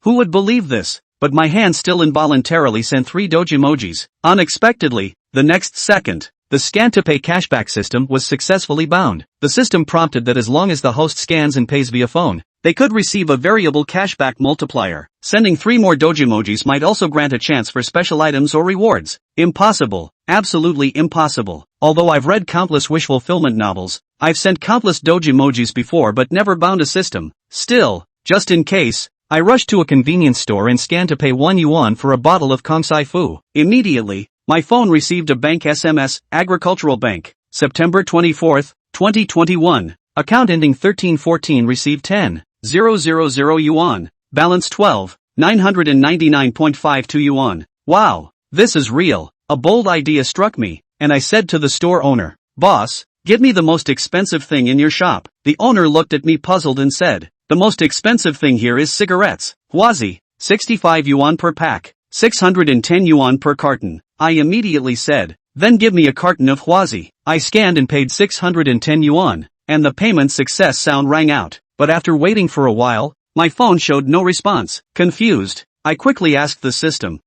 Who would believe this? But my hand still involuntarily sent 3 dojimojis. Unexpectedly, the next second, the scan-to-pay cashback system was successfully bound. The system prompted that as long as the host scans and pays via phone, they could receive a variable cashback multiplier. Sending 3 more dojimojis might also grant a chance for special items or rewards. Impossible. Absolutely impossible. Although I've read countless wish fulfillment novels, I've sent countless dojimojis before but never bound a system. Still, just in case, I rushed to a convenience store and scanned to pay 1 yuan for a bottle of Kongsai Fu. Immediately, my phone received a bank SMS, Agricultural Bank, September 24, 2021. Account ending 1314 received 10,000 yuan. Balance 12,999.52 yuan. Wow, this is real. A bold idea struck me, and I said to the store owner, "Boss, give me the most expensive thing in your shop." The owner looked at me puzzled and said, "The most expensive thing here is cigarettes. Huazi, 65 yuan per pack, 610 yuan per carton." I immediately said, "Then give me a carton of Huazi." I scanned and paid 610 yuan, and the payment success sound rang out. But after waiting for a while, my phone showed no response. Confused, I quickly asked the system,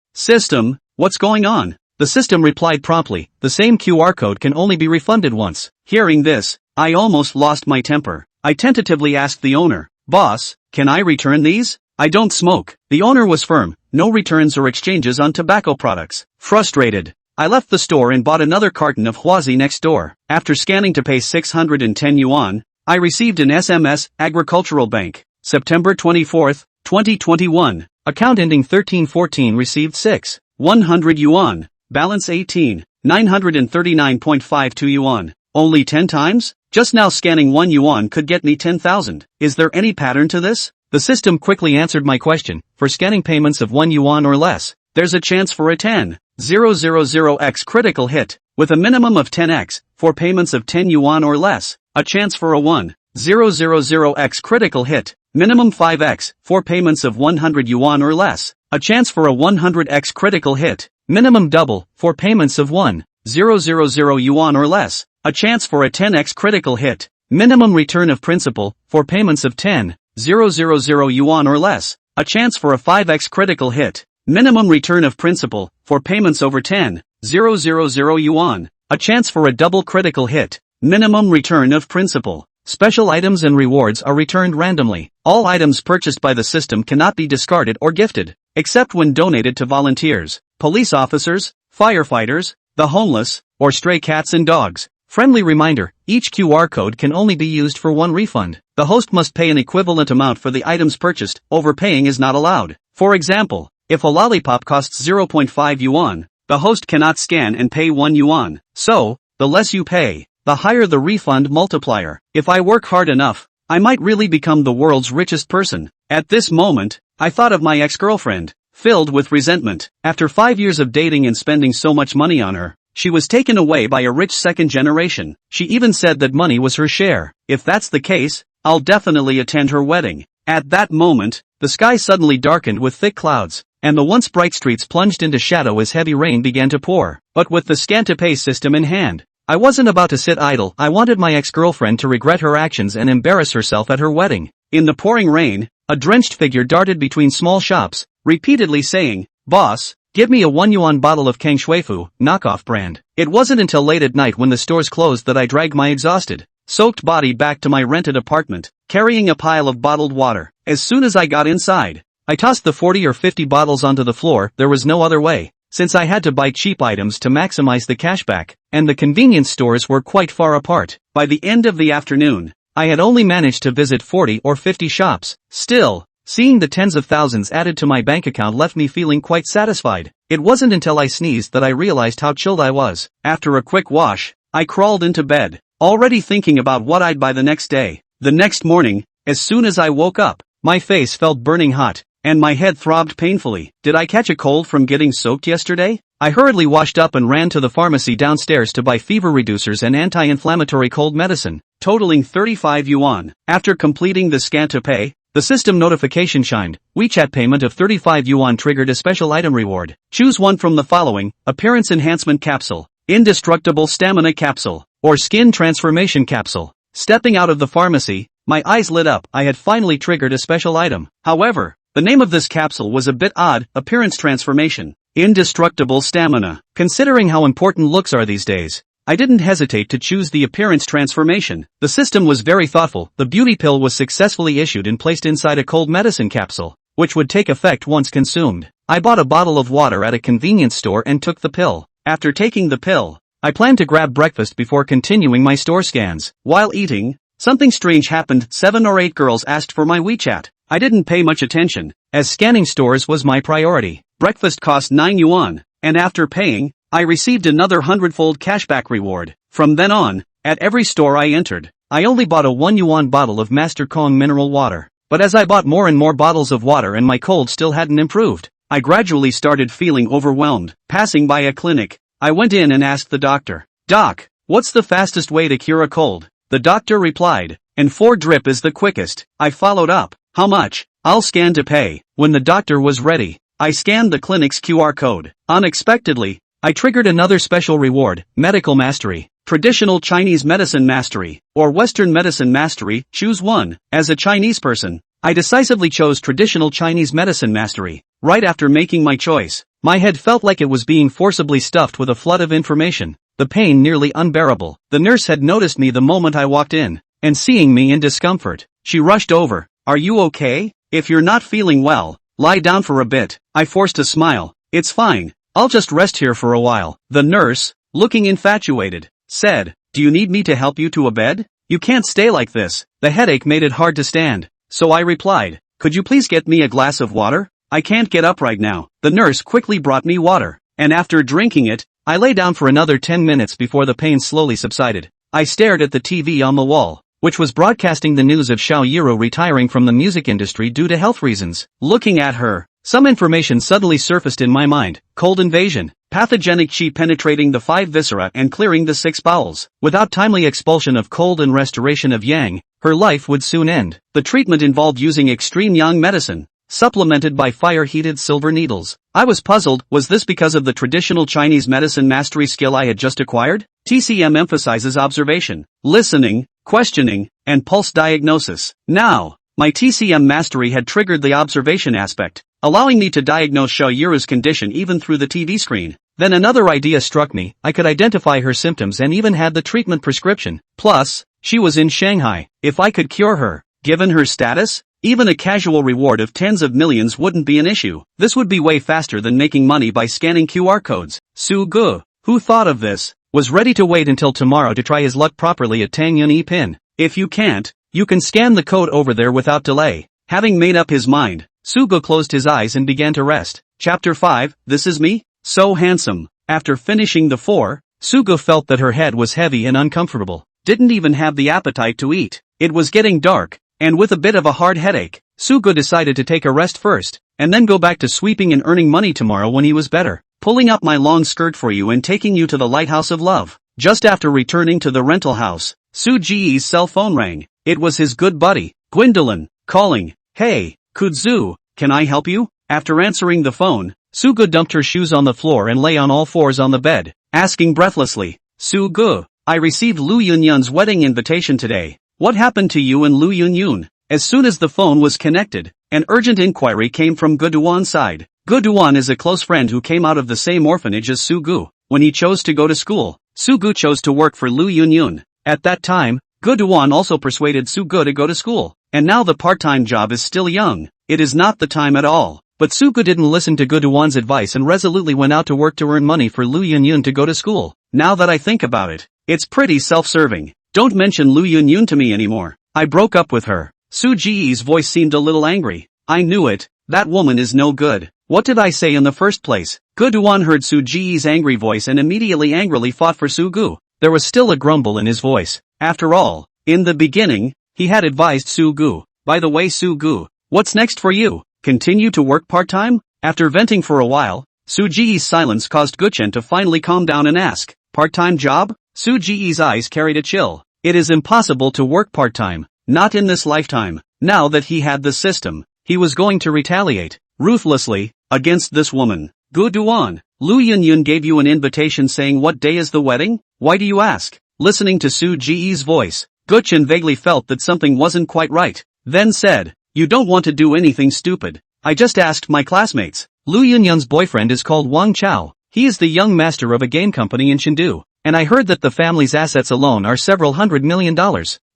"What's going on?" The system replied promptly, "The same QR code can only be refunded once." Hearing this, I almost lost my temper. I tentatively asked the owner, "Boss, can I return these? I don't smoke." The owner was firm, no returns or exchanges on tobacco products. Frustrated, I left the store and bought another carton of Huazi next door. After scanning to pay 610 yuan, I received an SMS, Agricultural Bank, September 24, 2021. Account ending 1314 received 6,100 yuan. Balance 18,939.52 yuan. Only 10 times? Just now scanning 1 yuan could get me 10,000. Is there any pattern to this? The system quickly answered my question. For scanning payments of 1 yuan or less, there's a chance for a 10,000x critical hit, with a minimum of 10x, for payments of 10 yuan or less, a chance for a 10,000x critical hit, minimum 5x, for payments of 100 yuan or less, a chance for a 100x critical hit, minimum double, for payments of 1,000 yuan or less, a chance for a 10x critical hit, minimum return of principal, for payments of 10,000 yuan or less, a chance for a 5x critical hit, minimum return of principal, for payments over 10,000 yuan, a chance for a double critical hit, minimum return of principal. Special items and rewards are returned randomly. All items purchased by the system cannot be discarded or gifted, except when donated to volunteers, police officers, firefighters, the homeless, or stray cats and dogs. Friendly reminder, each QR code can only be used for one refund. The host must pay an equivalent amount for the items purchased. Overpaying is not allowed. For example, if a lollipop costs 0.5 yuan, the host cannot scan and pay 1 yuan. So, the less you pay, the higher the refund multiplier. If I work hard enough, I might really become the world's richest person. At this moment, I thought of my ex-girlfriend, filled with resentment. After 5 years of dating and spending so much money on her, she was taken away by a rich second generation. She even said that money was her share. If that's the case, I'll definitely attend her wedding. At that moment, the sky suddenly darkened with thick clouds, and the once bright streets plunged into shadow as heavy rain began to pour. But with the scan-to-pay system in hand, I wasn't about to sit idle. I wanted my ex-girlfriend to regret her actions and embarrass herself at her wedding. In the pouring rain, a drenched figure darted between small shops, repeatedly saying, "Boss, give me a 1 yuan bottle of Kang Shuifu, knockoff brand." It wasn't until late at night when the stores closed that I dragged my exhausted, soaked body back to my rented apartment, carrying a pile of bottled water. As soon as I got inside, I tossed the 40 or 50 bottles onto the floor. There was no other way, since I had to buy cheap items to maximize the cashback, and the convenience stores were quite far apart. By the end of the afternoon, I had only managed to visit 40 or 50 shops. Still, seeing the tens of thousands added to my bank account left me feeling quite satisfied. It wasn't until I sneezed that I realized how chilled I was. After a quick wash, I crawled into bed, already thinking about what I'd buy the next day. The next morning, as soon as I woke up, my face felt burning hot, and my head throbbed painfully. Did I catch a cold from getting soaked yesterday? I hurriedly washed up and ran to the pharmacy downstairs to buy fever reducers and anti-inflammatory cold medicine, totaling 35 yuan. After completing the scan to pay, the system notification shined. WeChat payment of 35 yuan triggered a special item reward. Choose one from the following: Appearance Enhancement Capsule, Indestructible Stamina Capsule, or Skin Transformation Capsule. Stepping out of the pharmacy, my eyes lit up. I had finally triggered a special item. However, The name of this capsule was a bit odd, appearance transformation. Indestructible stamina. Considering how important looks are these days, I didn't hesitate to choose the appearance transformation. The system was very thoughtful. The beauty pill was successfully issued and placed inside a cold medicine capsule, which would take effect once consumed. I bought a bottle of water at a convenience store and took the pill. After taking the pill, I planned to grab breakfast before continuing my store scans. While eating, something strange happened. 7 or 8 girls asked for my WeChat. I didn't pay much attention, as scanning stores was my priority. Breakfast cost 9 yuan, and after paying, I received another 100-fold cashback reward. From then on, at every store I entered, I only bought a 1 yuan bottle of Master Kong mineral water. But as I bought more and more bottles of water and my cold still hadn't improved, I gradually started feeling overwhelmed. Passing by a clinic, I went in and asked the doctor, "Doc, what's the fastest way to cure a cold?" The doctor replied, "N4 drip is the quickest." I followed up, "How much?" "I'll scan to pay." When the doctor was ready, I scanned the clinic's QR code. Unexpectedly, I triggered another special reward, medical mastery, traditional Chinese medicine mastery, or Western medicine mastery, choose one. As a Chinese person, I decisively chose traditional Chinese medicine mastery. Right after making my choice, my head felt like it was being forcibly stuffed with a flood of information, the pain nearly unbearable. The nurse had noticed me the moment I walked in, and seeing me in discomfort, she rushed over. "Are you okay? If you're not feeling well, lie down for a bit." I forced a smile. "It's fine. I'll just rest here for a while." The nurse, looking infatuated, said, "Do you need me to help you to a bed? You can't stay like this." The headache made it hard to stand, so I replied, "Could you please get me a glass of water? I can't get up right now." The nurse quickly brought me water, and after drinking it, I lay down for another 10 minutes before the pain slowly subsided. I stared at the TV on the wall, which was broadcasting the news of Xiao Yiro retiring from the music industry due to health reasons. Looking at her, some information suddenly surfaced in my mind. Cold invasion, pathogenic qi penetrating the 5 viscera and clearing the 6 bowels. Without timely expulsion of cold and restoration of yang, her life would soon end. The treatment involved using extreme yang medicine, supplemented by fire-heated silver needles. I was puzzled. Was this because of the traditional Chinese medicine mastery skill I had just acquired? TCM emphasizes observation, listening, questioning, and pulse diagnosis. Now, my TCM mastery had triggered the observation aspect, allowing me to diagnose Xiao Yiru's condition even through the TV screen. Then another idea struck me. I could identify her symptoms and even had the treatment prescription. Plus, she was in Shanghai. If I could cure her, given her status, even a casual reward of tens of millions wouldn't be an issue. This would be way faster than making money by scanning QR codes. Su Gu, who thought of this, was ready to wait until tomorrow to try his luck properly at Tangyun E Pin. If you can't, you can scan the code over there without delay. Having made up his mind, Su Gu closed his eyes and began to rest. Chapter 5, This is me? So handsome. After finishing the 4, Su Gu felt that her head was heavy and uncomfortable. Didn't even have the appetite to eat. It was getting dark, and with a bit of a hard headache, Su Gu decided to take a rest first, and then go back to sweeping and earning money tomorrow when he was better. Pulling up my long skirt for you and taking you to the lighthouse of love. Just after returning to the rental house, Su Ji's cell phone rang. It was his good buddy, Gwendolyn, calling. "Hey, Kudzu, can I help you?" After answering the phone, Su Gu dumped her shoes on the floor and lay on all fours on the bed, asking breathlessly, "Su Gu, I received Lu Yunyun's wedding invitation today. What happened to you and Lu Yunyun?" As soon as the phone was connected, an urgent inquiry came from Gu Duan's side. Gu Duan is a close friend who came out of the same orphanage as Su Gu. When he chose to go to school, Su Gu chose to work for Lu Yunyun. At that time, Gu Duan also persuaded Su Gu to go to school. And now the part-time job is still young. It is not the time at all. But Su Gu didn't listen to Gu Duan's advice and resolutely went out to work to earn money for Lu Yunyun to go to school. Now that I think about it, it's pretty self-serving. Don't mention Lu Yunyun to me anymore. I broke up with her. Su Ji's voice seemed a little angry. I knew it. That woman is no good. What did I say in the first place? Gu Duan heard Su Ji's angry voice and immediately angrily fought for Su Gu. There was still a grumble in his voice. After all, in the beginning, he had advised Su Gu. By the way, Su Gu, what's next for you? Continue to work part-time? After venting for a while, Su Ji's silence caused Guchen to finally calm down and ask, "Part-time job?" Su Ji's eyes carried a chill. It is impossible to work part-time. Not in this lifetime. Now that he had the system, he was going to retaliate, ruthlessly, against this woman. Gu Duan, Lu Yunyun gave you an invitation saying what day is the wedding? Why do you ask? Listening to Su Ji's voice, Guchen vaguely felt that something wasn't quite right, then said, "You don't want to do anything stupid. I just asked my classmates. Lu Yunyun's boyfriend is called Wang Chao. He is the young master of a game company in Chengdu, and I heard that the family's assets alone are several $100 million.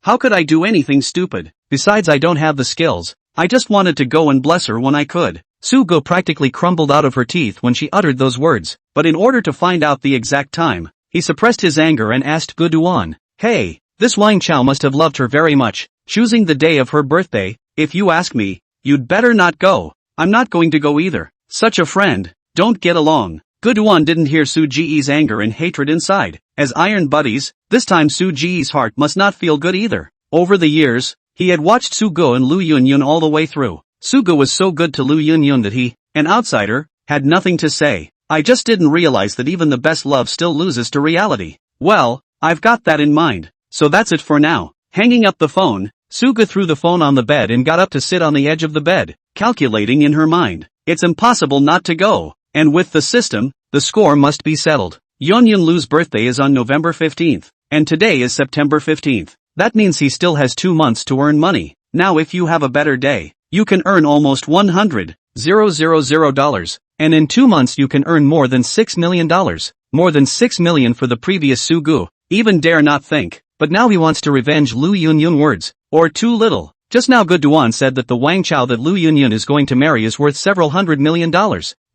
How could I do anything stupid? Besides, I don't have the skills. I just wanted to go and bless her when I could. Su Go practically crumbled out of her teeth when she uttered those words, but in order to find out the exact time, he suppressed his anger and asked Gu Duan, "Hey, this Wang Chao must have loved her very much, choosing the day of her birthday. If you ask me, you'd better not go." "I'm not going to go either. Such a friend. Don't get along." Gu Duan didn't hear Su Ji's anger and hatred inside. As iron buddies, this time Su Ji's heart must not feel good either. Over the years, he had watched Su Go and Lu Yunyun all the way through. Su Go was so good to Lu Yunyun that he, an outsider, had nothing to say. "I just didn't realize that even the best love still loses to reality." "Well, I've got that in mind. So that's it for now." Hanging up the phone, Su Go threw the phone on the bed and got up to sit on the edge of the bed, calculating in her mind. It's impossible not to go. And with the system, the score must be settled. Yunyun Lu's birthday is on November 15th, and today is September 15th. That means he still has 2 months to earn money. Now if you have a better day, you can earn almost $100,000, and in 2 months you can earn more than $6 million. More than $6 million for the previous Su Gu. Even dare not think. But now he wants to revenge Lu Yunyun words, or too little. Just now Gu Duan said that the Wang Chao that Lu Yunyun is going to marry is worth several $100 million.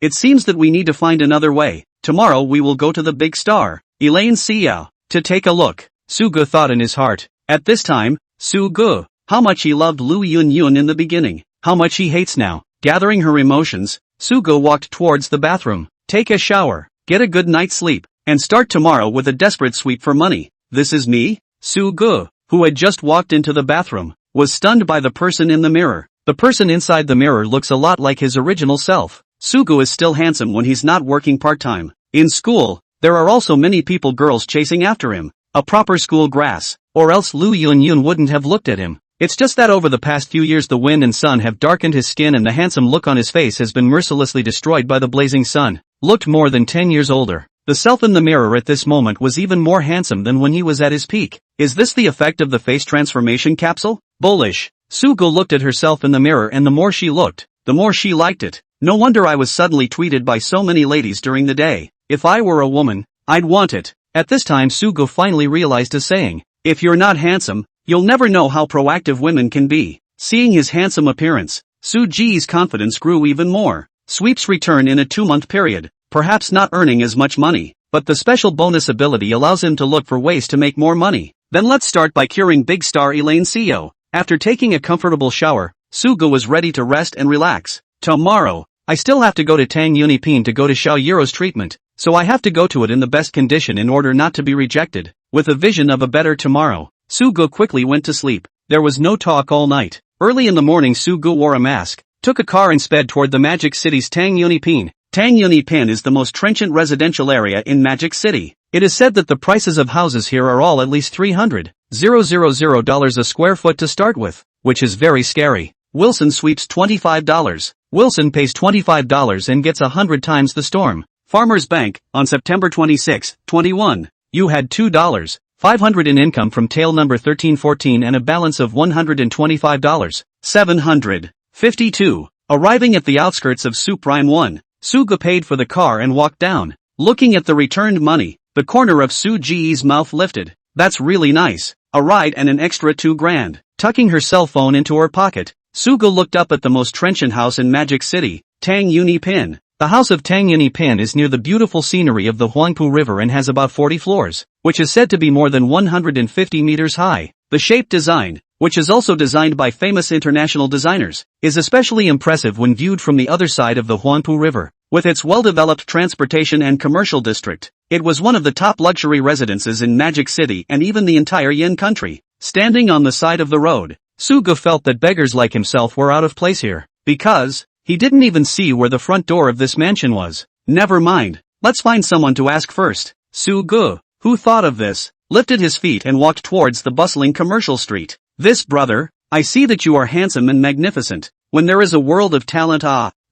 It seems that we need to find another way. Tomorrow we will go to the big star, Elaine Xiao, to take a look. Su Gu thought in his heart. At this time, Su Gu, how much he loved Lu Yunyun in the beginning, how much he hates now. Gathering her emotions, Su Gu walked towards the bathroom. Take a shower, get a good night's sleep, and start tomorrow with a desperate sweep for money. "This is me?" Su Gu, who had just walked into the bathroom, was stunned by the person in the mirror. The person inside the mirror looks a lot like his original self. Su Gu is still handsome when he's not working part-time. In school, there are also many girls chasing after him. A proper school grass, or else Lu Yunyun wouldn't have looked at him. It's just that over the past few years the wind and sun have darkened his skin and the handsome look on his face has been mercilessly destroyed by the blazing sun. Looked more than 10 years older. The self in the mirror at this moment was even more handsome than when he was at his peak. Is this the effect of the face transformation capsule? Bullish. Su Gu looked at herself in the mirror and the more she looked, the more she liked it. No wonder I was suddenly tweeted by so many ladies during the day. If I were a woman, I'd want it. At this time Su Gu finally realized a saying. If you're not handsome, you'll never know how proactive women can be. Seeing his handsome appearance, Su Ji's confidence grew even more. Sweeps return in a 2-month period. Perhaps not earning as much money, but the special bonus ability allows him to look for ways to make more money. Then let's start by curing big star Elaine Xiao. After taking a comfortable shower, Su Gu was ready to rest and relax. Tomorrow, I still have to go to Tang Yunipin to go to Xiao Yiro's treatment, so I have to go to it in the best condition in order not to be rejected. With a vision of a better tomorrow, Su Gu quickly went to sleep. There was no talk all night. Early in the morning Su Gu wore a mask, took a car and sped toward the Magic City's Tang Yunipin. Tang Yunipin is the most trenchant residential area in Magic City. It is said that the prices of houses here are all at least $300,000 a square foot to start with, which is very scary. Wilson sweeps $25. Wilson pays $25 and gets 100 times the storm. Farmers Bank, on September 26, 21. You had $2.500 in income from tail number 1314 and a balance of $125. 752. Arriving at the outskirts of Su Prime 1, Su Gu paid for the car and walked down. Looking at the returned money, the corner of Su Ji's mouth lifted. That's really nice. A ride and an extra $2,000. Tucking her cell phone into her pocket, Su Gu looked up at the most trenchant house in Magic City, Tang Yunipin. The house of Tang Yunipin is near the beautiful scenery of the Huangpu River and has about 40 floors, which is said to be more than 150 meters high. The shape design, which is also designed by famous international designers, is especially impressive when viewed from the other side of the Huangpu River. With its well-developed transportation and commercial district, it was one of the top luxury residences in Magic City and even the entire Yin country. Standing on the side of the road, Su Gu felt that beggars like himself were out of place here, because he didn't even see where the front door of this mansion was. Never mind, let's find someone to ask first. Su Gu, who thought of this, lifted his feet and walked towards the bustling commercial street. This brother, I see that you are handsome and magnificent. When there is a world of talent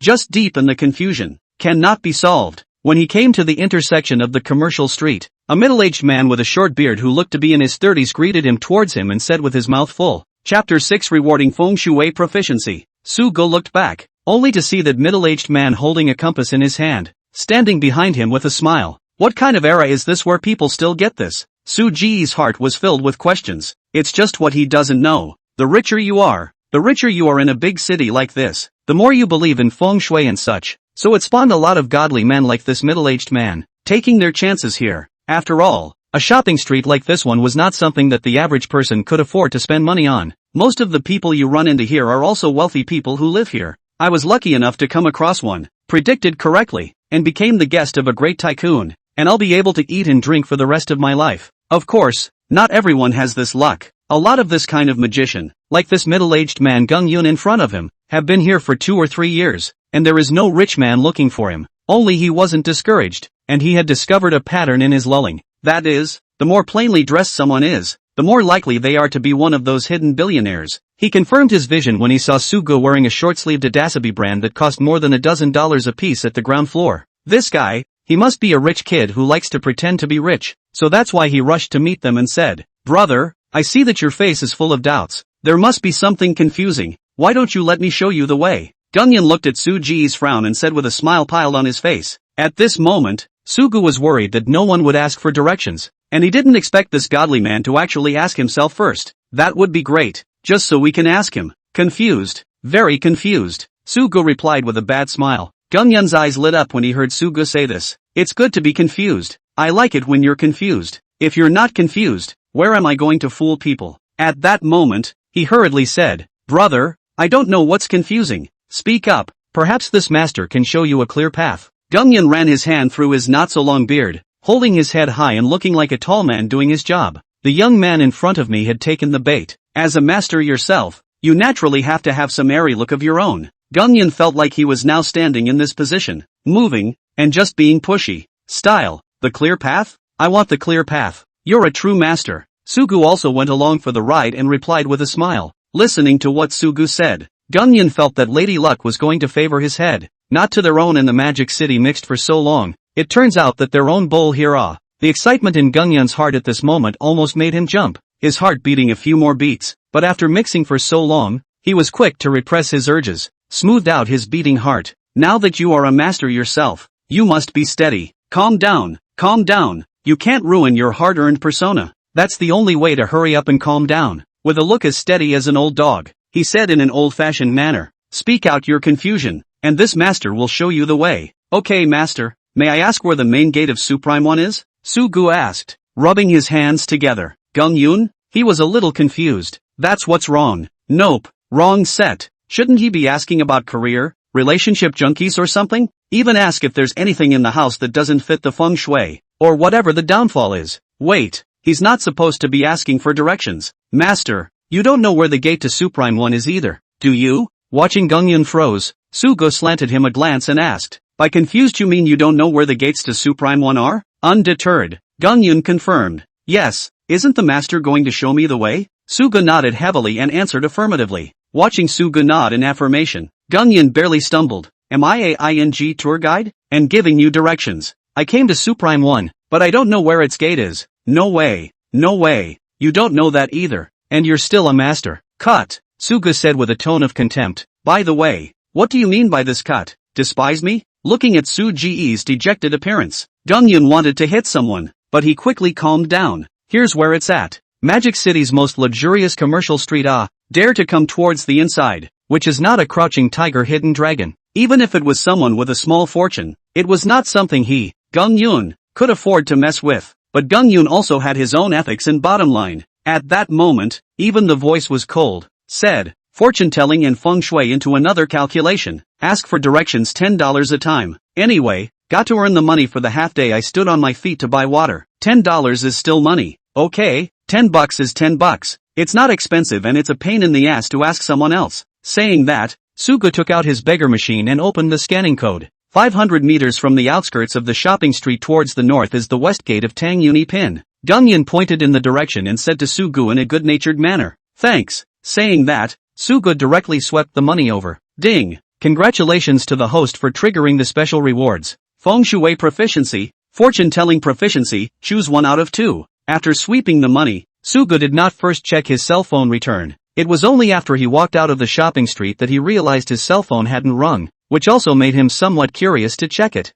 just deep in the confusion, cannot be solved. When he came to the intersection of the commercial street, a middle-aged man with a short beard who looked to be in his 30s greeted him towards him and said with his mouth full, Chapter 6 Rewarding Feng Shui Proficiency. Su Gu looked back. only to see that middle-aged man holding a compass in his hand, standing behind him with a smile. What kind of era is this where people still get this? Su-ji's heart was filled with questions. It's just what he doesn't know. The richer you are in a big city like this, the more you believe in feng shui and such. So it spawned a lot of godly men like this middle-aged man, taking their chances here. After all, a shopping street like this one was not something that the average person could afford to spend money on. Most of the people you run into here are also wealthy people who live here. I was lucky enough to come across one, predicted correctly, and became the guest of a great tycoon, and I'll be able to eat and drink for the rest of my life. Of course, not everyone has this luck. A lot of this kind of magician, like this middle-aged man Gung Yun in front of him, have been here for 2 or 3 years, and there is no rich man looking for him. Only he wasn't discouraged, and he had discovered a pattern in his lulling. That is, the more plainly dressed someone is, the more likely they are to be one of those hidden billionaires. He confirmed his vision when he saw Sugu wearing a short-sleeved Adasabi brand that cost more than $12 a piece at the ground floor. This guy, he must be a rich kid who likes to pretend to be rich, so that's why he rushed to meet them and said, "Brother, I see that your face is full of doubts. There must be something confusing. Why don't you let me show you the way?" Gunyan looked at Su-ji's frown and said with a smile piled on his face. At this moment, Sugu was worried that no one would ask for directions, and he didn't expect this godly man to actually ask himself first. That would be great, just so we can ask him. Confused, very confused, Sugu replied with a bad smile. Gunyan's eyes lit up when he heard Sugu say this. It's good to be confused. I like it when you're confused. If you're not confused, where am I going to fool people? At that moment, he hurriedly said, "Brother, I don't know what's confusing. Speak up, perhaps this master can show you a clear path." Gunyan ran his hand through his not-so-long beard, holding his head high and looking like a tall man doing his job. The young man in front of me had taken the bait. As a master yourself, you naturally have to have some airy look of your own. Gunyan felt like he was now standing in this position, moving, and just being pushy. Style, the clear path? I want the clear path. You're a true master. Sugu also went along for the ride and replied with a smile. Listening to what Sugu said, Gunyan felt that Lady Luck was going to favor his head. Not to their own and the magic city mixed for so long. It turns out that their own bowl here ah. The excitement in Gunyan's heart at this moment almost made him jump, his heart beating a few more beats, but after mixing for so long, he was quick to repress his urges, smoothed out his beating heart. Now that you are a master yourself, you must be steady. Calm down, calm down. You can't ruin your hard-earned persona. That's the only way to hurry up and calm down. With a look as steady as an old dog, he said in an old-fashioned manner, "Speak out your confusion, and this master will show you the way." "Okay, master, may I ask where the main gate of Supreme One is?" Sugu asked, rubbing his hands together. Gung Yun? He was a little confused. That's what's wrong. Nope, wrong set. Shouldn't he be asking about career, relationship junkies or something? Even ask if there's anything in the house that doesn't fit the feng shui, or whatever the downfall is. Wait, he's not supposed to be asking for directions. Master, you don't know where the gate to Supreme One is either, do you? Watching Gung Yun froze, Sugu slanted him a glance and asked, "By confused you mean you don't know where the gates to Supreme One are?" Undeterred, Gung Yun confirmed, "Yes, isn't the master going to show me the way?" Sugu nodded heavily and answered affirmatively. Watching Sugu nod in affirmation, Gung Yun barely stumbled. "Am I a ING tour guide? And giving you directions? I came to Supreme One, but I don't know where its gate is." "No way, no way, you don't know that either, and you're still a master." "Cut," Sugu said with a tone of contempt. "By the way, what do you mean by this cut? Despise me?" Looking at Su Ji's dejected appearance, Gung Yun wanted to hit someone, but he quickly calmed down. "Here's where it's at. Magic City's most luxurious commercial street dare to come towards the inside, which is not a crouching tiger hidden dragon. Even if it was someone with a small fortune, it was not something he, Gung Yun, could afford to mess with. But Gung Yun also had his own ethics and bottom line. At that moment, even the voice was cold. Said, fortune-telling and feng shui into another calculation. Ask for directions $10 a time. Anyway, got to earn the money for the half day I stood on my feet to buy water. $10 is still money. Okay, $10 is $10. It's not expensive and it's a pain in the ass to ask someone else. Saying that, Sugu took out his beggar machine and opened the scanning code. 500 meters from the outskirts of the shopping street towards the north is the west gate of Tang Uni Pin. Gung Yun pointed in the direction and said to Sugu in a good-natured manner, "Thanks." Saying that, Sugu directly swept the money over. Ding! Congratulations to the host for triggering the special rewards. Feng Shui proficiency, fortune-telling proficiency, choose 1 out of 2. After sweeping the money, Sugu did not first check his cell phone return. It was only after he walked out of the shopping street that he realized his cell phone hadn't rung, which also made him somewhat curious to check it.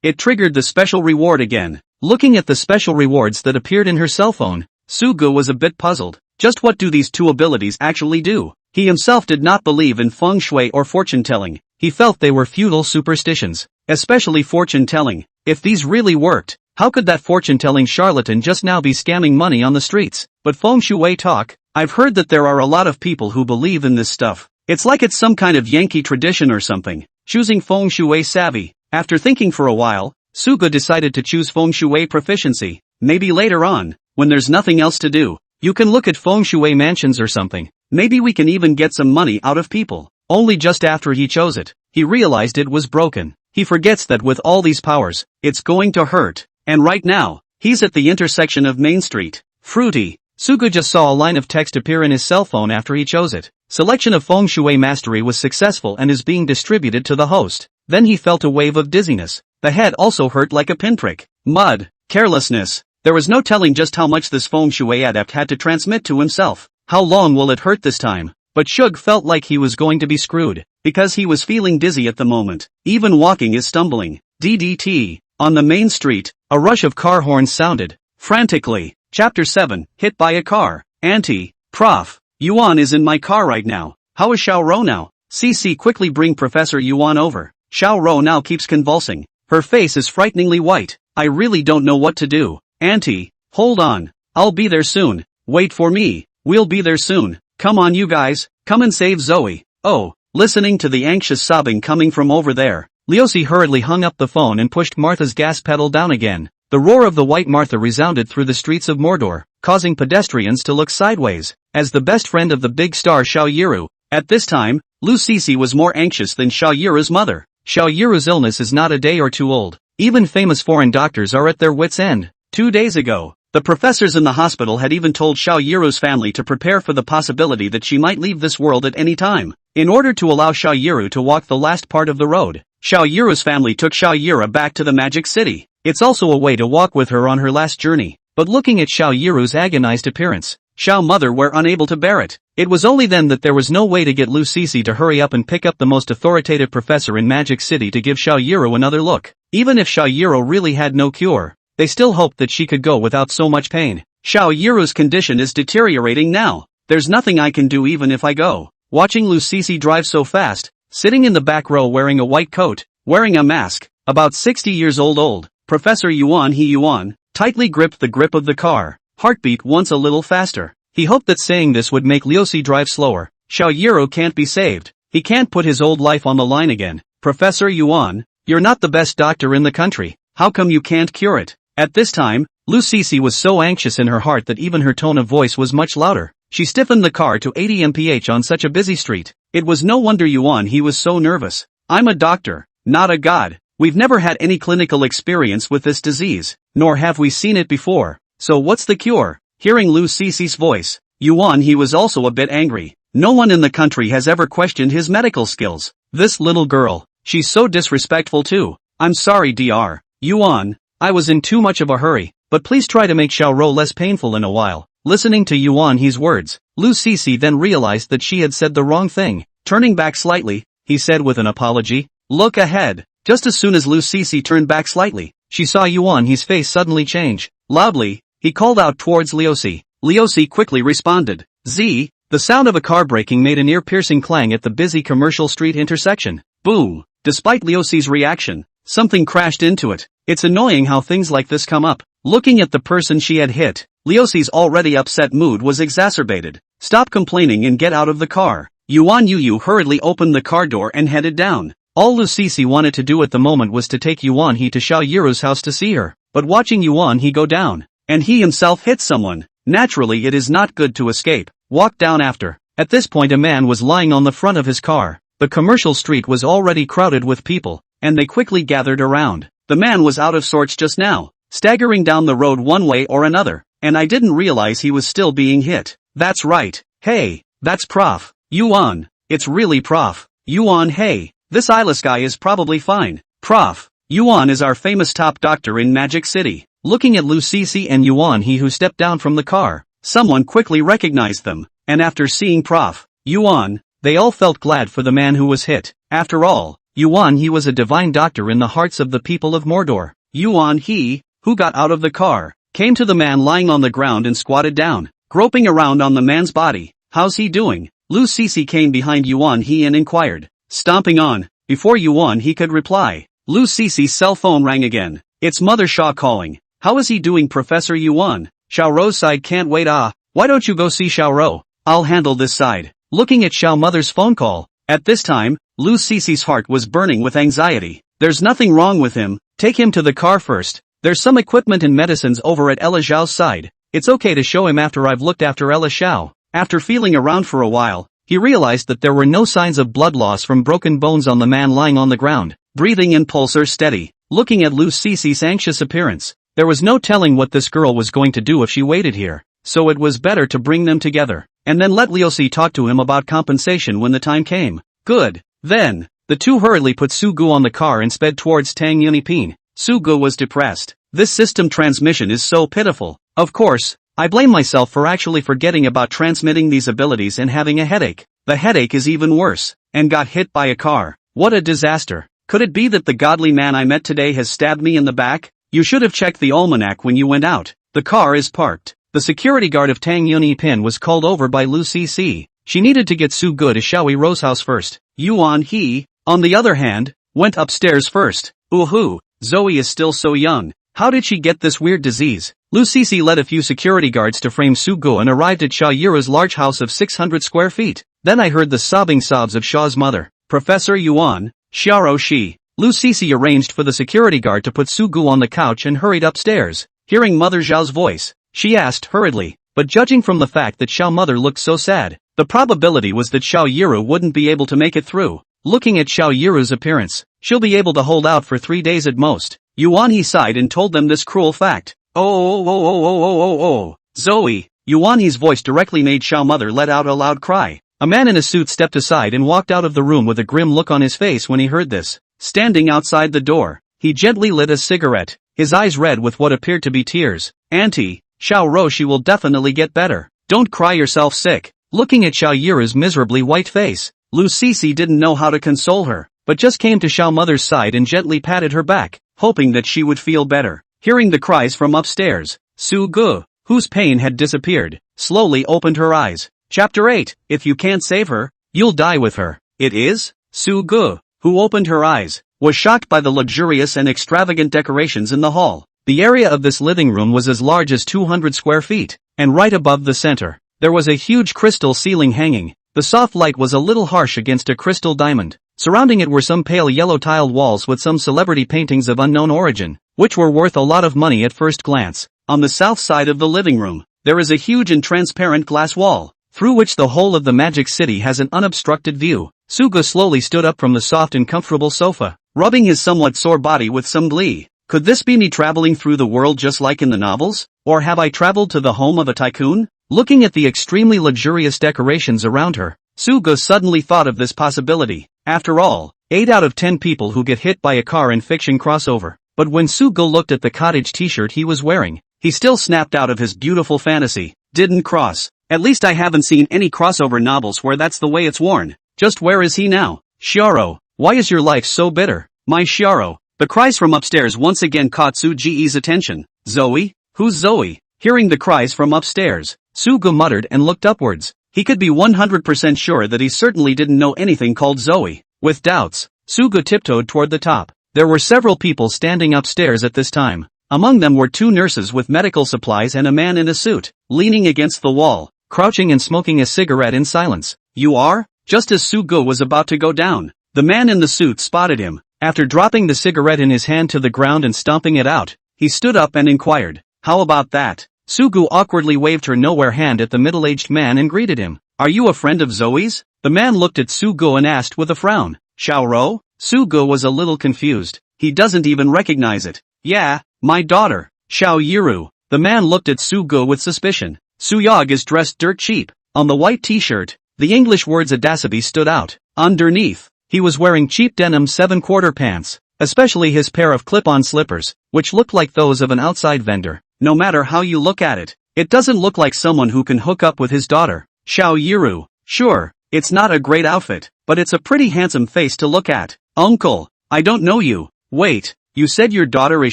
It triggered the special reward again. Looking at the special rewards that appeared in her cell phone, Suga was a bit puzzled. Just what do these two abilities actually do? He himself did not believe in feng shui or fortune-telling. He felt they were feudal superstitions, especially fortune-telling. If these really worked, how could that fortune-telling charlatan just now be scamming money on the streets? But feng shui talk? I've heard that there are a lot of people who believe in this stuff. It's like it's some kind of Yankee tradition or something. Choosing feng shui savvy. After thinking for a while, Suga decided to choose feng shui proficiency. Maybe later on, when there's nothing else to do, you can look at feng shui mansions or something. Maybe we can even get some money out of people. Only just after he chose it, he realized it was broken. He forgets that with all these powers, it's going to hurt. And right now, he's at the intersection of Main Street. Fruity. Suga just saw a line of text appear in his cell phone after he chose it. Selection of feng shui mastery was successful and is being distributed to the host. Then he felt a wave of dizziness. The head also hurt like a pinprick. Mud. Carelessness. There was no telling just how much this feng shui adept had to transmit to himself. How long will it hurt this time? But Shug felt like he was going to be screwed, because he was feeling dizzy at the moment. Even walking is stumbling. DDT. On the main street, a rush of car horns sounded. Frantically. Chapter 7, hit by a car. Auntie. Prof. Yuan is in my car right now. How is Xiao Ro now? CC, quickly bring Professor Yuan over. Xiao Ro now keeps convulsing. Her face is frighteningly white. I really don't know what to do. Auntie. Hold on. I'll be there soon. Wait for me. We'll be there soon. Come on you guys, come and save Zoe. Oh, listening to the anxious sobbing coming from over there, Leosi hurriedly hung up the phone and pushed Martha's gas pedal down again. The roar of the white Martha resounded through the streets of Mordor, causing pedestrians to look sideways. As the best friend of the big star Xiao Yiru, at this time, Lu Sisi was more anxious than Xiao Yiru's mother. Xiao Yiru's illness is not a day or two old. Even famous foreign doctors are at their wits' end. 2 days ago, the professors in the hospital had even told Xiao Yiru's family to prepare for the possibility that she might leave this world at any time. In order to allow Xiao Yiru to walk the last part of the road, Xiao Yiru's family took Xiao Yiru back to the Magic City. It's also a way to walk with her on her last journey. But looking at Xiao Yiru's agonized appearance, Xiao mother were unable to bear it. It was only then that there was no way to get Lu Sisi to hurry up and pick up the most authoritative professor in Magic City to give Xiao Yiru another look. Even if Xiao Yiru really had no cure, they still hoped that she could go without so much pain. Xiao Yiru's condition is deteriorating now. There's nothing I can do even if I go. Watching Lu Sisi drive so fast, sitting in the back row wearing a white coat, wearing a mask, about 60 years old, Professor Yuan tightly gripped the grip of the car. Heartbeat once a little faster. He hoped that saying this would make Leosi drive slower. Xiao Yiru can't be saved. He can't put his old life on the line again. Professor Yuan, you're not the best doctor in the country. How come you can't cure it? At this time, Lu Sisi was so anxious in her heart that even her tone of voice was much louder. She stiffened the car to 80 mph on such a busy street. It was no wonder Yuan he was so nervous. I'm a doctor, not a god. We've never had any clinical experience with this disease, nor have we seen it before. So what's the cure? Hearing Lu Sisi's voice, Yuan he was also a bit angry. No one in the country has ever questioned his medical skills. This little girl, she's so disrespectful too. I'm sorry Dr. Yuan. I was in too much of a hurry, but please try to make Xiao Ro less painful in a while. Listening to Yuan He's words, Lu Sisi then realized that she had said the wrong thing. Turning back slightly, he said with an apology, look ahead. Just as soon as Lu Sisi turned back slightly, she saw Yuan He's face suddenly change. Loudly, he called out towards Leosi. Leosi quickly responded. Z. The sound of a car braking made an ear-piercing clang at the busy commercial street intersection. Boom. Despite Leosi's reaction, something crashed into it. It's annoying how things like this come up. Looking at the person she had hit, Leosi's already upset mood was exacerbated. Stop complaining and get out of the car. Yuan Yu hurriedly opened the car door and headed down. All Lu Sisi wanted to do at the moment was to take Yuan He to Xiao Yiru's house to see her. But watching Yuan He go down, and he himself hit someone, naturally it is not good to escape. Walk down after. At this point a man was lying on the front of his car. The commercial street was already crowded with people, and they quickly gathered around. The man was out of sorts just now, staggering down the road one way or another, and I didn't realize he was still being hit. That's right. Hey, that's Prof. Yuan. It's really Prof. Yuan. Hey, this eyeless guy is probably fine. Prof. Yuan is our famous top doctor in Magic City. Looking at Lu Sisi and Yuan He who stepped down from the car, someone quickly recognized them. and after seeing Prof. Yuan, they all felt glad for the man who was hit. After all, Yuan he was a divine doctor in the hearts of the people of Mordor. Yuan he, who got out of the car, came to the man lying on the ground and squatted down, groping around on the man's body. How's he doing? Lu Sisi came behind Yuan he and inquired, stomping on. Before Yuan he could reply, Lu Sisi's cell phone rang again. It's Mother Shaw calling. How is he doing, Professor Yuan? Xiaoro's side can't wait. Why don't you go see Xiaoro? I'll handle this side. Looking at Xiao Mother's phone call. At this time, Lu Sisi's heart was burning with anxiety. There's nothing wrong with him, take him to the car first. There's some equipment and medicines over at Ella Xiao's side. It's okay to show him after I've looked after Ella Xiao. After feeling around for a while, he realized that there were no signs of blood loss from broken bones on the man lying on the ground. Breathing and pulse are steady. Looking at Lu Sisi's anxious appearance, there was no telling what this girl was going to do if she waited here, so it was better to bring them together, and then let Liu Si talk to him about compensation when the time came. Good. Then, the two hurriedly put Su Gu on the car and sped towards Tang Yuniping. Su Gu was depressed. This system transmission is so pitiful. Of course, I blame myself for actually forgetting about transmitting these abilities and having a headache. The headache is even worse, and got hit by a car. What a disaster. Could it be that the godly man I met today has stabbed me in the back? You should have checked the almanac when you went out. The car is parked. The security guard of Tang Yuniping was called over by Lu Sisi. She needed to get Su Gu to Xiaoi Ro's house first. Yuan he, on the other hand, went upstairs first. Ooh, Zoe is still so young. How did she get this weird disease? Lu Sisi led a few security guards to frame Su Gu and arrived at Xiao Yura's large house of 600 square feet. Then I heard the sobbing sobs of Xiao's mother. Professor Yuan, Xiaoro Shi. Lu Sisi arranged for the security guard to put Su Gu on the couch and hurried upstairs. Hearing Mother Zhao's voice, she asked hurriedly, but judging from the fact that Xiao Mother looked so sad, the probability was that Xiao Yuru wouldn't be able to make it through. Looking at Xiao Yuru's appearance, she'll be able to hold out for 3 days at most. Yuan he sighed and told them this cruel fact. Oh. Zoe. Yuan he's voice directly made Xiao Mother let out a loud cry. A man in a suit stepped aside and walked out of the room with a grim look on his face when he heard this. Standing outside the door, he gently lit a cigarette, his eyes red with what appeared to be tears. Auntie, Xiaoro she will definitely get better. Don't cry yourself sick. Looking at Xiao Yura's miserably white face, Lu Sisi didn't know how to console her, but just came to Xiao Mother's side and gently patted her back, hoping that she would feel better. Hearing the cries from upstairs, Su Gu, whose pain had disappeared, slowly opened her eyes. Chapter 8, If you can't save her, you'll die with her. It is? Su Gu, who opened her eyes, was shocked by the luxurious and extravagant decorations in the hall. The area of this living room was as large as 200 square feet, and right above the center, there was a huge crystal ceiling hanging. The soft light was a little harsh against a crystal diamond. Surrounding it were some pale yellow tiled walls with some celebrity paintings of unknown origin, which were worth a lot of money at first glance. On the south side of the living room, there is a huge and transparent glass wall, through which the whole of the magic city has an unobstructed view. Su Gu slowly stood up from the soft and comfortable sofa, rubbing his somewhat sore body with some glee. Could this be me traveling through the world just like in the novels? Or have I traveled to the home of a tycoon? Looking at the extremely luxurious decorations around her, Su Gu suddenly thought of this possibility. After all, 8 out of 10 people who get hit by a car in fiction cross over. But when Su Gu looked at the cottage t-shirt he was wearing, he still snapped out of his beautiful fantasy. Didn't cross. At least I haven't seen any crossover novels where that's the way it's worn. Just where is he now? Xiaoro, why is your life so bitter? My Xiaoro. The cries from upstairs once again caught Su Ji's attention. Zoe? Who's Zoe? Hearing the cries from upstairs, Su Gu muttered and looked upwards. He could be 100% sure that he certainly didn't know anything called Zoe. With doubts, Su Gu tiptoed toward the top. There were several people standing upstairs at this time. Among them were 2 nurses with medical supplies and a man in a suit, leaning against the wall, crouching and smoking a cigarette in silence. You are? Just as Su Gu was about to go down, the man in the suit spotted him. After dropping the cigarette in his hand to the ground and stomping it out, he stood up and inquired, how about that? Su Gu awkwardly waved her nowhere hand at the middle-aged man and greeted him. Are you a friend of Zoe's? The man looked at Su Gu and asked with a frown. Xiaoro? Su Gu was a little confused. He doesn't even recognize it. Yeah, my daughter, Xiao Yuru. The man looked at Su Gu with suspicion. Su Yog is dressed dirt cheap. On the white t-shirt, the English words audacity stood out. Underneath, he was wearing cheap denim 7/4 pants, especially his pair of clip-on slippers, which looked like those of an outside vendor. No matter how you look at it, it doesn't look like someone who can hook up with his daughter. Xiao Yiru. Sure, it's not a great outfit, but it's a pretty handsome face to look at. Uncle, I don't know you. Wait, you said your daughter is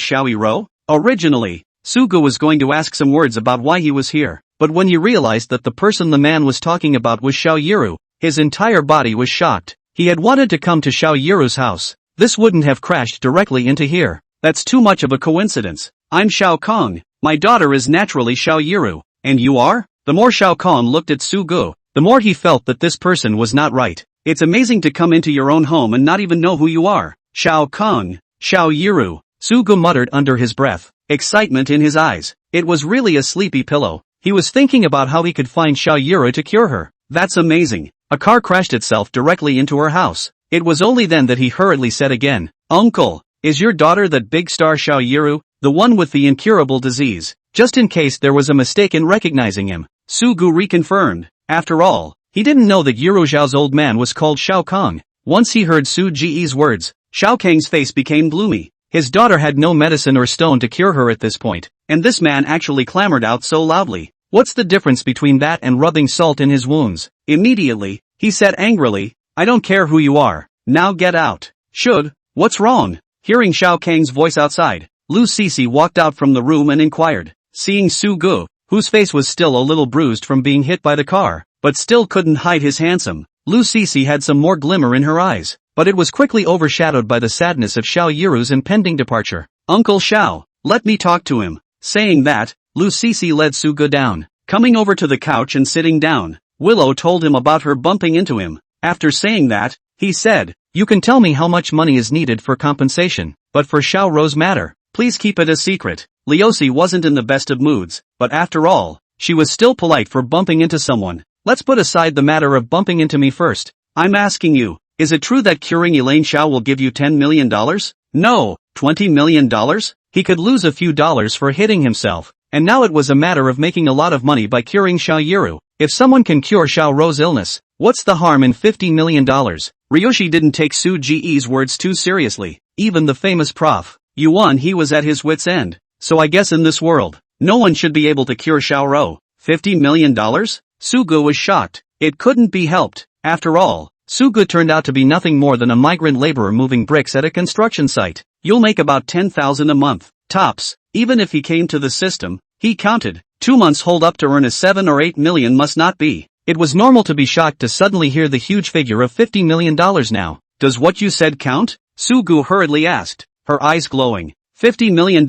Xiao Yiru? Originally, Sugu was going to ask some words about why he was here, but when he realized that the person the man was talking about was Xiao Yiru, his entire body was shocked. He had wanted to come to Xiao Yiru's house. This wouldn't have crashed directly into here. That's too much of a coincidence. I'm Xiao Kong. My daughter is naturally Xiao Yiru. And you are? The more Xiao Kong looked at Sugu, the more he felt that this person was not right. It's amazing to come into your own home and not even know who you are. Xiao Kong. Xiao Yiru. Sugu muttered under his breath, excitement in his eyes. It was really a sleepy pillow. He was thinking about how he could find Xiao Yiru to cure her. That's amazing. A car crashed itself directly into her house. It was only then that he hurriedly said again, Uncle, is your daughter that big star Xiao Yiru, the one with the incurable disease? Just in case there was a mistake in recognizing him, Sugu reconfirmed. After all, he didn't know that Yiru Zhao's old man was called Xiao Kong. Once he heard Su Ji's words, Xiao Kang's face became gloomy. His daughter had no medicine or stone to cure her at this point, and this man actually clamored out so loudly. What's the difference between that and rubbing salt in his wounds? Immediately, he said angrily, I don't care who you are, now get out. What's wrong? Hearing Xiao Kang's voice outside, Lu Sisi walked out from the room and inquired. Seeing Sugu, whose face was still a little bruised from being hit by the car, but still couldn't hide his handsome, Lu Sisi had some more glimmer in her eyes, but it was quickly overshadowed by the sadness of Xiao Yiru's impending departure. Uncle Xiao, let me talk to him. Saying that, Lu Sisi led Sugu down. Coming over to the couch and sitting down, Willow told him about her bumping into him. After saying that, he said, you can tell me how much money is needed for compensation, but for Xiao Ro's matter, please keep it a secret. Liusi wasn't in the best of moods, but after all, she was still polite for bumping into someone. Let's put aside the matter of bumping into me first. I'm asking you, is it true that curing Elaine Xiao will give you $10 million? No, $20 million? He could lose a few dollars for hitting himself, and now it was a matter of making a lot of money by curing Xiao Yiru. If someone can cure Xiao Ro's illness, what's the harm in $50 million? Ryoshi didn't take Su Ji's words too seriously. Even the famous Prof. Yuan, he was at his wit's end. So I guess in this world, no one should be able to cure Xiao Ro. $50 million? Sugu was shocked. It couldn't be helped. After all, Sugu turned out to be nothing more than a migrant laborer moving bricks at a construction site. You'll make about 10,000 a month, tops. Even if he came to the system, he counted. 2 months hold up to earn a 7 or 8 million must not be. It was normal to be shocked to suddenly hear the huge figure of $50 million now. Does what you said count? Sugu hurriedly asked, her eyes glowing. $50 million.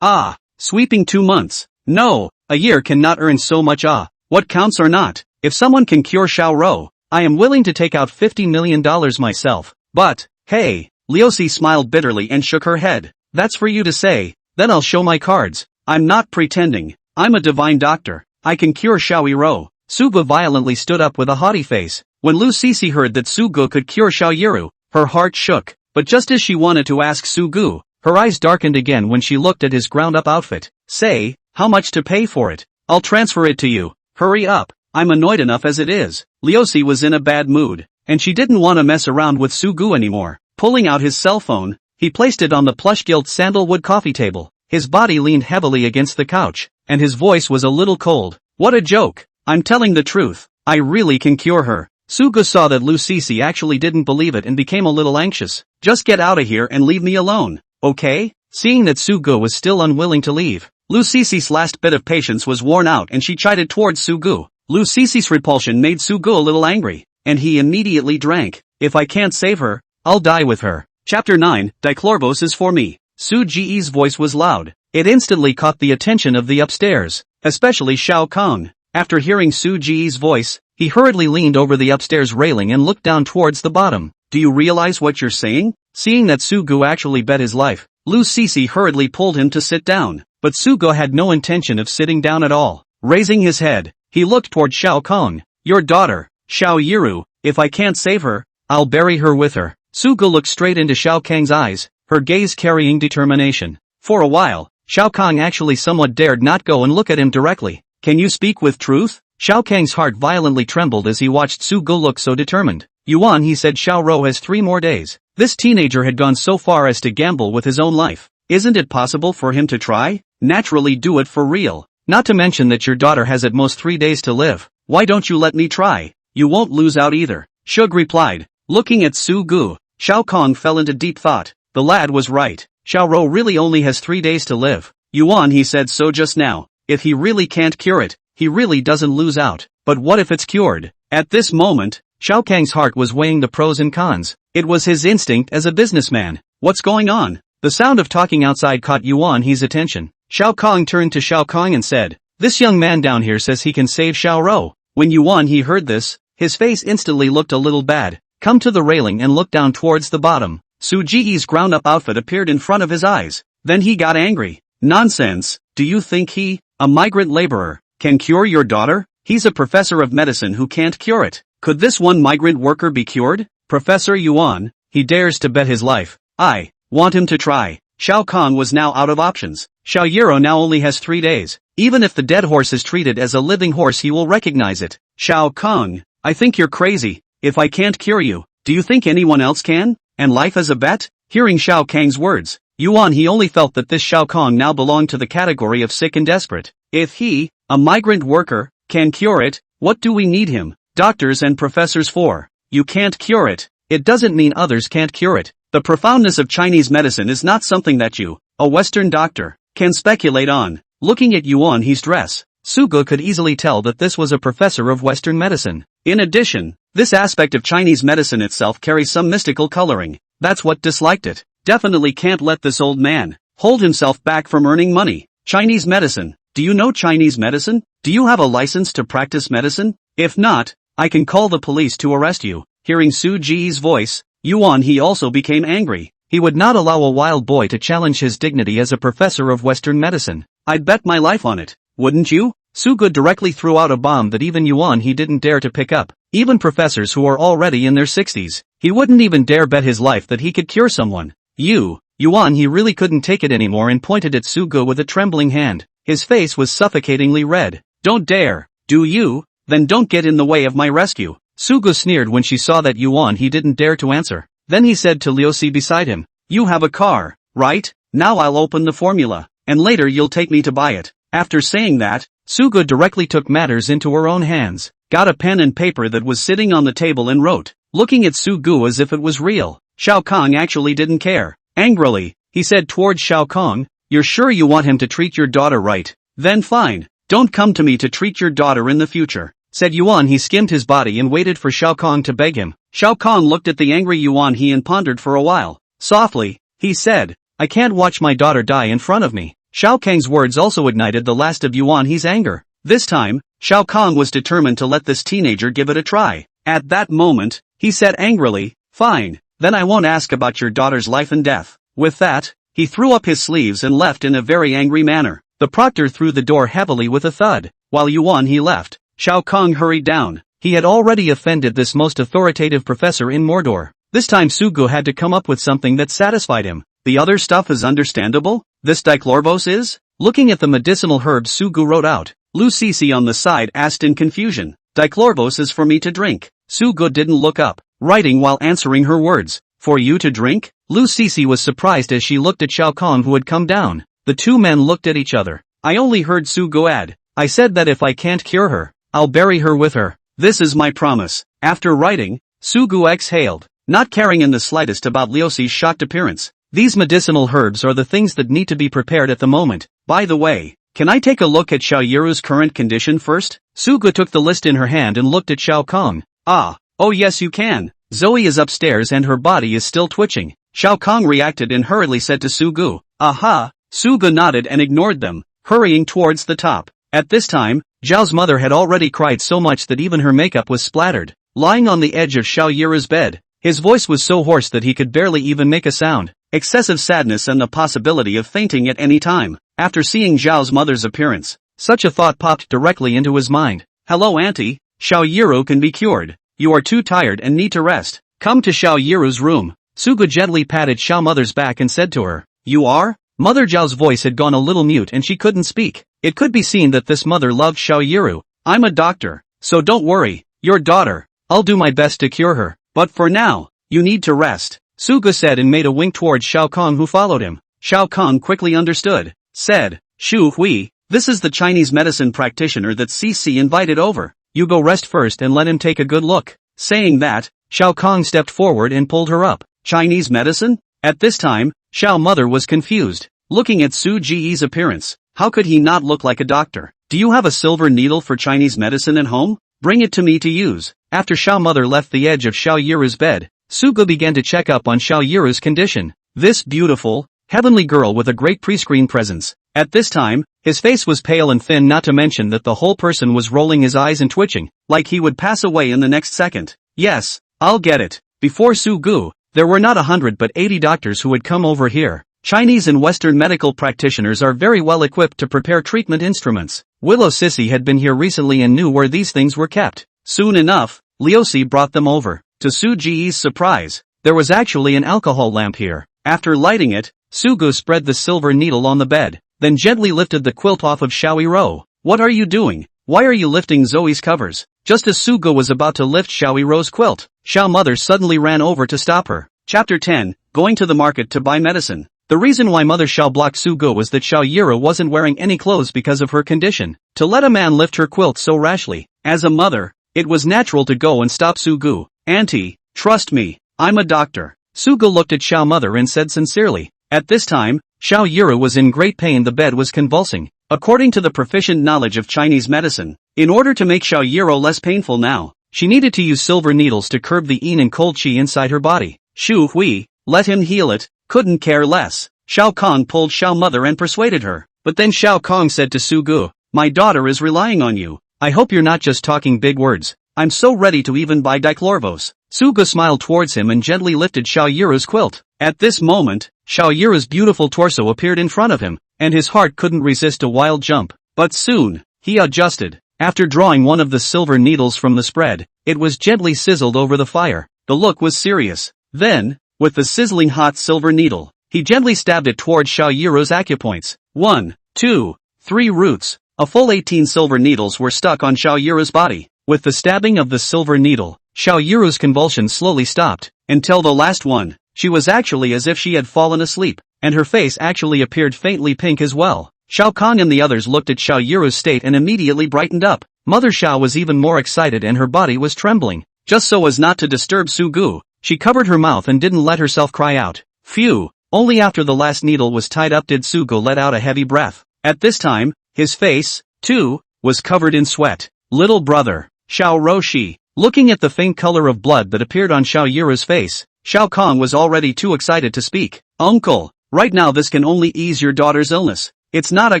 Ah, sweeping 2 months. No, a year cannot earn so much. What counts or not? If someone can cure Xiao Ro, I am willing to take out $50 million myself. But, hey, Liusi smiled bitterly and shook her head. That's for you to say, then I'll show my cards. I'm not pretending. I'm a divine doctor. I can cure Xiao Ro. Sugu violently stood up with a haughty face. When Lu Sisi heard that Sugu could cure Xiao Yiru, her heart shook. But just as she wanted to ask Sugu, her eyes darkened again when she looked at his ground-up outfit. Say, how much to pay for it? I'll transfer it to you. Hurry up. I'm annoyed enough as it is. Liusi was in a bad mood, and she didn't want to mess around with Sugu anymore. Pulling out his cell phone, he placed it on the plush-gilt sandalwood coffee table. His body leaned heavily against the couch, and his voice was a little cold. What a joke. I'm telling the truth. I really can cure her. Sugu saw that Lu Sisi actually didn't believe it and became a little anxious. Just get out of here and leave me alone, okay? Seeing that Sugu was still unwilling to leave, Lu Sisi's last bit of patience was worn out and she chided towards Sugu. Lu Sisi's repulsion made Sugu a little angry, and he immediately drank. If I can't save her, I'll die with her. Chapter 9, Dichlorbos is for me. Su Ji's voice was loud. It instantly caught the attention of the upstairs, especially Xiao Kong. After hearing Su Ji's voice, he hurriedly leaned over the upstairs railing and looked down towards the bottom. Do you realize what you're saying? Seeing that Sugu actually bet his life, Lu Sisi hurriedly pulled him to sit down, but Sugu had no intention of sitting down at all. Raising his head, he looked toward Xiao Kong. Your daughter, Xiao Yiru, if I can't save her, I'll bury her with her. Sugu looked straight into Xiao Kang's eyes, her gaze carrying determination. For a while, Xiao Kang actually somewhat dared not go and look at him directly. Can you speak with truth? Xiao Kang's heart violently trembled as he watched Sugu look so determined. Yuan, he said, Xiao Ro has 3 more days. This teenager had gone so far as to gamble with his own life. Isn't it possible for him to try? Naturally do it for real. Not to mention that your daughter has at most 3 days to live. Why don't you let me try? You won't lose out either. Shug replied. Looking at Su Gu, Shao Kong fell into deep thought. The lad was right. Xiao Rou really only has 3 days to live. Yuan, he said so just now. If he really can't cure it, he really doesn't lose out. But what if it's cured? At this moment, Xiao Kang's heart was weighing the pros and cons. It was his instinct as a businessman. What's going on? The sound of talking outside caught Yuan He's attention. Xiao Kong turned to Xiao Kong and said, "This young man down here says he can save Xiao Rou." When Yuan He heard this, his face instantly looked a little bad. Come to the railing and look down towards the bottom. Su Ji's ground-up outfit appeared in front of his eyes. Then he got angry. Nonsense, do you think he, a migrant laborer, can cure your daughter? He's a professor of medicine who can't cure it. Could this one migrant worker be cured? Professor Yuan, he dares to bet his life. I want him to try. Xiao Kong was now out of options. Xiao Yiro now only has 3 days. Even if the dead horse is treated as a living horse he will recognize it. Xiao Kong, I think you're crazy. If I can't cure you, do you think anyone else can? And life as a bet? Hearing Xiao Kang's words, Yuan he only felt that this Xiao Kong now belonged to the category of sick and desperate. If he, a migrant worker, can cure it, what do we need him, doctors and professors for? You can't cure it. It doesn't mean others can't cure it. The profoundness of Chinese medicine is not something that you, a Western doctor, can speculate on. Looking at Yuan He's dress, Su Gu could easily tell that this was a professor of Western medicine. In addition, this aspect of Chinese medicine itself carries some mystical coloring. That's what disliked it. Definitely can't let this old man hold himself back from earning money. Chinese medicine. Do you know Chinese medicine? Do you have a license to practice medicine? If not, I can call the police to arrest you. Hearing Su Ji's voice, Yuan He also became angry. He would not allow a wild boy to challenge his dignity as a professor of Western medicine. I'd bet my life on it, wouldn't you? Su Gu directly threw out a bomb that even Yuan He didn't dare to pick up. Even professors who are already in their 60s, he wouldn't even dare bet his life that he could cure someone. Yuan He really couldn't take it anymore and pointed at Su Gu with a trembling hand. His face was suffocatingly red. Don't dare, do you? Then don't get in the way of my rescue. Su Gu sneered when she saw that Yuan He didn't dare to answer. Then he said to Liu Si beside him, you have a car, right? Now I'll open the formula, and later you'll take me to buy it. After saying that, Su Gu directly took matters into her own hands, got a pen and paper that was sitting on the table and wrote, looking at Su Gu as if it was real. Xiao Kong actually didn't care. Angrily, he said towards Xiao Kong, you're sure you want him to treat your daughter right? Then fine, don't come to me to treat your daughter in the future, said Yuan He skimmed his body and waited for Xiao Kong to beg him. Xiao Kong looked at the angry Yuan He and pondered for a while. Softly, he said, I can't watch my daughter die in front of me. Xiao Kang's words also ignited the last of Yuan He's anger. This time, Xiao Kong was determined to let this teenager give it a try. At that moment, he said angrily, fine, then I won't ask about your daughter's life and death. With that, he threw up his sleeves and left in a very angry manner. The proctor threw the door heavily with a thud. While Yuan He left, Xiao Kong hurried down. He had already offended this most authoritative professor in Mordor. This time Su Gu had to come up with something that satisfied him. The other stuff is understandable? This dichlorvos is? Looking at the medicinal herbs Su Gu wrote out, Lu Sisi on the side asked in confusion. Dichlorvos is for me to drink. Su Gu didn't look up, writing while answering her words. For you to drink? Lu Sisi was surprised as she looked at Xiao Kong who had come down. The two men looked at each other. I only heard Su Gu add, I said that if I can't cure her, I'll bury her with her. This is my promise. After writing, Su Gu exhaled, not caring in the slightest about Liu Si's shocked appearance. These medicinal herbs are the things that need to be prepared at the moment. By the way, can I take a look at Xiao Yiru's current condition first? Su Gu took the list in her hand and looked at Xiao Kong. Oh yes you can. Zoe is upstairs and her body is still twitching. Xiao Kong reacted and hurriedly said to Su Gu, aha. Su Gu nodded and ignored them, hurrying towards the top. At this time, Zhao's mother had already cried so much that even her makeup was splattered. Lying on the edge of Xiao Yiru's bed, his voice was so hoarse that he could barely even make a sound. Excessive sadness and the possibility of fainting at any time. After seeing Zhao's mother's appearance, such a thought popped directly into his mind. Hello auntie, Xiao Yiru can be cured. You are too tired and need to rest. Come to Xiao Yiru's room. Su Gu gently patted Xiao mother's back and said to her, you are? Mother Zhao's voice had gone a little mute and she couldn't speak. It could be seen that this mother loved Xiao Yiru. I'm a doctor, so don't worry, your daughter. I'll do my best to cure her. But for now, you need to rest. Su Gu said and made a wink towards Xiao Kong who followed him. Xiao Kong quickly understood, said, Shu Hui, this is the Chinese medicine practitioner that CC invited over. you go rest first and let him take a good look. Saying that, Xiao Kong stepped forward and pulled her up. Chinese medicine? At this time, Xiao mother was confused. Looking at Su Ji's appearance, how could he not look like a doctor? Do you have a silver needle for Chinese medicine at home? Bring it to me to use. After Xiao mother left the edge of Xiao Yiru's bed, Sugu began to check up on Xiao Yiru's condition. This beautiful, heavenly girl with a great pre-screen presence. At this time, his face was pale and thin, not to mention that the whole person was rolling his eyes and twitching, like he would pass away in the next second. Yes, I'll get it. Before Sugu, there were not 100 but 80 doctors who had come over here. Chinese and Western medical practitioners are very well equipped to prepare treatment instruments. Willow Sissy had been here recently and knew where these things were kept. Soon enough, Liusi brought them over. To Su Ji's surprise, there was actually an alcohol lamp here. After lighting it, Sugu spread the silver needle on the bed, then gently lifted the quilt off of Xiao Yiro. What are you doing? Why are you lifting Zoe's covers? Just as Sugu was about to lift Xiao Yiro's quilt, Xiao mother suddenly ran over to stop her. Chapter 10, Going to the market to buy medicine. The reason why Mother Xiao blocked Sugu was that Xiao Yiro wasn't wearing any clothes because of her condition. To let a man lift her quilt so rashly, as a mother, it was natural to go and stop Sugu. Auntie, trust me, I'm a doctor. Sugu looked at Xiao mother and said sincerely. At this time, Xiao Yiro was in great pain. The bed was convulsing. According to the proficient knowledge of Chinese medicine, in order to make Xiao Yiro less painful now, she needed to use silver needles to curb the yin and cold qi inside her body. Shu Hui, let him heal it. Couldn't care less. Xiao Kong pulled Xiao mother and persuaded her. But then Xiao Kong said to Sugu, my daughter is relying on you. I hope you're not just talking big words. I'm so ready to even buy dichlorvos. Sugu smiled towards him and gently lifted Xiao Yiru's quilt. At this moment, Xiao Yiru's beautiful torso appeared in front of him, and his heart couldn't resist a wild jump. But soon, he adjusted. After drawing one of the silver needles from the spread, it was gently sizzled over the fire. The look was serious. Then, with the sizzling hot silver needle, he gently stabbed it towards Xiao Yiru's acupoints. 1, 2, 3 roots. A full 18 silver needles were stuck on Xiao Yiru's body. With the stabbing of the silver needle, Xiao Yiru's convulsions slowly stopped, until the last one. She was actually as if she had fallen asleep, and her face actually appeared faintly pink as well. Xiao Kong and the others looked at Xiao Yiru's state and immediately brightened up. Mother Xiao was even more excited and her body was trembling. Just so as not to disturb Sugu, she covered her mouth and didn't let herself cry out. Phew! Only after the last needle was tied up did Sugu let out a heavy breath. At this time, his face, too, was covered in sweat. Little brother, Xiao Roshi. Looking at the faint color of blood that appeared on Xiao Yiru's face, Xiao Kong was already too excited to speak. Uncle, right now this can only ease your daughter's illness. It's not a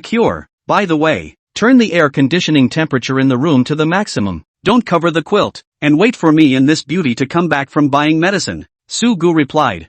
cure. By the way, turn the air conditioning temperature in the room to the maximum. Don't cover the quilt, and wait for me and this beauty to come back from buying medicine. Sugu replied.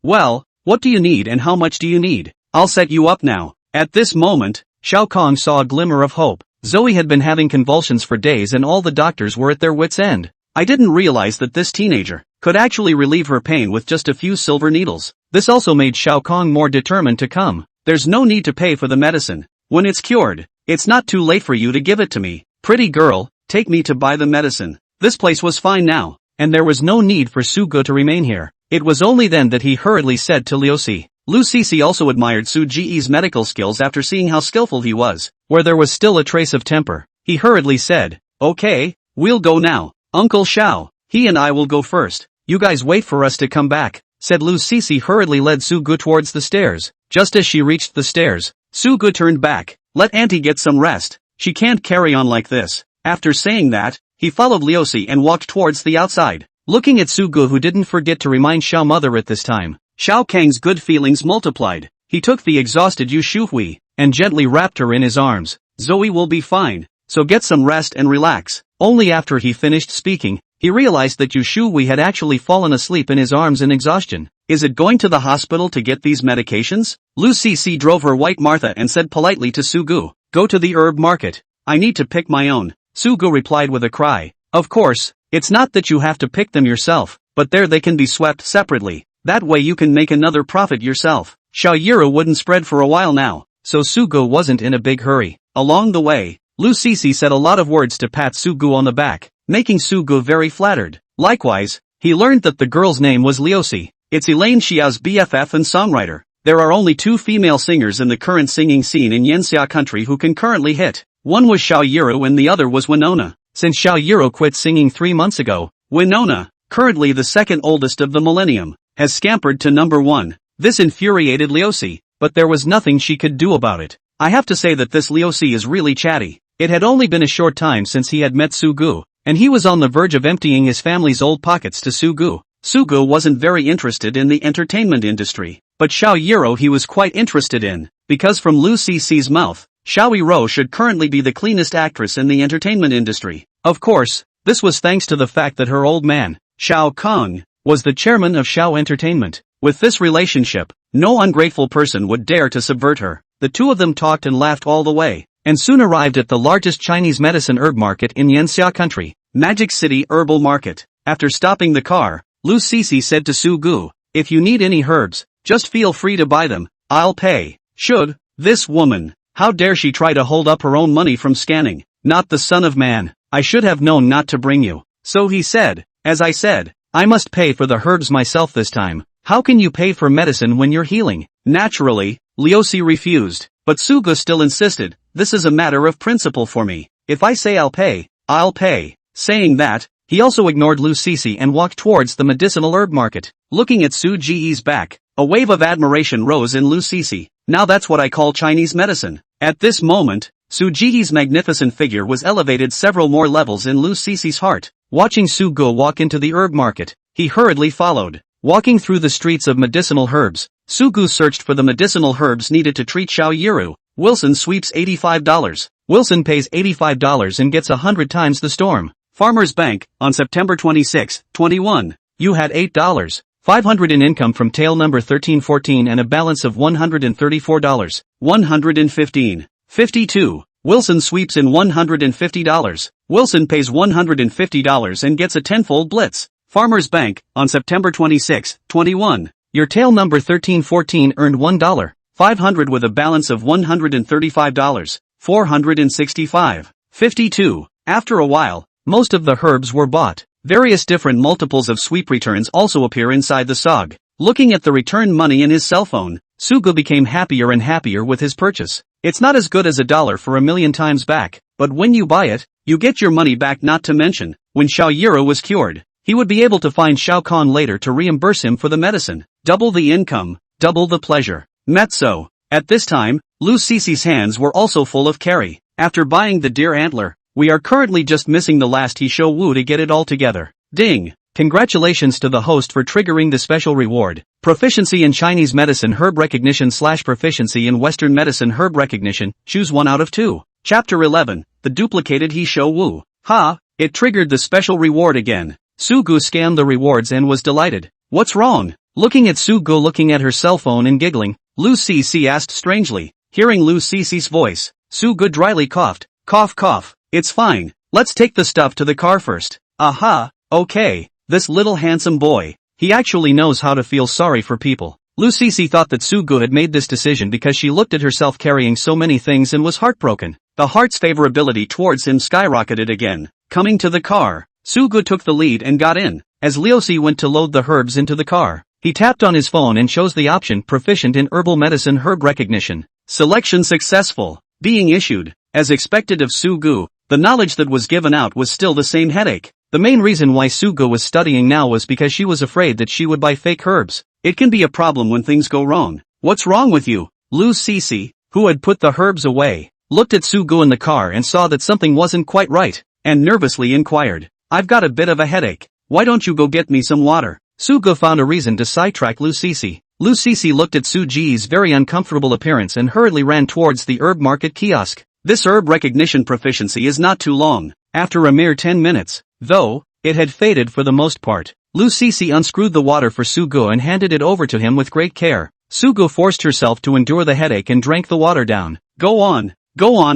Well, what do you need and how much do you need? I'll set you up now. At this moment, Xiao Kong saw a glimmer of hope. Zoe had been having convulsions for days and all the doctors were at their wits' end. I didn't realize that this teenager could actually relieve her pain with just a few silver needles. This also made Xiao Kong more determined to come. There's no need to pay for the medicine. When it's cured, it's not too late for you to give it to me. Pretty girl, take me to buy the medicine. This place was fine now, and there was no need for Sugu to remain here. It was only then that he hurriedly said to Liusi. Lu Sisi also admired Su Ji's medical skills after seeing how skillful he was. Where there was still a trace of temper, he hurriedly said, okay, we'll go now. Uncle Xiao, he and I will go first. You guys wait for us to come back, said Lu Sisi hurriedly led Sugu towards the stairs. Just as she reached the stairs, Sugu turned back. Let auntie get some rest. She can't carry on like this. After saying that, he followed Liusi and walked towards the outside. Looking at Sugu, who didn't forget to remind Xiao mother at this time, Xiao Kang's good feelings multiplied. He took the exhausted Yu Shuhui and gently wrapped her in his arms. Zoe will be fine, so get some rest and relax. Only after he finished speaking, he realized that Yu Shuhui had actually fallen asleep in his arms in exhaustion. Is it going to the hospital to get these medications? Lu Cc drove her white Martha and said politely to Sugu, go to the herb market. I need to pick my own. Sugu replied with a cry. Of course, it's not that you have to pick them yourself, but there they can be swept separately. That way you can make another profit yourself. Xiao Yiru wouldn't spread for a while now, so Sugu wasn't in a big hurry. Along the way, Lu Cc said a lot of words to pat Sugu on the back, making Sugu very flattered. Likewise, he learned that the girl's name was Liusi. It's Elaine Xiao's BFF and songwriter. There are only 2 female singers in the current singing scene in Yanxia country who can currently hit. One was Xiao Yiru and the other was Winona. since Xiao Yiro quit singing 3 months ago. Winona, currently the second oldest of the millennium, has scampered to number 1. This infuriated Liusi, but there was nothing she could do about it. I have to say that this Liusi is really chatty. It had only been a short time since he had met Sugu, and he was on the verge of emptying his family's old pockets to Sugu. Sugu wasn't very interested in the entertainment industry, but Xiao Yiro he was quite interested in, because from Lu Cici's mouth, Xiao Yiro should currently be the cleanest actress in the entertainment industry. Of course, this was thanks to the fact that her old man, Xiao Kong, was the chairman of Xiao Entertainment. With this relationship, no ungrateful person would dare to subvert her. The two of them talked and laughed all the way, and soon arrived at the largest Chinese medicine herb market in Yanxia country, Magic City Herbal Market. After stopping the car, Lu Cici said to Sugu, "If you need any herbs, just feel free to buy them, I'll pay." Should this woman, how dare she try to hold up her own money from scanning? Not the son of man, I should have known not to bring you. So he said, as I said, I must pay for the herbs myself this time. How can you pay for medicine when you're healing? Naturally, Liusi refused, but Sugu still insisted, this is a matter of principle for me. If I say I'll pay, I'll pay. Saying that, he also ignored Lu Cici and walked towards the medicinal herb market. Looking at Su Ji's back, a wave of admiration rose in Lu Cici. Now that's what I call Chinese medicine. At this moment, Su Ji's magnificent figure was elevated several more levels in Lu Cici's heart. Watching Sugu walk into the herb market, he hurriedly followed. Walking through the streets of medicinal herbs, Sugu searched for the medicinal herbs needed to treat Xiao Yiru. Wilson sweeps $85. Wilson pays $85 and gets 100 times the storm. Farmers Bank, on September 26, 21. You had $8.500 in income from tail number 1314 and a balance of $134. 115. 52. Wilson sweeps in $150. Wilson pays $150 and gets a tenfold blitz. Farmers Bank, on September 26, 21. Your tail number 1314 earned $1.500 with a balance of $135. 465. 52. After a while, most of the herbs were bought. Various different multiples of sweep returns also appear inside the SOG. Looking at the returned money in his cell phone, Sugu became happier and happier with his purchase. It's not as good as $1 for 1,000,000 times back, but when you buy it, you get your money back. Not to mention, when Xiao Yiro was cured, he would be able to find Xiao Kong later to reimburse him for the medicine. Double the income, double the pleasure. Mezzo. At this time, Lu Cici's hands were also full of carry. After buying the deer antler, we are currently just missing the last he show Wu to get it all together. Ding! Congratulations to the host for triggering the special reward. Proficiency in Chinese medicine herb recognition / proficiency in Western medicine herb recognition, choose 1 out of 2. Chapter 11, the duplicated he show Wu. Ha! It triggered the special reward again. Sugu scanned the rewards and was delighted. What's wrong? Looking at Sugu looking at her cell phone and giggling, Lu Cici asked strangely. Hearing Lu Cici's voice, Sugu dryly coughed. Cough cough. It's fine. Let's take the stuff to the car first. Aha, okay. This little handsome boy. He actually knows how to feel sorry for people. Lu Cici thought that Sugu had made this decision because she looked at herself carrying so many things and was heartbroken. The heart's favorability towards him skyrocketed again. Coming to the car, Sugu took the lead and got in. As Liusi went to load the herbs into the car, he tapped on his phone and chose the option proficient in herbal medicine herb recognition. Selection successful. Being issued. As expected of Sugu, the knowledge that was given out was still the same headache. The main reason why Sugu was studying now was because she was afraid that she would buy fake herbs. It can be a problem when things go wrong. What's wrong with you? Lu Cici, who had put the herbs away, looked at Sugu in the car and saw that something wasn't quite right, and nervously inquired, I've got a bit of a headache. Why don't you go get me some water? Sugu found a reason to sidetrack Lu Cici. Lu Cici looked at Su Ji's very uncomfortable appearance and hurriedly ran towards the herb market kiosk. This herb recognition proficiency is not too long. After a mere 10 minutes, though, it had faded for the most part. Lu Cici unscrewed the water for Sugu and handed it over to him with great care. Sugu forced herself to endure the headache and drank the water down. Go on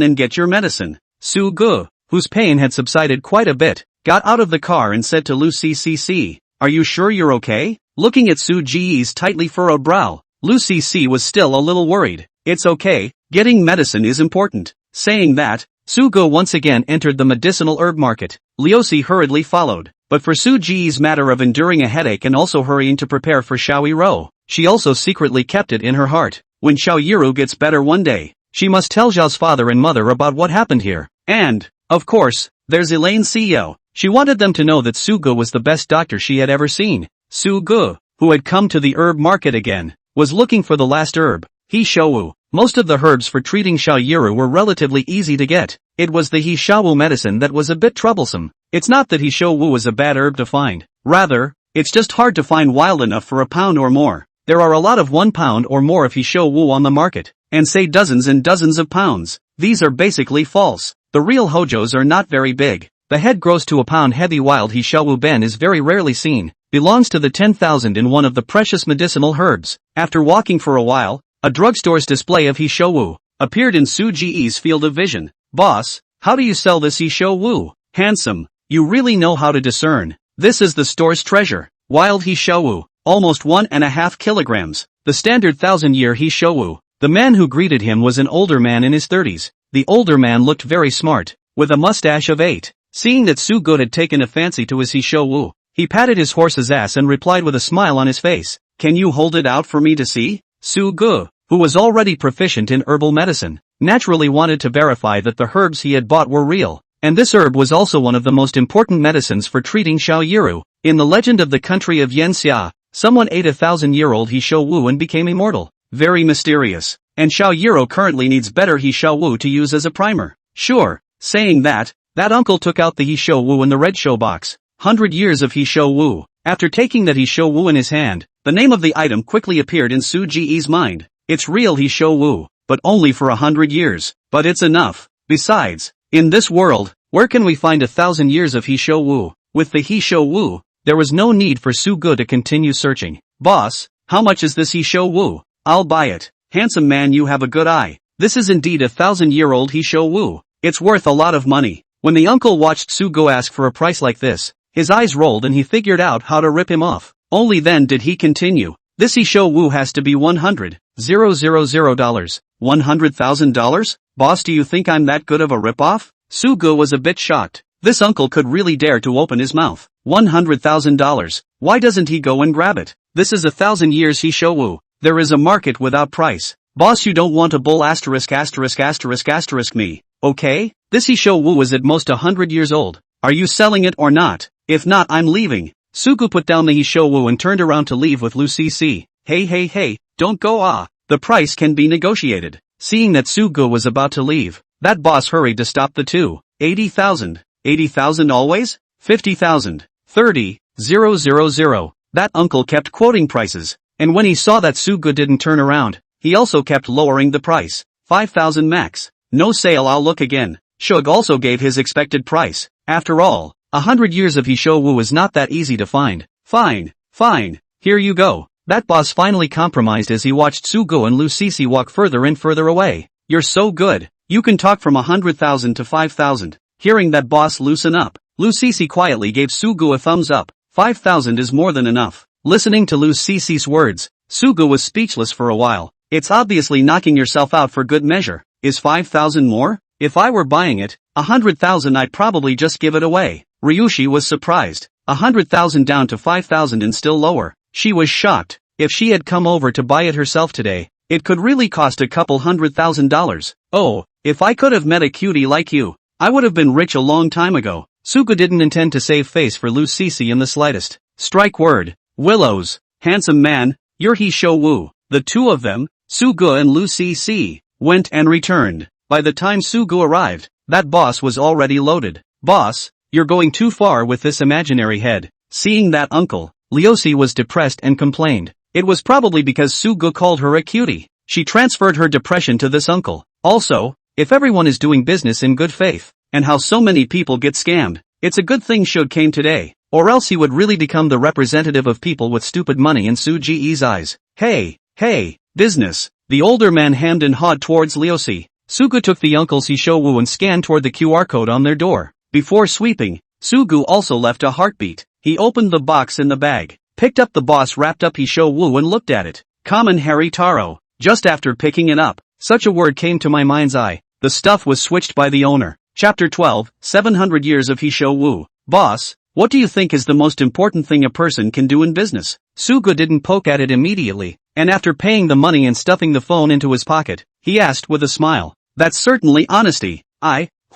and get your medicine. Sugu, whose pain had subsided quite a bit, got out of the car and said to Lu Cici, are you sure you're okay? Looking at Su Ji's tightly furrowed brow, Lu Cici was still a little worried. It's okay, getting medicine is important. Saying that, Sugu once again entered the medicinal herb market. Liusi hurriedly followed, but for Su Ji's matter of enduring a headache and also hurrying to prepare for Xiao Yiro, she also secretly kept it in her heart. When Xiao Yiro gets better one day, she must tell Xiao's father and mother about what happened here. And, Of course, there's Elaine's CEO. She wanted them to know that Sugo was the best doctor she had ever seen. Sugo, who had come to the herb market again, was looking for the last herb, Hishowu. Most of the herbs for treating Xiaoyiru were relatively easy to get. It was the Hishowu medicine that was a bit troublesome. It's not that Hishowu was a bad herb to find. Rather, it's just hard to find wild enough for £1 or more. There are a lot of £1 or more of Hishowu on the market, and say dozens and dozens of pounds. These are basically false. The real hojos are not very big. The head grows to £1 heavy wild Hishowu ben is very rarely seen. Belongs to the 10,000 in one of the precious medicinal herbs. After walking for a while, a drugstore's display of Hishowu appeared in Suji's field of vision. Boss, how do you sell this Hishowu? Handsome, you really know how to discern. This is the store's treasure. Wild Hishowu, almost 1.5 kilograms. The standard 1,000-year Hishowu. The man who greeted him was an older man in his 30s. The older man looked very smart, with a mustache of 8. Seeing that Sugo had taken a fancy to his Hishowu, he patted his horse's ass and replied with a smile on his face. Can you hold it out for me to see? Sugo, who was already proficient in herbal medicine, naturally wanted to verify that the herbs he had bought were real, and this herb was also one of the most important medicines for treating Xiaoyiru. In the legend of the country of Yanxia, someone ate a 1,000-year-old Hishowu and became immortal. Very mysterious. And Xiaoyiru currently needs better Hishowu to use as a primer. Sure, saying that uncle took out the Hishowu in the red show box. 100 years of Hishowu. After taking that Hishowu in his hand, the name of the item quickly appeared in Suji's mind. It's real Hishowu, but only for 100 years. But it's enough. Besides, in this world, where can we find 1,000 years of Hishowu? With the Hishowu, there was no need for Sugo to continue searching. Boss, how much is this Hishowu? I'll buy it. Handsome man, you have a good eye. This is indeed 1,000-year-old Hishowu. It's worth a lot of money. When the uncle watched Sugo ask for a price like this, his eyes rolled and he figured out how to rip him off. Only then did he continue. This Hishowu has to be $100,000. $100,000? Boss, do you think I'm that good of a rip-off? Sugo was a bit shocked. This uncle could really dare to open his mouth. $100,000. Why doesn't he go and grab it? This is 1,000 years Hishowu. There is a market without price. Boss, you don't want a bull ***** me, okay? This Hishowu is at most 100 years old. Are you selling it or not? If not, I'm leaving. Sugo put down the Hishowu and turned around to leave with Lucy. Hey, don't go. The price can be negotiated. Seeing that Sugo was about to leave, that boss hurried to stop the two. 80,000. 80,000 always? 50,000. 30,000. That uncle kept quoting prices. And when he saw that Sugo didn't turn around, he also kept lowering the price. 5,000 max. No sale, I'll look again. Shug also gave his expected price. After all, 100 years of Hishowu is not that easy to find. Fine. Here you go. That boss finally compromised as he watched Sugo and Lucy walk further and further away. You're so good. You can talk from 100,000 to 5,000. Hearing that boss loosen up, Lucy quietly gave Sugo a thumbs up. 5,000 is more than enough. Listening to Lucy's words, Sugo was speechless for a while. It's obviously knocking yourself out for good measure. Is 5,000 more? If I were buying it, 100,000, I'd probably just give it away. Ryushi was surprised. 100,000 down to 5,000 and still lower. She was shocked. If she had come over to buy it herself today, it could really cost a couple $100,000. Oh, if I could have met a cutie like you, I would have been rich a long time ago. Sugo didn't intend to save face for Lucy in the slightest. Strike word. Willows. Handsome man, you're Hishowu. The two of them, Sugo and Lucy, went and returned. By the time Sugo arrived, that boss was already loaded. Boss, you're going too far with this imaginary head. Seeing that uncle, Lucy was depressed and complained. It was probably because Sugo called her a cutie. She transferred her depression to this uncle. Also, if everyone is doing business in good faith, and how so many people get scammed, it's a good thing Shug came today. Or else he would really become the representative of people with stupid money in Suji's eyes. Hey, business. The older man hemmed and hawed towards Lucy. Sugo took the uncle's Hishowu and scanned toward the QR code on their door. Before sweeping, Sugo also left a heartbeat. He opened the box in the bag, picked up the boss wrapped up Hishowu and looked at it. Common Harry Taro. Just after picking it up, such a word came to my mind's eye. The stuff was switched by the owner. Chapter 12, 700 Years of Hishowu. Boss, what do you think is the most important thing a person can do in business? Sugo didn't poke at it immediately, and after paying the money and stuffing the phone into his pocket, he asked with a smile. That's certainly honesty.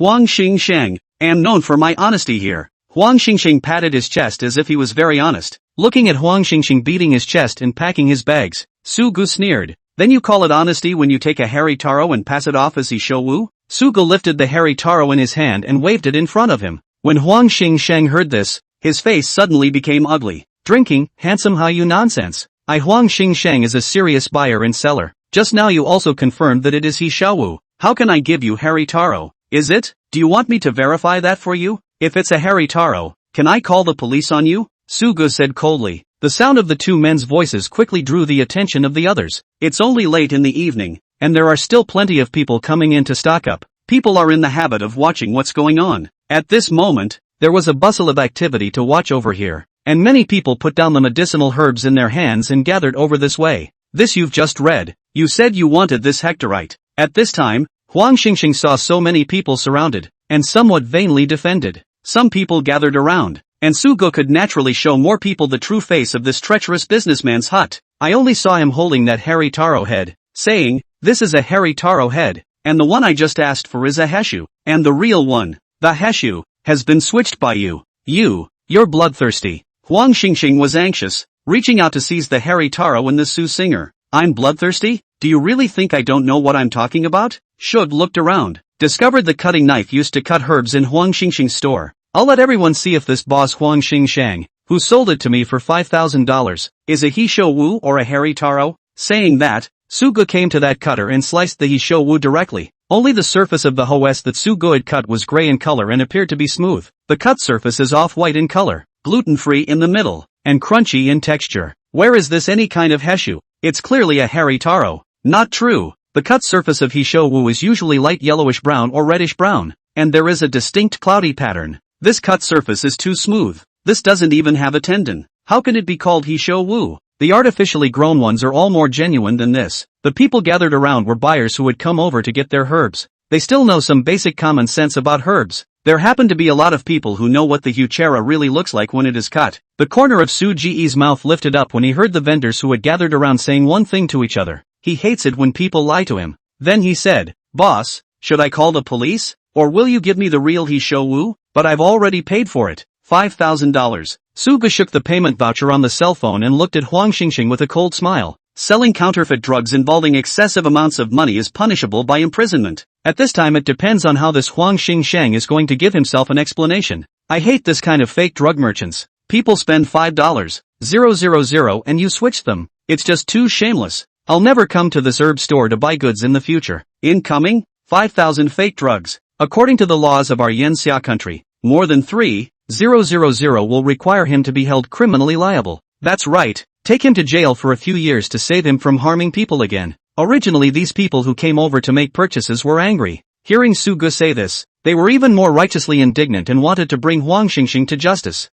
Huang Xingsheng, am known for my honesty here. Huang Xingsheng patted his chest as if he was very honest. Looking at Huang Xingsheng beating his chest and packing his bags, Su Gu sneered. Then you call it honesty when you take a hairy taro and pass it off as he showu? Su Gu lifted the hairy taro in his hand and waved it in front of him. When Huang Xingsheng heard this, his face suddenly became ugly. Drinking, handsome how you nonsense. Huang Xingsheng is a serious buyer and seller. Just now you also confirmed that it is he showu. How can I give you hairy taro? Is it? Do you want me to verify that for you? If it's a hairy taro, can I call the police on you? Su Gu said coldly. The sound of the two men's voices quickly drew the attention of the others. It's only late in the evening, and there are still plenty of people coming in to stock up. People are in the habit of watching what's going on. At this moment, there was a bustle of activity to watch over here, and many people put down the medicinal herbs in their hands and gathered over this way. This you've just read. You said you wanted this hectorite. At this time, Huang Xingxing saw so many people surrounded, and somewhat vainly defended. Some people gathered around, and Su Gu could naturally show more people the true face of this treacherous businessman's hut. I only saw him holding that hairy taro head, saying, "This is a hairy taro head, and the one I just asked for is a heshu, and the real one, the heshu, has been switched by you. You're bloodthirsty." Huang Xingxing was anxious, reaching out to seize the hairy taro in the Su singer. I'm bloodthirsty? Do you really think I don't know what I'm talking about? Shug looked around, discovered the cutting knife used to cut herbs in Huang Xingxing's store. I'll let everyone see if this boss Huang Xingshang, who sold it to me for $5,000, is a Hisho Wu or a hairy taro? Saying that, Su Gu came to that cutter and sliced the Hisho Wu directly. Only the surface of the hoes that Su Gu had cut was gray in color and appeared to be smooth. The cut surface is off-white in color, gluten-free in the middle, and crunchy in texture. Where is this any kind of heshu? It's clearly a hairy taro. Not true. The cut surface of Hisho Wu is usually light yellowish brown or reddish brown, and there is a distinct cloudy pattern. This cut surface is too smooth. This doesn't even have a tendon. How can it be called Hisho Wu? The artificially grown ones are all more genuine than this. The people gathered around were buyers who had come over to get their herbs. They still know some basic common sense about herbs. There happen to be a lot of people who know what the huchera really looks like when it is cut. The corner of Su Ji's mouth lifted up when he heard the vendors who had gathered around saying one thing to each other. He hates it when people lie to him. Then he said, "Boss, should I call the police? Or will you give me the real Hisho Wu? But I've already paid for it. $5,000. Su Gu shook the payment voucher on the cell phone and looked at Huang Xingxing with a cold smile. Selling counterfeit drugs involving excessive amounts of money is punishable by imprisonment. At this time it depends on how this Huang Xingsheng is going to give himself an explanation. I hate this kind of fake drug merchants. People spend $5,000 and you switch them. It's just too shameless. I'll never come to this herb store to buy goods in the future. Incoming, 5,000 fake drugs. According to the laws of our Yanxia country, more than 3,000 will require him to be held criminally liable. That's right, take him to jail for a few years to save him from harming people again. Originally these people who came over to make purchases were angry. Hearing Su Gu say this, they were even more righteously indignant and wanted to bring Huang Xingxing to justice.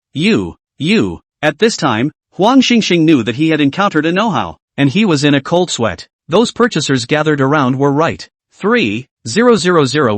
At this time, Huang Xingxing knew that he had encountered a know-how, and he was in a cold sweat. Those purchasers gathered around were right. 3,000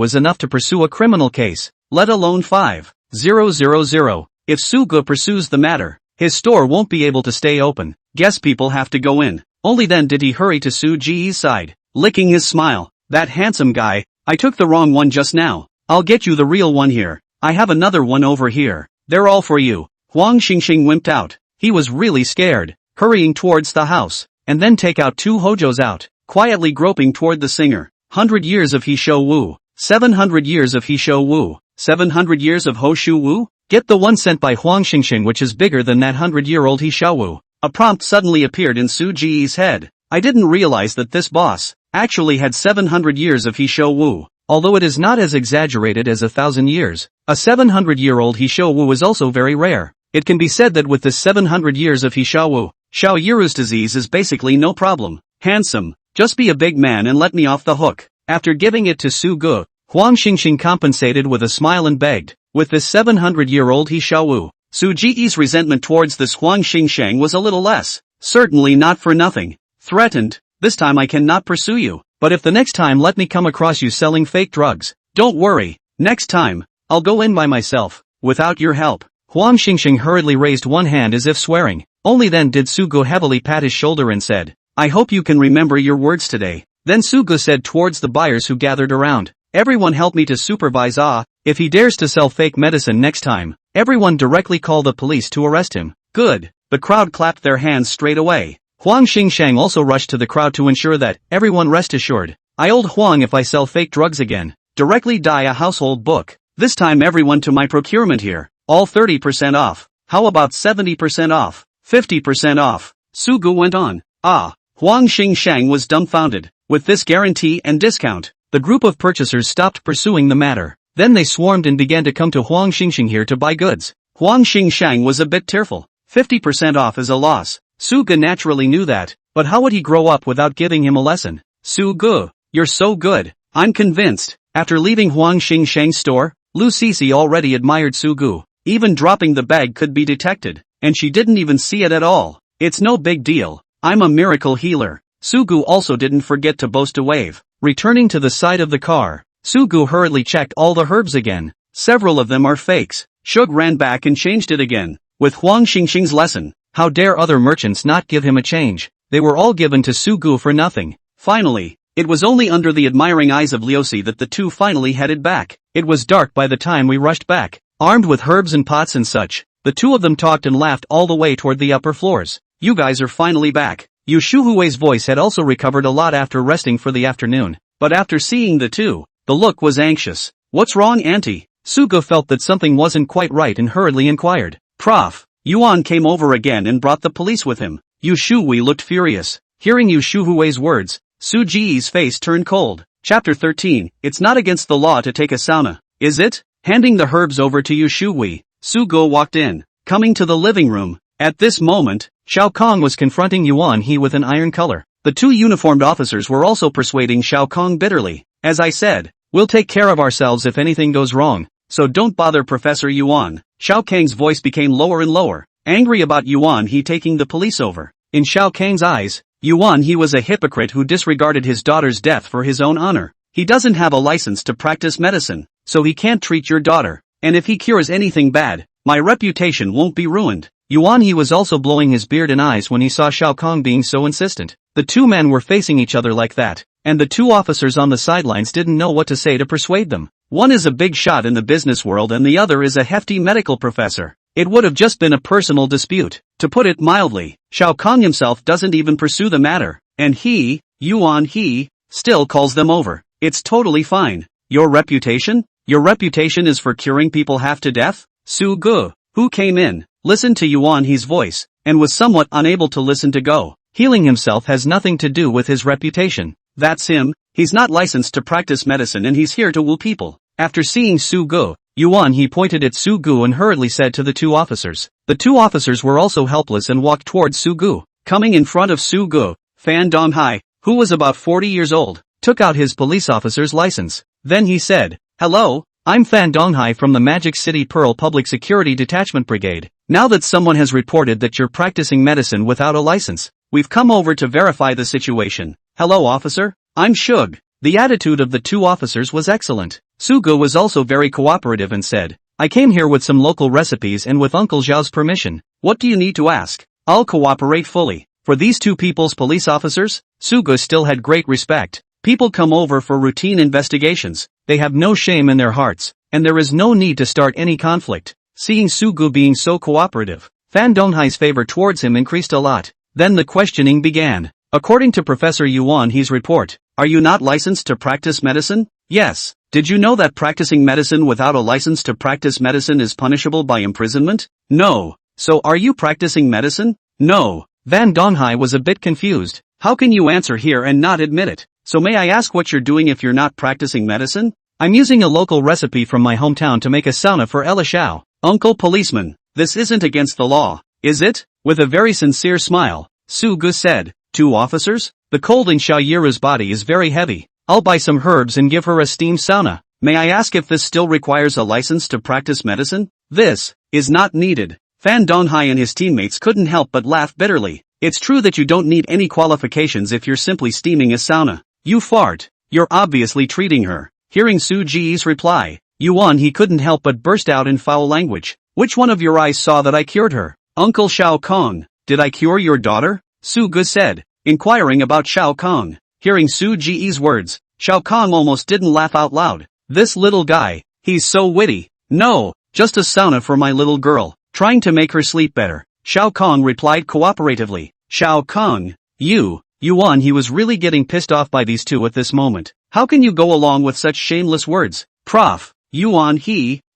is enough to pursue a criminal case, let alone 5,000. If Su Gu pursues the matter, his store won't be able to stay open. Guess people have to go in. Only then did he hurry to Su Ji's side, licking his smile. That handsome guy, I took the wrong one just now. I'll get you the real one here. I have another one over here. They're all for you. Huang Xingxing wimped out. He was really scared, hurrying towards the house, and then take out two hojos out, quietly groping toward the singer. 100 years of Hisho Wu. 700 years of Hisho Wu. 700 years of Hoshu Wu? Get the one sent by Huang Xingxing which is bigger than that 100-year-old Hisho Wu. A prompt suddenly appeared in Su Ji's head. I didn't realize that this boss actually had 700 years of Hisho Wu. Although it is not as exaggerated as 1,000 years, a 700-year-old Hisho Wu is also very rare. It can be said that with this 700 years of Hisho Wu, Xiao Yiru's disease is basically no problem. Handsome, just be a big man and let me off the hook. After giving it to Su Gu, Huang Xingxing compensated with a smile and begged, with this 700-year-old Hisho Wu. Su Ji's resentment towards this Huang Xingsheng was a little less. Certainly not for nothing. Threatened, this time I cannot pursue you, but if the next time let me come across you selling fake drugs, don't worry, next time, I'll go in by myself, without your help. Huang Xingxing hurriedly raised one hand as if swearing. Only then did Su Gu heavily pat his shoulder and said, I hope you can remember your words today. Then Su Gu said towards the buyers who gathered around, Everyone help me to supervise if he dares to sell fake medicine next time, everyone directly call the police to arrest him. Good. The crowd clapped their hands straight away. Huang Xingshang also rushed to the crowd to ensure that everyone rest assured. I old Huang if I sell fake drugs again. Directly die a household book. This time everyone to my procurement here. All 30% off. How about 70% off? 50% off. Su Gu went on. Huang Xingshang was dumbfounded. With this guarantee and discount, the group of purchasers stopped pursuing the matter. Then they swarmed and began to come to Huang Xingshang here to buy goods. Huang Xingshang was a bit tearful. 50% off is a loss. Su Gu naturally knew that, but how would he grow up without giving him a lesson? Su Gu, you're so good. I'm convinced. After leaving Huang Xingshang's store, Lu Sisi already admired Su Gu. Even dropping the bag could be detected, and she didn't even see it at all. It's no big deal. I'm a miracle healer. Su Gu also didn't forget to boast a wave. Returning to the side of the car, Su Gu hurriedly checked all the herbs again. Several of them are fakes. Shug ran back and changed it again. With Huang Xingxing's lesson, how dare other merchants not give him a change? They were all given to Su Gu for nothing. Finally, it was only under the admiring eyes of Liusi that the two finally headed back. It was dark by the time we rushed back. Armed with herbs and pots and such, the two of them talked and laughed all the way toward the upper floors. You guys are finally back. Yu Shuhui's voice had also recovered a lot after resting for the afternoon, but after seeing the two, the look was anxious. What's wrong, Auntie? Su Gu felt that something wasn't quite right and hurriedly inquired. Prof. Yuan came over again and brought the police with him. Yu Shuhui looked furious. Hearing Yu Shuhui's words, Su Ji's face turned cold. Chapter 13, It's not against the law to take a sauna, is it? Handing the herbs over to Yu Shuhui, Su Gu walked in, coming to the living room. At this moment, Shao Kong was confronting Yuan He with an iron color. The two uniformed officers were also persuading Shao Kong bitterly. As I said, we'll take care of ourselves if anything goes wrong, so don't bother Professor Yuan. Shao Kang's voice became lower and lower, angry about Yuan He taking the police over. In Shao Kang's eyes, Yuan He was a hypocrite who disregarded his daughter's death for his own honor. He doesn't have a license to practice medicine, so he can't treat your daughter, and if he cures anything bad, my reputation won't be ruined. Yuan He was also blowing his beard and eyes when he saw Shao Kong being so insistent. The two men were facing each other like that, and the two officers on the sidelines didn't know what to say to persuade them. One is a big shot in the business world and the other is a hefty medical professor. It would have just been a personal dispute. To put it mildly, Shao Kong himself doesn't even pursue the matter, and he, Yuan He, still calls them over. It's totally fine. Your reputation? Your reputation is for curing people half to death? Su Gu, who came in, listened to Yuan He's voice, and was somewhat unable to listen to go. Healing himself has nothing to do with his reputation. That's him. He's not licensed to practice medicine and he's here to woo people. After seeing Su Gu, Yuan He pointed at Su Gu and hurriedly said to the two officers. The two officers were also helpless and walked towards Su Gu. Coming in front of Su Gu, Fan Donghai, who was about 40 years old, took out his police officer's license. Then he said, "Hello, I'm Fan Donghai from the Magic City Pearl Public Security Detachment Brigade. Now that someone has reported that you're practicing medicine without a license, we've come over to verify the situation. Hello officer, I'm Shug." The attitude of the two officers was excellent. Su Gu was also very cooperative and said, "I came here with some local recipes and with Uncle Zhao's permission. What do you need to ask? I'll cooperate fully." For these two people's police officers, Su Gu still had great respect. People come over for routine investigations, they have no shame in their hearts, and there is no need to start any conflict. Seeing Su Gu being so cooperative, Fan Donghai's favor towards him increased a lot. Then the questioning began. According to Professor Yuan He's report, are you not licensed to practice medicine? Yes. Did you know that practicing medicine without a license to practice medicine is punishable by imprisonment? No. So are you practicing medicine? No. Van Donghai was a bit confused. How can you answer here and not admit it? So may I ask what you're doing if you're not practicing medicine? I'm using a local recipe from my hometown to make a sauna for Ella Xiao. Uncle Policeman, this isn't against the law, is it? With a very sincere smile, Su Gu said. Two officers? The cold in Xiao Yiru's body is very heavy. I'll buy some herbs and give her a steam sauna. May I ask if this still requires a license to practice medicine? This is not needed. Fan Donghai and his teammates couldn't help but laugh bitterly. It's true that you don't need any qualifications if you're simply steaming a sauna. You fart. You're obviously treating her. Hearing Su Ji's reply, Yuan He couldn't help but burst out in foul language. Which one of your eyes saw that I cured her? Uncle Shao Kong, did I cure your daughter? Su Gu said, inquiring about Shao Kong. Hearing Su Ji's words, Shao Kahn almost didn't laugh out loud. This little guy, he's so witty. No, just a sauna for my little girl, trying to make her sleep better. Shao Kahn replied cooperatively. Shao Kahn, Yuan he was really getting pissed off by these two at this moment. How can you go along with such shameless words? Prof. Yuan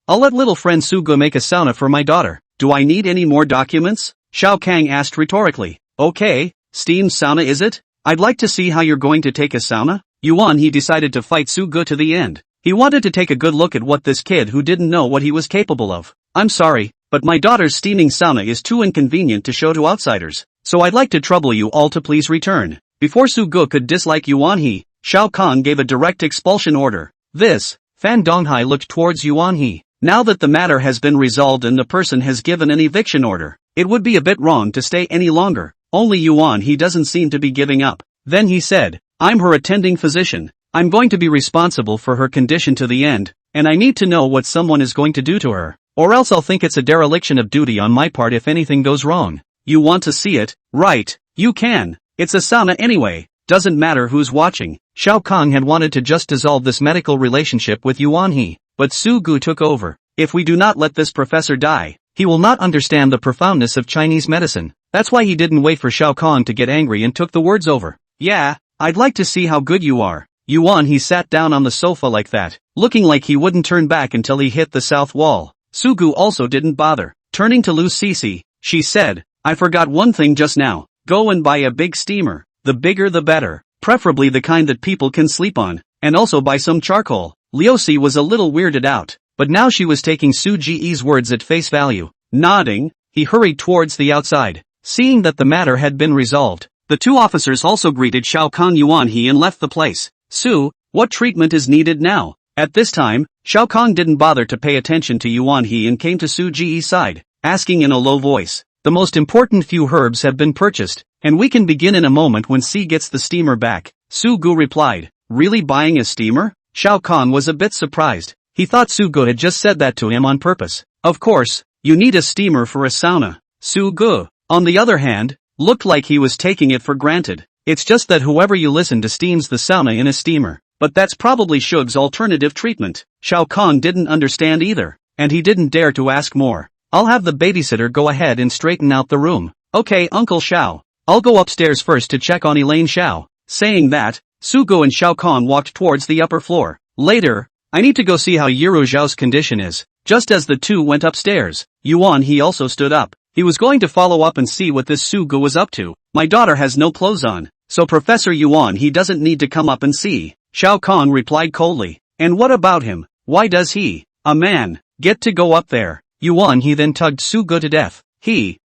I'll let little friend Sugo make a sauna for my daughter. Do I need any more documents? Shao Kahn asked rhetorically. Okay, steam sauna is it? I'd like to see how you're going to take a sauna. Yuan he decided to fight Sugo to the end. He wanted to take a good look at what this kid who didn't know what he was capable of. I'm sorry, but my daughter's steaming sauna is too inconvenient to show to outsiders. So I'd like to trouble you all to please return. Before Sugo could dislike Yuan he, Shao Kahn gave a direct expulsion order. Fan Donghai looked towards Yuan he. Now that the matter has been resolved and the person has given an eviction order, it would be a bit wrong to stay any longer. Only Yuan he doesn't seem to be giving up. Then he said, I'm her attending physician. I'm going to be responsible for her condition to the end, and I need to know what someone is going to do to her, or else I'll think it's a dereliction of duty on my part if anything goes wrong. You want to see it, right? You can. It's a sauna anyway, doesn't matter who's watching. Shao Kahn had wanted to just dissolve this medical relationship with Yuan he, but Sugo took over. If we do not let this professor die, he will not understand the profoundness of Chinese medicine. That's why he didn't wait for Shao Kahn to get angry and took the words over. Yeah, I'd like to see how good you are. Yuan he sat down on the sofa like that, looking like he wouldn't turn back until he hit the south wall. Sugo also didn't bother. Turning to Lu Cece, she said, I forgot one thing just now. Go and buy a big steamer. The bigger the better. Preferably the kind that people can sleep on. And also buy some charcoal. Liusi was a little weirded out, but now she was taking Su Ji's words at face value. Nodding, he hurried towards the outside. Seeing that the matter had been resolved, the two officers also greeted Shao Kahn Yuan he and left the place. Su, what treatment is needed now? At this time, Shao Kahn didn't bother to pay attention to Yuan he and came to Su Ji's side, asking in a low voice. The most important few herbs have been purchased, and we can begin in a moment when C gets the steamer back. Sugo replied, really buying a steamer? Shao Kahn was a bit surprised. He thought Sugo had just said that to him on purpose. Of course, you need a steamer for a sauna. Sugo, on the other hand, looked like he was taking it for granted. It's just that whoever you listen to steams the sauna in a steamer. But that's probably Shug's alternative treatment. Shao Kahn didn't understand either, and he didn't dare to ask more. I'll have the babysitter go ahead and straighten out the room. Okay, Uncle Shao. I'll go upstairs first to check on Elaine Shao. Saying that, Sugo and Shao Kahn walked towards the upper floor. Later, I need to go see how Yiro Zhao's condition is. Just as the two went upstairs, Yuan he also stood up. He was going to follow up and see what this Sugo was up to. My daughter has no clothes on, so Professor Yuan he doesn't need to come up and see. Shao Kahn replied coldly. And what about him? Why does he, a man, get to go up there? Yuan he then tugged Sugo to death.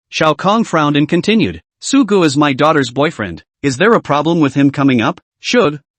Shao Kahn frowned and continued. Sugo is my daughter's boyfriend. Is there a problem with him coming up?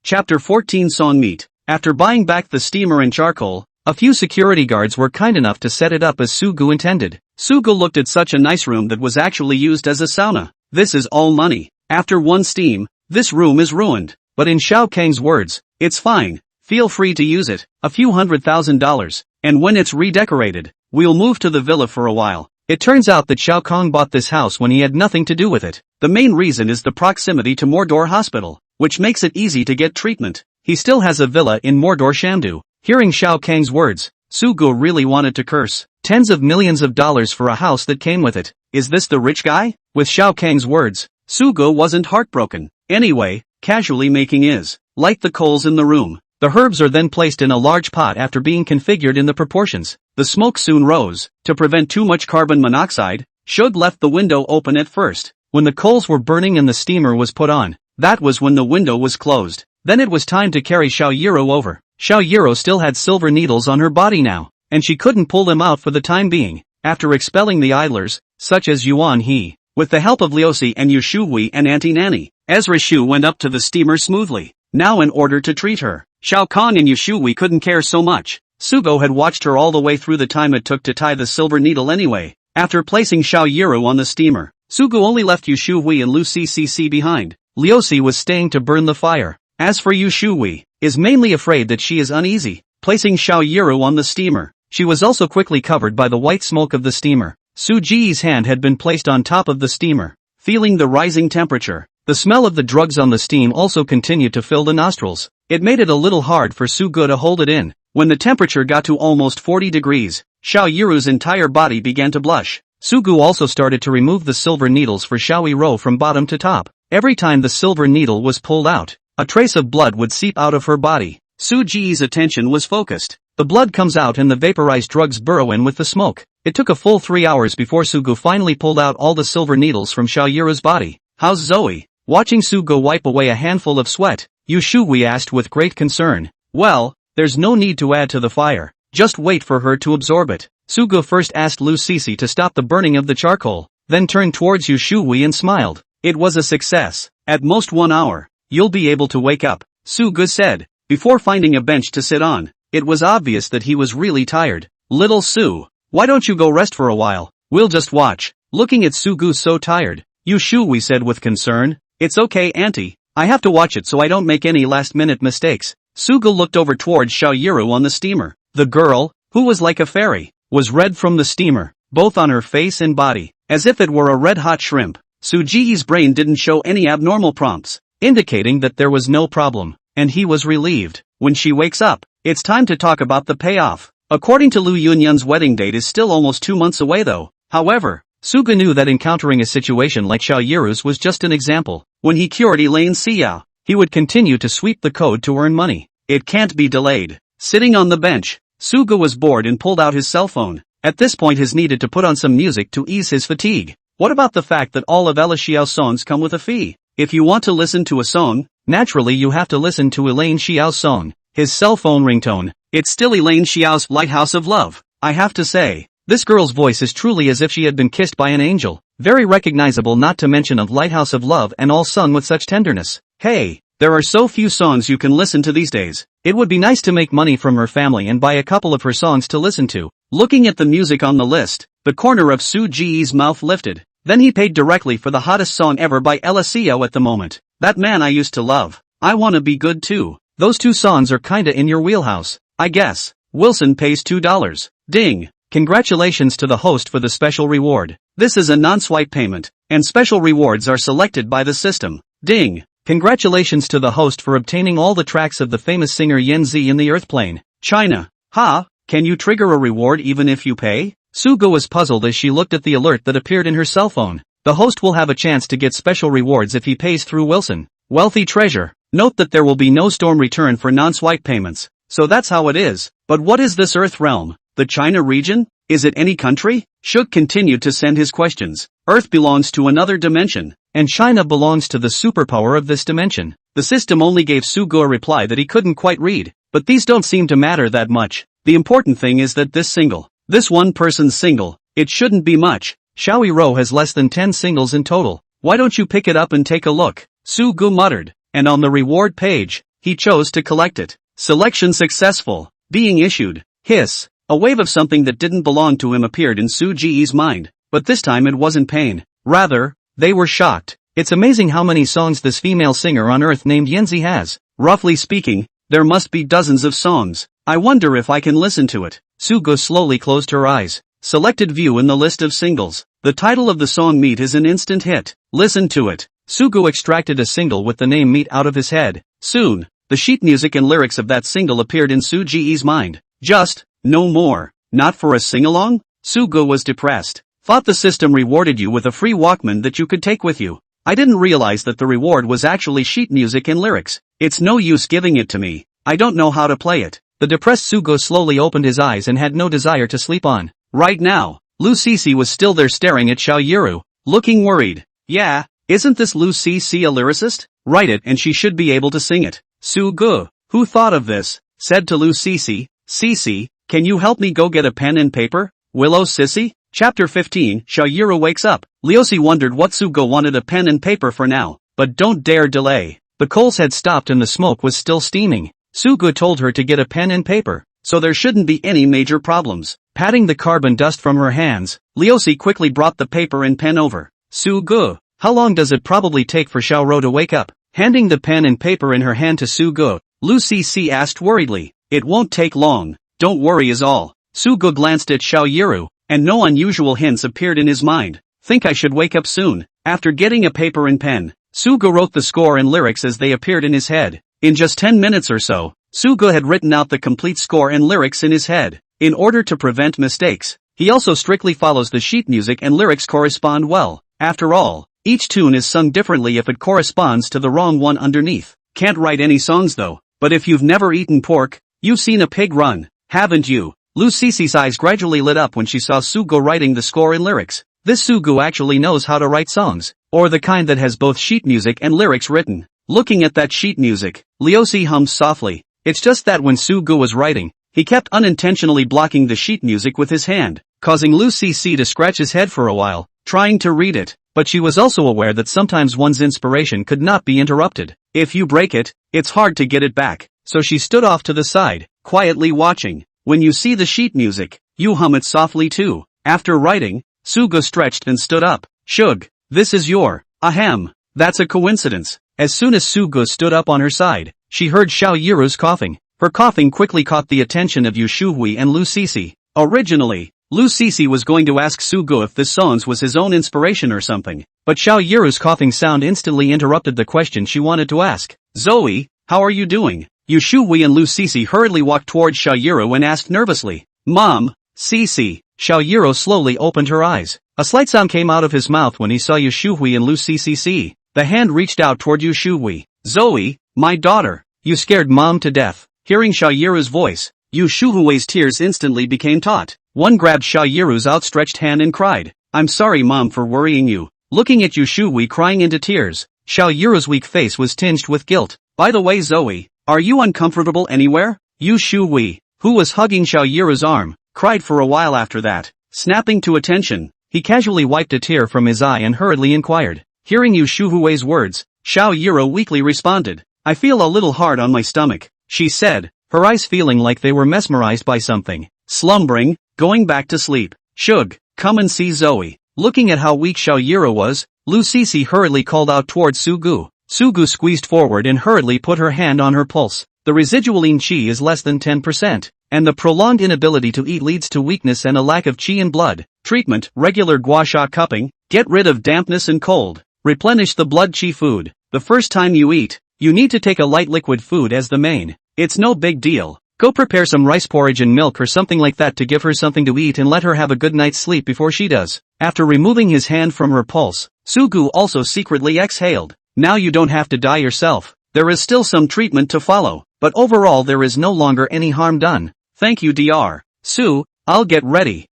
Chapter 14 Song Meet. After buying back the steamer and charcoal, a few security guards were kind enough to set it up as Sugo intended. Sugo looked at such a nice room that was actually used as a sauna. This is all money. After one steam, this room is ruined. But in Shao Kang's words, it's fine. Feel free to use it. A few $100,000. And when it's redecorated, we'll move to the villa for a while. It turns out that Shao Kahn bought this house when he had nothing to do with it. The main reason is the proximity to Mordor Hospital, which makes it easy to get treatment. He still has a villa in Mordor Shamdu. Hearing Shao Kang's words, Sugo really wanted to curse. Tens of millions of dollars for a house that came with it. Is this the rich guy? With Shao Kang's words, Sugo wasn't heartbroken. Anyway, casually making is. Light the coals in the room. The herbs are then placed in a large pot after being configured in the proportions. The smoke soon rose. To prevent too much carbon monoxide, Shug left the window open at first. When the coals were burning and the steamer was put on, that was when the window was closed. Then it was time to carry Xiao Yiro over. Xiao Yiro still had silver needles on her body now, and she couldn't pull them out for the time being. After expelling the idlers, such as Yuan he, with the help of Liusi and Yu Shuhui and Auntie Nanny, Ezra Shu went up to the steamer smoothly. Now in order to treat her, Shao Kahn and Yu Shuhui couldn't care so much. Sugo had watched her all the way through the time it took to tie the silver needle anyway. After placing Xiao Yiro on the steamer, Sugo only left Yu Shuhui and Lu Cc behind. Liusi was staying to burn the fire. As for Yu Shuhui, is mainly afraid that she is uneasy. Placing Xiao Yiro on the steamer, she was also quickly covered by the white smoke of the steamer. Su Ji's hand had been placed on top of the steamer. Feeling the rising temperature, the smell of the drugs on the steam also continued to fill the nostrils. It made it a little hard for Sugu to hold it in. When the temperature got to almost 40 degrees, Xiao Yiru's entire body began to blush. Sugu also started to remove the silver needles for Xiao Yiro from bottom to top. Every time the silver needle was pulled out, a trace of blood would seep out of her body. Su Ji's attention was focused. The blood comes out and the vaporized drugs burrow in with the smoke. It took a full 3 hours before Sugu finally pulled out all the silver needles from Xiao Yiru's body. "How's Zoe?" Watching Sugu wipe away a handful of sweat, Yu Shugui asked with great concern. "Well, there's no need to add to the fire. Just wait for her to absorb it." Sugu first asked Lu Sisi to stop the burning of the charcoal, then turned towards Yu Shugui and smiled. "It was a success. At most 1 hour, you'll be able to wake up," Sugu said, before finding a bench to sit on. It was obvious that he was really tired. "Little Su, why don't you go rest for a while? We'll just watch." Looking at Sugu so tired, Yu Shugui said with concern, "It's okay, auntie. I have to watch it so I don't make any last-minute mistakes." Sugu looked over towards Xiao Yiru on the steamer. The girl, who was like a fairy, was red from the steamer, both on her face and body, as if it were a red-hot shrimp. Suji's brain didn't show any abnormal prompts, indicating that there was no problem, and he was relieved. When she wakes up, it's time to talk about the payoff. According to Lu Yunyun's wedding date is still almost 2 months away though. However, Sugu knew that encountering a situation like Xiao Yiru's was just an example. When he cured Elaine Xiao, he would continue to sweep the code to earn money. It can't be delayed. Sitting on the bench, Sugu was bored and pulled out his cell phone. At this point he needed to put on some music to ease his fatigue. What about the fact that all of Ella Xiao's songs come with a fee? If you want to listen to a song, naturally you have to listen to Elaine Xiao's song. His cell phone ringtone. It's still Elaine Xiao's Lighthouse of Love. I have to say, this girl's voice is truly as if she had been kissed by an angel. Very recognizable, not to mention of Lighthouse of Love, and all sung with such tenderness. Hey, there are so few songs you can listen to these days. It would be nice to make money from her family and buy a couple of her songs to listen to. Looking at the music on the list, the corner of Su Ji's mouth lifted. Then he paid directly for the hottest song ever by Ella Xiao at the moment. That Man I Used to Love. I Wanna Be Good Too. Those two songs are kinda in your wheelhouse, I guess. Wilson pays $2. Ding. Congratulations to the host for the special reward. This is a non-swipe payment, and special rewards are selected by the system. Ding. Congratulations to the host for obtaining all the tracks of the famous singer Yan Zi in the Earthplane, China. Ha, can you trigger a reward even if you pay? Sugu was puzzled as she looked at the alert that appeared in her cell phone. The host will have a chance to get special rewards if he pays through Wilson. Wealthy treasure. Note that there will be no storm return for non-swipe payments. So that's how it is. But what is this Earth realm? The China region? Is it any country? Shuk continued to send his questions. Earth belongs to another dimension, and China belongs to the superpower of this dimension. The system only gave Sugu a reply that he couldn't quite read, but these don't seem to matter that much. The important thing is that this one person's single, it shouldn't be much. Xiao Yiro has less than 10 singles in total. Why don't you pick it up and take a look? Sugu muttered, and on the reward page, he chose to collect it. Selection successful. Being issued. Hiss. A wave of something that didn't belong to him appeared in Su Ji's mind, but this time it wasn't pain. Rather, they were shocked. It's amazing how many songs this female singer on Earth named Yanzi has. Roughly speaking, there must be dozens of songs. I wonder if I can listen to it. Sugu slowly closed her eyes. Selected view in the list of singles. The title of the song Meet is an instant hit. Listen to it. Sugu extracted a single with the name Meet out of his head. Soon, the sheet music and lyrics of that single appeared in Su Ji's mind. Just, no more. Not for a sing-along? Sugu was depressed. Thought the system rewarded you with a free Walkman that you could take with you. I didn't realize that the reward was actually sheet music and lyrics. It's no use giving it to me. I don't know how to play it. The depressed Sugu slowly opened his eyes and had no desire to sleep on. Right now, Lu Sisi was still there staring at Xiao Yiru, looking worried. Yeah, isn't this Lu Sisi a lyricist? Write it and she should be able to sing it. Sugu, who thought of this, said to Lu Sisi, Sisi, can you help me go get a pen and paper? Willow Sissy? Chapter 15, Xiao Yiru wakes up. Liosi wondered what Sugu wanted a pen and paper for now, but don't dare delay. The coals had stopped and the smoke was still steaming. Sugu told her to get a pen and paper, so there shouldn't be any major problems. Patting the carbon dust from her hands, Liosi quickly brought the paper and pen over. Sugu, how long does it probably take for Xiaoro to wake up? Handing the pen and paper in her hand to Sugu, Lu Sisi asked worriedly. It won't take long. Don't worry is all. Sugu glanced at Xiao Yiru, and no unusual hints appeared in his mind. Think I should wake up soon. After getting a paper and pen, Sugu wrote the score and lyrics as they appeared in his head. In just 10 minutes or so, Sugo had written out the complete score and lyrics in his head. In order to prevent mistakes, he also strictly follows the sheet music and lyrics correspond well. After all, each tune is sung differently if it corresponds to the wrong one underneath. Can't write any songs though, but if you've never eaten pork, you've seen a pig run, haven't you? Lu Cece's eyes gradually lit up when she saw Sugo writing the score and lyrics. This Sugo actually knows how to write songs, or the kind that has both sheet music and lyrics written. Looking at that sheet music, Liusi hummed softly. It's just that when Sugo was writing, he kept unintentionally blocking the sheet music with his hand, causing Lu Cece to scratch his head for a while, trying to read it. But she was also aware that sometimes one's inspiration could not be interrupted. If you break it, it's hard to get it back. So she stood off to the side, quietly watching. When you see the sheet music, you hum it softly too. After writing, Sugo stretched and stood up. Shug, this is your, ahem. That's a coincidence. As soon as Sugo stood up on her side, she heard Xiao Yiru's coughing. Her coughing quickly caught the attention of Yu Shuhui and Lu Cece. Originally, Lu Cece was going to ask Sugo if this songs was his own inspiration or something, but Xiao Yiru's coughing sound instantly interrupted the question she wanted to ask. Zoe, how are you doing? Yu Shuhui and Lu Cece hurriedly walked towards Xiao Yiru and asked nervously. Mom, Cece. Xiao Yiru slowly opened her eyes. A slight sound came out of his mouth when he saw Yu Shuhui and Lu Cece. The hand reached out toward Yu Shuhui. Zoe, my daughter, you scared Mom to death. Hearing Xiao Yiru's voice, Yu Shuhui's tears instantly became taut. One grabbed Xiao Yiru's outstretched hand and cried, I'm sorry Mom for worrying you. Looking at Yu Shuhui crying into tears, Xiao Yiru's weak face was tinged with guilt. By the way Zoe, are you uncomfortable anywhere? Yu Shuhui, who was hugging Xiao Yiru's arm, cried for a while after that. Snapping to attention, he casually wiped a tear from his eye and hurriedly inquired. Hearing Yu Shuhui's words, Xiao Yiru weakly responded. I feel a little hard on my stomach, she said, her eyes feeling like they were mesmerized by something. Slumbering, going back to sleep. Shug, come and see Zoe. Looking at how weak Xiao Yiru was, Lu Cece hurriedly called out towards Sugo. Sugo squeezed forward and hurriedly put her hand on her pulse. The residual in qi is less than 10%, and the prolonged inability to eat leads to weakness and a lack of qi in blood. Treatment, regular gua sha cupping, get rid of dampness and cold. Replenish the blood qi food. The first time you eat, you need to take a light liquid food as the main. It's no big deal. Go prepare some rice porridge and milk or something like that to give her something to eat and let her have a good night's sleep before she does. After removing his hand from her pulse, Sugo also secretly exhaled. Now you don't have to die yourself. There is still some treatment to follow, but overall there is no longer any harm done. Thank you Dr. Su, I'll get ready.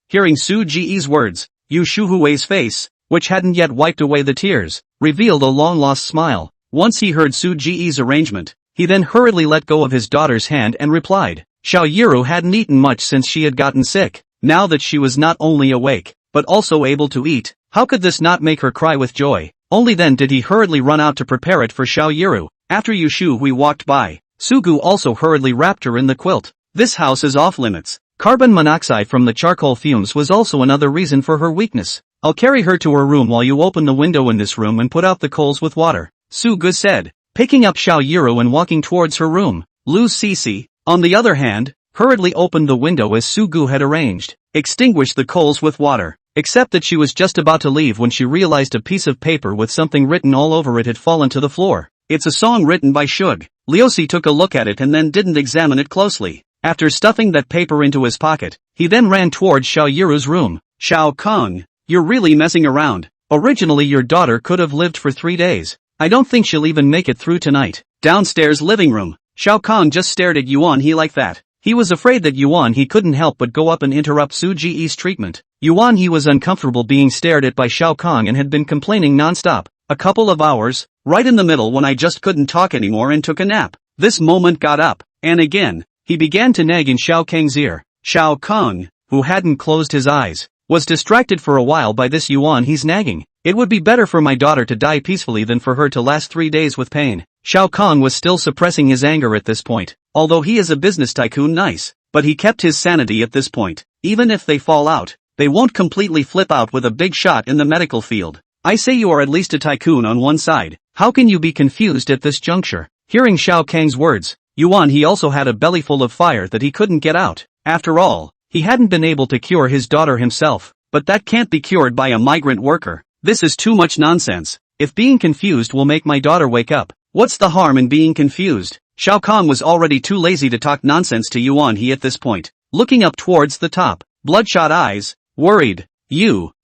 Hearing Su Ji's words, Yu Shuhui's face, which hadn't yet wiped away the tears, revealed a long-lost smile. Once he heard Su Ji's arrangement, he then hurriedly let go of his daughter's hand and replied. Xiao Yiru hadn't eaten much since she had gotten sick. Now that she was not only awake, but also able to eat, how could this not make her cry with joy? Only then did he hurriedly run out to prepare it for Xiao Yiru. After Yu Shuhui walked by, Sugo also hurriedly wrapped her in the quilt. This house is off limits. Carbon monoxide from the charcoal fumes was also another reason for her weakness. I'll carry her to her room while you open the window in this room and put out the coals with water, Sugo said, picking up Xiao Yiru and walking towards her room. Lu Cece, on the other hand, hurriedly opened the window as Sugo had arranged, extinguished the coals with water. Except that she was just about to leave when she realized a piece of paper with something written all over it had fallen to the floor. It's a song written by Shug. Liusi took a look at it and then didn't examine it closely. After stuffing that paper into his pocket, he then ran towards Xiao Yiru's room. Xiao Kong, you're really messing around. Originally your daughter could have lived for 3 days. I don't think she'll even make it through tonight. Downstairs living room. Xiao Kong just stared at Yuan He like that. He was afraid that Yuan He couldn't help but go up and interrupt Su Ji's treatment. Yuan He was uncomfortable being stared at by Xiao Kong and had been complaining non-stop. A couple of hours, right in the middle when I just couldn't talk anymore and took a nap. This moment got up, and again, he began to nag in Xiao Kang's ear. Xiao Kong, who hadn't closed his eyes, was distracted for a while by this Yuan He's nagging. It would be better for my daughter to die peacefully than for her to last 3 days with pain. Xiao Kong was still suppressing his anger at this point. Although he is a business tycoon nice, but he kept his sanity at this point. Even if they fall out, they won't completely flip out with a big shot in the medical field. I say you are at least a tycoon on one side. How can you be confused at this juncture? Hearing Xiao Kang's words, Yuan He also had a belly full of fire that he couldn't get out. After all, he hadn't been able to cure his daughter himself, but that can't be cured by a migrant worker. This is too much nonsense. If being confused will make my daughter wake up, What's the harm in being confused? Shao Kahn was already too lazy to talk nonsense to Yuan He at this point. Looking up towards the top, bloodshot eyes, worried.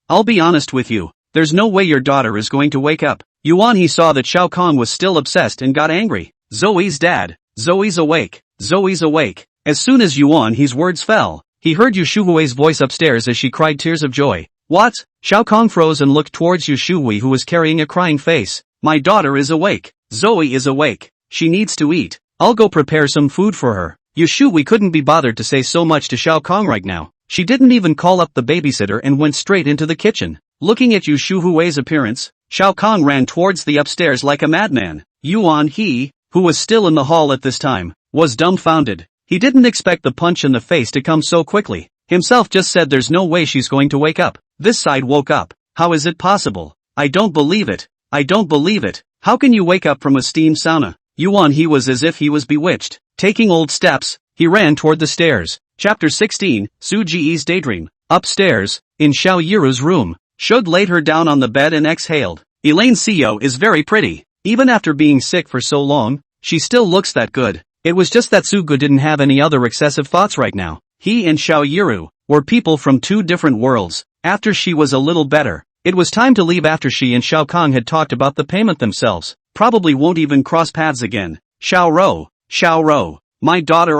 I'll be honest with you. There's no way your daughter is going to wake up. Yuan He saw that Shao Kahn was still obsessed and got angry. Zoe's dad. Zoe's awake. Zoe's awake. As soon as Yuan He's words fell, he heard Yu Shuhui's voice upstairs as she cried tears of joy. What? Shao Kahn froze and looked towards Yu Shuhui who was carrying a crying face. My daughter is awake. Zoe is awake. She needs to eat. I'll go prepare some food for her. Yu Shuhui couldn't be bothered to say so much to Shao Kahn right now. She didn't even call up the babysitter and went straight into the kitchen. Looking at Yu Shuhui's appearance, Shao Kahn ran towards the upstairs like a madman. Yuan He, who was still in the hall at this time, was dumbfounded. He didn't expect the punch in the face to come so quickly. Himself just said there's no way she's going to wake up. This side woke up. How is it possible? I don't believe it. I don't believe it. How can you wake up from a steam sauna? Yuan He was as if he was bewitched. Taking old steps, he ran toward the stairs. Chapter 16, Su Ji's Daydream. Upstairs, in Xiao Yiru's room, Shug laid her down on the bed and exhaled. Elaine Seo is very pretty. Even after being sick for so long, she still looks that good. It was just that Sugu didn't have any other excessive thoughts right now. He and Xiao Yiru were people from two different worlds. After she was a little better, it was time to leave after she and Shao Kahn had talked about the payment themselves. Probably won't even cross paths again. Xiao Ro, my daughter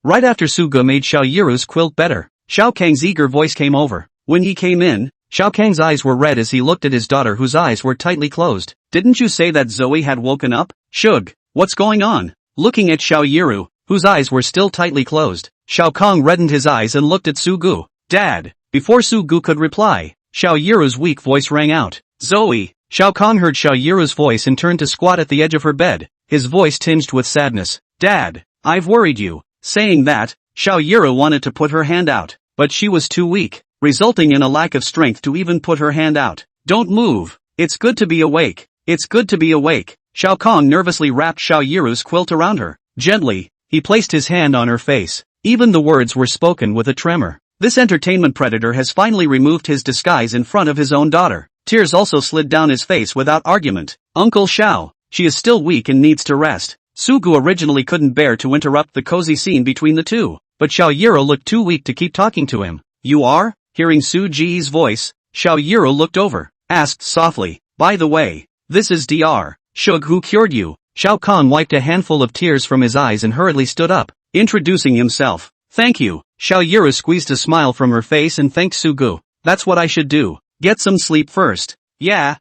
Right after Sugu made Xiao Yiru's quilt better, Xiao Kang's eager voice came over. When he came in, Xiao Kang's eyes were red as he looked at his daughter whose eyes were tightly closed. Didn't you say that Zoe had woken up? Shug, what's going on? Looking at Xiao Yiru, whose eyes were still tightly closed, Shao Kahn reddened his eyes and looked at Sugu. Dad. Before Sugu could reply, Xiao Yiru's weak voice rang out. Zoe. Shao Kahn heard Xiao Yiru's voice and turned to squat at the edge of her bed, his voice tinged with sadness. Dad, I've worried you. Saying that, Xiao Yiru wanted to put her hand out, but she was too weak, resulting in a lack of strength to even put her hand out. Don't move. It's good to be awake. It's good to be awake. Shao Kahn nervously wrapped Xiao Yiru's quilt around her. Gently, he placed his hand on her face. Even the words were spoken with a tremor. This entertainment predator has finally removed his disguise in front of his own daughter. Tears also slid down his face without argument. Uncle Xiao, she is still weak and needs to rest. Sugu originally couldn't bear to interrupt the cozy scene between the two, but Xiao Yiru looked too weak to keep talking to him. You are? Hearing Su Ji's voice, Xiao Yiru looked over, asked softly, by the way, this is Dr. Shug who cured you. Shao Kahn wiped a handful of tears from his eyes and hurriedly stood up, introducing himself. Thank you. Xiao Yiru squeezed a smile from her face and thanked Sugu. That's what I should do. Get some sleep first. Yeah.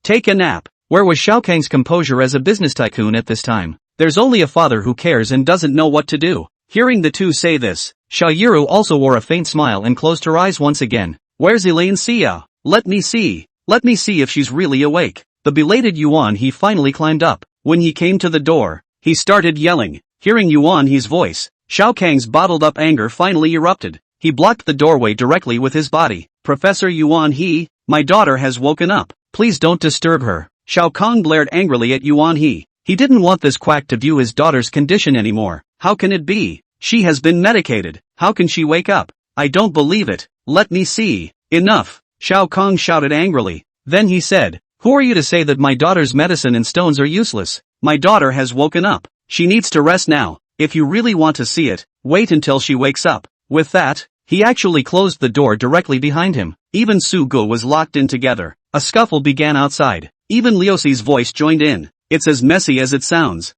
Take a nap. Where was Shao Kang's composure as a business tycoon at this time? There's only a father who cares and doesn't know what to do. Hearing the two say this, Xiao Yiru also wore a faint smile and closed her eyes once again. Where's Elaine Xia? Let me see if she's really awake. The belated Yuan He finally climbed up. When he came to the door, he started yelling. Hearing Yuan He's voice, Shao Kang's bottled up anger finally erupted. He blocked the doorway directly with his body. Professor Yuan He, my daughter has woken up. Please don't disturb her. Shao Kahn glared angrily at Yuan He. He didn't want this quack to view his daughter's condition anymore. How can it be? She has been medicated. How can she wake up? I don't believe it. Let me see. Enough. Shao Kahn shouted angrily. Then he said, who are you to say that my daughter's medicine and stones are useless? My daughter has woken up. She needs to rest now. If you really want to see it, wait until she wakes up. With that, he actually closed the door directly behind him. Even Sugu was locked in together. A scuffle began outside. Even Liuxi's voice joined in. It's as messy as it sounds.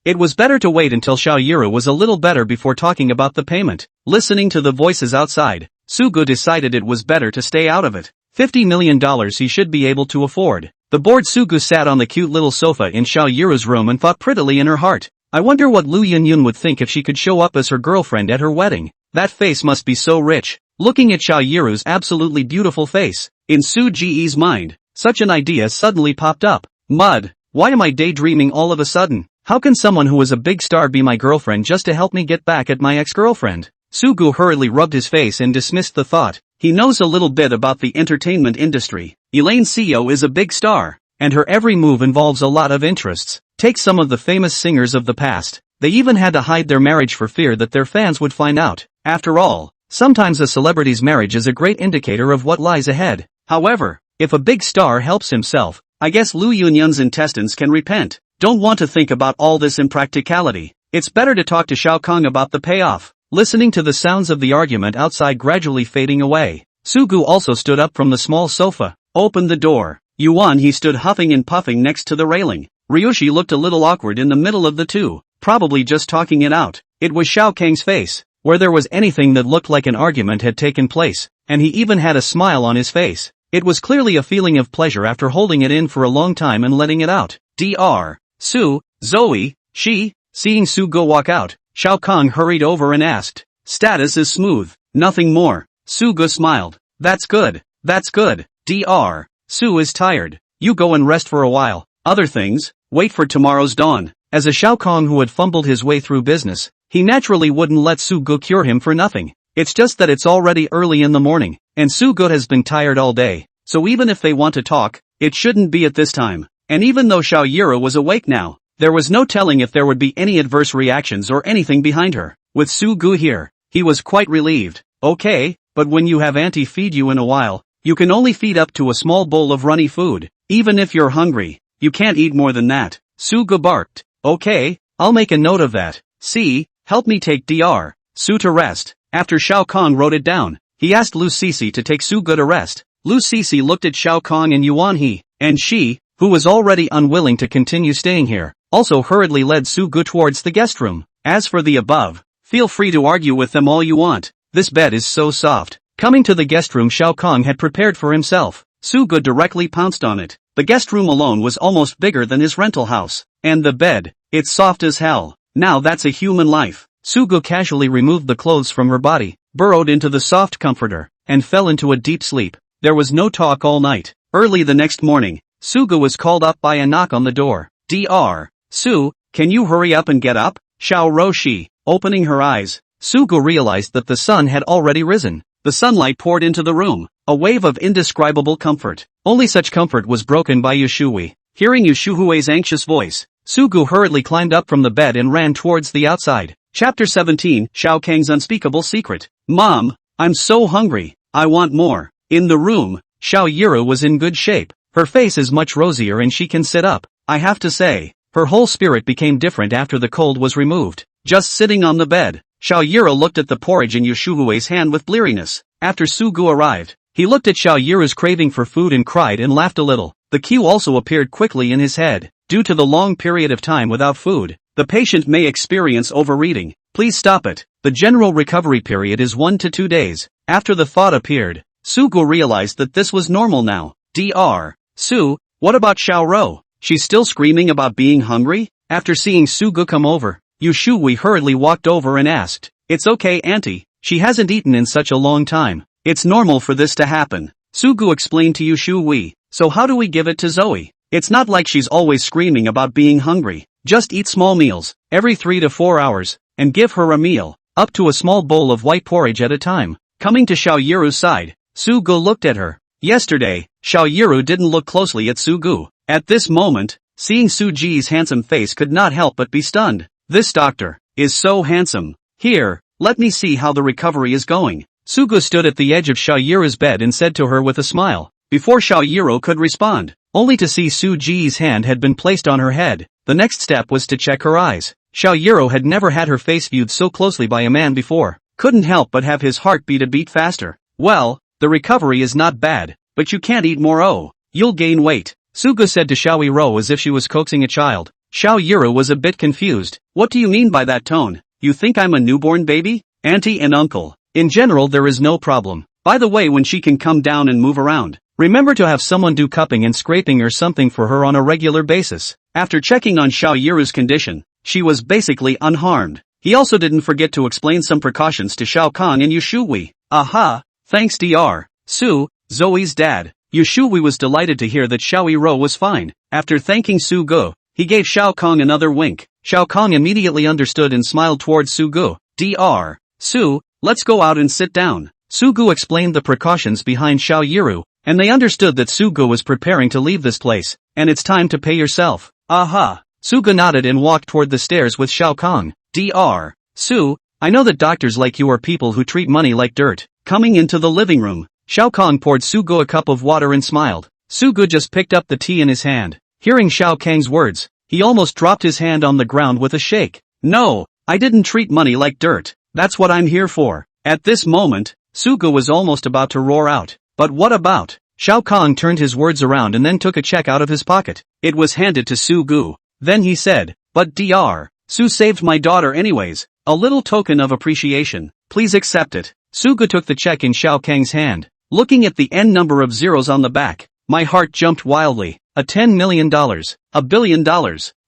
It was better to wait until Xiao Yiru was a little better before talking about the payment. Listening to the voices outside, Sugu decided it was better to stay out of it. $50 million he should be able to afford. The bored Sugu sat on the cute little sofa in Xiao Yiru's room and thought prettily in her heart. I wonder what Lu Yunyun would think if she could show up as her girlfriend at her wedding. That face must be so rich. Looking at Xiao Yiru's absolutely beautiful face, in Su Ji's mind, such an idea suddenly popped up. Mud, why am I daydreaming all of a sudden? How can someone who is a big star be my girlfriend just to help me get back at my ex-girlfriend? Sugu hurriedly rubbed his face and dismissed the thought. He knows a little bit about the entertainment industry. Elaine Seo is a big star, and her every move involves a lot of interests. Take some of the famous singers of the past. They even had to hide their marriage for fear that their fans would find out. After all, sometimes a celebrity's marriage is a great indicator of what lies ahead. However, if a big star helps himself, I guess Lu Yunyun's intestines can repent. Don't want to think about all this impracticality. It's better to talk to Shao Kong about the payoff. Listening to the sounds of the argument outside gradually fading away, Sugu also stood up from the small sofa, opened the door. Yuan he stood huffing and puffing next to the railing. Ryushi looked a little awkward in the middle of the two, probably just talking it out. It was Shao Kang's face, where there was anything that looked like an argument had taken place, and he even had a smile on his face. It was clearly a feeling of pleasure after holding it in for a long time and letting it out. Dr. Su, Zoe, she, seeing Sugu walk out, Shao Kang hurried over and asked, "Status is smooth, nothing more." Sugu smiled. That's good. Dr. Su is tired. You go and rest for a while. Other things, wait for tomorrow's dawn. As a Shao Kang who had fumbled his way through business, he naturally wouldn't let Sugu cure him for nothing. It's just that it's already early in the morning, and Sugu has been tired all day, so even if they want to talk, it shouldn't be at this time. And even though Xiao Yura was awake now, there was no telling if there would be any adverse reactions or anything behind her. With Sugu here, he was quite relieved. Okay, but when you have auntie feed you in a while, you can only feed up to a small bowl of runny food. Even if you're hungry, you can't eat more than that. Sugu barked. Okay, I'll make a note of that. See, help me take Dr. Su to rest. After Shao Kang wrote it down, he asked Lu Sisi to take Sugu to rest. Lu Sisi looked at Shao Kang and Yuan he, and she, who was already unwilling to continue staying here, also hurriedly led Sugu towards the guest room. As for the above, feel free to argue with them all you want. This bed is so soft. Coming to the guest room Shao Kang had prepared for himself, Sugu directly pounced on it. The guest room alone was almost bigger than his rental house. And the bed, it's soft as hell. Now that's a human life. Sugu casually removed the clothes from her body, burrowed into the soft comforter, and fell into a deep sleep. There was no talk all night. Early the next morning, Sugu was called up by a knock on the door. Dr. Su, can you hurry up and get up? Xiao Roshi. Opening her eyes, Sugu realized that the sun had already risen. The sunlight poured into the room, a wave of indescribable comfort. Only such comfort was broken by Yushui. Hearing Yushuhui's anxious voice, Sugu hurriedly climbed up from the bed and ran towards the outside. Chapter 17, Shao Kang's Unspeakable Secret. Mom, I'm so hungry, I want more. In the room, Xiao Yura was in good shape. Her face is much rosier and she can sit up. I have to say, her whole spirit became different after the cold was removed. Just sitting on the bed, Xiao Yura looked at the porridge in Yushuhui's hand with bleariness. After Sugu arrived, he looked at Xiao Yura's craving for food and cried and laughed a little. The cue also appeared quickly in his head. Due to the long period of time without food, the patient may experience overeating. Please stop it. The general recovery period is 1 to 2 days. After the thought appeared, Sugu realized that this was normal now. Dr. Su, what about Xiao Ro? She's still screaming about being hungry? After seeing Sugu come over, Yushui hurriedly walked over and asked, It's okay auntie, she hasn't eaten in such a long time. It's normal for this to happen. Sugu explained to Yushui, so how do we give it to Zoe? It's not like she's always screaming about being hungry. Just eat small meals, every 3 to 4 hours, and give her a meal, up to a small bowl of white porridge at a time. Coming to Xiao Yuru's side, Sugu looked at her. Yesterday, Xiao Yuru didn't look closely at Sugu. At this moment, seeing Suji's handsome face could not help but be stunned. This doctor is so handsome. Here, let me see how the recovery is going. Sugu stood at the edge of Xiao Yuru's bed and said to her with a smile. Before Xiao Yuru could respond, only to see Suji's hand had been placed on her head. The next step was to check her eyes. Xiao Yuru had never had her face viewed so closely by a man before. Couldn't help but have his heart beat a beat faster. Well, the recovery is not bad, but you can't eat more. Oh, you'll gain weight, Sugu said to Xiao Yuro as if she was coaxing a child. Xiao Yuru was a bit confused. What do you mean by that tone? You think I'm a newborn baby? Auntie and uncle. In general there is no problem. By the way, when she can come down and move around, remember to have someone do cupping and scraping or something for her on a regular basis. After checking on Xiao Yuru's condition, she was basically unharmed. He also didn't forget to explain some precautions to Shao Kang and Yushui. Aha, thanks Dr. Su, Zoe's dad. Yushui was delighted to hear that Xiao Yuro was fine. After thanking Sugu, he gave Shao Kang another wink. Shao Kang immediately understood and smiled towards Sugu. Dr. Su, let's go out and sit down. Sugu explained the precautions behind Xiao Yuru, and they understood that Sugu was preparing to leave this place, and it's time to pay yourself. Aha. Sugu nodded and walked toward the stairs with Shao Kang. Dr. Su, I know that doctors like you are people who treat money like dirt. Coming into the living room, Shao Kang poured Sugu a cup of water and smiled. Sugu just picked up the tea in his hand. Hearing Shao Kang's words, he almost dropped his hand on the ground with a shake. No, I didn't treat money like dirt. That's what I'm here for. At this moment, Sugu was almost about to roar out. But what about? Shao Kahn turned his words around and then took a check out of his pocket. It was handed to Sugu. Then he said, but Dr. Su saved my daughter anyways. A little token of appreciation. Please accept it. Sugu took the check in Shao Kang's hand. Looking at the n number of zeros on the back, my heart jumped wildly. $10 million. $1 billion.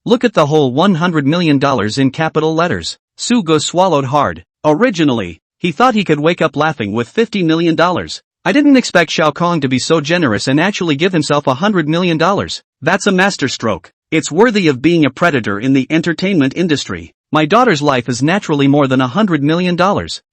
Look at the whole $100 million in capital letters. Sugu swallowed hard. Originally, he thought he could wake up laughing with $50 million. I didn't expect Shao Kahn to be so generous and actually give himself $100 million. That's a masterstroke. It's worthy of being a predator in the entertainment industry. My daughter's life is naturally more than $100 million.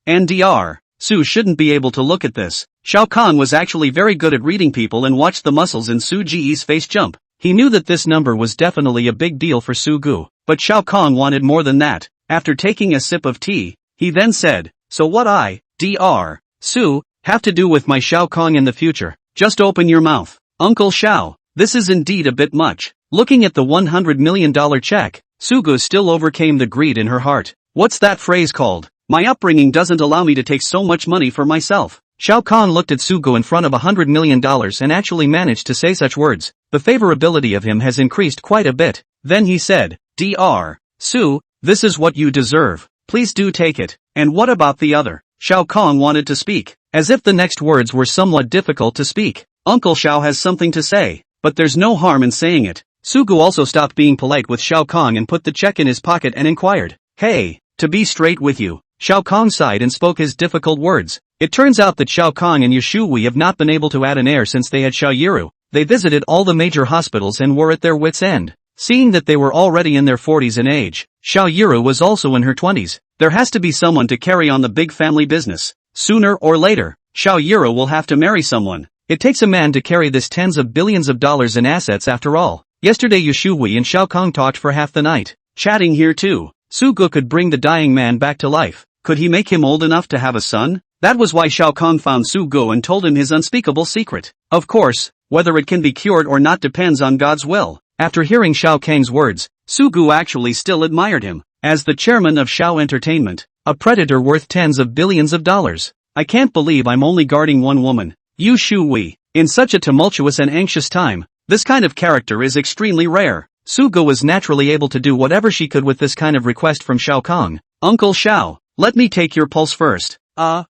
And Dr. Su shouldn't be able to look at this. Shao Kahn was actually very good at reading people and watched the muscles in Su Ji's face jump. He knew that this number was definitely a big deal for Sugu. But Shao Kahn wanted more than that. After taking a sip of tea, he then said, so what I, Dr. Su, have to do with my Shao Kahn in the future? Just open your mouth. Uncle Shao, this is indeed a bit much. Looking at the $100 million check, Sugu still overcame the greed in her heart. What's that phrase called? My upbringing doesn't allow me to take so much money for myself. Shao Kahn looked at Sugu in front of $100 million and actually managed to say such words. The favorability of him has increased quite a bit. Then he said, Dr. Su, this is what you deserve. Please do take it. And what about the other? Shao Kahn wanted to speak, as if the next words were somewhat difficult to speak. Uncle Shao has something to say, but there's no harm in saying it. Sugu also stopped being polite with Shao Kahn and put the check in his pocket and inquired, hey, to be straight with you. Shao Kahn sighed and spoke his difficult words. It turns out that Shao Kahn and Yushui have not been able to add an heir since they had Xiaoyiru. They visited all the major hospitals and were at their wits' end. Seeing that they were already in their 40s in age, Xiaoyiru was also in her 20s. There has to be someone to carry on the big family business. Sooner or later, Xiaoyiru will have to marry someone. It takes a man to carry this tens of billions of dollars in assets after all. Yesterday Yushui and Shao Kahn talked for half the night. Chatting here too. Sugu could bring the dying man back to life. Could he make him old enough to have a son? That was why Shao Kahn found Sugu and told him his unspeakable secret. Of course, whether it can be cured or not depends on God's will. After hearing Shao Kang's words, Sugu actually still admired him. As the chairman of Shao Entertainment, a predator worth tens of billions of dollars. I can't believe I'm only guarding one woman. Yu Shui. In such a tumultuous and anxious time, this kind of character is extremely rare. Sugu was naturally able to do whatever she could with this kind of request from Shao Kahn. Uncle Shao, let me take your pulse first.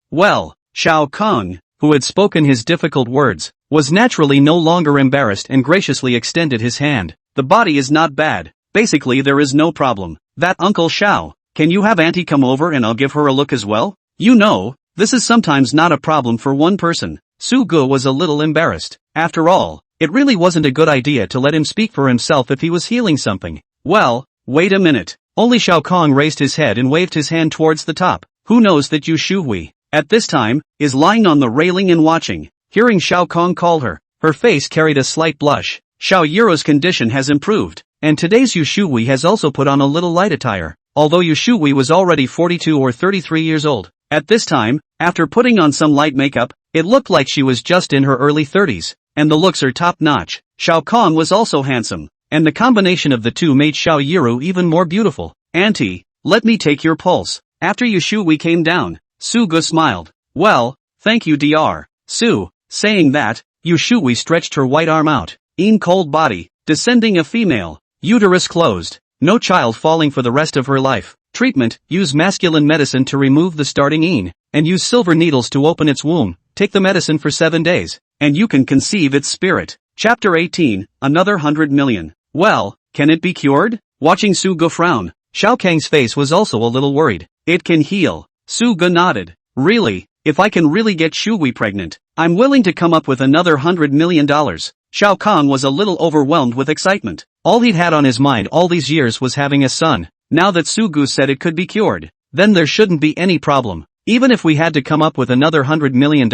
Well, Shao Kahn, who had spoken his difficult words, was naturally no longer embarrassed and graciously extended his hand. The body is not bad. Basically there is no problem. That Uncle Shao, can you have Auntie come over and I'll give her a look as well? You know, this is sometimes not a problem for one person. Sugu was a little embarrassed. After all, it really wasn't a good idea to let him speak for himself if he was healing something. Well, wait a minute. Only Shao Kahn raised his head and waved his hand towards the top. Who knows that Yu Shui, at this time, is lying on the railing and watching. Hearing Shao Kahn call her, her face carried a slight blush. Xiaoyiru's condition has improved, and today's Yu Shui has also put on a little light attire, although Yu Shui was already 42 or 33 years old. At this time, after putting on some light makeup, it looked like she was just in her early 30s, and the looks are top-notch. Shao Kahn was also handsome, and the combination of the two made Xiaoyiru even more beautiful. Auntie, let me take your pulse. After Yu Shui came down, Sugu smiled. Well, thank you Dr. Su. Saying that, Yu Shui stretched her white arm out. In cold body, descending a female. Uterus closed. No child falling for the rest of her life. Treatment, use masculine medicine to remove the starting een, and use silver needles to open its womb. Take the medicine for 7 days, and you can conceive its spirit. Chapter 18, another 100 million. Well, can it be cured? Watching Sugu frown, Shao Kang's face was also a little worried. It can heal. Sugu nodded. Really, if I can really get Shui pregnant, I'm willing to come up with another $100 million. Shao Kahn was a little overwhelmed with excitement. All he'd had on his mind all these years was having a son. Now that Sugu said it could be cured, then there shouldn't be any problem. Even if we had to come up with another $100 million,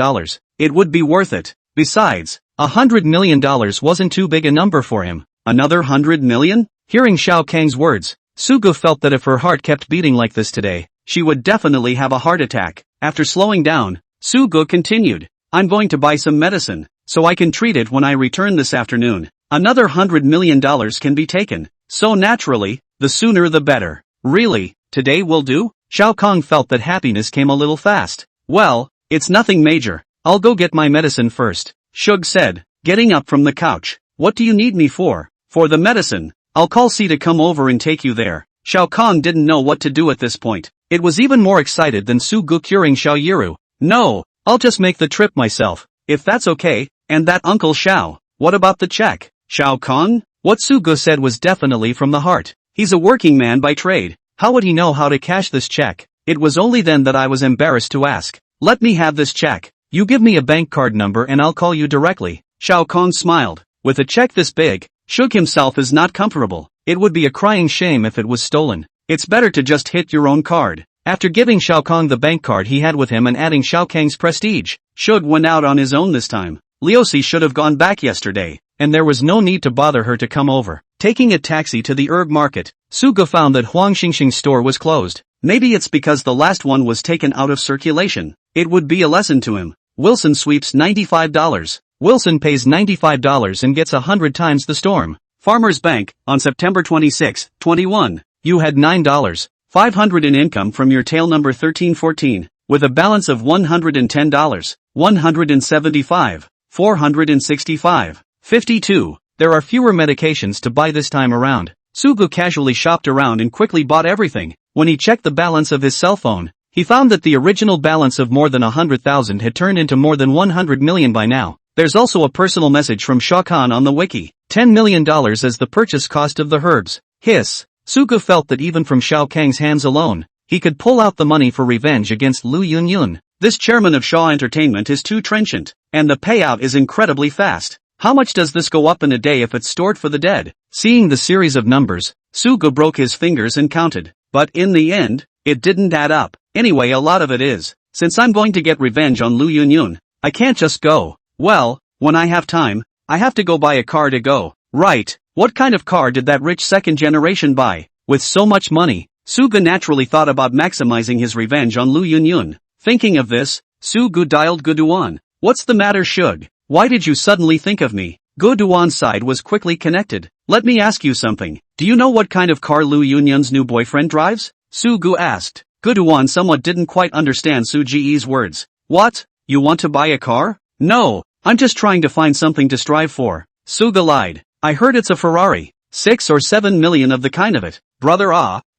it would be worth it. Besides, $100 million wasn't too big a number for him. Another 100 million? Hearing Shao Kang's words, Sugu felt that if her heart kept beating like this today, she would definitely have a heart attack. After slowing down, Sugu continued, I'm going to buy some medicine. so I can treat it when I return this afternoon. Another $100 million can be taken. So naturally, the sooner the better. Really, today will do? Shao Kahn felt that happiness came a little fast. Well, it's nothing major. I'll go get my medicine first, Shug said, getting up from the couch. What do you need me for? For the medicine. I'll call C to come over and take you there. Shao Kahn didn't know what to do at this point. It was even more excited than Su Gu curing Xiao Yiru. No, I'll just make the trip myself, if that's okay. And that Uncle Xiao, what about the check? Shao Kahn? What Su Gu said was definitely from the heart. He's a working man by trade. How would he know how to cash this check? It was only then that I was embarrassed to ask. Let me have this check. You give me a bank card number and I'll call you directly. Shao Kahn smiled. With a check this big, Shug himself is not comfortable. It would be a crying shame if it was stolen. It's better to just hit your own card. After giving Shao Kahn the bank card he had with him and adding Shao Kang's prestige, Shug went out on his own this time. Liusi should have gone back yesterday, and there was no need to bother her to come over. Taking a taxi to the herb market, Su Gu found that Huang Xingxing's store was closed. Maybe it's because the last one was taken out of circulation. It would be a lesson to him. Wilson sweeps $95. Wilson pays $95 and gets 100 times the storm. Farmers Bank, on September 26, 21. You had $9.500 in income from your tail number 1314, with a balance of $110, 175, 465, 52. There are fewer medications to buy this time around. Su Gu casually shopped around and quickly bought everything. When he checked the balance of his cell phone, he found that the original balance of more than 100,000 had turned into more than 100 million by now. There's also a personal message from Shao Kahn on the wiki. $10 million as the purchase cost of the herbs. Hiss. Su Gu felt that even from Shao Kang's hands alone, he could pull out the money for revenge against Lu Yunyun. This chairman of Shaw Entertainment is too trenchant, and the payout is incredibly fast. How much does this go up in a day if it's stored for the dead? Seeing the series of numbers, Su Gu broke his fingers and counted. But in the end, it didn't add up. Anyway, a lot of it is. Since I'm going to get revenge on Lu Yunyun, I can't just go. Well, when I have time, I have to go buy a car to go. Right. What kind of car did that rich second generation buy? With so much money, Su Gu naturally thought about maximizing his revenge on Lu Yunyun. Thinking of this, Su Gu dialed Gu Duan. What's the matter, Shug? Why did you suddenly think of me? Gu Duan's side was quickly connected. Let me ask you something. Do you know what kind of car Lu Yunyun's new boyfriend drives? Su Gu asked. Gu Duan somewhat didn't quite understand Su Ji's words. What? You want to buy a car? No, I'm just trying to find something to strive for. Su Gu lied. I heard it's a Ferrari. 6 or 7 million of the kind of it. Brother,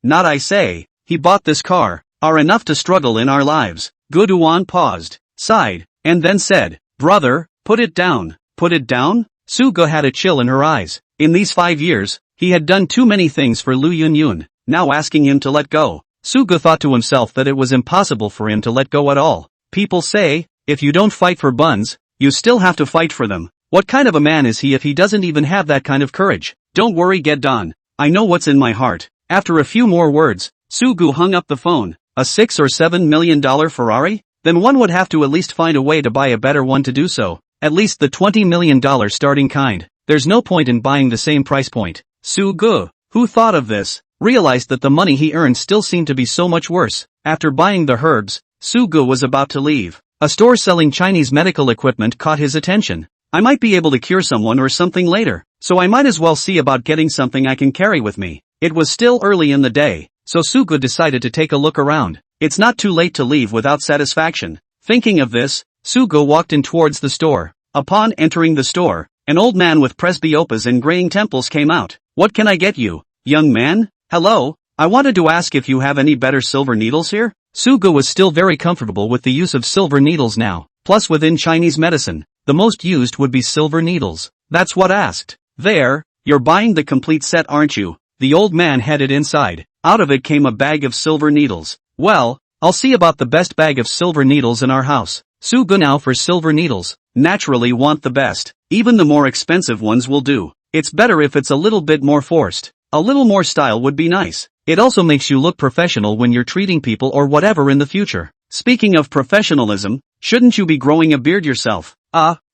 not I say. He bought this car. Are enough to struggle in our lives. Gu Duan paused, sighed, and then said, Brother, put it down. Put it down? Su Gu had a chill in her eyes. In these 5 years, he had done too many things for Lu Yunyun. Now asking him to let go. Su Gu thought to himself that it was impossible for him to let go at all. People say, if you don't fight for buns, you still have to fight for them. What kind of a man is he if he doesn't even have that kind of courage? Don't worry, get done. I know what's in my heart. After a few more words, Su Gu hung up the phone. A $6 or $7 million Ferrari? Then one would have to at least find a way to buy a better one to do so. At least the $20 million starting kind. There's no point in buying the same price point. Su Gu, who thought of this, realized that the money he earned still seemed to be so much worse. After buying the herbs, Su Gu was about to leave. A store selling Chinese medical equipment caught his attention. I might be able to cure someone or something later, so I might as well see about getting something I can carry with me. It was still early in the day, so Su Gu decided to take a look around. It's not too late to leave without satisfaction. Thinking of this, Su Gu walked in towards the store. Upon entering the store, an old man with presbyopas and graying temples came out. What can I get you, young man? Hello, I wanted to ask if you have any better silver needles here? Su Gu was still very comfortable with the use of silver needles now. Plus within Chinese medicine, the most used would be silver needles. That's what asked. There, you're buying the complete set, aren't you? The old man headed inside. Out of it came a bag of silver needles. Well, I'll see about the best bag of silver needles in our house. Su Gu now for silver needles. Naturally want the best. Even the more expensive ones will do. It's better if it's a little bit more forced. A little more style would be nice. It also makes you look professional when you're treating people or whatever in the future. Speaking of professionalism, shouldn't you be growing a beard yourself?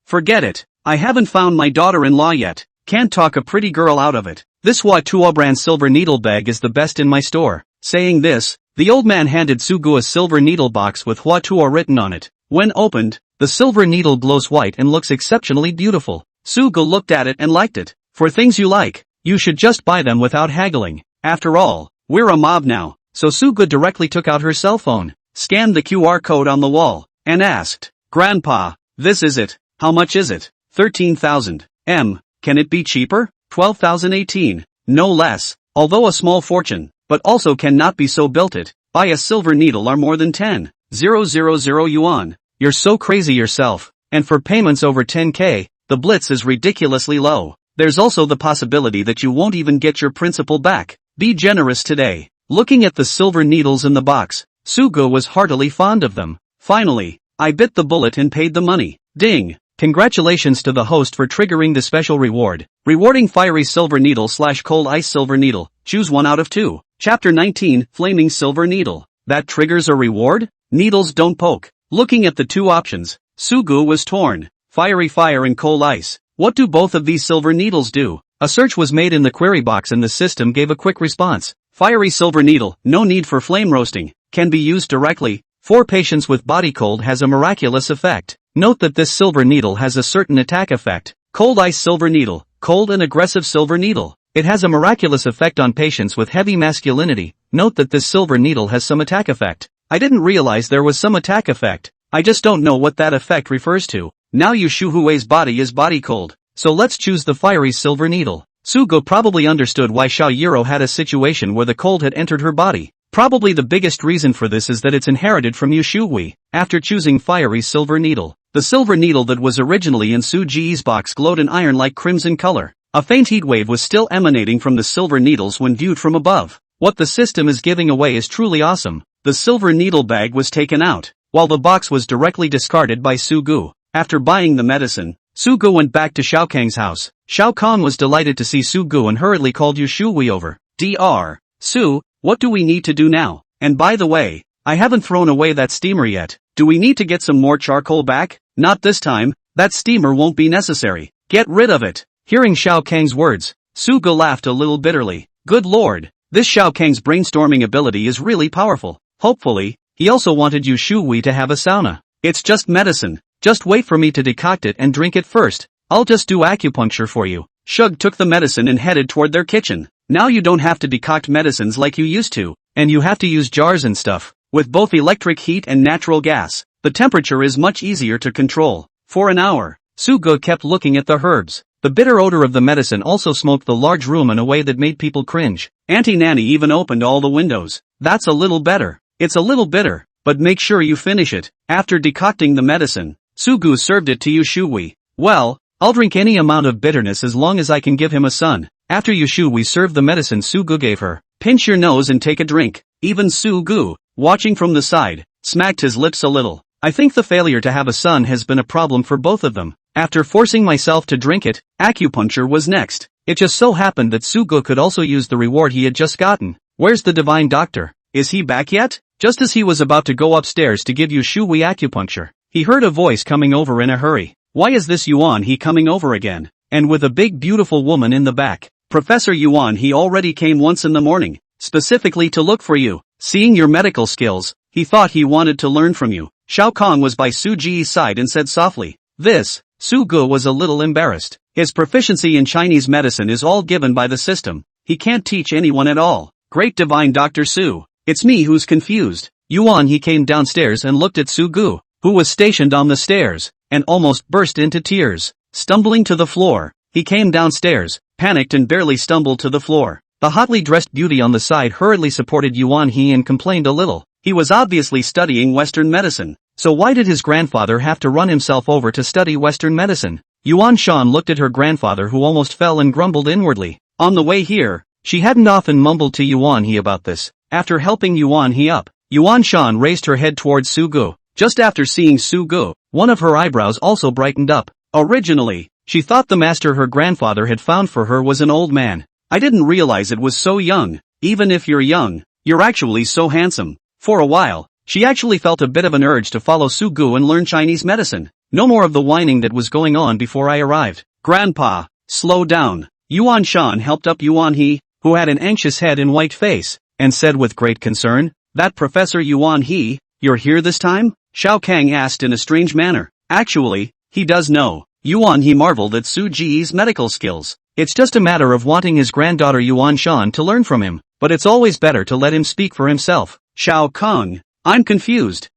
Forget it. I haven't found my daughter-in-law yet. Can't talk a pretty girl out of it. This Hua Tuo brand silver needle bag is the best in my store. Saying this, the old man handed Su Gu a silver needle box with Hua Tuo written on it. When opened, The silver needle glows white and looks exceptionally beautiful. Sugo looked at it and liked it. For things you like, you should just buy them without haggling. After all, we're a mob now. So Sugo directly took out her cell phone, scanned the QR code on the wall, and asked, "Grandpa, this is it. How much is it?" 13,000. Can it be cheaper? 12,018. No less. Although a small fortune, but also cannot be so built it. Buy a silver needle are more than 10,000 yuan. You're so crazy yourself. And for payments over 10k, the blitz is ridiculously low. There's also the possibility that you won't even get your principal back. Be generous today. Looking at the silver needles in the box, Sugo was heartily fond of them. Finally, I bit the bullet and paid the money. Ding! Congratulations to the host for triggering the special reward. Rewarding fiery silver needle / cold ice silver needle. Choose 1 out of 2. Chapter 19, Flaming Silver Needle. That triggers a reward? Needles don't poke. Looking at the two options, Sugo was torn. Fiery fire and cold ice. What do both of these silver needles do? A search was made in the query box and the system gave a quick response. Fiery silver needle, no need for flame roasting, can be used directly. For patients with body cold has a miraculous effect. Note that this silver needle has a certain attack effect. Cold ice silver needle, cold and aggressive silver needle. It has a miraculous effect on patients with heavy masculinity. Note that this silver needle has some attack effect. I didn't realize there was some attack effect. I just don't know what that effect refers to. Now Yushuhue's body is body cold. So let's choose the fiery silver needle. Sugo probably understood why Xiao Yiro had a situation where the cold had entered her body. Probably the biggest reason for this is that it's inherited from Yushuhui. After choosing fiery silver needle, the silver needle that was originally in Su Ji's box glowed an iron-like crimson color. A faint heat wave was still emanating from the silver needles when viewed from above. What the system is giving away is truly awesome. The silver needle bag was taken out, while the box was directly discarded by Sugo. After buying the medicine, Sugo went back to Xiao Kang's house. Xiao Kang was delighted to see Sugo and hurriedly called Yushui over. Dr. Su, what do we need to do now? And by the way, I haven't thrown away that steamer yet. Do we need to get some more charcoal back? Not this time, that steamer won't be necessary. Get rid of it. Hearing Xiao Kang's words, Sugo laughed a little bitterly. Good lord, this Xiao Kang's brainstorming ability is really powerful. Hopefully, he also wanted Yushui to have a sauna. It's just medicine. Just wait for me to decoct it and drink it first. I'll just do acupuncture for you. Shug took the medicine and headed toward their kitchen. Now you don't have to decoct medicines like you used to, and you have to use jars and stuff. With both electric heat and natural gas, the temperature is much easier to control. For an hour, Sugo kept looking at the herbs. The bitter odor of the medicine also smoked the large room in a way that made people cringe. Auntie Nanny even opened all the windows. That's a little better. It's a little bitter, but make sure you finish it. After decocting the medicine, Sugo served it to Yushui. Well, I'll drink any amount of bitterness as long as I can give him a son. After Yushui served the medicine Sugo gave her, pinch your nose and take a drink. Even Sugo, watching from the side, smacked his lips a little. I think the failure to have a son has been a problem for both of them. After forcing myself to drink it, acupuncture was next. It just so happened that Sugo could also use the reward he had just gotten. Where's the divine doctor? Is he back yet? Just as he was about to go upstairs to give Yushui acupuncture, he heard a voice coming over in a hurry. Why is this Yuan he coming over again? And with a big beautiful woman in the back. Professor Yuan he already came once in the morning, specifically to look for you. Seeing your medical skills, he thought he wanted to learn from you. Xiao Kang was by Su Ji's side and said softly. This, Sugo was a little embarrassed. His proficiency in Chinese medicine is all given by the system. He can't teach anyone at all. Great divine Dr. Su. It's me who's confused. Yuan he came downstairs and looked at Sugo, who was stationed on the stairs, and almost burst into tears. Stumbling to the floor, he came downstairs, panicked and barely stumbled to the floor. The hotly dressed beauty on the side hurriedly supported Yuan he and complained a little. He was obviously studying Western medicine, so why did his grandfather have to run himself over to study Western medicine? Yuan Shan looked at her grandfather who almost fell and grumbled inwardly. On the way here, she hadn't often mumbled to Yuan he about this. After helping Yuan he up, Yuan Shan raised her head towards Sugo. Just after seeing Sugo, one of her eyebrows also brightened up. Originally, she thought the master her grandfather had found for her was an old man. I didn't realize it was so young. Even if you're young, you're actually so handsome. For a while, she actually felt a bit of an urge to follow Sugo and learn Chinese medicine. No more of the whining that was going on before I arrived. Grandpa, slow down. Yuan Shan helped up Yuan He, who had an anxious head and white face, and said with great concern, that Professor Yuan He, you're here this time? Xiao Kang asked in a strange manner. Actually, he does know. Yuan he marveled at Su Ji's medical skills. It's just a matter of wanting his granddaughter Yuan Shan to learn from him, but it's always better to let him speak for himself. Shao Kong. I'm confused.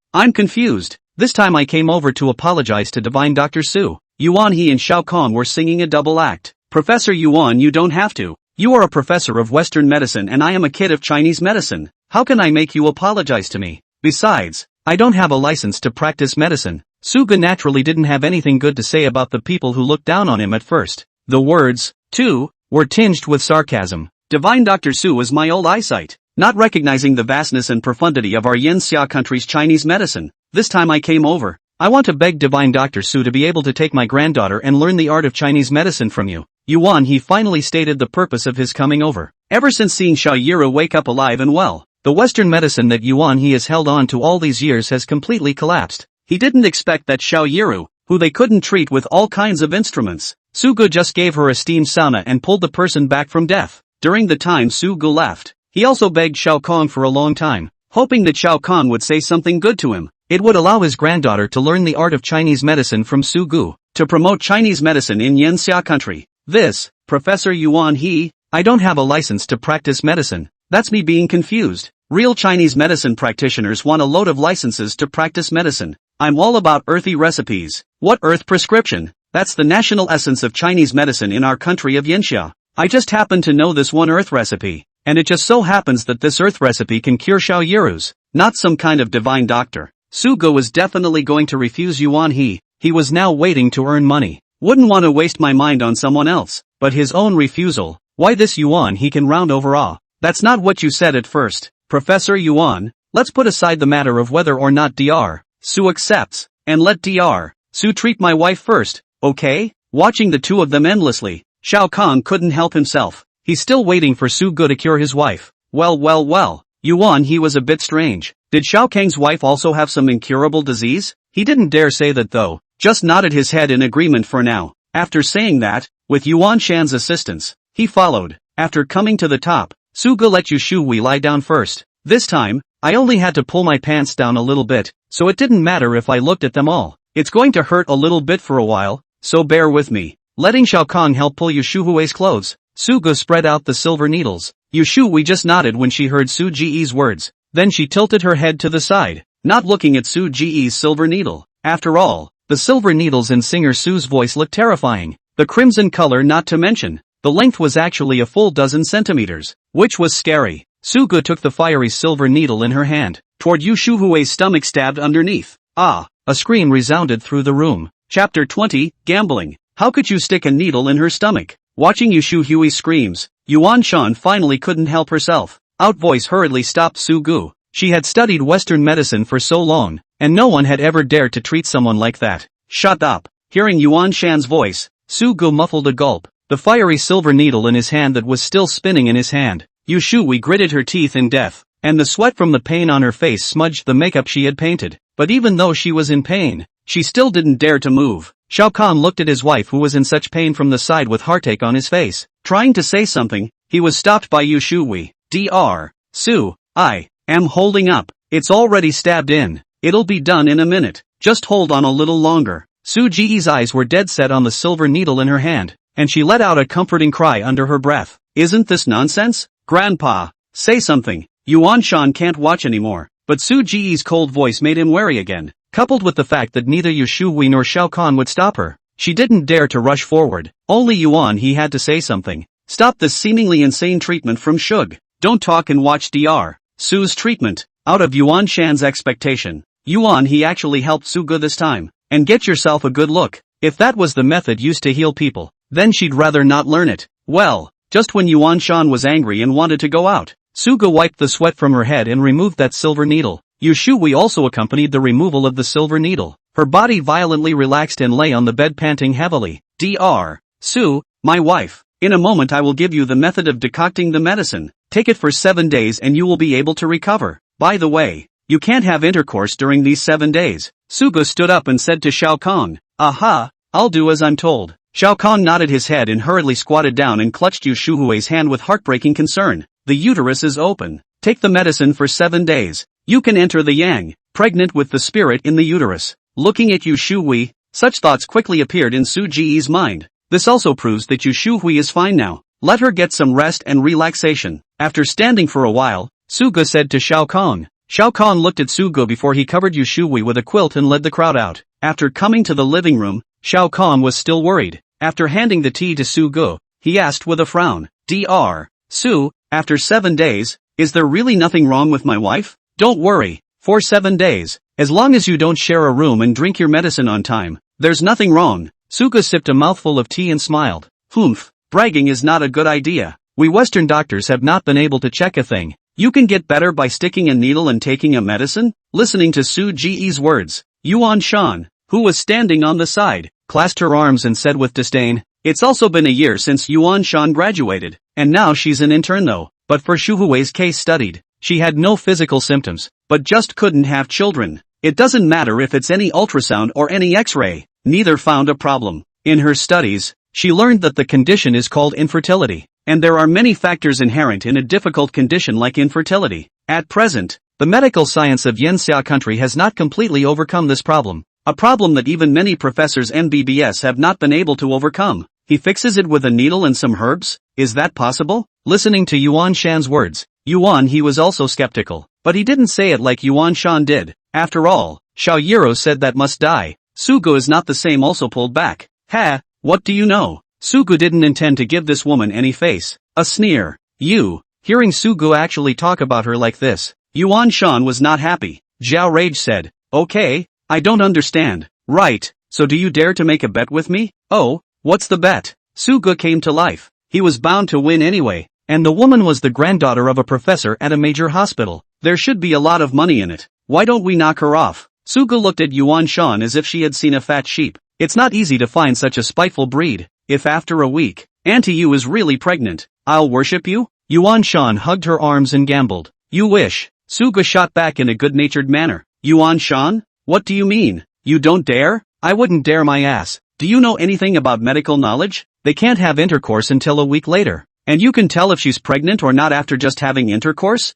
This time I came over to apologize to Divine Dr. Su. Yuan he and Shao Kong were singing a double act. Professor Yuan, you don't have to. You are a professor of Western medicine and I am a kid of Chinese medicine. How can I make you apologize to me? Besides, I don't have a license to practice medicine. Suga naturally didn't have anything good to say about the people who looked down on him at first. The words, too, were tinged with sarcasm. Divine Dr. Su is my old eyesight, not recognizing the vastness and profundity of our Yanxia country's Chinese medicine. This time I came over. I want to beg Divine Dr. Su to be able to take my granddaughter and learn the art of Chinese medicine from you. Yuan he finally stated the purpose of his coming over. Ever since seeing Xiao Yiru wake up alive and well, the Western medicine that Yuan he has held on to all these years has completely collapsed. He didn't expect that Xiao Yiru, who they couldn't treat with all kinds of instruments, Sugu just gave her a steam sauna and pulled the person back from death. During the time Sugu left, he also begged Shao Kong for a long time, hoping that Shao Kong would say something good to him. It would allow his granddaughter to learn the art of Chinese medicine from Sugu, to promote Chinese medicine in Yanxia country. This, Professor Yuan he, I don't have a license to practice medicine. That's me being confused. Real Chinese medicine practitioners want a load of licenses to practice medicine. I'm all about earthy recipes. What earth prescription? That's the national essence of Chinese medicine in our country of Yanxia. I just happen to know this one earth recipe, and it just so happens that this earth recipe can cure Xiao Yiru's, not some kind of divine doctor. Sugo was definitely going to refuse Yuan he was now waiting to earn money. Wouldn't want to waste my mind on someone else, but his own refusal. Why this Yuan he can round over ah. That's not what you said at first, Professor Yuan. Let's put aside the matter of whether or not Dr. Su accepts, and let Dr. Su treat my wife first, okay? Watching the two of them endlessly, Shao Kong couldn't help himself. He's still waiting for Sugo to cure his wife. Well. Yuan he was a bit strange. Did Shao Kang's wife also have some incurable disease? He didn't dare say that though, just nodded his head in agreement for now. After saying that, with Yuan Shan's assistance, he followed. After coming to the top, Suga let Yushui lie down first. This time, I only had to pull my pants down a little bit, so it didn't matter if I looked at them all. It's going to hurt a little bit for a while, so bear with me. Letting Shao Kong help pull Yushui's clothes, Suga spread out the silver needles. Yushui just nodded when she heard Su Ji's words. Then she tilted her head to the side, not looking at Su Ji's silver needle. After all, the silver needles in singer Su's voice looked terrifying. The crimson color not to mention. The length was actually a full dozen centimeters, which was scary. Suga took the fiery silver needle in her hand, toward Yushui's stomach stabbed underneath. Ah! A scream resounded through the room. Chapter 20, Gambling. How could you stick a needle in her stomach? Watching Yushui's screams, Yuan Shan finally couldn't help herself. Outvoice hurriedly stopped Sugu. She had studied Western medicine for so long, and no one had ever dared to treat someone like that. Shut up. Hearing Yuan Shan's voice, Sugu muffled a gulp. The fiery silver needle in his hand that was still spinning in his hand. Yushui gritted her teeth in death, and the sweat from the pain on her face smudged the makeup she had painted. But even though she was in pain, she still didn't dare to move. Shao Kahn looked at his wife who was in such pain from the side with heartache on his face. Trying to say something, he was stopped by Yushui. Dr. Su, I am holding up. It's already stabbed in. It'll be done in a minute. Just hold on a little longer. Su Ji's eyes were dead set on the silver needle in her hand, and she let out a comforting cry under her breath. Isn't this nonsense? Grandpa, say something. Yuan Shan can't watch anymore. But Su Ji's cold voice made him wary again. Coupled with the fact that neither Yushui nor Shao Kahn would stop her, she didn't dare to rush forward. Only Yuan he had to say something. Stop this seemingly insane treatment from Shug. Don't talk and watch Dr. Su's treatment. Out of Yuan Shan's expectation, Yuan he actually helped Suga this time. And get yourself a good look. If that was the method used to heal people, then she'd rather not learn it. Well, just when Yuan Shan was angry and wanted to go out, Suga wiped the sweat from her head and removed that silver needle. Yushui also accompanied the removal of the silver needle. Her body violently relaxed and lay on the bed panting heavily. Dr. Su, my wife, in a moment I will give you the method of decocting the medicine. Take it for 7 days and you will be able to recover. By the way, you can't have intercourse during these 7 days. Suga stood up and said to Shao Kahn, Aha, I'll do as I'm told. Shao Kahn nodded his head and hurriedly squatted down and clutched Yushui's hand with heartbreaking concern. The uterus is open. Take the medicine for 7 days. You can enter the yang, pregnant with the spirit in the uterus. Looking at Yushui, Such thoughts quickly appeared in Su Ji's mind. This also proves that Yu Shuhui is fine now. Let her get some rest and relaxation. After standing for a while, Sugu said to Shao Kong. Shao Kong looked at Sugu before he covered Yu Shuhui with a quilt and led the crowd out. After coming to the living room, Shao Kong was still worried. After handing the tea to Sugu, he asked with a frown, Dr. Su, after 7 days, is there really nothing wrong with my wife? Don't worry, for 7 days, as long as you don't share a room and drink your medicine on time, there's nothing wrong. Sugu sipped a mouthful of tea and smiled. Humph, bragging is not a good idea. We Western doctors have not been able to check a thing. You can get better by sticking a needle and taking a medicine? Listening to Su Ji's words, Yuan Shan, who was standing on the side, clasped her arms and said with disdain, it's also been a year since Yuan Shan graduated, and now she's an intern though. But for Shuhui's case studied, she had no physical symptoms, but just couldn't have children. It doesn't matter if it's any ultrasound or any x-ray, neither found a problem. In her studies, she learned that the condition is called infertility, and there are many factors inherent in a difficult condition like infertility. At present, the medical science of Yanxia country has not completely overcome this problem, a problem that even many professors MBBS have not been able to overcome. He fixes it with a needle and some herbs? Is that possible? Listening to Yuan Shan's words, Yuan he was also skeptical, but he didn't say it like Yuan Shan did. After all, Xiao Yiro said that must die. Sugu is not the same also pulled back. Ha, what do you know? Sugu didn't intend to give this woman any face. A sneer. You. Hearing Sugu actually talk about her like this, Yuan Shan was not happy. Zhao Rage said, okay, I don't understand. Right, so do you dare to make a bet with me? Oh, what's the bet? Sugu came to life. He was bound to win anyway, and the woman was the granddaughter of a professor at a major hospital. There should be a lot of money in it. Why don't we knock her off? Sugu looked at Yuan Shan as if she had seen a fat sheep. It's not easy to find such a spiteful breed. If after a week, Auntie Yu is really pregnant, I'll worship you? Yuan Shan hugged her arms and gambled. You wish. Sugu shot back in a good-natured manner. Yuan Shan? What do you mean? You don't dare? I wouldn't dare my ass. Do you know anything about medical knowledge? They can't have intercourse until a week later. And you can tell if she's pregnant or not after just having intercourse?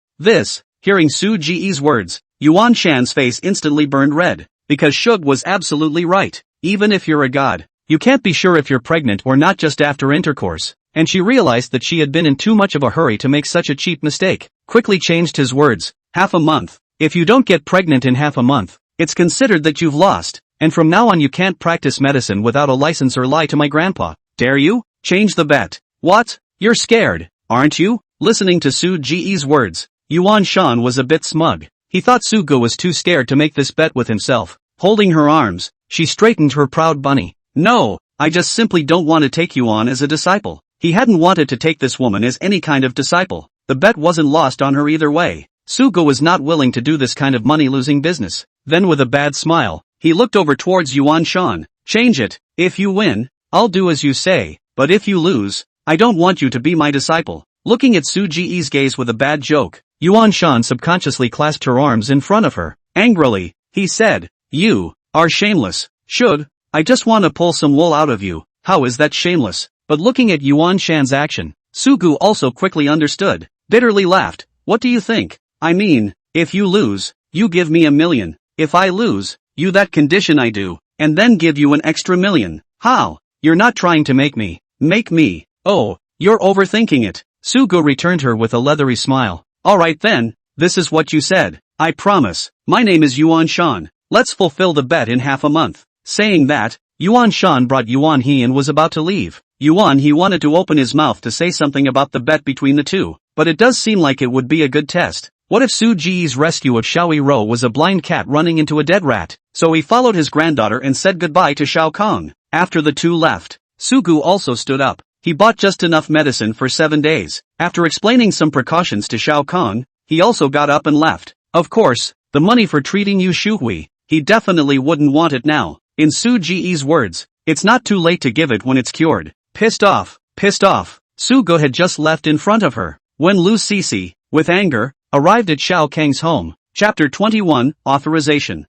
Hearing Su Ji's words, Yuan Shan's face instantly burned red. Because Shug was absolutely right. Even if you're a god, you can't be sure if you're pregnant or not just after intercourse. And she realized that she had been in too much of a hurry to make such a cheap mistake. Quickly changed his words. Half a month. If you don't get pregnant in half a month, it's considered that you've lost. And from now on you can't practice medicine without a license or lie to my grandpa. Dare you? Change the bet. What? You're scared, aren't you? Listening to Su Ji's words, Yuan Shan was a bit smug. He thought Sugu was too scared to make this bet with himself. Holding her arms, she straightened her proud bunny. No, I just simply don't want to take you on as a disciple. He hadn't wanted to take this woman as any kind of disciple. The bet wasn't lost on her either way. Sugu was not willing to do this kind of money-losing business. Then with a bad smile, he looked over towards Yuan Shan. Change it. If you win, I'll do as you say, but if you lose, I don't want you to be my disciple. Looking at Su Ji's gaze with a bad joke, Yuan Shan subconsciously clasped her arms in front of her. Angrily, he said, you are shameless. Should, I just want to pull some wool out of you. How is that shameless? But looking at Yuan Shan's action, Sugu also quickly understood. Bitterly laughed. What do you think? I mean, if you lose, you give me $1 million. If I lose, you that condition I do, and then give you an extra $1 million. How? You're not trying to make me. Make me. Oh, you're overthinking it. Sugu returned her with a leathery smile. Alright then, this is what you said. I promise. My name is Yuan Shan. Let's fulfill the bet in half a month. Saying that, Yuan Shan brought Yuan He and was about to leave. Yuan He wanted to open his mouth to say something about the bet between the two, but it does seem like it would be a good test. What if Su Ji's rescue of Xiao Ro was a blind cat running into a dead rat? So he followed his granddaughter and said goodbye to Shao Kong. After the two left, Sugu also stood up. He bought just enough medicine for 7 days. After explaining some precautions to Shao Kong, he also got up and left. Of course, the money for treating Yu Shuhui, he definitely wouldn't want it now. In Su Ji's words, it's not too late to give it when it's cured. Pissed off. Sugu had just left in front of her, when Lu Sisi, with anger, arrived at Xiao Kang's home. Chapter 21, Authorization.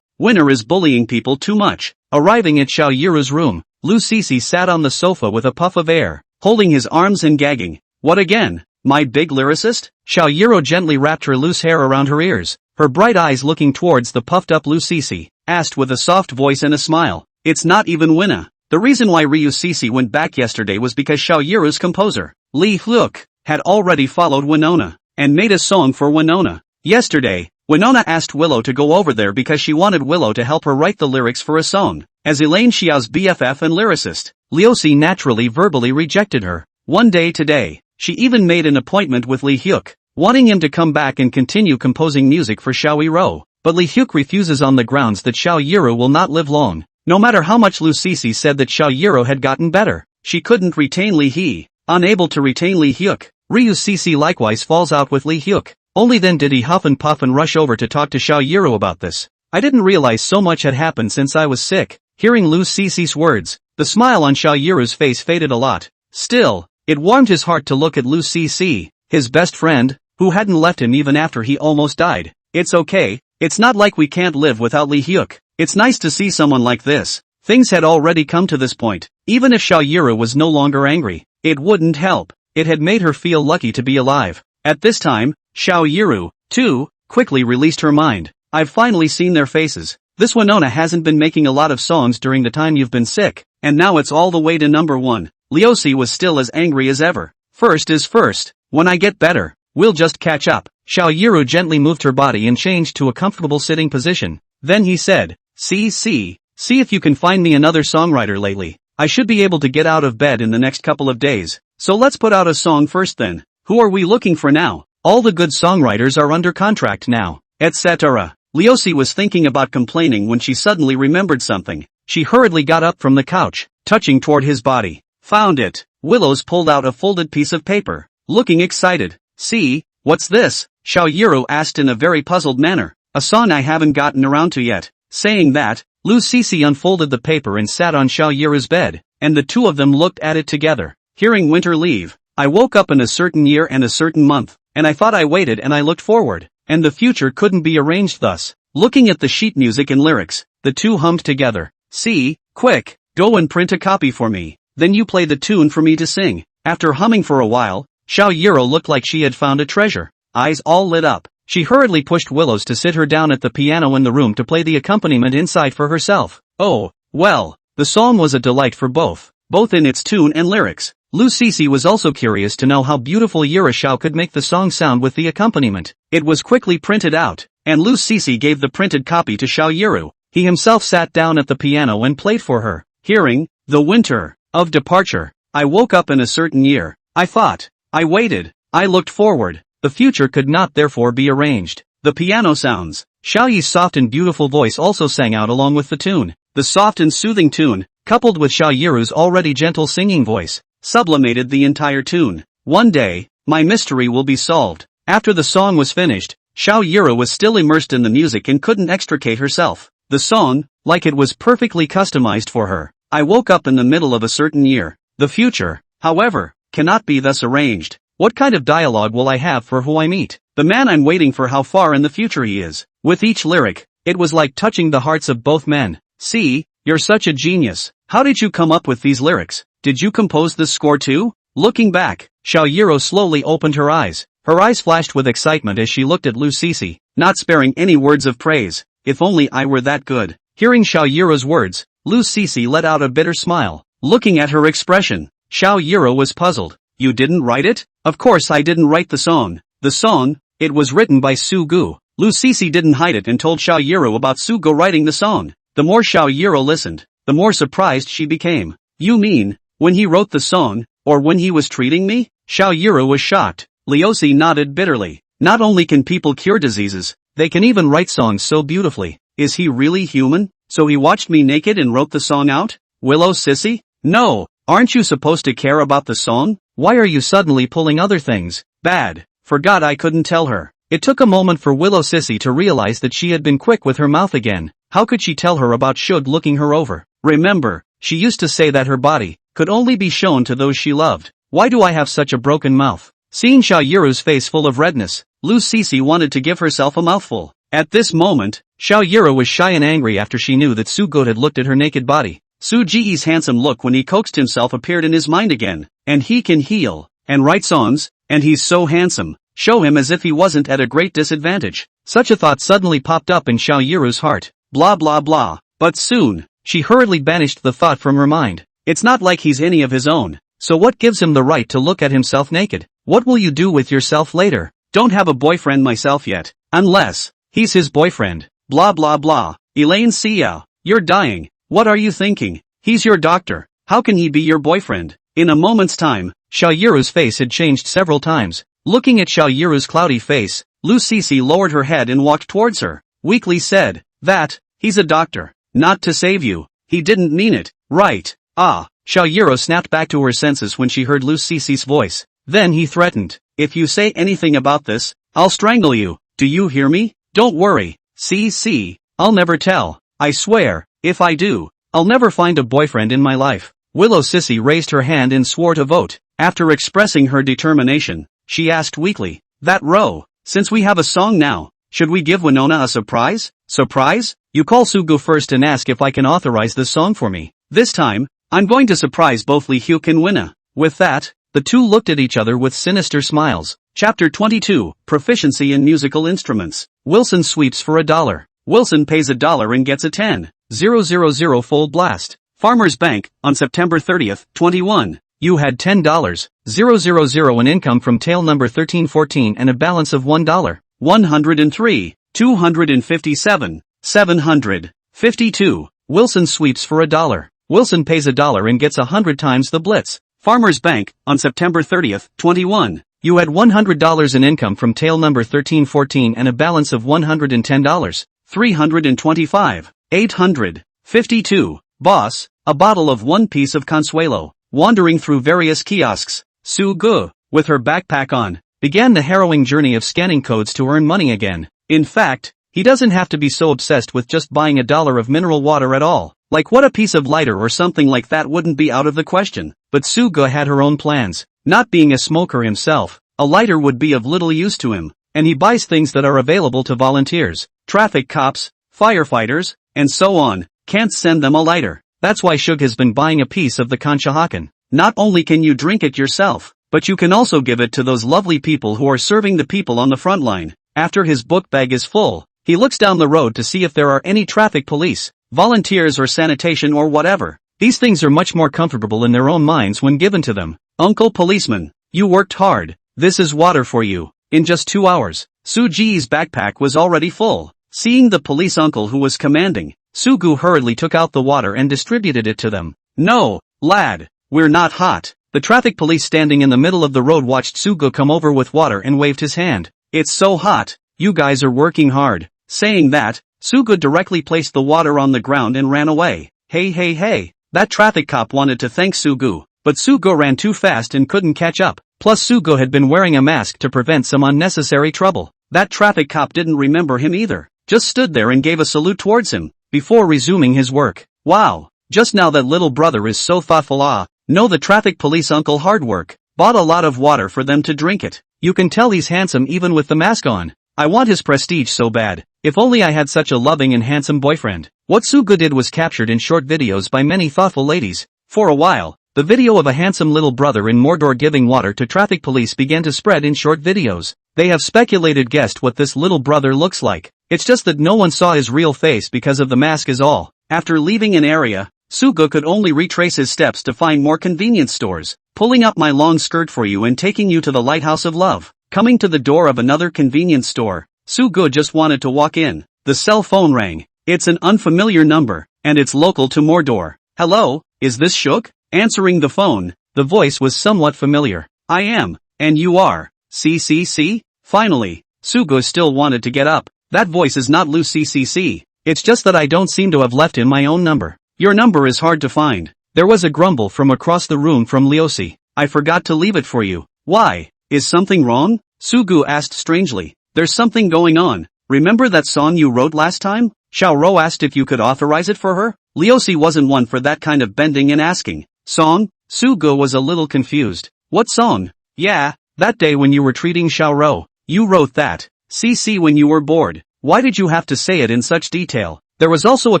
Winner is bullying people too much. Arriving at Xiao Yiru's room, Lu Sisi sat on the sofa with a puff of air, holding his arms and gagging. What again? My big lyricist? Xiao Yiru gently wrapped her loose hair around her ears, her bright eyes looking towards the puffed up Lu Sisi, asked with a soft voice and a smile. It's not even Winna. The reason why Ryu Cece went back yesterday was because Xiao Yiru's composer, Lee Hyuk, had already followed Winona, and made a song for Winona. Yesterday, Winona asked Willow to go over there because she wanted Willow to help her write the lyrics for a song. As Elaine Xiao's BFF and lyricist, Liusi naturally verbally rejected her. One day today, she even made an appointment with Lee Hyuk, wanting him to come back and continue composing music for Xiao Yiro. But Lee Hyuk refuses on the grounds that Xiao Yiro will not live long. No matter how much Lu Cece said that Xiao Yiro had gotten better, she couldn't retain Lee He. Unable to retain Lee Hyuk, Ryu Cece likewise falls out with Lee Hyuk. Only then did he huff and puff and rush over to talk to Xiao Yiro about this. I didn't realize so much had happened since I was sick. Hearing Lu Cece's words, the smile on Xiao Yiro's face faded a lot. Still, it warmed his heart to look at Lu Cece, his best friend, who hadn't left him even after he almost died. It's okay, it's not like we can't live without Lee Hyuk. It's nice to see someone like this. Things had already come to this point. Even if Xiao Yiro was no longer angry, it wouldn't help. It had made her feel lucky to be alive. At this time, Xiao Yiro, too, quickly released her mind. I've finally seen their faces. This Winona hasn't been making a lot of songs during the time you've been sick, and now it's all the way to number 1. Liusi was still as angry as ever. First is first. When I get better, we'll just catch up. Xiao Yiro gently moved her body and changed to a comfortable sitting position. Then he said, See if you can find me another songwriter lately. I should be able to get out of bed in the next couple of days. So let's put out a song first then. Who are we looking for now? All the good songwriters are under contract now, etc. Liusi was thinking about complaining when she suddenly remembered something. She hurriedly got up from the couch, touching toward his body. Found it. Willows pulled out a folded piece of paper, looking excited. See, what's this? Xiao Yiro asked in a very puzzled manner. A song I haven't gotten around to yet. Saying that, Lu Cece unfolded the paper and sat on Xiao Yiro's bed, and the two of them looked at it together. Hearing winter leave, I woke up in a certain year and a certain month, and I thought I waited and I looked forward, and the future couldn't be arranged thus. Looking at the sheet music and lyrics, the two hummed together. See, quick, go and print a copy for me, then you play the tune for me to sing. After humming for a while, Xiao Yiro looked like she had found a treasure. Eyes all lit up. She hurriedly pushed Willows to sit her down at the piano in the room to play the accompaniment inside for herself. Oh, well, the song was a delight for both in its tune and lyrics. Lu Cece was also curious to know how beautiful Yira Xiao could make the song sound with the accompaniment. It was quickly printed out, and Lu Cece gave the printed copy to Xiao Yiro. He himself sat down at the piano and played for her. Hearing, the winter of departure. I woke up in a certain year. I thought. I waited. I looked forward. The future could not therefore be arranged. The piano sounds. Xiao Yi's soft and beautiful voice also sang out along with the tune. The soft and soothing tune, coupled with Xiao Yiru's already gentle singing voice, sublimated the entire tune. One day, my mystery will be solved. After the song was finished, Xiao Yiru was still immersed in the music and couldn't extricate herself. The song, like it was perfectly customized for her. I woke up in the middle of a certain year. The future, however, cannot be thus arranged. What kind of dialogue will I have for who I meet? The man I'm waiting for, how far in the future he is. With each lyric, it was like touching the hearts of both men. See, you're such a genius. How did you come up with these lyrics? Did you compose this score too? Looking back, Xiao Yiro slowly opened her eyes. Her eyes flashed with excitement as she looked at Lu Cece, not sparing any words of praise. If only I were that good. Hearing Xiao Yiro's words, Lu Cece let out a bitter smile. Looking at her expression, Xiao Yiro was puzzled. You didn't write it? Of course I didn't write the song. The song, it was written by Su Gu. Lu Cece didn't hide it and told Xiao Yiro about Su Gu writing the song. The more Xiao Yiro listened, the more surprised she became. You mean, when he wrote the song, or when he was treating me? Xiao Yiro was shocked. Liusi nodded bitterly. Not only can people cure diseases, they can even write songs so beautifully. Is he really human? So he watched me naked and wrote the song out? Willow Sissy? No, aren't you supposed to care about the song? Why are you suddenly pulling other things? Bad. Forgot I couldn't tell her. It took a moment for Willow Sissy to realize that she had been quick with her mouth again. How could she tell her about Shug looking her over? Remember, she used to say that her body could only be shown to those she loved. Why do I have such a broken mouth? Seeing Xiao Yiru's face full of redness, Lu Cece wanted to give herself a mouthful. At this moment, Xiao Yiru was shy and angry after she knew that Su Gu had looked at her naked body. Su Ji's handsome look when he coaxed himself appeared in his mind again. And he can heal, and write songs, and he's so handsome. Show him as if he wasn't at a great disadvantage. Such a thought suddenly popped up in Xiao Yiru's heart. Blah blah blah. But soon, She hurriedly banished the thought from her mind. It's not like he's any of his own. So what gives him the right to look at himself naked? What will you do with yourself later? Don't have a boyfriend myself yet. Unless he's his boyfriend. Blah blah blah. Elaine Sia, you're dying. What are you thinking? He's your doctor. How can he be your boyfriend? In a moment's time, Xiaoyiru's face had changed several times. Looking at Xiaoyiru's cloudy face, Lu Sisi lowered her head and walked towards her. Weakly said, that, he's a doctor. Not to save you. He didn't mean it, right? Ah. Xiaoyiru snapped back to her senses when she heard Lu Sisi's voice. Then he threatened, if you say anything about this, I'll strangle you. Do you hear me? Don't worry. See, I'll never tell. I swear, if I do, I'll never find a boyfriend in my life. Willow Sissy raised her hand and swore to vote. After expressing her determination, she asked weakly, that Ro, since we have a song now, should we give Winona a surprise? Surprise? You call Sugu first and ask if I can authorize this song for me. This time, I'm going to surprise both Lee Hyuk and Winna. With that, the two looked at each other with sinister smiles. Chapter 22, Proficiency in Musical Instruments. Wilson sweeps for $1. Wilson pays $1 and gets a 10,000 fold blast. Farmers Bank, on September 30th, 21. You had $10,000 in income from tail number 1314 and a balance of $1. 103, 257, 752. Wilson sweeps for $1. Wilson pays $1 and gets 100 times the blitz. Farmers Bank, on September 30th, 21. You had $100 in income from tail number 1314 and a balance of $110. 325, 852. Boss, a bottle of one piece of Consuelo. Wandering through various kiosks, Su Gu, with her backpack on, began the harrowing journey of scanning codes to earn money again. In fact, he doesn't have to be so obsessed with just buying $1 of mineral water at all. Like what a piece of lighter or something like that wouldn't be out of the question. But Su Gu had her own plans. Not being a smoker himself, a lighter would be of little use to him, and he buys things that are available to volunteers, traffic cops, firefighters, and so on. Can't send them a lighter. That's why Shug has been buying a piece of the Conshohokan. Not only can you drink it yourself, but you can also give it to those lovely people who are serving the people on the front line. After his book bag is full, he looks down the road to see if there are any traffic police, volunteers or sanitation or whatever. These things are much more comfortable in their own minds when given to them. Uncle Policeman, you worked hard. This is water for you. In just 2 hours, Suji's backpack was already full. Seeing the police uncle who was commanding, Sugu hurriedly took out the water and distributed it to them. No, lad, we're not hot. The traffic police standing in the middle of the road watched Sugu come over with water and waved his hand. It's so hot, you guys are working hard. Saying that, Sugu directly placed the water on the ground and ran away. Hey, that traffic cop wanted to thank Sugu, but Sugu ran too fast and couldn't catch up. Plus Sugu had been wearing a mask to prevent some unnecessary trouble. That traffic cop didn't remember him either, just stood there and gave a salute towards him, before resuming his work. Wow, just now that little brother is so thoughtful. No, the traffic police uncle hard work, bought a lot of water for them to drink it. You can tell he's handsome even with the mask on. I want his prestige so bad. If only I had such a loving and handsome boyfriend. What Sugu did was captured in short videos by many thoughtful ladies. For a while, the video of a handsome little brother in Mordor giving water to traffic police began to spread in short videos. They have speculated guessed what this little brother looks like. It's just that no one saw his real face because of the mask is all. After leaving an area, Sugu could only retrace his steps to find more convenience stores. Pulling up my long skirt for you and taking you to the Lighthouse of Love. Coming to the door of another convenience store, Sugu just wanted to walk in. The cell phone rang. It's an unfamiliar number, and it's local to Mordor. Hello, is this Shug? Answering the phone, the voice was somewhat familiar. I am, and you are. CCC? Finally, Sugu still wanted to get up. That voice is not Lu CCC. It's just that I don't seem to have left him my own number. Your number is hard to find. There was a grumble from across the room from Leosi. I forgot to leave it for you. Why? Is something wrong? Sugu asked strangely. There's something going on. Remember that song you wrote last time? Xiao Ro asked if you could authorize it for her. Leosi wasn't one for that kind of bending and asking. Song? Sugu was a little confused. What song? Yeah, that day when you were treating Xiao Ro. You wrote that. CC when you were bored. Why did you have to say it in such detail? There was also a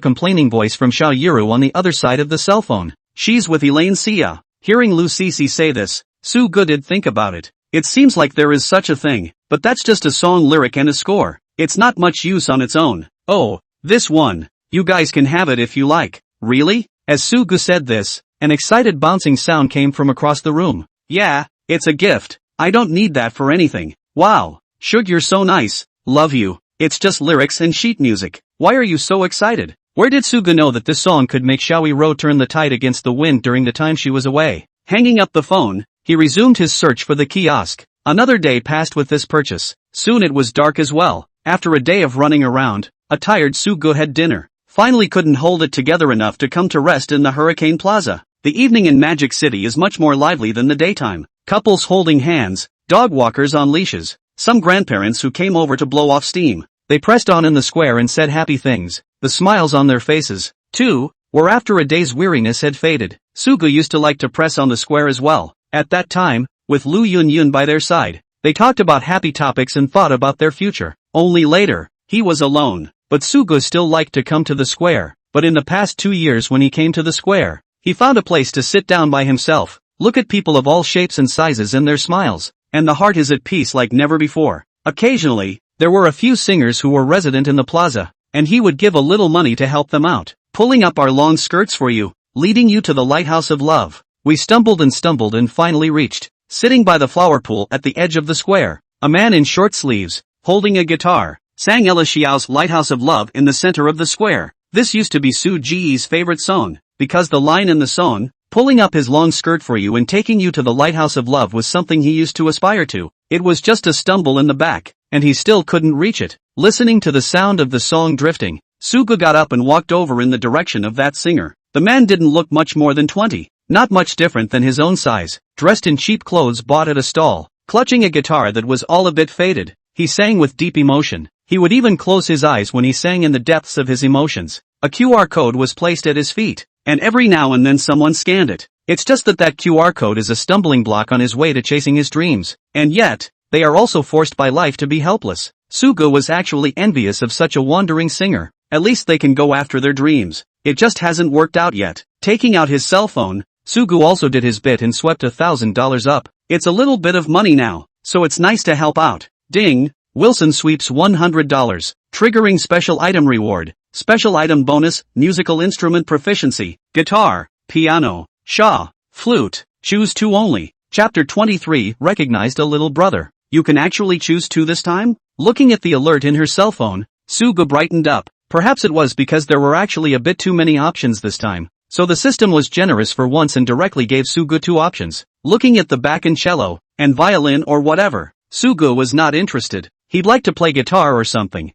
complaining voice from Xiao Yiru on the other side of the cell phone. She's with Elaine Sia. Hearing Lu Cici say this, Sugu did think about it. It seems like there is such a thing, but that's just a song lyric and a score. It's not much use on its own. Oh, this one. You guys can have it if you like. Really? As Sugu said this, an excited bouncing sound came from across the room. Yeah, it's a gift. I don't need that for anything. Wow. Shug, you're so nice. Love you. It's just lyrics and sheet music. Why are you so excited? Where did Sugu know that this song could make Xiaoyi Ro turn the tide against the wind during the time she was away? Hanging up the phone, he resumed his search for the kiosk. Another day passed with this purchase. Soon it was dark as well. After a day of running around, a tired Sugu had dinner. Finally couldn't hold it together enough to come to rest in the Hurricane Plaza. The evening in Magic City is much more lively than the daytime. Couples holding hands, dog walkers on leashes, some grandparents who came over to blow off steam. They pressed on in the square and said happy things. The smiles on their faces, too, were after a day's weariness had faded. Sugu used to like to press on the square as well. At that time, with Lu Yun by their side, they talked about happy topics and thought about their future. Only later, he was alone. But Sugu still liked to come to the square. But in the past 2 years when he came to the square, he found a place to sit down by himself, look at people of all shapes and sizes and their smiles, and the heart is at peace like never before. Occasionally, there were a few singers who were resident in the plaza, and he would give a little money to help them out. Pulling up our long skirts for you, leading you to the lighthouse of love. We stumbled and finally reached, sitting by the flower pool at the edge of the square, a man in short sleeves, holding a guitar, sang Ella Xiao's Lighthouse of Love in the center of the square. This used to be Su Ji's favorite song, because the line in the song, pulling up his long skirt for you and taking you to the Lighthouse of Love, was something he used to aspire to. It was just a stumble in the back, and he still couldn't reach it. Listening to the sound of the song drifting, Sugu got up and walked over in the direction of that singer. The man didn't look much more than 20, not much different than his own size, dressed in cheap clothes bought at a stall, clutching a guitar that was all a bit faded. He sang with deep emotion. He would even close his eyes when he sang in the depths of his emotions. A QR code was placed at his feet, and every now and then someone scanned it. It's just that QR code is a stumbling block on his way to chasing his dreams, and yet, they are also forced by life to be helpless. Sugu was actually envious of such a wandering singer. At least they can go after their dreams. It just hasn't worked out yet. Taking out his cell phone, Sugu also did his bit and swept $1,000 up. It's a little bit of money now, so it's nice to help out. Ding! Wilson sweeps $100, triggering special item reward, special item bonus, musical instrument proficiency, guitar, piano, sha, flute, choose 2 only. Chapter 23 recognized a little brother. You can actually choose 2 this time? Looking at the alert in her cell phone, Sugu brightened up. Perhaps it was because there were actually a bit too many options this time. So the system was generous for once and directly gave Sugu 2 options. Looking at the back and cello, and violin or whatever, Sugu was not interested. He'd like to play guitar or something.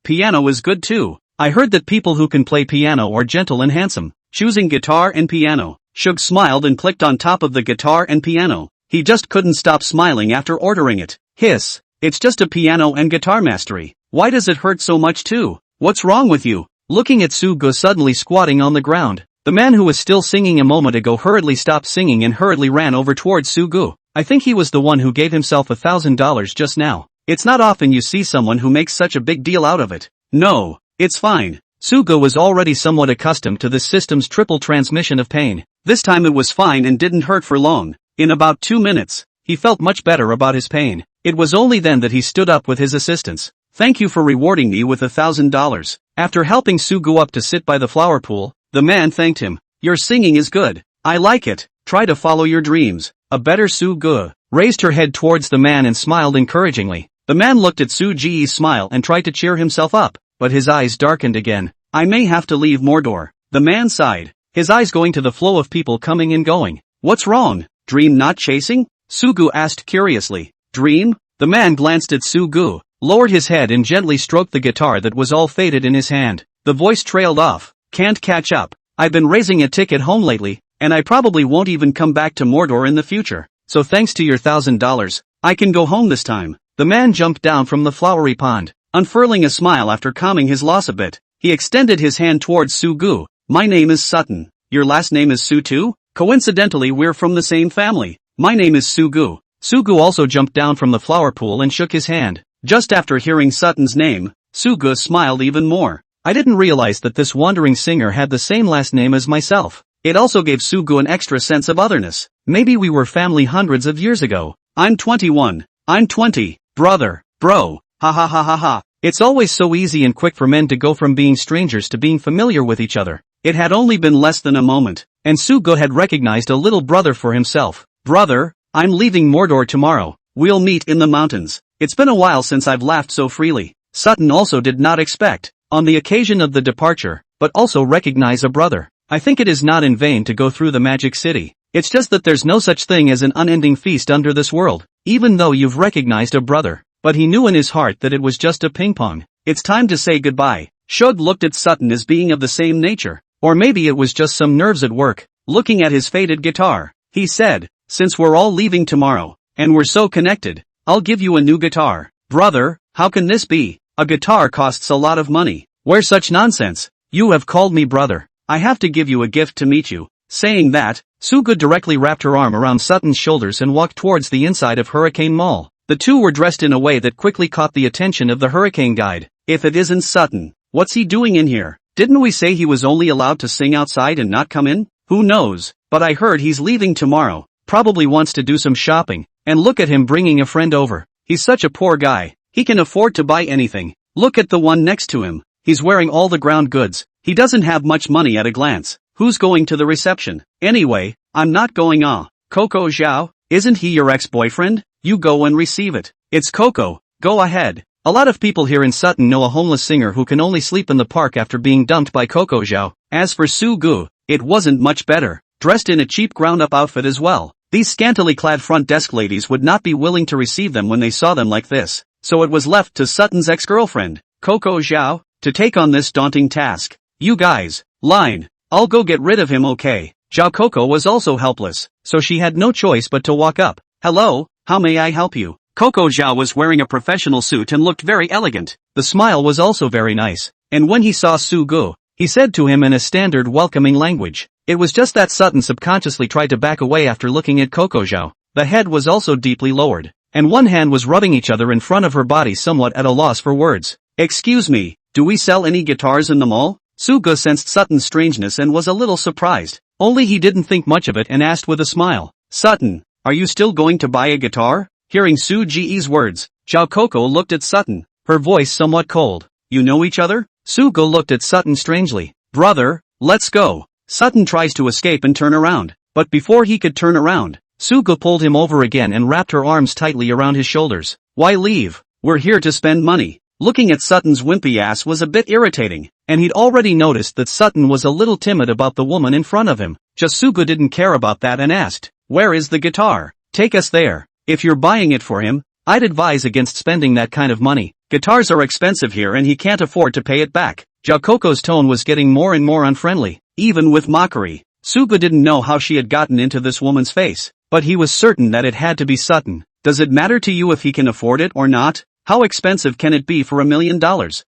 Piano is good too. I heard that people who can play piano are gentle and handsome. Choosing guitar and piano, Shug smiled and clicked on top of the guitar and piano. He just couldn't stop smiling after ordering it. Hiss, it's just a piano and guitar mastery. Why does it hurt so much too? What's wrong with you? Looking at Sugu suddenly squatting on the ground, the man who was still singing a moment ago hurriedly stopped singing and hurriedly ran over towards Sugu. I think he was the one who gave himself $1,000 just now. It's not often you see someone who makes such a big deal out of it. No, it's fine. Sugu was already somewhat accustomed to this system's triple transmission of pain. This time it was fine and didn't hurt for long. In about 2 minutes, he felt much better about his pain. It was only then that he stood up with his assistants. Thank you for rewarding me with $1,000. After helping Sugu up to sit by the flower pool, the man thanked him. Your singing is good. I like it. Try to follow your dreams. A better Sugu raised her head towards the man and smiled encouragingly. The man looked at Su Ji's smile and tried to cheer himself up, but his eyes darkened again. I may have to leave Mordor. The man sighed, his eyes going to the flow of people coming and going. What's wrong? Dream not chasing? Sugu asked curiously. Dream? The man glanced at Sugu, lowered his head and gently stroked the guitar that was all faded in his hand. The voice trailed off. Can't catch up. I've been raising a tick at home lately, and I probably won't even come back to Mordor in the future. So thanks to your $1,000, I can go home this time. The man jumped down from the flowery pond, unfurling a smile after calming his loss a bit. He extended his hand towards Sugu. My name is Sutton. Your last name is Su too? Coincidentally we're from the same family. My name is Sugu. Sugu also jumped down from the flower pool and shook his hand. Just after hearing Sutton's name, Sugu smiled even more. I didn't realize that this wandering singer had the same last name as myself. It also gave Sugu an extra sense of otherness. Maybe we were family hundreds of years ago. I'm 21. I'm 20. Brother, bro, ha ha ha ha ha. It's always so easy and quick for men to go from being strangers to being familiar with each other. It had only been less than a moment, and Sugo had recognized a little brother for himself. Brother, I'm leaving Mordor tomorrow. We'll meet in the mountains. It's been a while since I've laughed so freely. Sutton also did not expect, on the occasion of the departure, but also recognize a brother. I think it is not in vain to go through the magic city. It's just that there's no such thing as an unending feast under this world, even though you've recognized a brother. But he knew in his heart that it was just a ping pong. It's time to say goodbye. Shug looked at Sutton as being of the same nature. Or maybe it was just some nerves at work. Looking at his faded guitar, he said, since we're all leaving tomorrow, and we're so connected, I'll give you a new guitar. Brother, how can this be? A guitar costs a lot of money. Where's such nonsense? You have called me brother. I have to give you a gift to meet you. Saying that, Suga directly wrapped her arm around Sutton's shoulders and walked towards the inside of Hurricane Mall. The two were dressed in a way that quickly caught the attention of the hurricane guide. If it isn't Sutton, what's he doing in here? Didn't we say he was only allowed to sing outside and not come in? Who knows, but I heard he's leaving tomorrow. Probably wants to do some shopping. And look at him bringing a friend over. He's such a poor guy. He can afford to buy anything. Look at the one next to him. He's wearing all the ground goods. He doesn't have much money at a glance. Who's going to the reception? Anyway, I'm not going. Coco Zhao, isn't he your ex-boyfriend? You go and receive it. It's Coco. Go ahead. A lot of people here in Sutton know a homeless singer who can only sleep in the park after being dumped by Coco Zhao. As for Su Gu, it wasn't much better. Dressed in a cheap ground-up outfit as well. These scantily clad front desk ladies would not be willing to receive them when they saw them like this. So it was left to Sutton's ex-girlfriend, Coco Zhao, to take on this daunting task. You guys, line. I'll go get rid of him, okay? Zhao Coco was also helpless, so she had no choice but to walk up. Hello, how may I help you? Coco Zhao was wearing a professional suit and looked very elegant. The smile was also very nice, and when he saw Su Gu, he said to him in a standard welcoming language. It was just that Sutton subconsciously tried to back away after looking at Coco Zhao. The head was also deeply lowered, and one hand was rubbing each other in front of her body, somewhat at a loss for words. Excuse me, do we sell any guitars in the mall? Su Gu sensed Sutton's strangeness and was a little surprised. Only he didn't think much of it and asked with a smile. Sutton, are you still going to buy a guitar? Hearing Su Ji's words, Zhao Coco looked at Sutton, her voice somewhat cold. You know each other? Su Gu looked at Sutton strangely. Brother, let's go. Sutton tries to escape and turn around, but before he could turn around, Su Gu pulled him over again and wrapped her arms tightly around his shoulders. Why leave? We're here to spend money. Looking at Sutton's wimpy ass was a bit irritating, and he'd already noticed that Sutton was a little timid about the woman in front of him. Just Su Gu didn't care about that and asked, where is the guitar? Take us there. If you're buying it for him, I'd advise against spending that kind of money. Guitars are expensive here and he can't afford to pay it back. Zhao Coco's tone was getting more and more unfriendly, even with mockery. Su Gu didn't know how she had gotten into this woman's face, but he was certain that it had to be Sutton. Does it matter to you if he can afford it or not? How expensive can it be for $1 million?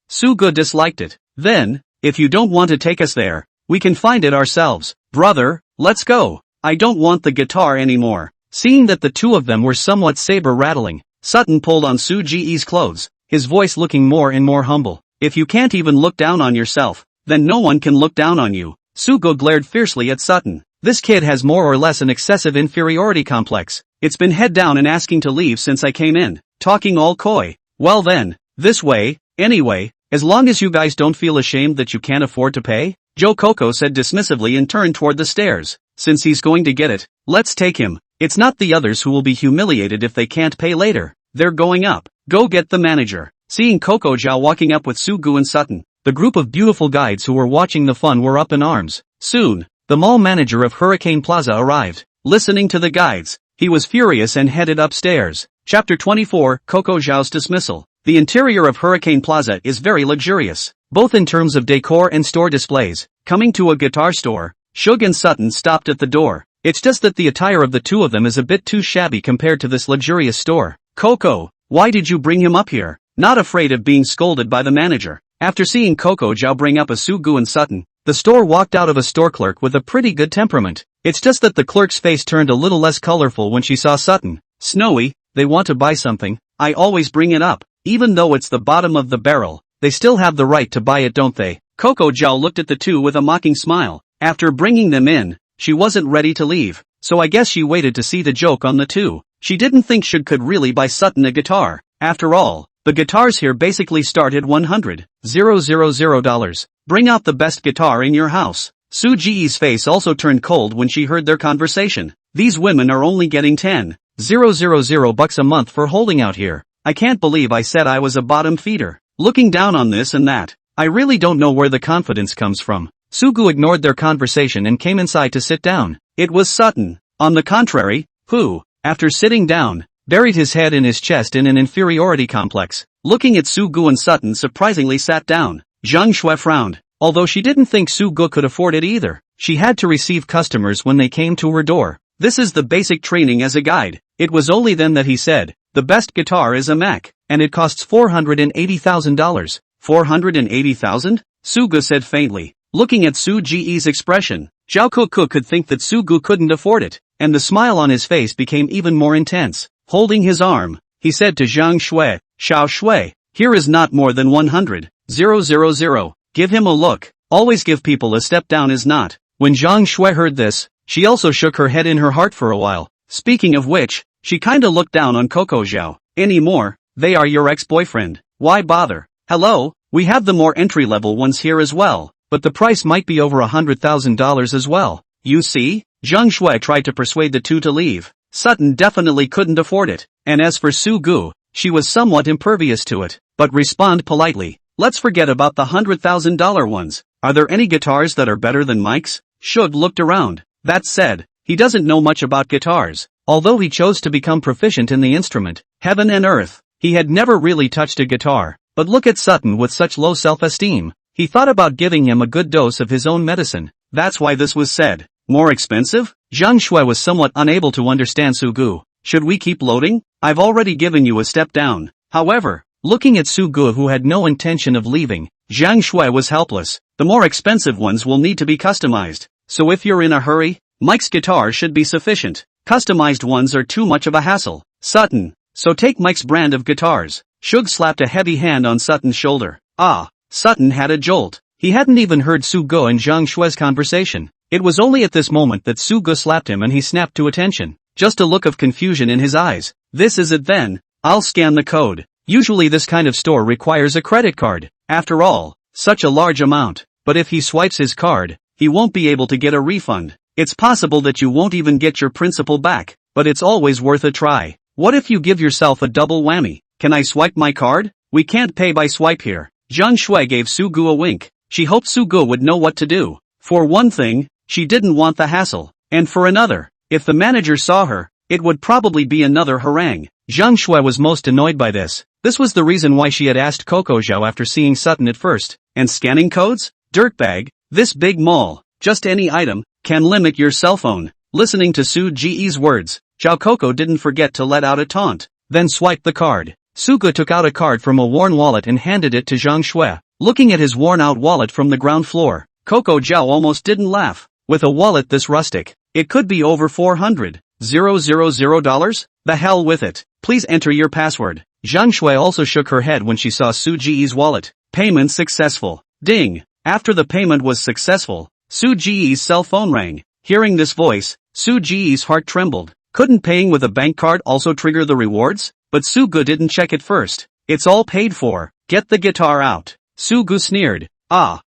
Su Gu disliked it. Then, if you don't want to take us there, we can find it ourselves. Brother, let's go. I don't want the guitar anymore. Seeing that the two of them were somewhat saber-rattling, Sutton pulled on Su Ji's clothes, his voice looking more and more humble. If you can't even look down on yourself, then no one can look down on you. Su Gu glared fiercely at Sutton. This kid has more or less an excessive inferiority complex. It's been head down and asking to leave since I came in, talking all coy. Well then, this way, anyway, as long as you guys don't feel ashamed that you can't afford to pay? Zhao Coco said dismissively and turned toward the stairs. Since he's going to get it, let's take him. It's not the others who will be humiliated if they can't pay later. They're going up. Go get the manager. Seeing Coco Zhao walking up with Su Gu and Sutton, the group of beautiful guides who were watching the fun were up in arms. Soon, the mall manager of Hurricane Plaza arrived. Listening to the guides, he was furious and headed upstairs. Chapter 24, Coco Zhao's dismissal. The interior of Hurricane Plaza is very luxurious, both in terms of decor and store displays. Coming to a guitar store, Shug and Sutton stopped at the door. It's just that the attire of the two of them is a bit too shabby compared to this luxurious store. Coco, why did you bring him up here? Not afraid of being scolded by the manager. After seeing Coco Zhao bring up a Su Gu and Sutton, the store walked out of a store clerk with a pretty good temperament. It's just that the clerk's face turned a little less colorful when she saw Sutton. Snowy, they want to buy something. I always bring it up. Even though it's the bottom of the barrel, they still have the right to buy it, don't they? Coco Zhao looked at the two with a mocking smile. After bringing them in, she wasn't ready to leave, so I guess she waited to see the joke on the two. She didn't think Shug could really buy Sutton a guitar. After all, the guitars here basically start at $100,000. Bring out the best guitar in your house. Su Ji's face also turned cold when she heard their conversation. These women are only getting 10,000 bucks a month for holding out here. I can't believe I said I was a bottom feeder. Looking down on this and that. I really don't know where the confidence comes from. Sugu ignored their conversation and came inside to sit down. It was Sutton, on the contrary, who, after sitting down, buried his head in his chest in an inferiority complex. Looking at Sugu and Sutton surprisingly sat down. Zhang Shui frowned. Although she didn't think Sugu could afford it either. She had to receive customers when they came to her door. This is the basic training as a guide. It was only then that he said, the best guitar is a Mac, and it costs $480,000. 480,000? Sugu said faintly. Looking at Su Ji's expression, Zhao Kuku could think that Sugu couldn't afford it, and the smile on his face became even more intense. Holding his arm, he said to Zhang Shui, Xiao Shui, here is not more than 100,000. Give him a look. Always give people a step down is not. When Zhang Shui heard this, she also shook her head in her heart for a while. Speaking of which, she kinda looked down on Coco Zhao. Anymore, they are your ex-boyfriend. Why bother? Hello, we have the more entry-level ones here as well, but the price might be over $100,000 as well. You see? Zhang Shui tried to persuade the two to leave. Sutton definitely couldn't afford it, and as for Sugu, she was somewhat impervious to it, but respond politely. Let's forget about the $100,000 ones. Are there any guitars that are better than Mike's? Shug looked around. That said, he doesn't know much about guitars. Although he chose to become proficient in the instrument, heaven and earth, he had never really touched a guitar. But look at Sutton with such low self-esteem. He thought about giving him a good dose of his own medicine. That's why this was said. More expensive? Zhang Shui was somewhat unable to understand Sugu. Should we keep loading? I've already given you a step down. However, looking at Sugu who had no intention of leaving, Zhang Shui was helpless. The more expensive ones will need to be customized. So if you're in a hurry, Mike's guitar should be sufficient. Customized ones are too much of a hassle. Sutton. So take Mike's brand of guitars. Shug slapped a heavy hand on Sutton's shoulder. Ah. Sutton had a jolt. He hadn't even heard Sugu and Zhang Shui's conversation. It was only at this moment that Sugu slapped him and he snapped to attention. Just a look of confusion in his eyes. This is it then. I'll scan the code. Usually this kind of store requires a credit card. After all, such a large amount. But if he swipes his card, he won't be able to get a refund. It's possible that you won't even get your principal back, but it's always worth a try. What if you give yourself a double whammy? Can I swipe my card? We can't pay by swipe here. Zhang Shui gave Sugu a wink. She hoped Sugu would know what to do. For one thing, she didn't want the hassle. And for another, if the manager saw her, it would probably be another harangue. Zhang Shui was most annoyed by this. This was the reason why she had asked Coco Zhao after seeing Sutton at first. And scanning codes? Dirtbag. This big mall, just any item, can limit your cell phone. Listening to Su Ji's words, Zhao Coco didn't forget to let out a taunt. Then swiped the card. Sugu took out a card from a worn wallet and handed it to Zhang Shui. Looking at his worn-out wallet from the ground floor, Coco Zhao almost didn't laugh. With a wallet this rustic, it could be over $400,000. The hell with it. Please enter your password. Zhang Shui also shook her head when she saw Su Ji's wallet. Payment successful. Ding. After the payment was successful, Su Ji's cell phone rang. Hearing this voice, Su Ji's heart trembled. Couldn't paying with a bank card also trigger the rewards? But Sugu didn't check it first. It's all paid for. Get the guitar out. Sugu sneered. I'll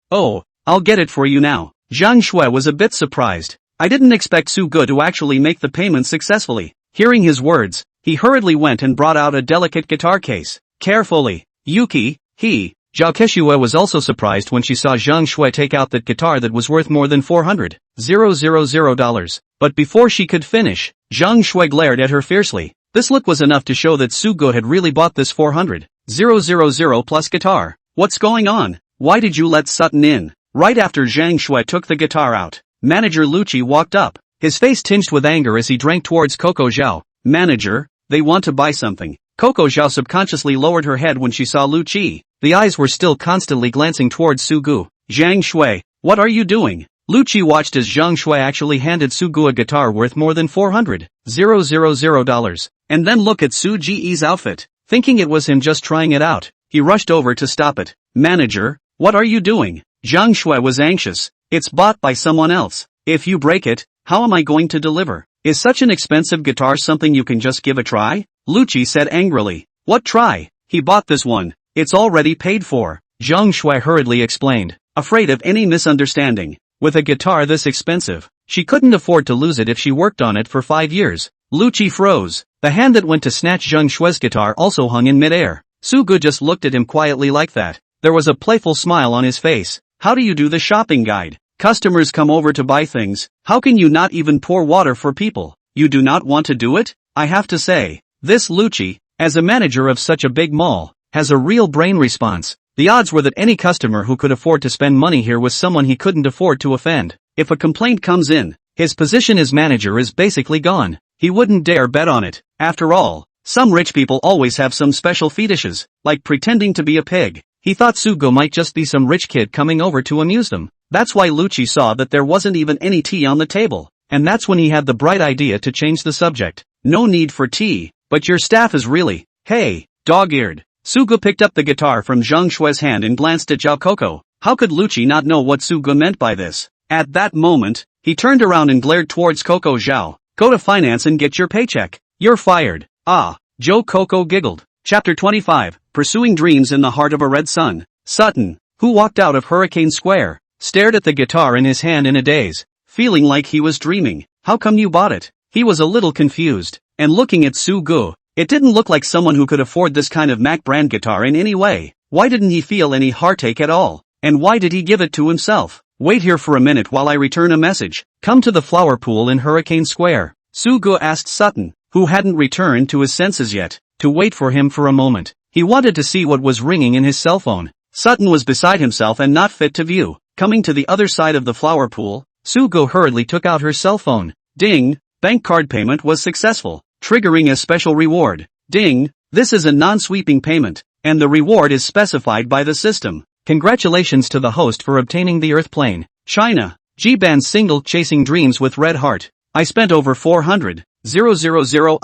get it for you now. Zhang Shui was a bit surprised. I didn't expect Sugu to actually make the payment successfully. Hearing his words, he hurriedly went and brought out a delicate guitar case. Carefully. Yuki, Zhao Keshua was also surprised when she saw Zhang Shui take out that guitar that was worth more than $400,000. But before she could finish, Zhang Shui glared at her fiercely. This look was enough to show that Sugu had really bought this $400,000 plus guitar. What's going on? Why did you let Sutton in? Right after Zhang Shui took the guitar out, Manager Lucci walked up. His face tinged with anger as he drank towards Coco Zhao. Manager, they want to buy something. Coco Zhao subconsciously lowered her head when she saw Lucci. The eyes were still constantly glancing towards Sugu. Zhang Shui, what are you doing? Lucci watched as Zhang Shui actually handed Sugu a guitar worth more than $400,000. And then look at Su Ji's outfit. Thinking it was him just trying it out, he rushed over to stop it. Manager, what are you doing? Zhang Shui was anxious. It's bought by someone else. If you break it, how am I going to deliver? Is such an expensive guitar something you can just give a try? Lucci said angrily. What try? He bought this one. It's already paid for. Zhang Shui hurriedly explained, afraid of any misunderstanding. With a guitar this expensive, she couldn't afford to lose it if she worked on it for 5 years. Lucci froze. The hand that went to snatch Zheng Shui's guitar also hung in midair. Sugu just looked at him quietly like that. There was a playful smile on his face. How do you do the shopping guide? Customers come over to buy things. How can you not even pour water for people? You do not want to do it? I have to say, this Lucci, as a manager of such a big mall, has a real brain response. The odds were that any customer who could afford to spend money here was someone he couldn't afford to offend. If a complaint comes in, his position as manager is basically gone. He wouldn't dare bet on it. After all, some rich people always have some special fetishes, like pretending to be a pig. He thought Sugu might just be some rich kid coming over to amuse them. That's why Lucci saw that there wasn't even any tea on the table. And that's when he had the bright idea to change the subject. No need for tea, but your staff is really, hey, dog-eared. Sugu picked up the guitar from Zheng Shui's hand and glanced at Zhao Coco. How could Lucci not know what Sugu meant by this? At that moment, he turned around and glared towards Coco Zhao. Go to finance and get your paycheck. You're fired. Ah, Joe Coco giggled. Chapter 25, Pursuing Dreams in the Heart of a Red Sun. Sutton, who walked out of Hurricane Square, stared at the guitar in his hand in a daze, feeling like he was dreaming. How come you bought it? He was a little confused, and looking at Sugu, it didn't look like someone who could afford this kind of Mac brand guitar in any way. Why didn't he feel any heartache at all? And why did he give it to himself? Wait here for a minute while I return a message. Come to the flower pool in Hurricane Square. Sugu asked Sutton, who hadn't returned to his senses yet, to wait for him for a moment. He wanted to see what was ringing in his cell phone. Sutton was beside himself and not fit to view. Coming to the other side of the flower pool, Sugu hurriedly took out her cell phone. Ding! Bank card payment was successful, triggering a special reward. Ding! This is a non-sweeping payment, and the reward is specified by the system. Congratulations to the host for obtaining the Earth plane. China. G-Band single Chasing Dreams with Red Heart. I spent over 400,000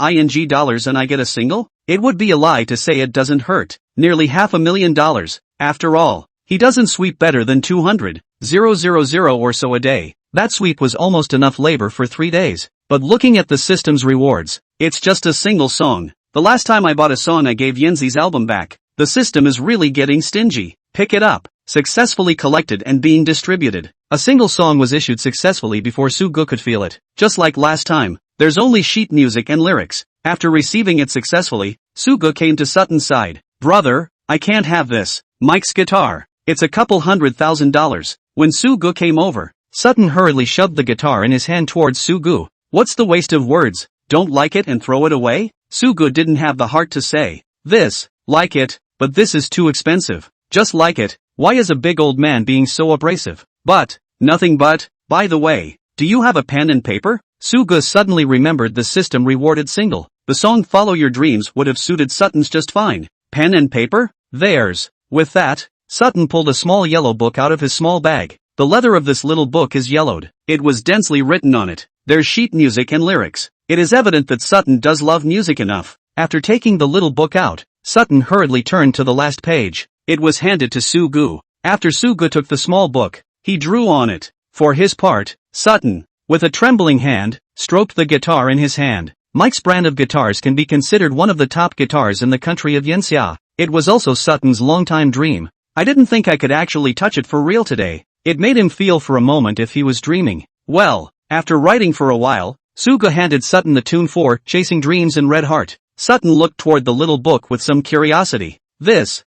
ING dollars and I get a single? It would be a lie to say it doesn't hurt. Nearly $500,000. After all, he doesn't sweep better than 200,000 or so a day. That sweep was almost enough labor for 3 days. But looking at the system's rewards, it's just a single song. The last time I bought a song I gave Yenzi's album back. The system is really getting stingy. Pick it up. Successfully collected and being distributed. A single song was issued successfully before Sugu could feel it. Just like last time, there's only sheet music and lyrics. After receiving it successfully, Sugu came to Sutton's side. Brother, I can't have this. Mike's guitar. It's a couple $100,000. When Sugu came over, Sutton hurriedly shoved the guitar in his hand towards Sugu. What's the waste of words? Don't like it and throw it away? Sugu didn't have the heart to say this. Like it, but this is too expensive. Just like it. Why is a big old man being so abrasive? But, nothing but, by the way, do you have a pen and paper? Sugu suddenly remembered the system rewarded single. The song Follow Your Dreams would have suited Sutton's just fine. Pen and paper? Theirs. With that, Sutton pulled a small yellow book out of his small bag. The leather of this little book is yellowed. It was densely written on it. There's sheet music and lyrics. It is evident that Sutton does love music enough. After taking the little book out, Sutton hurriedly turned to the last page. It was handed to Sugu. After Sugu took the small book, he drew on it. For his part, Sutton, with a trembling hand, stroked the guitar in his hand. Mike's brand of guitars can be considered one of the top guitars in the country of Yanxia. It was also Sutton's longtime dream. I didn't think I could actually touch it for real today. It made him feel for a moment if he was dreaming. Well, after writing for a while, Sugu handed Sutton the tune for Chasing Dreams in Red Heart. Sutton looked toward the little book with some curiosity. This.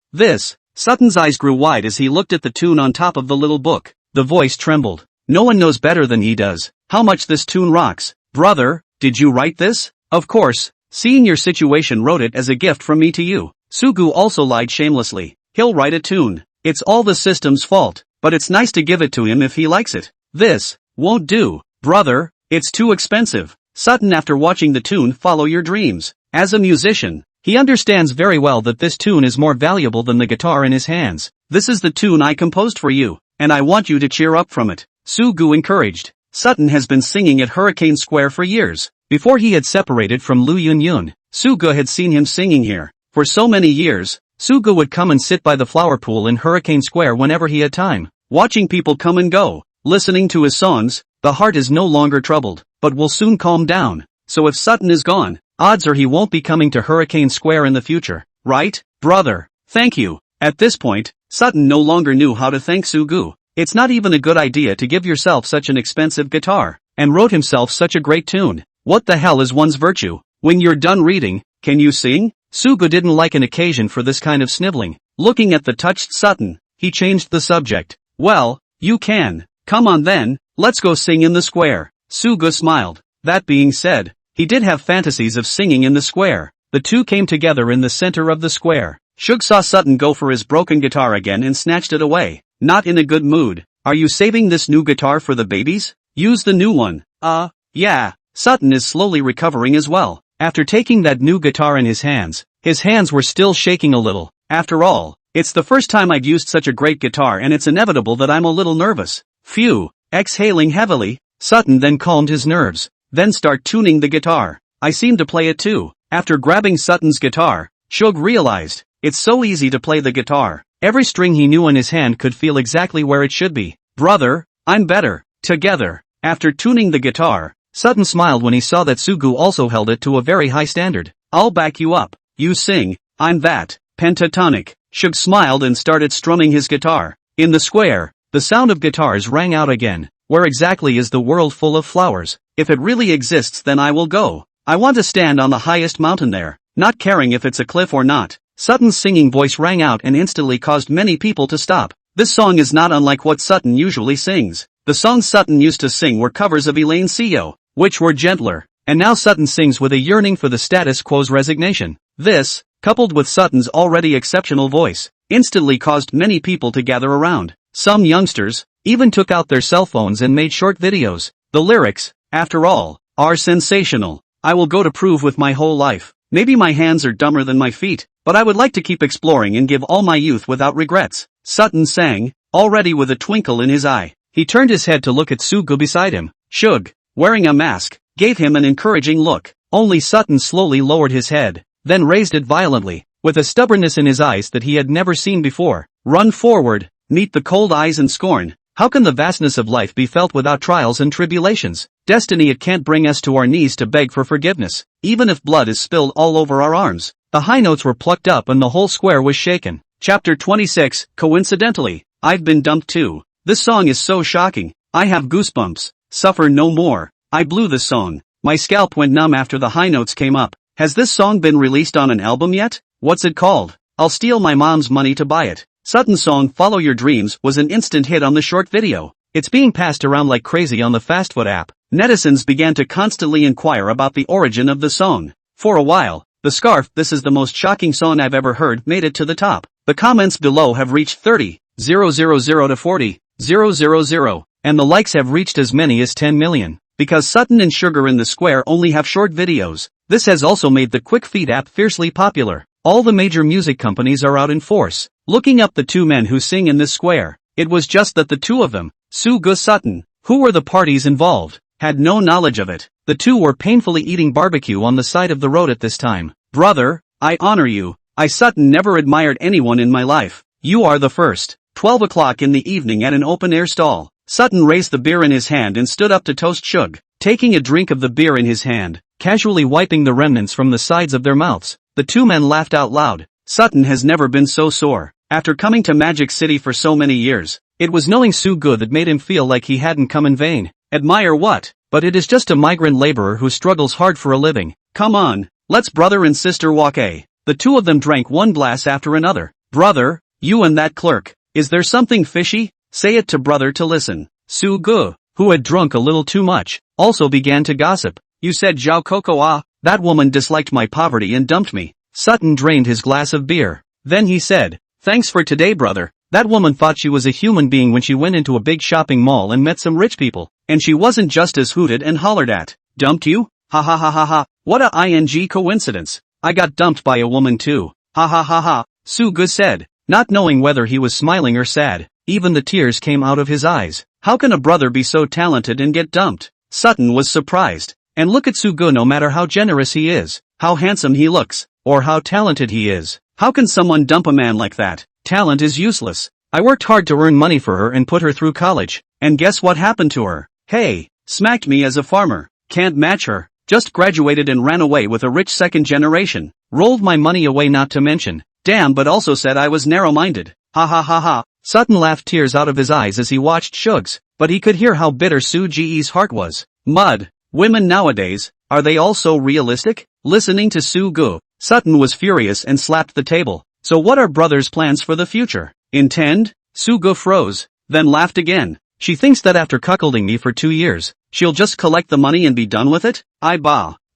Sutton's eyes grew wide as he looked at the tune on top of the little book. The voice trembled. No one knows better than he does how much this tune rocks. Brother, did you write this? Of course. Seeing your situation, wrote it as a gift from me to you. Sugu also lied shamelessly. He'll write a tune. It's all the system's fault, but it's nice to give it to him if he likes it. This won't do, brother. It's too expensive. Sutton, after watching the tune Follow Your Dreams, as a musician, he understands very well that this tune is more valuable than the guitar in his hands. This is the tune I composed for you, and I want you to cheer up from it. Sugu encouraged. Sutton has been singing at Hurricane Square for years. Before he had separated from Lu Yun, Sugu had seen him singing here. For so many years, Sugu would come and sit by the flower pool in Hurricane Square whenever he had time, watching people come and go, listening to his songs. The heart is no longer troubled, but will soon calm down. So if Sutton is gone, odds are he won't be coming to Hurricane Square in the future, right, brother? Thank you. At this point, Sutton no longer knew how to thank Sugu. It's not even a good idea to give yourself such an expensive guitar, and wrote himself such a great tune. What the hell is one's virtue? When you're done reading, can you sing? Sugu didn't like an occasion for this kind of sniveling. Looking at the touched Sutton, he changed the subject. Well, you can. Come on then, let's go sing in the square. Sugu smiled. That being said, he did have fantasies of singing in the square. The two came together in the center of the square. Shug saw Sutton go for his broken guitar again and snatched it away. Not in a good mood. Are you saving this new guitar for the babies? Use the new one. Yeah. Sutton is slowly recovering as well. After taking that new guitar in his hands were still shaking a little. After all, it's the first time I've used such a great guitar and it's inevitable that I'm a little nervous. Phew. Exhaling heavily, Sutton then calmed his nerves. Then start tuning the guitar. I seem to play it too. After grabbing Sutton's guitar, Shug realized, it's so easy to play the guitar. Every string he knew in his hand could feel exactly where it should be. Brother, I'm better. Together. After tuning the guitar, Sutton smiled when he saw that Sugu also held it to a very high standard. I'll back you up. You sing, I'm that. Pentatonic. Shug smiled and started strumming his guitar. In the square, the sound of guitars rang out again. Where exactly is the world full of flowers? If it really exists, then I will go. I want to stand on the highest mountain there, not caring if it's a cliff or not. Sutton's singing voice rang out and instantly caused many people to stop. This song is not unlike what Sutton usually sings. The songs Sutton used to sing were covers of Elaine Seo, which were gentler. And now Sutton sings with a yearning for the status quo's resignation. This, coupled with Sutton's already exceptional voice, instantly caused many people to gather around. Some youngsters even took out their cell phones and made short videos. The lyrics, after all, are sensational. I will go to prove with my whole life. Maybe my hands are dumber than my feet, but I would like to keep exploring and give all my youth without regrets. Sutton sang, already with a twinkle in his eye. He turned his head to look at Sugu beside him. Shug, wearing a mask, gave him an encouraging look. Only Sutton slowly lowered his head, then raised it violently, with a stubbornness in his eyes that he had never seen before. Run forward, meet the cold eyes and scorn. How can the vastness of life be felt without trials and tribulations? Destiny, it can't bring us to our knees to beg for forgiveness, even if blood is spilled all over our arms. The high notes were plucked up and the whole square was shaken. Chapter 26, Coincidentally, I've been dumped too. This song is so shocking. I have goosebumps. Suffer no more. I blew this song. My scalp went numb after the high notes came up. Has this song been released on an album yet? What's it called? I'll steal my mom's money to buy it. Sutton's song Follow Your Dreams was an instant hit on the short video. It's being passed around like crazy on the fastfood app. Netizens began to constantly inquire about the origin of the song. For a while, the scarf "This is the most shocking song I've ever heard" made it to the top. The comments below have reached 30,000 to 40,000, and the likes have reached as many as 10 million. Because Sutton and Sugar in the Square only have short videos, this has also made the Quick Feed app fiercely popular. All the major music companies are out in force, looking up the two men who sing in this square. It was just that the two of them, Sugu Sutton, who were the parties involved, had no knowledge of it. The two were painfully eating barbecue on the side of the road at this time. Brother, I honor you. I Sutton never admired anyone in my life. You are the first. 12 o'clock in the evening at an open-air stall. Sutton raised the beer in his hand and stood up to toast Shug, taking a drink of the beer in his hand, casually wiping the remnants from the sides of their mouths. The two men laughed out loud. Sutton has never been so sore. After coming to Magic City for so many years, it was knowing Sugu that made him feel like he hadn't come in vain. Admire what? But it is just a migrant laborer who struggles hard for a living. Come on, let's brother and sister walk. The two of them drank one glass after another. Brother, you and that clerk, is there something fishy? Say it to brother to listen. Sugu, who had drunk a little too much, also began to gossip. You said Zhao Coco that woman disliked my poverty and dumped me. Sutton drained his glass of beer. Then he said, thanks for today, brother. That woman thought she was a human being when she went into a big shopping mall and met some rich people, and she wasn't just as hooted and hollered at. Dumped you? Ha ha ha ha ha. What a ing coincidence. I got dumped by a woman too. Ha ha ha ha. Sugu said, not knowing whether he was smiling or sad. Even the tears came out of his eyes. How can a brother be so talented and get dumped? Sutton was surprised. And look at Sugu, no matter how generous he is, how handsome he looks, or how talented he is. How can someone dump a man like that? Talent is useless. I worked hard to earn money for her and put her through college. And guess what happened to her? Hey, smacked me as a farmer. Can't match her. Just graduated and ran away with a rich second generation. Rolled my money away, not to mention. Damn, but also said I was narrow-minded. Ha ha ha ha. Sutton laughed tears out of his eyes as he watched Shugs, but he could hear how bitter Soo-gee's heart was. Mud. Women nowadays, are they all so realistic? Listening to Soo-gu, Sutton was furious and slapped the table. So what are brother's plans for the future? Intend? Soo-gu froze, then laughed again. She thinks that after cuckolding me for 2 years, she'll just collect the money and be done with it?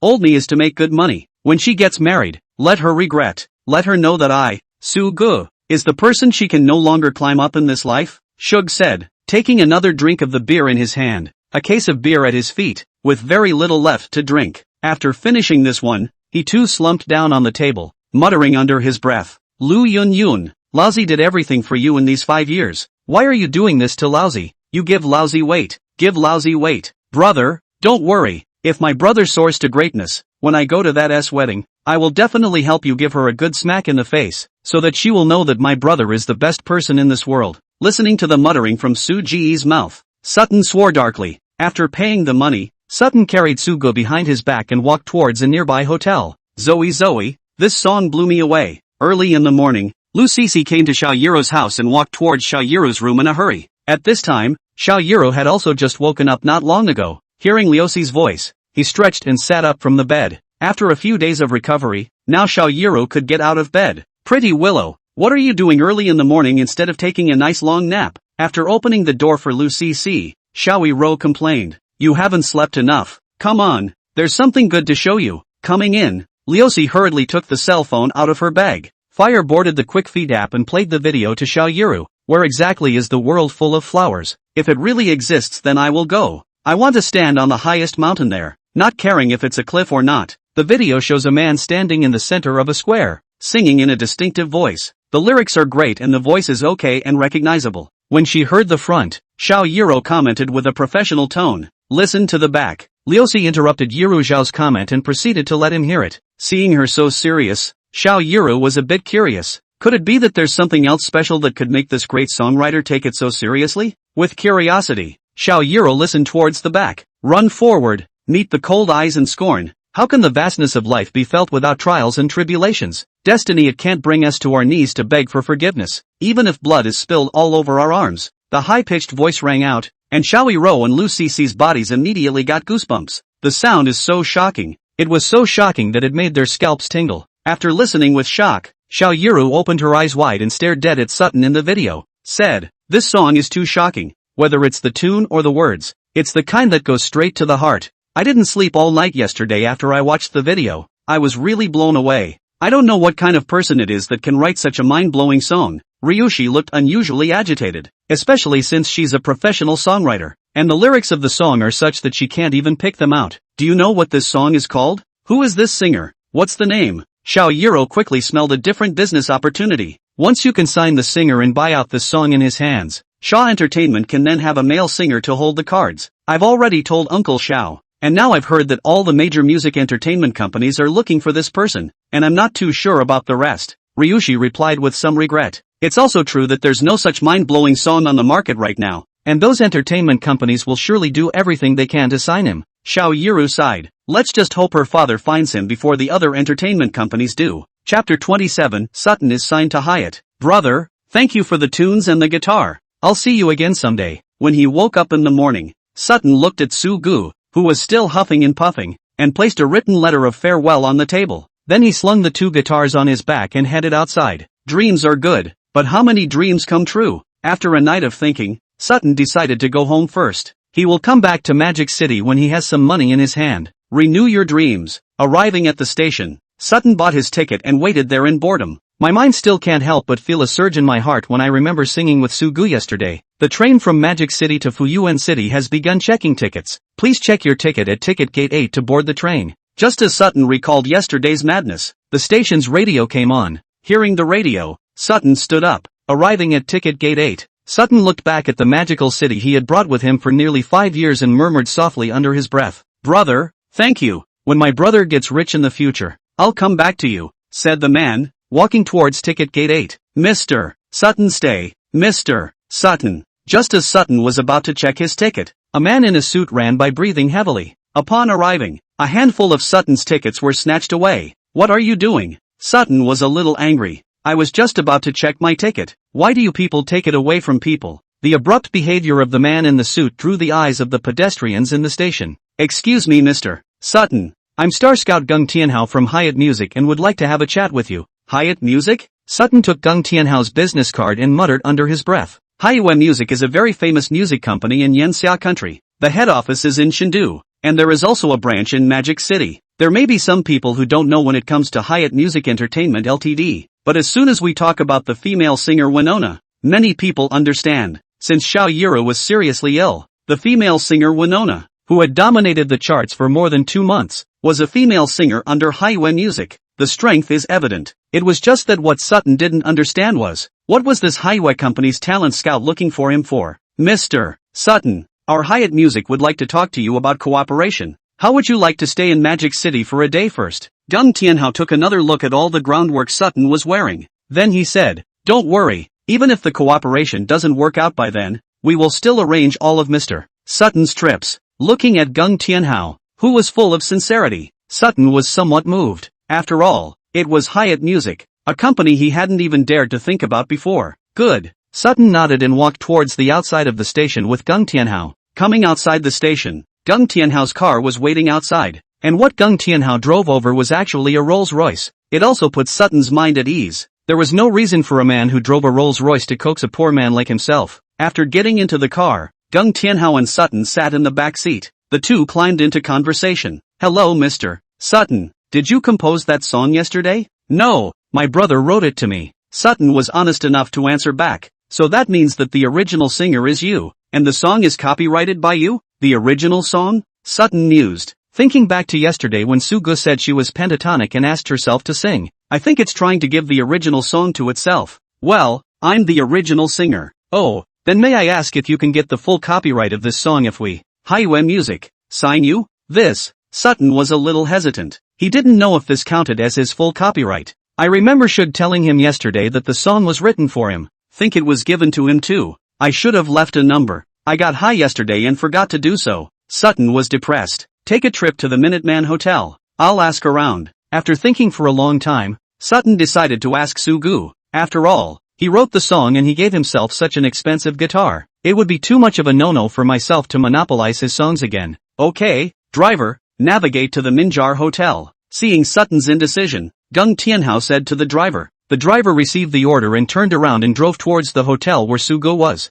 Old me is to make good money. When she gets married, let her regret. Let her know that I, Soo-gu, is the person she can no longer climb up in this life, Shug said, taking another drink of the beer in his hand, a case of beer at his feet, with very little left to drink. After finishing this one, he too slumped down on the table, muttering under his breath, Lu Yun, Lousy did everything for you in these 5 years. Why are you doing this to Lousy? You give Lousy weight. Give Lousy weight. Brother, don't worry. If my brother soars to greatness, when I go to that wedding, I will definitely help you give her a good smack in the face, so that she will know that my brother is the best person in this world. Listening to the muttering from Soo-gee's mouth, Sutton swore darkly. After paying the money, Sutton carried Soo-gu behind his back and walked towards a nearby hotel. Zoe, this song blew me away. Early in the morning, Lu Cece came to Xiao Yiro's house and walked towards Xiao Yiro's room in a hurry. At this time, Xiao Yiro had also just woken up not long ago. Hearing Liuxi's voice, he stretched and sat up from the bed. After a few days of recovery, now Xiao Yiro could get out of bed. Pretty Willow, what are you doing early in the morning instead of taking a nice long nap? After opening the door for Lu Cece, Xiao Yiro complained. You haven't slept enough. Come on, there's something good to show you. Coming in, Liuxi hurriedly took the cell phone out of her bag. Fire boarded the quick feed app and played the video to Xiao Yiro. Where exactly is the world full of flowers? If it really exists, then I will go. I want to stand on the highest mountain there, not caring if it's a cliff or not. The video shows a man standing in the center of a square, singing in a distinctive voice. The lyrics are great and the voice is okay and recognizable. When she heard the front, Xiao Yiro commented with a professional tone. Listen to the back. Liuxi interrupted Yiru Zhao's comment and proceeded to let him hear it. Seeing her so serious, Xiao Yiro was a bit curious. Could it be that there's something else special that could make this great songwriter take it so seriously? With curiosity, Xiao Yiro listened towards the back. Run forward, meet the cold eyes and scorn. How can the vastness of life be felt without trials and tribulations? Destiny, it can't bring us to our knees to beg for forgiveness, even if blood is spilled all over our arms. The high-pitched voice rang out, and Xiao Yiro and Lu Cece's bodies immediately got goosebumps. The sound is so shocking. It was so shocking that it made their scalps tingle. After listening with shock, Xiao Yiro opened her eyes wide and stared dead at Sutton in the video. Said, this song is too shocking. Whether it's the tune or the words, it's the kind that goes straight to the heart. I didn't sleep all night yesterday after I watched the video. I was really blown away. I don't know what kind of person it is that can write such a mind-blowing song. Ryushi looked unusually agitated, especially since she's a professional songwriter, and the lyrics of the song are such that she can't even pick them out. Do you know what this song is called? Who is this singer? What's the name? Xiao Yiro quickly smelled a different business opportunity. Once you can sign the singer and buy out this song in his hands, Shaw Entertainment can then have a male singer to hold the cards. I've already told Uncle Xiao, and now I've heard that all the major music entertainment companies are looking for this person, and I'm not too sure about the rest. Ryushi replied with some regret. It's also true that there's no such mind-blowing song on the market right now, and those entertainment companies will surely do everything they can to sign him. Xiao Yiro sighed. Let's just hope her father finds him before the other entertainment companies do. Chapter 27, Sutton is signed to Hyatt. Brother, thank you for the tunes and the guitar. I'll see you again someday. When he woke up in the morning, Sutton looked at Soo-gu, who was still huffing and puffing, and placed a written letter of farewell on the table. Then he slung the 2 guitars on his back and headed outside. Dreams are good, but how many dreams come true? After a night of thinking, Sutton decided to go home first. He will come back to Magic City when he has some money in his hand. Renew your dreams. Arriving at the station, Sutton bought his ticket and waited there in boredom. My mind still can't help but feel a surge in my heart when I remember singing with Soo-gu yesterday. The train from Magic City to Fuyuan City has begun checking tickets. Please check your ticket at ticket gate 8 to board the train. Just as Sutton recalled yesterday's madness, the station's radio came on. Hearing the radio, Sutton stood up. Arriving at ticket gate 8, Sutton looked back at the magical city he had brought with him for nearly 5 years and murmured softly under his breath, Brother, thank you. When my brother gets rich in the future, I'll come back to you, said the man, walking towards ticket gate 8. Mr. Sutton, stay. Mr. Sutton. Just as Sutton was about to check his ticket, a man in a suit ran by breathing heavily. Upon arriving, a handful of Sutton's tickets were snatched away. What are you doing? Sutton was a little angry. I was just about to check my ticket. Why do you people take it away from people? The abrupt behavior of the man in the suit drew the eyes of the pedestrians in the station. Excuse me, Mr. Sutton. I'm Star Scout Gung Tianhao from Hyatt Music and would like to have a chat with you. Hyatt Music? Sutton took Gung Tianhao's business card and muttered under his breath. Hyatt Music is a very famous music company in Yanxia country. The head office is in Chengdu, and there is also a branch in Magic City. There may be some people who don't know when it comes to Hyatt Music Entertainment Ltd, but as soon as we talk about the female singer Winona, many people understand. Since Xiao Yura was seriously ill, the female singer Winona, who had dominated the charts for more than 2 months, was a female singer under Haiwen Music. The strength is evident. It was just that what Sutton didn't understand was, what was this Haiwen company's talent scout looking for him for? Mr. Sutton, our Hyatt Music would like to talk to you about cooperation. How would you like to stay in Magic City for a day first? Gung Tianhao took another look at all the groundwork Sutton was wearing. Then he said, don't worry. Even if the cooperation doesn't work out by then, we will still arrange all of Mr. Sutton's trips. Looking at Gung Tianhao, who was full of sincerity, Sutton was somewhat moved. After all, it was Hyatt Music, a company he hadn't even dared to think about before. Good. Sutton nodded and walked towards the outside of the station with Gung Tianhao. Coming outside the station, Gung Tianhao's car was waiting outside, and what Gung Tianhao drove over was actually a Rolls-Royce. It also put Sutton's mind at ease. There was no reason for a man who drove a Rolls-Royce to coax a poor man like himself. After getting into the car, Gung Tianhao and Sutton sat in the back seat. The two climbed into conversation. Hello, Mr. Sutton. Did you compose that song yesterday? No, my brother wrote it to me. Sutton was honest enough to answer back. So that means that the original singer is you, and the song is copyrighted by you? The original song? Sutton mused, thinking back to yesterday when Sugu said she was pentatonic and asked herself to sing. I think it's trying to give the original song to itself. Well, I'm the original singer. Oh, then may I ask if you can get the full copyright of this song if we, Haiwen Music, sign you? This. Sutton was a little hesitant. He didn't know if this counted as his full copyright. I remember Shug telling him yesterday that the song was written for him. Think it was given to him too. I should have left a number. I got high yesterday and forgot to do so. Sutton was depressed. Take a trip to the Minuteman Hotel. I'll ask around. After thinking for a long time, Sutton decided to ask Sugu. After all, he wrote the song and he gave himself such an expensive guitar. It would be too much of a no-no for myself to monopolize his songs again. Okay, driver, navigate to the Minjar Hotel. Seeing Sutton's indecision, Gung Tianhao said to the driver. The driver received the order and turned around and drove towards the hotel where Sugu was.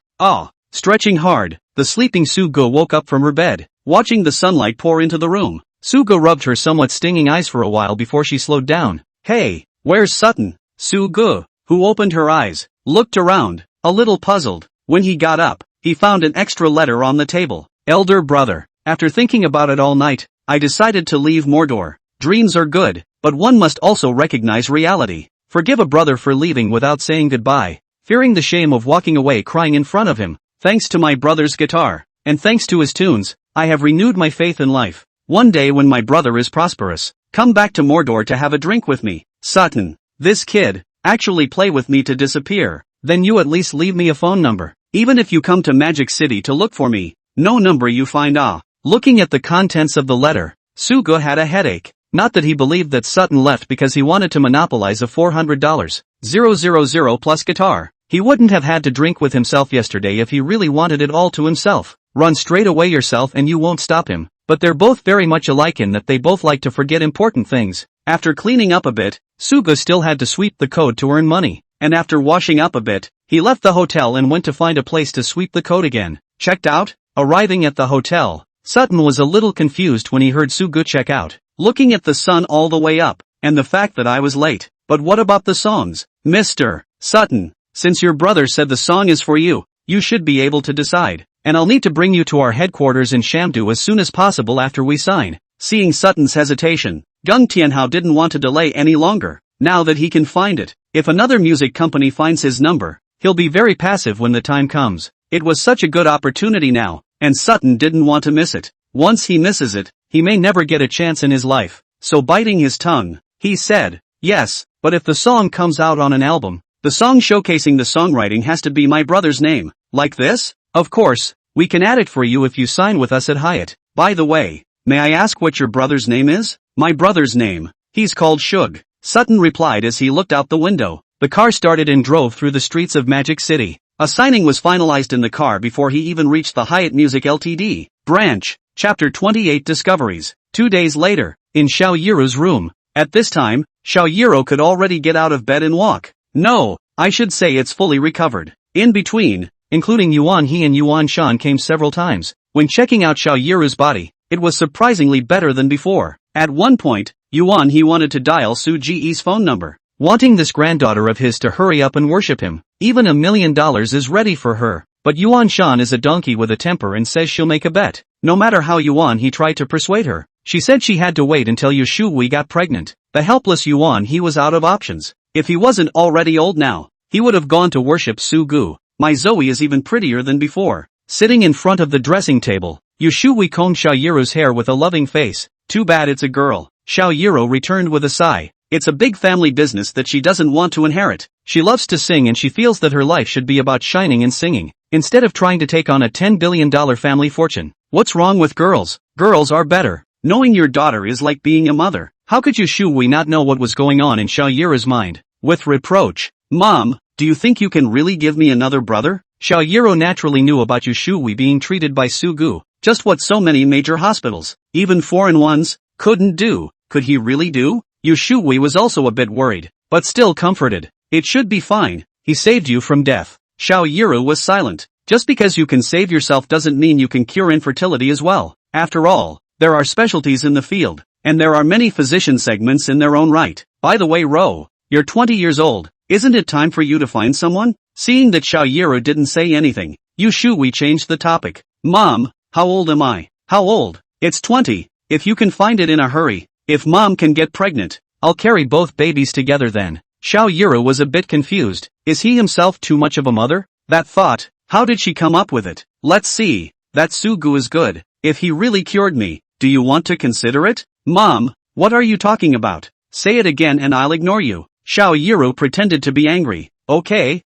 Stretching hard, the sleeping Sugu woke up from her bed, watching the sunlight pour into the room. Sugu rubbed her somewhat stinging eyes for a while before she slowed down. Hey, where's Sutton? Sugu, who opened her eyes, looked around, a little puzzled. When he got up, he found an extra letter on the table. Elder brother, after thinking about it all night, I decided to leave Mordor. Dreams are good, but one must also recognize reality. Forgive a brother for leaving without saying goodbye, fearing the shame of walking away crying in front of him. Thanks to my brother's guitar, and thanks to his tunes, I have renewed my faith in life. One day when my brother is prosperous, come back to Mordor to have a drink with me. Sutton, this kid, actually play with me to disappear, then you at least leave me a phone number. Even if you come to Magic City to look for me, no number you find. Looking at the contents of the letter, Sugu had a headache. Not that he believed that Sutton left because he wanted to monopolize a $400,000 plus guitar. He wouldn't have had to drink with himself yesterday if he really wanted it all to himself. Run straight away yourself and you won't stop him. But they're both very much alike in that they both like to forget important things. After cleaning up a bit, Sugu still had to sweep the code to earn money. And after washing up a bit, he left the hotel and went to find a place to sweep the code again. Checked out? Arriving at the hotel, Sutton was a little confused when he heard Sugu check out. Looking at the sun all the way up, and the fact that I was late. But what about the songs? Mr. Sutton, since your brother said the song is for you, you should be able to decide. And I'll need to bring you to our headquarters in Shamdu as soon as possible after we sign. Seeing Sutton's hesitation, Gung Tianhao didn't want to delay any longer. Now that he can find it, if another music company finds his number, he'll be very passive when the time comes. It was such a good opportunity now, and Sutton didn't want to miss it. Once he misses it, he may never get a chance in his life. So biting his tongue, he said, yes, but if the song comes out on an album, the song showcasing the songwriting has to be my brother's name. Like this? Of course, we can add it for you if you sign with us at Hyatt. By the way, may I ask what your brother's name is? My brother's name. He's called Shug. Sutton replied as he looked out the window. The car started and drove through the streets of Magic City. A signing was finalized in the car before he even reached the Hyatt Music Ltd. branch. Chapter 28 Discoveries. 2 days later, in Xiao Yiru's room. At this time, Xiao Yiru could already get out of bed and walk. No, I should say it's fully recovered. In between, including Yuan He and Yuan Shan came several times. When checking out Xiao Yiru's body, it was surprisingly better than before. At one point, Yuan He wanted to dial Su Ji's phone number, wanting this granddaughter of his to hurry up and worship him. Even $1 million is ready for her. But Yuan Shan is a donkey with a temper and says she'll make a bet. No matter how Yuan He tried to persuade her, she said she had to wait until Yu Shui got pregnant. The helpless Yuan He was out of options. If he wasn't already old now, he would have gone to worship Su Gu. My Zoe is even prettier than before. Sitting in front of the dressing table, Yu Shui combed Xiao Yiru's hair with a loving face. Too bad it's a girl. Xiao Yiru returned with a sigh. It's a big family business that she doesn't want to inherit. She loves to sing and she feels that her life should be about shining and singing, instead of trying to take on a $10 billion family fortune. What's wrong with girls? Girls are better. Knowing your daughter is like being a mother. How could Yu Shui not know what was going on in Xiao Yiru's mind? With reproach. Mom, do you think you can really give me another brother? Xiao Yiru naturally knew about Yu Shui being treated by Su Gu, just what so many major hospitals, even foreign ones, couldn't do. Could he really do? Yu Shui was also a bit worried, but still comforted. It should be fine. He saved you from death. Xiao Yiru was silent. Just because you can save yourself doesn't mean you can cure infertility as well. After all, there are specialties in the field, and there are many physician segments in their own right. By the way, Ro, you're 20 years old. Isn't it time for you to find someone? Seeing that Xiao Yiru didn't say anything, Yu Shui changed the topic. Mom, how old am I? How old? It's 20. If you can find it in a hurry. If Mom can get pregnant, I'll carry both babies together then. Xiao Yiru was a bit confused. Is he himself too much of a mother? That thought, how did she come up with it? Let's see. That Su Gu is good. If he really cured me, do you want to consider it? Mom, what are you talking about? Say it again and I'll ignore you. Xiao Yiru pretended to be angry. Okay.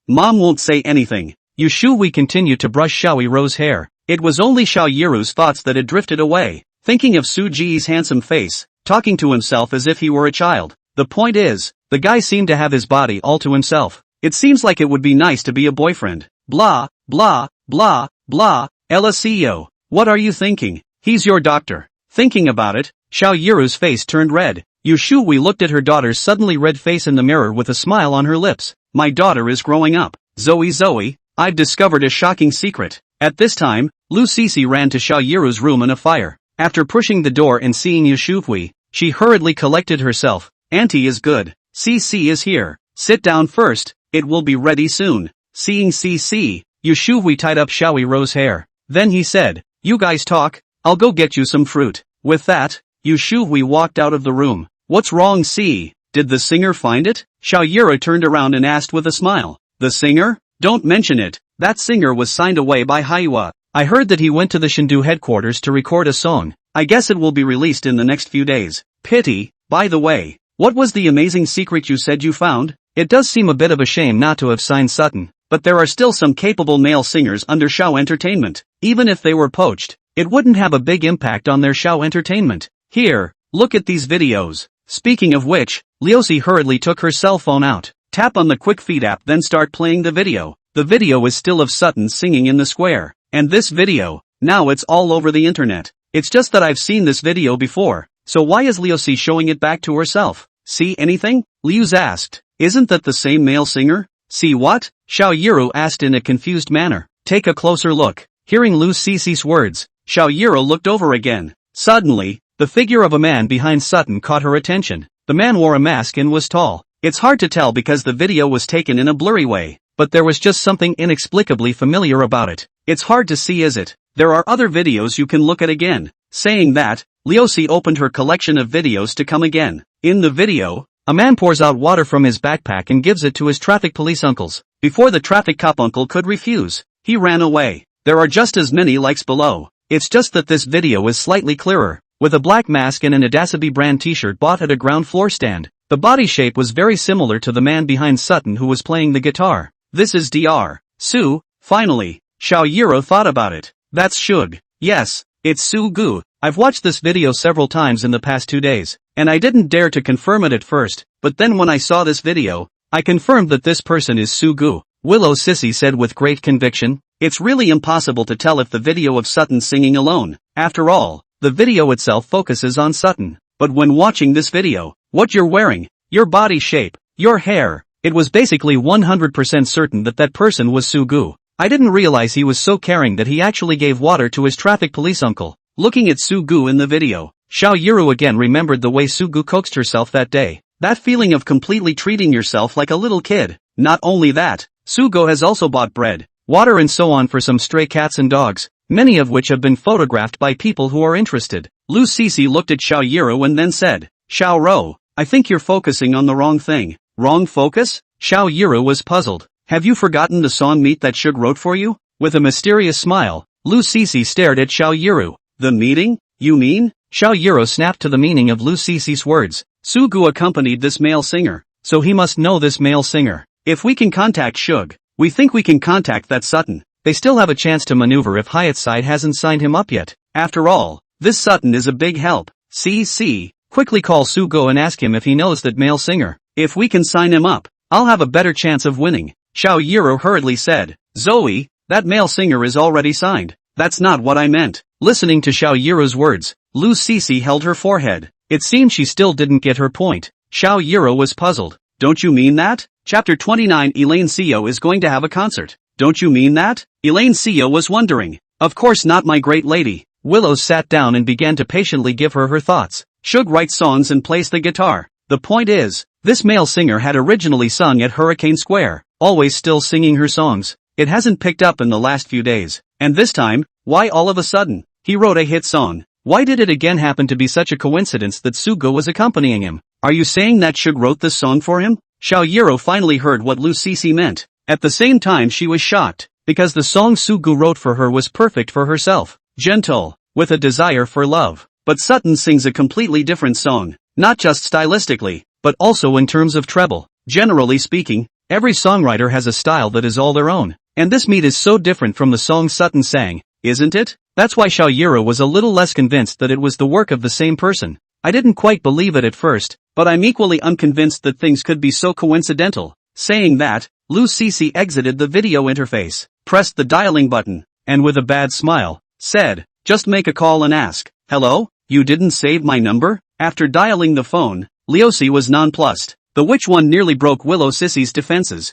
Mom won't say anything. Yu Shui continued to brush Xiao Yiru's hair. It was only Xiao Yiru's thoughts that had drifted away. Thinking of Su Ji's handsome face, talking to himself as if he were a child. The point is, the guy seemed to have his body all to himself. It seems like it would be nice to be a boyfriend. Blah, blah, blah, blah. Ella CEO, what are you thinking? He's your doctor. Thinking about it, Xiao Yiru's face turned red. Yu Shui looked at her daughter's suddenly red face in the mirror with a smile on her lips. My daughter is growing up. Zoe, I've discovered a shocking secret. At this time, Lu Sisi ran to Xiao Yiru's room in a fire. After pushing the door and seeing Yu Shui, she hurriedly collected herself. Auntie is good. Sisi is here. Sit down first, it will be ready soon. Seeing Sisi, Yu Shui tied up Xiao Yiru's hair. Then he said, you guys talk, I'll go get you some fruit. With that, Yu Shui walked out of the room. What's wrong, Si? Did the singer find it? Xiao Yiru turned around and asked with a smile. The singer? Don't mention it. That singer was signed away by Haiwa. I heard that he went to the Shindu headquarters to record a song. I guess it will be released in the next few days. Pity. By the way, what was the amazing secret you said you found? It does seem a bit of a shame not to have signed Sutton, but there are still some capable male singers under Shao Entertainment. Even if they were poached, it wouldn't have a big impact on their Shao Entertainment. Here, look at these videos. Speaking of which, Liusi hurriedly took her cell phone out. Tap on the quick feed app, then start playing the video. The video is still of Sutton singing in the square. And this video, now it's all over the internet. It's just that I've seen this video before, so why is Liusi showing it back to herself? See anything? Liu's asked. Isn't that the same male singer? See what? Xiao Yiru asked in a confused manner. Take a closer look. Hearing Lu Sisi's words, Xiao Yiru looked over again. Suddenly, the figure of a man behind Sutton caught her attention. The man wore a mask and was tall. It's hard to tell because the video was taken in a blurry way, but there was just something inexplicably familiar about it. It's hard to see, is it? There are other videos you can look at again. Saying that, Liusi opened her collection of videos to come again. In the video, a man pours out water from his backpack and gives it to his traffic police uncles. Before the traffic cop uncle could refuse, he ran away. There are just as many likes below. It's just that this video is slightly clearer. With a black mask and an Adasabi brand t-shirt bought at a ground floor stand. The body shape was very similar to the man behind Sutton who was playing the guitar. This is Dr. Su. Finally, Xiao Yiru thought about it. That's Shug. Yes, it's Su Gu. I've watched this video several times in the past 2 days. and I didn't dare to confirm it at first, but then when I saw this video, I confirmed that this person is Sugu. Willow Sissy said with great conviction. It's really impossible to tell if the video of Sutton singing alone. After all, the video itself focuses on Sutton. But when watching this video, what you're wearing, your body shape, your hair, it was basically 100% certain that that person was Sugu. I didn't realize he was so caring that he actually gave water to his traffic police uncle. Looking at Sugu in the video, Xiao Yuru again remembered the way Sugu coaxed herself that day. That feeling of completely treating yourself like a little kid. Not only that, Sugu has also bought bread, water and so on for some stray cats and dogs, many of which have been photographed by people who are interested. Lu Sisi looked at Xiao Yuru and then said, Xiao Ro, I think you're focusing on the wrong thing. Wrong focus? Xiao Yuru was puzzled. Have you forgotten the song Meet that Shug wrote for you? With a mysterious smile, Lu Sisi stared at Xiao Yuru. The meeting? You mean? Xiao Yuru snapped to the meaning of Lu Sisi's words. Sugu accompanied this male singer, so he must know this male singer. If we can contact Shug, we think we can contact that Sutton. They still have a chance to maneuver if Hyatt's side hasn't signed him up yet. After all, this Sutton is a big help. See, quickly call Sugu and ask him if he knows that male singer. If we can sign him up, I'll have a better chance of winning. Xiao Yuru hurriedly said, Zoe, that male singer is already signed. That's not what I meant. Listening to Xiao Yuru's words, Lu Sisi held her forehead. It seemed she still didn't get her point. Xiao Yuru was puzzled. Don't you mean that? Chapter 29 Elaine Seo is going to have a concert. Don't you mean that? Elaine Seo was wondering. Of course not, my great lady. Willow sat down and began to patiently give her thoughts. Shug writes songs and plays the guitar. The point is, this male singer had originally sung at Hurricane Square, always still singing her songs. It hasn't picked up in the last few days. And this time, why all of a sudden? He wrote a hit song. Why did it again happen to be such a coincidence that Sugu was accompanying him? Are you saying that Shug wrote this song for him? Xiao Yuru finally heard what Lu Sisi meant. At the same time she was shocked, because the song Sugu wrote for her was perfect for herself. Gentle, with a desire for love. But Sutton sings a completely different song, not just stylistically, but also in terms of treble. Generally speaking, every songwriter has a style that is all their own. And this meet is so different from the song Sutton sang, isn't it? That's why Xiao Yuru was a little less convinced that it was the work of the same person. I didn't quite believe it at first, but I'm equally unconvinced that things could be so coincidental. Saying that, Lu Sisi exited the video interface, pressed the dialing button, and with a bad smile, said, just make a call and ask, hello, you didn't save my number? After dialing the phone, Leosi was nonplussed. The which one nearly broke Willow Sisi's defenses.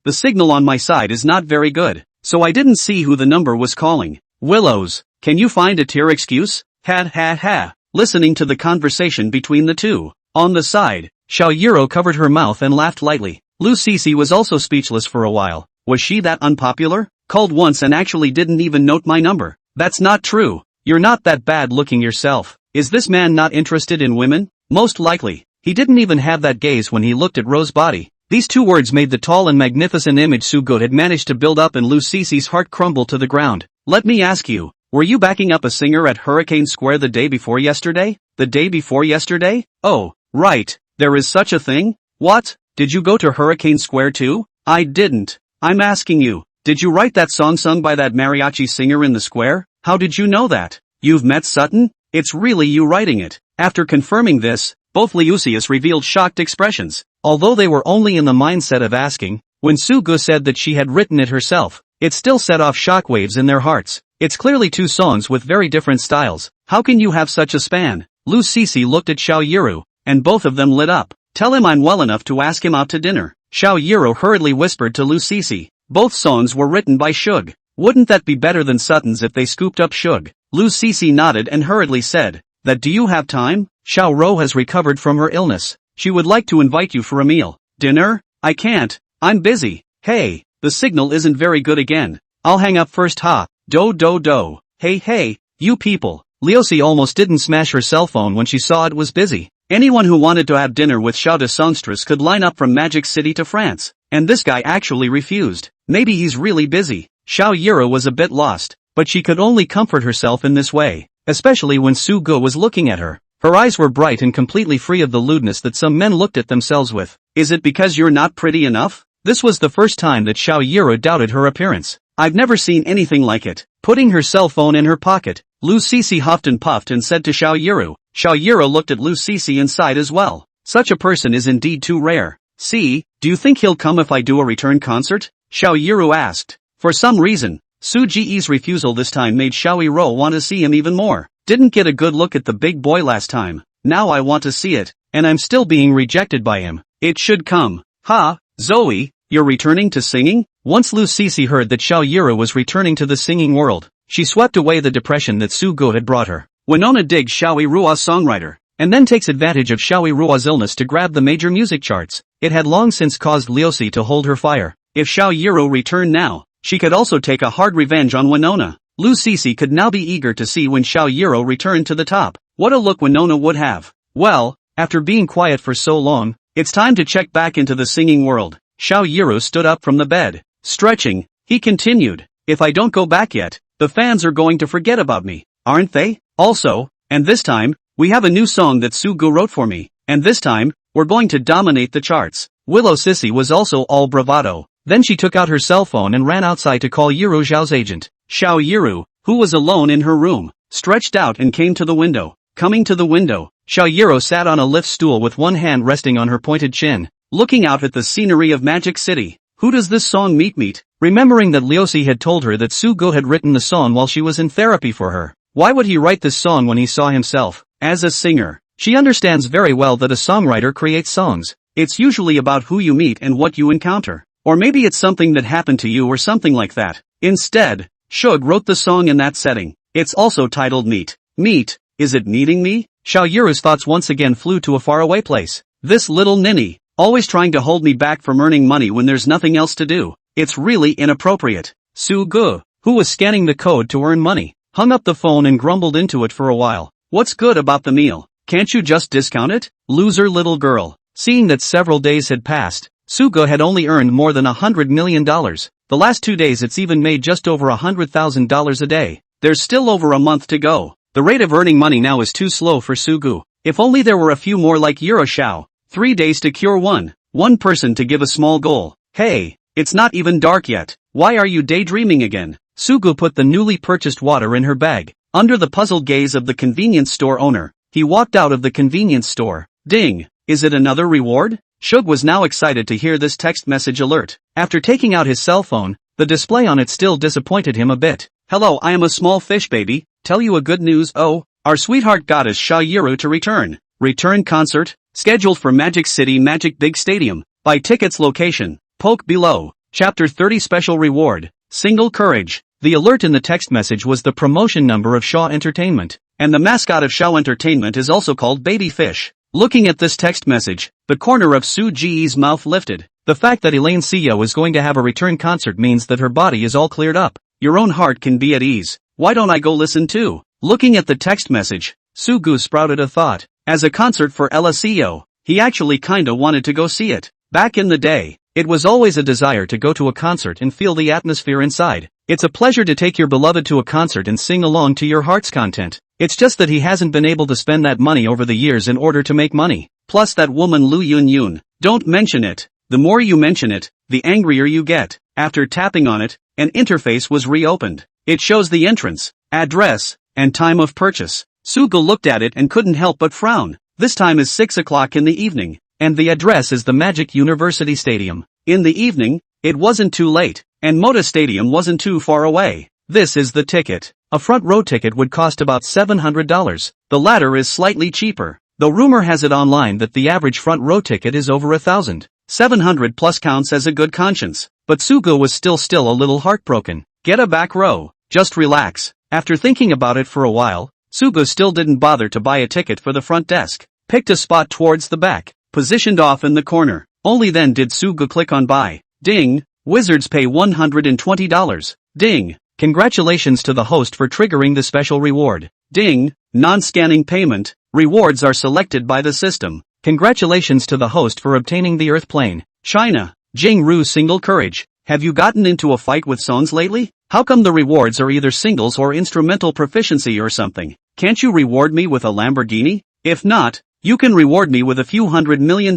The signal on my side is not very good, so I didn't see who the number was calling. Willows, can you find a tier excuse? Ha. Listening to the conversation between the two. On the side, Xiao Yuru covered her mouth and laughed lightly. Lu Sisi was also speechless for a while. Was she that unpopular? Called once and actually didn't even note my number. That's not true. You're not that bad looking yourself. Is this man not interested in women? Most likely. He didn't even have that gaze when he looked at Rose's body. These two words made the tall and magnificent image Sugut had managed to build up in Lu Sisi's heart crumble to the ground. Let me ask you, were you backing up a singer at Hurricane Square the day before yesterday? The day before yesterday? Oh, right, there is such a thing? What? Did you go to Hurricane Square too? I didn't. I'm asking you, did you write that song sung by that mariachi singer in the square? How did you know that? You've met Sutton? It's really you writing it. After confirming this, both Leucius revealed shocked expressions. Although they were only in the mindset of asking, when Sugu said that she had written it herself, it still set off shockwaves in their hearts. It's clearly two songs with very different styles. How can you have such a span? Lu Sisi looked at Xiao Yuru, and both of them lit up. Tell him I'm well enough to ask him out to dinner. Xiao Yuru hurriedly whispered to Lu Sisi. Both songs were written by Shug. Wouldn't that be better than Sutton's if they scooped up Shug? Lu Sisi nodded and hurriedly said, that do you have time? Xiao Ro has recovered from her illness. She would like to invite you for a meal. Dinner? I can't. I'm busy. Hey, the signal isn't very good again. I'll hang up first ha. Do. Hey, you people. Leosi almost didn't smash her cell phone when she saw it was busy. Anyone who wanted to have dinner with Xiao de Songstress could line up from Magic City to France. And this guy actually refused. Maybe he's really busy. Xiao Yura was a bit lost, but she could only comfort herself in this way, especially when Su Ge was looking at her. Her eyes were bright and completely free of the lewdness that some men looked at themselves with. Is it because you're not pretty enough? This was the first time that Xiao Yura doubted her appearance. I've never seen anything like it. Putting her cell phone in her pocket, Lu Sisi huffed and puffed and said to Xiao Yuru, Xiao Yiro looked at Lu Cece and sighed as well. Such a person is indeed too rare. See, do you think he'll come if I do a return concert? Xiao Yiro asked. For some reason, Su Ji's refusal this time made Xiao Yiro want to see him even more. Didn't get a good look at the big boy last time. Now I want to see it, and I'm still being rejected by him. It should come. Ha, Zoe, you're returning to singing? Once Lu Cece heard that Xiao Yiro was returning to the singing world, she swept away the depression that Sugo had brought her. Winona digs Xiao Yirua's songwriter, and then takes advantage of Xiao Yirua's illness to grab the major music charts. It had long since caused Liusi to hold her fire. If Xiao Yiro returned now, she could also take a hard revenge on Winona. Lu Cece could now be eager to see when Xiao Yiro returned to the top. What a look Winona would have. Well, after being quiet for so long, it's time to check back into the singing world. Xiao Yiro stood up from the bed. Stretching, he continued. If I don't go back yet, the fans are going to forget about me, aren't they? Also, and this time, we have a new song that Sugu wrote for me, and this time, we're going to dominate the charts. Willow Sissy was also all bravado. Then she took out her cell phone and ran outside to call Yiru Zhao's agent. Xiao Yiru, who was alone in her room, stretched out and came to the window. Coming to the window, Xiao Yiru sat on a lift stool with one hand resting on her pointed chin, looking out at the scenery of Magic City. Who does this song meet? Remembering that Liusi had told her that Sugo had written the song while she was in therapy for her. Why would he write this song when he saw himself as a singer? She understands very well that a songwriter creates songs. It's usually about who you meet and what you encounter. Or maybe it's something that happened to you or something like that. Instead, Shug wrote the song in that setting. It's also titled Meet. Meet, is it meeting me? Xiao Yiru's thoughts once again flew to a faraway place. This little ninny, always trying to hold me back from earning money when there's nothing else to do. It's really inappropriate. Su Gu, who was scanning the code to earn money, hung up the phone and grumbled into it for a while. What's good about the meal? Can't you just discount it? Loser little girl. Seeing that several days had passed, Sugo had only earned more than $100 million. The last 2 days it's even made just over $100,000 a day. There's still over a month to go. The rate of earning money now is too slow for Sugu. If only there were a few more like Yuroshao. 3 days to cure one person to give a small goal. Hey, it's not even dark yet. Why are you daydreaming again? Sugu put the newly purchased water in her bag. Under the puzzled gaze of the convenience store owner, he walked out of the convenience store. Ding! Is it another reward? Shug was now excited to hear this text message alert. After taking out his cell phone, the display on it still disappointed him a bit. Hello, I am a small fish baby. Tell you a good news. Oh, our sweetheart goddess Xiao Yiru to return. Return concert, scheduled for Magic City Magic Big Stadium. Buy tickets location, poke below. Chapter 30 Special Reward, Single Courage. The alert in the text message was the promotion number of Shaw Entertainment, and the mascot of Shaw Entertainment is also called Baby Fish. Looking at this text message, the corner of Su Ji's mouth lifted. The fact that Elaine Seo is going to have a return concert means that her body is all cleared up. Your own heart can be at ease. Why don't I go listen too? Looking at the text message, Sugu sprouted a thought. As a concert for Ella Seo, he actually kinda wanted to go see it. Back in the day, it was always a desire to go to a concert and feel the atmosphere inside. It's a pleasure to take your beloved to a concert and sing along to your heart's content. It's just that he hasn't been able to spend that money over the years in order to make money. Plus that woman Lu Yun Yun. Don't mention it. The more you mention it, the angrier you get. After tapping on it, an interface was reopened. It shows the entrance, address, and time of purchase. Sugu looked at it and couldn't help but frown. This time is 6 o'clock in the evening, and the address is the Magic University Stadium. In the evening, it wasn't too late, and Moda Stadium wasn't too far away. This is the ticket. A front row ticket would cost about $700. The latter is slightly cheaper, though rumor has it online that the average front row ticket is over $1,000. 700 plus counts as a good conscience, but Sugu was still a little heartbroken. Get a back row. Just relax. After thinking about it for a while, Sugu still didn't bother to buy a ticket for the front desk. Picked a spot towards the back, positioned off in the corner. Only then did Sugu click on buy. Ding! Wizards pay $120. Ding! Congratulations to the host for triggering the special reward. Ding! Non-scanning payment. Rewards are selected by the system. Congratulations to the host for obtaining the Earth Plane. China. Jing-Ru Single Courage. Have you gotten into a fight with songs lately? How come the rewards are either singles or instrumental proficiency or something? Can't you reward me with a Lamborghini? If not, you can reward me with a few $100 million.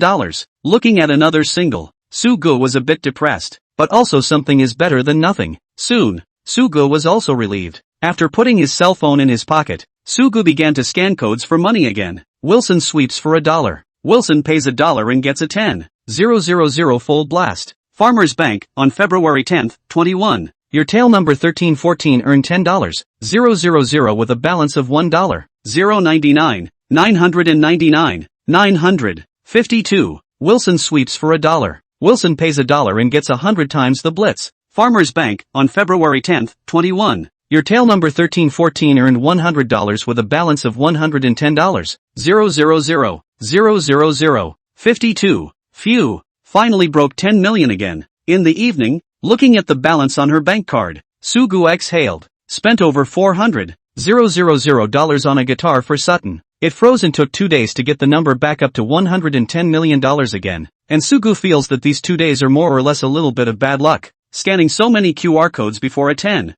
Looking at another single, Sugu was a bit depressed, but also something is better than nothing. Soon, Sugu was also relieved. After putting his cell phone in his pocket, Sugu began to scan codes for money again. Wilson sweeps for $1. Wilson pays $1 and gets a 10,000 fold blast. Farmers Bank, on February 10, 21. Your tail number 1314 earned $10,000 with a balance of $1. 099, 999, 952. Wilson sweeps for $1. Wilson pays $1 and gets 100 times the blitz. Farmers Bank, on February 10, 21. Your tail number 1314 earned $100 with a balance of $110. 000, 52. Phew. Finally broke 10 million again. In the evening, looking at the balance on her bank card, Sugu exhaled. Spent over $400,000 on a guitar for Sutton. It froze and took 2 days to get the number back up to $110 million again. And Sugu feels that these 2 days are more or less a little bit of bad luck. Scanning so many QR codes before a 10,000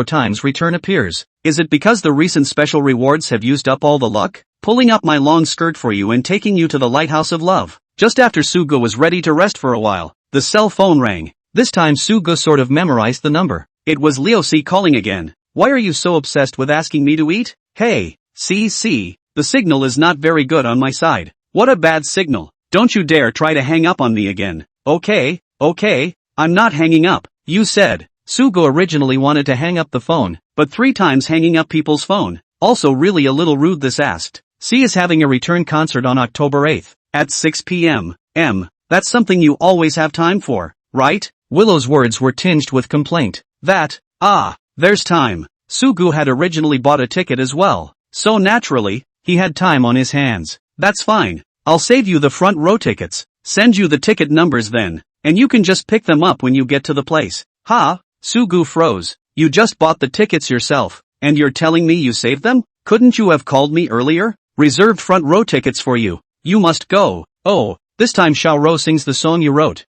times return appears. Is it because the recent special rewards have used up all the luck? Pulling up my long skirt for you and taking you to the lighthouse of love. Just after Sugu was ready to rest for a while, the cell phone rang. This time Sugu sort of memorized the number. It was Leo C calling again. Why are you so obsessed with asking me to eat? Hey, CC, the signal is not very good on my side. What a bad signal. Don't you dare try to hang up on me again. Okay, I'm not hanging up. You said. Sugu originally wanted to hang up the phone, but 3 times hanging up people's phone. Also really a little rude. This asked. C is having a return concert on October 8th, at 6 p.m. That's something you always have time for, right? Willow's words were tinged with complaint. There's time. Sugu had originally bought a ticket as well, so naturally, he had time on his hands. That's fine. I'll save you the front row tickets. Send you the ticket numbers then, and you can just pick them up when you get to the place. Ha? Sugu froze. You just bought the tickets yourself, and you're telling me you saved them? Couldn't you have called me earlier? Reserved front row tickets for you. You must go. Oh, this time Xiao Ro sings the song you wrote.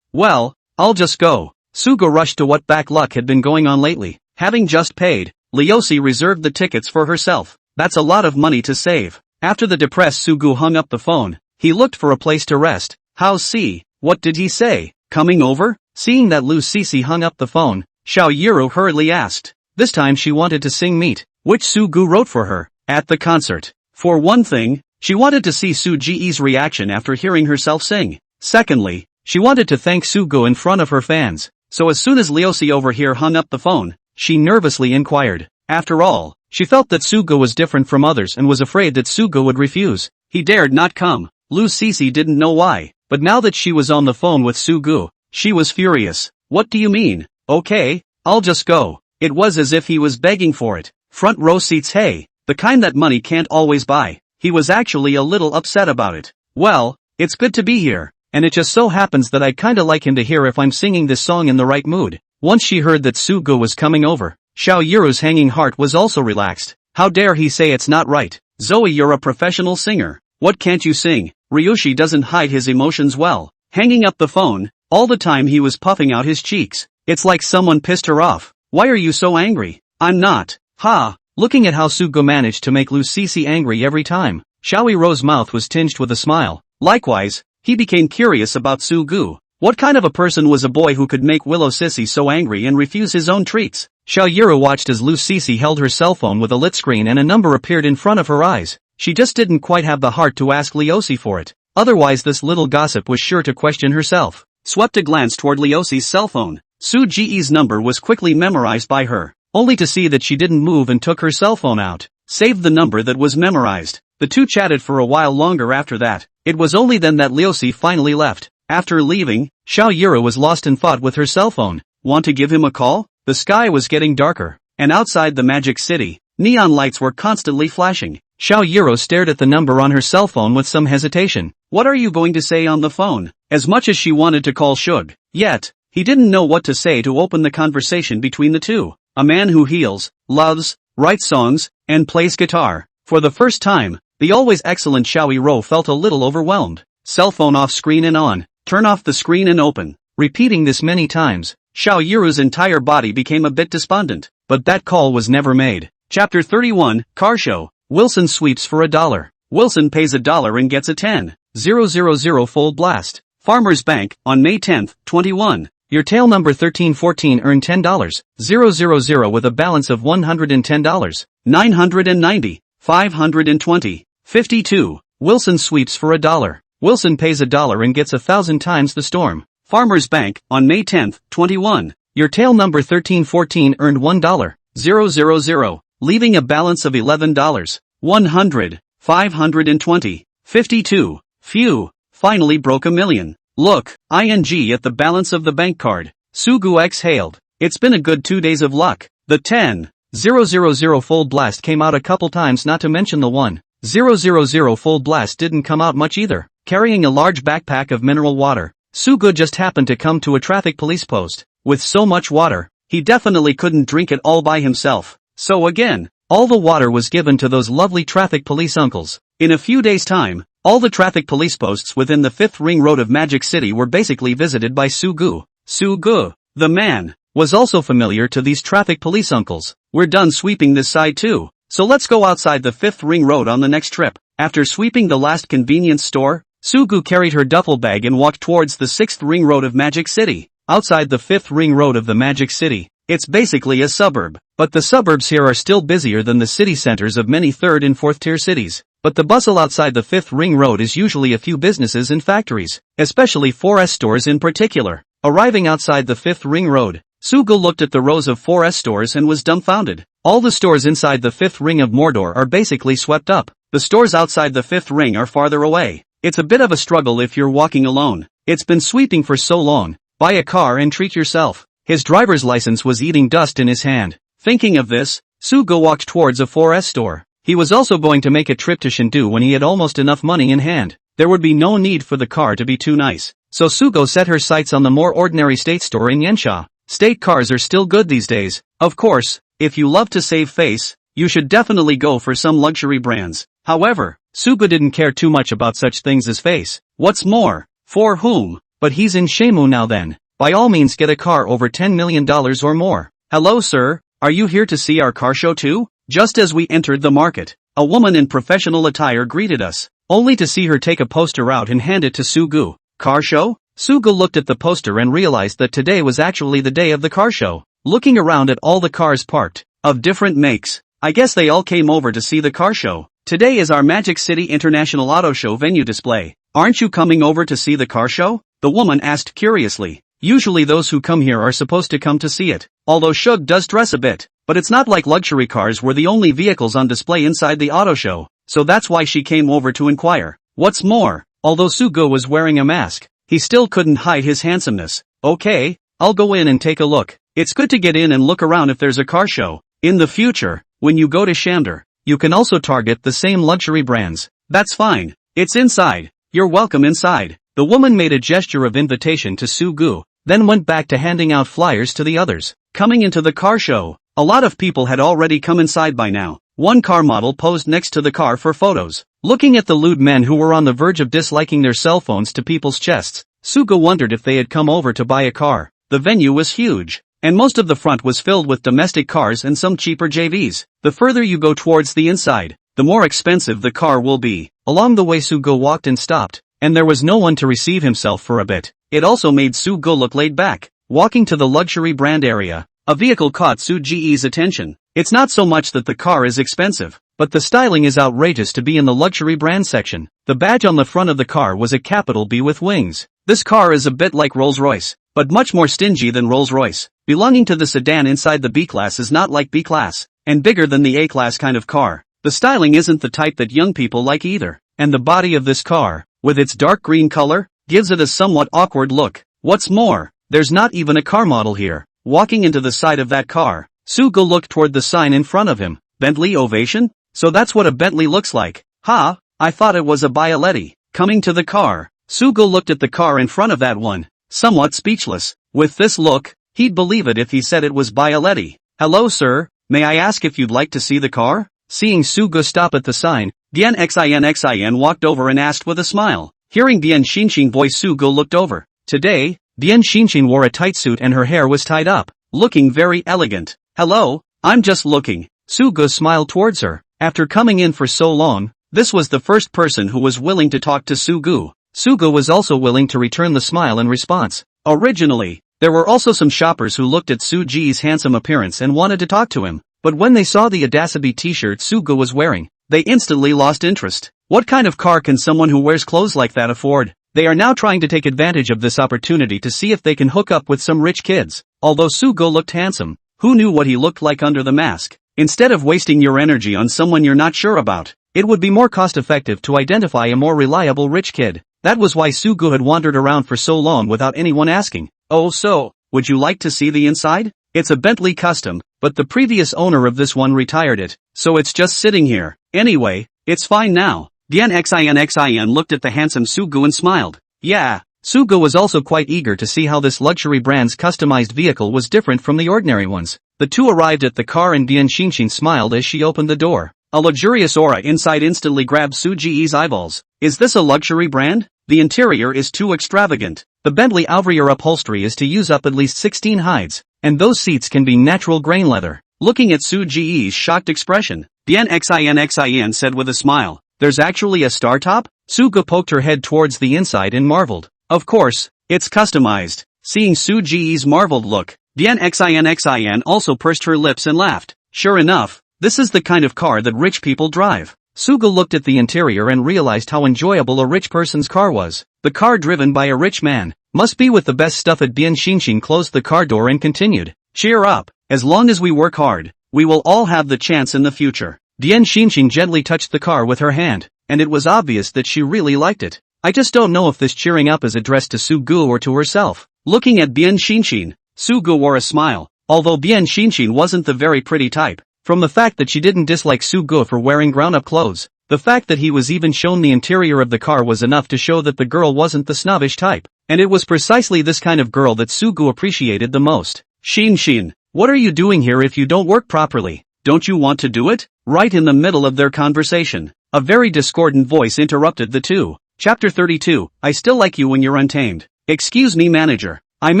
Well, I'll just go. Sugu rushed to what back luck had been going on lately. Having just paid, Leosi reserved the tickets for herself. That's a lot of money to save. After the depressed Sugu hung up the phone, he looked for a place to rest. How's C? What did he say? Coming over? Seeing that Lu Cece hung up the phone, Xiao Yuru hurriedly asked. This time she wanted to sing Meet, which Sugu wrote for her, at the concert. For one thing, she wanted to see Su Ji's reaction after hearing herself sing. Secondly, she wanted to thank Sugu in front of her fans. So as soon as Leosi over here hung up the phone, she nervously inquired. After all, she felt that Sugu was different from others and was afraid that Sugu would refuse. He dared not come. Lu Cece didn't know why, but now that she was on the phone with Sugu, she was furious. What do you mean? Okay, I'll just go. It was as if he was begging for it. Front row seats, hey, the kind that money can't always buy. He was actually a little upset about it. Well, it's good to be here, and it just so happens that I'd kinda like him to hear if I'm singing this song in the right mood. Once she heard that Sugu was coming over, Xiao Yuru's hanging heart was also relaxed. How dare he say it's not right? Zoe, you're a professional singer. What can't you sing? Ryushi doesn't hide his emotions well. Hanging up the phone, all the time he was puffing out his cheeks. It's like someone pissed her off. Why are you so angry? I'm not. Ha! Looking at how Sugu managed to make Lu Cece angry every time, Xiao Ro's mouth was tinged with a smile. Likewise, he became curious about Sugu. What kind of a person was a boy who could make Willow Sissy so angry and refuse his own treats? Xiao Yuru watched as Lu Cece held her cell phone with a lit screen and a number appeared in front of her eyes. She just didn't quite have the heart to ask Leosi for it. Otherwise this little gossip was sure to question herself. Swept a glance toward Leosi's cell phone. Su Ji's number was quickly memorized by her, only to see that she didn't move and took her cell phone out. Saved the number that was memorized. The two chatted for a while longer after that. It was only then that Leosi finally left. After leaving, Xiao Yuru was lost in thought with her cell phone. Want to give him a call? The sky was getting darker, and outside the magic city, neon lights were constantly flashing. Xiao Yuru stared at the number on her cell phone with some hesitation. What are you going to say on the phone? As much as she wanted to call Shug, yet, he didn't know what to say to open the conversation between the two. A man who heals, loves, writes songs, and plays guitar. For the first time, the always excellent Xiao Ro felt a little overwhelmed. Cell phone off, screen and on. Turn off the screen and open. Repeating this many times, Xiao Yuru's entire body became a bit despondent. But that call was never made. Chapter 31, Car Show. Wilson sweeps for $1. Wilson pays $1 and gets a 10,000 fold blast. Farmers Bank, on May 10, 21. Your tail number 1314 earned $10,000 with a balance of $110. 990, 520, 52. Wilson sweeps for $1. Wilson pays $1 and gets 1,000 times the storm. Farmers Bank, on May 10, 21. Your tail number 1314 earned $1.000, leaving a balance of $11. 100, 520, 52. Phew, finally broke $1 million. Look, ing at the balance of the bank card. Sugu exhaled. It's been a good 2 days of luck. The 10,000 fold blast came out a couple times, not to mention the 1,000 fold blast didn't come out much either. Carrying a large backpack of mineral water, Sugu just happened to come to a traffic police post. With so much water, he definitely couldn't drink it all by himself. So again, all the water was given to those lovely traffic police uncles. In a few days' time, all the traffic police posts within the 5th ring road of Magic City were basically visited by Sugu. Sugu, the man, was also familiar to these traffic police uncles. We're done sweeping this side too, so let's go outside the 5th ring road on the next trip. After sweeping the last convenience store, Sugu carried her duffel bag and walked towards the 6th ring road of Magic City. Outside the 5th ring road of the Magic City, it's basically a suburb, but the suburbs here are still busier than the city centers of many 3rd and 4th tier cities. But the bustle outside the 5th ring road is usually a few businesses and factories, especially 4S stores in particular. Arriving outside the 5th ring road, Sugu looked at the rows of 4S stores and was dumbfounded. All the stores inside the 5th ring of Mordor are basically swept up. The stores outside the 5th ring are farther away. It's a bit of a struggle if you're walking alone. It's been sweeping for so long. Buy a car and treat yourself. His driver's license was eating dust in his hand. Thinking of this, Sugu walked towards a 4S store. He was also going to make a trip to Shindu when he had almost enough money in hand. There would be no need for the car to be too nice. So Sugu set her sights on the more ordinary state store in Yensha. State cars are still good these days. Of course, if you love to save face, you should definitely go for some luxury brands. However, Sugu didn't care too much about such things as face. What's more, for whom? But he's in Shemu now then. By all means get a car over $10 million or more. Hello sir, are you here to see our car show too? Just as we entered the market, a woman in professional attire greeted us, only to see her take a poster out and hand it to Sugu. Car show? Sugu looked at the poster and realized that today was actually the day of the car show. Looking around at all the cars parked, of different makes, I guess they all came over to see the car show. Today is our Magic City International Auto Show venue display. Aren't you coming over to see the car show? The woman asked curiously. Usually those who come here are supposed to come to see it. Although Shug does dress a bit, but it's not like luxury cars were the only vehicles on display inside the auto show, so that's why she came over to inquire. What's more, although Sugu was wearing a mask, he still couldn't hide his handsomeness. Okay, I'll go in and take a look. It's good to get in and look around if there's a car show. In the future, when you go to Shamdar, you can also target the same luxury brands. That's fine. It's inside. You're welcome inside. The woman made a gesture of invitation to Sugu, then went back to handing out flyers to the others. Coming into the car show, a lot of people had already come inside by now. One car model posed next to the car for photos. Looking at the lewd men who were on the verge of disliking their cell phones to people's chests, Sugu wondered if they had come over to buy a car. The venue was huge, and most of the front was filled with domestic cars and some cheaper JVs. The further you go towards the inside, the more expensive the car will be. Along the way Sugu walked and stopped, and there was no one to receive himself for a bit. It also made Sugu look laid back. Walking to the luxury brand area, a vehicle caught Sugi's attention. It's not so much that the car is expensive, but the styling is outrageous to be in the luxury brand section. The badge on the front of the car was a capital B with wings. This car is a bit like Rolls-Royce, but much more stingy than Rolls-Royce. Belonging to the sedan inside the B-Class is not like B-Class, and bigger than the A-Class kind of car. The styling isn't the type that young people like either, and the body of this car, with its dark green color, gives it a somewhat awkward look. What's more, there's not even a car model here. Walking into the side of that car, Sugu looked toward the sign in front of him. Bentley Ovation? So that's what a Bentley looks like. Ha, I thought it was a Bialetti. Coming to the car, Sugu looked at the car in front of that one, somewhat speechless. With this look, he'd believe it if he said it was Bialetti. Hello sir, may I ask if you'd like to see the car? Seeing Sugu stop at the sign, Dian Xin walked over and asked with a smile. Hearing Dian Xinshin voice, Sugu looked over. Today, Dian Xinshin wore a tight suit and her hair was tied up, looking very elegant. Hello, I'm just looking. Sugu smiled towards her. After coming in for so long, this was the first person who was willing to talk to Sugu. Sugu was also willing to return the smile in response. Originally, there were also some shoppers who looked at Sugi's handsome appearance and wanted to talk to him, but when they saw the Audacity t-shirt Sugo was wearing, they instantly lost interest. What kind of car can someone who wears clothes like that afford? They are now trying to take advantage of this opportunity to see if they can hook up with some rich kids. Although Sugo looked handsome, who knew what he looked like under the mask? Instead of wasting your energy on someone you're not sure about, it would be more cost-effective to identify a more reliable rich kid. That was why Sugo had wandered around for so long without anyone asking. Oh, so, would you like to see the inside? It's a Bentley Custom, but the previous owner of this one retired it, so it's just sitting here. Anyway, it's fine now. Bien Xin looked at the handsome Sugo and smiled. Yeah. Sugo was also quite eager to see how this luxury brand's customized vehicle was different from the ordinary ones. The two arrived at the car and Bien Xinshin smiled as she opened the door. A luxurious aura inside instantly grabbed Su Ji's eyeballs. Is this a luxury brand? The interior is too extravagant. The Bentley Avrier upholstery is to use up at least 16 hides, and those seats can be natural grain leather. Looking at Su Ji's shocked expression, Bien Xin said with a smile, there's actually a star top? Sugo poked her head towards the inside and marveled. Of course, it's customized. Seeing Su Ji's marveled look, Bien Xin also pursed her lips and laughed. Sure enough, this is the kind of car that rich people drive. Sugo looked at the interior and realized how enjoyable a rich person's car was. The car driven by a rich man. Must be with the best stuff at Bien Xinshin closed the car door and continued. Cheer up, as long as we work hard, we will all have the chance in the future. Bien Xinshin gently touched the car with her hand, and it was obvious that she really liked it. I just don't know if this cheering up is addressed to Sugo or to herself. Looking at Bien Xinshin, Sugo wore a smile, although Bien Xinshin wasn't the very pretty type. From the fact that she didn't dislike Sugo for wearing grown-up clothes, the fact that he was even shown the interior of the car was enough to show that the girl wasn't the snobbish type. And it was precisely this kind of girl that Sugo appreciated the most. Xinshin, what are you doing here if you don't work properly? Don't you want to do it? Right in the middle of their conversation, a very discordant voice interrupted the two. Chapter 32, I still like you when you're untamed. Excuse me, manager. I'm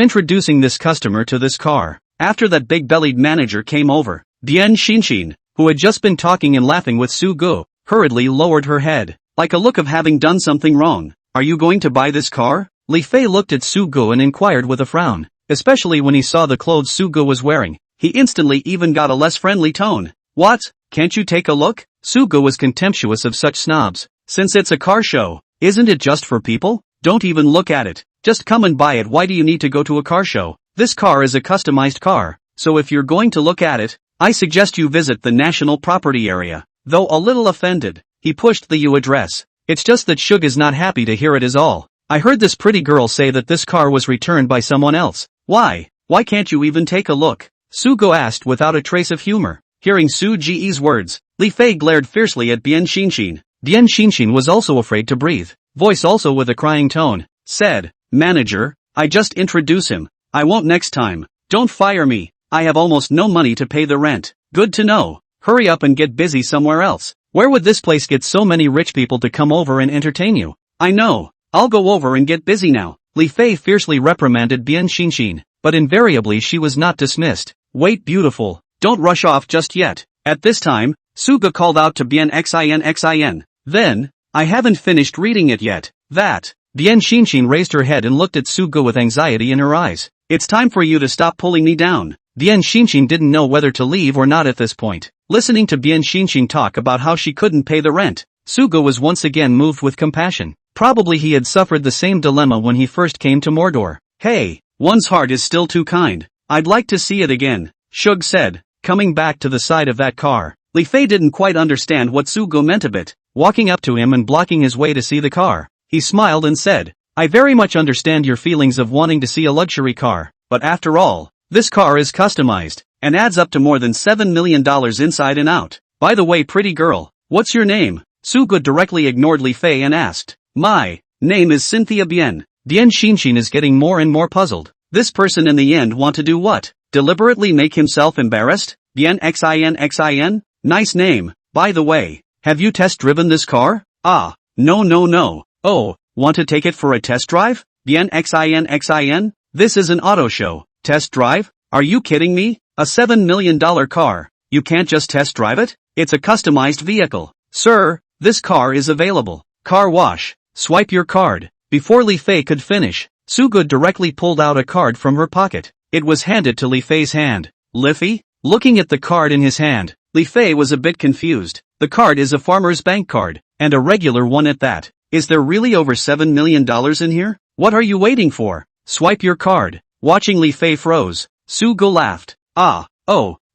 introducing this customer to this car. After that big-bellied manager came over, Bien Xinshin, who had just been talking and laughing with Sugo, hurriedly lowered her head, like a look of having done something wrong. Are you going to buy this car? Li Fei looked at Sugo and inquired with a frown, especially when he saw the clothes Sugo was wearing. He instantly even got a less friendly tone. What? Can't you take a look? Sugo was contemptuous of such snobs. Since it's a car show, isn't it just for people? Don't even look at it. Just come and buy it. Why do you need to go to a car show? This car is a customized car, so if you're going to look at it, I suggest you visit the National Property Area. Though a little offended, he pushed the U address. It's just that Shug is not happy to hear it is all. I heard this pretty girl say that this car was returned by someone else. Why? Why can't you even take a look? Sugo asked without a trace of humor. Hearing Su Ji's words, Li Fei glared fiercely at Bien Xinshin. Bien Xinshin was also afraid to breathe. Voice also with a crying tone, said, Manager, I just introduce him. I won't next time. Don't fire me. I have almost no money to pay the rent. Good to know. Hurry up and get busy somewhere else. Where would this place get so many rich people to come over and entertain you? I know. I'll go over and get busy now. Li Fei fiercely reprimanded Bien Xinshin, but invariably she was not dismissed. Wait, beautiful. Don't rush off just yet. At this time, Suga called out to Bien Xin. Then, I haven't finished reading it yet. That. Bien Xinshin raised her head and looked at Suga with anxiety in her eyes. It's time for you to stop pulling me down. Bien Xinshin didn't know whether to leave or not at this point. Listening to Bien Xinshin talk about how she couldn't pay the rent, Suga was once again moved with compassion. Probably he had suffered the same dilemma when he first came to Mordor. Hey, one's heart is still too kind. I'd like to see it again, Shug said, coming back to the side of that car. Li Fei didn't quite understand what Sugo meant a bit. Walking up to him and blocking his way to see the car, he smiled and said, I very much understand your feelings of wanting to see a luxury car, but after all, this car is customized, and adds up to more than $7 million inside and out. By the way, pretty girl, what's your name? Sugo directly ignored Li Fei and asked, My name is Cynthia Bien. Bien Xinshin is getting more and more puzzled. This person in the end want to do what? Deliberately make himself embarrassed? Bien Xin? Nice name. By the way, have you test-driven this car? Ah, no. Oh, want to take it for a test drive? Bien Xin? This is an auto show. Test drive? Are you kidding me? A $7 million car. You can't just test drive it? It's a customized vehicle. Sir, this car is available. Car wash. Swipe your card. Before Li Fei could finish, Sugo directly pulled out a card from her pocket. It was handed to Li Fei's hand. Liffy? Looking at the card in his hand, Li Fei was a bit confused. The card is a farmer's bank card, and a regular one at that. Is there really over $7 million in here? What are you waiting for? Swipe your card. Watching Li Fei froze, Su-gu laughed.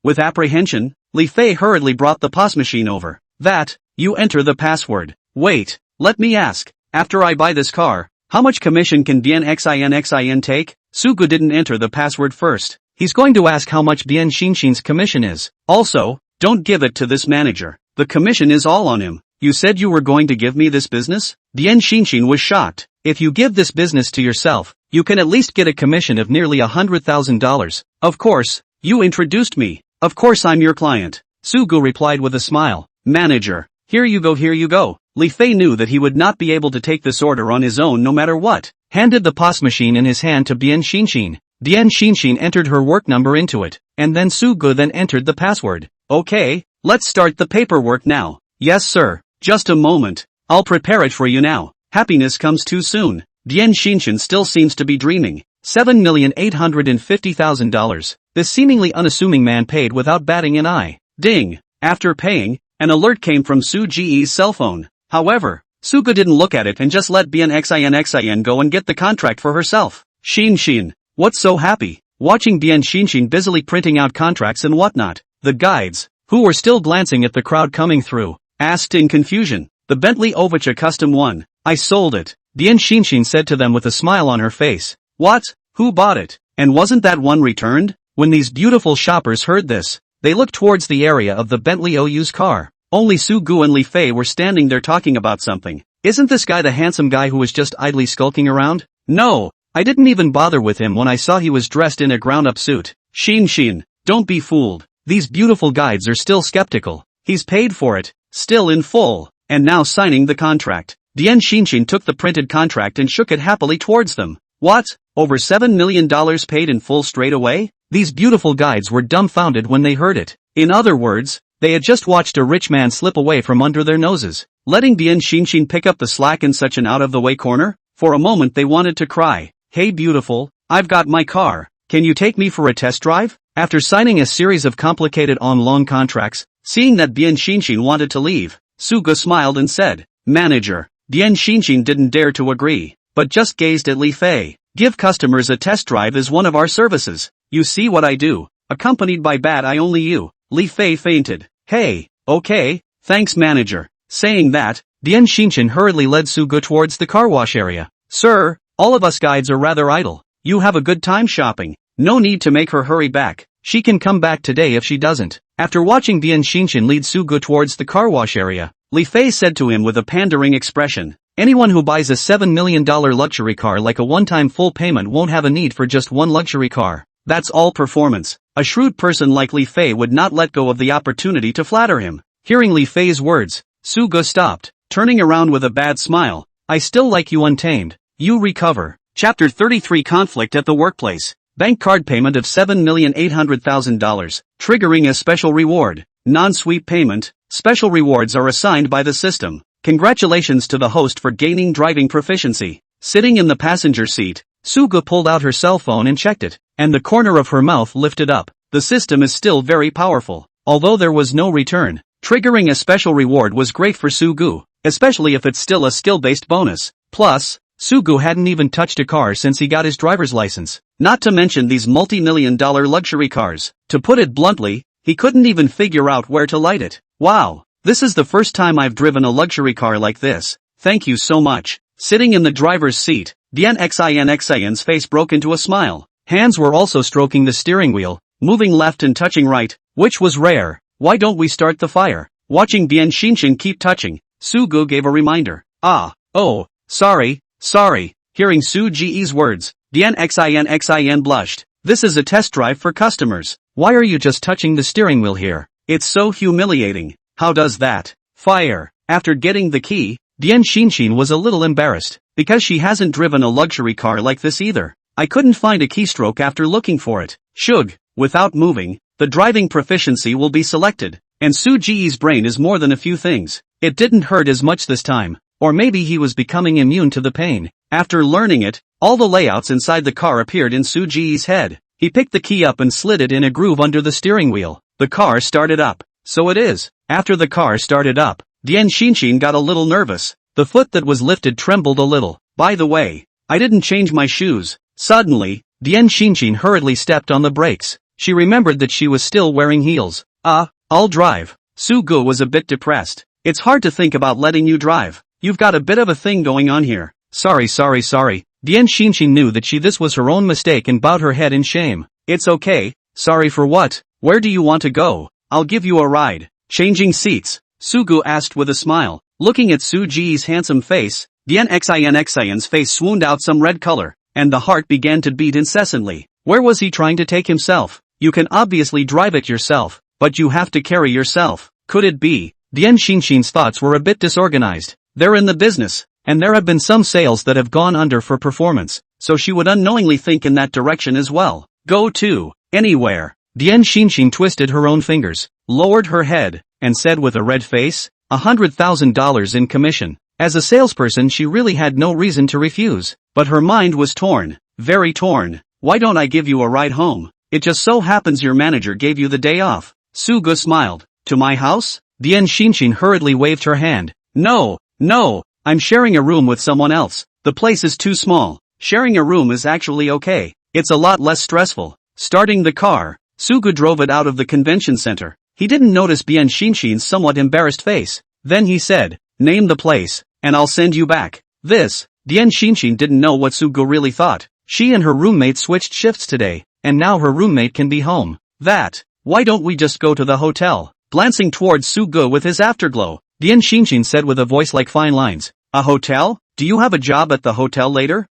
With apprehension, Li Fei hurriedly brought the POS machine over. You enter the password. Wait, let me ask, after I buy this car, how much commission can Bien Xin take? Su-gu didn't enter the password first. He's going to ask how much Bien Xinshin's commission is. Also, don't give it to this manager. The commission is all on him. You said you were going to give me this business? Bien Xinshin was shocked. If you give this business to yourself, you can at least get a commission of nearly $100,000. Of course, you introduced me. Of course I'm your client. Su-gu replied with a smile. Manager, here you go. Li Fei knew that he would not be able to take this order on his own no matter what. Handed the POS machine in his hand to Bien Xinshin. Bien Xinshin entered her work number into it, and then Su-gu then entered the password. Okay, let's start the paperwork now. Yes sir, just a moment. I'll prepare it for you now. Happiness comes too soon. Bien Xinshin still seems to be dreaming. $7,850,000. This seemingly unassuming man paid without batting an eye. Ding! After paying, an alert came from Su Ji's cell phone. However, Su-gu didn't look at it and just let Bien Xin go and get the contract for herself. Xinshin, what's so happy? Watching Bien Xinshin busily printing out contracts and whatnot, the guides, who were still glancing at the crowd coming through, asked in confusion. The Bentley Ovacha Custom 1. I sold it. Bien Xinshin said to them with a smile on her face. What? Who bought it? And wasn't that one returned? When these beautiful shoppers heard this, they looked towards the area of the Bentley OU's car. Only Su-gu and Li Fei were standing there talking about something. Isn't this guy the handsome guy who was just idly skulking around? No, I didn't even bother with him when I saw he was dressed in a ground-up suit. Xinshin, don't be fooled. These beautiful guides are still skeptical. He's paid for it, still in full, and now signing the contract. Bien Xinshin took the printed contract and shook it happily towards them. What? Over $7 million paid in full straight away? These beautiful guides were dumbfounded when they heard it. In other words, they had just watched a rich man slip away from under their noses. Letting Bien Xinshin pick up the slack in such an out-of-the-way corner? For a moment they wanted to cry. Hey beautiful, I've got my car. Can you take me for a test drive? After signing a series of complicated on-loan contracts, seeing that Bien Xinshin wanted to leave, Su-gu smiled and said, Manager. Bien Xinshin didn't dare to agree, but just gazed at Li Fei. Give customers a test drive is one of our services. You see what I do. Accompanied by bad eye only you. Li Fei fainted. Hey, okay, thanks manager. Saying that, Bien Xinshin hurriedly led Su-gu towards the car wash area. Sir, all of us guides are rather idle. You have a good time shopping. No need to make her hurry back. She can come back today if she doesn't. After watching Bien Xinshin lead Su-gu towards the car wash area, Li Fei said to him with a pandering expression, anyone who buys a $7 million luxury car like a one-time full payment won't have a need for just one luxury car. That's all performance. A shrewd person like Li Fei would not let go of the opportunity to flatter him. Hearing Li Fei's words, Su-gu stopped, turning around with a bad smile. I still like you untamed. You recover. Chapter 33 Conflict at the Workplace. Bank card payment of $7,800,000, triggering a special reward. Non-sweep payment. Special rewards are assigned by the system. Congratulations to the host for gaining driving proficiency. Sitting in the passenger seat, Su-gu pulled out her cell phone and checked it, and the corner of her mouth lifted up. The system is still very powerful. Although there was no return, triggering a special reward was great for Su-gu, especially if it's still a skill-based bonus. Plus, Su-gu hadn't even touched a car since he got his driver's license. Not to mention these multi-million-dollar luxury cars. To put it bluntly, he couldn't even figure out where to light it. Wow, this is the first time I've driven a luxury car like this. Thank you so much. Sitting in the driver's seat, Bien Xin's face broke into a smile. Hands were also stroking the steering wheel, moving left and touching right, which was rare. Why don't we start the fire? Watching Bien Xinshin keep touching, Su-gu gave a reminder. Sorry. Hearing Su Ji's words, Bien Xin blushed. This is a test drive for customers. Why are you just touching the steering wheel here? It's so humiliating. How does that? Fire. After getting the key, Bien Xinshin was a little embarrassed, because she hasn't driven a luxury car like this either. I couldn't find a keystroke after looking for it. Shug. Without moving, the driving proficiency will be selected, and Su Ji's brain is more than a few things. It didn't hurt as much this time, or maybe he was becoming immune to the pain. After learning it, all the layouts inside the car appeared in Su Ji's head. He picked the key up and slid it in a groove under the steering wheel. The car started up. So it is. After the car started up, Dian Xinshin got a little nervous. The foot that was lifted trembled a little. By the way, I didn't change my shoes. Suddenly, Dian Xinshin hurriedly stepped on the brakes. She remembered that she was still wearing heels. I'll drive. Su-gu was a bit depressed. It's hard to think about letting you drive. You've got a bit of a thing going on here. Sorry. Dian Xinshin knew that this was her own mistake and bowed her head in shame. It's okay. Sorry for what? Where do you want to go? I'll give you a ride. Changing seats, Su-gu asked with a smile. Looking at Su-ji's handsome face, Dian Xin's face swooned out some red color, and the heart began to beat incessantly. Where was he trying to take himself? You can obviously drive it yourself, but you have to carry yourself. Could it be? Dian Xinshin's thoughts were a bit disorganized. They're in the business, and there have been some sales that have gone under for performance, so she would unknowingly think in that direction as well. Go to anywhere. Dian Xinshin twisted her own fingers, lowered her head, and said with a red face, $100,000 in commission. As a salesperson she really had no reason to refuse, but her mind was torn, very torn. Why don't I give you a ride home? It just so happens your manager gave you the day off. Su-gu smiled. To my house? Dian Xinshin hurriedly waved her hand. No, I'm sharing a room with someone else. The place is too small. Sharing a room is actually okay. It's a lot less stressful. Starting the car, Su-gu drove it out of the convention center. He didn't notice Dian Xinshin's somewhat embarrassed face. Then he said, name the place, and I'll send you back. Dian Xinshin didn't know what Su-gu really thought. She and her roommate switched shifts today, and now her roommate can be home. Why don't we just go to the hotel? Glancing towards Su-gu with his afterglow, Dian Xinshin said with a voice like fine lines. A hotel? Do you have a job at the hotel later?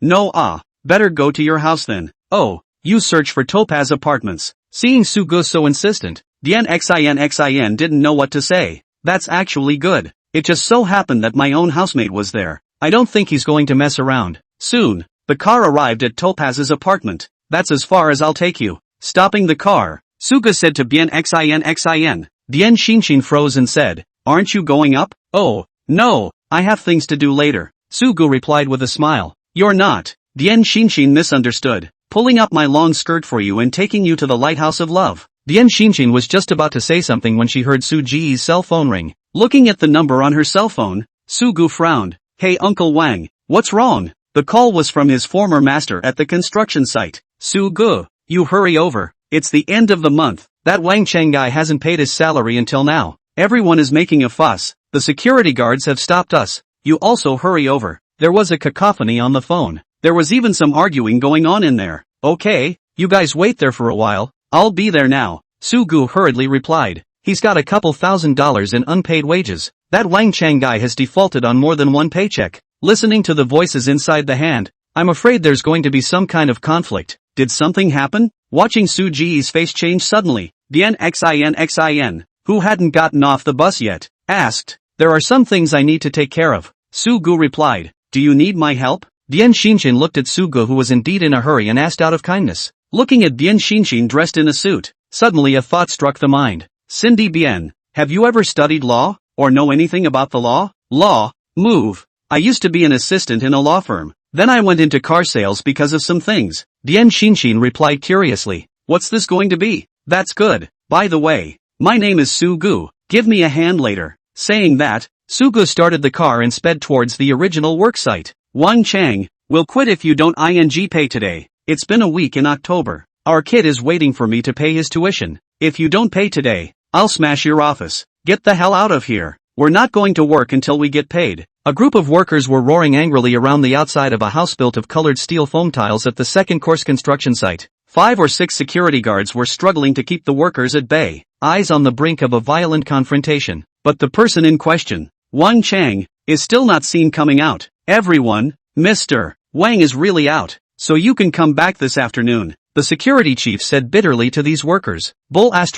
No. Better go to your house then. Oh, you search for Topaz Apartments. Seeing Su-gu so insistent, Dian Xin didn't know what to say. That's actually good. It just so happened that my own housemate was there. I don't think he's going to mess around. Soon, the car arrived at Topaz's apartment. That's as far as I'll take you. Stopping the car, Su-gu said to Dian Xin. Dian Xinshin froze and said, aren't you going up? Oh, no, I have things to do later. Su-gu replied with a smile. You're not. Dian Xinshin misunderstood. Pulling up my long skirt for you and taking you to the lighthouse of love. Dian Xinshin was just about to say something when she heard Su-ji's cell phone ring. Looking at the number on her cell phone, Su-gu frowned. Hey Uncle Wang, what's wrong? The call was from his former master at the construction site. Su-gu, you hurry over. It's the end of the month. That Wang Cheng guy hasn't paid his salary until now. Everyone is making a fuss. The security guards have stopped us. You also hurry over. There was a cacophony on the phone. There was even some arguing going on in there. Okay, you guys wait there for a while. I'll be there now. Su-gu hurriedly replied. He's got a couple $1,000s in unpaid wages. That Wang Cheng guy has defaulted on more than one paycheck. Listening to the voices inside the hand, I'm afraid there's going to be some kind of conflict. Did something happen? Watching Su-ji's face change suddenly, Dian Xin, who hadn't gotten off the bus yet, asked, there are some things I need to take care of. Su-gu replied, do you need my help? Dian Xinshin looked at Su-gu who was indeed in a hurry and asked out of kindness. Looking at Dian Xinshin dressed in a suit, suddenly a thought struck the mind. Cindy Bien, have you ever studied law, or know anything about the law? Law, move. I used to be an assistant in a law firm. Then I went into car sales because of some things. Dian Xinshin replied curiously. What's this going to be? That's good. By the way, my name is Su-gu. Give me a hand later. Saying that, Su-gu started the car and sped towards the original work site. Wang Cheng, we'll quit if you don't pay today. It's been a week in October. Our kid is waiting for me to pay his tuition. If you don't pay today, I'll smash your office. Get the hell out of here. We're not going to work until we get paid. A group of workers were roaring angrily around the outside of a house built of colored steel foam tiles at the second course construction site. 5 or 6 security guards were struggling to keep the workers at bay, eyes on the brink of a violent confrontation. But the person in question, Wang Cheng, is still not seen coming out. Everyone, Mr. Wang is really out, so you can come back this afternoon. The security chief said bitterly to these workers. Bull *******.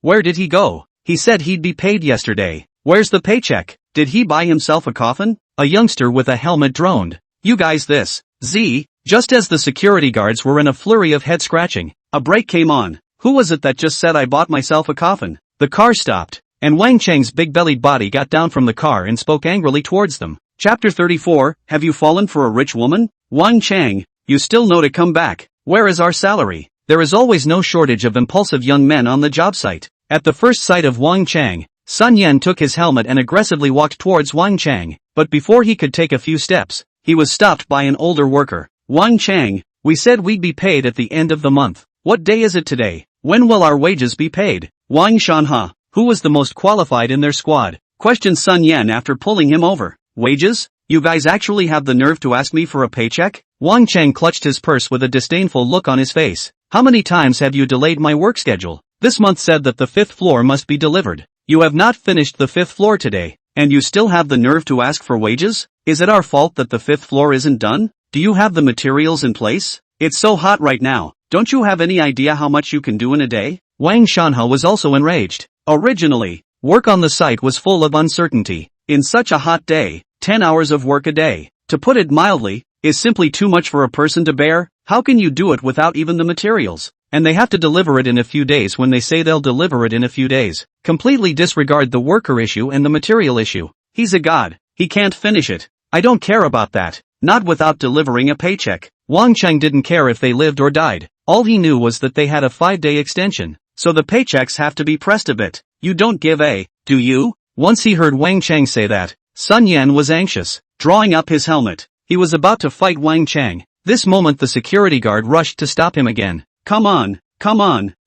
Where did he go? He said he'd be paid yesterday. Where's the paycheck? Did he buy himself a coffin? A youngster with a helmet droned. You guys just as the security guards were in a flurry of head scratching, a brake came on. Who was it that just said I bought myself a coffin? The car stopped, and Wang Cheng's big-bellied body got down from the car and spoke angrily towards them. Chapter 34, Have you fallen for a rich woman? Wang Cheng, You still know to come back. Where is our salary? There is always no shortage of impulsive young men on the job site. At the first sight of Wang Chang, Sun Yan took his helmet and aggressively walked towards Wang Chang, but before he could take a few steps, he was stopped by an older worker. Wang Chang, we said we'd be paid at the end of the month. What day is it today? When will our wages be paid? Wang Shanha, who was the most qualified in their squad, questioned Sun Yan after pulling him over. Wages? You guys actually have the nerve to ask me for a paycheck? Wang Chang clutched his purse with a disdainful look on his face. How many times have you delayed my work schedule? This month said that the 5th floor must be delivered. You have not finished the 5th floor today, and you still have the nerve to ask for wages? Is it our fault that the 5th floor isn't done? Do you have the materials in place? It's so hot right now. Don't you have any idea how much you can do in a day? Wang Shanha was also enraged. Originally, work on the site was full of uncertainty. In such a hot day, 10 hours of work a day, to put it mildly, is simply too much for a person to bear. How can you do it without even the materials? And they have to deliver it in a few days when they say they'll deliver it in a few days. Completely disregard the worker issue and the material issue. He's a god. He can't finish it. I don't care about that. Not without delivering a paycheck. Wang Chang didn't care if they lived or died. All he knew was that they had a 5-day extension, so the paychecks have to be pressed a bit. You don't give a, do you? Once he heard Wang Chang say that, Sun Yan was anxious. Drawing up his helmet, he was about to fight Wang Chang. This moment the security guard rushed to stop him again. Come on,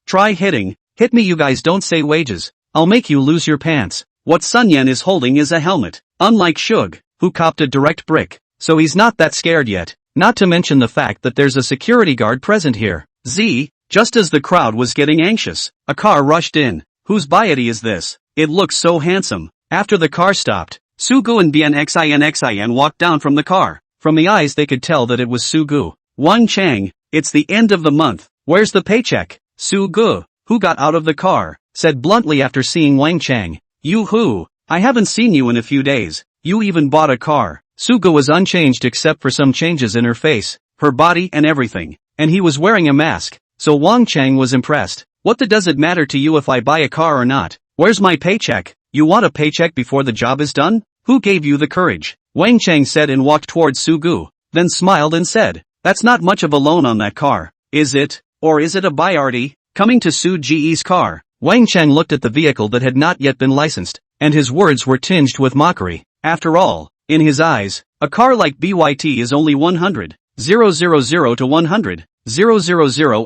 try hitting. Hit me, you guys don't say wages. I'll make you lose your pants. What Sun Yan is holding is a helmet. Unlike Shug, who copped a direct brick, so he's not that scared yet. Not to mention the fact that there's a security guard present here. Just as the crowd was getting anxious, a car rushed in. Whose Bayati is this? It looks so handsome. After the car stopped, Sugu and Bien walked down from the car. From the eyes they could tell that it was Sugu. Wang Chang, it's the end of the month. Where's the paycheck? Sugu, who got out of the car, said bluntly after seeing Wang Chang. You who? I haven't seen you in a few days. You even bought a car. Sugu was unchanged except for some changes in her face, her body and everything. And he was wearing a mask, so Wang Chang was impressed. What the does it matter to you if I buy a car or not? Where's my paycheck? You want a paycheck before the job is done? Who gave you the courage? Wang Chang said and walked towards Sugu, then smiled and said, that's not much of a loan on that car, is it? Or is it a Bayardi? Coming to Su Ji's car, Wang Chang looked at the vehicle that had not yet been licensed, and his words were tinged with mockery. After all, in his eyes, a car like BYT is only 100,000 to 100,000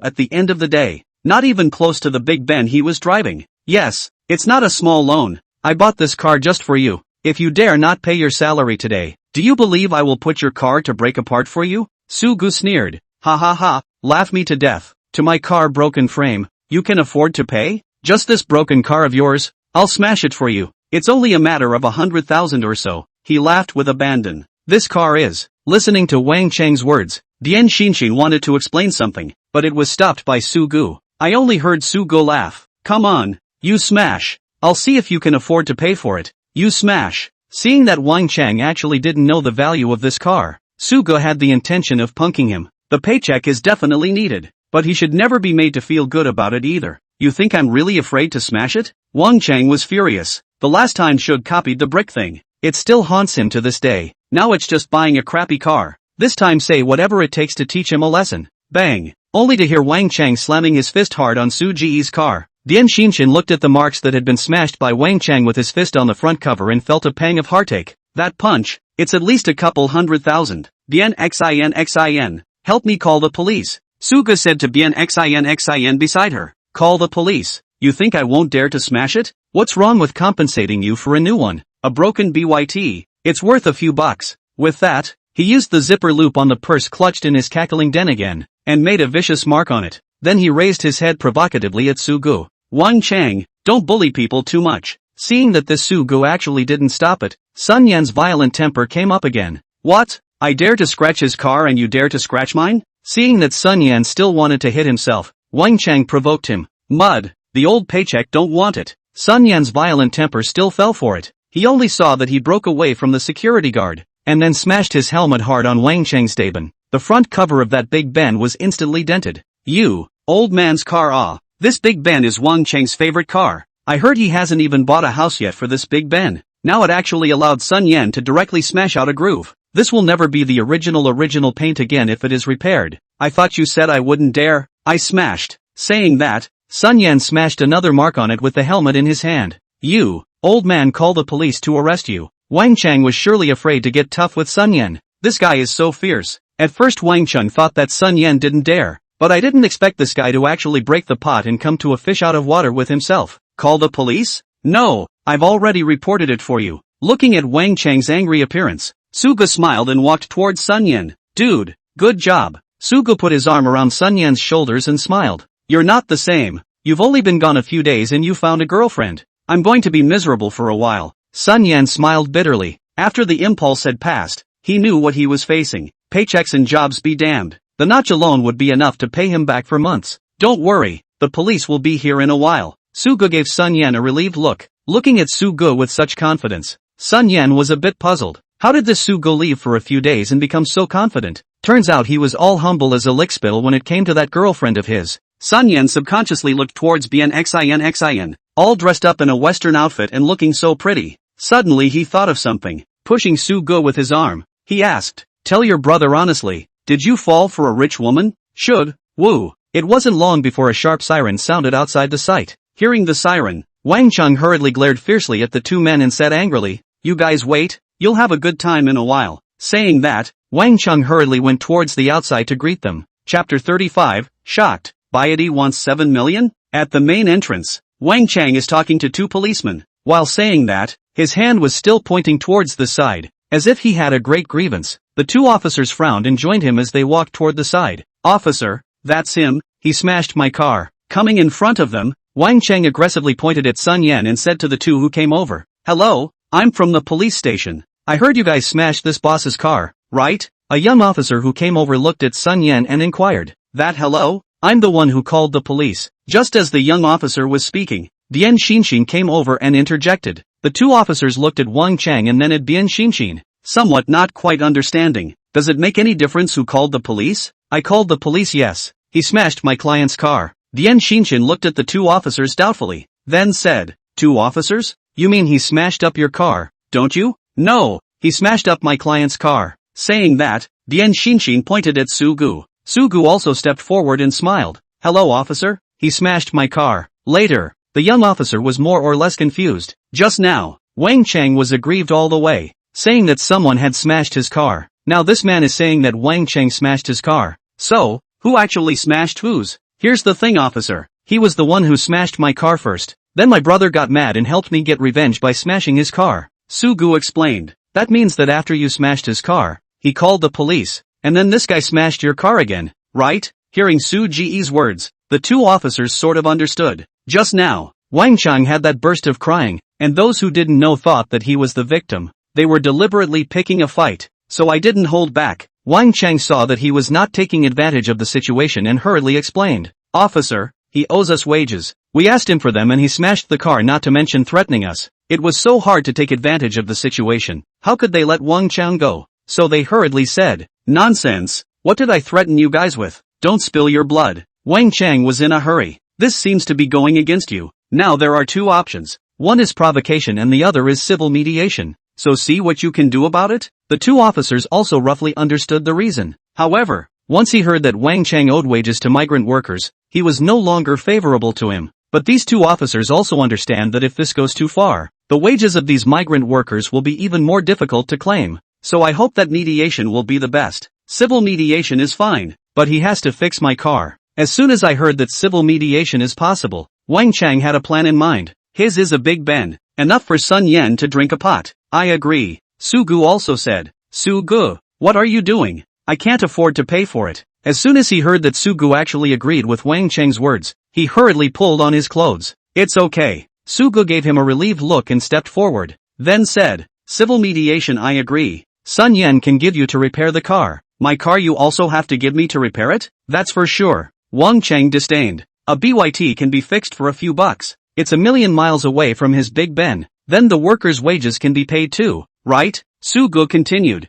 at the end of the day, not even close to the Big Ben he was driving. Yes, it's not a small loan. I bought this car just for you. If you dare not pay your salary today, do you believe I will put your car to break apart for you? Sugu sneered. Ha ha ha, laugh me to death. To my car broken frame, you can afford to pay? Just this broken car of yours? I'll smash it for you. It's only a matter of 100,000 or so. He laughed with abandon. This car is. Listening to Wang Chang's words, Dian Xinshin wanted to explain something, but it was stopped by Sugu. I only heard Sugu laugh. Come on, you smash. I'll see if you can afford to pay for it. You smash. Seeing that Wang Chang actually didn't know the value of this car, Sugu had the intention of punking him. The paycheck is definitely needed, but he should never be made to feel good about it either. You think I'm really afraid to smash it? Wang Chang was furious. The last time Shug copied the brick thing, it still haunts him to this day. Now it's just buying a crappy car. This time say whatever it takes to teach him a lesson. Bang! Only to hear Wang Chang slamming his fist hard on Su Ji's car. Dian Xinshin looked at the marks that had been smashed by Wang Chang with his fist on the front cover and felt a pang of heartache. That punch, it's at least a couple 100,000. Bien Xin, help me call the police. Suga said to Bien Xin beside her. Call the police. You think I won't dare to smash it? What's wrong with compensating you for a new one? A broken BYT. It's worth a few bucks. With that, he used the zipper loop on the purse clutched in his cackling den again, and made a vicious mark on it. Then he raised his head provocatively at Sugu. Wang Chang, don't bully people too much. Seeing that this Sugu actually didn't stop it, Sun Yan's violent temper came up again. What? I dare to scratch his car and you dare to scratch mine? Seeing that Sun Yan still wanted to hit himself, Wang Chang provoked him. Mud, the old paycheck don't want it. Sun Yan's violent temper still fell for it. He only saw that he broke away from the security guard, and then smashed his helmet hard on Wang Chang's Daban. The front cover of that Big Ben was instantly dented. You, old man's car ah. This Big Ben is Wang Chang's favorite car. I heard he hasn't even bought a house yet for this Big Ben. Now it actually allowed Sun Yan to directly smash out a groove. This will never be the original paint again if it is repaired. I thought you said I wouldn't dare. I smashed. Saying that, Sun Yan smashed another mark on it with the helmet in his hand. You, old man, call the police to arrest you. Wang Chang was surely afraid to get tough with Sun Yan. This guy is so fierce. At first Wang Chang thought that Sun Yan didn't dare. But I didn't expect this guy to actually break the pot and come to a fish out of water with himself. Call the police? No, I've already reported it for you. Looking at Wang Chang's angry appearance, Suga smiled and walked towards Sun Yan. Dude, good job. Suga put his arm around Sun Yan's shoulders and smiled. You're not the same. You've only been gone a few days and you found a girlfriend. I'm going to be miserable for a while. Sun Yan smiled bitterly. After the impulse had passed, he knew what he was facing. Paychecks and jobs be damned. The notch alone would be enough to pay him back for months. Don't worry, the police will be here in a while. Suga gave Sun Yan a relieved look. Looking at Suga with such confidence, Sun Yan was a bit puzzled. How did this Suga leave for a few days and become so confident? Turns out he was all humble as a lickspittle when it came to that girlfriend of his. Sun Yan subconsciously looked towards Xin, all dressed up in a western outfit and looking so pretty. Suddenly he thought of something. Pushing Suga with his arm, he asked, tell your brother honestly, did you fall for a rich woman? Should, woo. It wasn't long before a sharp siren sounded outside the site. Hearing the siren, Wang Chang hurriedly glared fiercely at the two men and said angrily, you guys wait, you'll have a good time in a while. Saying that, Wang Chang hurriedly went towards the outside to greet them. Chapter 35, Shocked. Bayadi wants 7 million? At the main entrance, Wang Chang is talking to two policemen. While saying that, his hand was still pointing towards the side, as if he had a great grievance. The two officers frowned and joined him as they walked toward the side. Officer, that's him, he smashed my car. Coming in front of them, Wang Chang aggressively pointed at Sun Yan and said to the two who came over, hello, I'm from the police station. I heard you guys smashed this boss's car, right? A young officer who came over looked at Sun Yan and inquired, that hello? I'm the one who called the police. Just as the young officer was speaking, Bian Xinshin came over and interjected. The two officers looked at Wang Chang and then at Bian Xinshin, somewhat not quite understanding. Does it make any difference who called the police? I called the police, yes. He smashed my client's car. Bian Xinshin looked at the two officers doubtfully, then said, two officers? You mean he smashed up your car, don't you? No, he smashed up my client's car. Saying that, Bian Xinshin pointed at Sugu. Sugu also stepped forward and smiled. Hello officer, he smashed my car. Later, the young officer was more or less confused. Just now, Wang Chang was aggrieved all the way, saying that someone had smashed his car. Now this man is saying that Wang Chang smashed his car. So, who actually smashed whose? Here's the thing officer, he was the one who smashed my car first. Then my brother got mad and helped me get revenge by smashing his car. Sugu explained. That means that after you smashed his car, he called the police. And then this guy smashed your car again, right? Hearing Su Ji's words, the two officers sort of understood. Just now, Wang Chang had that burst of crying, and those who didn't know thought that he was the victim. They were deliberately picking a fight, so I didn't hold back. Wang Chang saw that he was not taking advantage of the situation and hurriedly explained. Officer, he owes us wages. We asked him for them and he smashed the car, not to mention threatening us. It was so hard to take advantage of the situation. How could they let Wang Chang go? So they hurriedly said, nonsense, what did I threaten you guys with? Don't spill your blood. Wang Chang was in a hurry. This seems to be going against you. Now there are two options. One is provocation and the other is civil mediation. So see what you can do about it? The two officers also roughly understood the reason. However, once he heard that Wang Chang owed wages to migrant workers, he was no longer favorable to him. But these two officers also understand that if this goes too far, the wages of these migrant workers will be even more difficult to claim. So I hope that mediation will be the best. Civil mediation is fine, but he has to fix my car. As soon as I heard that civil mediation is possible, Wang Chang had a plan in mind. His is a big ben, enough for Sun Yan to drink a pot. I agree. Sugu also said. Sugu, what are you doing? I can't afford to pay for it. As soon as he heard that Sugu actually agreed with Wang Chang's words, he hurriedly pulled on his clothes. It's okay. Sugu gave him a relieved look and stepped forward. Then said, civil mediation, I agree. Sun Yan can give you to repair the car. My car you also have to give me to repair it? That's for sure. Wang Chang disdained. A BYT can be fixed for a few bucks. It's a million miles away from his Big Ben. Then the workers' wages can be paid too, right? Sugu continued.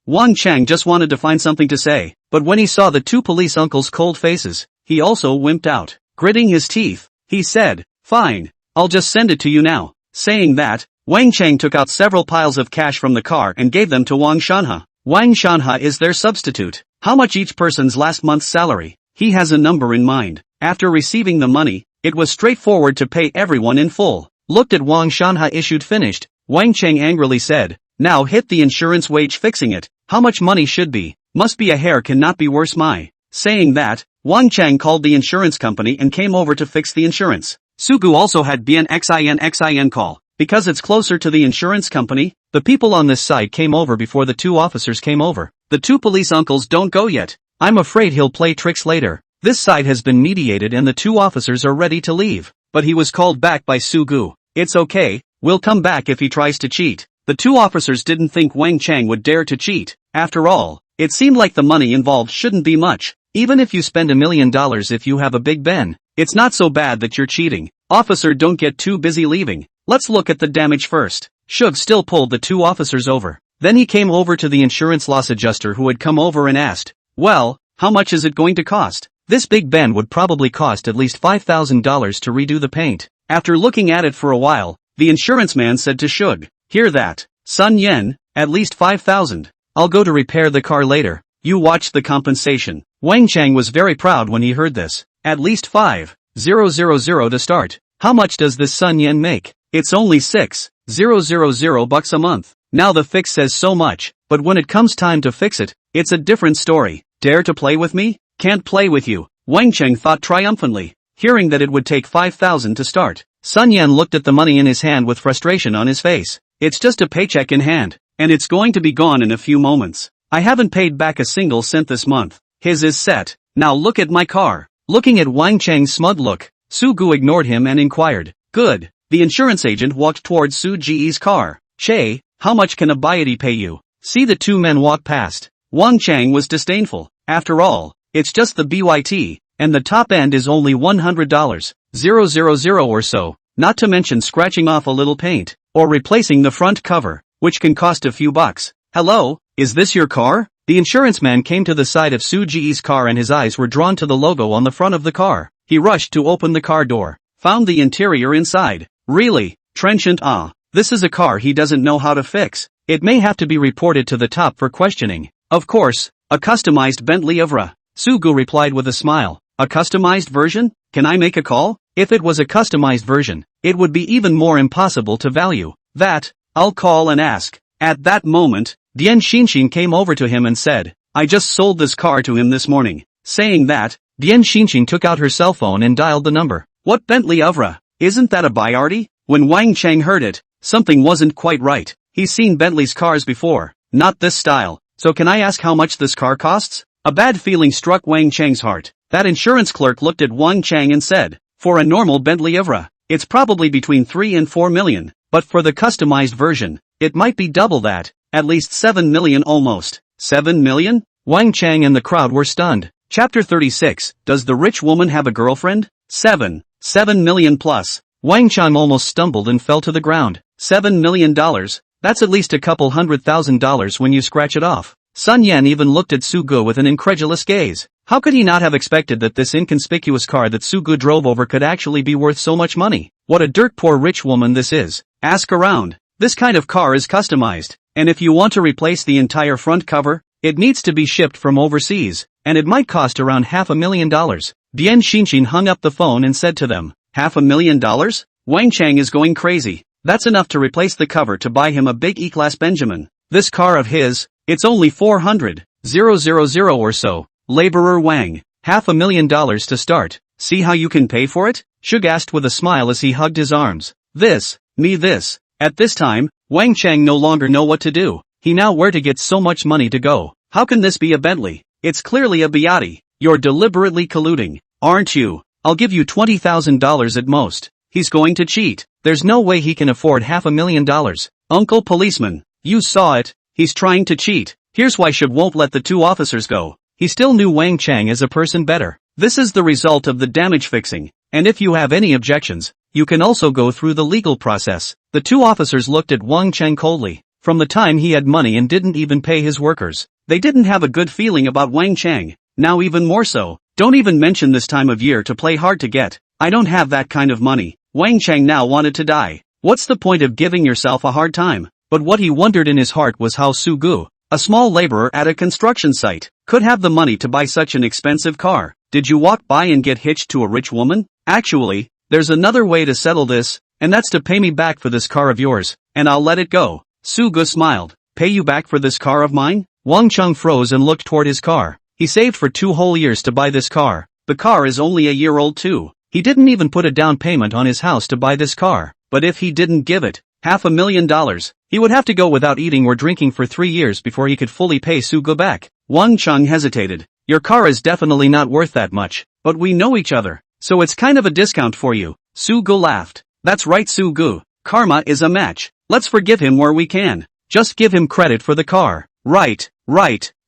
Wang Chang just wanted to find something to say, but when he saw the two police uncles' cold faces, he also wimped out. Gritting his teeth, he said, fine, I'll just send it to you now. Saying that, Wang Chang took out several piles of cash from the car and gave them to Wang Shanha. Wang Shanha is their substitute. How much each person's last month's salary? He has a number in mind. After receiving the money, it was straightforward to pay everyone in full. Looked at Wang Shanha issued finished. Wang Chang angrily said, now hit the insurance wage fixing it. How much money should be? Must be a hair cannot be worse my. Saying that, Wang Chang called the insurance company and came over to fix the insurance. Sugu also had BNXIN call. Because it's closer to the insurance company, the people on this side came over before the two officers came over. The two police uncles don't go yet. I'm afraid he'll play tricks later. This side has been mediated and the two officers are ready to leave. But he was called back by Sugu. It's okay, we'll come back if he tries to cheat. The two officers didn't think Wang Chang would dare to cheat. After all, it seemed like the money involved shouldn't be much. Even if you spend $1 million if you have a big Ben, it's not so bad that you're cheating. Officer, don't get too busy leaving. Let's look at the damage first. Shug still pulled the two officers over. Then he came over to the insurance loss adjuster who had come over and asked, well, how much is it going to cost? This big Ben would probably cost at least $5,000 to redo the paint. After looking at it for a while, the insurance man said to Shug, hear that, Sun Yen, at least 5,000. I'll go to repair the car later. You watch the compensation. Wang Chang was very proud when he heard this. At least 5,000 to start. How much does this Sun Yen make? It's only 6,000 bucks a month. Now the fix says so much, but when it comes time to fix it, it's a different story. Dare to play with me? Can't play with you. Wang Chang thought triumphantly, hearing that it would take 5,000 to start. Sun Yan looked at the money in his hand with frustration on his face. It's just a paycheck in hand, and it's going to be gone in a few moments. I haven't paid back a single cent this month. His is set. Now look at my car. Looking at Wang Chang's smug look, Sugu ignored him and inquired, good. The insurance agent walked towards Su Ji's car. Che, how much can a Bayati pay you? See the two men walk past. Wang Chang was disdainful. After all, it's just the BYT, and the top end is only $100, 000 or so, not to mention scratching off a little paint, or replacing the front cover, which can cost a few bucks. Hello, is this your car? The insurance man came to the side of Su Ji's car and his eyes were drawn to the logo on the front of the car. He rushed to open the car door, found the interior inside. Really? Trenchant this is a car he doesn't know how to fix. It may have to be reported to the top for questioning. Of course, a customized Bentley Evra. Sugu replied with a smile. A customized version? Can I make a call? If it was a customized version, it would be even more impossible to value. That, I'll call and ask. At that moment, Dian Xinshin came over to him and said, I just sold this car to him this morning. Saying that, Dian Xinshin took out her cell phone and dialed the number. What Bentley Evra? Isn't that a Bayardi? When Wang Chang heard it, something wasn't quite right. He's seen Bentley's cars before, not this style. So can I ask how much this car costs? A bad feeling struck Wang Chang's heart. That insurance clerk looked at Wang Chang and said, for a normal Bentley Evra, it's probably between 3 and 4 million, but for the customized version, it might be double that, at least 7 million almost. 7 million? Wang Chang and the crowd were stunned. Chapter 36, does the rich woman have a girlfriend? 7 million plus. Wang Chang almost stumbled and fell to the ground. $7 million? That's at least a couple $100,000 when you scratch it off. Sun Yan even looked at Sugu with an incredulous gaze. How could he not have expected that this inconspicuous car that Sugu drove over could actually be worth so much money? What a dirt poor rich woman this is. Ask around. This kind of car is customized, and if you want to replace the entire front cover, it needs to be shipped from overseas, and it might cost around $500,000. Dian Xinshin hung up the phone and said to them, $500,000? Wang Chang is going crazy. That's enough to replace the cover to buy him a big E-Class Benjamin. This car of his, it's only 400,000 or so. Laborer Wang, $500,000 to start. See how you can pay for it? Shug asked with a smile as he hugged his arms. This. At this time, Wang Chang no longer know what to do. He now where to get so much money to go. How can this be a Bentley? It's clearly a Beati. You're deliberately colluding, aren't you? I'll give you $20,000 at most. He's going to cheat. There's no way he can afford $500,000. Uncle policeman, you saw it. He's trying to cheat. Here's why Shug won't let the two officers go. He still knew Wang Chang as a person better. This is the result of the damage fixing, and if you have any objections, you can also go through the legal process. The two officers looked at Wang Chang coldly. From the time he had money and didn't even pay his workers, they didn't have a good feeling about Wang Chang. Now even more so. Don't even mention this time of year to play hard to get. I don't have that kind of money. Wang Chang now wanted to die. What's the point of giving yourself a hard time? But what he wondered in his heart was how Sugu, a small laborer at a construction site, could have the money to buy such an expensive car. Did you walk by and get hitched to a rich woman? Actually, there's another way to settle this, and that's to pay me back for this car of yours, and I'll let it go. Sugu smiled. Pay you back for this car of mine? Wang Chung froze and looked toward his car. He saved for 2 whole years to buy this car. The car is only a year old too. He didn't even put a down payment on his house to buy this car. But if he didn't give it, $500,000, he would have to go without eating or drinking for 3 years before he could fully pay Sugu back. Wang Chung hesitated. Your car is definitely not worth that much, but we know each other, so it's kind of a discount for you. Sugu laughed. That's right, Sugu. Karma is a match. Let's forgive him where we can. Just give him credit for the car. Right.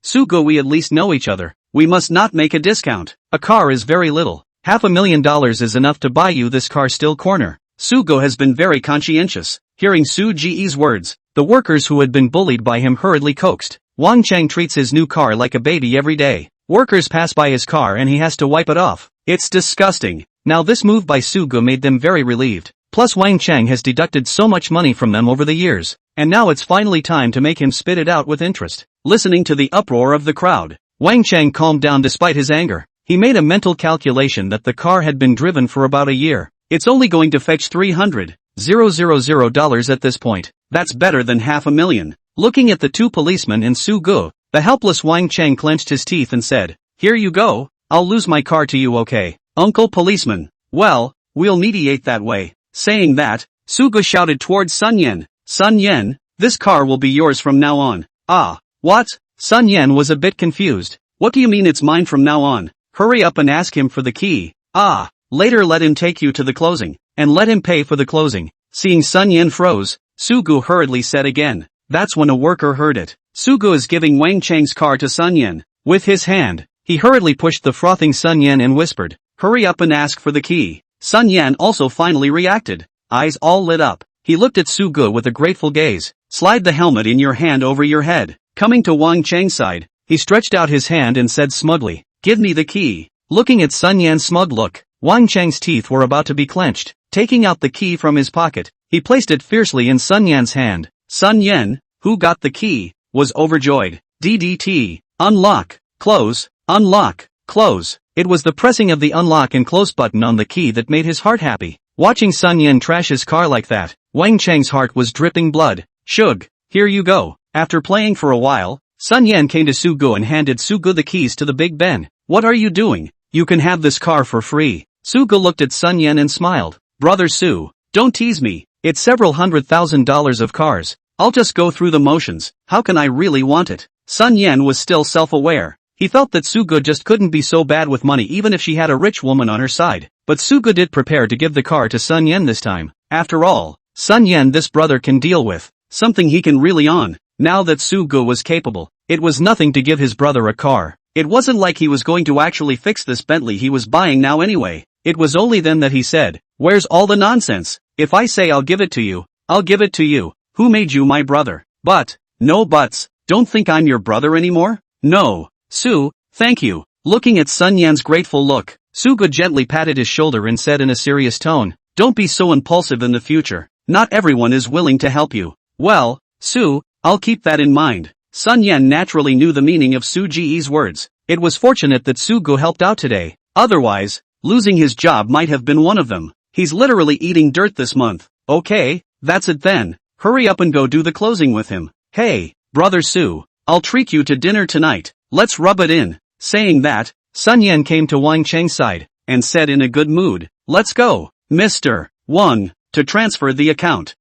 Sugu, we at least know each other. We must not make a discount. A car is very little. $500,000 is enough to buy you this car still corner. Sugu has been very conscientious. Hearing Su Ji's words, the workers who had been bullied by him hurriedly coaxed. Wang Cheng treats his new car like a baby every day. Workers pass by his car and he has to wipe it off. It's disgusting. Now this move by Sugu made them very relieved. Plus Wang Cheng has deducted so much money from them over the years, and now it's finally time to make him spit it out with interest. Listening to the uproar of the crowd, Wang Cheng calmed down despite his anger. He made a mental calculation that the car had been driven for about a year. It's only going to fetch $300,000 at this point. That's better than $500,000. Looking at the 2 policemen and Sugu, the helpless Wang Cheng clenched his teeth and said, Here you go, I'll lose my car to you, okay? Uncle Policeman. Well, we'll mediate that way. Saying that, Sugu shouted towards Sun Yen. Sun Yen, this car will be yours from now on. Ah, what? Sun Yen was a bit confused. What do you mean it's mine from now on? Hurry up and ask him for the key. Ah, later let him take you to the closing, and let him pay for the closing. Seeing Sun Yen froze, Sugu hurriedly said again. That's when a worker heard it. Sugu is giving Wang Cheng's car to Sun Yen. With his hand, he hurriedly pushed the frothing Sun Yen and whispered, Hurry up and ask for the key. Sun Yen also finally reacted. Eyes all lit up. He looked at Sugu with a grateful gaze. Slide the helmet in your hand over your head. Coming to Wang Cheng's side, he stretched out his hand and said smugly, Give me the key. Looking at Sun Yan's smug look, Wang Cheng's teeth were about to be clenched. Taking out the key from his pocket, he placed it fiercely in Sun Yan's hand. Sun Yan, who got the key, was overjoyed. DDT. Unlock. Close. Unlock. Close. It was the pressing of the unlock and close button on the key that made his heart happy. Watching Sun Yan trash his car like that, Wang Cheng's heart was dripping blood. Shug, here you go. After playing for a while, Sun Yan came to Sugu and handed Sugu the keys to the Big Ben. What are you doing? You can have this car for free. Sugu looked at Sun Yan and smiled. Brother Su, don't tease me. It's several $100,000 of cars. I'll just go through the motions. How can I really want it? Sun Yan was still self-aware. He felt that Sugu just couldn't be so bad with money even if she had a rich woman on her side. But Sugu did prepare to give the car to Sun Yan this time. After all, Sun Yan this brother can deal with. Something he can really on. Now that Sugu was capable, it was nothing to give his brother a car. It wasn't like he was going to actually fix this Bentley he was buying now anyway. It was only then that he said, Where's all the nonsense? If I say I'll give it to you, I'll give it to you. Who made you my brother? But, no buts, don't think I'm your brother anymore? No. Su, thank you. Looking at Sun Yan's grateful look, Sugu gently patted his shoulder and said in a serious tone, Don't be so impulsive in the future. Not everyone is willing to help you. Well, Su, I'll keep that in mind. Sun Yan naturally knew the meaning of Su Ji's words. It was fortunate that Sugu helped out today. Otherwise, losing his job might have been one of them. He's literally eating dirt this month. Okay, that's it then. Hurry up and go do the closing with him. Hey, brother Su, I'll treat you to dinner tonight. Let's rub it in. Saying that, Sun Yan came to Wang Cheng's side, and said in a good mood, Let's go, Mr. Wang, to transfer the account.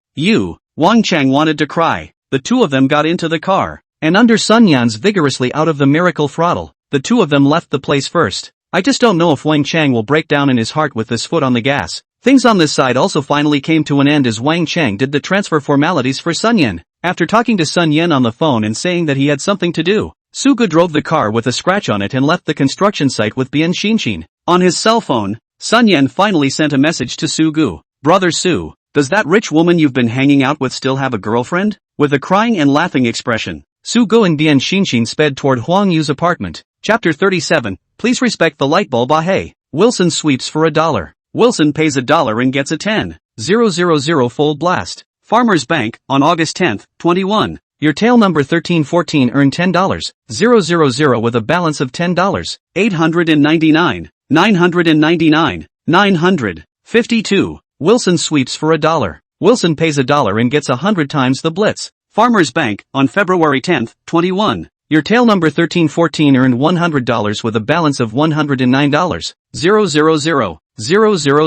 Wang Cheng wanted to cry. The two of them got into the car, and under Sun Yan's vigorously out of the miracle throttle, the two of them left the place first. I just don't know if Wang Cheng will break down in his heart with his foot on the gas. Things on this side also finally came to an end as Wang Cheng did the transfer formalities for Sun Yan. After talking to Sun Yan on the phone and saying that he had something to do, Sugu drove the car with a scratch on it and left the construction site with Bian Xinshin. On his cell phone, Sun Yan finally sent a message to Sugu. Brother Su, does that rich woman you've been hanging out with still have a girlfriend? With a crying and laughing expression, Sugu and Bian Xinshin sped toward Huang Yu's apartment. Chapter 37, Please respect the light bulb. Hey, Wilson sweeps for $1. Wilson pays $1 and gets a 10. Full blast. Farmers Bank, on August 10th, 21. Your tail number 1314 earned $10,000 with a balance of $10. 899. 999. 952. Wilson sweeps for $1. Wilson pays $1 and gets 100 times the blitz. Farmers Bank, on February 10th, 21. Your tail number 1314 earned $100 with a balance of $109.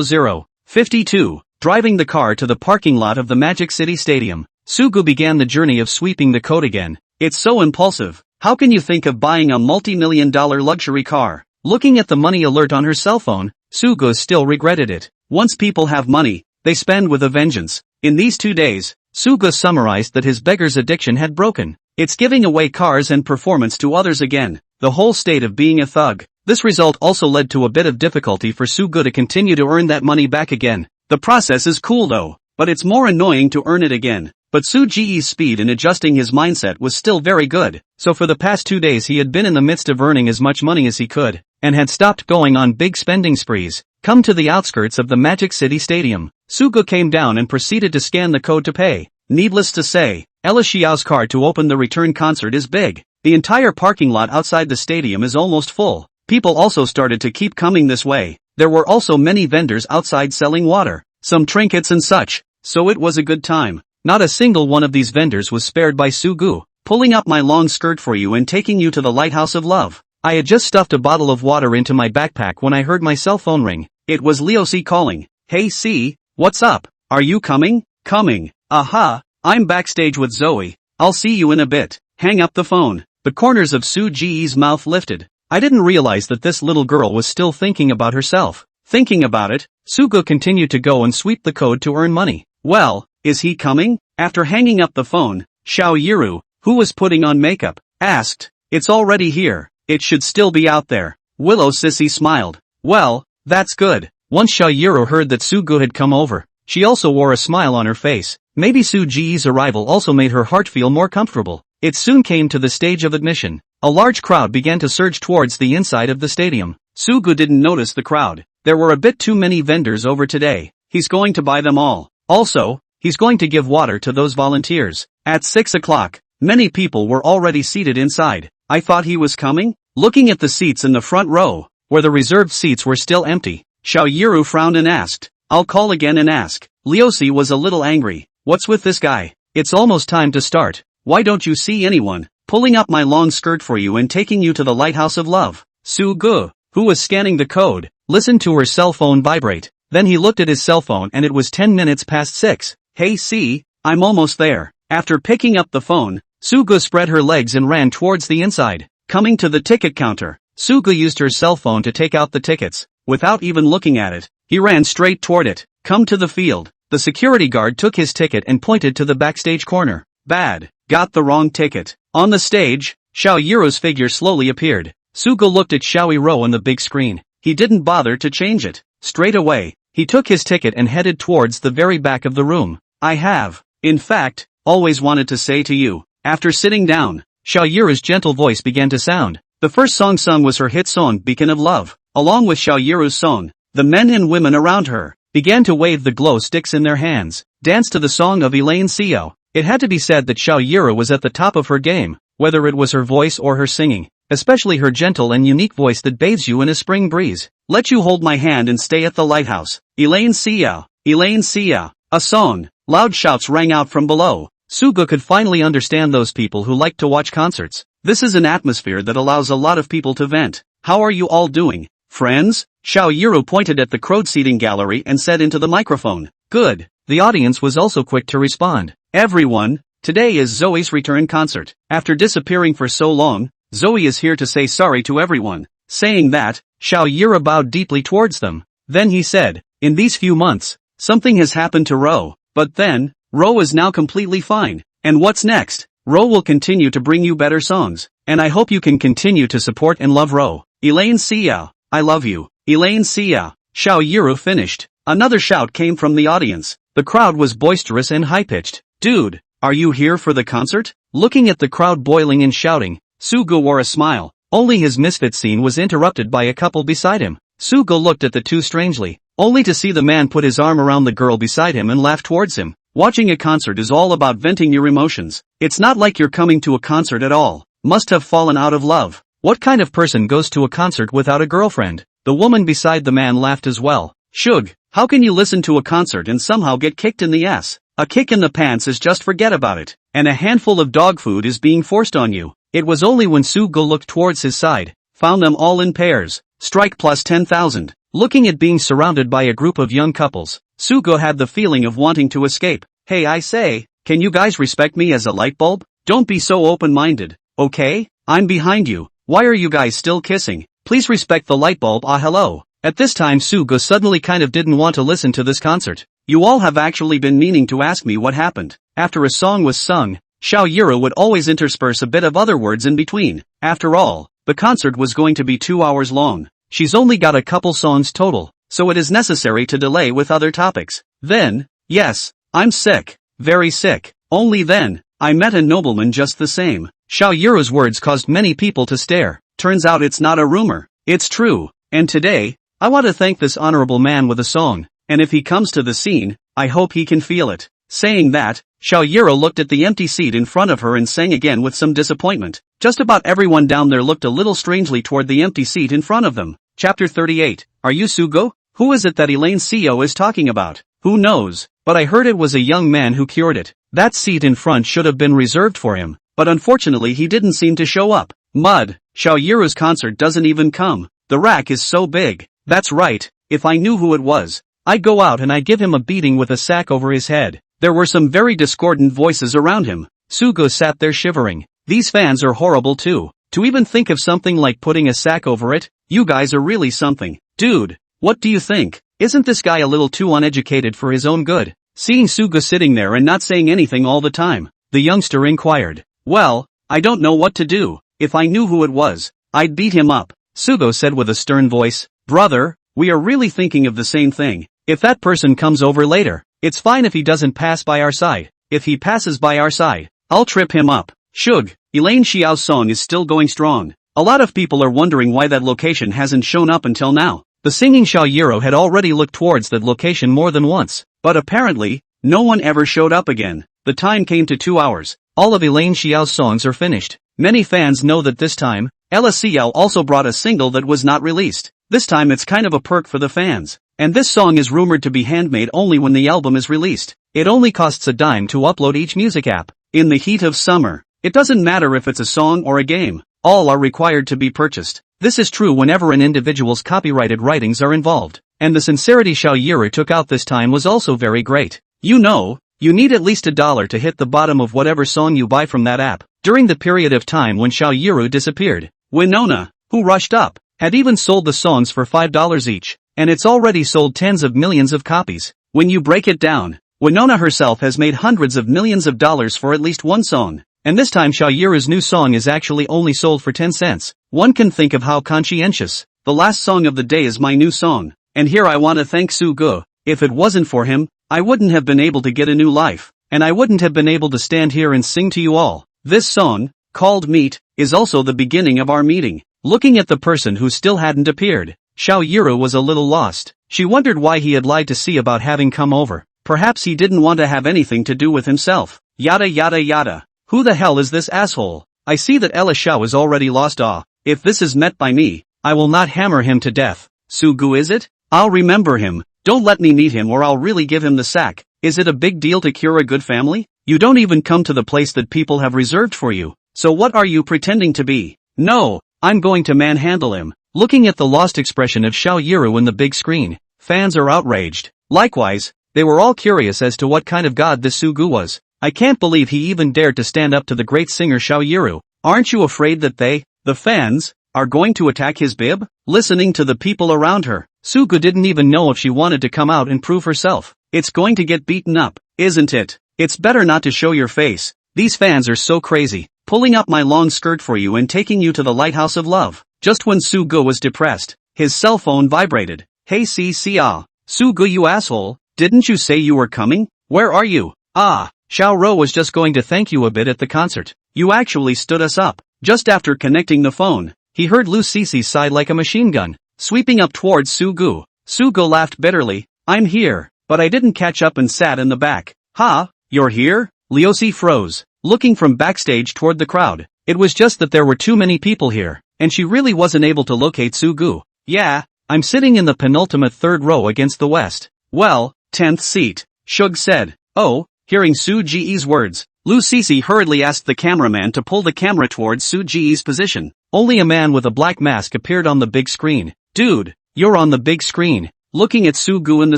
000. 52. Driving the car to the parking lot of the Magic City Stadium. Sugu began the journey of sweeping the code again. It's so impulsive. How can you think of buying a multi-million-dollar luxury car? Looking at the money alert on her cell phone, Sugu still regretted it. Once people have money, they spend with a vengeance. In these 2 days, Sugu summarized that his beggar's addiction had broken. It's giving away cars and performance to others again. The whole state of being a thug. This result also led to a bit of difficulty for Sugu to continue to earn that money back again. The process is cool though, but it's more annoying to earn it again. But Sugi's speed in adjusting his mindset was still very good, so for the past 2 days he had been in the midst of earning as much money as he could, and had stopped going on big spending sprees. Come to the outskirts of the Magic City Stadium. Sugu came down and proceeded to scan the code to pay. Needless to say, Ella Xiao's car to open the return concert is big. The entire parking lot outside the stadium is almost full. People also started to keep coming this way. There were also many vendors outside selling water, some trinkets and such, so it was a good time. Not a single one of these vendors was spared by Sugu. Pulling up my long skirt for you and taking you to the lighthouse of love. I had just stuffed a bottle of water into my backpack when I heard my cell phone ring. It was Leo C calling. Hey C, what's up? Are you coming? Coming. Aha, I'm backstage with Zoe. I'll see you in a bit. Hang up the phone. The corners of Sugi's mouth lifted. I didn't realize that this little girl was still thinking about herself. Thinking about it, Sugu continued to go and sweep the code to earn money. Well, is he coming? After hanging up the phone, Xiao Yiru, who was putting on makeup, asked, It's already here. It should still be out there. Willow Sissy smiled. Well, that's good. Once Xiao Yiru heard that Sugu had come over, she also wore a smile on her face. Maybe Sugi's arrival also made her heart feel more comfortable. It soon came to the stage of admission. A large crowd began to surge towards the inside of the stadium. Sugu didn't notice the crowd. There were a bit too many vendors over today. He's going to buy them all. Also, he's going to give water to those volunteers. At 6 o'clock, many people were already seated inside. I thought he was coming? Looking at the seats in the front row, where the reserved seats were still empty, Xiao Yiru frowned and asked, I'll call again and ask. Liusi was a little angry. What's with this guy? It's almost time to start. Why don't you see anyone? Pulling up my long skirt for you and taking you to the lighthouse of love. Sugu, who was scanning the code, listened to her cell phone vibrate. Then he looked at his cell phone and it was 10 minutes past 6. Hey C, I'm almost there. After picking up the phone, Sugu spread her legs and ran towards the inside. Coming to the ticket counter, Sugu used her cell phone to take out the tickets. Without even looking at it, he ran straight toward it. Come to the field. The security guard took his ticket and pointed to the backstage corner. Bad. Got the wrong ticket. On the stage, Xiao Yiru's figure slowly appeared. Sugu looked at Xiao Yiro on the big screen. He didn't bother to change it. Straight away, he took his ticket and headed towards the very back of the room. I have, in fact, always wanted to say to you. After sitting down, Xiao Yiru's gentle voice began to sound. The first song sung was her hit song Beacon of Love. Along with Xiao Yiru's song, the men and women around her began to wave the glow sticks in their hands, dance to the song of Elaine Xiao. It had to be said that Xiao Yiru was at the top of her game, whether it was her voice or her singing, especially her gentle and unique voice that bathes you in a spring breeze. Let you hold my hand and stay at the lighthouse. Elaine Xiao, Elaine Xiao, a song. Loud shouts rang out from below. Sugu could finally understand those people who like to watch concerts. This is an atmosphere that allows a lot of people to vent. How are you all doing, friends? Xiao Yiru pointed at the crowd seating gallery and said into the microphone. Good. The audience was also quick to respond. Everyone, today is Zoe's return concert. After disappearing for so long, Zoe is here to say sorry to everyone. Saying that, Xiao Yiru bowed deeply towards them. Then he said, in these few months, something has happened to Ro. But then, Ro is now completely fine. And what's next? Ro will continue to bring you better songs. And I hope you can continue to support and love Ro. Elaine Xiao, I love you. Elaine Xiao. Xiao Yiru finished. Another shout came from the audience. The crowd was boisterous and high-pitched. Dude, are you here for the concert? Looking at the crowd boiling and shouting, Sugu wore a smile. Only his misfit scene was interrupted by a couple beside him. Sugu looked at the two strangely. only to see the man put his arm around the girl beside him and laugh towards him. Watching a concert is all about venting your emotions. It's not like you're coming to a concert at all. Must have fallen out of love. What kind of person goes to a concert without a girlfriend? The woman beside the man laughed as well. Shug, how can you listen to a concert and somehow get kicked in the ass? A kick in the pants is just forget about it. And a handful of dog food is being forced on you. It was only when Sugo looked towards his side, found them all in pairs. Strike plus 10,000. Looking at being surrounded by a group of young couples, Sugo had the feeling of wanting to escape. Hey, I say, can you guys respect me as a light bulb? Don't be so open-minded, okay? I'm behind you. Why are you guys still kissing? Please respect the light bulb. Hello. At this time Sugo suddenly kind of didn't want to listen to this concert. You all have actually been meaning to ask me what happened. After a song was sung, Xiao Yuro would always intersperse a bit of other words in between. After all, the concert was going to be 2 hours long. She's only got a couple songs total, so it is necessary to delay with other topics. Then, yes, I'm sick. Very sick. Only then, I met a nobleman just the same. Xiao Yuro's words caused many people to stare. Turns out it's not a rumor. It's true. And today, I want to thank this honorable man with a song. And if he comes to the scene, I hope he can feel it. Saying that, Xiao Yuro looked at the empty seat in front of her and sang again with some disappointment. Just about everyone down there looked a little strangely toward the empty seat in front of them. Chapter 38. Are you Sugo? Who is it that Elaine CEO is talking about? Who knows? But I heard it was a young man who cured it. That seat in front should have been reserved for him. But unfortunately he didn't seem to show up. Mud. Xiao Yuro's concert doesn't even come. The rack is so big. That's right. If I knew who it was, I'd go out and I'd give him a beating with a sack over his head. There were some very discordant voices around him. Sugo sat there shivering. These fans are horrible too. To even think of something like putting a sack over it, you guys are really something. Dude, what do you think? Isn't this guy a little too uneducated for his own good? Seeing Sugo sitting there and not saying anything all the time, the youngster inquired. Well, I don't know what to do. If I knew who it was, I'd beat him up. Sugo said with a stern voice. Brother, we are really thinking of the same thing. If that person comes over later, it's fine if he doesn't pass by our side. If he passes by our side, I'll trip him up. Shug, Elaine Xiao's song is still going strong. A lot of people are wondering why that location hasn't shown up until now. The singing Xiao Yuro had already looked towards that location more than once, but apparently, no one ever showed up again. The time came to 2 hours. All of Elaine Xiao's songs are finished. Many fans know that this time, Ella Xiao also brought a single that was not released. This time it's kind of a perk for the fans. And this song is rumored to be handmade only when the album is released. It only costs a dime to upload each music app. In the heat of summer, it doesn't matter if it's a song or a game. All are required to be purchased. This is true whenever an individual's copyrighted writings are involved. And the sincerity Xiao Yuro took out this time was also very great. You know, you need at least $1 to hit the bottom of whatever song you buy from that app. During the period of time when Xiao Yuro disappeared, Winona, who rushed up, had even sold the songs for $5 each. And it's already sold tens of millions of copies. When you break it down, Winona herself has made hundreds of millions of dollars for at least one song. And this time Xiao Yuro's new song is actually only sold for 10 cents. One can think of how conscientious. The last song of the day is my new song. And here I want to thank Sugo. If it wasn't for him, I wouldn't have been able to get a new life. And I wouldn't have been able to stand here and sing to you all. This song, called Meet, is also the beginning of our meeting. Looking at the person who still hadn't appeared, Xiao Yuro was a little lost. She wondered why he had lied to C about having come over. Perhaps he didn't want to have anything to do with himself. Yada yada yada. Who the hell is this asshole? I see that Ella Xiao is already lost. If this is met by me, I will not hammer him to death. Sugu is it? I'll remember him. Don't let me meet him or I'll really give him the sack. Is it a big deal to cure a good family? You don't even come to the place that people have reserved for you. So what are you pretending to be? No, I'm going to manhandle him. Looking at the lost expression of Xiao Yuro in the big screen, fans are outraged. Likewise, they were all curious as to what kind of god this Sugu was. I can't believe he even dared to stand up to the great singer Xiao Yuro. Aren't you afraid that they, the fans, are going to attack his bib? Listening to the people around her, Sugu didn't even know if she wanted to come out and prove herself. It's going to get beaten up, isn't it? It's better not to show your face. These fans are so crazy, pulling up my long skirt for you and taking you to the lighthouse of love. Just when Sugu was depressed, his cell phone vibrated. Hey CCA, Sugu you asshole, didn't you say you were coming? Where are you? Xiao Ro was just going to thank you a bit at the concert. You actually stood us up. Just after connecting the phone, he heard Lu Cece sigh like a machine gun, sweeping up towards Sugu. Sugo laughed bitterly. I'm here, but I didn't catch up and sat in the back. Ha, you're here? Leosi froze, looking from backstage toward the crowd. It was just that there were too many people here, and she really wasn't able to locate Sugo. Yeah, I'm sitting in the penultimate third row against the west. Well, 10th seat, Shug said. Oh, hearing Su Ji's words, Lu Sisi hurriedly asked the cameraman to pull the camera towards Su Ji's position. Only a man with a black mask appeared on the big screen. Dude, you're on the big screen. Looking at Sugo in the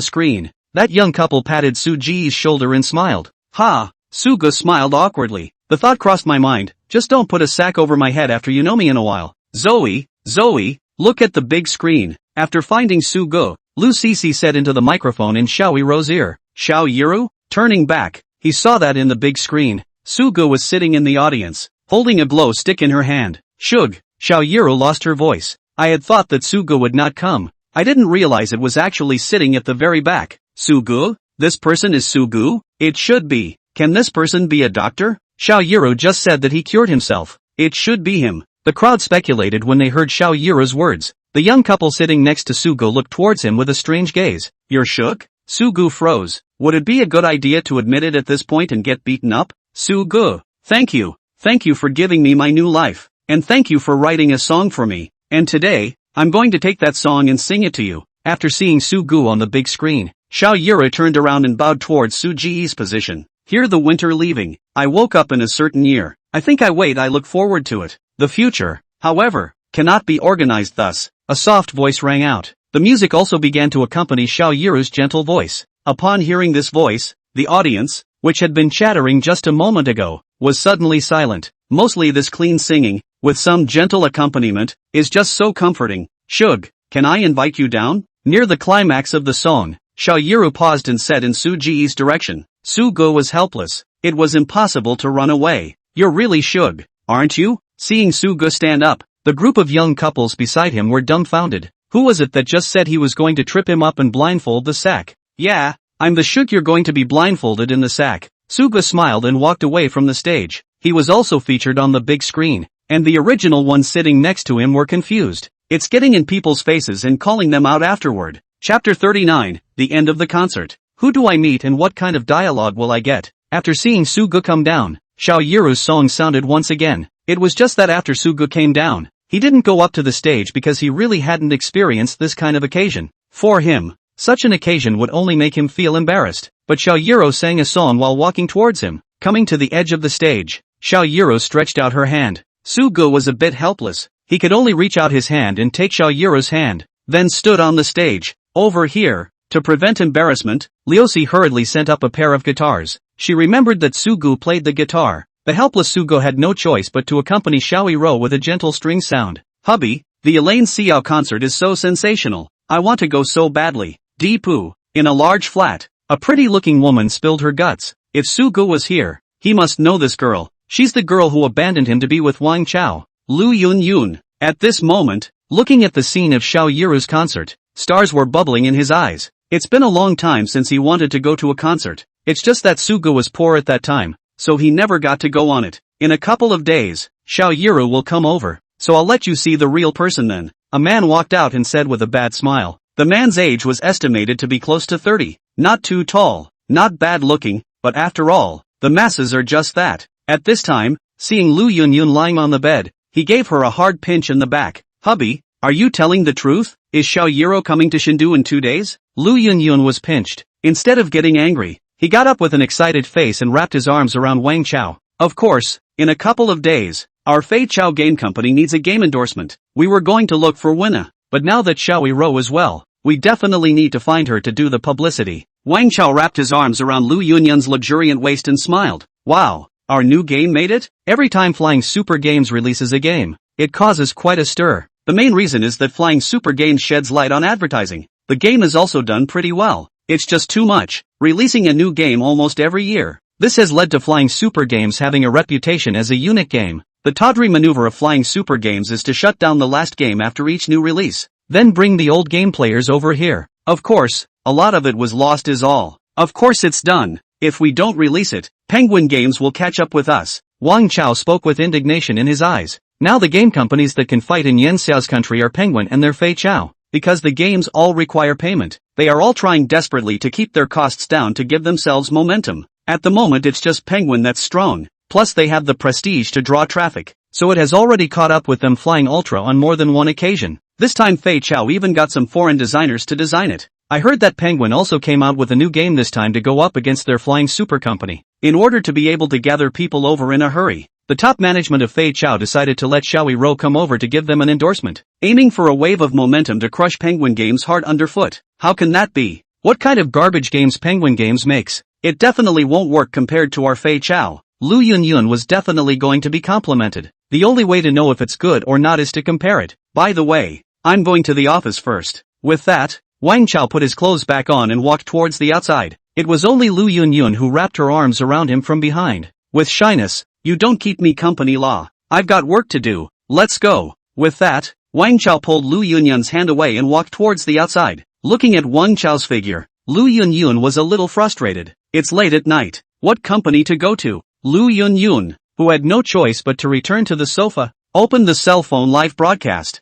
screen, that young couple patted Su Ji's shoulder and smiled. Ha, Sugo smiled awkwardly. The thought crossed my mind, just don't put a sack over my head after you know me in a while. Zoe, look at the big screen. After finding Sugo, Lu Sisi said into the microphone in Xiao Yiru's ear. Xiao Yiru? Turning back, he saw that in the big screen, Sugo was sitting in the audience, holding a glow stick in her hand. Shug, Xiao Yiru lost her voice. I had thought that Sugo would not come. I didn't realize it was actually sitting at the very back. Sugo? This person is Sugo? It should be. Can this person be a doctor? Xiao Yiru just said that he cured himself. It should be him. The crowd speculated when they heard Xiao Yiru's words. The young couple sitting next to Sugo looked towards him with a strange gaze. You're shook? Sugo froze. Would it be a good idea to admit it at this point and get beaten up? Sugo. Thank you. Thank you for giving me my new life. And thank you for writing a song for me. And today, I'm going to take that song and sing it to you. After seeing Sugo on the big screen, Xiao Yiru turned around and bowed towards Su Ji's position. Hear the winter leaving. I woke up in a certain year. I look forward to it. The future, however, cannot be organized thus. A soft voice rang out. The music also began to accompany Xiao Yiru's gentle voice. Upon hearing this voice, the audience, which had been chattering just a moment ago, was suddenly silent. Mostly this clean singing, with some gentle accompaniment, is just so comforting. Shug, can I invite you down? Near the climax of the song, Xiao Yiru paused and said in Su Ji's direction. Sugo was helpless. It was impossible to run away. You're really Shug, aren't you? Seeing Sugo stand up, the group of young couples beside him were dumbfounded. Who was it that just said he was going to trip him up and blindfold the sack? Yeah, I'm the Shug you're going to be blindfolded in the sack. Sugo smiled and walked away from the stage. He was also featured on the big screen, and the original ones sitting next to him were confused. It's getting in people's faces and calling them out afterward. Chapter 39, the end of the concert. Who do I meet and what kind of dialogue will I get? After seeing Sugo come down, Xiao Yiru's song sounded once again. It was just that after Sugo came down, he didn't go up to the stage because he really hadn't experienced this kind of occasion. For him, such an occasion would only make him feel embarrassed. But Xiao Yiru sang a song while walking towards him. Coming to the edge of the stage, Xiao Yiru stretched out her hand. Sugo was a bit helpless. He could only reach out his hand and take Xiao Yiru's hand, then stood on the stage. Over here. To prevent embarrassment, Leosi hurriedly sent up a pair of guitars. She remembered that Sugo played the guitar. The helpless Sugo had no choice but to accompany Xiao Yiru with a gentle string sound. Hubby, the Elaine Xiao concert is so sensational. I want to go so badly. Deepu. In a large flat, a pretty-looking woman spilled her guts. If Sugo was here, he must know this girl. She's the girl who abandoned him to be with Wang Chao. Lu Yun. At this moment, looking at the scene of Xiao Yiru's concert, stars were bubbling in his eyes. It's been a long time since he wanted to go to a concert. It's just that Sugo was poor at that time, so he never got to go on it. In a couple of days, Xiao Yiru will come over, so I'll let you see the real person then. A man walked out and said with a bad smile. The man's age was estimated to be close to 30. Not too tall, not bad looking, but after all, the masses are just that. At this time, seeing Lu Yun lying on the bed, he gave her a hard pinch in the back. Hubby, are you telling the truth? Is Xiao Yiru coming to Shindu in 2 days? Lu Yun was pinched. Instead of getting angry, he got up with an excited face and wrapped his arms around Wang Chao. Of course, in a couple of days, our Fei Chao game company needs a game endorsement. We were going to look for Winna, but now that Xiao Yiru is well, we definitely need to find her to do the publicity. Wang Chao wrapped his arms around Lu Yun's luxuriant waist and smiled. Wow, our new game made it? Every time Flying Super Games releases a game, it causes quite a stir. The main reason is that Flying Super Games sheds light on advertising. The game is also done pretty well. It's just too much, releasing a new game almost every year. This has led to Flying Super Games having a reputation as a unique game. The tawdry maneuver of Flying Super Games is to shut down the last game after each new release, then bring the old game players over here. Of course, a lot of it was lost is all. Of course it's done. If we don't release it, Penguin Games will catch up with us. Wang Chao spoke with indignation in his eyes. Now the game companies that can fight in Yen Xiao's country are Penguin and their Fei Chao. because the games all require payment. They are all trying desperately to keep their costs down to give themselves momentum. At the moment it's just Penguin that's strong, plus they have the prestige to draw traffic, so it has already caught up with them flying Ultra on more than one occasion. This time Fei Chao even got some foreign designers to design it. I heard that Penguin also came out with a new game this time to go up against their flying super company. In order to be able to gather people over in a hurry, the top management of Fei Chao decided to let Xiaoyi Rou come over to give them an endorsement, aiming for a wave of momentum to crush Penguin Games hard underfoot. How can that be? What kind of garbage games Penguin Games makes? It definitely won't work compared to our Fei Chao. Lu Yunyun was definitely going to be complimented. The only way to know if it's good or not is to compare it. By the way, I'm going to the office first. With that, Wang Chao put his clothes back on and walked towards the outside. It was only Lu Yunyun who wrapped her arms around him from behind. With shyness, "You don't keep me company, La. I've got work to do. Let's go." With that, Wang Chao pulled Lu Yunyun's hand away and walked towards the outside. Looking at Wang Chao's figure, Lu Yunyun was a little frustrated. It's late at night. What company to go to? Lu Yunyun, who had no choice but to return to the sofa, opened the cell phone live broadcast.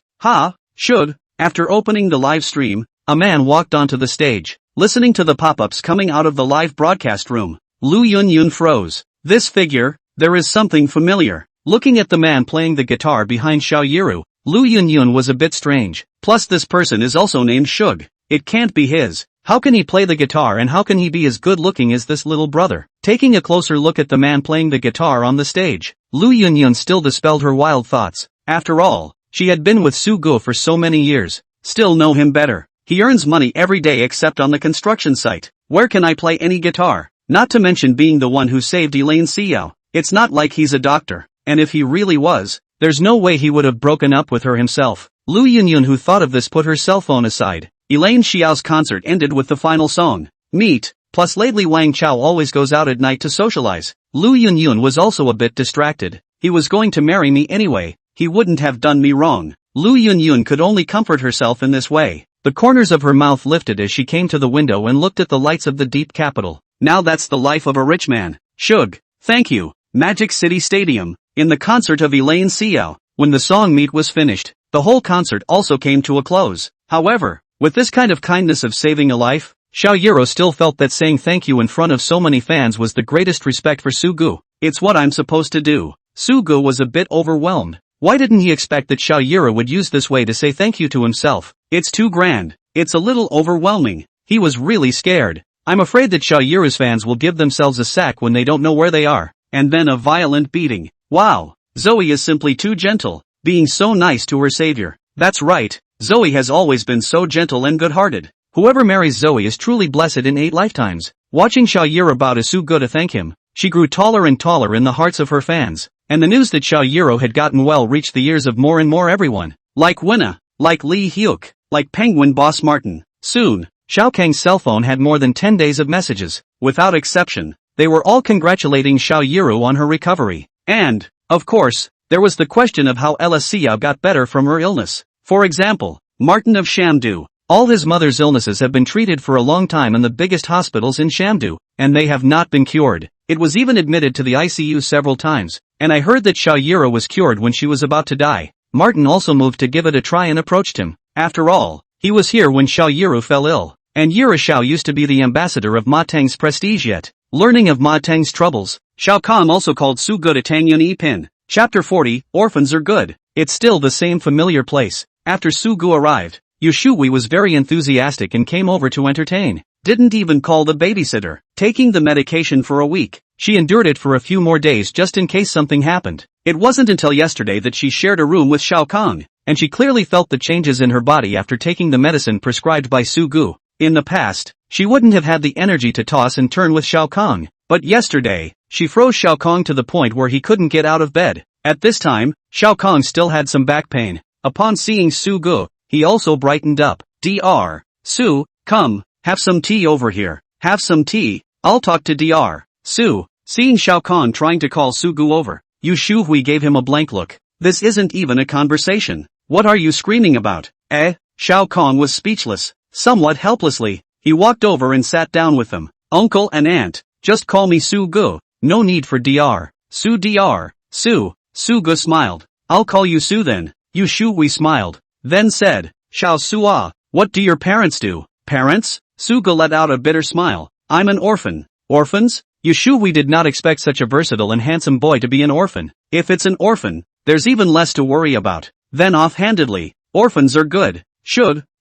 Should. After opening the live stream, a man walked onto the stage. Listening to the pop-ups coming out of the live broadcast room, Lu Yunyun froze. This figure, there is something familiar. Looking at the man playing the guitar behind Xiao Yiru, Lu Yunyun was a bit strange. Plus this person is also named Shug. It can't be his. How can he play the guitar and how can he be as good looking as this little brother? Taking a closer look at the man playing the guitar on the stage, Lu Yunyun still dispelled her wild thoughts. After all, she had been with Su Gu for so many years. Still know him better. He earns money every day except on the construction site. Where can I play any guitar? Not to mention being the one who saved Elaine Xiao. It's not like he's a doctor, and if he really was, there's no way he would have broken up with her himself. Lu Yunyun, who thought of this, put her cell phone aside. Elaine Xiao's concert ended with the final song, Meet, plus lately Wang Chao always goes out at night to socialize. Lu Yunyun was also a bit distracted. He was going to marry me anyway. He wouldn't have done me wrong. Lu Yunyun could only comfort herself in this way. The corners of her mouth lifted as she came to the window and looked at the lights of the deep capital. Now that's the life of a rich man. Shug, thank you. Magic City Stadium. In the concert of Elaine Xiao, when the song Meet was finished, the whole concert also came to a close. However, with this kind of kindness of saving a life, Xiao Yiru still felt that saying thank you in front of so many fans was the greatest respect for Su Gu. It's what I'm supposed to do. Su Gu was a bit overwhelmed. Why didn't he expect that Xiao Yiru would use this way to say thank you to himself? It's too grand. It's a little overwhelming. He was really scared. I'm afraid that Xiao Yiru's fans will give themselves a sack when they don't know where they are. And then a violent beating. Wow. Zoe is simply too gentle, being so nice to her savior. That's right. Zoe has always been so gentle and good-hearted. Whoever marries Zoe is truly blessed in 8 lifetimes. Watching Xiao Yiru bow to Su Gu to thank him, she grew taller and taller in the hearts of her fans. And the news that Xiao Yiru had gotten well reached the ears of more and more everyone. Like Winna, like Li Hyuk, like Penguin Boss Martin. Soon, Xiao Kang's cell phone had more than 10 days of messages. Without exception, they were all congratulating Xiao Yiru on her recovery. And, of course, there was the question of how Ella Xiao got better from her illness. For example, Martin of Shamdu. All his mother's illnesses have been treated for a long time in the biggest hospitals in Shamdu, and they have not been cured. It was even admitted to the ICU several times. And I heard that Xiao Yiru was cured when she was about to die. Martin also moved to give it a try and approached him. After all, he was here when Xiao Yiru fell ill. And Yiru Xiao used to be the ambassador of Ma Teng's prestige yet. Learning of Ma Teng's troubles, Xiao Kang also called Su Gu to Tang Yun Yi Pin. Chapter 40, Orphans Are Good. It's still the same familiar place. After Su Gu arrived, Yu Shui was very enthusiastic and came over to entertain. Didn't even call the babysitter. Taking the medication for a week, she endured it for a few more days just in case something happened. It wasn't until yesterday that she shared a room with Xiao Kang, and she clearly felt the changes in her body after taking the medicine prescribed by Su Gu. In the past, she wouldn't have had the energy to toss and turn with Xiao Kang, but yesterday, she froze Xiao Kang to the point where he couldn't get out of bed. At this time, Xiao Kang still had some back pain. Upon seeing Su Gu, he also brightened up. Dr. Su, come, have some tea over here. Have some tea, I'll talk to Dr. Su. Seeing Xiao Kang trying to call Su Gu over, Yu Shui gave him a blank look. This isn't even a conversation. What are you screaming about? Xiao Kang was speechless. Somewhat helplessly, he walked over and sat down with them. Uncle and aunt, just call me Su Gu. No need for Dr. Su. Dr. Su. Su Gu smiled. I'll call you Su then. Yu Shui smiled, then said, Xiao Sua, What do your parents do? Parents? Suga let out a bitter smile. I'm an orphan. Orphans? We did not expect such a versatile and handsome boy to be an orphan. If it's an orphan, there's even less to worry about. Then offhandedly, orphans are good.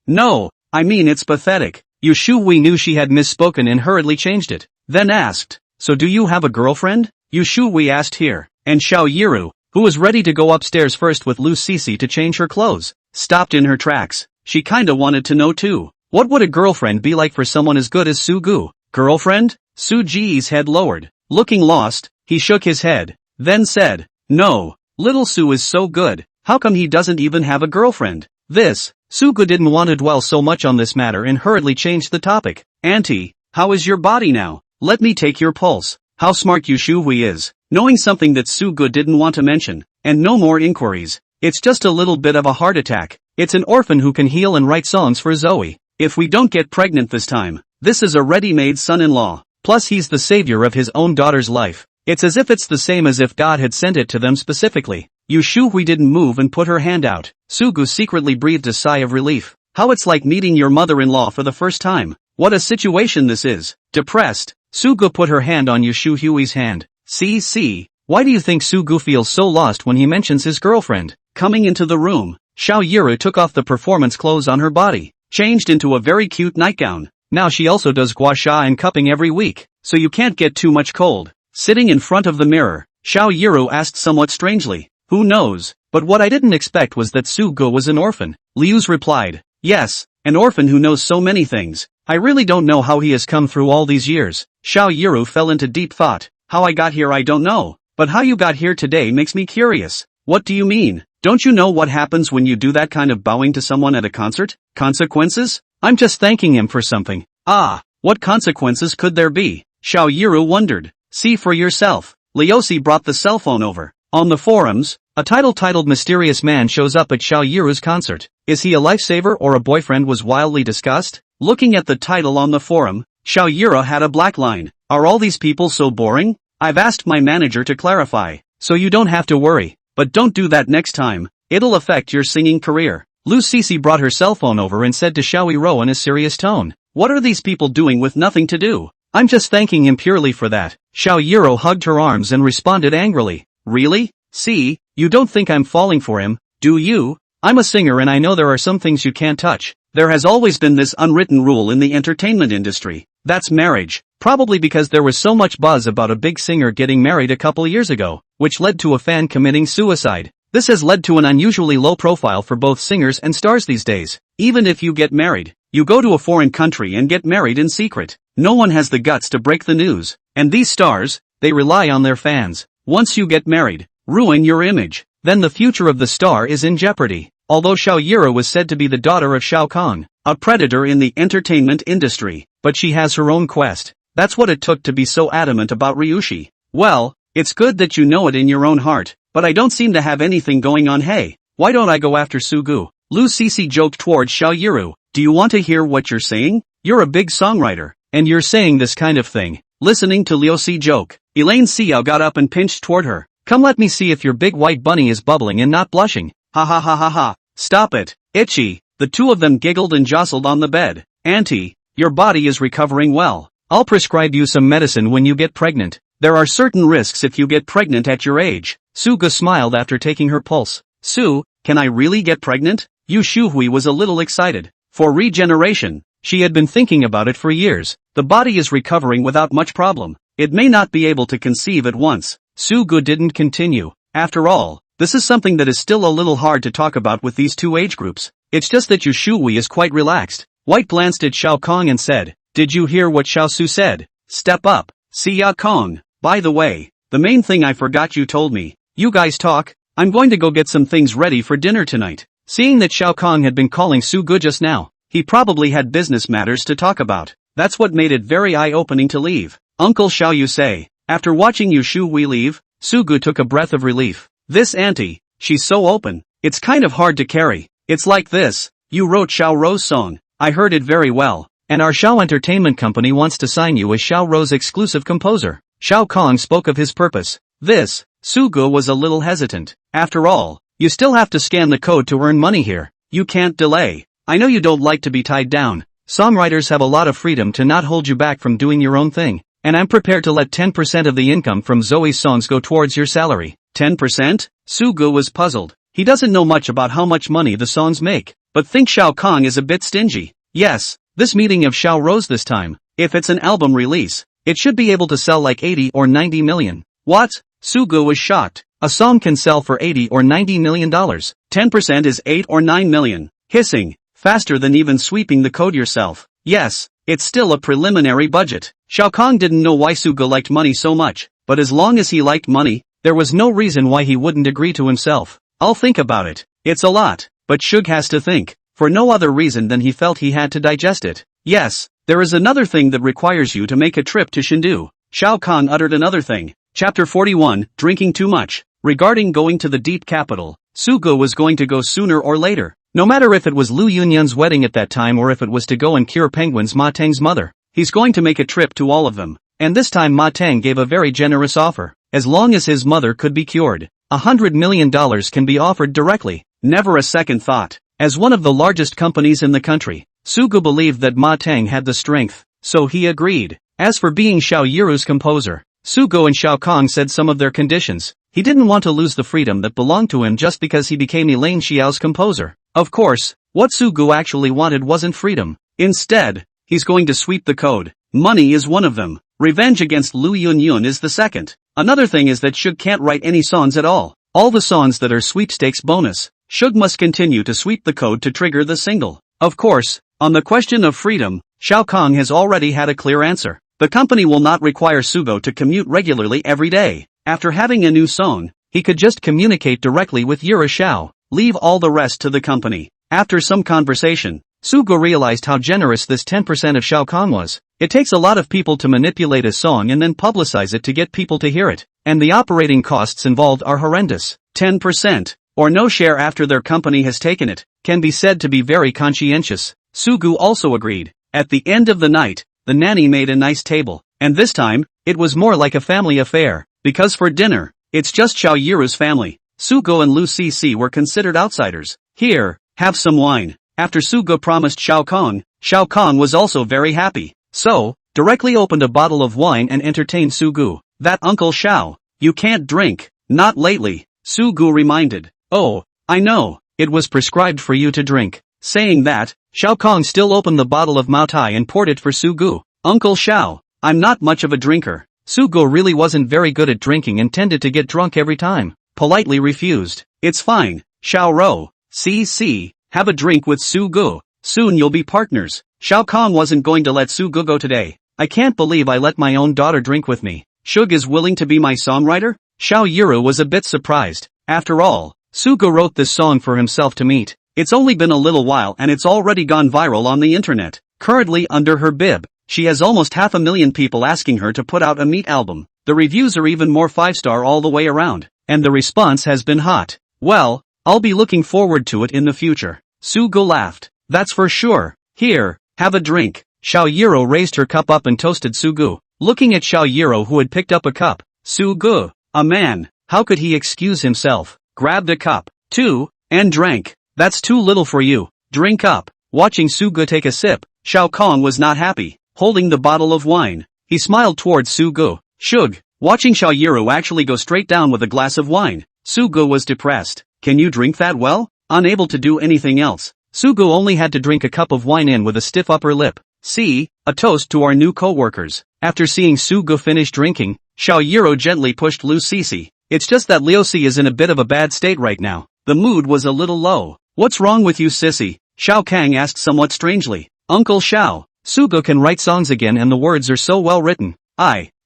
No, I mean it's pathetic. We knew she had misspoken and hurriedly changed it. Then asked, so do you have a girlfriend? We asked here. And Xiao Yiru, who was ready to go upstairs first with Lu Cece to change her clothes, stopped in her tracks. She kinda wanted to know too. What would a girlfriend be like for someone as good as Sugu? Girlfriend? Suji's head lowered. Looking lost, he shook his head. Then said, no, little Su is so good, how come he doesn't even have a girlfriend? Sugu didn't want to dwell so much on this matter and hurriedly changed the topic. Auntie, how is your body now? Let me take your pulse. How smart Yushui is. Knowing something that Sugu didn't want to mention. And no more inquiries. It's just a little bit of a heart attack. It's an orphan who can heal and write songs for Zoe. If we don't get pregnant this time, this is a ready-made son-in-law. Plus he's the savior of his own daughter's life. It's as if it's the same as if God had sent it to them specifically. Yushui didn't move and put her hand out. Sugu secretly breathed a sigh of relief. How it's like meeting your mother-in-law for the first time. What a situation this is. Depressed, Sugu put her hand on Yushui's hand. See, why do you think Sugu feels so lost when he mentions his girlfriend? Coming into the room, Xiao Yiru took off the performance clothes on her body, changed into a very cute nightgown. Now she also does gua sha and cupping every week, so you can't get too much cold. Sitting in front of the mirror, Xiao Yiru asked somewhat strangely, who knows, but what I didn't expect was that Sugu was an orphan. Liu's replied, yes, an orphan who knows so many things. I really don't know how he has come through all these years. Xiao Yiru fell into deep thought. How I got here I don't know, but how you got here today makes me curious. What do you mean? Don't you know what happens when you do that kind of bowing to someone at a concert? Consequences? I'm just thanking him for something. Ah, what consequences could there be? Xiao Yiru wondered. See for yourself. Leosi brought the cell phone over. On the forums, a title titled Mysterious Man shows up at Xiao Yiru's concert. Is he a lifesaver or a boyfriend was wildly discussed? Looking at the title on the forum, Xiao Yiru had a black line. Are all these people so boring? I've asked my manager to clarify, so you don't have to worry. But don't do that next time. It'll affect your singing career. Lu Cece brought her cell phone over and said to Xiao Yiru in a serious tone. What are these people doing with nothing to do? I'm just thanking him purely for that. Xiao Yiru hugged her arms and responded angrily. Really? See, you don't think I'm falling for him, do you? I'm a singer and I know there are some things you can't touch. There has always been this unwritten rule in the entertainment industry. That's marriage. Probably because there was so much buzz about a big singer getting married a couple years ago, which led to a fan committing suicide. This has led to an unusually low profile for both singers and stars these days. Even if you get married, you go to a foreign country and get married in secret. No one has the guts to break the news. And these stars, they rely on their fans. Once you get married, ruin your image, then the future of the star is in jeopardy. Although Xiao Yiru was said to be the daughter of Shao Kahn, a predator in the entertainment industry, but she has her own quest. That's what it took to be so adamant about Ryushi. Well, it's good that you know it in your own heart, but I don't seem to have anything going on. Hey, why don't I go after Sugu? Lu Cece joked towards Xiao Yiru. Do you want to hear what you're saying? You're a big songwriter, and you're saying this kind of thing. Listening to Liu joke, Elaine Xiao got up and pinched toward her. Come let me see if your big white bunny is bubbling and not blushing. Ha ha ha ha ha. Stop it, itchy. The two of them giggled and jostled on the bed. Auntie, your body is recovering well. I'll prescribe you some medicine when you get pregnant. There are certain risks if you get pregnant at your age. Suga smiled after taking her pulse. Su, can I really get pregnant? Yu Shuhui was a little excited. For regeneration, she had been thinking about it for years. The body is recovering without much problem. It may not be able to conceive at once. Sugu didn't continue. After all, this is something that is still a little hard to talk about with these two age groups. It's just that Yu Shuhui is quite relaxed. White glanced at Shao Kong and said, did you hear what Xiao Su said? Step up, Xia Kong. By the way, the main thing I forgot you told me. You guys talk, I'm going to go get some things ready for dinner tonight. Seeing that Shao Kong had been calling Sugu just now, he probably had business matters to talk about. That's what made it very eye-opening to leave. Uncle Xiao Yu say. After watching Yu Shuhui leave, Sugu took a breath of relief. This auntie, she's so open, it's kind of hard to carry. It's like this, you wrote Xiao Ro's song, I heard it very well. And our Xiao Entertainment Company wants to sign you as Xiao Ro's exclusive composer. Shao Kong spoke of his purpose. This, Sugu was a little hesitant. After all, you still have to scan the code to earn money here. You can't delay. I know you don't like to be tied down. Songwriters have a lot of freedom to not hold you back from doing your own thing. And I'm prepared to let 10% of the income from Zoe's songs go towards your salary. 10%? Sugu was puzzled. He doesn't know much about how much money the songs make, but thinks Shao Kong is a bit stingy. Yes, this meeting of Xiao rose this time. If it's an album release, it should be able to sell like 80 or 90 million. What? Sugu was shocked. A song can sell for 80 or 90 million dollars. 10% is 8 or 9 million. Hissing. Faster than even sweeping the code yourself. Yes, it's still a preliminary budget. Shao Kong didn't know why Sugu liked money so much, but as long as he liked money, there was no reason why he wouldn't agree to himself. I'll think about it. It's a lot, but Shug has to think, for no other reason than he felt he had to digest it. Yes, there is another thing that requires you to make a trip to Shindu. Shao Kong uttered another thing. Chapter 41, Drinking Too Much. Regarding going to the deep capital, Sugu was going to go sooner or later. No matter if it was Lu Yunyun's wedding at that time or if it was to go and cure Penguin's Ma Teng's mother, he's going to make a trip to all of them. And this time Ma Teng gave a very generous offer. As long as his mother could be cured, $100 million can be offered directly. Never a second thought. As one of the largest companies in the country, Sugu believed that Ma Teng had the strength, so he agreed. As for being Xiao Yiru's composer, Sugu and Shao Kong said some of their conditions. He didn't want to lose the freedom that belonged to him just because he became Elaine Xiao's composer. Of course, what Sugu actually wanted wasn't freedom. Instead, he's going to sweep the code. Money is one of them. Revenge against Lu Yunyun is the second. Another thing is that Shug can't write any songs at all. All the songs that are sweepstakes bonus. Shug must continue to sweep the code to trigger the single. Of course, on the question of freedom, Shao Kong has already had a clear answer. The company will not require Sugo to commute regularly every day. After having a new song, he could just communicate directly with Yura Xiao. Leave all the rest to the company. After some conversation, Sugo realized how generous this 10% of Shao Kong was. It takes a lot of people to manipulate a song and then publicize it to get people to hear it, and the operating costs involved are horrendous. 10%, or no share after their company has taken it, can be said to be very conscientious. Sugu also agreed. At the end of the night, the nanny made a nice table, and this time, it was more like a family affair, because for dinner, it's just Xiao Yiru's family. Sugo and Lu Cici were considered outsiders. Here, have some wine. After Sugo promised Shao Kong was also very happy. So, directly opened a bottle of wine and entertained Sugu. That Uncle Xiao, you can't drink. Not lately, Sugu reminded. Oh, I know, it was prescribed for you to drink. Saying that, Shao Kong still opened the bottle of Mao Tai and poured it for Sugu. Uncle Xiao, I'm not much of a drinker. Sugu really wasn't very good at drinking and tended to get drunk every time. Politely refused. It's fine, Xiao Ro. See, have a drink with Sugu. Soon you'll be partners. Shao Kong wasn't going to let Sugu go today. I can't believe I let my own daughter drink with me. Shug is willing to be my songwriter? Xiao Yiru was a bit surprised. After all, Sugu wrote this song for himself to meet. It's only been a little while and it's already gone viral on the internet. Currently under her bib, she has almost 500,000 people asking her to put out a meat album. The reviews are even more 5-star all the way around. And the response has been hot. Well, I'll be looking forward to it in the future. Sugu laughed. That's for sure. Here, have a drink. Xiao Yiru raised her cup up and toasted Sugu. Looking at Xiao Yiru who had picked up a cup, Sugu, a man, how could he excuse himself? Grabbed a cup, too, and drank. That's too little for you. Drink up. Watching Sugu take a sip, Shao Kong was not happy. Holding the bottle of wine, he smiled towards Sugu. Shug. Watching Xiao Yiru actually go straight down with a glass of wine, Sugu was depressed. Can you drink that well? Unable to do anything else, Sugu only had to drink a cup of wine in with a stiff upper lip. See, a toast to our new co-workers. After seeing Sugu finish drinking, Xiao Yiru gently pushed Lu Cici. It's just that Liu Si is in a bit of a bad state right now. The mood was a little low. What's wrong with you, sissy? Xiao Kang asked somewhat strangely. Uncle Xiao, Sugu can write songs again and the words are so well written.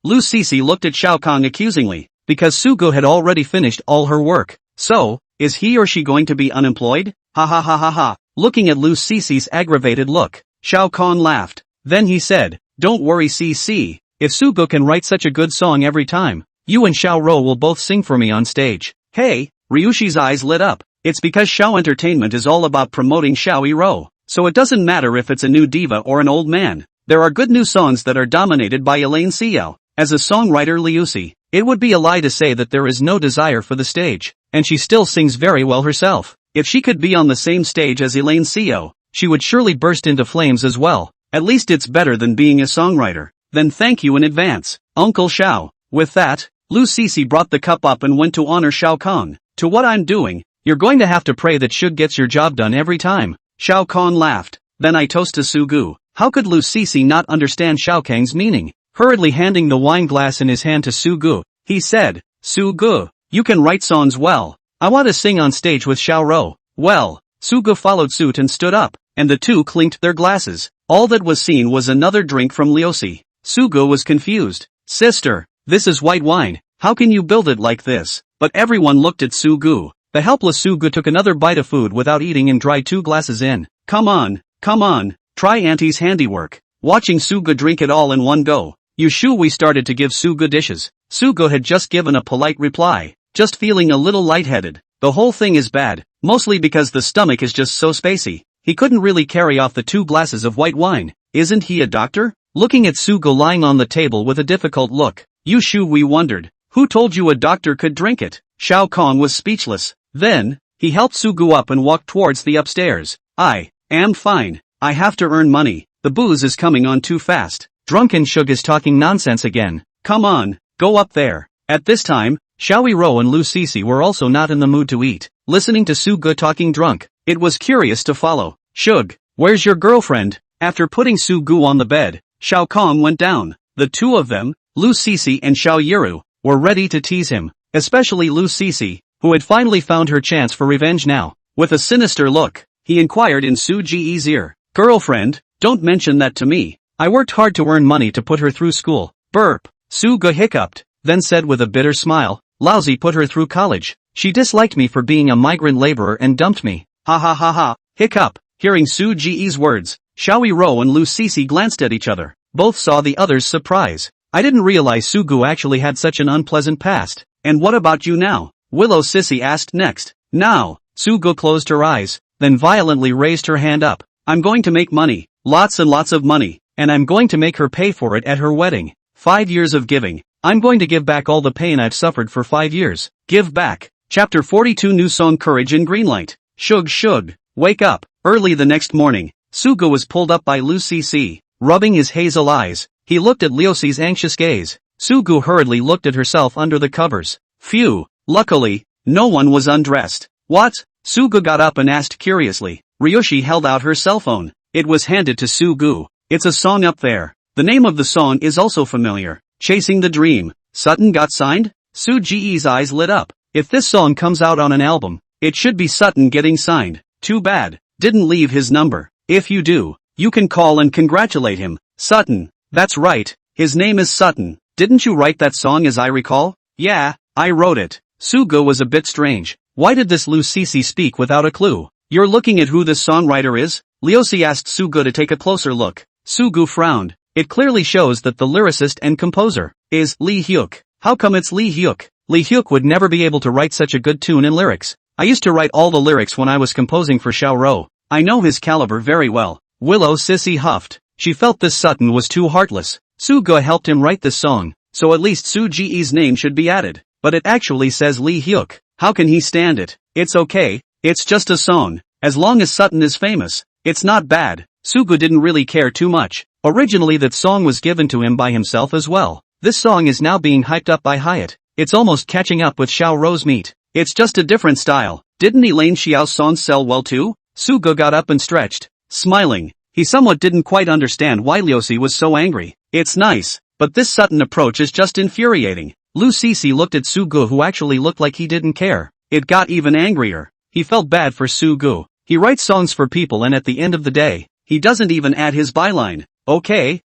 Lu Cici looked at Shao Kong accusingly, because Sugu had already finished all her work. So, is he or she going to be unemployed? Ha ha ha ha ha. Looking at Lu Cici's aggravated look, Shao Kong laughed. Then he said, don't worry Cici, if Sugu can write such a good song every time, you and Xiao Ro will both sing for me on stage. Hey, Ryushi's eyes lit up. It's because Xiao Entertainment is all about promoting Xiao Ro. So it doesn't matter if it's a new diva or an old man. There are good new songs that are dominated by Elaine Xiao. As a songwriter Liu Si, it would be a lie to say that there is no desire for the stage. And she still sings very well herself. If she could be on the same stage as Elaine Xiao, she would surely burst into flames as well. At least it's better than being a songwriter. Then thank you in advance, Uncle Xiao. With that, Lu Cece brought the cup up and went to honor Shao Kong. To what I'm doing, you're going to have to pray that Shug gets your job done every time. Shao Kong laughed. Then I toast to Su Gu. How could Lu Cece not understand Shao Kang's meaning? Hurriedly handing the wine glass in his hand to Su Gu, he said, Su Gu, you can write songs well. I want to sing on stage with Xiao Rou. Well, Su Gu followed suit and stood up, and the two clinked their glasses. All that was seen was another drink from Liusi. Su Gu was confused. Sister, this is white wine, how can you build it like this? But everyone looked at Su Gu. The helpless Su Gu took another bite of food without eating and dried 2 glasses in. Come on, try Auntie's handiwork. Watching Su Gu drink it all in one go, we started to give Su Gu dishes. Su Gu had just given a polite reply, just feeling a little lightheaded. The whole thing is bad, mostly because the stomach is just so spacey. He couldn't really carry off the 2 glasses of white wine. Isn't he a doctor? Looking at Su Gu lying on the table with a difficult look, we wondered, who told you a doctor could drink it? Shao Kong was speechless. Then, he helped Su Gu up and walked towards the upstairs. I am fine. I have to earn money. The booze is coming on too fast. Drunken Shug is talking nonsense again. Come on, go up there. At this time, Xiao Rou and Lu Cece were also not in the mood to eat. Listening to Su Gu talking drunk, it was curious to follow. Shug, where's your girlfriend? After putting Su Gu on the bed, Shao Kong went down. The two of them, Lu Cece and Xiao Yiru, were ready to tease him, especially Lu Cece, who had finally found her chance for revenge now. With a sinister look, he inquired in Su Ji's ear, Girlfriend, don't mention that to me. I worked hard to earn money to put her through school. Burp. Su Gu hiccuped, then said with a bitter smile, Lousy put her through college. She disliked me for being a migrant laborer and dumped me. Ha ha ha ha. Hiccup. Hearing Su Ji's words, Xiao Rou and Lu Cece glanced at each other. Both saw the other's surprise. I didn't realize Su Gu actually had such an unpleasant past. And what about you now? Willow Sissy asked next. Now, Su Gu closed her eyes, then violently raised her hand up. I'm going to make money. Lots and lots of money. And I'm going to make her pay for it at her wedding. 5 years of giving. I'm going to give back all the pain I've suffered for 5 years. Give back. Chapter 42 New Song Courage in Greenlight. Shug, wake up. Early the next morning, Su Gu was pulled up by Lu Cece. Rubbing his hazel eyes, he looked at Liusi's anxious gaze. Su Gu hurriedly looked at herself under the covers. Phew, luckily, no one was undressed. What? Su Gu got up and asked curiously. Ryushi held out her cell phone. It was handed to Su Gu. It's a song up there. The name of the song is also familiar. Chasing the Dream. Sutton got signed? Su Ji's eyes lit up. If this song comes out on an album, it should be Sutton getting signed. Too bad. Didn't leave his number. If you do, you can call and congratulate him. Sutton. That's right. His name is Sutton. Didn't you write that song as I recall? Yeah, I wrote it. Su Gu was a bit strange. Why did this Lu Cece speak without a clue? You're looking at who this songwriter is? Liusi asked Su Gu to take a closer look. Su Gu frowned. It clearly shows that the lyricist and composer is Lee Hyuk. How come it's Lee Hyuk? Lee Hyuk would never be able to write such a good tune and lyrics. I used to write all the lyrics when I was composing for Xiao Rou. I know his caliber very well. Willow Sissy huffed. She felt this Sutton was too heartless. Su Gu helped him write this song, so at least Su Ji's name should be added. But it actually says Lee Hyuk. How can he stand it? It's okay. It's just a song. As long as Sutton is famous, it's not bad. Su Gu didn't really care too much. Originally that song was given to him by himself as well. This song is now being hyped up by Hyatt. It's almost catching up with Xiao Rou's meat. It's just a different style. Didn't Elaine Xiao's songs sell well too? Su Gu got up and stretched, smiling. He somewhat didn't quite understand why Liusi was so angry. It's nice, but this Sutton approach is just infuriating. Lu Cece looked at Su Gu, who actually looked like he didn't care. It got even angrier. He felt bad for Su Gu. He writes songs for people and at the end of the day, he doesn't even add his byline. Okay,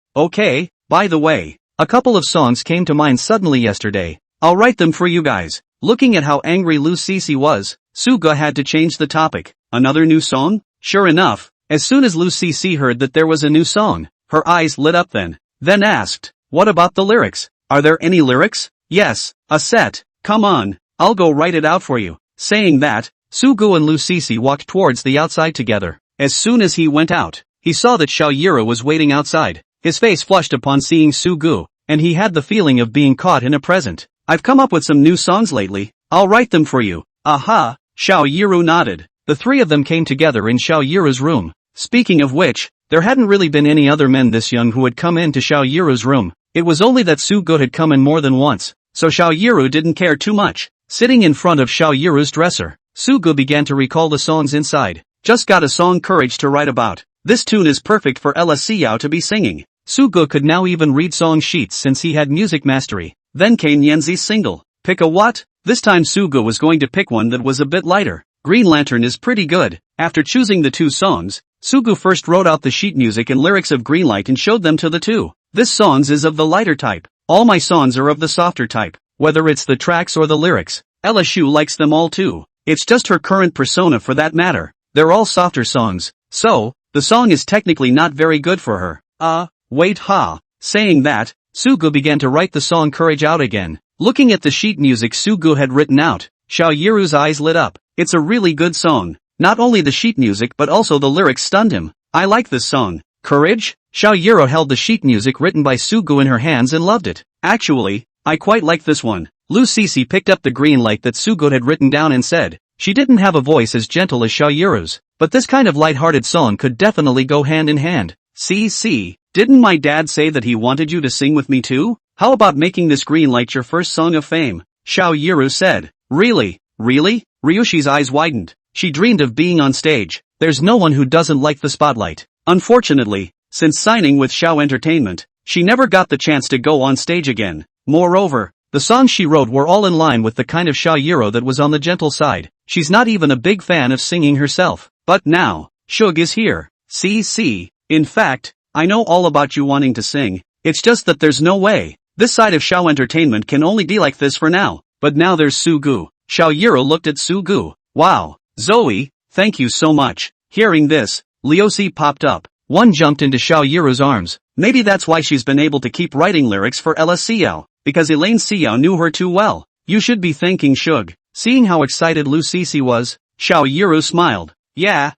by the way, a couple of songs came to mind suddenly yesterday. I'll write them for you guys. Looking at how angry Lu Cece was, Su Gu had to change the topic. Another new song? Sure enough, as soon as Lu Cece heard that there was a new song, her eyes lit up then asked, what about the lyrics? Are there any lyrics? Yes, a set. Come on, I'll go write it out for you. Saying that, Su Gu and Lu Cece walked towards the outside together. As soon as he went out, he saw that Xiao Yiru was waiting outside. His face flushed upon seeing Su Gu, and he had the feeling of being caught in a present. I've come up with some new songs lately. I'll write them for you. Aha! Xiao Yiru nodded. The three of them came together in Xiao Yiru's room. Speaking of which, there hadn't really been any other men this young who had come in to Xiao Yiru's room. It was only that Sugo had come in more than once, so Xiao Yiru didn't care too much. Sitting in front of Xiao Yiru's dresser, Sugo began to recall the songs inside. Just got a song courage to write about. This tune is perfect for Ella Xiao to be singing. Sugo could now even read song sheets since he had music mastery. Then came Yanzi's single. Pick a what? This time Sugo was going to pick one that was a bit lighter. Green Lantern is pretty good. After choosing the two songs, Sugo first wrote out the sheet music and lyrics of Greenlight and showed them to the two. This songs is of the lighter type. All my songs are of the softer type, whether it's the tracks or the lyrics. Ella Shu likes them all too. It's just her current persona for that matter. They're all softer songs. So, the song is technically not very good for her. Wait ha. Saying that, Sugo began to write the song Courage out again. Looking at the sheet music Sugo had written out, Xiao Yiru's eyes lit up. It's a really good song. Not only the sheet music but also the lyrics stunned him. I like this song. Courage? Xiao Yiru held the sheet music written by Sugo in her hands and loved it. Actually, I quite like this one. Lu Cece picked up the green light that Sugo had written down and said, she didn't have a voice as gentle as Xiao Yiru's, but this kind of light-hearted song could definitely go hand in hand. CC, didn't my dad say that he wanted you to sing with me too? How about making this green light your first song of fame? Xiao Yiru said. Really? Really? Ryushi's eyes widened. She dreamed of being on stage. There's no one who doesn't like the spotlight. Unfortunately, since signing with Xiao Entertainment, she never got the chance to go on stage again. Moreover, the songs she wrote were all in line with the kind of Xiao Yiru that was on the gentle side. She's not even a big fan of singing herself. But now, Shug is here. CC, in fact, I know all about you wanting to sing. It's just that there's no way. This side of Xiao Entertainment can only be like this for now. But now there's Sugu. Xiao Yiru looked at Sugu. Wow, Zoe, thank you so much. Hearing this, Liusi popped up. One jumped into Xiao Yiru's arms. Maybe that's why she's been able to keep writing lyrics for Ella Xiao, because Elaine Xiao knew her too well. You should be thanking Shug. Seeing how excited Lu Cece was, Xiao Yiru smiled. Yeah.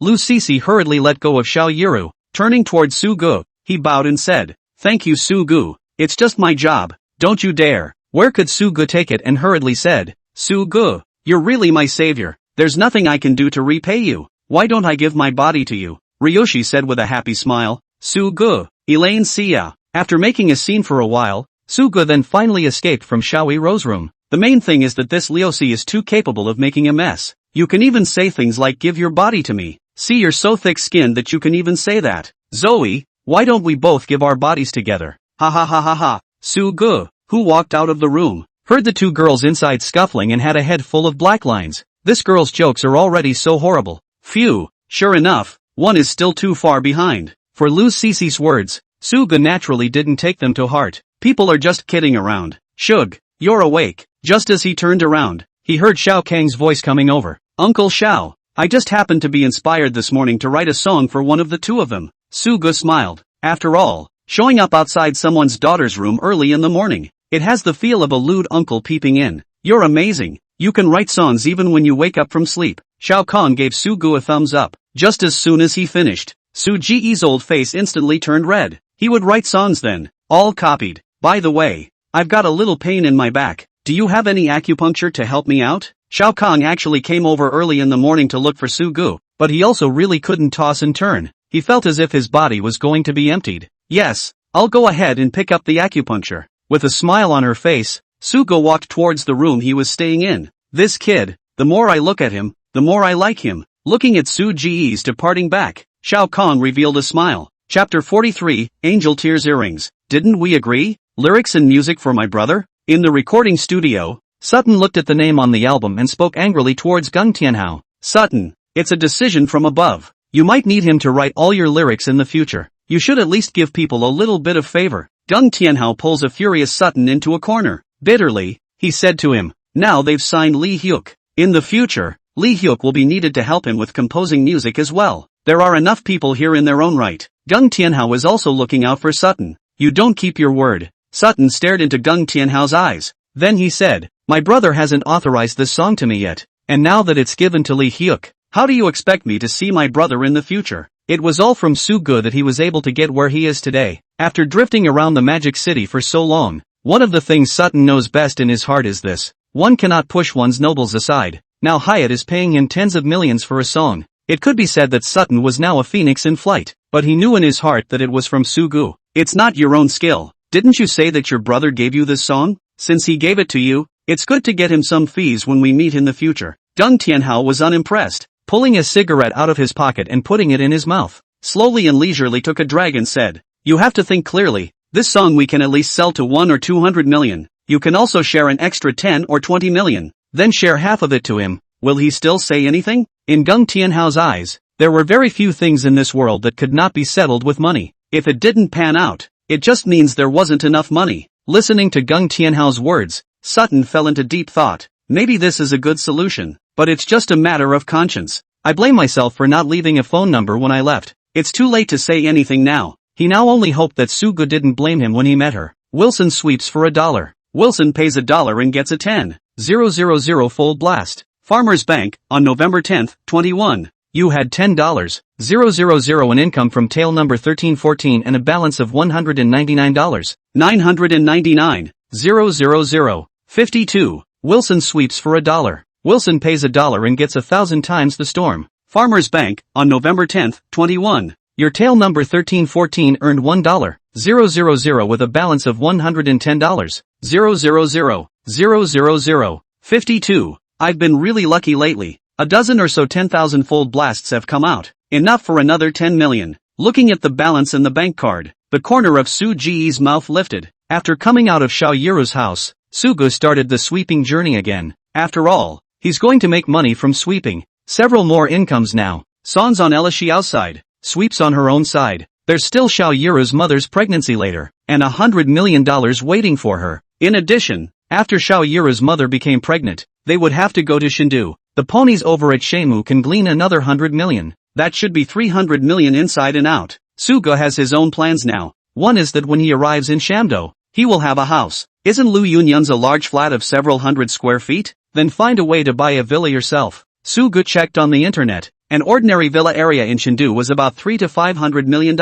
Lu Cece hurriedly let go of Xiao Yiru. Turning towards Sugu, he bowed and said, thank you Sugu, it's just my job, don't you dare. Where could Sugu take it and hurriedly said, Sugu, you're really my savior, there's nothing I can do to repay you, why don't I give my body to you? Ryoshi said with a happy smile. Sugu, Elaine Xiao. After making a scene for a while, Sugu then finally escaped from Xiao Yiru's room. The main thing is that this Liusi is too capable of making a mess. You can even say things like give your body to me. See, you're so thick-skinned that you can even say that. Zoe, why don't we both give our bodies together? Ha ha ha ha ha. Sugu, who walked out of the room, heard the two girls inside scuffling and had a head full of black lines. This girl's jokes are already so horrible. Phew, sure enough, one is still too far behind. For Lu Cece's words, Sugu naturally didn't take them to heart. People are just kidding around. Shug, you're awake. Just as he turned around, he heard Xiao Kang's voice coming over. Uncle Xiao, I just happened to be inspired this morning to write a song for one of the two of them. Sugu smiled. After all, showing up outside someone's daughter's room early in the morning, it has the feel of a lewd uncle peeping in. You're amazing. You can write songs even when you wake up from sleep. Xiao Kang gave Sugu a thumbs up. Just as soon as he finished, Su Ji's old face instantly turned red. He would write songs then. All copied. By the way, I've got a little pain in my back. Do you have any acupuncture to help me out? Xiao Kang actually came over early in the morning to look for Sugu, but he also really couldn't toss and turn. He felt as if his body was going to be emptied. Yes, I'll go ahead and pick up the acupuncture. With a smile on her face, Sugu walked towards the room he was staying in. This kid, the more I look at him, the more I like him. Looking at Su Ji's departing back, Xiao Kang revealed a smile. Chapter 43, Angel Tears Earrings. Didn't we agree? Lyrics and music for my brother? In the recording studio, Sutton looked at the name on the album and spoke angrily towards Gung Tianhao. Sutton, it's a decision from above. You might need him to write all your lyrics in the future. You should at least give people a little bit of favor. Gung Tianhao pulls a furious Sutton into a corner. Bitterly, he said to him, now they've signed Lee Hyuk. In the future, Lee Hyuk will be needed to help him with composing music as well. There are enough people here in their own right. Gung Tianhao is also looking out for Sutton. You don't keep your word. Sutton stared into Gung Tianhao's eyes. Then he said, my brother hasn't authorized this song to me yet, and now that it's given to Lee Hyuk, how do you expect me to see my brother in the future? It was all from Sugu that he was able to get where he is today. After drifting around the Magic City for so long, one of the things Sutton knows best in his heart is this. One cannot push one's nobles aside. Now Hyatt is paying him tens of millions for a song. It could be said that Sutton was now a phoenix in flight, but he knew in his heart that it was from Sugu. It's not your own skill. Didn't you say that your brother gave you this song? Since he gave it to you, it's good to get him some fees when we meet in the future. Deng Tianhao was unimpressed, pulling a cigarette out of his pocket and putting it in his mouth. Slowly and leisurely took a drag and said, "You have to think clearly. This song we can at least sell to 1 or 200 million. You can also share an extra 10 or 20 million. Then share half of it to him. Will he still say anything?" In Deng Tianhao's eyes, there were very few things in this world that could not be settled with money. If it didn't pan out, it just means there wasn't enough money. Listening to Deng Tianhao's words, Sutton fell into deep thought. Maybe this is a good solution, but it's just a matter of conscience. I blame myself for not leaving a phone number when I left. It's too late to say anything now. He now only hoped that Sugu didn't blame him when he met her. Wilson sweeps for $1. Wilson pays $1 and gets a 10,000 fold blast. Farmers Bank, on November 10, 21. You had $10,000 in income from tail number 1314 and a balance of $199. $999,000. 52. Wilson sweeps for $1. Wilson pays $1 and gets 1,000 times the storm. Farmers Bank, on November 10, 21. Your tail number 1314 earned $1,000 with a balance of $110. $000,000. 52. I've been really lucky lately. A dozen or so 10,000 fold blasts have come out. Enough for another 10 million. Looking at the balance in the bank card, the corner of Su Ji's mouth lifted. After coming out of Xiao Yiru's house, Sugu started the sweeping journey again. After all, he's going to make money from sweeping. Several more incomes now. Son's on Ella Xiao's side. Sweeps on her own side. There's still Xiao Yiru's mother's pregnancy later, and $100 million waiting for her. In addition, after Xiao Yiru's mother became pregnant, they would have to go to Shindu. The ponies over at Shemu can glean another 100 million. That should be 300 million inside and out. Suga has his own plans now. One is that when he arrives in Shamdo, he will have a house. Isn't Lu Yunyun's a large flat of several hundred square feet? Then find a way to buy a villa yourself. Suga checked on the internet. An ordinary villa area in Shindu was about $300 to $500 million.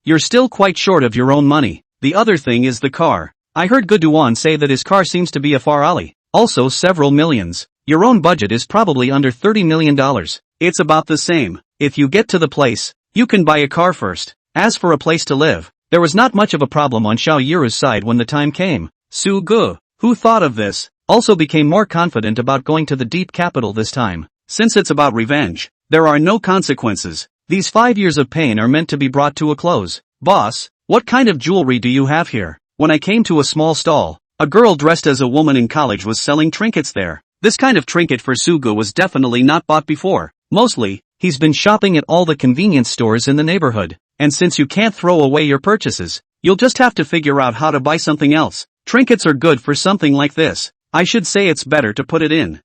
You're still quite short of your own money. The other thing is the car. I heard Guduan say that his car seems to be a Farali. Also several millions. Your own budget is probably under $30 million. It's about the same. If you get to the place, you can buy a car first. As for a place to live, there was not much of a problem on Xiao Yiru's side when the time came. Su Gu, who thought of this, also became more confident about going to the deep capital this time. Since it's about revenge, there are no consequences. These 5 years of pain are meant to be brought to a close. Boss, what kind of jewelry do you have here? When I came to a small stall, a girl dressed as a woman in college was selling trinkets there. This kind of trinket for Sugu was definitely not bought before. Mostly, he's been shopping at all the convenience stores in the neighborhood. And since you can't throw away your purchases, you'll just have to figure out how to buy something else. Trinkets are good for something like this. I should say it's better to put it in.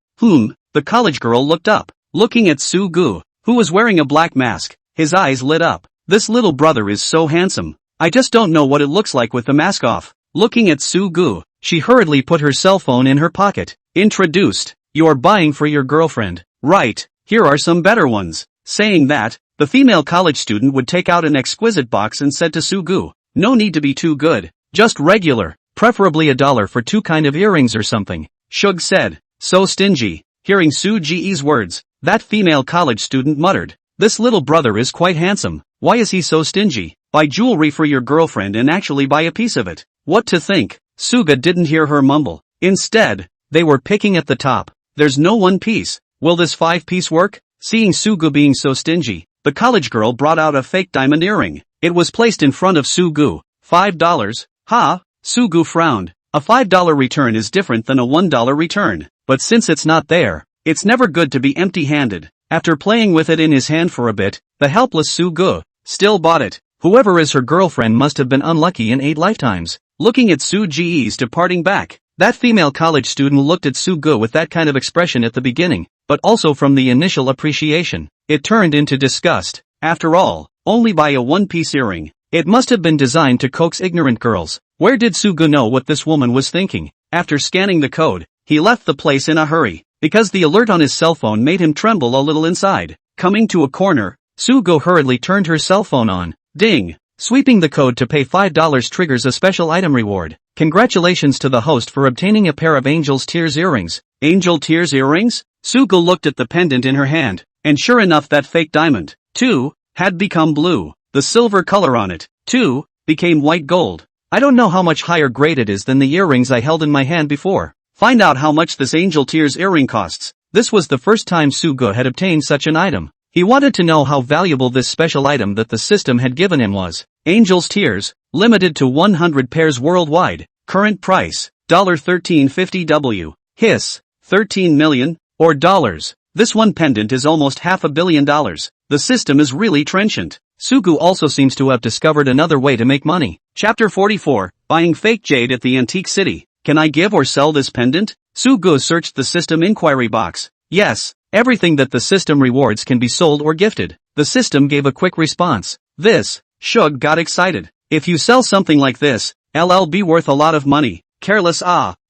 The college girl looked up, looking at Sugu, who was wearing a black mask. His eyes lit up. This little brother is so handsome. I just don't know what it looks like with the mask off. Looking at Sugu, she hurriedly put her cell phone in her pocket. Introduced. You're buying for your girlfriend. Right, here are some better ones. Saying that, the female college student would take out an exquisite box and said to Sugu, no need to be too good, just regular, preferably $1 for 2 kind of earrings or something. Shug said, so stingy. Hearing Su Ji's words, that female college student muttered, this little brother is quite handsome. Why is he so stingy? Buy jewelry for your girlfriend and actually buy a piece of it. What to think? Suga didn't hear her mumble. Instead, they were picking at the top. There's no 1 piece. Will this 5-piece work? Seeing Sugu being so stingy, the college girl brought out a fake diamond earring. It was placed in front of Sugu. $5? Ha! Sugu frowned. A $5 return is different than a $1 return. But since it's not there, it's never good to be empty-handed. After playing with it in his hand for a bit, the helpless Sugu still bought it. Whoever is her girlfriend must have been unlucky in 8 lifetimes. Looking at Su Ji's departing back, that female college student looked at Sugu with that kind of expression at the beginning, but also from the initial appreciation, it turned into disgust. After all, only buy a 1-piece earring. It must have been designed to coax ignorant girls. Where did Sugu know what this woman was thinking? After scanning the code, he left the place in a hurry, because the alert on his cell phone made him tremble a little inside. Coming to a corner, Sugu hurriedly turned her cell phone on. Ding! Sweeping the code to pay $5 triggers a special item reward. Congratulations to the host for obtaining a pair of Angel's Tears earrings. Angel Tears earrings? Sugu looked at the pendant in her hand. and sure enough that fake diamond, too, had become blue. The silver color on it, too, became white gold. I don't know how much higher grade it is than the earrings I held in my hand before. Find out how much this angel tears earring costs. This was the first time Sugo had obtained such an item. He wanted to know how valuable this special item that the system had given him was. Angel's tears, limited to 100 pairs worldwide. Current price, $13.50 Hiss, 13 million, or dollars. This one pendant is almost $500 million. The system is really trenchant. Sugu also seems to have discovered another way to make money. Chapter 44, Buying Fake Jade at the Antique City. Can I give or sell this pendant? Sugu searched the system inquiry box. Yes, everything that the system rewards can be sold or gifted. The system gave a quick response. This, Shug got excited. If you sell something like this, it'll be worth a lot of money. Careless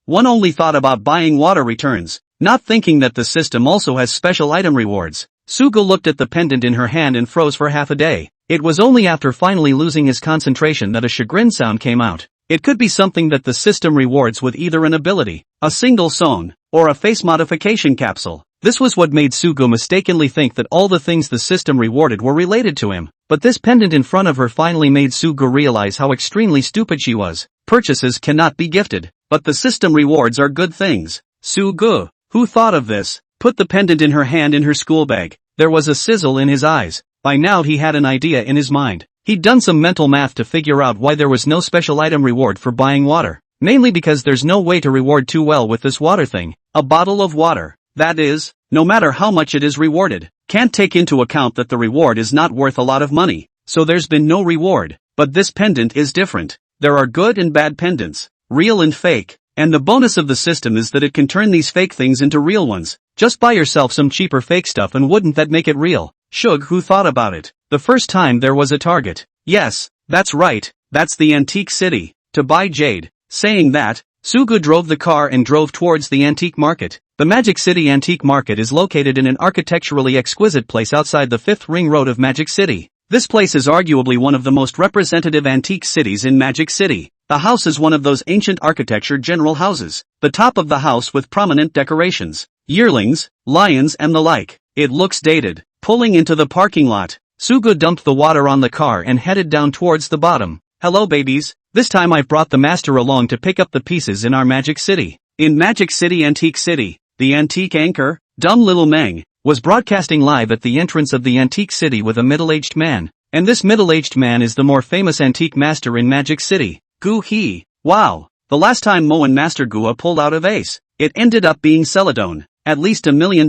one only thought about buying water returns, not thinking that the system also has special item rewards. Sugu looked at the pendant in her hand and froze for half a day. It was only after finally losing his concentration that a chagrin sound came out. It could be something that the system rewards with either an ability, a single song, or a face modification capsule. This was what made Sugu mistakenly think that all the things the system rewarded were related to him. But this pendant in front of her finally made Sugu realize how extremely stupid she was. Purchases cannot be gifted, but the system rewards are good things. Sugu, who thought of this, put the pendant in her hand in her school bag. There was a sizzle in his eyes. By now he had an idea in his mind. He'd done some mental math to figure out why there was no special item reward for buying water. Mainly because there's no way to reward too well with this water thing. A bottle of water, that is, no matter how much it is rewarded, can't take into account that the reward is not worth a lot of money, so there's been no reward. But this pendant is different. There are good and bad pendants, real and fake, and the bonus of the system is that it can turn these fake things into real ones. Just buy yourself some cheaper fake stuff and wouldn't that make it real? Shug who thought about it. The first time there was a target. Yes, that's right, that's the antique city. To buy jade. Saying that, Sugu drove the car and drove towards the antique market. The Magic City Antique Market is located in an architecturally exquisite place outside the 5th ring road of Magic City. This place is arguably one of the most representative antique cities in Magic City. The house is one of those ancient architecture general houses. The top of the house with prominent decorations, yearlings, lions and the like. It looks dated. Pulling into the parking lot, Sugu dumped the water on the car and headed down towards the bottom. Hello babies, this time I've brought the master along to pick up the pieces in our Magic City. In Magic City Antique City, the antique anchor, Dumb Little Meng, was broadcasting live at the entrance of the antique city with a middle-aged man. And this middle-aged man is the more famous antique master in Magic City, Gu He. Wow, the last time Mo and Master Gua pulled out a vase, it ended up being Celadon, at least $1 million.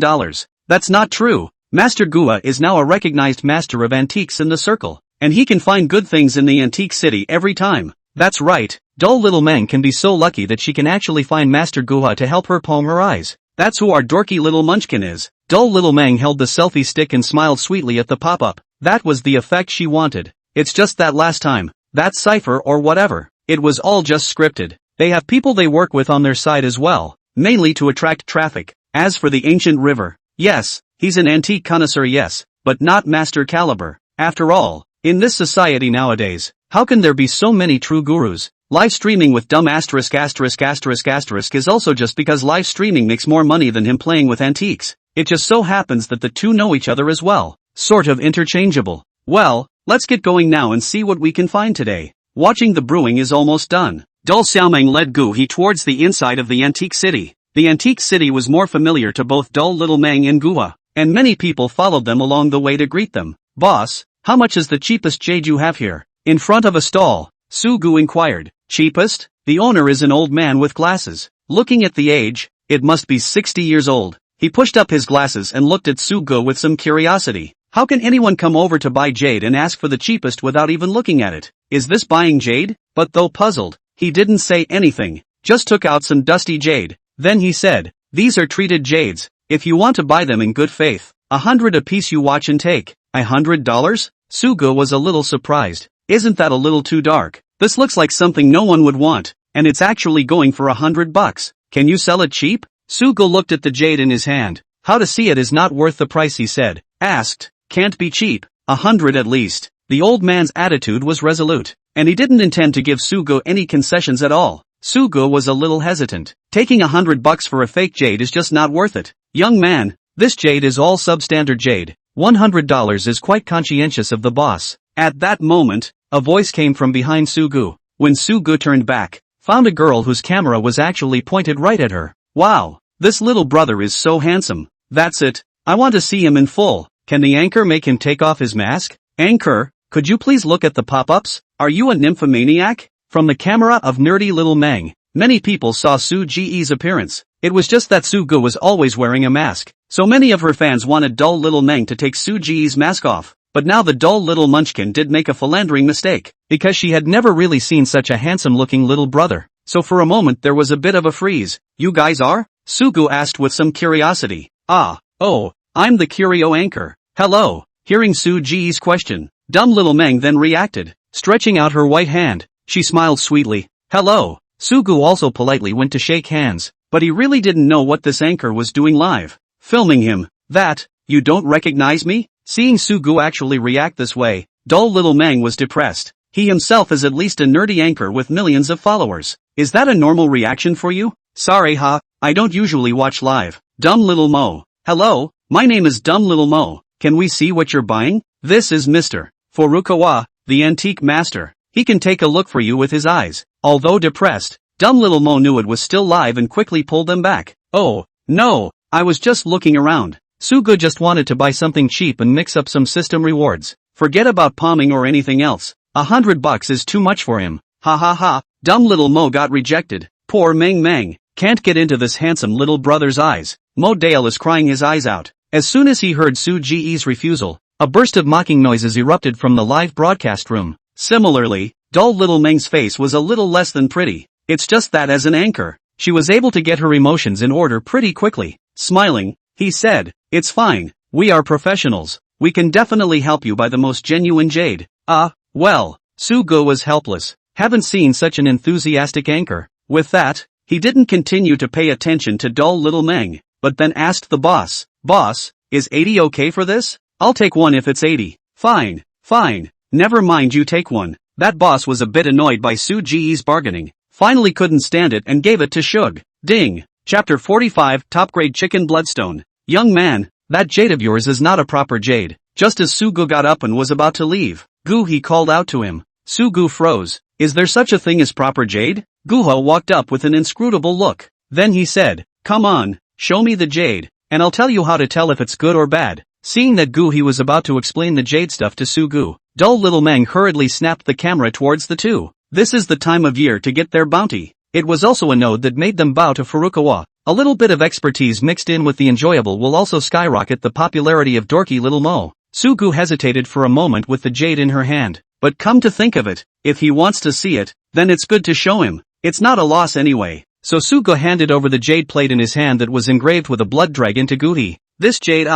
That's not true. Master Gua is now a recognized master of antiques in the circle, and he can find good things in the antique city every time. That's right, dull little Meng can be so lucky that she can actually find Master Gua to help her comb her eyes. That's who our dorky little munchkin is. Dull little Meng held the selfie stick and smiled sweetly at the pop-up. That was the effect she wanted. It's just that last time, that cipher or whatever, it was all just scripted. They have people they work with on their side as well, mainly to attract traffic. As for the ancient river, yes, he's an antique connoisseur yes, but not master caliber. After all, in this society nowadays, how can there be so many true gurus? Live streaming with dumb ***** is also just because live streaming makes more money than him playing with antiques. It just so happens that the two know each other as well. Sort of interchangeable. Well, let's get going now and see what we can find today. Watching the brewing is almost done. Dull Xiaomeng led Gu He towards the inside of the antique city. The antique city was more familiar to both dull little Meng and Gua, and many people followed them along the way to greet them. Boss, how much is the cheapest jade you have here? In front of a stall, Su Gu inquired. Cheapest? The owner is an old man with glasses. Looking at the age, it must be 60 years old. He pushed up his glasses and looked at Su Gu with some curiosity. How can anyone come over to buy jade and ask for the cheapest without even looking at it? Is this buying jade? But though puzzled, he didn't say anything, just took out some dusty jade. Then he said, these are treated jades. If you want to buy them in good faith, 100 apiece you watch and take. $100? Su Gu was a little surprised. Isn't that a little too dark? This looks like something no one would want, and it's actually going for $100. Can you sell it cheap? Su Gu looked at the jade in his hand. How to see it is not worth the price he said. Asked, can't be cheap, 100 at least. The old man's attitude was resolute, and he didn't intend to give Su Gu any concessions at all. Su Gu was a little hesitant. Taking $100 for a fake jade is just not worth it. Young man, This jade is all substandard jade. $100 is quite conscientious of the boss. At that moment, a voice came from behind Sugu. When Sugu turned back, found a girl whose camera was actually pointed right at her. Wow, this little brother is so handsome. That's it. I want to see him in full. Can the anchor make him take off his mask? Anchor, could you please look at the pop-ups? Are you a nymphomaniac? From the camera of nerdy little Meng, many people saw Su Ji's appearance. It was just that Sugu was always wearing a mask. So many of her fans wanted dull little Meng to take Su Ji's mask off. But now the dull little munchkin did make a philandering mistake, because she had never really seen such a handsome-looking little brother. So for a moment there was a bit of a freeze. You guys are? Sugu asked with some curiosity. Oh, I'm the curio anchor. Hello. Hearing Su Ji's question, dumb little Meng then reacted, stretching out her white hand. She smiled sweetly. Hello. Sugu also politely went to shake hands, but he really didn't know what this anchor was doing live. Filming him. That, you don't recognize me? Seeing Sugu actually react this way, dull little Meng was depressed. He himself is at least a nerdy anchor with millions of followers. Is that a normal reaction for you? Sorry I don't usually watch live. Dumb little Mo. Hello, my name is Dumb little Mo. Can we see what you're buying? This is Mr. Furukawa, the antique master. He can take a look for you with his eyes. Although depressed, dumb little Mo knew it was still live and quickly pulled them back. Oh, no, I was just looking around. Sugu just wanted to buy something cheap and mix up some system rewards. Forget about palming or anything else. $100 is too much for him. Ha. Dumb little Mo got rejected. Poor Meng. Can't get into this handsome little brother's eyes. Mo Dale is crying his eyes out. As soon as he heard Su Ji's refusal, a burst of mocking noises erupted from the live broadcast room. Similarly, dull little Meng's face was a little less than pretty. It's just that as an anchor, she was able to get her emotions in order pretty quickly. Smiling, he said, "It's fine, we are professionals. We can definitely help you buy the most genuine jade." Well, Sugu was helpless. Haven't seen such an enthusiastic anchor. With that, he didn't continue to pay attention to dull little Meng, but then asked the boss, "Boss, is 80 okay for this? I'll take one if it's 80. Fine. Never mind, you take one." That boss was a bit annoyed by Su Ji's bargaining, finally couldn't stand it and gave it to Shug. Ding. Chapter 45, Top Grade Chicken Bloodstone. Young man, that jade of yours is not a proper jade. Just as Sugu got up and was about to leave, Gu he called out to him. Sugu froze. Is there such a thing as proper jade? Guho walked up with an inscrutable look. Then he said, "Come on, show me the jade, and I'll tell you how to tell if it's good or bad." Seeing that Gu he was about to explain the jade stuff to Sugu, dull little Meng hurriedly snapped the camera towards the two. This is the time of year to get their bounty. It was also a node that made them bow to Furukawa. A little bit of expertise mixed in with the enjoyable will also skyrocket the popularity of dorky little Mo. Sugu hesitated for a moment with the jade in her hand, but come to think of it, if he wants to see it, then it's good to show him. It's not a loss anyway. So Sugu handed over the jade plate in his hand that was engraved with a blood dragon to Guhi. This jade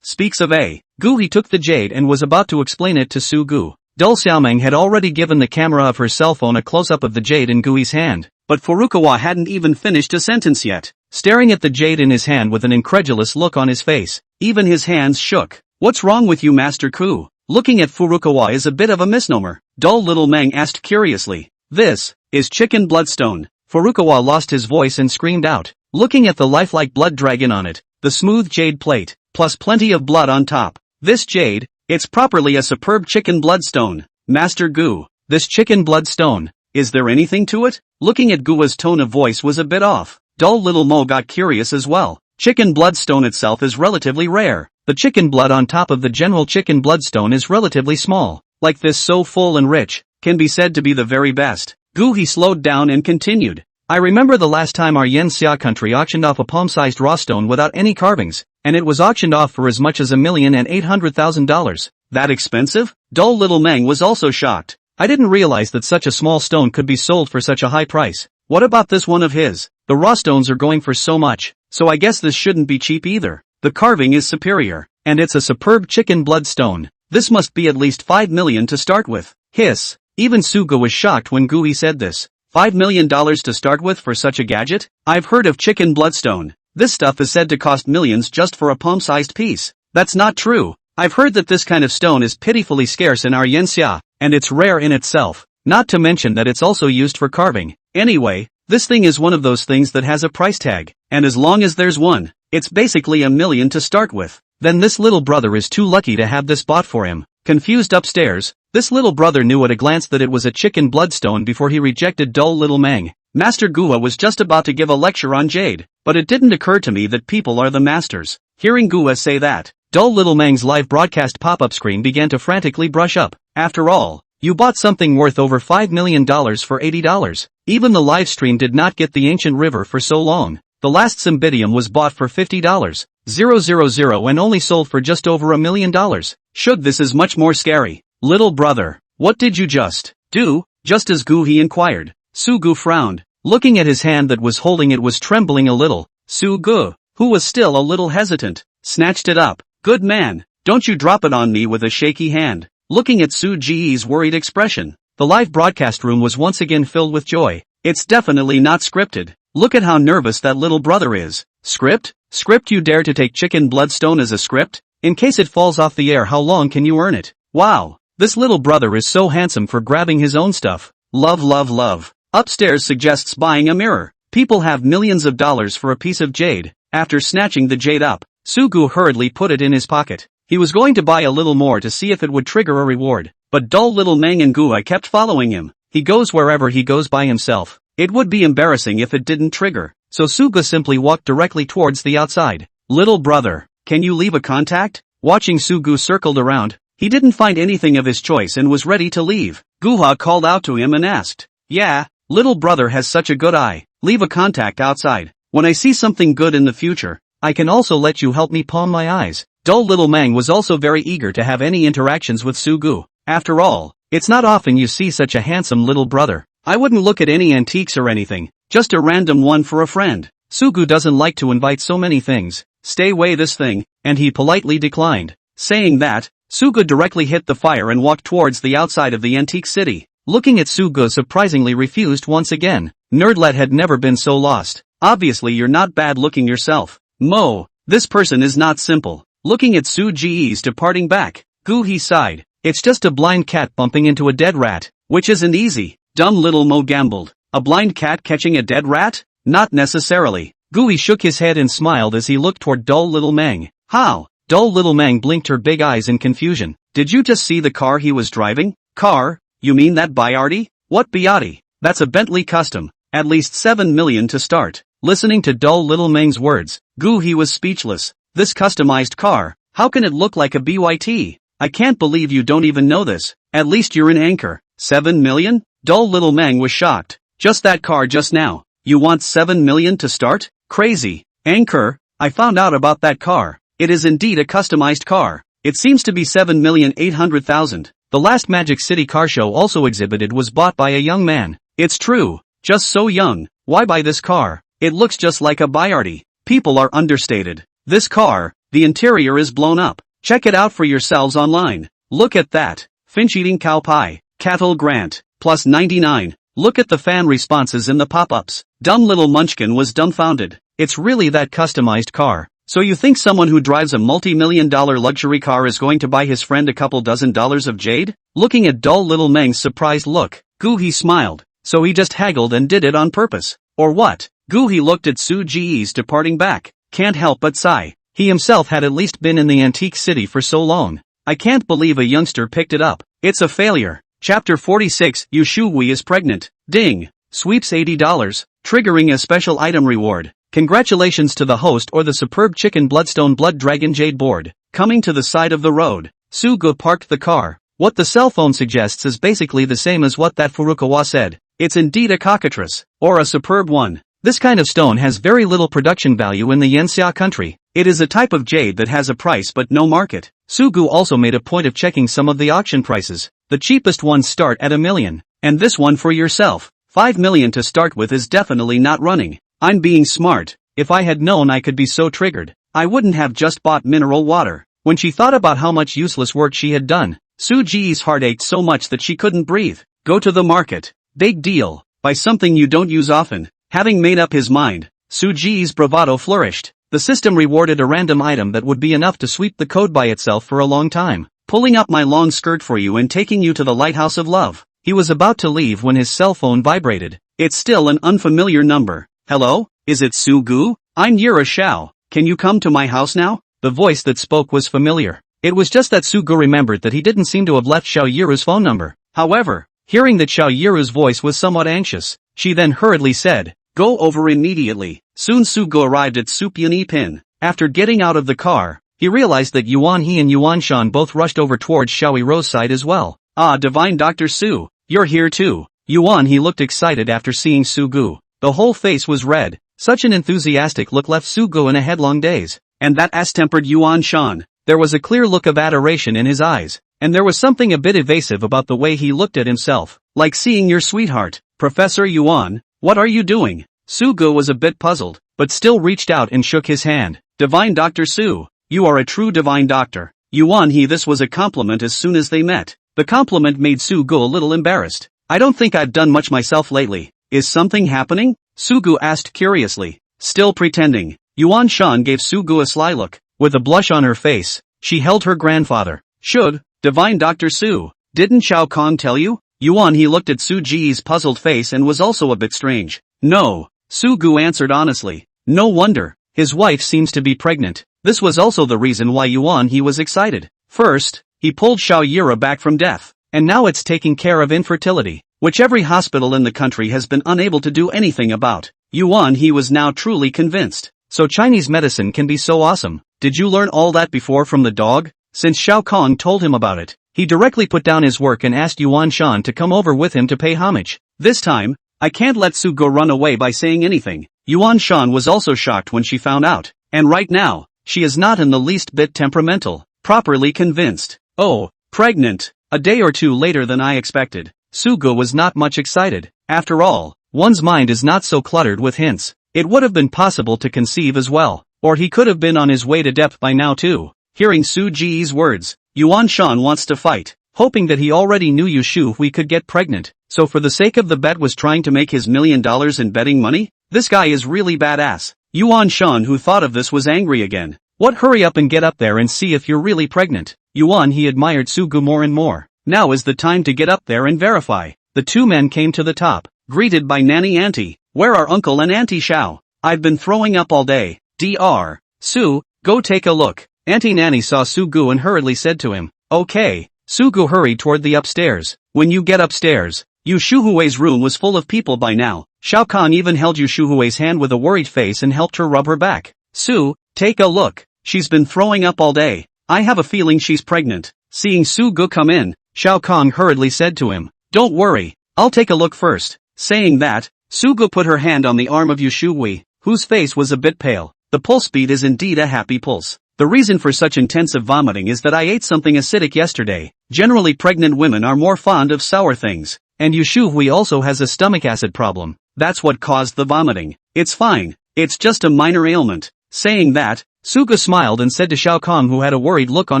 speaks of a. Guhi took the jade and was about to explain it to Sugu. Dull Xiaomeng had already given the camera of her cell phone a close-up of the jade in Gui's hand, but Furukawa hadn't even finished a sentence yet, staring at the jade in his hand with an incredulous look on his face. Even his hands shook. "What's wrong with you, Master Ku?" Looking at Furukawa is a bit of a misnomer, dull little Meng asked curiously. "This is chicken bloodstone." Furukawa lost his voice and screamed out, looking at the lifelike blood dragon on it, the smooth jade plate, plus plenty of blood on top. "This jade, it's properly a superb chicken bloodstone. Master Gu, this chicken bloodstone, is there anything to it?" Looking at Gua's tone of voice was a bit off. Dull little Mo got curious as well. Chicken bloodstone itself is relatively rare. The chicken blood on top of the general chicken bloodstone is relatively small. Like this so full and rich, can be said to be the very best. Gu he slowed down and continued. "I remember the last time our Yen Xia country auctioned off a palm-sized raw stone without any carvings, and it was auctioned off for as much as $1,800,000. That expensive?" Dull little Meng was also shocked. "I didn't realize that such a small stone could be sold for such a high price. What about this one of his? The raw stones are going for so much, so I guess this shouldn't be cheap either. The carving is superior, and it's a superb chicken blood stone. This must be at least 5 million to start with." Hiss. Even Suga was shocked when Gui said this. $5 million to start with for such a gadget? I've heard of chicken bloodstone. This stuff is said to cost millions just for a palm-sized piece. That's not true. I've heard that this kind of stone is pitifully scarce in our Yenxia, and it's rare in itself, not to mention that it's also used for carving. Anyway, this thing is one of those things that has a price tag, and as long as there's one, It's basically a million to start with. Then this little brother is too lucky to have this bought for him. Confused upstairs, this little brother knew at a glance that it was a chicken bloodstone before he rejected dull little Mang. Master Gua was just about to give a lecture on jade, but it didn't occur to me that people are the masters. Hearing Gua say that, dull little Mang's live broadcast pop-up screen began to frantically brush up. After all, you bought something worth over $5 million for $80. Even the live stream did not get the ancient river for so long. The last Cymbidium was bought for $50,000 and only sold for just over $1 million. Shug, this is much more scary. Little brother, what did you just do? Just as he inquired. Sugu frowned. Looking at his hand that was holding it was trembling a little. Sugu, who was still a little hesitant, snatched it up. Good man, don't you drop it on me with a shaky hand. Looking at Suji's worried expression, the live broadcast room was once again filled with joy. It's definitely not scripted. Look at how nervous that little brother is. Script? Script, you dare to take chicken bloodstone as a script? In case it falls off the air, how long can you earn it? Wow, this little brother is so handsome for grabbing his own stuff. Love, love, love. Upstairs suggests buying a mirror. People have millions of dollars for a piece of jade. After snatching the jade up, Sugu hurriedly put it in his pocket. He was going to buy a little more to see if it would trigger a reward, but dull little Mang and Gua kept following him. He goes wherever he goes by himself. It would be embarrassing if it didn't trigger, so Sugu simply walked directly towards the outside. Little brother, can you leave a contact? Watching Sugu circled around, he didn't find anything of his choice and was ready to leave. Gua called out to him and asked, yeah, little brother has such a good eye. Leave a contact outside. When I see something good in the future, I can also let you help me palm my eyes. Dull little Mang was also very eager to have any interactions with Sugu. After all, it's not often you see such a handsome little brother. I wouldn't look at any antiques or anything, just a random one for a friend. Sugu doesn't like to invite so many things. Stay away this thing, and he politely declined. Saying that, Sugu directly hit the fire and walked towards the outside of the antique city. Looking at Sugu surprisingly refused once again. Nerdlet had never been so lost. Obviously you're not bad looking yourself. Mo, this person is not simple. Looking at Suji's departing back, he sighed. It's just a blind cat bumping into a dead rat, which isn't easy. Dumb little Mo gambled. A blind cat catching a dead rat? Not necessarily. Gui shook his head and smiled as he looked toward dull little Mang. How? Dull little Mang blinked her big eyes in confusion. Did you just see the car he was driving? Car? You mean that Biardi? What Biardi? That's a Bentley Custom. At least 7 million to start. Listening to dull little Mang's words, he was speechless. This customized car, how can it look like a BYT? I can't believe you don't even know this. At least you're an anchor. 7 million? Dull little Mang was shocked. Just that car just now. You want 7 million to start? Crazy. Anchor, I found out about that car. It is indeed a customized car. It seems to be 7,800,000. The last Magic City car show also exhibited was bought by a young man. It's true. Just so young. Why buy this car? It looks just like a Biardi. People are understated. This car, the interior is blown up. Check it out for yourselves online. Look at that. Finch eating cow pie. Cattle Grant. Plus 99. Look at the fan responses in the pop-ups. Dumb little Munchkin was dumbfounded. It's really that customized car. So you think someone who drives a multi-million-dollar luxury car is going to buy his friend a couple dozen dollars of jade? Looking at dull little Mang's surprised look, he smiled. So he just haggled and did it on purpose. Or what? He looked at Suji's departing back. Can't help but sigh. He himself had at least been in the antique city for so long. I can't believe a youngster picked it up. It's a failure. Chapter 46, Yu Shuhui is pregnant. Ding. Sweeps $80, triggering a special item reward. Congratulations to the host or the superb chicken bloodstone blood dragon jade board. Coming to the side of the road, Sugu parked the car. What the cell phone suggests is basically the same as what that Furukawa said. It's indeed a cockatrice, or a superb one. This kind of stone has very little production value in the Yanxia country. It is a type of jade that has a price but no market. Sugu also made a point of checking some of the auction prices. The cheapest ones start at $1 million. And this one for yourself. 5 million to start with is definitely not running. I'm being smart. If I had known I could be so triggered, I wouldn't have just bought mineral water. When she thought about how much useless work she had done, Suji's heart ached so much that she couldn't breathe. Go to the market. Big deal. Buy something you don't use often. Having made up his mind, Suji's bravado flourished. The system rewarded a random item that would be enough to sweep the code by itself for a long time. Pulling up my long skirt for you and taking you to the lighthouse of love. He was about to leave when his cell phone vibrated. It's still an unfamiliar number. Hello? Is it Sugu? I'm Yura Shao. can you come to my house now? The voice that spoke was familiar. It was just that Sugu remembered that he didn't seem to have left Xiao Yiru's phone number. However, hearing that Xiao Yiru's voice was somewhat anxious, she then hurriedly said, go over immediately. Soon Sugu arrived at Supyani Pin. After getting out of the car, he realized that Yuan He and Yuan Shan both rushed over towards Xiao Yiru's side as well. Ah, divine Dr. Su, you're here too. Yuan He looked excited after seeing Sugu. The whole face was red. Such an enthusiastic look left Sugu in a headlong daze. And that ass-tempered Yuan Shan. There was a clear look of adoration in his eyes, and there was something a bit evasive about the way he looked at himself, like seeing your sweetheart. Professor Yuan, what are you doing? Sugu was a bit puzzled, but still reached out and shook his hand. Divine Dr. Su, you are a true divine doctor. Yuan He, this was a compliment as soon as they met. The compliment made Sugu a little embarrassed. I don't think I've done much myself lately. Is something happening? Sugu asked curiously. Still pretending. Yuan Shan gave Sugu a sly look. With a blush on her face, she held her grandfather. Should, divine Dr. Su, didn't Shao Kong tell you? Yuan He looked at Su Ji's puzzled face and was also a bit strange. No, Sugu answered honestly. No wonder, his wife seems to be pregnant. This was also the reason why Yuan He was excited. First, he pulled Xiao Yira back from death, and now it's taking care of infertility, which every hospital in the country has been unable to do anything about. Yuan He was now truly convinced. So Chinese medicine can be so awesome. Did you learn all that before from the dog? Since Shao Kong told him about it, he directly put down his work and asked Yuan Shan to come over with him to pay homage. This time, I can't let Sugu run away by saying anything. Yuan Shan was also shocked when she found out, and right now, she is not in the least bit temperamental, properly convinced. Oh, pregnant. A day or two later than I expected. Sugu was not much excited. After all, one's mind is not so cluttered with hints. It would have been possible to conceive as well, or he could have been on his way to depth by now too. Hearing Su Ji's words, Yuan Shan wants to fight, hoping that he already knew Yu Shu Hui could get pregnant, so for the sake of the bet was trying to make his $1 million in betting money? This guy is really badass. Yuan Shan, who thought of this, was angry again. What, hurry up and get up there and see if you're really pregnant. Yuan He admired Sugu more and more. Now is the time to get up there and verify. The two men came to the top, greeted by Nanny Auntie. Where are Uncle and Auntie Xiao? I've been throwing up all day. Dr. Su, go take a look. Auntie Nanny saw Sugu and hurriedly said to him, okay. Sugu hurried toward the upstairs. When you get upstairs, Yu Shuhui's room was full of people by now. Shao Kahn even held Yu Shuhui's hand with a worried face and helped her rub her back. Su, take a look. She's been throwing up all day. I have a feeling she's pregnant. Seeing Sugu come in, Shao Kahn hurriedly said to him, don't worry, I'll take a look first. Saying that, Sugu put her hand on the arm of Yu Shuhui, whose face was a bit pale. The pulse beat is indeed a happy pulse. The reason for such intensive vomiting is that I ate something acidic yesterday. Generally pregnant women are more fond of sour things, and Yu Shuhui also has a stomach acid problem. That's what caused the vomiting. It's fine, it's just a minor ailment. Saying that, Sugu smiled and said to Shao Kong, who had a worried look on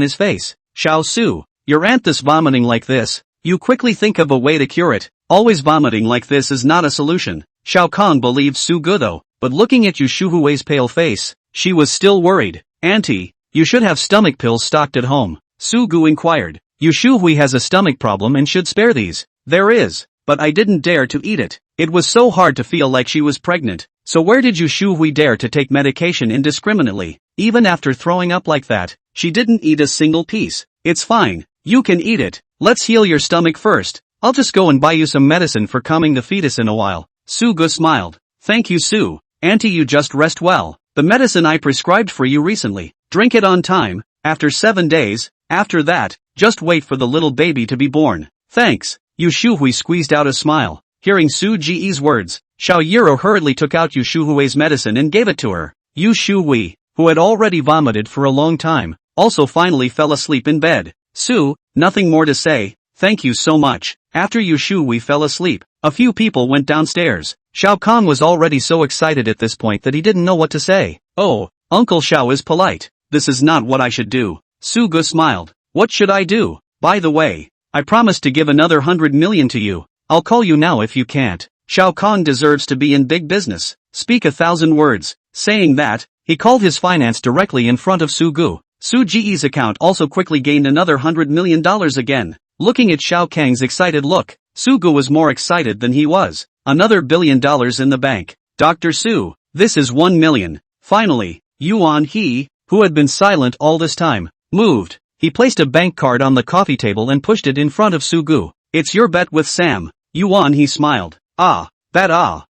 his face, Shao Su, your aunt this vomiting like this, you quickly think of a way to cure it. Always vomiting like this is not a solution. Shao Kong believed Sugu though, but looking at Yu Shuhui's pale face, she was still worried. Auntie, you should have stomach pills stocked at home. Sugu inquired. Yu Shuhui has a stomach problem and should spare these. There is, but I didn't dare to eat it. It was so hard to feel like she was pregnant. So where did Yu Shuhui dare to take medication indiscriminately? Even after throwing up like that, she didn't eat a single piece. It's fine, you can eat it. Let's heal your stomach first. I'll just go and buy you some medicine for calming the fetus in a while. Sugu smiled. Thank you, Su. Auntie, you just rest well. The medicine I prescribed for you recently. Drink it on time, after 7 days. After that, just wait for the little baby to be born. Thanks. Yu Shuhui squeezed out a smile. Hearing Su Ji's words, Xiao Yiro hurriedly took out Yu Shuhui's medicine and gave it to her. Yu Shuhui, who had already vomited for a long time, also finally fell asleep in bed. Su, nothing more to say, thank you so much. After Yu Shuhui fell asleep, a few people went downstairs. Shao Kong was already so excited at this point that he didn't know what to say. Oh, Uncle Xiao is polite. This is not what I should do. Sugu smiled. What should I do? By the way, I promised to give another 100 million to you. I'll call you now if you can't. Shao Kong deserves to be in big business. Speak 1,000 words. Saying that, he called his finance directly in front of Sugu. Su Ji's account also quickly gained another $100 million again. Looking at Shao Kang's excited look, Sugu was more excited than he was. Another $1 billion in the bank. Dr. Su, this is 1 million. Finally, Yuan he, who had been silent all this time, moved. He placed a bank card on the coffee table and pushed it in front of Sugu. It's your bet with Sam. Yuan he smiled. Ah.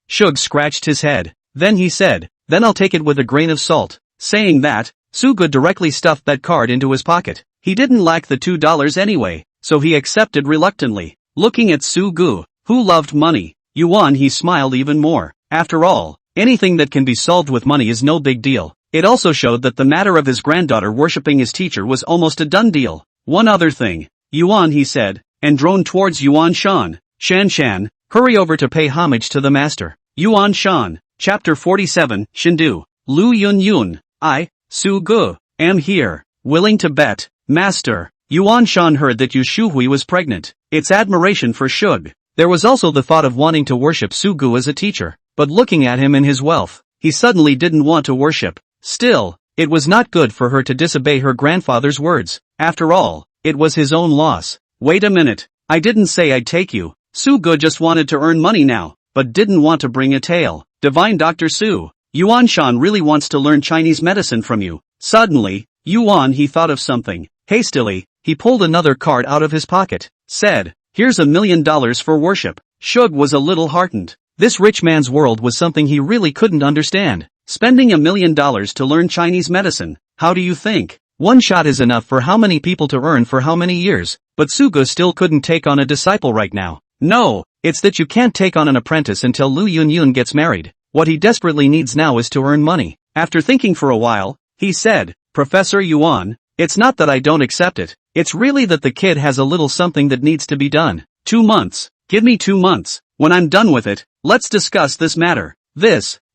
Shug scratched his head. Then he said, then I'll take it with a grain of salt. Saying that, Sugu directly stuffed that card into his pocket. He didn't lack the $2 anyway, so he accepted reluctantly. Looking at Sugu, who loved money, Yuan he smiled even more. After all, anything that can be solved with money is no big deal. It also showed that the matter of his granddaughter worshipping his teacher was almost a done deal. One other thing, Yuan he said, and droned towards Yuan Shan. Shan, hurry over to pay homage to the master. Yuan Shan, Chapter 47, Shindu. Lu Yun, I, Sugu, am here, willing to bet, master. Yuan Shan heard that Yu Shuhui was pregnant. It's admiration for Shug. There was also the thought of wanting to worship Sugu as a teacher, but looking at him and his wealth, he suddenly didn't want to worship. Still, it was not good for her to disobey her grandfather's words. After all, it was his own loss. Wait a minute, I didn't say I'd take you. Sugu just wanted to earn money now, but didn't want to bring a tail. Divine Dr. Su, Yuan Shan really wants to learn Chinese medicine from you. Suddenly, Yuan he thought of something. Hastily, he pulled another card out of his pocket, said, here's $1 million for worship. Shug was a little heartened. This rich man's world was something he really couldn't understand. Spending $1 million to learn Chinese medicine, how do you think? One shot is enough for how many people to earn for how many years, but Sugu still couldn't take on a disciple right now. No, it's that you can't take on an apprentice until Lu Yun gets married. What he desperately needs now is to earn money. After thinking for a while, he said, Professor Yuan, it's not that I don't accept it, it's really that the kid has a little something that needs to be done. 2 months, give me 2 months, when I'm done with it, let's discuss this matter.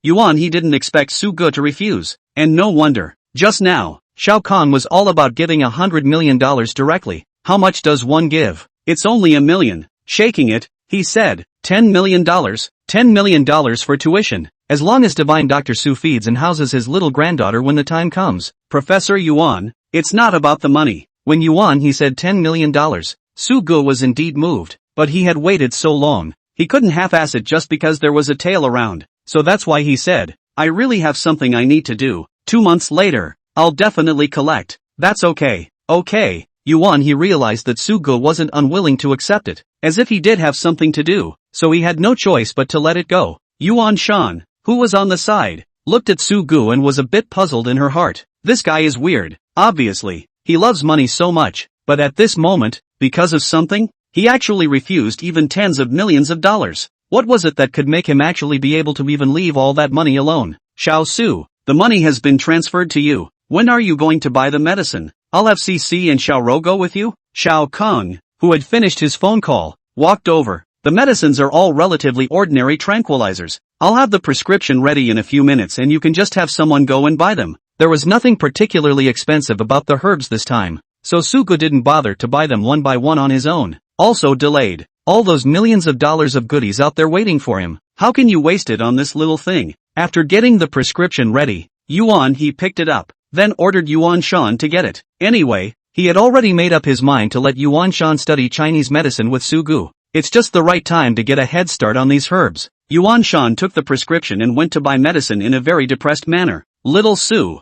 Yuan he didn't expect Sugu to refuse, and no wonder. Just now, Shao Kahn was all about giving $100 million directly. How much does one give? It's only $1 million. Shaking it, he said, $10 million, $10 million for tuition, as long as Divine Dr. Su feeds and houses his little granddaughter when the time comes. Professor Yuan, it's not about the money. When Yuan he said $10 million, Sugu was indeed moved, but he had waited so long, he couldn't half-ass it just because there was a tail around. So that's why he said, I really have something I need to do. 2 months later, I'll definitely collect. That's okay. Okay. Yuan he realized that Sugu wasn't unwilling to accept it, as if he did have something to do, so he had no choice but to let it go. Yuan Shan, who was on the side, looked at Sugu and was a bit puzzled in her heart. This guy is weird. Obviously, he loves money so much, but at this moment, because of something, he actually refused even tens of millions of dollars. What was it that could make him actually be able to even leave all that money alone? Shao Su, the money has been transferred to you. When are you going to buy the medicine? I'll have CC and Shao Ro go with you? Shao Kung, who had finished his phone call, walked over. The medicines are all relatively ordinary tranquilizers. I'll have the prescription ready in a few minutes and you can just have someone go and buy them. There was nothing particularly expensive about the herbs this time, so Sugu didn't bother to buy them one by one on his own. Also delayed. All those millions of dollars of goodies out there waiting for him. How can you waste it on this little thing? After getting the prescription ready, Yuan he picked it up, then ordered Yuan Shan to get it. Anyway, he had already made up his mind to let Yuan Shan study Chinese medicine with Sugu. It's just the right time to get a head start on these herbs. Yuan Shan took the prescription and went to buy medicine in a very depressed manner. Little Su,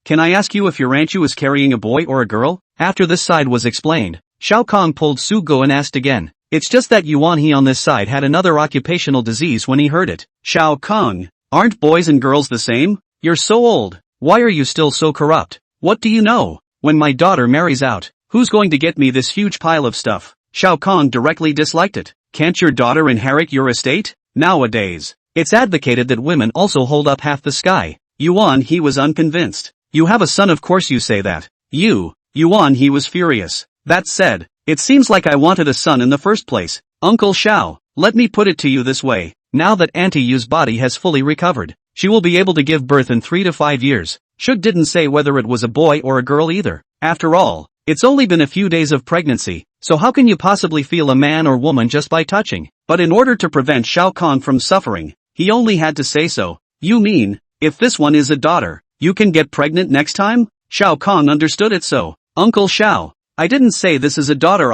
can I ask you if your Ranchu is carrying a boy or a girl? After this side was explained, Shao Kong pulled Sugu and asked again. It's just that Yuan he on this side had another occupational disease when he heard it. Shao Kong, aren't boys and girls the same? You're so old. Why are you still so corrupt? What do you know? When my daughter marries out, who's going to get me this huge pile of stuff? Shao Kong directly disliked it. Can't your daughter inherit your estate? Nowadays, it's advocated that women also hold up half the sky. Yuan he was unconvinced. You have a son, of course you say that. Yuan he was furious. That said, it seems like I wanted a son in the first place. Uncle Shao, let me put it to you this way. Now that Auntie Yu's body has fully recovered, she will be able to give birth in 3 to 5 years. Shug didn't say whether it was a boy or a girl either. After all, it's only been a few days of pregnancy, so how can you possibly feel a man or woman just by touching? But in order to prevent Shao Kahn from suffering, he only had to say so. You mean, if this one is a daughter, you can get pregnant next time? Shao Kahn understood it so. Uncle Shao, I didn't say this is a daughter.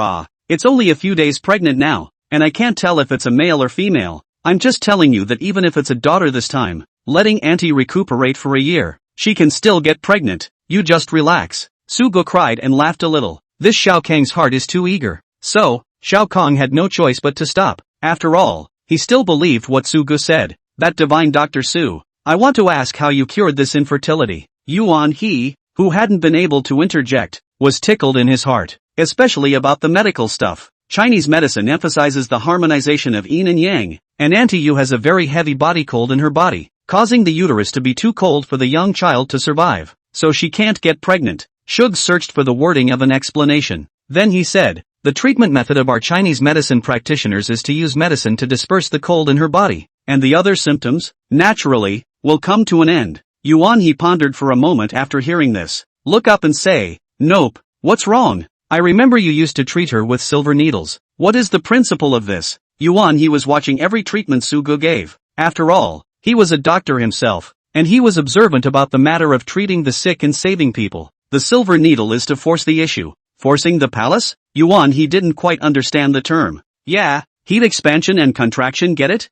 It's only a few days pregnant now, and I can't tell if it's a male or female. I'm just telling you that even if it's a daughter this time, letting Auntie recuperate for a year, She can still get pregnant. You just relax. Sugo cried and laughed a little. This Xiao Kang's heart is too eager. So, Xiao Kang had no choice but to stop. After all, he still believed what Sugo said. That divine Dr. Su. I want to ask how you cured this infertility. Yuan He, who hadn't been able to interject, was tickled in his heart, especially about the medical stuff. Chinese medicine emphasizes the harmonization of yin and yang, and Auntie Yu has a very heavy body cold in her body, causing the uterus to be too cold for the young child to survive, so she can't get pregnant. Shug searched for the wording of an explanation. Then he said, the treatment method of our Chinese medicine practitioners is to use medicine to disperse the cold in her body, and the other symptoms, naturally, will come to an end. Yuan He pondered for a moment after hearing this. Look up and say, nope, what's wrong? I remember you used to treat her with silver needles. What is the principle of this? Yuan He was watching every treatment Sugo gave. After all, he was a doctor himself, and he was observant about the matter of treating the sick and saving people. The silver needle is to force the issue. Forcing the palace? Yuan He didn't quite understand the term. Yeah, heat expansion and contraction, get it?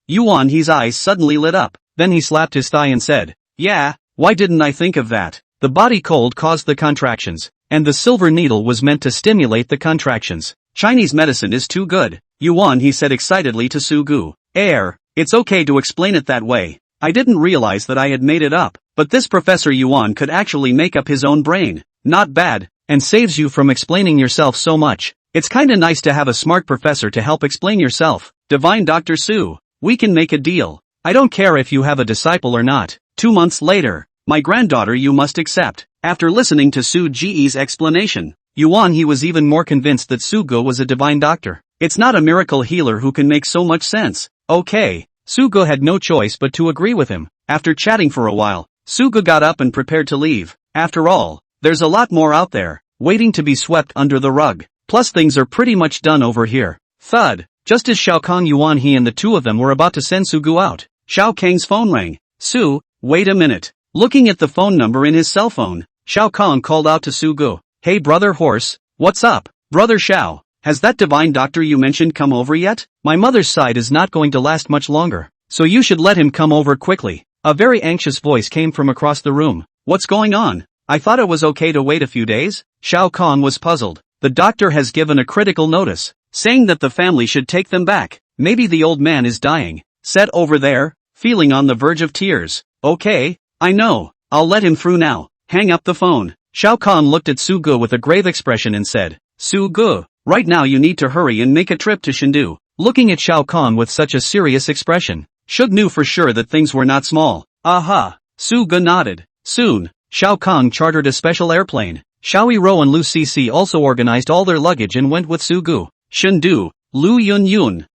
Yuan He's eyes suddenly lit up. Then he slapped his thigh and said, yeah, why didn't I think of that? The body cold caused the contractions, and the silver needle was meant to stimulate the contractions. Chinese medicine is too good. Yuan He said excitedly to Sugu. It's okay to explain it that way. I didn't realize that I had made it up, but this Professor Yuan could actually make up his own brain. Not bad, and saves you from explaining yourself so much. It's kinda nice to have a smart professor to help explain yourself. Divine Dr. Su, we can make a deal. I don't care if you have a disciple or not. 2 months later, my granddaughter you must accept. After listening to Su Ji's explanation, Yuan He was even more convinced that Sugo was a divine doctor. It's not a miracle healer who can make so much sense. Okay, Sugo had no choice but to agree with him. After chatting for a while, Sugo got up and prepared to leave. After all, there's a lot more out there, waiting to be swept under the rug. Plus things are pretty much done over here. Thud. Just as Xiao Kang, Yuan He and the two of them were about to send Sugu out, Xiao Kang's phone rang. Su, wait a minute. Looking at the phone number in his cell phone, Xiao Kang called out to Sugu. Hey brother horse, what's up? Brother Xiao, has that divine doctor you mentioned come over yet? My mother's side is not going to last much longer, so you should let him come over quickly. A very anxious voice came from across the room. What's going on? I thought it was okay to wait a few days? Xiao Kang was puzzled. The doctor has given a critical notice, saying that the family should take them back. Maybe the old man is dying. Set over there, feeling on the verge of tears. Okay, I know, I'll let him through now. Hang up the phone. Xiao Kang looked at Sugu with a grave expression and said, Sugu, right now you need to hurry and make a trip to Shindu. Looking at Xiao Kang with such a serious expression, Shug knew for sure that things were not small. Aha, Sugu nodded. Soon, Xiao Kang chartered a special airplane. Xiao Yiro and Lu Cc also organized all their luggage and went with Sugu. Shindu, Lu Yun Yun,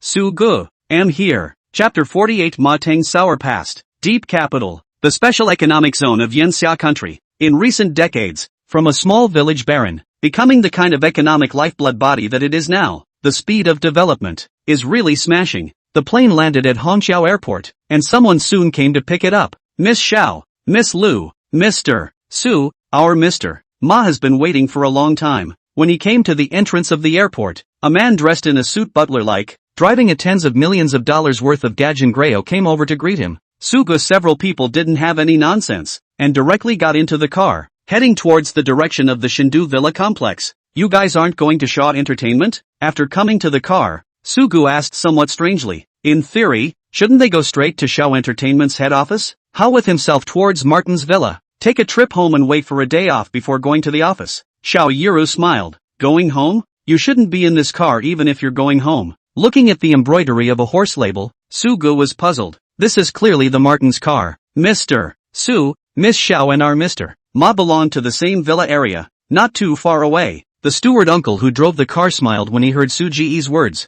Sugu, am here. Chapter 48 Ma Teng Sour Past. Deep Capital, the special economic zone of Yanxia country. In recent decades, from a small village baron, becoming the kind of economic lifeblood body that it is now, the speed of development is really smashing. The plane landed at Hongqiao Airport, and someone soon came to pick it up. Miss Xiao, Miss Lu, Mr. Su, our Mr. Ma has been waiting for a long time. When he came to the entrance of the airport, a man dressed in a suit butler-like, driving a tens of millions of dollars worth of Gajan Grayo came over to greet him. Sugu several people didn't have any nonsense, and directly got into the car, heading towards the direction of the Shindu Villa complex. You guys aren't going to Shaw Entertainment? After coming to the car, Sugu asked somewhat strangely. In theory, shouldn't they go straight to Shaw Entertainment's head office? How with himself towards Martin's villa? Take a trip home and wait for a day off before going to the office. Xiao Yiru smiled. Going home? You shouldn't be in this car even if you're going home. Looking at the embroidery of a horse label, Sugu was puzzled. This is clearly the Martin's car. Mr. Su, Miss Xiao and our Mr. Ma belonged to the same villa area, not too far away. The steward uncle who drove the car smiled when he heard Su Ji's words.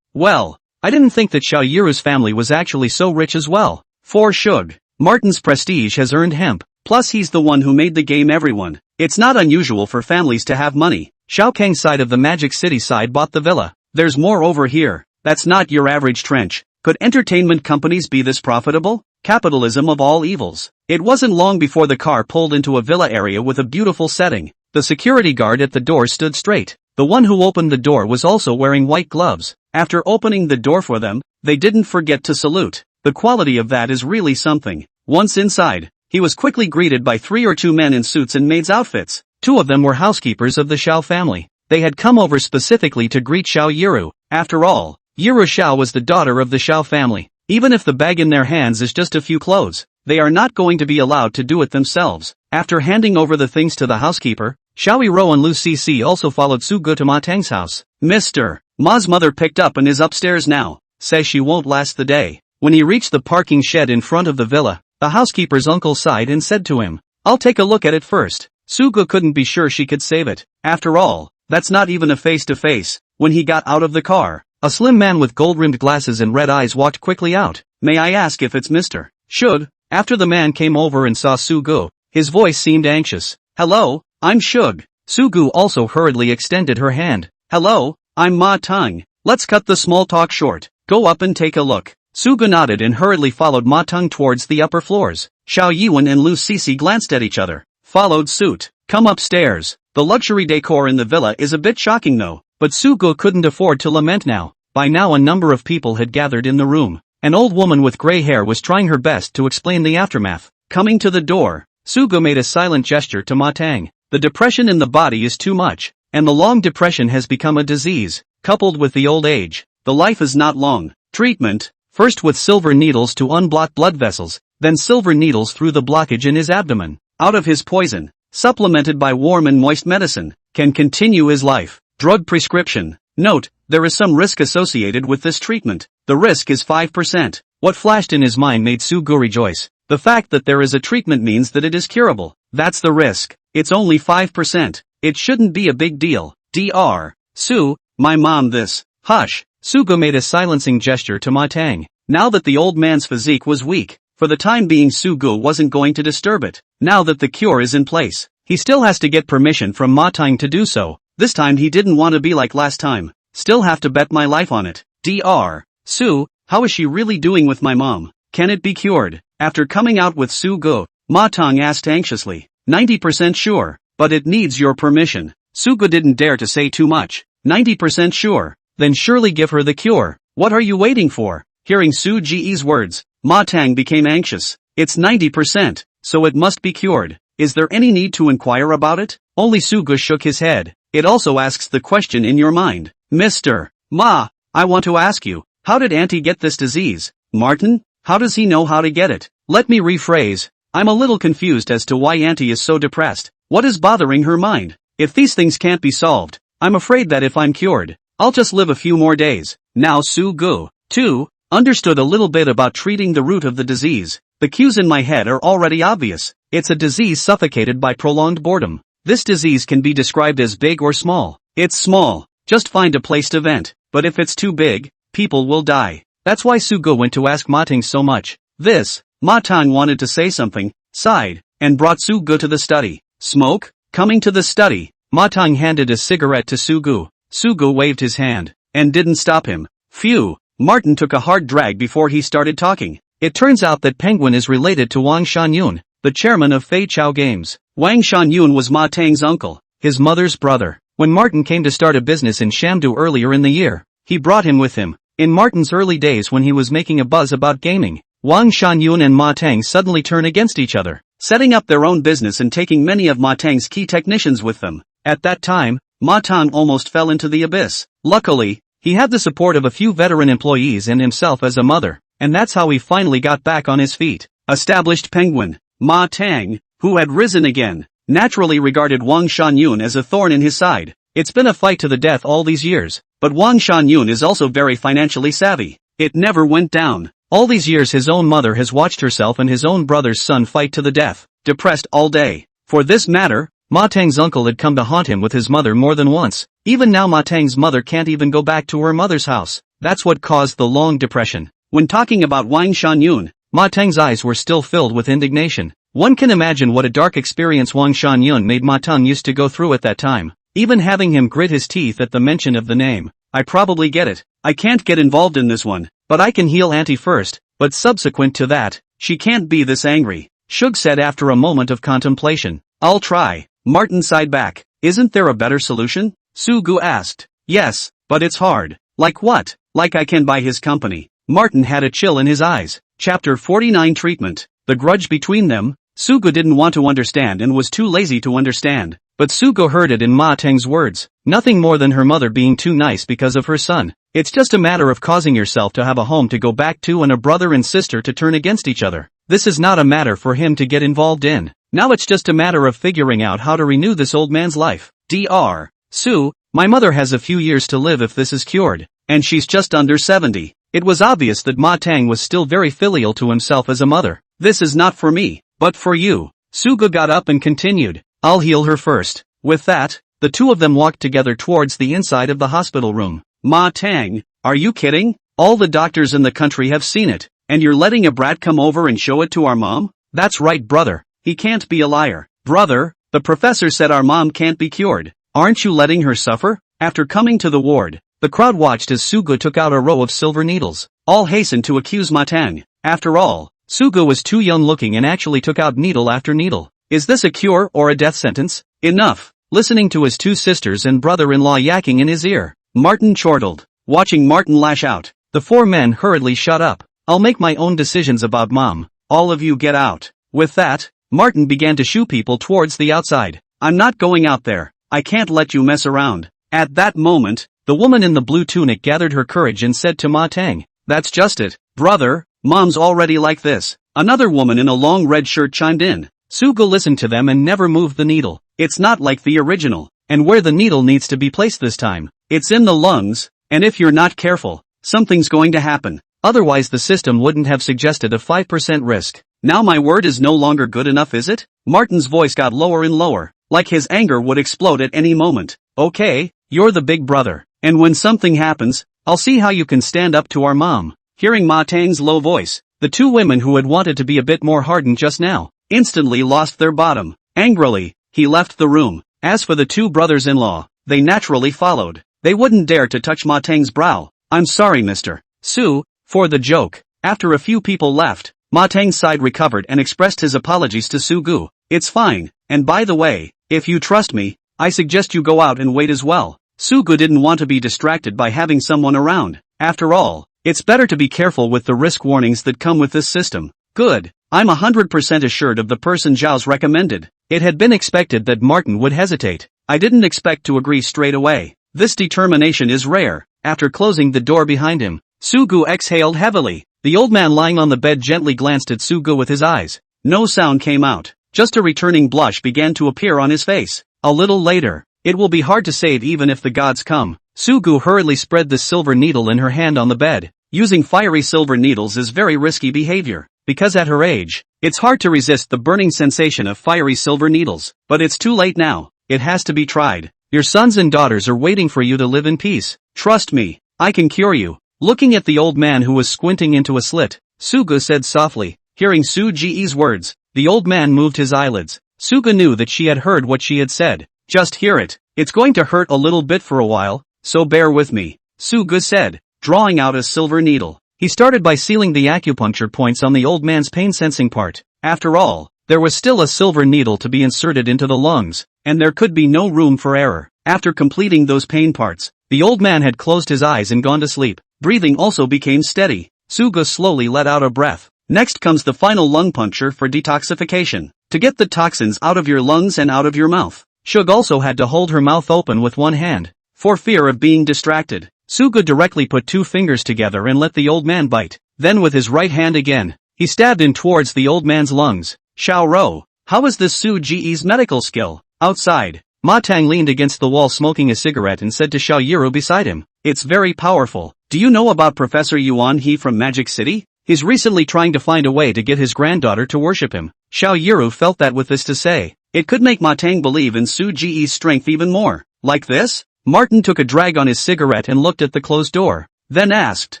Well, I didn't think that Xiao Yiru's family was actually so rich as well. For Shug, Martin's prestige has earned hemp. Plus he's the one who made the game everyone. It's not unusual for families to have money. Xiao Kang's side of the Magic City side bought the villa. There's more over here. That's not your average trench. Could entertainment companies be this profitable? Capitalism of all evils. It wasn't long before the car pulled into a villa area with a beautiful setting. The security guard at the door stood straight. The one who opened the door was also wearing white gloves. After opening the door for them, they didn't forget to salute. The quality of that is really something. Once inside, he was quickly greeted by 3 or 2 men in suits and maids' outfits. 2 of them were housekeepers of the Xiao family. They had come over specifically to greet Xiao Yiru. After all, Yiru Xiao was the daughter of the Xiao family. Even if the bag in their hands is just a few clothes, they are not going to be allowed to do it themselves. After handing over the things to the housekeeper, Xiao Yiro and Lu Cici also followed Su Gu to Ma Tang's house. Mr. Ma's mother picked up and is upstairs now. Says she won't last the day. When he reached the parking shed in front of the villa, the housekeeper's uncle sighed and said to him, "I'll take a look at it first." Su Gu couldn't be sure she could save it. After all, that's not even a face-to-face. When he got out of the car, a slim man with gold-rimmed glasses and red eyes walked quickly out. "May I ask if it's Mr. Shug?" After the man came over and saw Su Gu, his voice seemed anxious. "Hello, I'm Shug." Su Gu also hurriedly extended her hand. "Hello, I'm Ma Tang. Let's cut the small talk short. Go up and take a look." Su Gu nodded and hurriedly followed Ma Tang towards the upper floors. Xiao Yiwen and Lu Cici glanced at each other, followed suit. "Come upstairs." The luxury decor in the villa is a bit shocking though, but Su Gu couldn't afford to lament now. By now a number of people had gathered in the room. An old woman with gray hair was trying her best to explain the aftermath. Coming to the door, Su Gu made a silent gesture to Ma Tang. "The depression in the body is too much, and the long depression has become a disease, coupled with the old age. The life is not long. Treatment, first with silver needles to unblock blood vessels, then silver needles through the blockage in his abdomen, out of his poison, supplemented by warm and moist medicine, can continue his life. Drug prescription. Note, there is some risk associated with this treatment. The risk is 5%. What flashed in his mind made Su Gu rejoice. The fact that there is a treatment means that it is curable. That's the risk. It's only 5%. It shouldn't be a big deal. Dr. Su, my mom this. Hush. Su Gu made a silencing gesture to Ma Tang. Now that the old man's physique was weak, for the time being Su Gu wasn't going to disturb it. Now that the cure is in place, he still has to get permission from Ma Tang to do so. This time he didn't want to be like last time. Still have to bet my life on it. Dr. Su, how is she really doing with my mom? Can it be cured? After coming out with Su Gu, Ma Tang asked anxiously. 90% sure, but it needs your permission. Su Gu didn't dare to say too much. 90% sure. Then surely give her the cure. What are you waiting for? Hearing Su Ji's words, Ma Tang became anxious. It's 90%, so it must be cured. Is there any need to inquire about it? Only Su Gu shook his head. It also asks the question in your mind. Mr. Ma, I want to ask you, how did Auntie get this disease? Martin, how does he know how to get it? Let me rephrase. I'm a little confused as to why Auntie is so depressed. What is bothering her mind? If these things can't be solved, I'm afraid that if I'm cured, I'll just live a few more days. Now Su Gu, too, understood a little bit about treating the root of the disease. The cues in my head are already obvious. It's a disease suffocated by prolonged boredom. This disease can be described as big or small. It's small. Just find a place to vent. But if it's too big, people will die. That's why Su Gu went to ask Ma Tang so much. This, Ma Tang wanted to say something, sighed, and brought Su Gu to the study. Smoke? Coming to the study, Ma Tang handed a cigarette to Su Gu. Su Gu waved his hand, and didn't stop him. Phew. Martin took a hard drag before he started talking. It turns out that Penguin is related to Wang Shanyun, the chairman of Fei Chao Games. Wang Shanyun was Ma Tang's uncle, his mother's brother. When Martin came to start a business in Shamdu earlier in the year, he brought him with him. In Martin's early days when he was making a buzz about gaming, Wang Shanyun and Ma Tang suddenly turn against each other, setting up their own business and taking many of Ma Tang's key technicians with them. At that time, Ma Tang almost fell into the abyss. Luckily, he had the support of a few veteran employees and himself as a mother, and that's how he finally got back on his feet. Established Penguin, Ma Tang, who had risen again, naturally regarded Wang Shanyun as a thorn in his side. It's been a fight to the death all these years, but Wang Shanyun is also very financially savvy. It never went down. All these years his own mother has watched herself and his own brother's son fight to the death, depressed all day. For this matter, Ma Tang's uncle had come to haunt him with his mother more than once. Even now Ma Tang's mother can't even go back to her mother's house. That's what caused the long depression. When talking about Wang Shanyun, Ma Tang's eyes were still filled with indignation. One can imagine what a dark experience Wang Shanyun made Ma Tang used to go through at that time. Even having him grit his teeth at the mention of the name. I probably get it. I can't get involved in this one, but I can heal Auntie first, but subsequent to that, she can't be this angry. Shug said after a moment of contemplation. I'll try. Martin sighed back. Isn't there a better solution? Su Gu asked. Yes, but it's hard. Like what? Like I can buy his company. Martin had a chill in his eyes. Chapter 49 Treatment. The grudge between them. Sugo didn't want to understand and was too lazy to understand. But Sugo heard it in Ma Teng's words. Nothing more than her mother being too nice because of her son. It's just a matter of causing yourself to have a home to go back to and a brother and sister to turn against each other. This is not a matter for him to get involved in. Now it's just a matter of figuring out how to renew this old man's life. Dr. Sue, my mother has a few years to live if this is cured. And she's just under 70. It was obvious that Ma Teng was still very filial to himself as a mother. This is not for me, but for you. Sugo got up and continued. I'll heal her first. With that, the two of them walked together towards the inside of the hospital room. Ma Teng, are you kidding? All the doctors in the country have seen it, and you're letting a brat come over and show it to our mom? That's right, brother. He can't be a liar. Brother, the professor said our mom can't be cured. Aren't you letting her suffer? After coming to the ward, the crowd watched as Sugo took out a row of silver needles. All hastened to accuse Ma Teng. After all, Sugo was too young looking and actually took out needle after needle. Is this a cure or a death sentence? Enough. Listening to his two sisters and brother-in-law yakking in his ear, Martin chortled. Watching Martin lash out, the four men hurriedly shut up. I'll make my own decisions about mom. All of you get out. With that, Martin began to shoo people towards the outside. I'm not going out there. I can't let you mess around. At that moment, the woman in the blue tunic gathered her courage and said to Ma Teng, that's just it, brother, mom's already like this. Another woman in a long red shirt chimed in. Sugo listened to them and never moved the needle. It's not like the original. And where the needle needs to be placed this time. It's in the lungs, and if you're not careful, something's going to happen. Otherwise the system wouldn't have suggested a 5% risk. Now my word is no longer good enough, is it? Martin's voice got lower and lower, like his anger would explode at any moment. Okay, you're the big brother, and when something happens, I'll see how you can stand up to our mom. Hearing Ma Teng's low voice, the two women who had wanted to be a bit more hardened just now, instantly lost their bottom. Angrily, he left the room. As for the two brothers-in-law, they naturally followed. They wouldn't dare to touch Ma Teng's brow. I'm sorry, Mr. Sue, for the joke. After a few people left, Ma Teng's side recovered and expressed his apologies to Sugo. It's fine, and by the way, if you trust me, I suggest you go out and wait as well. Sugo didn't want to be distracted by having someone around. After all, it's better to be careful with the risk warnings that come with this system. Good. I'm 100% assured of the person Zhao's recommended. It had been expected that Martin would hesitate. I didn't expect to agree straight away. This determination is rare. After closing the door behind him, Sugo exhaled heavily. The old man lying on the bed gently glanced at Sugo with his eyes. No sound came out. Just a returning blush began to appear on his face. A little later, it will be hard to save even if the gods come. Sugo hurriedly spread the silver needle in her hand on the bed. Using fiery silver needles is very risky behavior. Because at her age, it's hard to resist the burning sensation of fiery silver needles. But it's too late now. It has to be tried. Your sons and daughters are waiting for you to live in peace. Trust me, I can cure you. Looking at the old man who was squinting into a slit, Sugo said softly. Hearing Su Ji's words, the old man moved his eyelids. Sugo knew that she had heard what she had said. Just hear it. It's going to hurt a little bit for a while, so bear with me, Sugo said, drawing out a silver needle. He started by sealing the acupuncture points on the old man's pain-sensing part. After all, there was still a silver needle to be inserted into the lungs, and there could be no room for error. After completing those pain parts, the old man had closed his eyes and gone to sleep. Breathing also became steady. Sugo slowly let out a breath. Next comes the final lung puncture for detoxification. To get the toxins out of your lungs and out of your mouth. Shug also had to hold her mouth open with one hand, for fear of being distracted. Sugo directly put two fingers together and let the old man bite. Then with his right hand again, he stabbed in towards the old man's lungs. Xiao Ro, how is this Su Ji's medical skill? Outside, Ma Tang leaned against the wall smoking a cigarette and said to Xiao Yiru beside him, it's very powerful. Do you know about Professor Yuan He from Magic City? He's recently trying to find a way to get his granddaughter to worship him. Xiao Yiru felt that with this to say, it could make Ma Tang believe in Su Ji's strength even more. Like this? Martin took a drag on his cigarette and looked at the closed door. Then asked,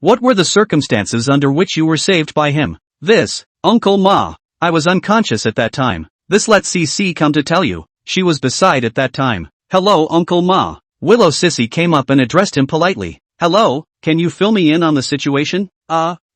what were the circumstances under which you were saved by him? This, Uncle Ma. I was unconscious at that time. This let CC come to tell you. She was beside at that time. Hello Uncle Ma. Willow Sissy came up and addressed him politely. Hello, can you fill me in on the situation?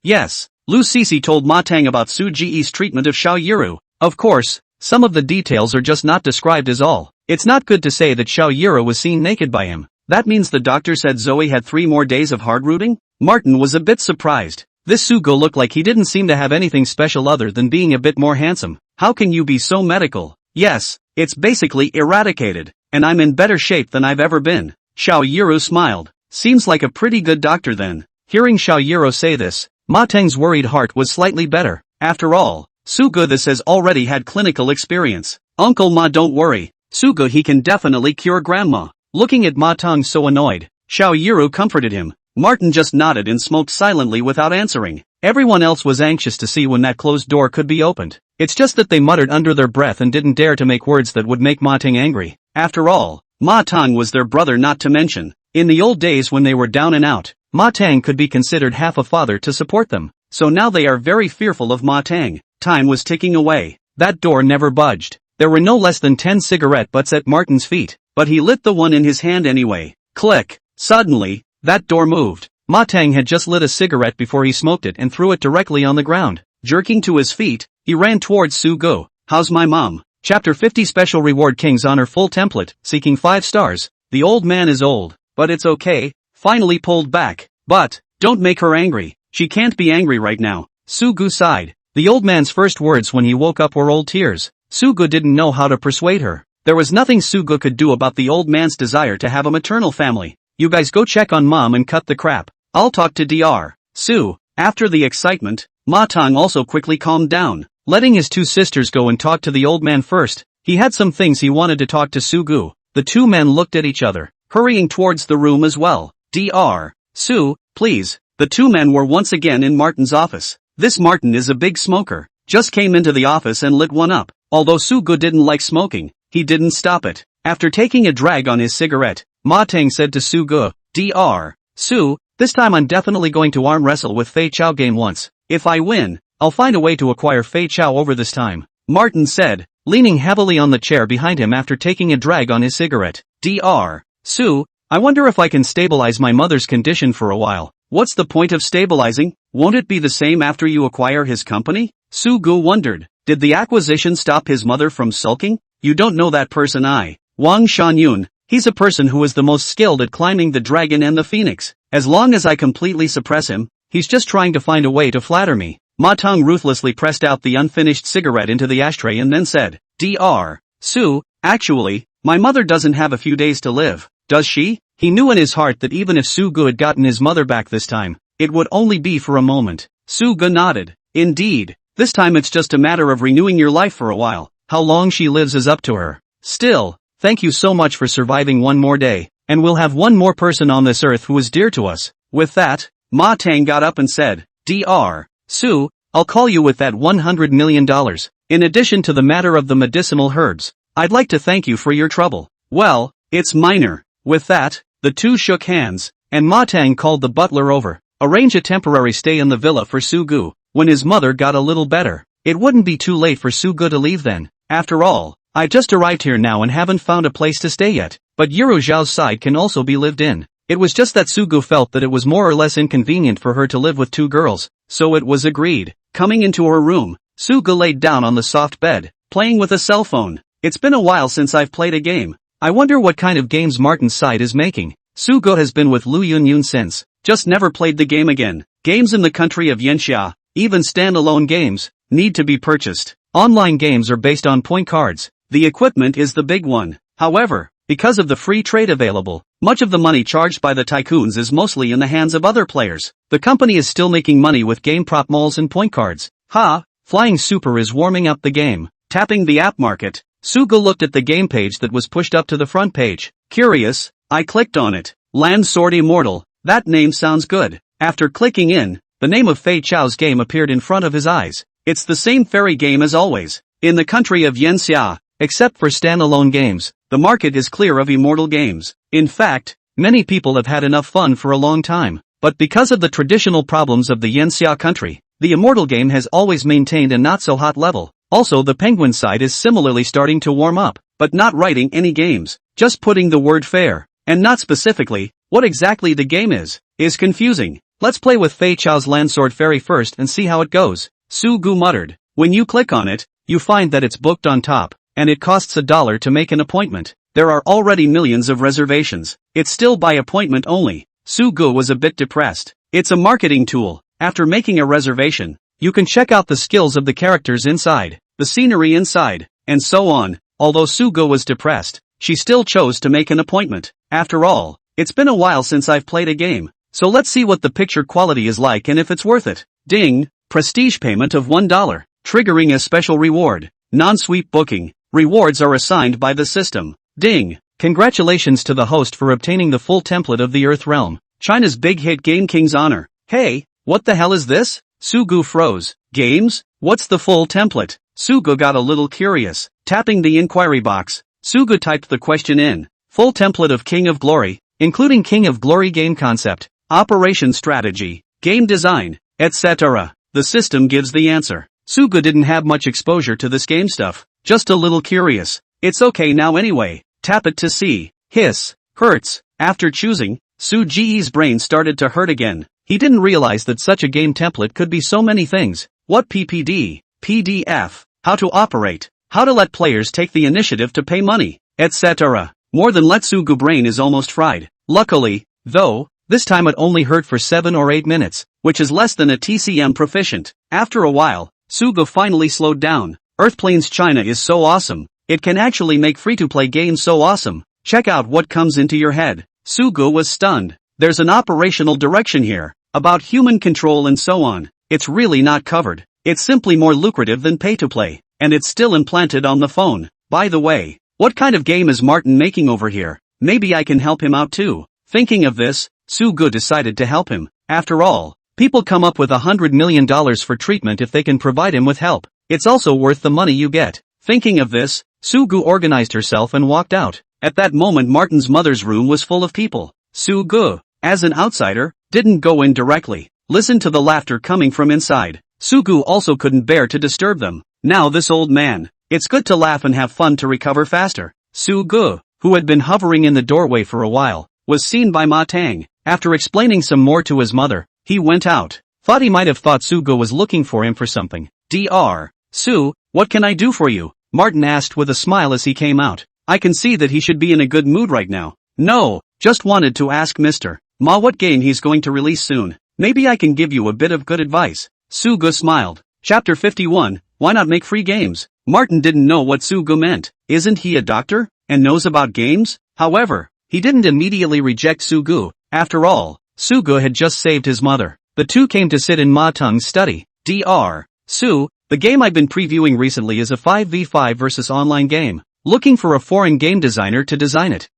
Yes. Lu Sisi told Ma Tang about Su Ji's treatment of Xiao Yiru. Of course, some of the details are just not described as all. It's not good to say that Xiao Yiru was seen naked by him. That means the doctor said Zoe had 3 more days of hard rooting? Martin was a bit surprised. This Sugo looked like he didn't seem to have anything special other than being a bit more handsome. How can you be so medical? Yes, it's basically eradicated, and I'm in better shape than I've ever been. Xiao Yiru smiled. Seems like a pretty good doctor then. Hearing Xiao Yiru say this, Ma Teng's worried heart was slightly better. After all, Sugu this has already had clinical experience. Uncle Ma, don't worry. Sugu he can definitely cure grandma. Looking at Ma Teng so annoyed, Xiao Yiru comforted him. Martin just nodded and smoked silently without answering. Everyone else was anxious to see when that closed door could be opened. It's just that they muttered under their breath and didn't dare to make words that would make Ma Teng angry. After all, Ma Teng was their brother, not to mention. In the old days when they were down and out, Ma Teng could be considered half a father to support them. So now they are very fearful of Ma Teng. Time was ticking away. That door never budged. There were no less than 10 cigarette butts at Martin's feet, but he lit the one in his hand anyway. Click. Suddenly, that door moved. Ma Teng had just lit a cigarette before he smoked it and threw it directly on the ground. Jerking to his feet, he ran towards Sugu. How's my mom? Chapter 50 Special Reward King's Honor Full Template, seeking 5 stars. The old man is old, but it's okay. Finally pulled back. But, don't make her angry. She can't be angry right now. Sugu sighed. The old man's first words when he woke up were old tears. Sugu didn't know how to persuade her. There was nothing Sugu could do about the old man's desire to have a maternal family. You guys go check on mom and cut the crap. I'll talk to Dr. Su. After the excitement, Ma Teng also quickly calmed down, letting his 2 sisters go and talk to the old man first. He had some things he wanted to talk to Sugu. The 2 men looked at each other, hurrying towards the room as well. Dr. Su, please. The 2 men were once again in Martin's office. This Martin is a big smoker. Just came into the office and lit one up. Although Sugu didn't like smoking, he didn't stop it. After taking a drag on his cigarette, Ma Teng said to Sugu, Dr. Su, this time I'm definitely going to arm wrestle with Fei Chao game once. If I win, I'll find a way to acquire Fei Chao over this time. Martin said, leaning heavily on the chair behind him after taking a drag on his cigarette. Dr. Su, I wonder if I can stabilize my mother's condition for a while. What's the point of stabilizing? Won't it be the same after you acquire his company? Sugu wondered. Did the acquisition stop his mother from sulking? You don't know that person. Wang Shanyun. He's a person who is the most skilled at climbing the dragon and the phoenix. As long as I completely suppress him, he's just trying to find a way to flatter me. Ma Teng ruthlessly pressed out the unfinished cigarette into the ashtray and then said, Dr. Su, actually, my mother doesn't have a few days to live, does she? He knew in his heart that even if Sugu had gotten his mother back this time, it would only be for a moment. Sugu nodded. Indeed, this time it's just a matter of renewing your life for a while. How long she lives is up to her. Still, thank you so much for surviving one more day, and we'll have one more person on this earth who is dear to us. With that, Ma Teng got up and said, Dr. Su, I'll call you with that $100 million. In addition to the matter of the medicinal herbs, I'd like to thank you for your trouble. Well, it's minor. With that, the 2 shook hands, and Ma Teng called the butler over. Arrange a temporary stay in the villa for Sugu. When his mother got a little better, it wouldn't be too late for Sugu to leave then. After all, I just arrived here now and haven't found a place to stay yet. But Yuru Zhao's side can also be lived in. It was just that Sugu felt that it was more or less inconvenient for her to live with 2 girls, so it was agreed. Coming into her room, Sugu laid down on the soft bed, playing with a cell phone. It's been a while since I've played a game. I wonder what kind of games Martin's side is making. Sugu has been with Lu Yunyun since, just never played the game again. Games in the country of Yanxia, even standalone games, need to be purchased. Online games are based on point cards. The equipment is the big one. However, because of the free trade available, much of the money charged by the tycoons is mostly in the hands of other players. The company is still making money with game prop malls and point cards. Flying Super is warming up the game. Tapping the app market, Sugu looked at the game page that was pushed up to the front page. Curious, I clicked on it. Land Sword Immortal. That name sounds good. After clicking in, the name of Fei Chao's game appeared in front of his eyes. It's the same fairy game as always. In the country of Yanxia, except for standalone games, the market is clear of immortal games. In fact, many people have had enough fun for a long time. But because of the traditional problems of the Yanxia country, the immortal game has always maintained a not-so-hot level. Also, the penguin side is similarly starting to warm up, but not writing any games, just putting the word fair, and not specifically what exactly the game is confusing. Let's play with Fei Chao's Landsword Fairy first and see how it goes, Sugu muttered. When you click on it, you find that it's booked on top, and it costs $1 to make an appointment. There are already millions of reservations. It's still by appointment only. Sugu was a bit depressed. It's a marketing tool. After making a reservation, you can check out the skills of the characters inside. the scenery inside, and so on. Although Sugo was depressed, she still chose to make an appointment. After all, it's been a while since I've played a game, so let's see what the picture quality is like and if it's worth it. Ding! Prestige payment of $1, triggering a special reward. Non-sweep booking. Rewards are assigned by the system. Ding! Congratulations to the host for obtaining the full template of the Earth Realm, China's big hit game King's Honor. Hey, what the hell is this? Sugu froze. Games? What's the full template? Sugu got a little curious. Tapping the inquiry box, Sugu typed the question in. Full template of King of Glory, including King of Glory game concept, operation strategy, game design, etc. The system gives the answer. Sugu didn't have much exposure to this game stuff, just a little curious. It's okay now anyway. Tap it to see. Hiss. Hurts. After choosing, Suji's brain started to hurt again. He didn't realize that such a game template could be so many things. What PPD, PDF, how to operate, how to let players take the initiative to pay money, etc. More than let Sugu brain is almost fried. Luckily, though, this time it only hurt for 7 or 8 minutes, which is less than a TCM proficient. After a while, Sugu finally slowed down. Earthplanes China is so awesome. It can actually make free-to-play games so awesome. Check out what comes into your head. Sugu was stunned. There's an operational direction here, about human control and so on. It's really not covered. It's simply more lucrative than pay-to-play, and it's still implanted on the phone. By the way, what kind of game is Martin making over here? Maybe I can help him out too. Thinking of this, Sugu decided to help him. After all, people come up with $100 million for treatment if they can provide him with help. It's also worth the money you get. Thinking of this, Sugu organized herself and walked out. At that moment Martin's mother's room was full of people. Sugu, as an outsider, didn't go in directly. Listen to the laughter coming from inside. Sugu also couldn't bear to disturb them. Now this old man. It's good to laugh and have fun to recover faster. Sugu, who had been hovering in the doorway for a while, was seen by Ma Tang. After explaining some more to his mother, he went out. Thought he might have thought Sugu was looking for him for something. Dr. Su, what can I do for you? Martin asked with a smile as he came out. I can see that he should be in a good mood right now. No, just wanted to ask Mr. Ma what game he's going to release soon. Maybe I can give you a bit of good advice. Sugu smiled. Chapter 51, why not make free games? Martin didn't know what Sugu meant. Isn't he a doctor, and knows about games? However, he didn't immediately reject Sugu. After all, Sugu had just saved his mother. The two came to sit in Ma Tang's study. Dr. Su, the game I've been previewing recently is a 5v5 versus online game. Looking for a foreign game designer to design it.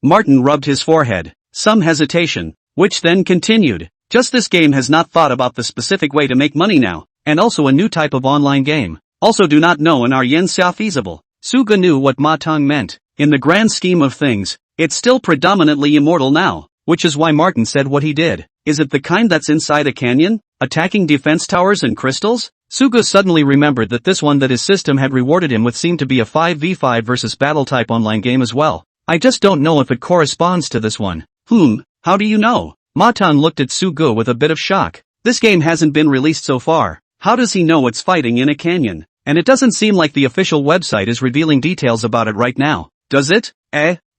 Martin rubbed his forehead. Some hesitation, which then continued. This game has not thought about the specific way to make money now, and also a new type of online game. Also do not know and are Yenxia feasible. Suga knew what Ma Tang meant. In the grand scheme of things, it's still predominantly immortal now, which is why Martin said what he did. Is it the kind that's inside a canyon, attacking defense towers and crystals? Suga suddenly remembered that this one that his system had rewarded him with seemed to be a 5v5 versus battle type online game as well. I just don't know if it corresponds to this one. How do you know? Ma Tang looked at Suga with a bit of shock. This game hasn't been released so far. How does he know it's fighting in a canyon? And it doesn't seem like the official website is revealing details about it right now. Does it?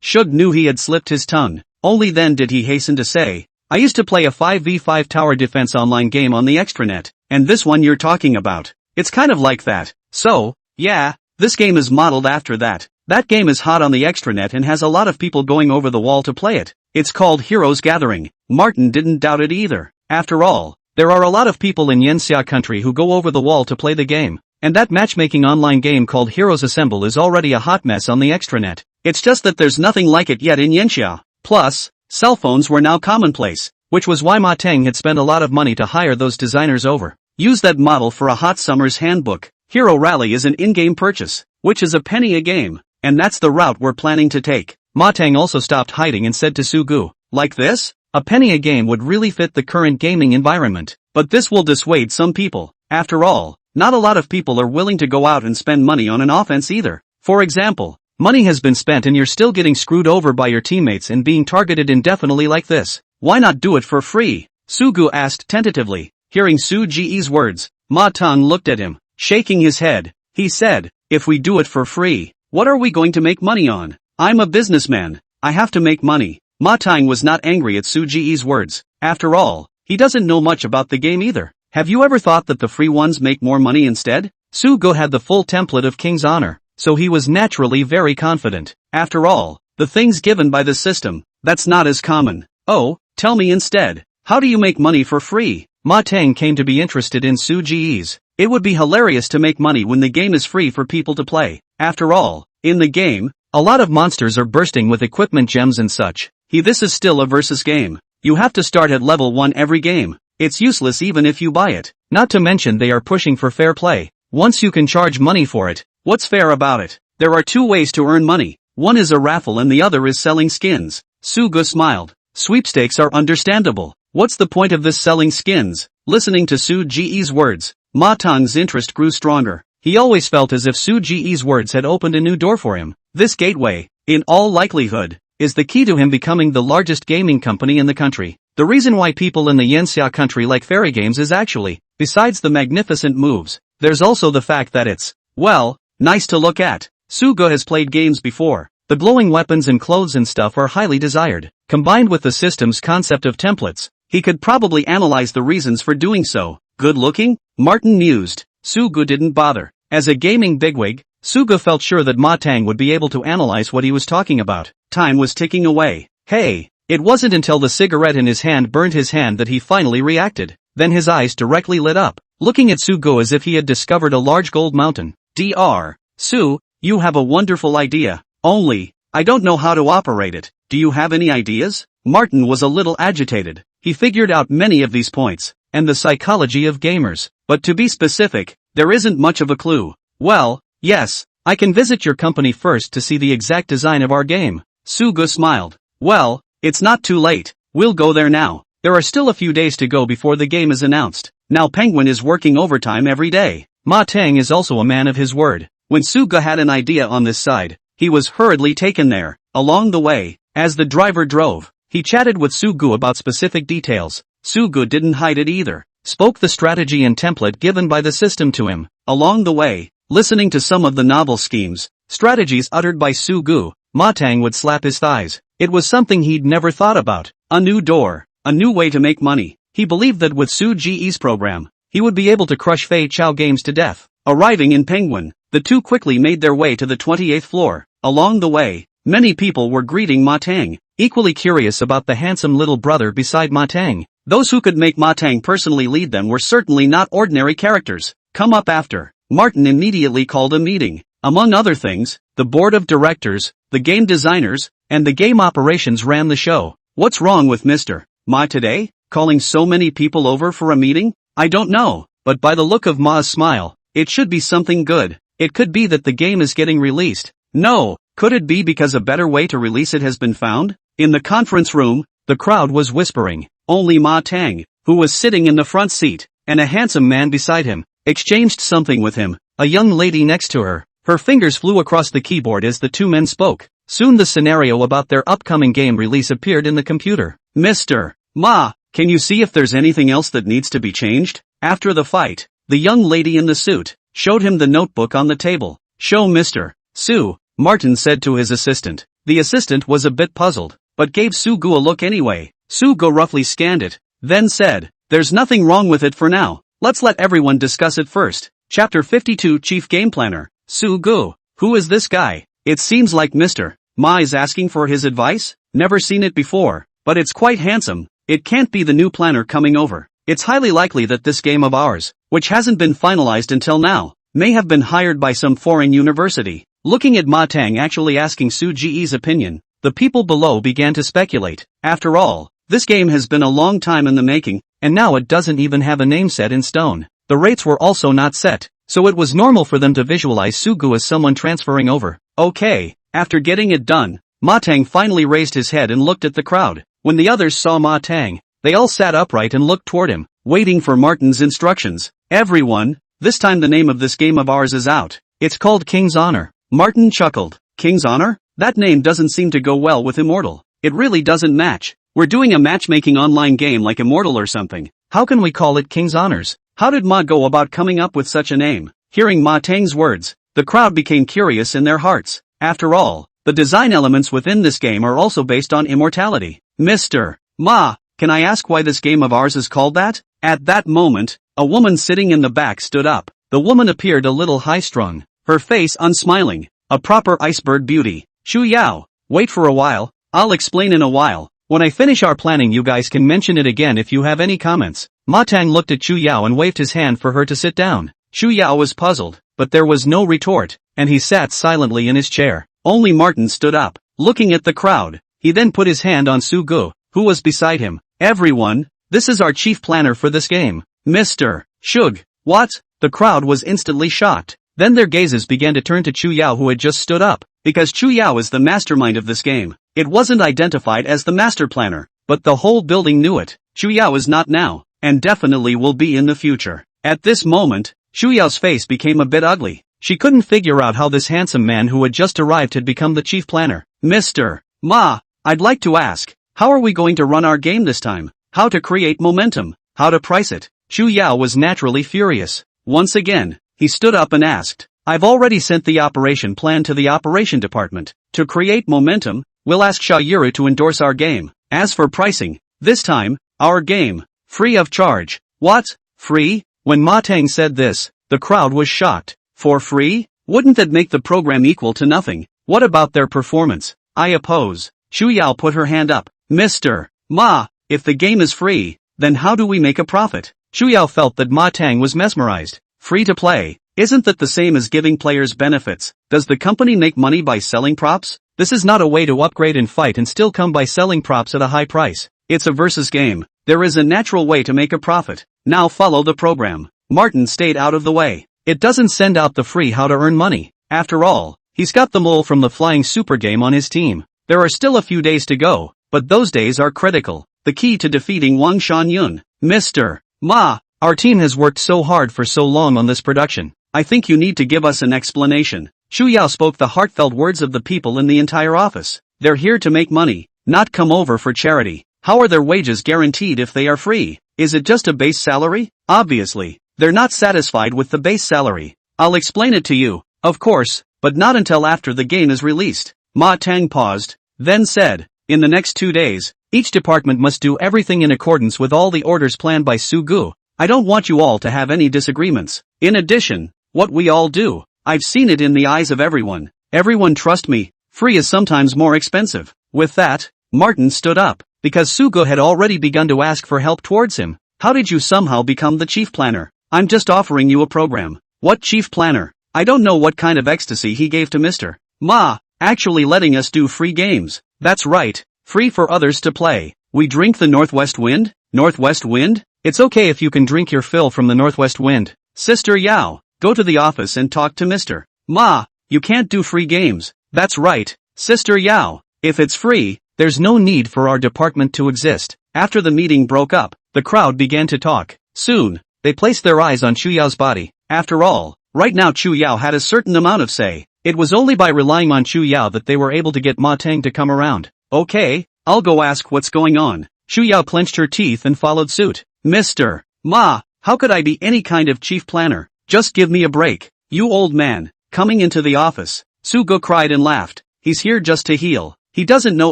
Shug knew he had slipped his tongue. Only then did he hasten to say, I used to play a 5v5 tower defense online game on the extranet, and this one you're talking about. It's kind of like that. So, yeah, this game is modeled after that. That game is hot on the extranet and has a lot of people going over the wall to play it. It's called Heroes Gathering. Martin didn't doubt it either. After all, there are a lot of people in Yenxia country who go over the wall to play the game. And that matchmaking online game called Heroes Assemble is already a hot mess on the extranet. It's just that there's nothing like it yet in Yenxia. Plus, cell phones were now commonplace, which was why Ma Tang had spent a lot of money to hire those designers over. Use that model for a hot summer's handbook. Hero Rally is an in-game purchase, which is a penny a game, and that's the route we're planning to take. Ma Tang also stopped hiding and said to Sugu, like this? A penny a game would really fit the current gaming environment, but this will dissuade some people. After all, not a lot of people are willing to go out and spend money on an offense either. For example, money has been spent and you're still getting screwed over by your teammates and being targeted indefinitely like this. Why not do it for free? Sugu asked tentatively. Hearing Su Ji's words, Ma Tang looked at him, shaking his head. He said, if we do it for free, what are we going to make money on? I'm a businessman. I have to make money. Ma Tang was not angry at Su Ji's words. After all, he doesn't know much about the game either. Have you ever thought that the free ones make more money instead? Sugo had the full template of King's Honor, so he was naturally very confident. After all, the things given by the system, that's not as common. Oh, tell me instead, how do you make money for free? Ma Tang came to be interested in Su Ji's. It would be hilarious to make money when the game is free for people to play. After all, in the game, a lot of monsters are bursting with equipment gems and such. This is still a versus game. You have to start at level 1 every game. It's useless even if you buy it. Not to mention they are pushing for fair play. Once you can charge money for it, what's fair about it? There are 2 ways to earn money. One is a raffle and the other is selling skins. Sugo smiled. Sweepstakes are understandable. What's the point of this selling skins? Listening to Su Ji's words, Ma Tang's interest grew stronger. He always felt as if Su Ji's words had opened a new door for him. This gateway, in all likelihood, is the key to him becoming the largest gaming company in the country. The reason why people in the Yanxia country like fairy games is actually, besides the magnificent moves, there's also the fact that it's, well, nice to look at. Sugo has played games before. The glowing weapons and clothes and stuff are highly desired. Combined with the system's concept of templates, he could probably analyze the reasons for doing so. Good looking? Martin mused. Sugo didn't bother. As a gaming bigwig, Sugo felt sure that Ma Tang would be able to analyze what he was talking about. Time was ticking away. Hey! It wasn't until the cigarette in his hand burned his hand that he finally reacted. Then his eyes directly lit up, looking at Sugo as if he had discovered a large gold mountain. Dr. Su, you have a wonderful idea. Only, I don't know how to operate it. Do you have any ideas? Martin was a little agitated. He figured out many of these points, and the psychology of gamers. But to be specific, there isn't much of a clue. Well, yes, I can visit your company first to see the exact design of our game. Sugo smiled. Well, it's not too late. We'll go there now. There are still a few days to go before the game is announced. Now Penguin is working overtime every day. Ma Tang is also a man of his word. When Sugo had an idea on this side, he was hurriedly taken there. Along the way, as the driver drove, he chatted with Sugo about specific details. Sugo didn't hide it either. Spoke the strategy and template given by the system to him. Along the way, listening to some of the novel schemes, strategies uttered by Sugo, Ma Tang would slap his thighs. It was something he'd never thought about. A new door. A new way to make money. He believed that with Su Ji's program, he would be able to crush Fei Chao Games to death. Arriving in Penguin, the two quickly made their way to the 28th floor. Along the way, many people were greeting Ma Tang, equally curious about the handsome little brother beside Ma Tang. Those who could make Ma Tang personally lead them were certainly not ordinary characters. Come up after. Martin immediately called a meeting. Among other things, the board of directors, the game designers, and the game operations ran the show. What's wrong with Mr. Ma today? Calling so many people over for a meeting? I don't know, but by the look of Ma's smile, it should be something good. It could be that the game is getting released. No, could it be because a better way to release it has been found? In the conference room, the crowd was whispering. Only Ma Tang, who was sitting in the front seat, and a handsome man beside him, exchanged something with him. A young lady next to her, her fingers flew across the keyboard as the two men spoke. Soon the scenario about their upcoming game release appeared in the computer. Mr. Ma, can you see if there's anything else that needs to be changed? After the fight, the young lady in the suit showed him the notebook on the table. Show Mr. Su, Martin said to his assistant. The assistant was a bit puzzled, but gave Sugo a look anyway. Sugo roughly scanned it, then said, "There's nothing wrong with it for now. Let's let everyone discuss it first." Chapter 52 Chief Game Planner. Sugo, who is this guy? It seems like Mr. Ma is asking for his advice? Never seen it before, but it's quite handsome. It can't be the new planner coming over. It's highly likely that this game of ours, which hasn't been finalized until now, may have been hired by some foreign university. Looking at Ma Tang actually asking Su Ji's opinion, the people below began to speculate. After all, this game has been a long time in the making, and now it doesn't even have a name set in stone. The rates were also not set, so it was normal for them to visualize Sugo as someone transferring over. Okay, after getting it done, Ma Tang finally raised his head and looked at the crowd. When the others saw Ma Tang, they all sat upright and looked toward him, waiting for Martin's instructions. Everyone, this time the name of this game of ours is out. It's called King's Honor. Martin chuckled. King's Honor? That name doesn't seem to go well with Immortal. It really doesn't match. We're doing a matchmaking online game like Immortal or something. How can we call it King's Honors? How did Ma go about coming up with such a name? Hearing Ma Tang's words, the crowd became curious in their hearts. After all, the design elements within this game are also based on immortality. Mr. Ma, can I ask why this game of ours is called that? At that moment, a woman sitting in the back stood up. The woman appeared a little high-strung, her face unsmiling, a proper iceberg beauty. Shu Yao, wait for a while, I'll explain in a while. When I finish our planning you guys can mention it again if you have any comments. Ma Tang looked at Shu Yao and waved his hand for her to sit down. Shu Yao was puzzled, but there was no retort, and he sat silently in his chair. Only Martin stood up, looking at the crowd. He then put his hand on Su Gu, who was beside him. Everyone, this is our chief planner for this game. Mr. Shug. What? The crowd was instantly shocked. Then their gazes began to turn to Chu Yao who had just stood up, because Chu Yao is the mastermind of this game. It wasn't identified as the master planner, but the whole building knew it. Chu Yao is not now, and definitely will be in the future. At this moment, Chu Yao's face became a bit ugly. She couldn't figure out how this handsome man who had just arrived had become the chief planner. Mr. Ma, I'd like to ask, how are we going to run our game this time? How to create momentum? How to price it? Chu Yao was naturally furious. Once again, he stood up and asked, I've already sent the operation plan to the operation department. To create momentum, we'll ask Sha Yuru to endorse our game. As for pricing, this time, our game, free of charge. What? Free? When Ma Tang said this, the crowd was shocked. For free? Wouldn't that make the program equal to nothing? What about their performance? I oppose. Chu Yao put her hand up. Mr. Ma, if the game is free, then how do we make a profit? Chu Yao felt that Ma Tang was mesmerized. Free to play. Isn't that the same as giving players benefits? Does the company make money by selling props? This is not a way to upgrade and fight and still come by selling props at a high price. It's a versus game. There is a natural way to make a profit. Now follow the program. Martin stayed out of the way. It doesn't send out the free how to earn money. After all, he's got the mole from the Flying Super game on his team. There are still a few days to go, but those days are critical. The key to defeating Wang Shan-yun. Mr. Ma, our team has worked so hard for so long on this production. I think you need to give us an explanation. Chu Yao spoke the heartfelt words of the people in the entire office. They're here to make money, not come over for charity. How are their wages guaranteed if they are free? Is it just a base salary? Obviously, they're not satisfied with the base salary. I'll explain it to you, of course, but not until after the game is released. Ma Tang paused, then said, in the next 2 days, each department must do everything in accordance with all the orders planned by Su Gu. I don't want you all to have any disagreements. In addition, what we all do, I've seen it in the eyes of everyone. Everyone trust me, free is sometimes more expensive. With that, Martin stood up, because Su Gu had already begun to ask for help towards him. How did you somehow become the chief planner? I'm just offering you a program. What chief planner? I don't know what kind of ecstasy he gave to Mr. Ma, actually letting us do free games. That's right, free for others to play. We drink the Northwest Wind? Northwest Wind? It's okay if you can drink your fill from the Northwest Wind. Sister Yao, go to the office and talk to Mr. Ma, you can't do free games. That's right, Sister Yao. If it's free, there's no need for our department to exist. After the meeting broke up, the crowd began to talk. Soon, they placed their eyes on Chu Yao's body. After all, right now Chu Yao had a certain amount of say. It was only by relying on Chu Yao that they were able to get Ma Tang to come around. Okay, I'll go ask what's going on. Chu Yao clenched her teeth and followed suit. Mr. Ma, how could I be any kind of chief planner? Just give me a break. You old man. Coming into the office, Su Gu cried and laughed. He's here just to heal. He doesn't know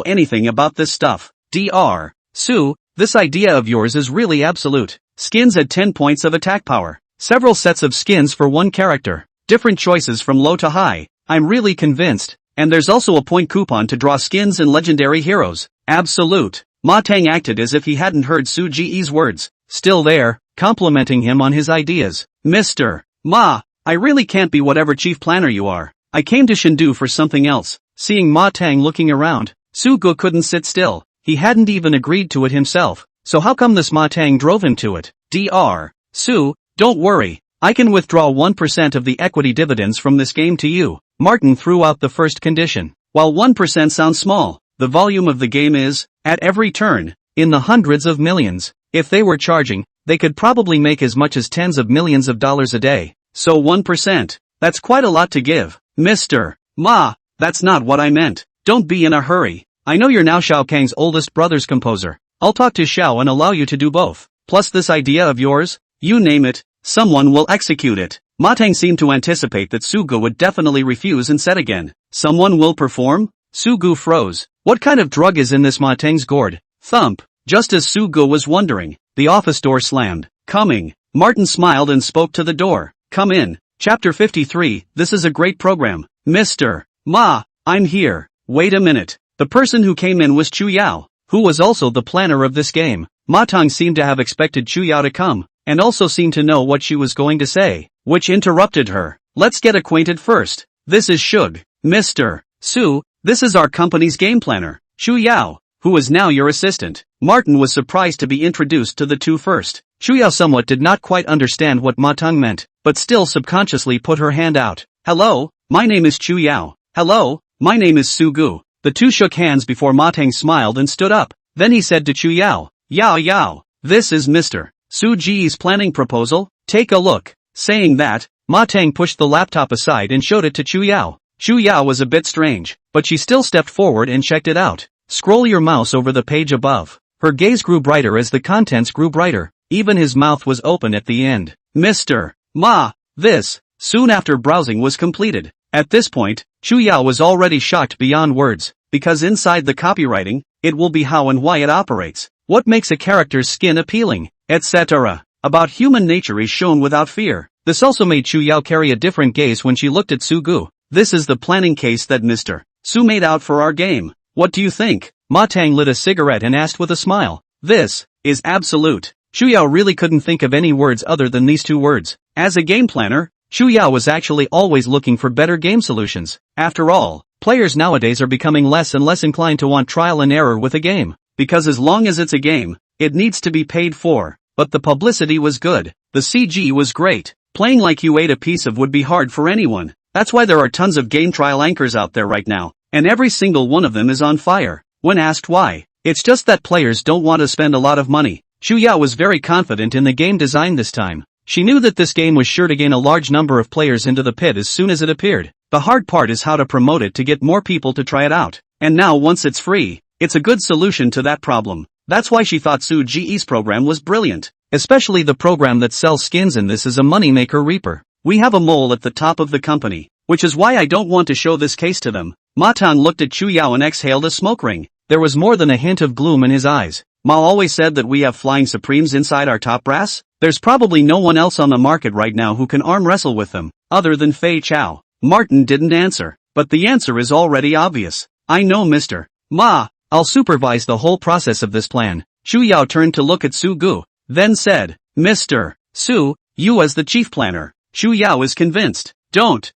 anything about this stuff. Dr. Su, this idea of yours is really absolute. Skins at 10 points of attack power. Several sets of skins for one character. Different choices from low to high. I'm really convinced. And there's also a point coupon to draw skins and legendary heroes. Absolute. Ma Tang acted as if he hadn't heard Su Ji's words. Still there, complimenting him on his ideas. Mr. Ma, I really can't be whatever chief planner you are. I came to Shindu for something else. Seeing Ma Tang looking around, Su Gu couldn't sit still. He hadn't even agreed to it himself. So how come this Ma Tang drove him to it? Dr. Su, don't worry. I can withdraw 1% of the equity dividends from this game to you. Martin threw out the first condition. While 1% sounds small, the volume of the game is, at every turn, in the hundreds of millions. If they were charging, they could probably make as much as tens of millions of dollars a day. So 1%. That's quite a lot to give. Mr. Ma, that's not what I meant. Don't be in a hurry. I know you're now Shao Kang's oldest brother's composer. I'll talk to Shao and allow you to do both. Plus this idea of yours, you name it, someone will execute it. Ma Tang seemed to anticipate that Su Gu would definitely refuse and said again, someone will perform? Su Gu froze. What kind of drug is in this Ma Tang's gourd? Thump. Just as Su Gu was wondering, the office door slammed. Coming. Martin smiled and spoke to the door. come in. Chapter 53, this is a great program. Mr. Ma, I'm here. Wait a minute. The person who came in was Chu Yao, who was also the planner of this game. Ma Tang seemed to have expected Chu Yao to come, and also seemed to know what she was going to say, which interrupted her. Let's get acquainted first. This is Shug. Mr. Su, this is our company's game planner, Chu Yao, who is now your assistant. Martin was surprised to be introduced to the two first. Chu Yao somewhat did not quite understand what Ma Tang meant, but still subconsciously put her hand out. Hello, my name is Chu Yao. Hello, my name is Su Gu. The two shook hands before Ma Tang smiled and stood up. Then he said to Chu Yao, Yao, this is Mr. Su Ji's planning proposal, take a look. Saying that, Ma Tang pushed the laptop aside and showed it to Chu Yao. Chu Yao was a bit strange, but she still stepped forward and checked it out. Scroll your mouse over the page above. Her gaze grew brighter as the contents grew brighter. Even his mouth was open at the end. Mr. Ma, this. Soon after browsing was completed. At this point, Chu Yao was already shocked beyond words, because inside the copywriting, it will be how and why it operates, what makes a character's skin appealing, etc. About human nature is shown without fear. This also made Chu Yao carry a different gaze when she looked at Su Gu. This is the planning case that Mr. Su made out for our game. What do you think? Ma Tang lit a cigarette and asked with a smile. This is absolute. Chu Yao really couldn't think of any words other than these two words. As a game planner, Chu Yao was actually always looking for better game solutions. After all, players nowadays are becoming less and less inclined to want trial and error with a game, because as long as it's a game, it needs to be paid for. But the publicity was good. The CG was great. Playing like you ate a piece of would be hard for anyone. That's why there are tons of game trial anchors out there right now, and every single one of them is on fire. When asked why, it's just that players don't want to spend a lot of money. Chu Yao was very confident in the game design this time. She knew that this game was sure to gain a large number of players into the pit as soon as it appeared. The hard part is how to promote it to get more people to try it out. And now once it's free, it's a good solution to that problem. That's why she thought Su Ji's program was brilliant. Especially the program that sells skins, and this is a moneymaker reaper. We have a mole at the top of the company, which is why I don't want to show this case to them. Ma Tang looked at Chu Yao and exhaled a smoke ring. There was more than a hint of gloom in his eyes. Ma always said that we have flying supremes inside our top brass. There's probably no one else on the market right now who can arm wrestle with them, other than Fei Chao. Martin didn't answer, but the answer is already obvious. I know, Mr. Ma, I'll supervise the whole process of this plan. Chu Yao turned to look at Su Gu, then said, Mr. Su, you as the chief planner. Chu Yao is convinced. Don't.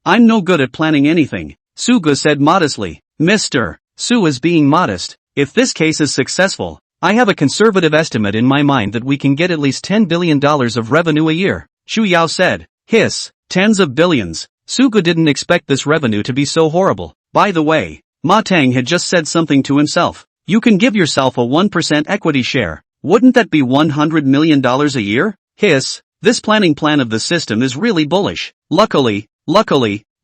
I'm no good at planning anything. Su Gu said modestly. Mr. Su is being modest. If this case is successful, I have a conservative estimate in my mind that we can get at least $10 billion of revenue a year. Chu Yao said. Hiss, tens of billions. Su Gu didn't expect this revenue to be so horrible. By the way, Ma Tang had just said something to himself. You can give yourself a 1% equity share. Wouldn't that be $100 million a year? Hiss, this planning plan of the system is really bullish. Luckily,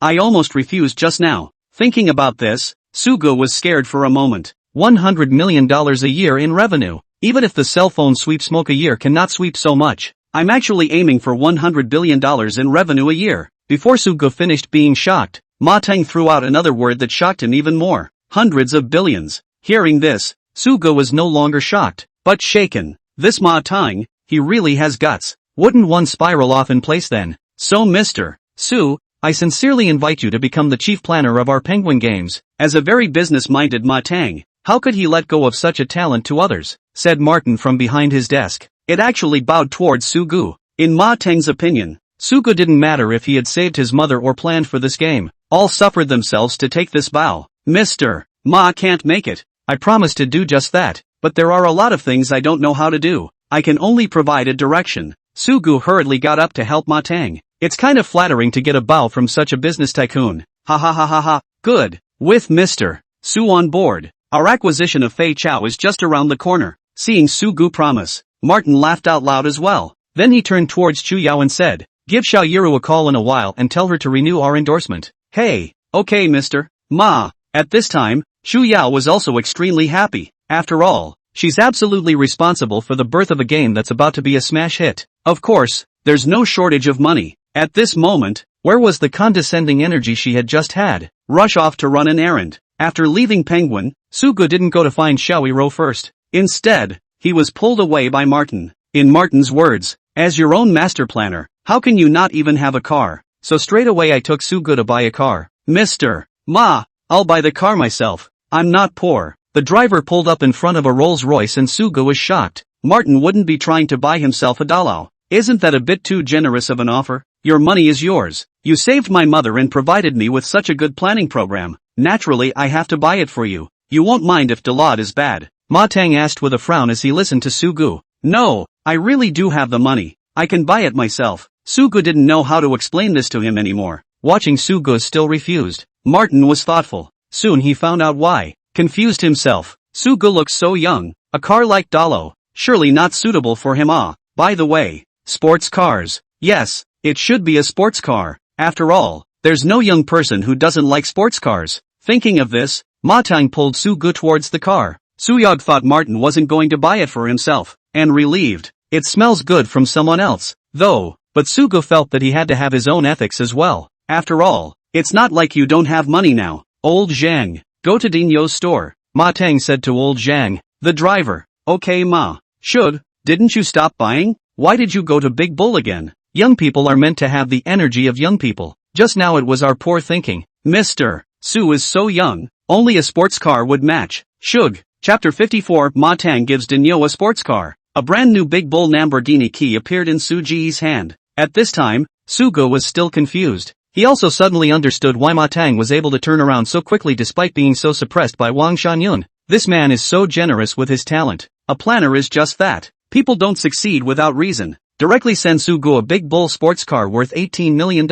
I almost refused just now. Thinking about this, Su Gu was scared for a moment. $100 million a year in revenue. Even if the cell phone sweep smoke a year cannot sweep so much. I'm actually aiming for $100 billion in revenue a year. Before Su Gu finished being shocked, Ma Tang threw out another word that shocked him even more. Hundreds of billions. Hearing this, Su Gu was no longer shocked, but shaken. This Ma Tang, he really has guts. Wouldn't one spiral off in place then? So Mr. Su, I sincerely invite you to become the chief planner of our Penguin Games. As a very business-minded Ma Tang, how could he let go of such a talent to others? Said Martin from behind his desk. It actually bowed towards Su Gu. In Ma Tang's opinion, Su Gu didn't matter if he had saved his mother or planned for this game. All suffered themselves to take this bow. Mr. Ma can't make it. I promise to do just that, but there are a lot of things I don't know how to do. I can only provide a direction. Su Gu hurriedly got up to help Ma Tang. It's kind of flattering to get a bow from such a business tycoon. Ha ha ha ha ha. Good. With Mr. Su on board, our acquisition of Fei Chao is just around the corner. Seeing Su Gu promise, Martin laughed out loud as well. Then he turned towards Chu Yao and said, give Xiao Yiru a call in a while and tell her to renew our endorsement. Hey, okay Mr. Ma. At this time, Chu Yao was also extremely happy. After all, she's absolutely responsible for the birth of a game that's about to be a smash hit. Of course, there's no shortage of money. At this moment, where was the condescending energy she had just had? Rush off to run an errand. After leaving Penguin, Sugu didn't go to find Xiaoiro first. Instead, he was pulled away by Martin. In Martin's words, as your own master planner, how can you not even have a car? So straight away I took Sugu to buy a car. Mr. Ma, I'll buy the car myself. I'm not poor. The driver pulled up in front of a Rolls Royce and Sugu was shocked. Martin wouldn't be trying to buy himself a dalao. Isn't that a bit too generous of an offer? Your money is yours. You saved my mother and provided me with such a good planning program. Naturally I have to buy it for you. You won't mind if the lot is bad? Ma Tang asked with a frown as he listened to Sugu. No, I really do have the money. I can buy it myself. Sugu didn't know how to explain this to him anymore. Watching Sugu still refused. Martin was thoughtful. Soon he found out why. Confused himself. Sugu looks so young. A car like Dalo. Surely not suitable for him. By the way, sports cars. Yes, it should be a sports car. After all, there's no young person who doesn't like sports cars. Thinking of this, Ma Tang pulled Sugu towards the car. Suyog thought Martin wasn't going to buy it for himself, and relieved. It smells good from someone else, though, but Sugu felt that he had to have his own ethics as well. After all, it's not like you don't have money now. Old Zhang, go to Dinyo's store, Ma Tang said to old Zhang, the driver. Okay Ma. Shug, didn't you stop buying? Why did you go to Big Bull again? Young people are meant to have the energy of young people. Just now it was our poor thinking. Mr. Su is so young, only a sports car would match. Shug, Chapter 54 Ma Tang gives Dinyo a sports car. A brand new Big Bull Lamborghini key appeared in Su Ji's hand. At this time, Sugu was still confused. He also suddenly understood why Ma Tang was able to turn around so quickly despite being so suppressed by Wang Shanyun. This man is so generous with his talent. A planner is just that. People don't succeed without reason. Directly send Sugu a Big Bull sports car worth $18 million,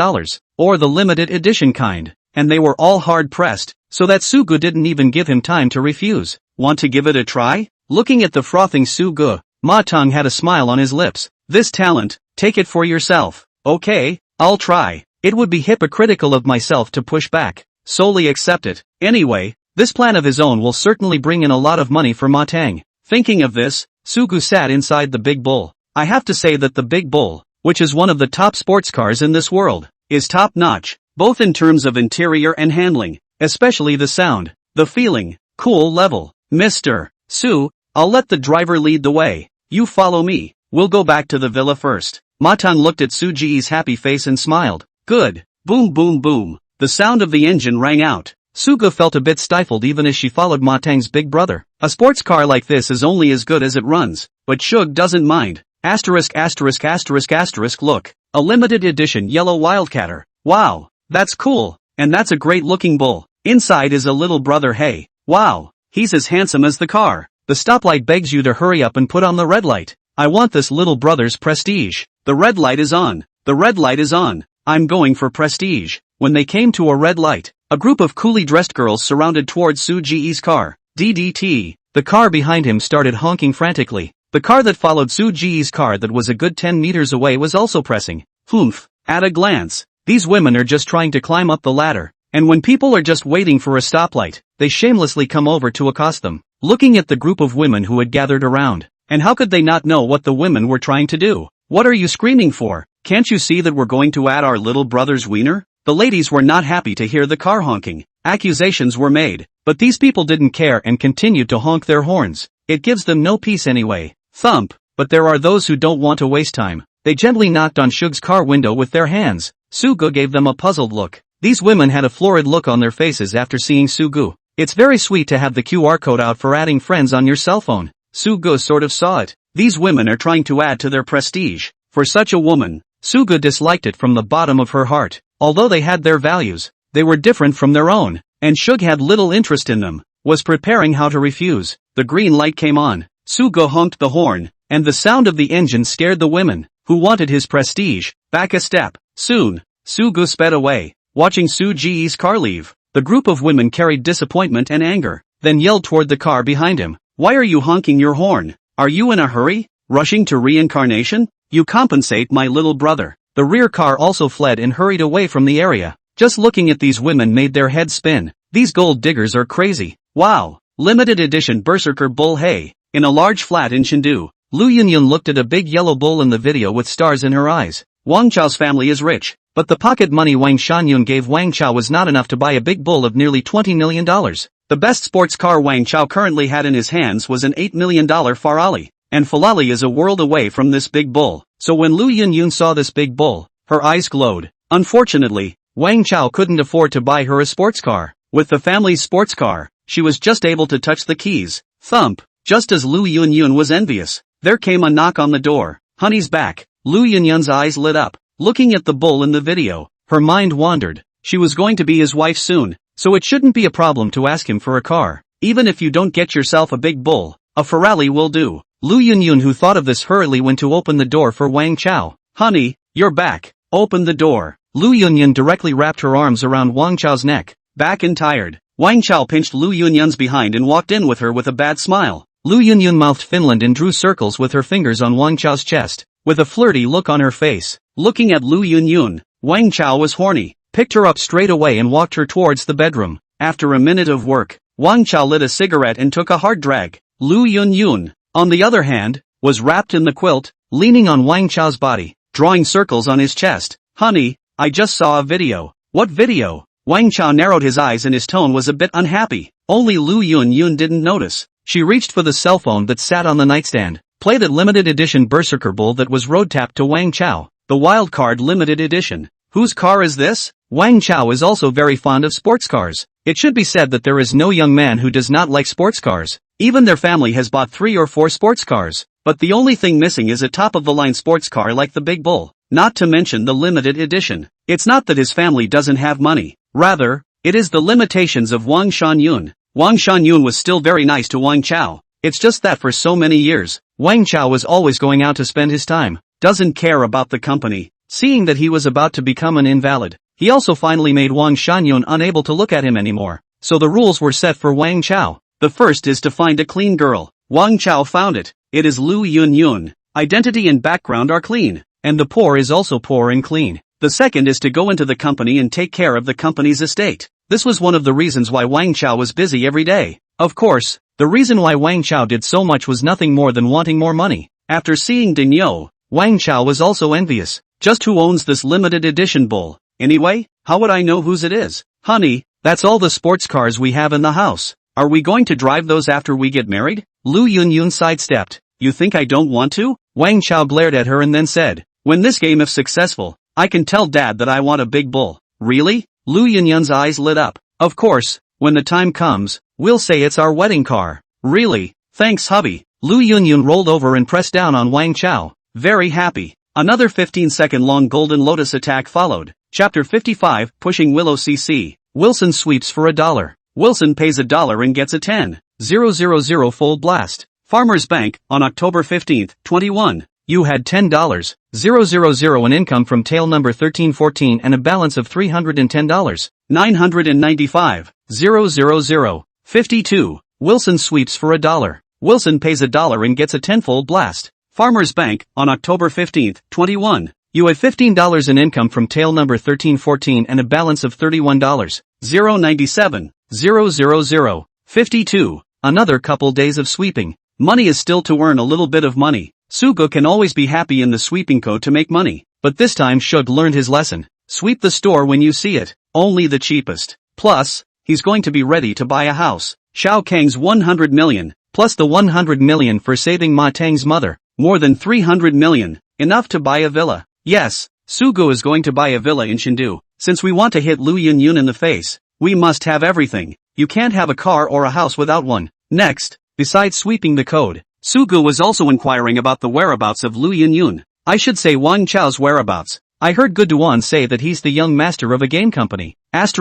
or the limited edition kind. And they were all hard pressed, so that Sugu didn't even give him time to refuse. Want to give it a try? Looking at the frothing Sugu, Ma Tang had a smile on his lips. This talent, take it for yourself. Okay, I'll try. It would be hypocritical of myself to push back. Solely accept it. Anyway, this plan of his own will certainly bring in a lot of money for Ma Tang. Thinking of this, Sugu sat inside the Big Bull. I have to say that the Big Bull, which is one of the top sports cars in this world, is top-notch, both in terms of interior and handling, especially the sound, the feeling, cool level. Mr. Su, I'll let the driver lead the way. You follow me. We'll go back to the villa first. Ma Tang looked at Su Ji's happy face and smiled. Good. Boom boom boom. The sound of the engine rang out. Sugu felt a bit stifled even as she followed Ma Tang's big brother. A sports car like this is only as good as it runs, but Shug doesn't mind. Asterisk asterisk asterisk asterisk look. A limited edition yellow wildcatter. Wow, that's cool, and that's a great looking bull. Inside is a little brother. Hey, wow, he's as handsome as the car. The stoplight begs you to hurry up and put on the red light. I want this little brother's prestige. The red light is on. The red light is on. I'm going for prestige. When they came to a red light, a group of coolly dressed girls surrounded towards Su Ji's car. DDT. The car behind him started honking frantically. The car that followed Su Ji's car that was a good 10 meters away was also pressing. Humph. At a glance, these women are just trying to climb up the ladder. And when people are just waiting for a stoplight, they shamelessly come over to accost them. Looking at the group of women who had gathered around. And how could they not know what the women were trying to do? What are you screaming for? Can't you see that we're going to add our little brother's wiener? The ladies were not happy to hear the car honking. Accusations were made, but these people didn't care and continued to honk their horns. It gives them no peace anyway. Thump. But there are those who don't want to waste time. They gently knocked on Shug's car window with their hands. Sugu gave them a puzzled look. These women had a florid look on their faces after seeing Sugu. It's very sweet to have the QR code out for adding friends on your cell phone. Sugu sort of saw it. These women are trying to add to their prestige. For such a woman, Sugu disliked it from the bottom of her heart. Although they had their values, they were different from their own, and Shug had little interest in them, was preparing how to refuse. The green light came on. Sugu honked the horn, and the sound of the engine scared the women, who wanted his prestige, back a step. Soon, Sugu sped away, watching Su Ji's car leave. The group of women carried disappointment and anger, then yelled toward the car behind him. Why are you honking your horn? Are you in a hurry? Rushing to reincarnation? You compensate my little brother. The rear car also fled and hurried away from the area. Just looking at these women made their heads spin. These gold diggers are crazy. Wow. Limited edition Berserker Bull. Hey. In a large flat in Chengdu, Lu Yunyun looked at a big yellow bull in the video with stars in her eyes. Wang Chao's family is rich, but the pocket money Wang Shangyun gave Wang Chao was not enough to buy a big bull of nearly $20 million. The best sports car Wang Chao currently had in his hands was an $8 million Ferrari, and Ferrari is a world away from this big bull. So when Lu Yunyun saw this big bull, her eyes glowed. Unfortunately, Wang Chao couldn't afford to buy her a sports car. With the family's sports car, she was just able to touch the keys. Thump. Just as Lu Yunyun was envious, there came a knock on the door. Honey's back. Lu Yunyun's eyes lit up. Looking at the bull in the video, her mind wandered. She was going to be his wife soon, so it shouldn't be a problem to ask him for a car. Even if you don't get yourself a big bull, a Ferrari will do. Lu Yunyun, who thought of this, hurriedly went to open the door for Wang Chao. Honey, you're back. Open the door. Lu Yunyun directly wrapped her arms around Wang Chao's neck. Back and tired, Wang Chao pinched Lu Yunyun's behind and walked in with her with a bad smile. Lu Yunyun mouthed Finland and drew circles with her fingers on Wang Chao's chest, with a flirty look on her face. Looking at Lu Yunyun, Wang Chao was horny, picked her up straight away and walked her towards the bedroom. After a minute of work, Wang Chao lit a cigarette and took a hard drag. Lu Yunyun, on the other hand, was wrapped in the quilt, leaning on Wang Chao's body, drawing circles on his chest. Honey, I just saw a video. What video? Wang Chao narrowed his eyes and his tone was a bit unhappy. Only Lu Yunyun didn't notice. She reached for the cell phone that sat on the nightstand. Play that limited edition Berserker Bull that was road tapped to Wang Chao. The wild card limited edition. Whose car is this? Wang Chao is also very fond of sports cars. It should be said that there is no young man who does not like sports cars. Even their family has bought 3 or 4 sports cars. But the only thing missing is a top-of-the-line sports car like the Big Bull. Not to mention the limited edition. It's not that his family doesn't have money. Rather, it is the limitations of Wang Shangyun. Wang Shangyun was still very nice to Wang Chao. It's just that for so many years, Wang Chao was always going out to spend his time. Doesn't care about the company. Seeing that he was about to become an invalid, he also finally made Wang Shangyun unable to look at him anymore. So the rules were set for Wang Chao. The first is to find a clean girl. Wang Chao found it. It is Lu Yunyun. Identity and background are clean. And the poor is also poor and clean. The second is to go into the company and take care of the company's estate. This was one of the reasons why Wang Chao was busy every day. Of course, the reason why Wang Chao did so much was nothing more than wanting more money. After seeing Ding Yo, Wang Chao was also envious. Just who owns this limited edition bull? Anyway, how would I know whose it is? Honey, that's all the sports cars we have in the house. Are we going to drive those after we get married? Lu Yunyun sidestepped. You think I don't want to? Wang Chao glared at her and then said, when this game is successful, I can tell Dad that I want a big bull. Really? Lu Yunyun's eyes lit up. Of course, when the time comes, we'll say it's our wedding car. Really? Thanks hubby. Lu Yunyun rolled over and pressed down on Wang Chao. Very happy. Another 15-second long Golden Lotus attack followed. Chapter 55, Pushing Willow CC. Wilson sweeps for $1. Wilson pays $1 and gets a 10,000 fold blast. Farmers Bank, on October 15, 21. You had $10,000 in income from tail number 1314 and a balance of $310. 995,000. 52. Wilson sweeps for $1. Wilson pays $1 and gets a 10-fold blast. Farmers Bank, on October 15, 21. You had $15 in income from tail number 1314 and a balance of $31. 097,000. 52. Another couple days of sweeping. Money is still to earn a little bit of money. Sugo can always be happy in the sweeping code to make money. But this time Shug learned his lesson. Sweep the store when you see it. Only the cheapest. Plus, he's going to be ready to buy a house. Xiao Kang's 100 million, plus the 100 million for saving Ma Tang's mother. More than 300 million. Enough to buy a villa. Yes, Sugo is going to buy a villa in Chengdu. Since we want to hit Lu Yunyun in the face, we must have everything. You can't have a car or a house without one. Next, besides sweeping the code, Sugo was also inquiring about the whereabouts of Lu Yunyun. I should say Wang Chao's whereabouts. I heard Guduan say that he's the young master of a game company. This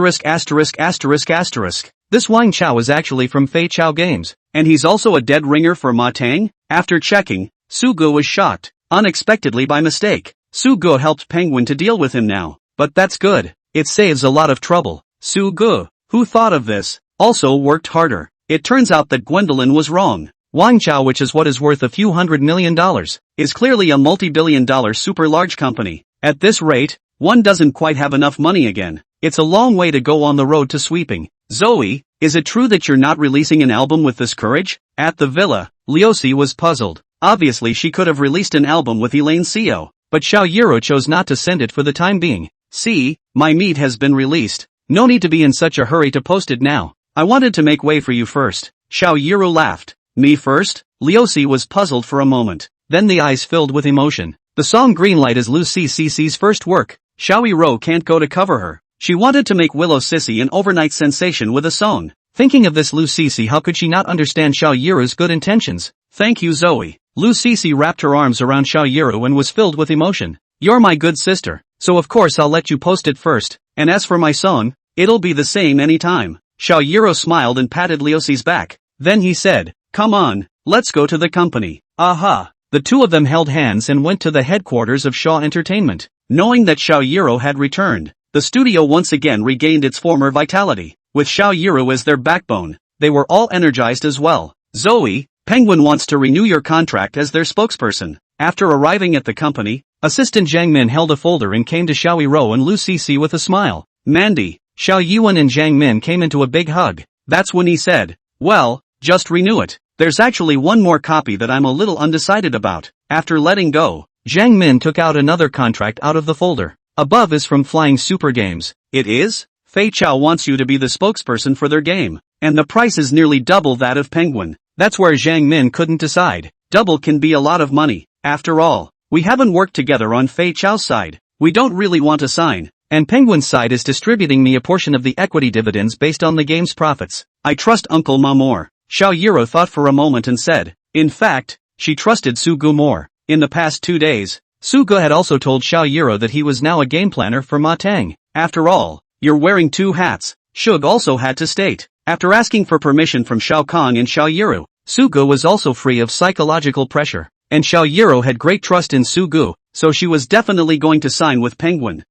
Wang Chao is actually from Fei Chao Games. And he's also a dead ringer for Ma Tang? After checking, Sugo was shocked, unexpectedly by mistake. Sugo helped Penguin to deal with him now. But that's good. It saves a lot of trouble. Sugo, who thought of this, also worked harder. It turns out that Gwendolyn was wrong. Wang Chao, which is what is worth a few $100 million, is clearly a multi-billion-dollar super large company. At this rate, one doesn't quite have enough money again. It's a long way to go on the road to sweeping. Zoe, is it true that you're not releasing an album with this courage? At the villa, Leosi was puzzled. Obviously she could have released an album with Elaine Seo. but Xiao Yiro chose not to send it for the time being. See, my meat has been released. No need to be in such a hurry to post it now. I wanted to make way for you first. Xiao Yiro laughed. Me first? Liusi was puzzled for a moment. Then the eyes filled with emotion. The song Greenlight is Lu Cici's first work. Xiao Yiro can't go to cover her. She wanted to make Willow Sissy an overnight sensation with a song. Thinking of this, Lu Cici, how could she not understand Xiao Yiro's good intentions? Thank you, Zoe. Lu Cici wrapped her arms around Xiao Yiro and was filled with emotion. You're my good sister, so of course I'll let you post it first, and as for my song, it'll be the same anytime. Xiao Yiro smiled and patted Liusi's back. Then he said, come on, let's go to the company. Aha! The two of them held hands and went to the headquarters of Shaw Entertainment. Knowing that Xiao Yiro had returned, the studio once again regained its former vitality. With Xiao Yiro as their backbone, they were all energized as well. Zoe, Penguin wants to renew your contract as their spokesperson. After arriving at the company, Assistant Jiang Min held a folder and came to Xiao Yiro and Lu Cici with a smile. Mandy, Xiao Yuan and Jiang Min came into a big hug. That's when he said, well, just renew it. There's actually one more copy that I'm a little undecided about. After letting go, Jiang Min took out another contract out of the folder. Above is from Flying Super Games. It is? Fei Chao wants you to be the spokesperson for their game, and the price is nearly double that of Penguin. That's where Jiang Min couldn't decide. Double can be a lot of money. After all, we haven't worked together on Fei Chao's side. We don't really want to sign, and Penguin's side is distributing me a portion of the equity dividends based on the game's profits. I trust Uncle Ma more. Xiao Yiro thought for a moment and said, in fact, she trusted Sugu more. In the past 2 days, Sugu had also told Xiao Yiro that he was now a game planner for Ma Tang. After all, you're wearing 2 hats, Shug also had to state. After asking for permission from Shao Kong and Xiao Yiro, Sugu was also free of psychological pressure. And Xiao Yiro had great trust in Sugu, so she was definitely going to sign with Penguin.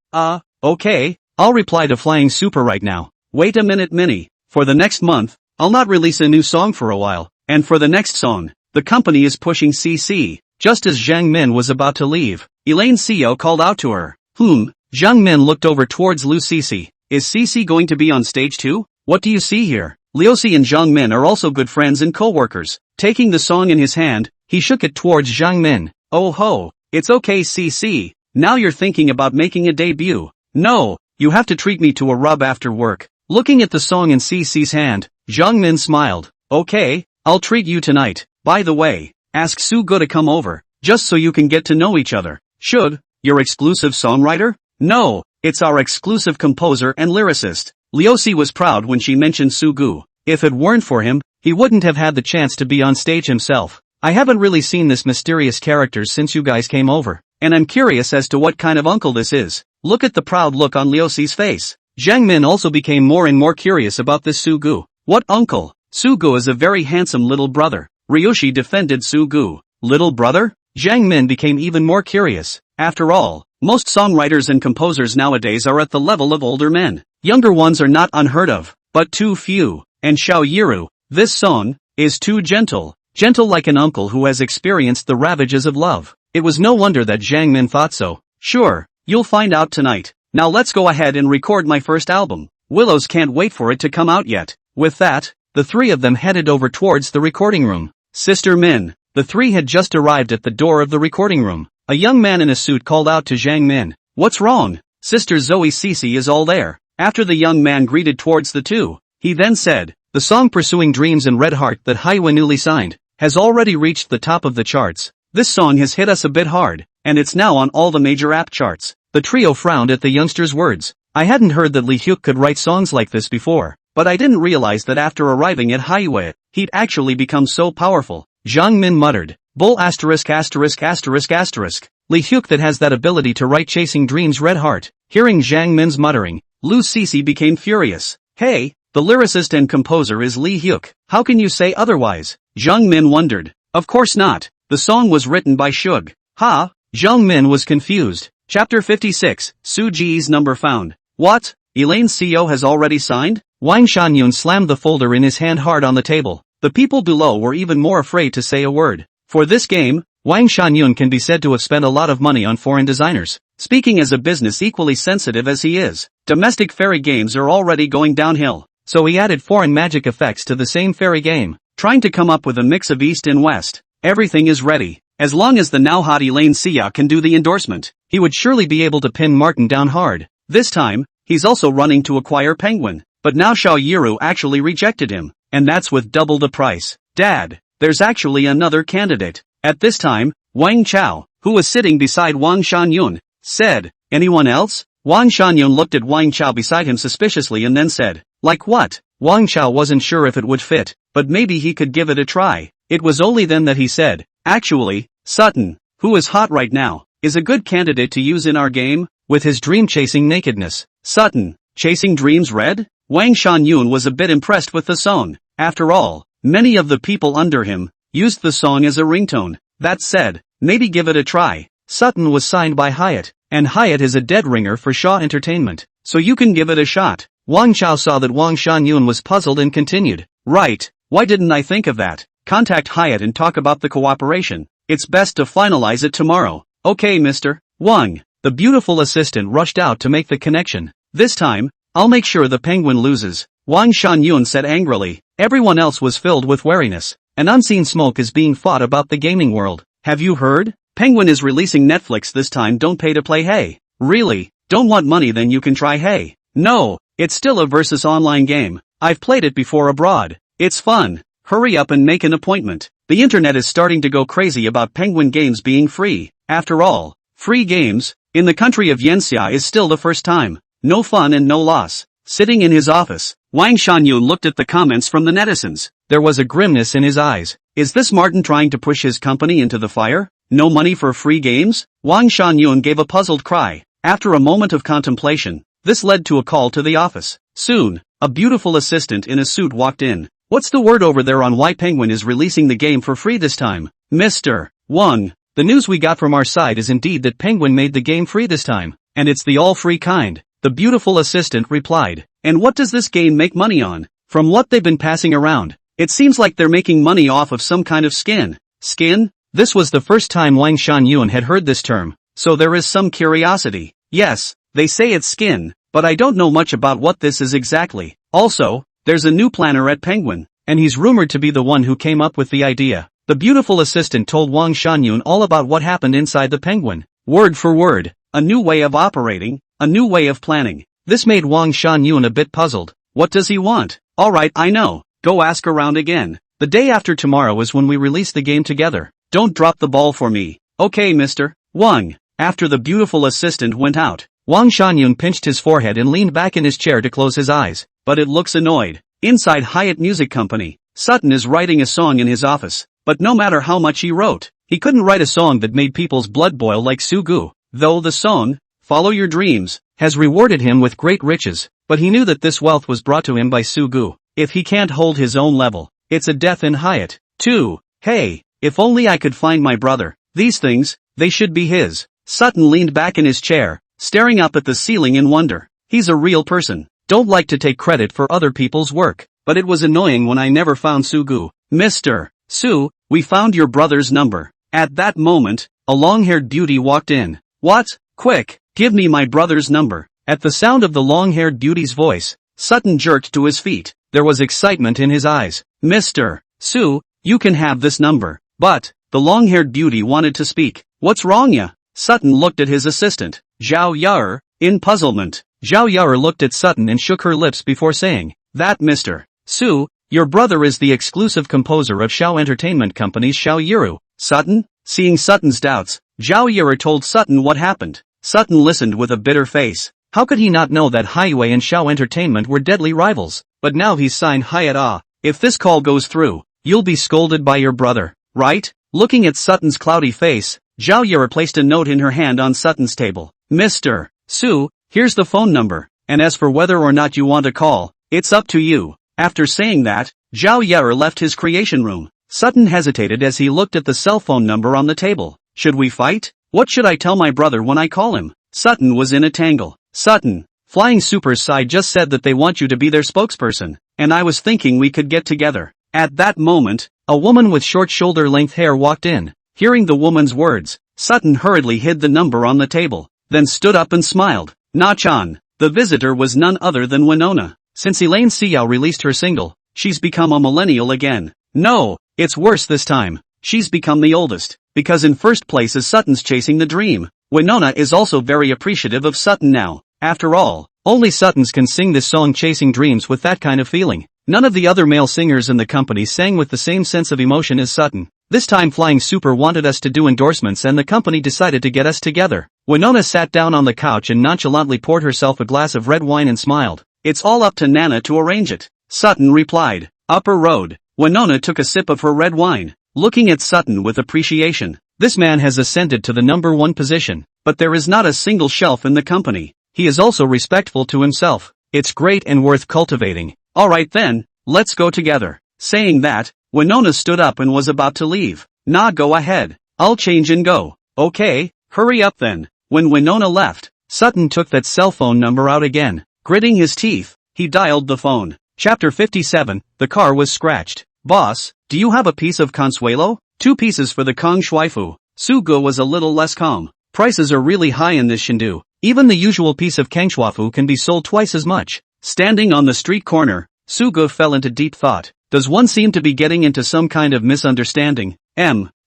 Okay, I'll reply to Flying Super right now. Wait a minute, Minnie. For the next month, I'll not release a new song for a while, and for the next song, the company is pushing CC. Just as Jiang Min was about to leave, Elaine CEO called out to her. Jiang Min looked over towards Lu Cici. Is CC going to be on stage too? What do you see here? Liusi and Jiang Min are also good friends and co-workers. Taking the song in his hand, he shook it towards Jiang Min. Oh ho, it's okay CC, now you're thinking about making a debut. No, you have to treat me to a rub after work. Looking at the song in CC's hand, Jiang Min smiled. Okay, I'll treat you tonight. By the way, ask Sugu to come over, just so you can get to know each other. Should, your exclusive songwriter? No, it's our exclusive composer and lyricist. Liusi was proud when she mentioned Sugu. If it weren't for him, he wouldn't have had the chance to be on stage himself. I haven't really seen this mysterious character since you guys came over, and I'm curious as to what kind of uncle this is. Look at the proud look on Liusi's face. Jiang Min also became more and more curious about this Sugu. What uncle? Sugu is a very handsome little brother. Ryushi defended Sugu. Little brother? Jiang Min became even more curious. After all, most songwriters and composers nowadays are at the level of older men. Younger ones are not unheard of, but too few. And Xiao Yiro, this song, is too gentle. Gentle like an uncle who has experienced the ravages of love. It was no wonder that Jiang Min thought so. Sure, you'll find out tonight. Now let's go ahead and record my first album. Willows can't wait for it to come out yet. With that, the three of them headed over towards the recording room. Sister Min. The three had just arrived at the door of the recording room. A young man in a suit called out to Jiang Min. What's wrong? Sister Zoe Cici is all there. After the young man greeted towards the two, he then said, the song Pursuing Dreams and Red Heart that Haiwa newly signed, has already reached the top of the charts. This song has hit us a bit hard, and it's now on all the major app charts. The trio frowned at the youngster's words. I hadn't heard that Li Hyuk could write songs like this before, but I didn't realize that after arriving at Haiwa, he'd actually become so powerful. Jiang Min muttered, bull asterisk asterisk asterisk asterisk. Li Hyuk that has that ability to write Chasing Dreams Red Heart. Hearing Jiang Min's muttering, Lu Cici became furious. Hey, the lyricist and composer is Li Hyuk. How can you say otherwise? Jiang Min wondered. Of course not. The song was written by Shug. Ha? Jiang Min was confused. Chapter 56, Su Ji's number found. What? Elaine's CEO has already signed? Wang Shanyun slammed the folder in his hand hard on the table. The people below were even more afraid to say a word. For this game, Wang Shanyun can be said to have spent a lot of money on foreign designers. Speaking as a business equally sensitive as he is, domestic fairy games are already going downhill. So he added foreign magic effects to the same fairy game, trying to come up with a mix of East and West. Everything is ready. As long as the now hot Elaine Sia can do the endorsement, he would surely be able to pin Martin down hard. This time, he's also running to acquire Penguin. But now Xiao Yiru actually rejected him, and that's with double the price. Dad, there's actually another candidate. At this time, Wang Chao, who was sitting beside Wang Shangyun, said, anyone else? Wang Shangyun looked at Wang Chao beside him suspiciously and then said, like what? Wang Chao wasn't sure if it would fit, but maybe he could give it a try. It was only then that he said, actually, Sutton, who is hot right now, is a good candidate to use in our game, with his dream-chasing nakedness. Sutton, chasing dreams red? Wang Shangyun was a bit impressed with the song. After all, many of the people under him used the song as a ringtone. That said, maybe give it a try. Sutton was signed by Hyatt, and Hyatt is a dead ringer for Shaw Entertainment, so you can give it a shot. Wang Chao saw that Wang Shangyun was puzzled and continued, right, why didn't I think of that? Contact Hyatt and talk about the cooperation. It's best to finalize it tomorrow. Okay, Mr. Wang. The beautiful assistant rushed out to make the connection. This time, I'll make sure the Penguin loses, Wang Shangyun said angrily. Everyone else was filled with wariness. An unseen smoke is being fought about the gaming world. Have you heard? Penguin is releasing Netflix this time. Don't pay to play. Hey. Really? Don't want money? Then you can try. Hey. No, it's still a versus online game. I've played it before abroad. It's fun. Hurry up and make an appointment. The internet is starting to go crazy about Penguin games being free. After all, free games, in the country of Yenxia is still the first time. No fun and no loss. Sitting in his office, Wang Shangyun looked at the comments from the netizens. There was a grimness in his eyes. Is this Martin trying to push his company into the fire? No money for free games? Wang Shangyun gave a puzzled cry. After a moment of contemplation, this led to a call to the office. Soon, a beautiful assistant in a suit walked in. What's the word over there on why Penguin is releasing the game for free this time? Mr. Wang, the news we got from our side is indeed that Penguin made the game free this time, and it's the all-free kind. The beautiful assistant replied. And what does this game make money on? From what they've been passing around, it seems like they're making money off of some kind of skin. Skin? This was the first time Wang Shangyun had heard this term, so there is some curiosity. Yes, they say it's skin, but I don't know much about what this is exactly. Also, there's a new planner at Penguin, and he's rumored to be the one who came up with the idea. The beautiful assistant told Wang Shangyun all about what happened inside the Penguin. Word for word, a new way of operating, a new way of planning. This made Wang Shangyun a bit puzzled. What does he want? Alright, I know. Go ask around again. The day after tomorrow is when we release the game together. Don't drop the ball for me. Okay, Mr. Wang. After the beautiful assistant went out, Wang Shangyun pinched his forehead and leaned back in his chair to close his eyes. But it looks annoyed. Inside Hyatt Music Company, Sutton is writing a song in his office. But no matter how much he wrote, he couldn't write a song that made people's blood boil like Sugu. Though the song, Follow Your Dreams, has rewarded him with great riches, but he knew that this wealth was brought to him by Sugu. If he can't hold his own level, it's a death in Hyatt, too. Hey, if only I could find my brother. These things, they should be his. Sutton leaned back in his chair, staring up at the ceiling in wonder. He's a real person. Don't like to take credit for other people's work, but it was annoying when I never found Sugu. Mr. Su, we found your brother's number. At that moment, a long-haired beauty walked in. What? Quick, give me my brother's number. At the sound of the long-haired beauty's voice, Sutton jerked to his feet. There was excitement in his eyes. Mr. Su, you can have this number. But, the long-haired beauty wanted to speak. What's wrong ya? Sutton looked at his assistant, Zhao Yaer, in puzzlement. Zhao Yaer looked at Sutton and shook her lips before saying, that Mr. Su, your brother is the exclusive composer of Shao Entertainment Company's Xiao Yiru. Sutton? Seeing Sutton's doubts, Zhao Yaer told Sutton what happened. Sutton listened with a bitter face. How could he not know that Highway and Shao Entertainment were deadly rivals? But now he's signed Hyatt. If this call goes through, you'll be scolded by your brother, right? Looking at Sutton's cloudy face, Zhao Yaer placed a note in her hand on Sutton's table. Mr. Su, here's the phone number, and as for whether or not you want to call, it's up to you. After saying that, Zhao Yaer left his creation room. Sutton hesitated as he looked at the cell phone number on the table. Should we fight? What should I tell my brother when I call him? Sutton was in a tangle. Sutton, Flying Super's side just said that they want you to be their spokesperson, and I was thinking we could get together. At that moment, a woman with short shoulder-length hair walked in. Hearing the woman's words, Sutton hurriedly hid the number on the table, then stood up and smiled. Na-chan. The visitor was none other than Winona. Since Elaine Xiao released her single, she's become a millennial again. No, it's worse this time. she's become the oldest, because in first place is Sutton's chasing the dream. Winona is also very appreciative of Sutton now. After all, only Suttons can sing this song Chasing Dreams with that kind of feeling. None of the other male singers in the company sang with the same sense of emotion as Sutton. This time Flying Super wanted us to do endorsements and the company decided to get us together. Winona sat down on the couch and nonchalantly poured herself a glass of red wine and smiled. It's all up to Nana to arrange it. Sutton replied. Upper Road. Winona took a sip of her red wine, looking at Sutton with appreciation. This man has ascended to the #1 position, but there is not a single shelf in the company. He is also respectful to himself. It's great and worth cultivating. Alright then, let's go together. Saying that, Winona stood up and was about to leave. Nah, go ahead. I'll change and go. Okay, hurry up then. When Winona left, Sutton took that cell phone number out again. Gritting his teeth, he dialed the phone. Chapter 57, the car was scratched. Boss, do you have a piece of Consuelo? 2 pieces for the Kong Shuifu. Sugu was a little less calm. Prices are really high in this Shindu. Even the usual piece of Kangxuafu can be sold twice as much. Standing on the street corner, Sugu fell into deep thought. Does one seem to be getting into some kind of misunderstanding?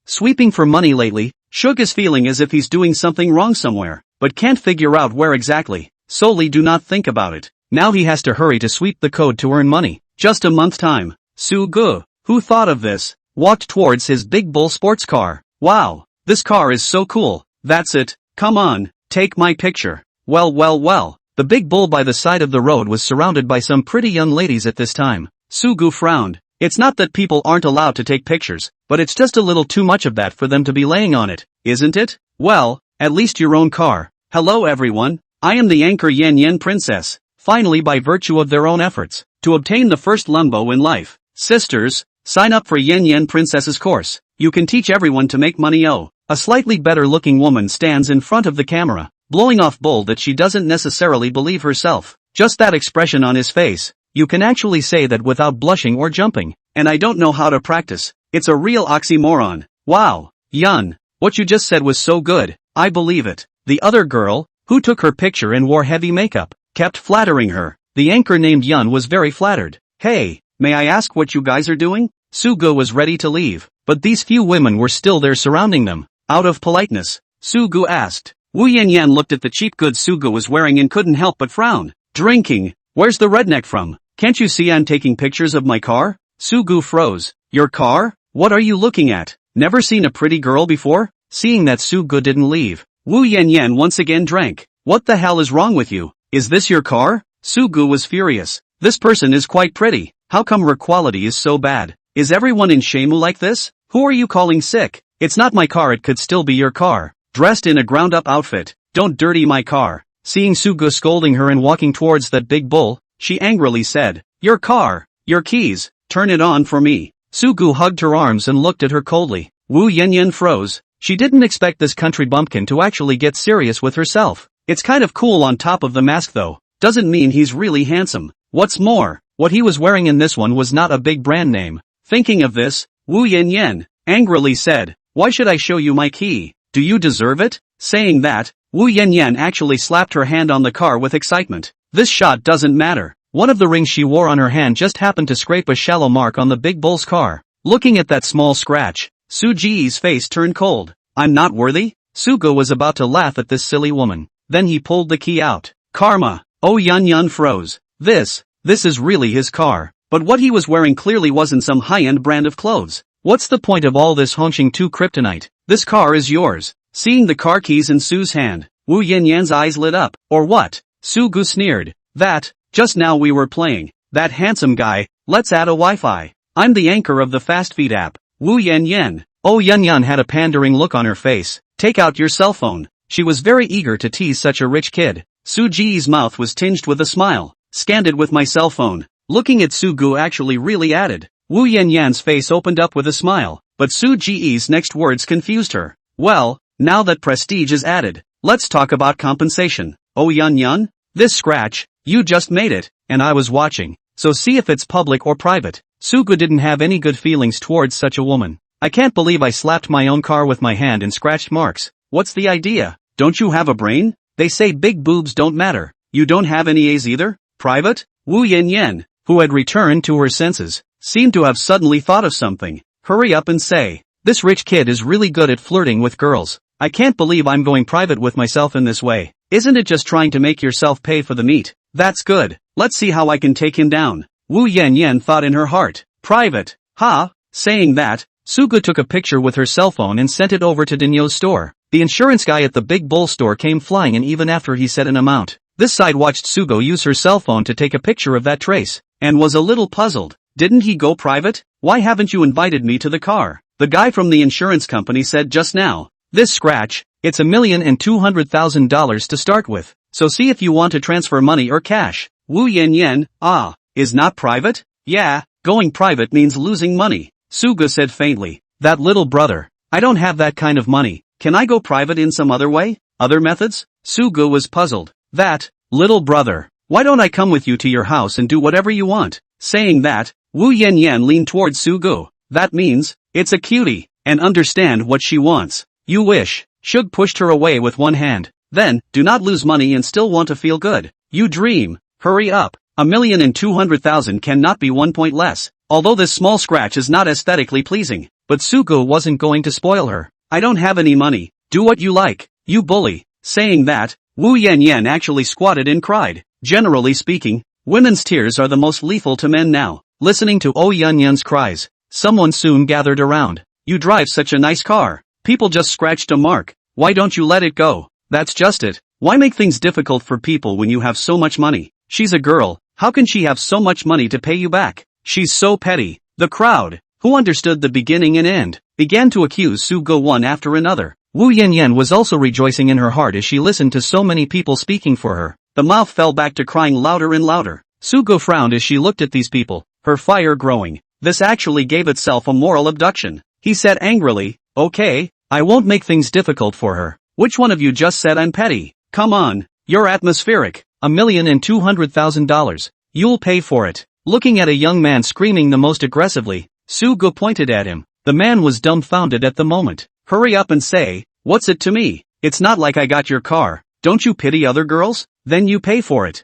Sweeping for money lately, Shug is feeling as if he's doing something wrong somewhere, but can't figure out where exactly. Solely do not think about it. Now he has to hurry to sweep the code to earn money. Just a month time. Sugu, who thought of this, walked towards his big bull sports car. Wow, this car is so cool. That's it. Come on, take my picture. Well. The big bull by the side of the road was surrounded by some pretty young ladies at this time. Sugu frowned. It's not that people aren't allowed to take pictures, but it's just a little too much of that for them to be laying on it, isn't it? Well, at least your own car. Hello everyone, I am the anchor Yen princess. Finally, by virtue of their own efforts, to obtain the first lumbo in life. Sisters, sign up for Yen princess's course. You can teach everyone to make money. A slightly better looking woman stands in front of the camera, blowing off bull that she doesn't necessarily believe herself. Just that expression on his face. You can actually say that without blushing or jumping. And I don't know how to practice. It's a real oxymoron. Wow, Yun, what you just said was so good, I believe it. The other girl, who took her picture and wore heavy makeup, kept flattering her. The anchor named Yun was very flattered. Hey, may I ask what you guys are doing? Sugu was ready to leave, but these few women were still there surrounding them. Out of politeness, Sugu asked. Wu Yan looked at the cheap goods Sugu was wearing and couldn't help but frown. Drinking. Where's the redneck from? Can't you see I'm taking pictures of my car? Sugu froze. Your car? What are you looking at? Never seen a pretty girl before? Seeing that Sugu didn't leave, Wu Yan once again drank. What the hell is wrong with you? Is this your car? Sugu was furious. This person is quite pretty. How come her quality is so bad? Is everyone in Shamu like this? Who are you calling sick? It's not my car, it could still be your car. Dressed in a ground-up outfit. Don't dirty my car. Seeing Sugu scolding her and walking towards that big bull, she angrily said, Your car, your keys, turn it on for me. Sugu hugged her arms and looked at her coldly. Wu Yan froze. She didn't expect this country bumpkin to actually get serious with herself. It's kind of cool on top of the mask though. Doesn't mean he's really handsome. What's more, what he was wearing in this one was not a big brand name. Thinking of this, Wu Yan angrily said, Why should I show you my key? Do you deserve it? Saying that, Wu Yan actually slapped her hand on the car with excitement. This shot doesn't matter. One of the rings she wore on her hand just happened to scrape a shallow mark on the big bull's car. Looking at that small scratch, Suji's face turned cold. I'm not worthy? Sugu was about to laugh at this silly woman. Then he pulled the key out. Karma. Oh Yun froze. This is really his car. But what he was wearing clearly wasn't some high-end brand of clothes. What's the point of all this honching to kryptonite? This car is yours. Seeing the car keys in Su's hand, Wu Yan's eyes lit up. Or what? Sugu sneered. Just now we were playing. That handsome guy, let's add a Wi-Fi. I'm the anchor of the fast feed app. Wu Yan. Oh Yun had a pandering look on her face. Take out your cell phone. She was very eager to tease such a rich kid. Suji's mouth was tinged with a smile. Scanned it with my cell phone. Looking at Sugu actually really added. Wu Yan's face opened up with a smile, but Suji's next words confused her. Well, now that prestige is added, let's talk about compensation. Oh Yun? This scratch, you just made it, and I was watching, so see if it's public or private. Sugu didn't have any good feelings towards such a woman. I can't believe I slapped my own car with my hand and scratched marks. What's the idea? Don't you have a brain? They say big boobs don't matter. You don't have any A's either? Private? Wu Yan, who had returned to her senses, seemed to have suddenly thought of something. Hurry up and say. This rich kid is really good at flirting with girls. I can't believe I'm going private with myself in this way. Isn't it just trying to make yourself pay for the meat? That's good. Let's see how I can take him down. Wu Yanyan thought in her heart. Private. Ha! Saying that, Suga took a picture with her cell phone and sent it over to Dinyo's store. The insurance guy at the big bull store came flying in even after he said an amount. This side watched Sugo use her cell phone to take a picture of that trace, and was a little puzzled. Didn't he go private? Why haven't you invited me to the car? The guy from the insurance company said just now. This scratch, it's $1,200,000 to start with, so see if you want to transfer money or cash. Wu Yanyan, is not private? Yeah, going private means losing money, Suga said faintly. That little brother. I don't have that kind of money. Can I go private in some other way? Other methods? Suga was puzzled. That, little brother. Why don't I come with you to your house and do whatever you want? Saying that, Wu Yanyan leaned towards Sugo. That means, it's a cutie, and understand what she wants. You wish. Shug pushed her away with one hand. Then, do not lose money and still want to feel good. You dream. Hurry up. $1,200,000 cannot be 1 point less. Although this small scratch is not aesthetically pleasing, but Sugo wasn't going to spoil her. I don't have any money. Do what you like. You bully. Saying that, Wu Yanyan actually squatted and cried. Generally speaking, women's tears are the most lethal to men now. Listening to Oh Yanyan's cries, someone soon gathered around. You drive such a nice car. People just scratched a mark. Why don't you let it go? That's just it. Why make things difficult for people when you have so much money? She's a girl. How can she have so much money to pay you back? She's so petty. The crowd, who understood the beginning and end, began to accuse Sugo one after another. Wu Yanyan was also rejoicing in her heart as she listened to so many people speaking for her. The mouth fell back to crying louder and louder. Sugo frowned as she looked at these people, her fire growing. This actually gave itself a moral abduction. He said angrily, okay, I won't make things difficult for her. Which one of you just said I'm petty? Come on, you're atmospheric. $1,200,000. You'll pay for it. Looking at a young man screaming the most aggressively, Sugo pointed at him. The man was dumbfounded at the moment. Hurry up and say, what's it to me? It's not like I got your car. Don't you pity other girls? Then you pay for it.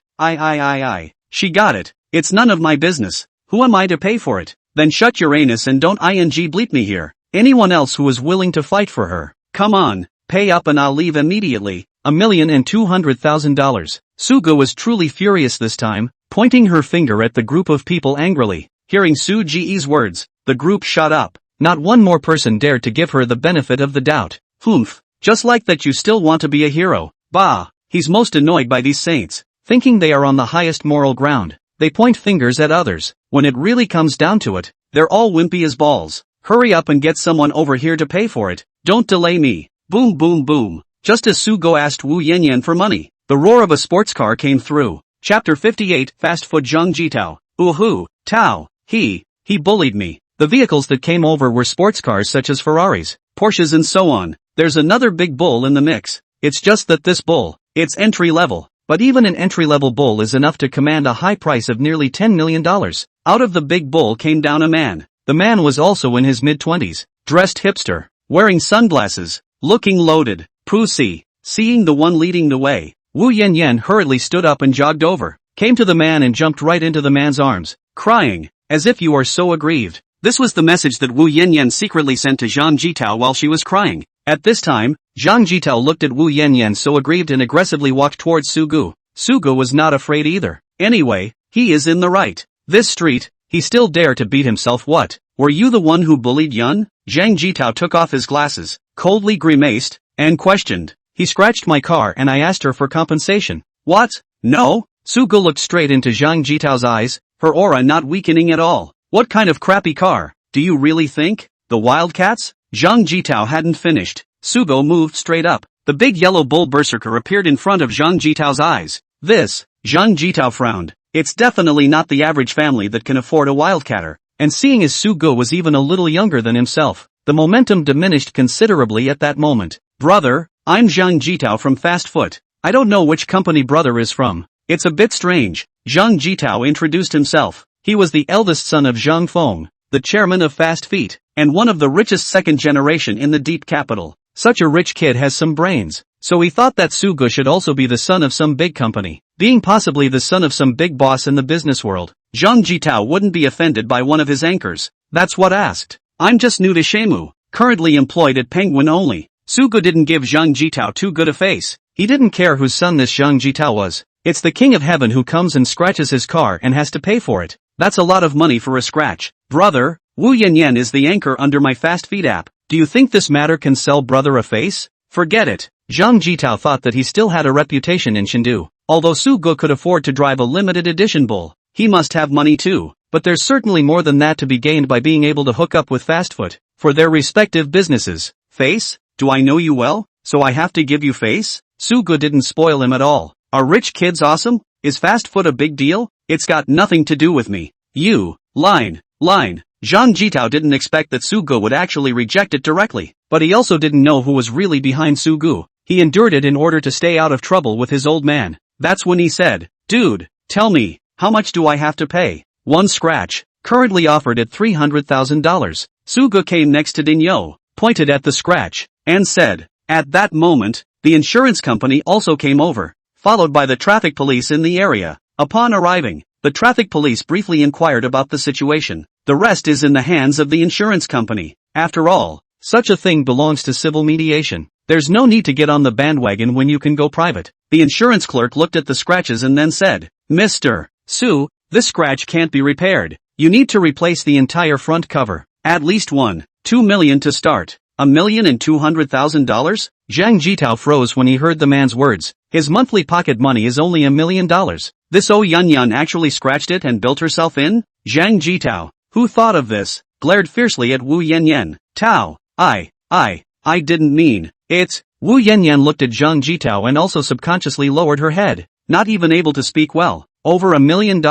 She got it. It's none of my business. Who am I to pay for it? Then shut your anus and don't bleep me here. Anyone else who is willing to fight for her. Come on, pay up and I'll leave immediately. $1,200,000. Sugo was truly furious this time, pointing her finger at the group of people angrily. Hearing Su Ji's words, the group shut up. Not one more person dared to give her the benefit of the doubt. Humph, just like that you still want to be a hero. Bah, he's most annoyed by these saints, thinking they are on the highest moral ground. They point fingers at others. When it really comes down to it, they're all wimpy as balls. Hurry up and get someone over here to pay for it. Don't delay me. Boom boom boom. Just as Sugo asked Wu Yanyan for money, the roar of a sports car came through. Chapter 58 Fast Food Zhang Jitao. Ooh, Tao, he bullied me. The vehicles that came over were sports cars such as Ferraris, Porsches and so on. There's another big bull in the mix. It's just that this bull, it's entry level. But even an entry-level bull is enough to command a high price of nearly $10 million. Out of the big bull came down a man. The man was also in his mid-20s, dressed hipster, wearing sunglasses, looking loaded. Pussy. Seeing the one leading the way, Wu Yanyan hurriedly stood up and jogged over, came to the man and jumped right into the man's arms, crying, as if you are so aggrieved. This was the message that Wu Yanyan secretly sent to Zhang Jitao while she was crying. At this time, Zhang Jitao looked at Wu Yanyan so aggrieved and aggressively walked towards Sugo. Sugo was not afraid either. Anyway, he is in the right. This street, he still dare to beat himself. What? Were you the one who bullied Yun? Zhang Jitao took off his glasses, coldly grimaced, and questioned. He scratched my car and I asked her for compensation. What? No? Sugo looked straight into Zhang Jitao's eyes, her aura not weakening at all. What kind of crappy car? Do you really think? The Wildcats? Zhang Jitao hadn't finished. Sugo moved straight up. The big yellow bull berserker appeared in front of Zhang Jitao's eyes. This, Zhang Jitao frowned. It's definitely not the average family that can afford a wildcatter. And seeing as Sugo was even a little younger than himself, the momentum diminished considerably at that moment. Brother, I'm Zhang Jitao from Fast Foot. I don't know which company brother is from. It's a bit strange. Zhang Jitao introduced himself. He was the eldest son of Zhang Feng, the chairman of Fast Feet, and one of the richest second generation in the deep capital. Such a rich kid has some brains. So he thought that Sugo should also be the son of some big company, being possibly the son of some big boss in the business world. Zhang Jitao wouldn't be offended by one of his anchors. That's what asked. I'm just new to Shemu. currently employed at Penguin only. Sugo didn't give Zhang Jitao too good a face. He didn't care whose son this Zhang Jitao was. It's the king of heaven who comes and scratches his car and has to pay for it. That's a lot of money for a scratch. Brother, Wu Yanyan is the anchor under my fast feed app. Do you think this matter can sell brother a face? Forget it. Zhang Jitao thought that he still had a reputation in Chengdu. Although Sugo could afford to drive a limited edition bull, he must have money too. But there's certainly more than that to be gained by being able to hook up with Fastfoot for their respective businesses. Face? Do I know you well, so I have to give you face? Sugo didn't spoil him at all. Are rich kids awesome? Is Fastfoot a big deal? It's got nothing to do with me. You, line. Zhang Jitao didn't expect that Sugo would actually reject it directly, but he also didn't know who was really behind Sugo. He endured it in order to stay out of trouble with his old man. That's when he said, dude, tell me, how much do I have to pay? One scratch, currently offered at $300,000. Sugo came next to Dinyo, pointed at the scratch, and said, at that moment, the insurance company also came over, followed by the traffic police in the area. Upon arriving, the traffic police briefly inquired about the situation. The rest is in the hands of the insurance company. After all, such a thing belongs to civil mediation. There's no need to get on the bandwagon when you can go private. The insurance clerk looked at the scratches and then said, Mr. Su, this scratch can't be repaired. You need to replace the entire front cover. At least $2 million to start. $1,200,000? Zhang Jitao froze when he heard the man's words. His monthly pocket money is only $1 million. This Oh Yanyan actually scratched it and built herself in? Zhang Jitao, who thought of this, glared fiercely at Wu Yanyan. Tao, I didn't mean it. Wu Yanyan looked at Zhang Jitao and also subconsciously lowered her head. Not even able to speak well. Over $1 million.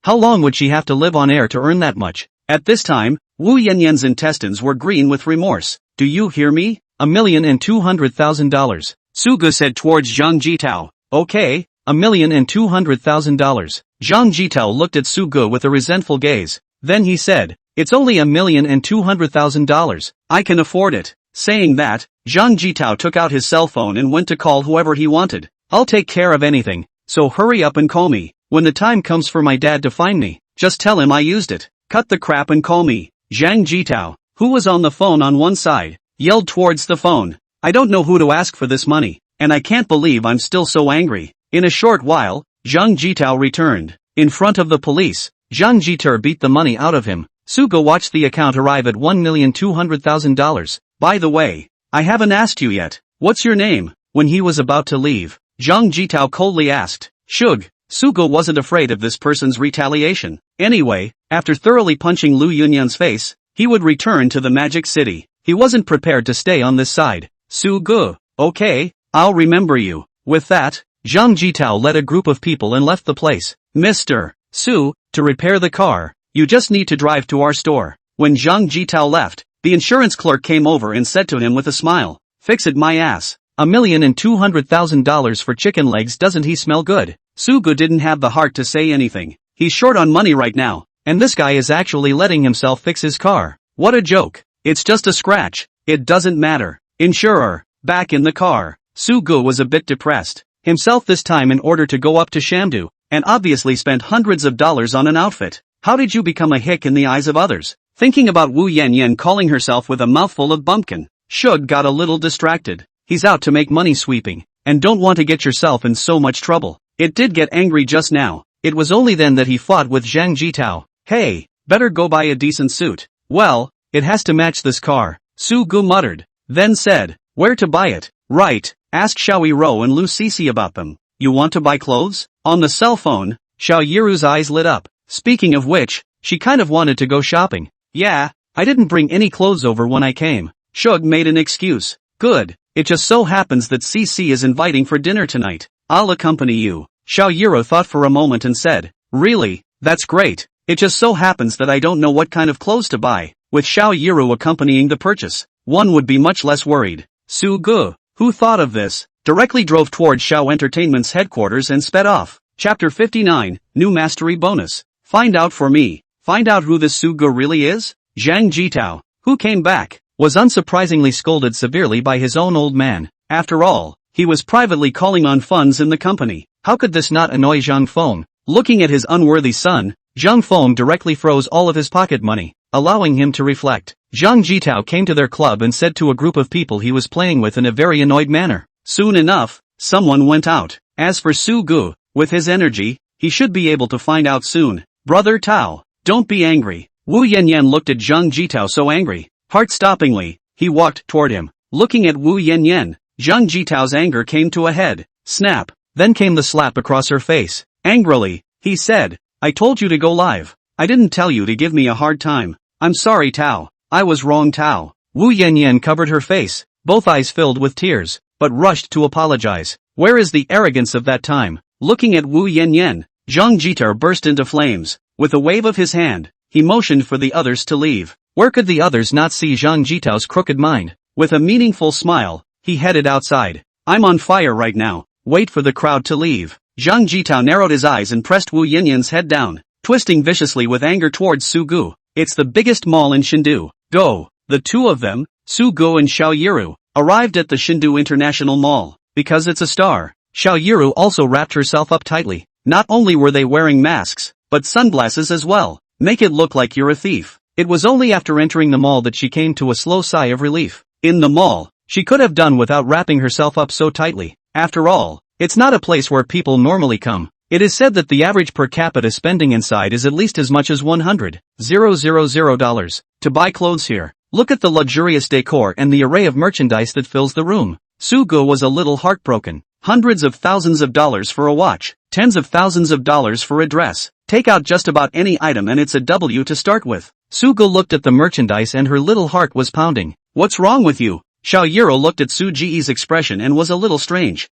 How long would she have to live on air to earn that much? At this time, Wu Yanyan's intestines were green with remorse. Do you hear me? $1,200,000. Sugo said towards Zhang Jitao. Okay, $1,200,000. Zhang Jitao looked at Sugo with a resentful gaze. Then he said, it's only $1,200,000. I can afford it. Saying that, Zhang Jitao took out his cell phone and went to call whoever he wanted. I'll take care of anything, so hurry up and call me. When the time comes for my dad to find me, just tell him I used it. Cut the crap and call me. Zhang Jitao, who was on the phone on one side, yelled towards the phone. I don't know who to ask for this money, and I can't believe I'm still so angry. In a short while, Zhang Jitao returned. In front of the police, Zhang Jitao beat the money out of him. Sugo watched the account arrive at $1,200,000. By the way, I haven't asked you yet. What's your name? When he was about to leave, Zhang Jitao coldly asked. Shug. Sugo wasn't afraid of this person's retaliation. Anyway, after thoroughly punching Lu Yunyan's face, he would return to the Magic City. He wasn't prepared to stay on this side. Sugo. Okay, I'll remember you. With that, Zhang Jitao led a group of people and left the place. Mr. Su, to repair the car, you just need to drive to our store. When Zhang Jitao left, the insurance clerk came over and said to him with a smile, fix it my ass. $1,200,000 for chicken legs, doesn't he smell good? Sugo didn't have the heart to say anything. He's short on money right now, and this guy is actually letting himself fix his car. What a joke. It's just a scratch. It doesn't matter. Insurer. Back in the car, Sugo was a bit depressed. Himself this time in order to go up to Shamdu, and obviously spent hundreds of dollars on an outfit. How did you become a hick in the eyes of others? Thinking about Wu Yanyan calling herself with a mouthful of bumpkin, Shug got a little distracted. He's out to make money sweeping, and don't want to get yourself in so much trouble. It did get angry just now. It was only then that he fought with Zhang Jitao. Hey, better go buy a decent suit. Well, it has to match this car, Sugo muttered, then said, where to buy it? Right, ask Xiao Yiro and Lu Cici about them. You want to buy clothes? On the cell phone, Xiao Yiru's eyes lit up. Speaking of which, she kind of wanted to go shopping. Yeah, I didn't bring any clothes over when I came. Shug made an excuse. Good, it just so happens that Cici is inviting for dinner tonight. I'll accompany you. Xiao Yiro thought for a moment and said, really? That's great. It just so happens that I don't know what kind of clothes to buy. With Xiao Yiro accompanying the purchase, one would be much less worried. Sugo, who thought of this, directly drove towards Xiao Entertainment's headquarters and sped off. Chapter 59, New Mastery Bonus. Find out for me. Find out who this Sugo really is? Zhang Jitao, who came back, was unsurprisingly scolded severely by his own old man. After all, he was privately calling on funds in the company. How could this not annoy Zhang Feng? Looking at his unworthy son, Zhang Feng directly froze all of his pocket money, allowing him to reflect. Zhang Jitao came to their club and said to a group of people he was playing with in a very annoyed manner. Soon enough, someone went out. As for Su Gu, with his energy, he should be able to find out soon. Brother Tao, don't be angry. Wu Yanyan looked at Zhang Jitao so angry. Heart-stoppingly, he walked toward him. Looking at Wu Yanyan, Zhang Jitao's anger came to a head. Snap. Then came the slap across her face. Angrily, he said, I told you to go live. I didn't tell you to give me a hard time. I'm sorry Tao. I was wrong Tao. Wu Yanyan covered her face, both eyes filled with tears, but rushed to apologize. Where is the arrogance of that time? Looking at Wu Yanyan, Zhang Jitao burst into flames. With a wave of his hand, he motioned for the others to leave. Where could the others not see Zhang Jitao's crooked mind? With a meaningful smile, he headed outside. I'm on fire right now. Wait for the crowd to leave. Zhang Jitao narrowed his eyes and pressed Wu Yanyan's head down, twisting viciously with anger towards Su Gu. It's the biggest mall in Chengdu. Go. The two of them, Su Gu and Xiao Yiru, arrived at the Chengdu International Mall. Because it's a star, Xiao Yiru also wrapped herself up tightly. Not only were they wearing masks, but sunglasses as well. Make it look like you're a thief. It was only after entering the mall that she came to a slow sigh of relief. In the mall, she could have done without wrapping herself up so tightly. After all, it's not a place where people normally come. It is said that the average per capita spending inside is at least as much as $100,000 to buy clothes here. Look at the luxurious decor and the array of merchandise that fills the room. Su Gu was a little heartbroken. Hundreds of thousands of dollars for a watch, tens of thousands of dollars for a dress. Take out just about any item and it's a W to start with. Su Gu looked at the merchandise and her little heart was pounding. What's wrong with you? Xiao Yiru looked at Su Ji's expression and was a little strange.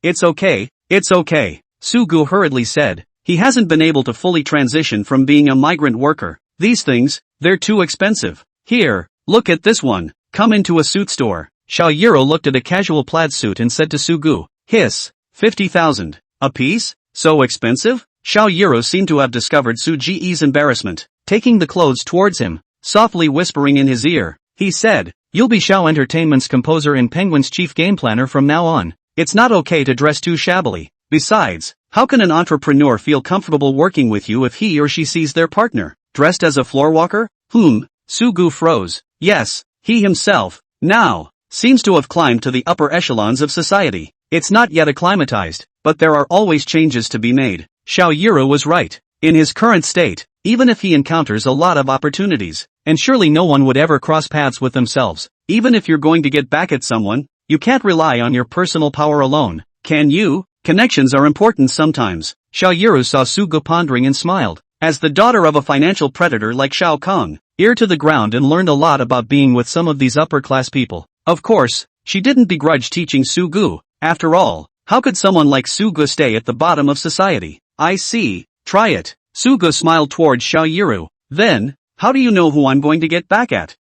It's okay, it's okay. Su Gu hurriedly said. He hasn't been able to fully transition from being a migrant worker. These things, they're too expensive. Here, look at this one. Come into a suit store. Xiao Yiru looked at a casual plaid suit and said to Su Gu. Hiss. 50,000. A piece? So expensive? Xiao Yiru seemed to have discovered Su Ji's embarrassment. Taking the clothes towards him, softly whispering in his ear, he said, You'll be Xiao Entertainment's composer and Penguin's chief game planner from now on. It's not okay to dress too shabbily. Besides, how can an entrepreneur feel comfortable working with you if he or she sees their partner dressed as a floorwalker? Su Gu froze. Yes, he himself, now, seems to have climbed to the upper echelons of society. It's not yet acclimatized, but there are always changes to be made. Xiao Yiru was right. In his current state, even if he encounters a lot of opportunities, and surely no one would ever cross paths with themselves, even if you're going to get back at someone, you can't rely on your personal power alone, can you? Connections are important sometimes. Xiao Yiru saw Su Gu pondering and smiled. As the daughter of a financial predator like Shao Kong, ear to the ground and learned a lot about being with some of these upper-class people. Of course, she didn't begrudge teaching Su Gu. After all, how could someone like Su Gu stay at the bottom of society? I see. Try it. Su Gu smiled towards Xiao Yiru. Then, how do you know who I'm going to get back at?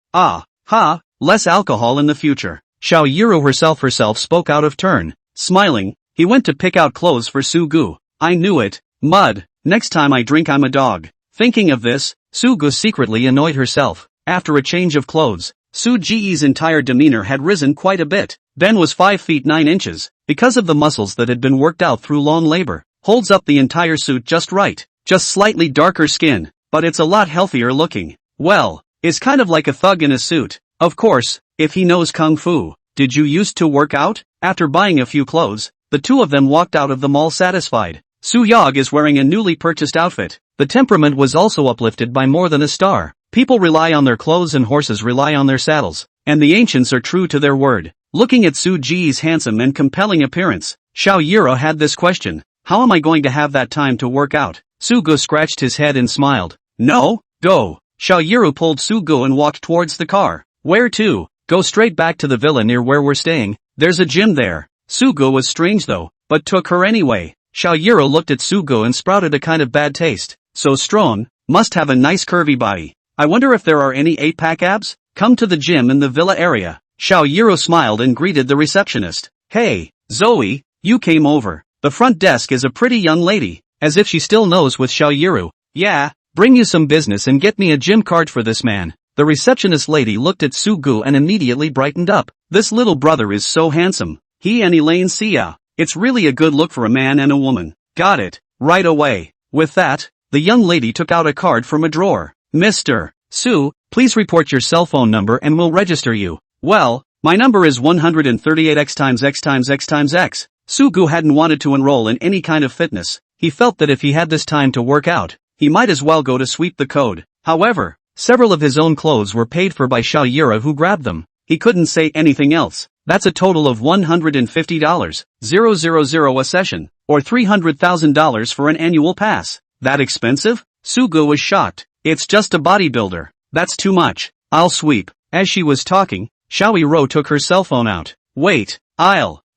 Less alcohol in the future. Xiao Yiru herself spoke out of turn. Smiling, he went to pick out clothes for Su Gu. I knew it. Mud. Next time I drink I'm a dog. Thinking of this, Su Gu secretly annoyed herself. After a change of clothes, Su Ji's entire demeanor had risen quite a bit. Ben was 5 feet 9 inches, because of the muscles that had been worked out through long labor. Holds up the entire suit just right. Just slightly darker skin, but it's a lot healthier looking. Well, is kind of like a thug in a suit. Of course, if he knows kung fu. Did you used to work out? After buying a few clothes, the two of them walked out of the mall satisfied. Su Yog is wearing a newly purchased outfit. The temperament was also uplifted by more than a star. People rely on their clothes and horses rely on their saddles. And the ancients are true to their word. Looking at Su Ji's handsome and compelling appearance, Xiao Yiru had this question. How am I going to have that time to work out? Su Gu scratched his head and smiled. No, go. Xiao Yiru pulled Su Gu and walked towards the car. Where to? Go straight back to the villa near where we're staying. There's a gym there. Su Gu was strange though, but took her anyway. Xiao Yiru looked at Su Gu and sprouted a kind of bad taste. So strong, must have a nice curvy body. I wonder if there are any 8-pack abs? Come to the gym in the villa area. Xiao Yiru smiled and greeted the receptionist. Hey, Zoe, you came over. The front desk is a pretty young lady, as if she still knows with Xiao Yiru. Yeah, bring you some business and get me a gym card for this man. The receptionist lady looked at Su Gu and immediately brightened up. This little brother is so handsome. He and Elaine Xia. It's really a good look for a man and a woman. Got it, right away. With that, the young lady took out a card from a drawer. Mr. Su, please report your cell phone number and we'll register you. Well, my number is 138x times x times x times x. Sugu hadn't wanted to enroll in any kind of fitness. He felt that if he had this time to work out, he might as well go to sweep the code. However, several of his own clothes were paid for by Xiao Yura, who grabbed them. He couldn't say anything else. That's a total of $150,000 a session, or $300,000 for an annual pass. That expensive? Sugu was shocked. It's just a bodybuilder. That's too much. I'll sweep. As she was talking, Xiao Yura took her cell phone out. Wait,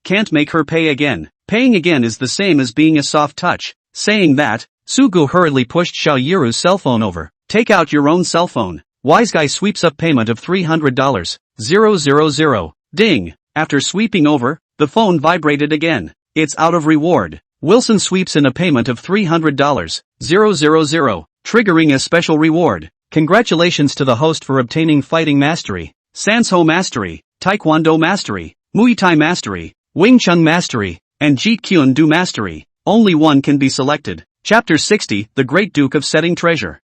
can't make her pay again. Paying again is the same as being a soft touch. Saying that, Sugu hurriedly pushed Xiao Yura's cell phone over. Take out your own cell phone. Wise guy sweeps up payment of $300. 000. Ding. After sweeping over, the phone vibrated again. It's out of reward. Wilson sweeps in a payment of $300. 000. Triggering a special reward. Congratulations to the host for obtaining fighting mastery, Sanso mastery, Taekwondo mastery, Muay Thai mastery, Wing Chun mastery, and Jeet Kune Do mastery. Only one can be selected. Chapter 60, The Great Duke of Setting Treasure.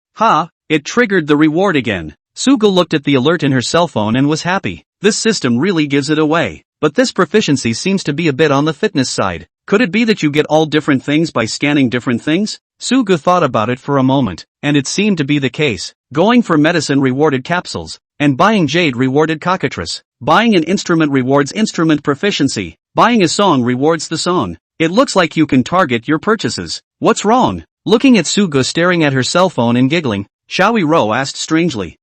It triggered the reward again. Sugu looked at the alert in her cell phone and was happy. This system really gives it away. But this proficiency seems to be a bit on the fitness side. Could it be that you get all different things by scanning different things? Sugu thought about it for a moment, and it seemed to be the case. Going for medicine rewarded capsules, and buying jade rewarded cockatrice. Buying an instrument rewards instrument proficiency. Buying a song rewards the song. It looks like you can target your purchases. What's wrong? Looking at Sugu staring at her cell phone and giggling, Xiao Yura asked strangely.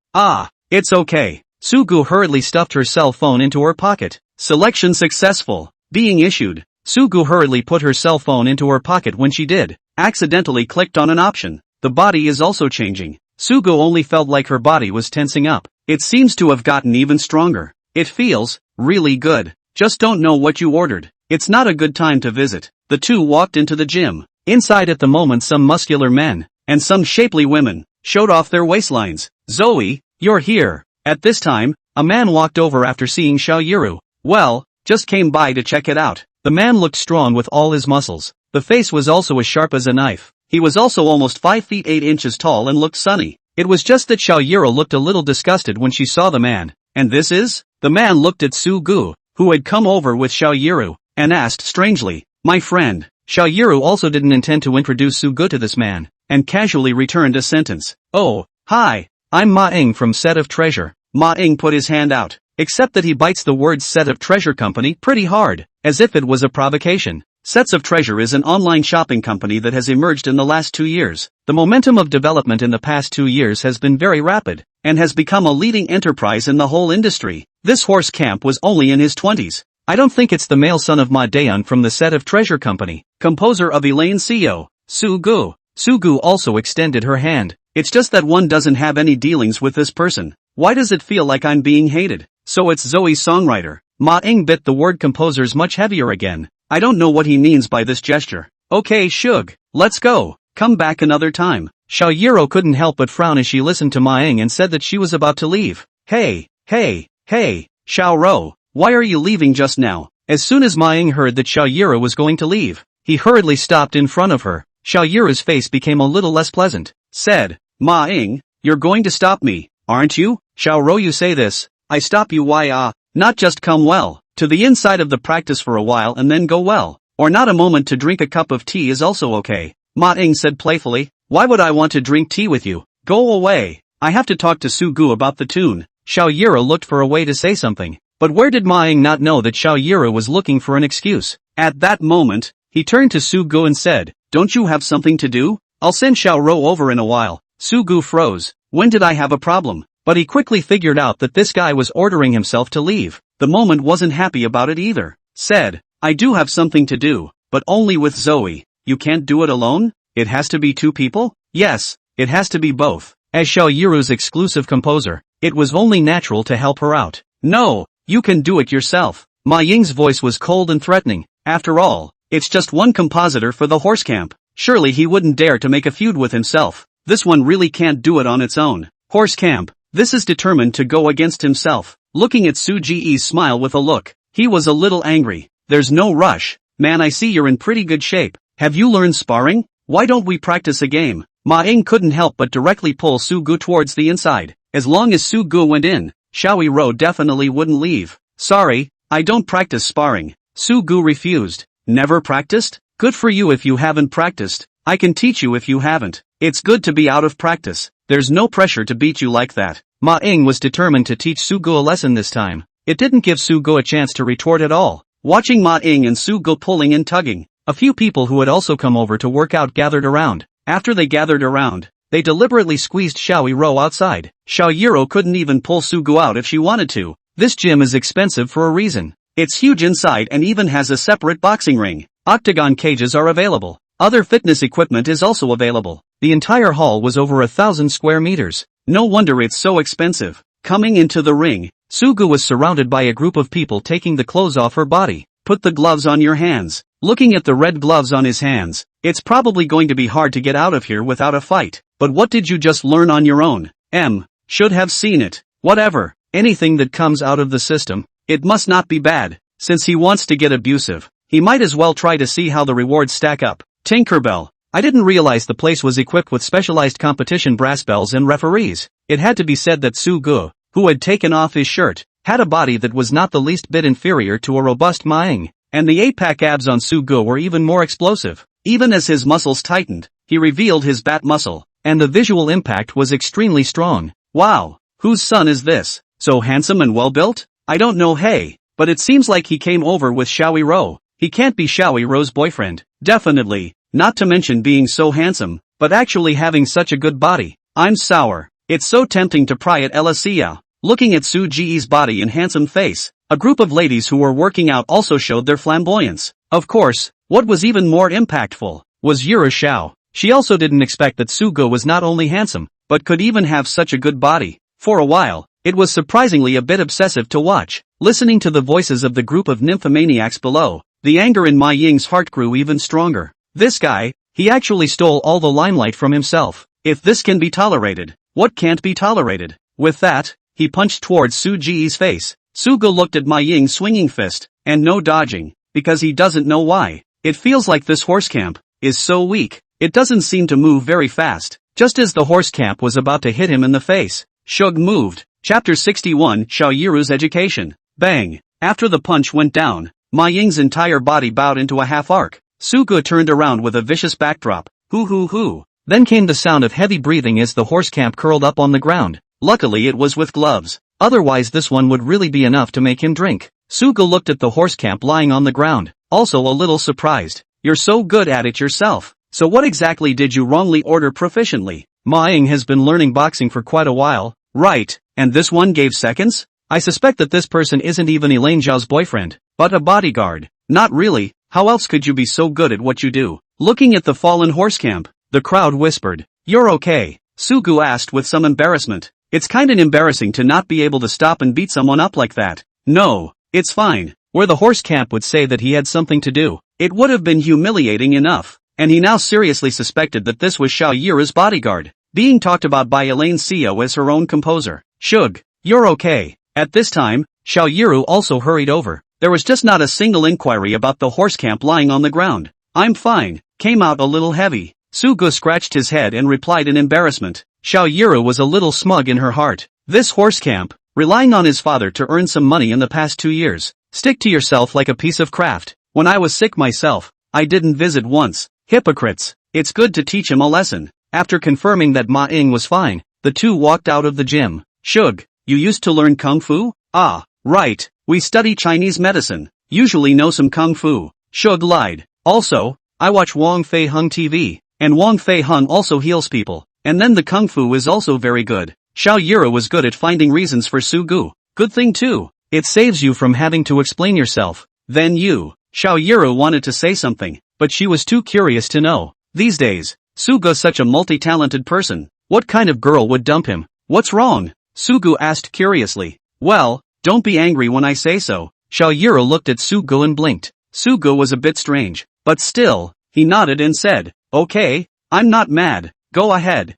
It's okay. Sugu hurriedly stuffed her cell phone into her pocket. Selection successful. Being issued. Sugu hurriedly put her cell phone into her pocket. When she did, accidentally clicked on an option. The body is also changing. Sugu only felt like her body was tensing up. It seems to have gotten even stronger. It feels really good. Just don't know what you ordered. It's not a good time to visit. The two walked into the gym. Inside at the moment some muscular men, and some shapely women, showed off their waistlines. Zoe, you're here. At this time, a man walked over after seeing Xiao Yura. Well, just came by to check it out. The man looked strong with all his muscles. The face was also as sharp as a knife. He was also almost 5 feet 8 inches tall and looked sunny. It was just that Xiao Yura looked a little disgusted when she saw the man. And this is? The man looked at Sugu, who had come over with Xiao Yura, and asked strangely, my friend. Xiao Yura also didn't intend to introduce Sugu to this man, and casually returned a sentence. Oh, hi, I'm Ma Ing from Set of Treasure. Ma Ing put his hand out, except that he bites the word Set of Treasure Company pretty hard, as if it was a provocation. Sets of Treasure is an online shopping company that has emerged in the last 2 years. The momentum of development in the past 2 years has been very rapid, and has become a leading enterprise in the whole industry. This horse camp was only in his 20s. I don't think it's the male son of Ma Daeun from the Set of Treasure Company, composer of Elaine Seo, Sugu. Sugu also extended her hand. It's just that one doesn't have any dealings with this person. Why does it feel like I'm being hated? So it's Zoe's songwriter. Ma Ing bit the word composers much heavier again. I don't know what he means by this gesture. Okay Shug, let's go. Come back another time. Xiao Yura couldn't help but frown as she listened to Ma Ing and said that she was about to leave. Hey, Xiao Ro, why are you leaving just now? As soon as Ma Ing heard that Xiao Yura was going to leave, he hurriedly stopped in front of her. Xiao Yura's face became a little less pleasant. Said, Ma Ing, you're going to stop me, aren't you? Xiao Ro, you say this, I stop you, why not just come well to the inside of the practice for a while and then go well, or not a moment to drink a cup of tea is also okay. Ma Ing said playfully, why would I want to drink tea with you? Go away. I have to talk to Sugu about the tune. Xiao Yura looked for a way to say something, but where did Ma Ing not know that Xiao Yura was looking for an excuse? At that moment, he turned to Sugu and said, don't you have something to do? I'll send Xiao Ro over in a while. Sugu froze. When did I have a problem? But he quickly figured out that this guy was ordering himself to leave. The moment wasn't happy about it either. Said, I do have something to do, but only with Zoe. You can't do it alone? It has to be 2 people? Yes, it has to be both. As Xiao Yura's exclusive composer, it was only natural to help her out. No, you can do it yourself. Ma Ying's voice was cold and threatening. After all, it's just one compositor for the horse camp. Surely he wouldn't dare to make a feud with himself. This one really can't do it on its own. Horse camp. This is determined to go against himself. Looking at Su Ji's smile with a look, he was a little angry. There's no rush. Man, I see you're in pretty good shape. Have you learned sparring? Why don't we practice a game? Ma Ying couldn't help but directly pull Su-gu towards the inside. As long as Su-gu went in, Xiao Ro definitely wouldn't leave. Sorry, I don't practice sparring. Su-gu refused. Never practiced? Good for you if you haven't practiced. I can teach you if you haven't. It's good to be out of practice. There's no pressure to beat you like that. Ma Ying was determined to teach Su-gu a lesson this time. It didn't give Su-gu a chance to retort at all. Watching Ma Ying and Su-gu pulling and tugging, a few people who had also come over to work out gathered around. After they gathered around, they deliberately squeezed Xiao Ro outside. Xiao Ro couldn't even pull Su-gu out if she wanted to. This gym is expensive for a reason. It's huge inside and even has a separate boxing ring. Octagon cages are available. Other fitness equipment is also available. The entire hall was over 1,000 square meters. No wonder it's so expensive. Coming into the ring, Su-gu was surrounded by a group of people taking the clothes off her body. Put the gloves on your hands. Looking at the red gloves on his hands, it's probably going to be hard to get out of here without a fight. But what did you just learn on your own? Should have seen it. Whatever. Anything that comes out of the system, it must not be bad. Since he wants to get abusive, he might as well try to see how the rewards stack up. Tinkerbell. I didn't realize the place was equipped with specialized competition brass bells and referees. It had to be said that Su-gu, who had taken off his shirt, had a body that was not the least bit inferior to a robust Ma Ying. And the 8-pack abs on Su-gu were even more explosive. Even as his muscles tightened, he revealed his bat muscle, and the visual impact was extremely strong. Wow, whose son is this? So handsome and well-built? I don't know, hey, but it seems like he came over with Xiao Ro. He can't be Xiao Ro's boyfriend. Definitely, not to mention being so handsome, but actually having such a good body. I'm sour. It's so tempting to pry at Sia. Looking at Su Ji's body and handsome face, a group of ladies who were working out also showed their flamboyance. Of course, what was even more impactful was Yura Xiao. She also didn't expect that Su-gu was not only handsome, but could even have such a good body. For a while, it was surprisingly a bit obsessive to watch. Listening to the voices of the group of nymphomaniacs below, the anger in Ma Ying's heart grew even stronger. This guy, he actually stole all the limelight from himself. If this can be tolerated, what can't be tolerated? With that, he punched towards Su Ji's face. Su-gu looked at Ma Ying's swinging fist, and no dodging, because he doesn't know why. It feels like this horse camp is so weak. It doesn't seem to move very fast. Just as the horse camp was about to hit him in the face, Shug moved. Chapter 61, Xiao Yiru's Education. Bang! After the punch went down, Ma Ying's entire body bowed into a half arc. Su-gu turned around with a vicious backdrop. Hoo hoo hoo. Then came the sound of heavy breathing as the horse camp curled up on the ground. Luckily it was with gloves. Otherwise this one would really be enough to make him drink. Su-gu looked at the horse camp lying on the ground, also a little surprised. You're so good at it yourself. So what exactly did you wrongly order proficiently? Ma Ying has been learning boxing for quite a while, right? And this one gave seconds? I suspect that this person isn't even Elaine Zhao's boyfriend, but a bodyguard. Not really, how else could you be so good at what you do? Looking at the fallen horse camp, the crowd whispered. You're okay? Su-gu asked with some embarrassment. It's kinda embarrassing to not be able to stop and beat someone up like that. No, it's fine. Where the horse camp would say that he had something to do, it would have been humiliating enough. And he now seriously suspected that this was Xiao Yira's bodyguard, being talked about by Elaine Xiao as her own composer. Shug, you're okay. At this time, Xiao Yiru also hurried over. There was just not a single inquiry about the horse camp lying on the ground. I'm fine, came out a little heavy. Su-gu scratched his head and replied in embarrassment. Xiao Yiru was a little smug in her heart. This horse camp, relying on his father to earn some money in the past 2 years. Stick to yourself like a piece of craft. When I was sick myself, I didn't visit once. Hypocrites. It's good to teach him a lesson. After confirming that Ma Ying was fine, the two walked out of the gym. Shug, you used to learn kung fu? Ah, right. We study Chinese medicine. Usually know some kung fu. Shug lied. Also, I watch Wong Fei Hung TV, and Wong Fei Hung also heals people. And then the kung fu is also very good. Xiao Yira was good at finding reasons for Su-gu. Good thing too. It saves you from having to explain yourself. Then you. Xiao Yira wanted to say something, but she was too curious to know. These days, Su-gu's such a multi-talented person. What kind of girl would dump him? What's wrong? Su-gu asked curiously. Well, don't be angry when I say so. Xiao Yira looked at Su-gu and blinked. Su-gu was a bit strange, but still, he nodded and said, okay, I'm not mad. Go ahead.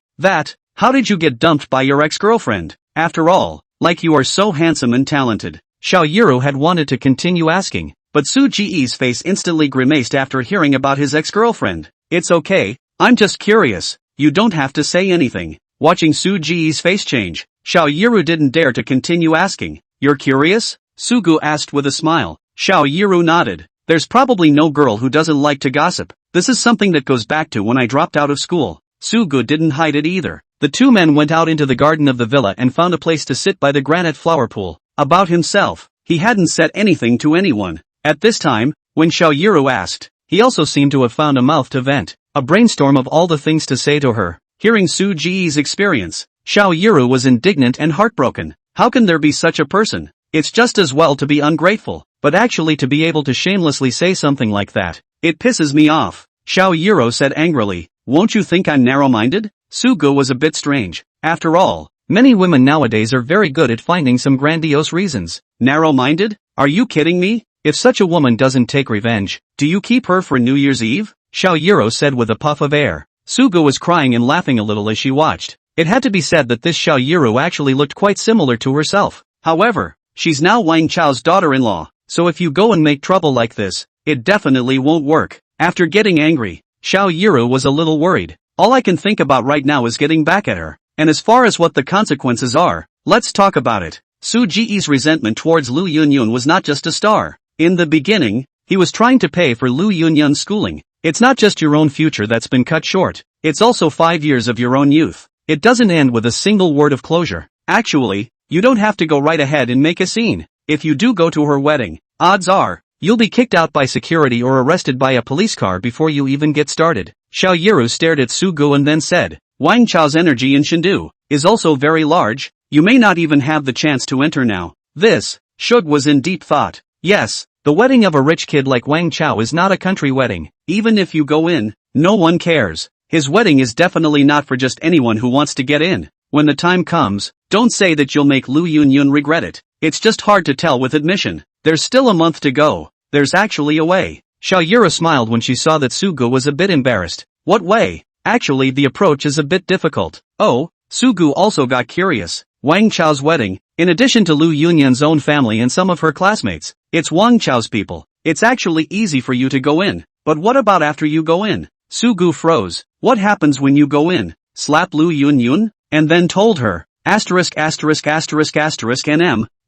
How did you get dumped by your ex-girlfriend? After all, like you are so handsome and talented. Xiao Yiro had wanted to continue asking, but Su Ji's face instantly grimaced after hearing about his ex-girlfriend. It's okay, I'm just curious. you don't have to say anything. Watching Suji's face change, Xiao Yiru didn't dare to continue asking. You're curious? Sugu asked with a smile. Xiao Yiru nodded. There's probably no girl who doesn't like to gossip. This is something that goes back to when I dropped out of school. Sugu didn't hide it either. The two men went out into the garden of the villa and found a place to sit by the granite flower pool. About himself, he hadn't said anything to anyone. At this time, when Xiao Yiru asked, he also seemed to have found a mouth to vent. A brainstorm of all the things to say to her. Hearing Su Ji's experience, Xiao Yiru was indignant and heartbroken. How can there be such a person? It's just as well to be ungrateful, but actually to be able to shamelessly say something like that. It pisses me off. Xiao Yiru said angrily. Won't you think I'm narrow-minded? Sugu was a bit strange. After all, many women nowadays are very good at finding some grandiose reasons. Narrow-minded? Are you kidding me? If such a woman doesn't take revenge, do you keep her for New Year's Eve? Xiao Yiru said with a puff of air. Sugu was crying and laughing a little as she watched. It had to be said that this Xiao Yiru actually looked quite similar to herself. However, she's now Wang Chao's daughter-in-law, so if you go and make trouble like this, it definitely won't work. After getting angry, Xiao Yiru was a little worried. All I can think about right now is getting back at her. And as far as what the consequences are, let's talk about it. Su Ji's resentment towards Lu Yunyun was not just a star. In the beginning, he was trying to pay for Lu Yunyun's schooling. It's not just your own future that's been cut short. It's also 5 years of your own youth. It doesn't end with a single word of closure. Actually, you don't have to go right ahead and make a scene. If you do go to her wedding, odds are, you'll be kicked out by security or arrested by a police car before you even get started. Xiao Yiru stared at Sugu and then said, Wang Chao's energy in Shindu is also very large. You may not even have the chance to enter now. This, Shug was in deep thought. Yes, the wedding of a rich kid like Wang Chao is not a country wedding. Even if you go in, no one cares. His wedding is definitely not for just anyone who wants to get in. When the time comes, don't say that you'll make Lu Yunyun regret it. It's just hard to tell with admission. There's still a month to go. There's actually a way. Xiao Yiru smiled when she saw that Sugu was a bit embarrassed. What way? Actually, the approach is a bit difficult. Oh, Sugu also got curious. Wang Chao's wedding, in addition to Lu Yunyun's own family and some of her classmates, it's Wang Chao's people. It's actually easy for you to go in. But what about after you go in? Sugu froze. What happens when you go in? Slap Lu Yunyun? And then told her, **********NM,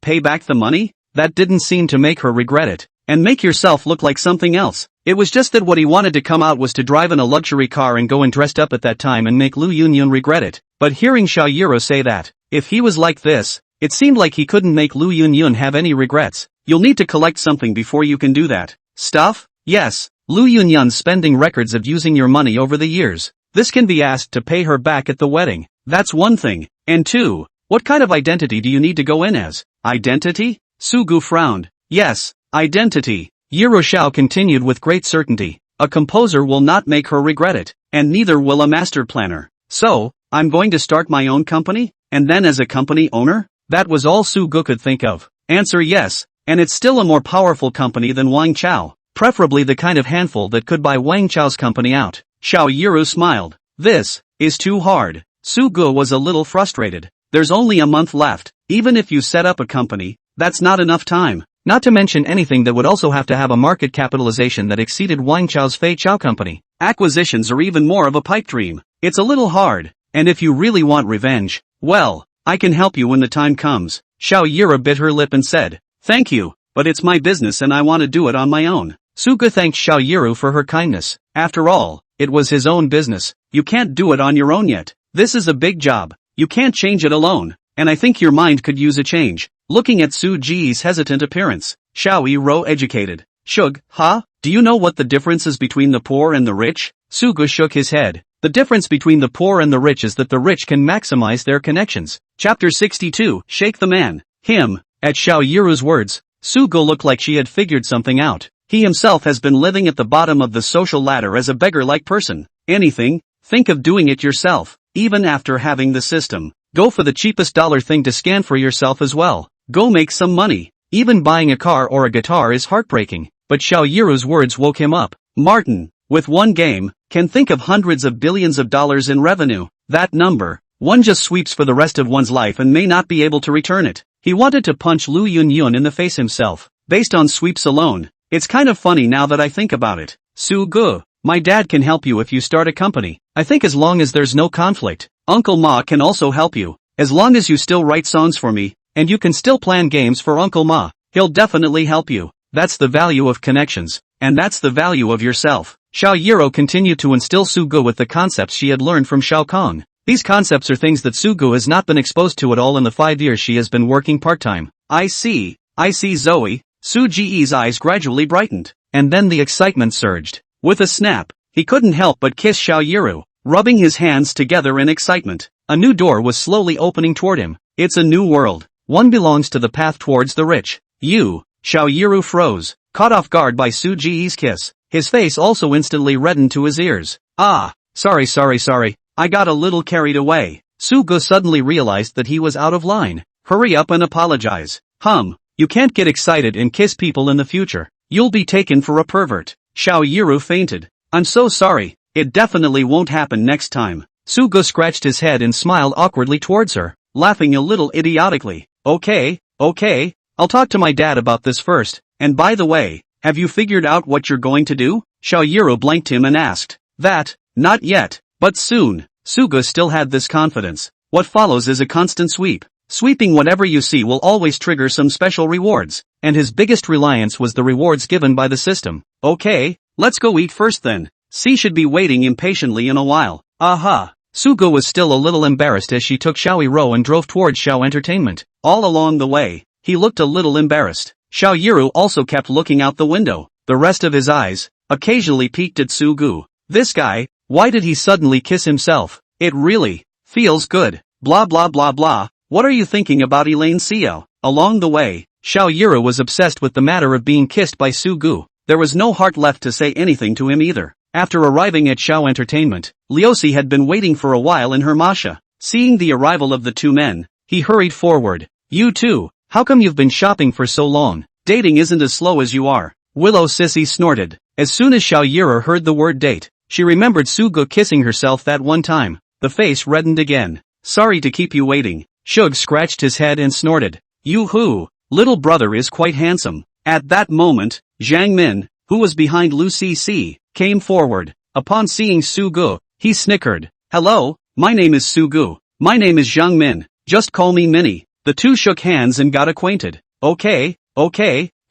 pay back the money? That didn't seem to make her regret it. And make yourself look like something else. It was just that what he wanted to come out was to drive in a luxury car and go and dressed up at that time and make Lu Yunyun regret it. But hearing Xiao Yiru say that, if he was like this, it seemed like he couldn't make Lu Yunyun have any regrets. You'll need to collect something before you can do that. Stuff? Yes. Lu Yunyun's spending records of using your money over the years. This can be asked to pay her back at the wedding. That's one thing. And two, what kind of identity do you need to go in as? Identity? Sugu frowned. Yes, identity. Yiru Xiao continued with great certainty. A composer will not make her regret it, and neither will a master planner. So, I'm going to start my own company? And then as a company owner? That was all Sugu could think of. Answer yes, and it's still a more powerful company than Wang Chao. Preferably the kind of handful that could buy Wang Chao's company out. Xiao Yiru smiled. This is too hard. Sugu was a little frustrated. There's only a month left. Even if you set up a company, that's not enough time. Not to mention anything that would also have to have a market capitalization that exceeded Wang Chao's Fei Chao company. Acquisitions are even more of a pipe dream. It's a little hard. And if you really want revenge, well, I can help you when the time comes. Xiao Yiru bit her lip and said, Thank you, but it's my business and I want to do it on my own. Sugu thanked Xiao Yiru for her kindness. After all, it was his own business. You can't do it on your own yet. This is a big job. You can't change it alone. And I think your mind could use a change. Looking at Su Ji's hesitant appearance, Xiao Yiru educated. Shug, huh? Do you know what the difference is between the poor and the rich? Sugu shook his head. The difference between the poor and the rich is that the rich can maximize their connections. Chapter 62, Shake the Man. Him. At Xiao Yiru's words, Sugu looked like she had figured something out. He himself has been living at the bottom of the social ladder as a beggar-like person. Anything? Think of doing it yourself. Even after having the system. Go for the cheapest dollar thing to scan for yourself as well. Go make some money. Even buying a car or a guitar is heartbreaking. But Xiao Yiru's words woke him up. Martin, with one game, can think of hundreds of billions of dollars in revenue. That number, one just sweeps for the rest of one's life and may not be able to return it. He wanted to punch Lu Yunyun in the face himself. Based on sweeps alone. It's kind of funny now that I think about it. Sugu, My dad can help you if you start a company. I think as long as there's no conflict. Uncle Ma can also help you. As long as you still write songs for me, and you can still plan games for Uncle Ma, he'll definitely help you. That's the value of connections. And that's the value of yourself. Xiao Yiro continued to instill Sugu with the concepts she had learned from Shao Kong. These concepts are things that Sugu has not been exposed to at all in the 5 years she has been working part-time. I see Zoe. Su Ji's eyes gradually brightened. And then the excitement surged. With a snap, he couldn't help but kiss Xiao Yiro, rubbing his hands together in excitement. A new door was slowly opening toward him. It's a new world. One belongs to the path towards the rich. You. Xiao Yiro froze, caught off guard by Su Ji's kiss. His face also instantly reddened to his ears. Sorry. I got a little carried away. Sugu suddenly realized that he was out of line. Hurry up and apologize. You can't get excited and kiss people in the future. You'll be taken for a pervert. Xiao Yiro fainted. I'm so sorry. It definitely won't happen next time. Sugu scratched his head and smiled awkwardly towards her, laughing a little idiotically. Okay. I'll talk to my dad about this first. And by the way, have you figured out what you're going to do? Xiao Yiro blanked him and asked. That, not yet, but soon. Sugu still had this confidence. What follows is a constant sweep. Sweeping whatever you see will always trigger some special rewards, and his biggest reliance was the rewards given by the system. Okay, let's go eat first then. C should be waiting impatiently in a while. Aha. Sugu was still a little embarrassed as she took Xiao Yiro and drove towards Xiao Entertainment. All along the way, he looked a little embarrassed. Xiao Yiro also kept looking out the window. The rest of his eyes occasionally peeked at Sugu. This guy, why did he suddenly kiss himself? It really feels good. Blah blah blah blah. What are you thinking about Elaine Xiao? Along the way, Xiao Yiro was obsessed with the matter of being kissed by Sugu. There was no heart left to say anything to him either. After arriving at Xiao Entertainment, Liusi had been waiting for a while in her masha. Seeing the arrival of the two men, he hurried forward. You too. How come you've been shopping for so long? Dating isn't as slow as you are. Willow Sissy snorted. As soon as Xiao Yiro heard the word date, she remembered Sugu kissing herself that one time. The face reddened again. Sorry to keep you waiting. Shug scratched his head and snorted. Yoo-hoo, little brother is quite handsome. At that moment, Zhang Min, who was behind Lu Cc, came forward. Upon seeing Sugu, he snickered. Hello, my name is Sugu. My name is Zhang Min. Just call me Minnie. The two shook hands and got acquainted. Okay,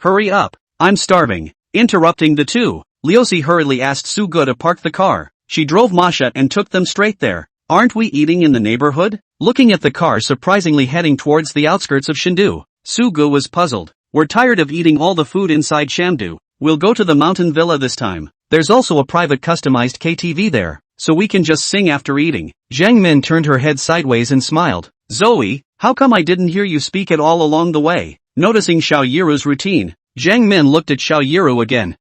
hurry up. I'm starving. Interrupting the two, Liusi hurriedly asked Sugu to park the car. She drove Masha and took them straight there. Aren't we eating in the neighborhood? Looking at the car surprisingly heading towards the outskirts of Shindu, Sugu was puzzled. We're tired of eating all the food inside Shamdu. We'll go to the mountain villa this time. There's also a private customized KTV there, so we can just sing after eating. Zhang Min turned her head sideways and smiled. Zoe, how come I didn't hear you speak at all along the way? Noticing Xiao Yiru's routine, Zhang Min looked at Xiao Yiru again.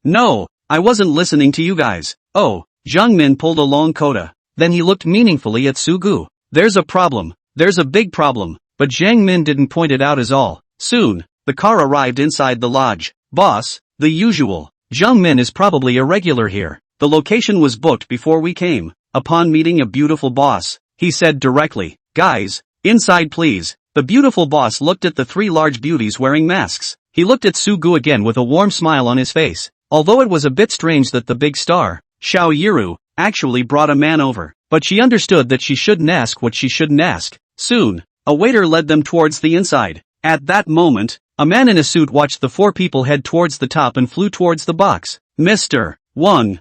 No, I wasn't listening to you guys. Oh, Zhang Min pulled a long coda. Then he looked meaningfully at Sugu. There's a problem. There's a big problem. But Zhang Min didn't point it out as all. Soon, the car arrived inside the lodge. Boss, the usual. Zhang Min is probably a regular here. The location was booked before we came. Upon meeting a beautiful boss, he said directly, guys, inside please. The beautiful boss looked at the three large beauties wearing masks. He looked at Sugu again with a warm smile on his face. Although it was a bit strange that the big star, Xiao Yiru, actually brought a man over, but she understood that she shouldn't ask what she shouldn't ask. Soon, a waiter led them towards the inside. At that moment, a man in a suit watched the four people head towards the top and flew towards the box. Mr. Wang,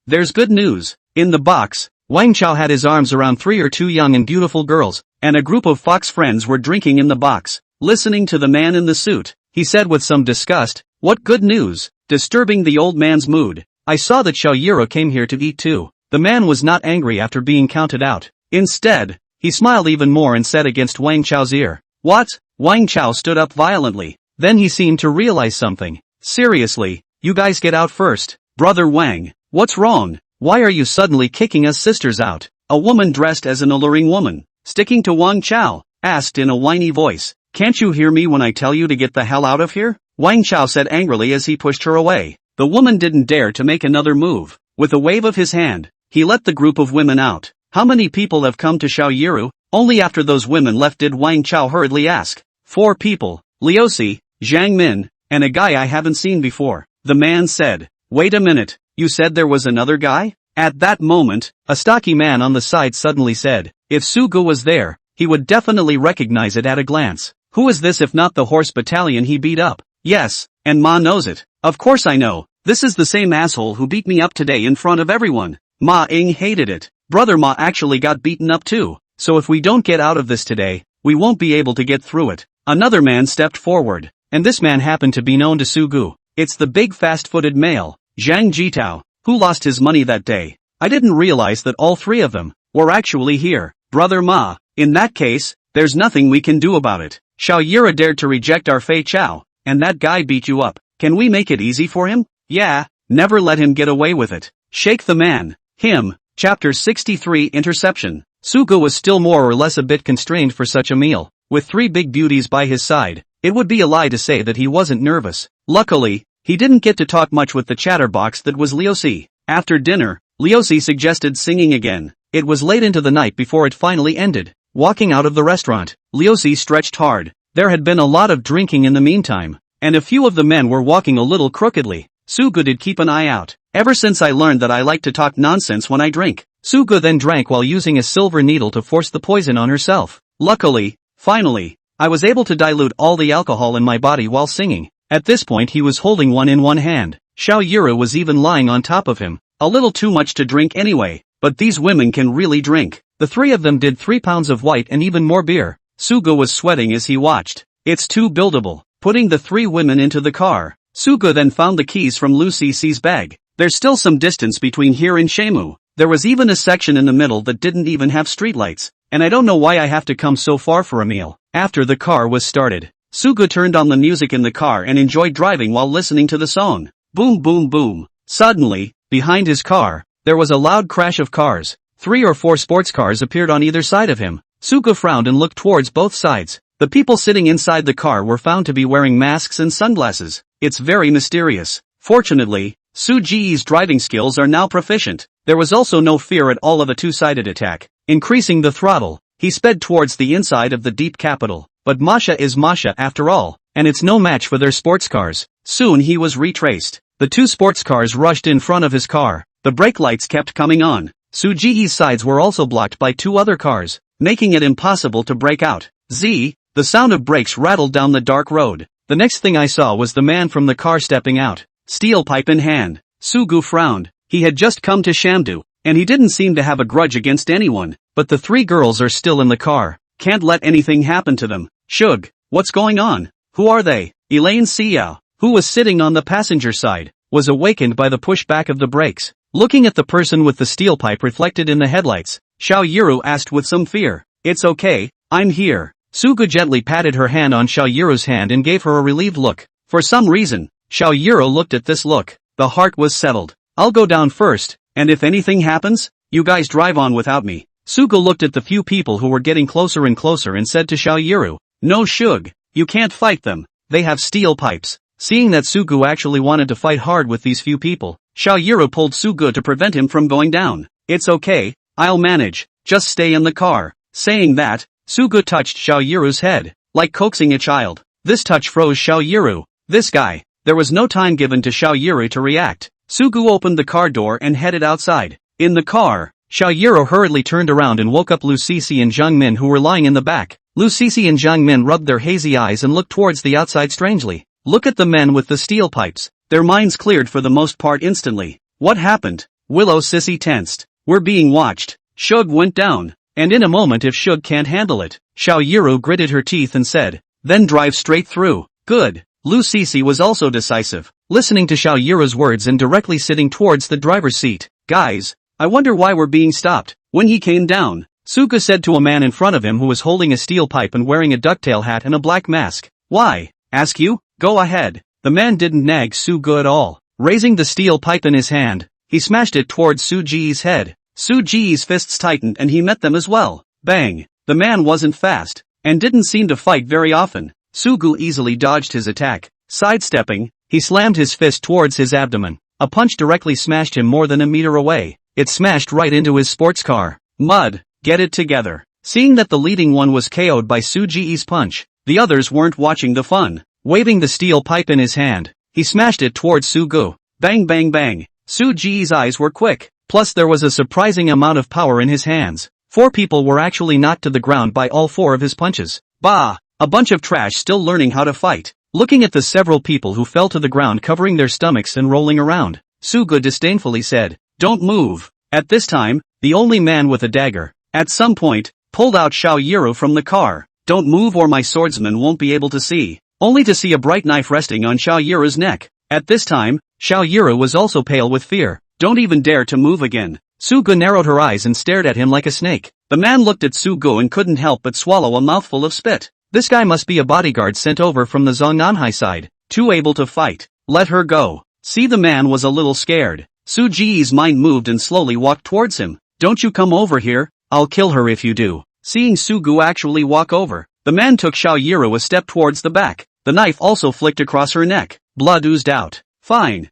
there's good news. In the box, Wang Chao had his arms around 3 or 2 young and beautiful girls, and a group of fox friends were drinking in the box. Listening to the man in the suit, he said with some disgust, what good news? Disturbing the old man's mood. I saw that Xiao Yiru came here to eat too. The man was not angry after being counted out. Instead, he smiled even more and said against Wang Chao's ear. What? Wang Chao stood up violently. Then he seemed to realize something. Seriously, you guys get out first. Brother Wang, what's wrong? Why are you suddenly kicking us sisters out? A woman dressed as an alluring woman, sticking to Wang Chao, asked in a whiny voice. Can't you hear me when I tell you to get the hell out of here? Wang Chao said angrily as he pushed her away. The woman didn't dare to make another move. With a wave of his hand, he let the group of women out. How many people have come to Xiao Yiru? Only after those women left did Wang Chao hurriedly ask. 4 people, Liusi, Zhang Min, and a guy I haven't seen before. The man said. Wait a minute, you said there was another guy? At that moment, a stocky man on the side suddenly said, if Sugu was there, he would definitely recognize it at a glance. Who is this if not the horse battalion he beat up? Yes, and Ma knows it. Of course I know. This is the same asshole who beat me up today in front of everyone. Ma Ing hated it. Brother Ma actually got beaten up too. So if we don't get out of this today, we won't be able to get through it. Another man stepped forward, and this man happened to be known to Sugu. It's the big fast-footed male, Zhang Jitao, who lost his money that day. I didn't realize that all three of them were actually here. Brother Ma, in that case, there's nothing we can do about it. Xiao Yura dared to reject our Fei Chao, and that guy beat you up. Can we make it easy for him? Yeah, never let him get away with it. Shake the man. Him. Chapter 63 Interception. Sugu was still more or less a bit constrained for such a meal. With three big beauties by his side, it would be a lie to say that he wasn't nervous. Luckily, he didn't get to talk much with the chatterbox that was Liusi. After dinner, Liusi suggested singing again. It was late into the night before it finally ended. Walking out of the restaurant, Liusi stretched hard. There had been a lot of drinking in the meantime, and a few of the men were walking a little crookedly. Sugu did keep an eye out. Ever since I learned that I like to talk nonsense when I drink. Sugu then drank while using a silver needle to force the poison on herself. Luckily, finally, I was able to dilute all the alcohol in my body while singing. At this point he was holding one in one hand. Xiao Yura was even lying on top of him. A little too much to drink anyway, but these women can really drink. The three of them did 3 pounds of white and even more beer. Sugu was sweating as he watched. It's too buildable. Putting the three women into the car, Sugu then found the keys from Lu Cici's bag. There's still some distance between here and Shemu. There was even a section in the middle that didn't even have streetlights, and I don't know why I have to come so far for a meal. After the car was started, Sugu turned on the music in the car and enjoyed driving while listening to the song. Boom boom boom. Suddenly, behind his car, there was a loud crash of cars. 3 or 4 sports cars appeared on either side of him. Sugu frowned and looked towards both sides. The people sitting inside the car were found to be wearing masks and sunglasses. It's very mysterious. Fortunately, Su Ji's driving skills are now proficient. There was also no fear at all of a two-sided attack. Increasing the throttle, he sped towards the inside of the deep capital. But Masha is Masha after all, and it's no match for their sports cars. Soon he was retraced. The 2 sports cars rushed in front of his car. The brake lights kept coming on. Su Ji's sides were also blocked by 2 other cars, making it impossible to break out. The sound of brakes rattled down the dark road. The next thing I saw was the man from the car stepping out, steel pipe in hand. Sugu frowned. He had just come to Shamdu, and he didn't seem to have a grudge against anyone, but the 3 girls are still in the car. Can't let anything happen to them. Shug, what's going on? Who are they? Elaine Xiao, who was sitting on the passenger side, was awakened by the pushback of the brakes. Looking at the person with the steel pipe reflected in the headlights, Xiao Yuru asked with some fear, "It's okay, I'm here." Sugu gently patted her hand on Xiao Yuru's hand and gave her a relieved look. For some reason, Xiao Yuru looked at this look. The heart was settled. "I'll go down first, and if anything happens, you guys drive on without me." Sugu looked at the few people who were getting closer and closer and said to Xiao Yuru, "No Shug, you can't fight them. They have steel pipes." Seeing that Sugu actually wanted to fight hard with these few people, Xiao Yuru pulled Sugu to prevent him from going down. "It's okay, I'll manage, just stay in the car." Saying that, Sugu touched Xiao Yuru's head, like coaxing a child. This touch froze Xiao Yuru. This guy. There was no time given to Xiao Yuru to react. Sugu opened the car door and headed outside. In the car, Xiao Yuru hurriedly turned around and woke up Lu Cici and Zhang Min who were lying in the back. Lu Cici and Zhang Min rubbed their hazy eyes and looked towards the outside strangely. Look at the men with the steel pipes. Their minds cleared for the most part instantly. What happened? Willow Sissy tensed. We're being watched. Shug went down. And in a moment if Shug can't handle it. Xiao Yuru gritted her teeth and said, "Then drive straight through." "Good." Lu Cici was also decisive, listening to Xiao Yuru's words and directly sitting towards the driver's seat. "Guys, I wonder why we're being stopped." When he came down, Suga said to a man in front of him who was holding a steel pipe and wearing a ducktail hat and a black mask, "Why? Ask you? Go ahead." The man didn't nag Suga at all. Raising the steel pipe in his hand, he smashed it towards Su Ji's head. Su Ji's fists tightened and he met them as well. Bang! The man wasn't fast, and didn't seem to fight very often. Sugu easily dodged his attack. Sidestepping, he slammed his fist towards his abdomen. A punch directly smashed him more than a meter away. It smashed right into his sports car. Mud, get it together. Seeing that the leading one was KO'd by Su Ji's punch, the others weren't watching the fun. Waving the steel pipe in his hand, he smashed it towards Sugu. Bang bang bang. Su Ji's eyes were quick, plus there was a surprising amount of power in his hands. 4 people were actually knocked to the ground by all 4 of his punches. Bah! A bunch of trash still learning how to fight. Looking at the several people who fell to the ground covering their stomachs and rolling around, Suga disdainfully said, "Don't move." At this time, the only man with a dagger, at some point, pulled out Xiaoyuro from the car. "Don't move or my swordsman won't be able to see." Only to see a bright knife resting on Xiaoyuro's neck. At this time, Xiaoyuro was also pale with fear. "Don't even dare to move again." Suga narrowed her eyes and stared at him like a snake. The man looked at Suga and couldn't help but swallow a mouthful of spit. This guy must be a bodyguard sent over from the Zongnanhai side, too able to fight. Let her go. See, the man was a little scared. Su Ji's mind moved and slowly walked towards him. "Don't you come over here, I'll kill her if you do." Seeing Sugu actually walk over, the man took Xiaoyuro a step towards the back. The knife also flicked across her neck. Blood oozed out. Fine,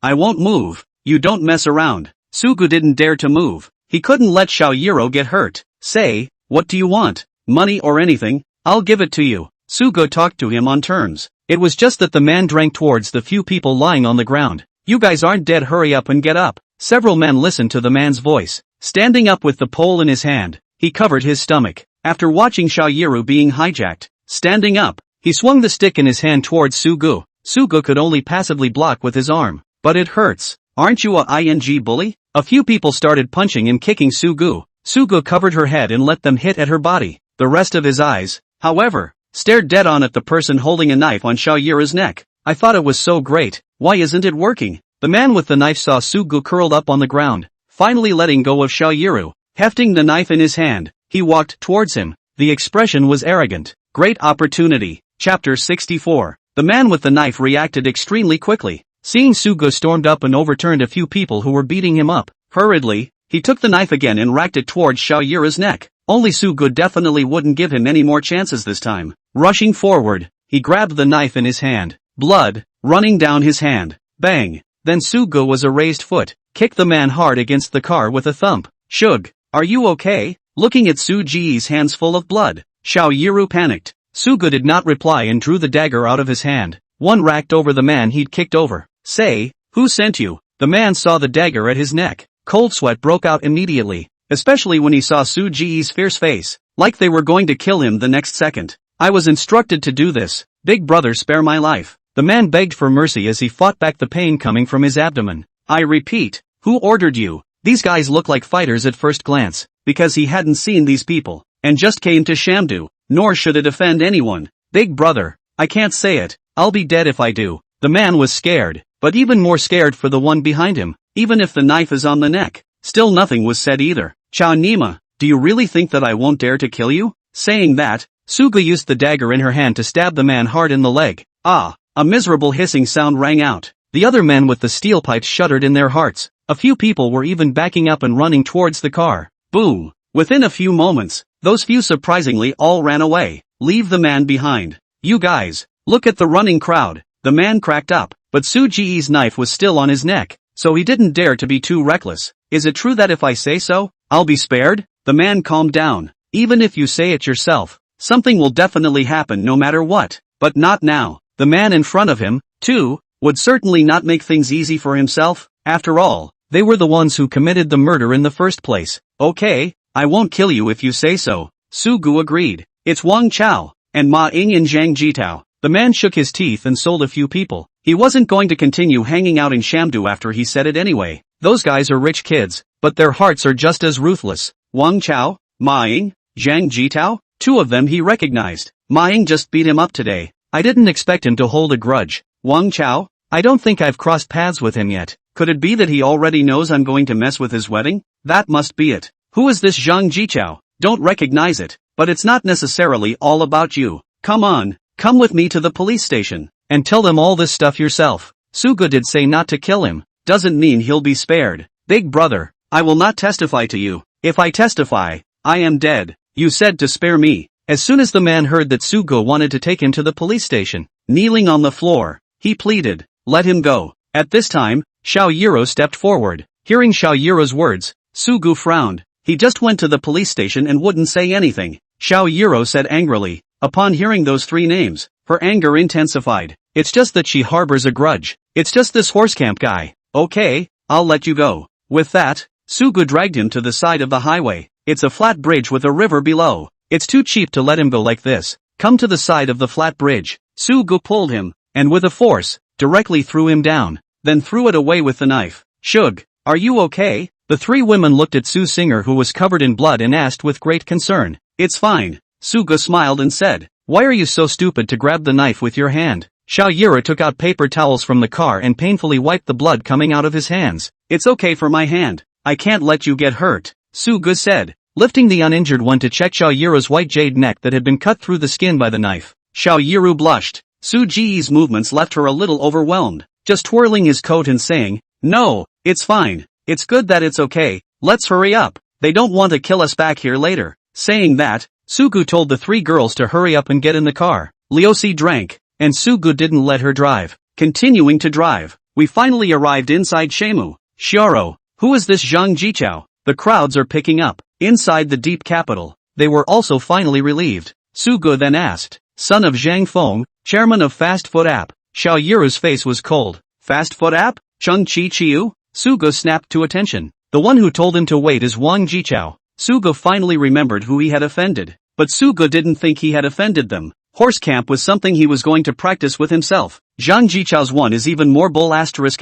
I won't move. You don't mess around." Sugu didn't dare to move. He couldn't let Xiaoyuro get hurt. "Say, what do you want? Money or anything? I'll give it to you." Sugu talked to him on terms. It was just that the man drank towards the few people lying on the ground. "You guys aren't dead, hurry up and get up." Several men listened to the man's voice. Standing up with the pole in his hand, he covered his stomach. After watching Xiaoyuro being hijacked, standing up, he swung the stick in his hand towards Sugu. Sugu could only passively block with his arm. "But it hurts. Aren't you a ing bully?" A few people started punching and kicking Sugu. Sugu covered her head and let them hit at her body. The rest of his eyes, however, stared dead on at the person holding a knife on Xiaoyuro's neck. "I thought it was so great, why isn't it working?" The man with the knife saw Sugu curled up on the ground, finally letting go of Xiaoyuro. Hefting the knife in his hand, he walked towards him. The expression was arrogant. Great opportunity. Chapter 64. The man with the knife reacted extremely quickly. Seeing Sugu stormed up and overturned a few people who were beating him up, hurriedly, he took the knife again and racked it towards Xiaoyuro's neck. Only Sugu definitely wouldn't give him any more chances this time. Rushing forward, he grabbed the knife in his hand. Blood, running down his hand. Bang! Then Sugu was a raised foot, kicked the man hard against the car with a thump. "Shug, are you okay?" Looking at Su Ji's hands full of blood, Xiaoyuro panicked. Sugu did not reply and drew the dagger out of his hand. One racked over the man he'd kicked over. "Say, who sent you?" The man saw the dagger at his neck. Cold sweat broke out immediately, especially when he saw Su Ji's fierce face, like they were going to kill him the next second. "I was instructed to do this. Big brother, spare my life." The man begged for mercy as he fought back the pain coming from his abdomen. "I repeat, who ordered you?" These guys look like fighters at first glance, because he hadn't seen these people, and just came to Shamdu, nor should it offend anyone. "Big brother, I can't say it, I'll be dead if I do." The man was scared, but even more scared for the one behind him. Even if the knife is on the neck, still nothing was said either. "Chao Nima, do you really think that I won't dare to kill you?" Saying that, Suga used the dagger in her hand to stab the man hard in the leg. Ah! A miserable hissing sound rang out. The other men with the steel pipes shuddered in their hearts. A few people were even backing up and running towards the car. Boom! Within a few moments, those few surprisingly all ran away. Leave the man behind. "You guys, look at the running crowd." The man cracked up, but Su Ji's knife was still on his neck, so he didn't dare to be too reckless. "Is it true that if I say so, I'll be spared?" The man calmed down. "Even if you say it yourself, something will definitely happen no matter what, but not now." The man in front of him, too, would certainly not make things easy for himself. After all, they were the ones who committed the murder in the first place. "Okay, I won't kill you if you say so." Sugu agreed. "It's Wang Chao, and Ma Ying and Zhang Jitao." The man shook his teeth and sold a few people. He wasn't going to continue hanging out in Shamdu after he said it anyway. Those guys are rich kids, but their hearts are just as ruthless. Wang Chao, Ma Ying, Zhang Jitao, 2 of them he recognized. Ma Ying just beat him up today. I didn't expect him to hold a grudge. Wang Chao? I don't think I've crossed paths with him yet. Could it be that he already knows I'm going to mess with his wedding? That must be it. Who is this Zhang Jichao? Don't recognize it, but it's not necessarily all about you. Come on, come with me to the police station, and tell them all this stuff yourself. Suga did say not to kill him, doesn't mean he'll be spared. Big brother, I will not testify to you. If I testify, I am dead. You said to spare me. As soon as the man heard that Suga wanted to take him to the police station, kneeling on the floor, he pleaded, let him go. At this time, Xiaoyuro stepped forward. Hearing Xiaoyuro's words, Sugu frowned. He just went to the police station and wouldn't say anything. Xiaoyuro said angrily. Upon hearing those 3 names, her anger intensified. it's just that she harbors a grudge. It's just this horse camp guy. Okay, I'll let you go. With that, Sugu dragged him to the side of the highway. It's a flat bridge with a river below. It's too cheap to let him go like this. Come to the side of the flat bridge. Sugu pulled him, and with a force, directly threw him down, then threw it away with the knife. Shug, are you okay? The three women looked at Su Singer, who was covered in blood, and asked with great concern. It's fine. Sugu smiled and said, why are you so stupid to grab the knife with your hand? Xiao Yura took out paper towels from the car and painfully wiped the blood coming out of his hands. It's okay for my hand. I can't let you get hurt, Sugu said, lifting the uninjured one to check Xiao Yura's white jade neck that had been cut through the skin by the knife. Xiao Yuru blushed. Su Ji's movements left her a little overwhelmed, just twirling his coat and saying, no, it's fine. It's good that it's okay. Let's hurry up. They don't want to kill us back here later. Saying that, Sugu told the three girls to hurry up and get in the car. Liusi drank, and Sugu didn't let her drive. Continuing to drive, we finally arrived inside Shamu. Xiaro, who is this Zhang Jichao? The crowds are picking up. Inside the deep capital, they were also finally relieved. Sugu then asked, son of Zhang Feng, chairman of Fast Food App. Xiao Yuru's face was cold. Fast Food App? Chung Chi Chiu? Sugu snapped to attention. The one who told him to wait is Wang Jichao. Sugu finally remembered who he had offended. But Sugu didn't think he had offended them. Horse camp was something he was going to practice with himself. Zhang Jichao's one is even more bull asterisk.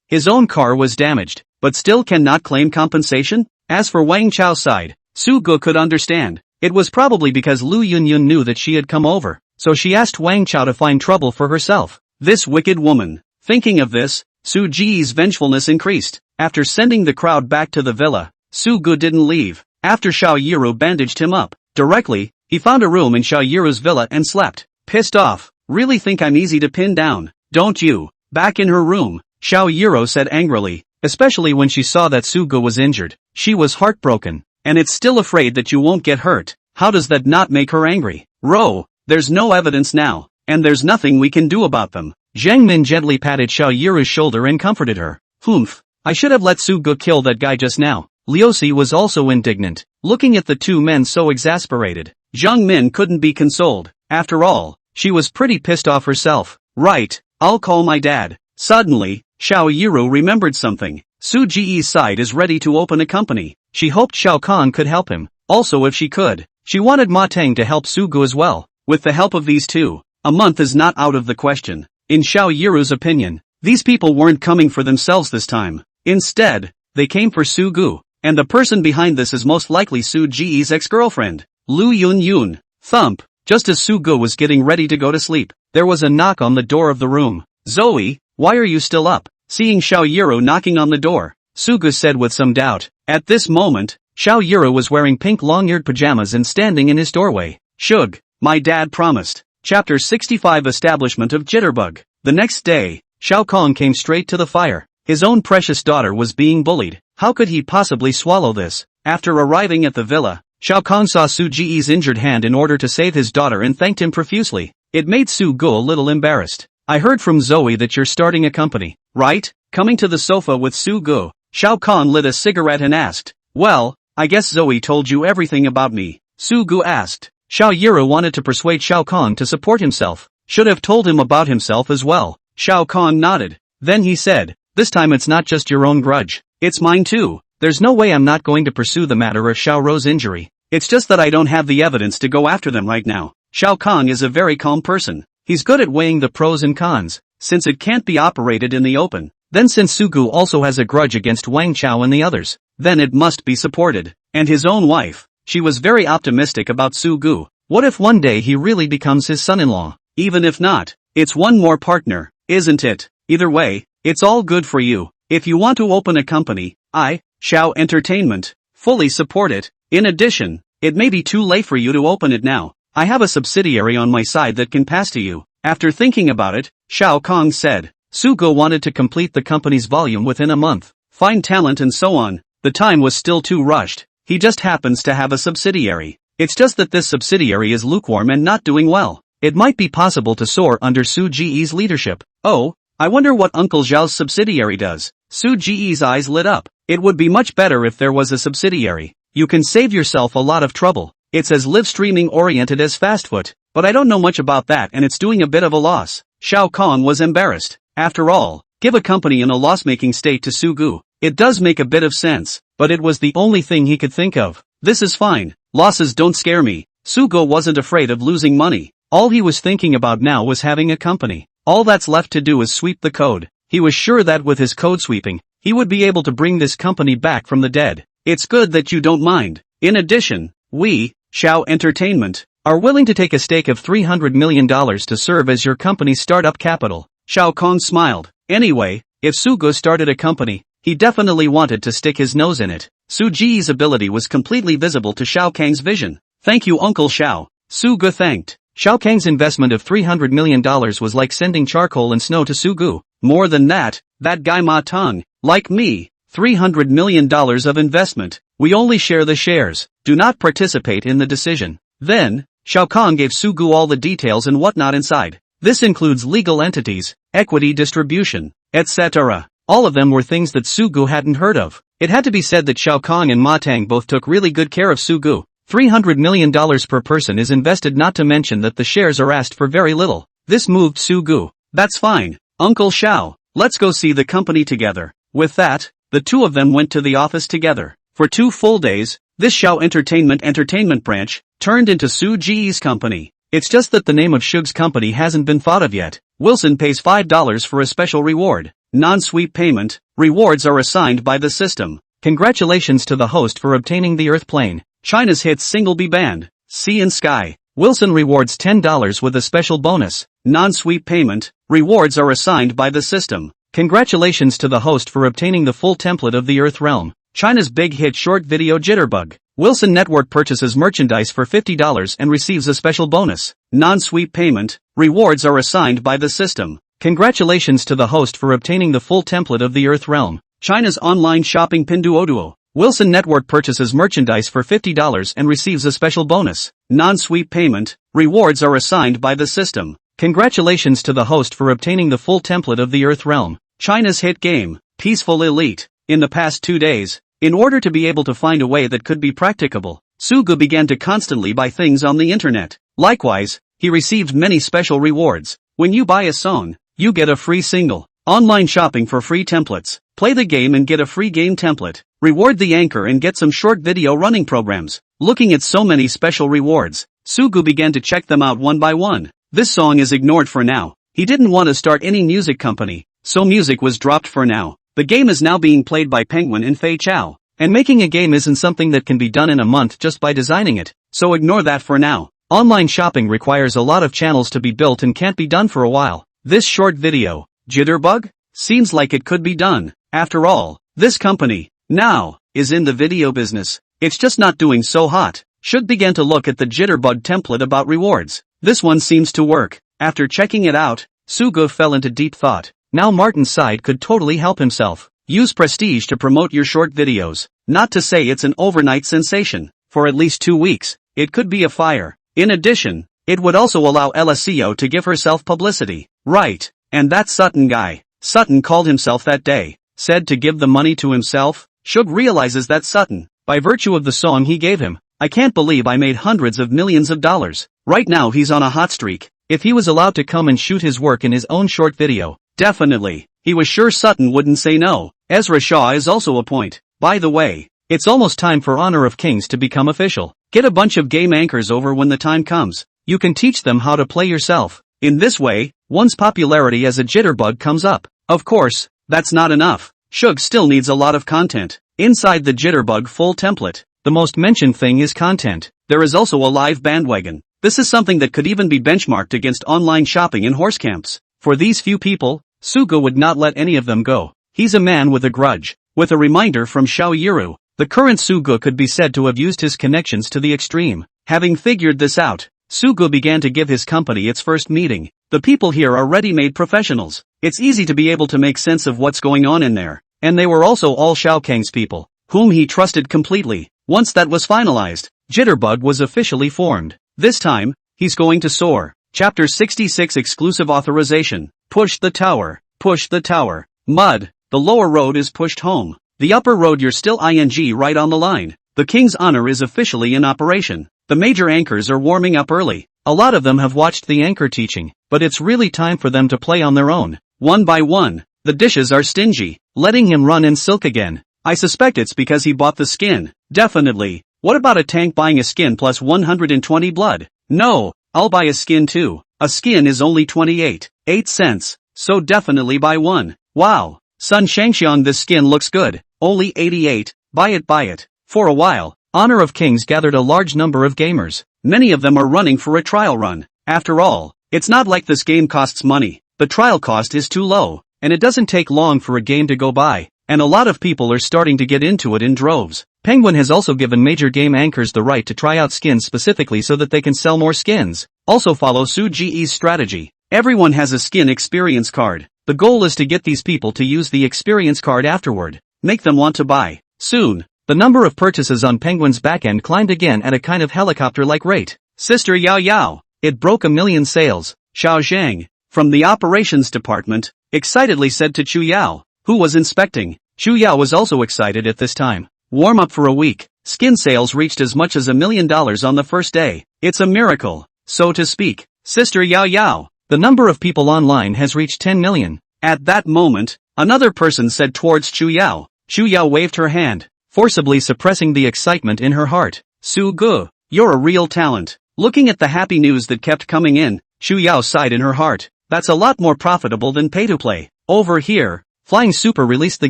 His own car was damaged, but still cannot claim compensation? As for Wang Chao's side, Sugu could understand. It was probably because Lu Yunyun knew that she had come over, so she asked Wang Chao to find trouble for herself. This wicked woman. Thinking of this, Su Ji's vengefulness increased. After sending the crowd back to the villa, Sugu didn't leave. After Xiao Yuru bandaged him up, directly, he found a room in Xiao Yuru's villa and slept. Pissed off. Really think I'm easy to pin down, don't you? Back in her room, Xiao Yuru said angrily, especially when she saw that Sugu was injured. She was heartbroken. And it's still afraid that you won't get hurt. How does that not make her angry? Ro, there's no evidence now, and there's nothing we can do about them. Zhang Min gently patted Xiao Yuru's shoulder and comforted her. Humph, I should have let Sugu kill that guy just now. Liusi was also indignant, looking at the two men so exasperated. Zhang Min couldn't be consoled. After all, she was pretty pissed off herself. Right, I'll call my dad. Suddenly, Xiao Yuru remembered something. Su Ji's side is ready to open a company. She hoped Shao Kahn could help him. Also, if she could, she wanted Ma Teng to help Sugu as well. With the help of these two, a month is not out of the question. In Xiao Yuru's opinion, these people weren't coming for themselves this time. Instead, they came for Sugu, and the person behind this is most likely Su Ji's ex-girlfriend, Lu Yunyun. Thump. Just as Sugu was getting ready to go to sleep, there was a knock on the door of the room. Zoe, why are you still up? Seeing Xiao Yuru knocking on the door, Sugu said with some doubt. At this moment, Xiao Yuru was wearing pink long-eared pajamas and standing in his doorway. Shug, my dad promised. Chapter 65 Establishment of Jitterbug. The next day, Shao Kahn came straight to the fire. His own precious daughter was being bullied. How could he possibly swallow this? After arriving at the villa, Shao Kahn saw Su Ji's injured hand in order to save his daughter and thanked him profusely. It made Sugu a little embarrassed. I heard from Zoe that you're starting a company, right? Coming to the sofa with Sugu, Shao Kahn lit a cigarette and asked, well, I guess Zoe told you everything about me. Sugu asked. Xiao Yuru wanted to persuade Shao Kahn to support himself. Should have told him about himself as well. Shao Kahn nodded. Then he said, this time it's not just your own grudge. It's mine too. There's no way I'm not going to pursue the matter of Xiao Ro's injury. It's just that I don't have the evidence to go after them right now. Shao Kahn is a very calm person. He's good at weighing the pros and cons, since it can't be operated in the open. Then since Sugu also has a grudge against Wang Chao and the others, then it must be supported. And his own wife, she was very optimistic about Sugu. What if one day he really becomes his son-in-law? Even if not, it's one more partner, isn't it? Either way, it's all good for you. If you want to open a company, Xiao Entertainment, fully support it. In addition, it may be too late for you to open it now. I have a subsidiary on my side that can pass to you. After thinking about it, Shao Kahn said, Sugu wanted to complete the company's volume within a month, find talent and so on. The time was still too rushed. He just happens to have a subsidiary. It's just that this subsidiary is lukewarm and not doing well. It might be possible to soar under Su Ji's leadership. Oh, I wonder what Uncle Zhao's subsidiary does. Su Ji's eyes lit up. It would be much better if there was a subsidiary. You can save yourself a lot of trouble. It's as live streaming oriented as fast food, but I don't know much about that and it's doing a bit of a loss. Shao Kahn was embarrassed. After all, give a company in a loss-making state to Sugu. It does make a bit of sense, but it was the only thing he could think of. This is fine. Losses don't scare me. Sugu wasn't afraid of losing money. All he was thinking about now was having a company. All that's left to do is sweep the code. He was sure that with his code sweeping, he would be able to bring this company back from the dead. It's good that you don't mind. In addition, we, Shao Entertainment, are willing to take a stake of $300 million to serve as your company's startup capital. Shao Kahn smiled. Anyway, if Sugu started a company, he definitely wanted to stick his nose in it. Su Ji's ability was completely visible to Shao Kang's vision. Thank you Uncle Shao. Sugu thanked. Shao Kang's investment of $300 million was like sending charcoal and snow to Sugu. More than that guy Ma Tong, like me, $300 million of investment. We only share the shares. Do not participate in the decision. Then, Shao Kahn gave Sugu all the details and whatnot inside. This includes legal entities, equity distribution, etc. All of them were things that Sugu hadn't heard of. It had to be said that Shao Kahn and Ma Tang both took really good care of Sugu. $300 million per person is invested, not to mention that the shares are asked for very little. This moved Sugu. That's fine, Uncle Shao. Let's go see the company together. With that, the two of them went to the office together. For 2 full days, this Shao entertainment branch turned into Su Ji's company. It's just that the name of Shug's company hasn't been thought of yet. Wilson pays $5 for a special reward. Non-sweep payment. Rewards are assigned by the system. Congratulations to the host for obtaining the Earth plane. China's hit single be banned. Sea and Sky. Wilson rewards $10 with a special bonus. Non-sweep payment. Rewards are assigned by the system. Congratulations to the host for obtaining the full template of the Earth realm. China's big hit short video Jitterbug. Wilson Network purchases merchandise for $50 and receives a special bonus. Non-sweep payment. Rewards are assigned by the system. Congratulations to the host for obtaining the full template of the Earth realm. China's online shopping Pinduoduo. Wilson Network purchases merchandise for $50 and receives a special bonus. Non-sweep payment. Rewards are assigned by the system. Congratulations to the host for obtaining the full template of the Earth realm. China's hit game, Peaceful Elite. In the past 2 days, in order to be able to find a way that could be practicable, Sugu began to constantly buy things on the internet. Likewise, he received many special rewards. When you buy a song, you get a free single. Online shopping for free templates. Play the game and get a free game template. Reward the anchor and get some short video running programs. Looking at so many special rewards, Sugu began to check them out one by one. This song is ignored for now. He didn't want to start any music company, so music was dropped for now. The game is now being played by Penguin and Fei Chao. And making a game isn't something that can be done in a month just by designing it, so ignore that for now. Online shopping requires a lot of channels to be built and can't be done for a while. This short video, Jitterbug, seems like it could be done. After all, this company, now, is in the video business. It's just not doing so hot. Should begin to look at the Jitterbug template about rewards. This one seems to work. After checking it out, Sugu fell into deep thought. Now Martin's side could totally help himself. Use prestige to promote your short videos. Not to say it's an overnight sensation. For at least 2 weeks, it could be a fire. In addition, it would also allow LSEO to give herself publicity. Right. And that Sutton guy. Sutton called himself that day. Said to give the money to himself. Shug realizes that Sutton, by virtue of the song he gave him. I can't believe I made hundreds of millions of dollars. Right now he's on a hot streak. If he was allowed to come and shoot his work in his own short video, definitely. He was sure Sutton wouldn't say no. Ezra Shaw is also a point. By the way, it's almost time for Honor of Kings to become official. Get a bunch of game anchors over when the time comes. You can teach them how to play yourself. In this way, one's popularity as a Jitterbug comes up. Of course, that's not enough. Shug still needs a lot of content. Inside the Jitterbug full template, the most mentioned thing is content. There is also a live bandwagon. This is something that could even be benchmarked against online shopping and horse camps. For these few people, Sugu would not let any of them go. He's a man with a grudge. With a reminder from Xiao Yiru, the current Sugu could be said to have used his connections to the extreme. Having figured this out, Sugu began to give his company its first meeting. The people here are ready-made professionals. It's easy to be able to make sense of what's going on in there. And they were also all Shao Kang's people, whom he trusted completely. Once that was finalized, Jitterbug was officially formed. This time, he's going to soar. Chapter 66 Exclusive Authorization. Push the tower. Push the tower. Mud. The lower road is pushed home. The upper road you're still ing right on the line. The king's honor is officially in operation. The major anchors are warming up early. A lot of them have watched the anchor teaching, but it's really time for them to play on their own. One by one, the dishes are stingy, letting him run in silk again. I suspect it's because he bought the skin. Definitely. What about a tank buying a skin plus 120 blood? No, I'll buy a skin too. A skin is only 28 cents, so definitely buy one. Wow. Sun Shangxiang, this skin looks good. Only 88, buy it. For a while, Honor of Kings gathered a large number of gamers. Many of them are running for a trial run. After all, it's not like this game costs money. The trial cost is too low, and it doesn't take long for a game to go by, and a lot of people are starting to get into it in droves. Penguin has also given major game anchors the right to try out skins specifically so that they can sell more skins. Also follow Su Ge's strategy. Everyone has a skin experience card. The goal is to get these people to use the experience card afterward. Make them want to buy. Soon, the number of purchases on Penguin's backend climbed again at a kind of helicopter-like rate. Sister Yao Yao. It broke 1 million sales. Xiao Zhang, from the operations department, excitedly said to Chu Yao, who was inspecting. Chu Yao was also excited at this time. Warm up for a week. Skin sales reached as much as $1 million on the first day. It's a miracle, so to speak. Sister Yao Yao. The number of people online has reached 10 million. At that moment, another person said towards Chu Yao. Chu Yao waved her hand, forcibly suppressing the excitement in her heart. Su Gu, you're a real talent. Looking at the happy news that kept coming in, Chu Yao sighed in her heart. That's a lot more profitable than pay-to-play. Over here, Flying Super released the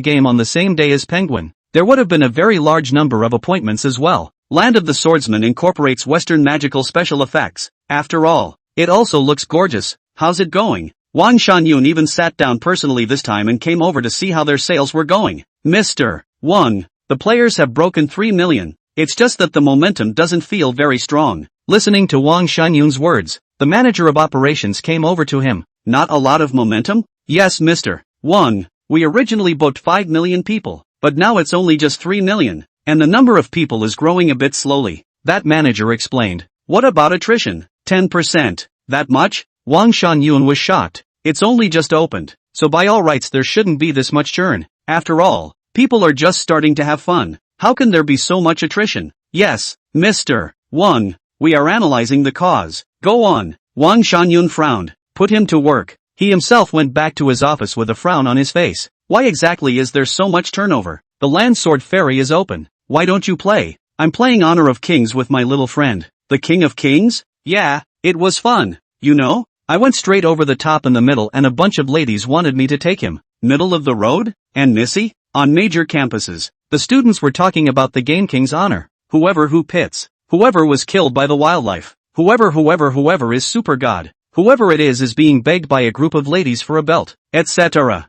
game on the same day as Penguin. There would have been a very large number of appointments as well. Land of the Swordsman incorporates Western magical special effects. After all, it also looks gorgeous. How's it going? Wang Shangyun even sat down personally this time and came over to see how their sales were going. Mr. Wang, the players have broken 3 million. It's just that the momentum doesn't feel very strong. Listening to Wang Shangyun's words, the manager of operations came over to him. Not a lot of momentum? Yes, Mr. Wang, we originally booked 5 million people, but now it's only just 3 million, and the number of people is growing a bit slowly. That manager explained. What about attrition? 10%. That much? Wang Shangyun was shocked. It's only just opened, so by all rights there shouldn't be this much churn. After all, people are just starting to have fun. How can there be so much attrition? Yes, Mr. Wang, we are analyzing the cause. Go on. Wang Shangyun frowned. Put him to work. He himself went back to his office with a frown on his face. Why exactly is there so much turnover? The Land Sword Ferry is open. Why don't you play? I'm playing Honor of Kings with my little friend. The King of Kings? Yeah, it was fun. You know, I went straight over the top in the middle and a bunch of ladies wanted me to take him. Middle of the road? And Missy? On major campuses, the students were talking about the Game King's honor. Who pits. Whoever was killed by the wildlife. Whoever is super god. Whoever it is being begged by a group of ladies for a belt. Etc.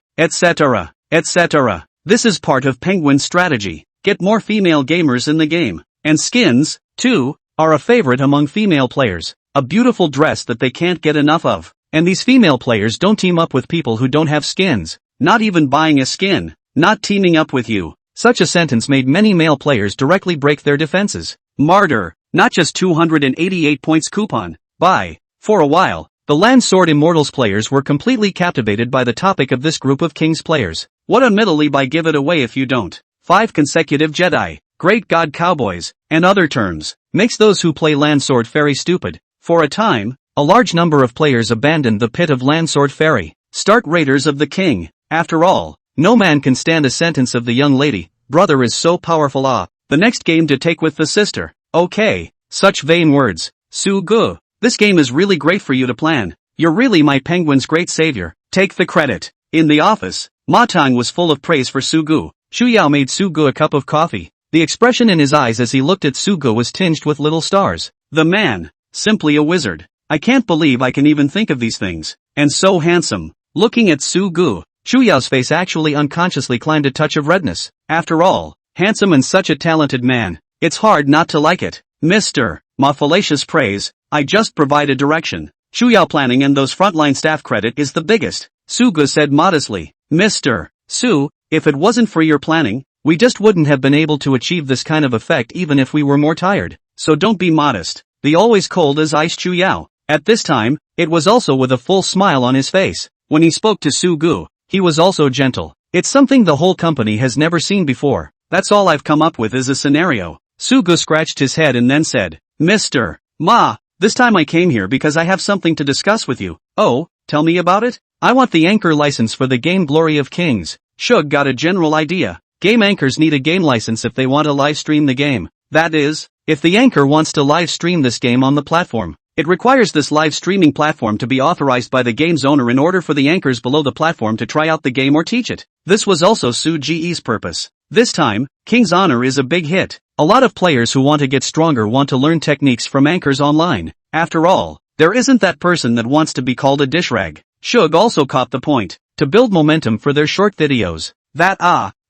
This is part of Penguin's strategy. Get more female gamers in the game. And skins, too, are a favorite among female players. A beautiful dress that they can't get enough of. And these female players don't team up with people who don't have skins. Not even buying a skin. Not teaming up with you. Such a sentence made many male players directly break their defenses. Martyr, not just 288 points coupon. Buy. For a while, the Land Sword Immortals players were completely captivated by the topic of this group of Kings players. What a middly buy, give it away if you don't. 5 consecutive Jedi, Great God Cowboys, and other terms, makes those who play Land Sword Ferry stupid. For a time, a large number of players abandoned the pit of Land Sword Ferry. Start Raiders of the King. After all, no man can stand a sentence of the young lady, brother is so powerful. The next game to take with the sister. Okay, such vain words. Su Gu, this game is really great for you to plan. You're really my Penguin's great savior. Take the credit. In the office, Ma Tang was full of praise for Su Gu. Xu Yao made Su Gu a cup of coffee. The expression in his eyes as he looked at Su Gu was tinged with little stars. The man, simply a wizard. I can't believe I can even think of these things. And so handsome. Looking at Su Gu, Xu Yao's face actually unconsciously climbed a touch of redness. After all, handsome and such a talented man. It's hard not to like it. Mr. Ma fallacious praise, I just provide a direction. Xu Yao planning and those frontline staff credit is the biggest. Su Gu said modestly. Mr. Su, if it wasn't for your planning, we just wouldn't have been able to achieve this kind of effect even if we were more tired. So don't be modest. The always cold as ice Xu Yao. At this time, it was also with a full smile on his face. When he spoke to Su Gu, he was also gentle. It's something the whole company has never seen before. That's all I've come up with is a scenario. Su Gu scratched his head and then said, Mr. Ma, This time I came here because I have something to discuss with you. Oh, tell me about it? I want the anchor license for the game Glory of Kings. Shug got a general idea. Game anchors need a game license if they want to live stream the game. That is, if the anchor wants to live stream this game on the platform. It requires this live streaming platform to be authorized by the game's owner in order for the anchors below the platform to try out the game or teach it. This was also Su-Ge's purpose. This time, King's Honor is a big hit. A lot of players who want to get stronger want to learn techniques from anchors online. After all, there isn't that person that wants to be called a dish rag. Shug also caught the point. To build momentum for their short videos.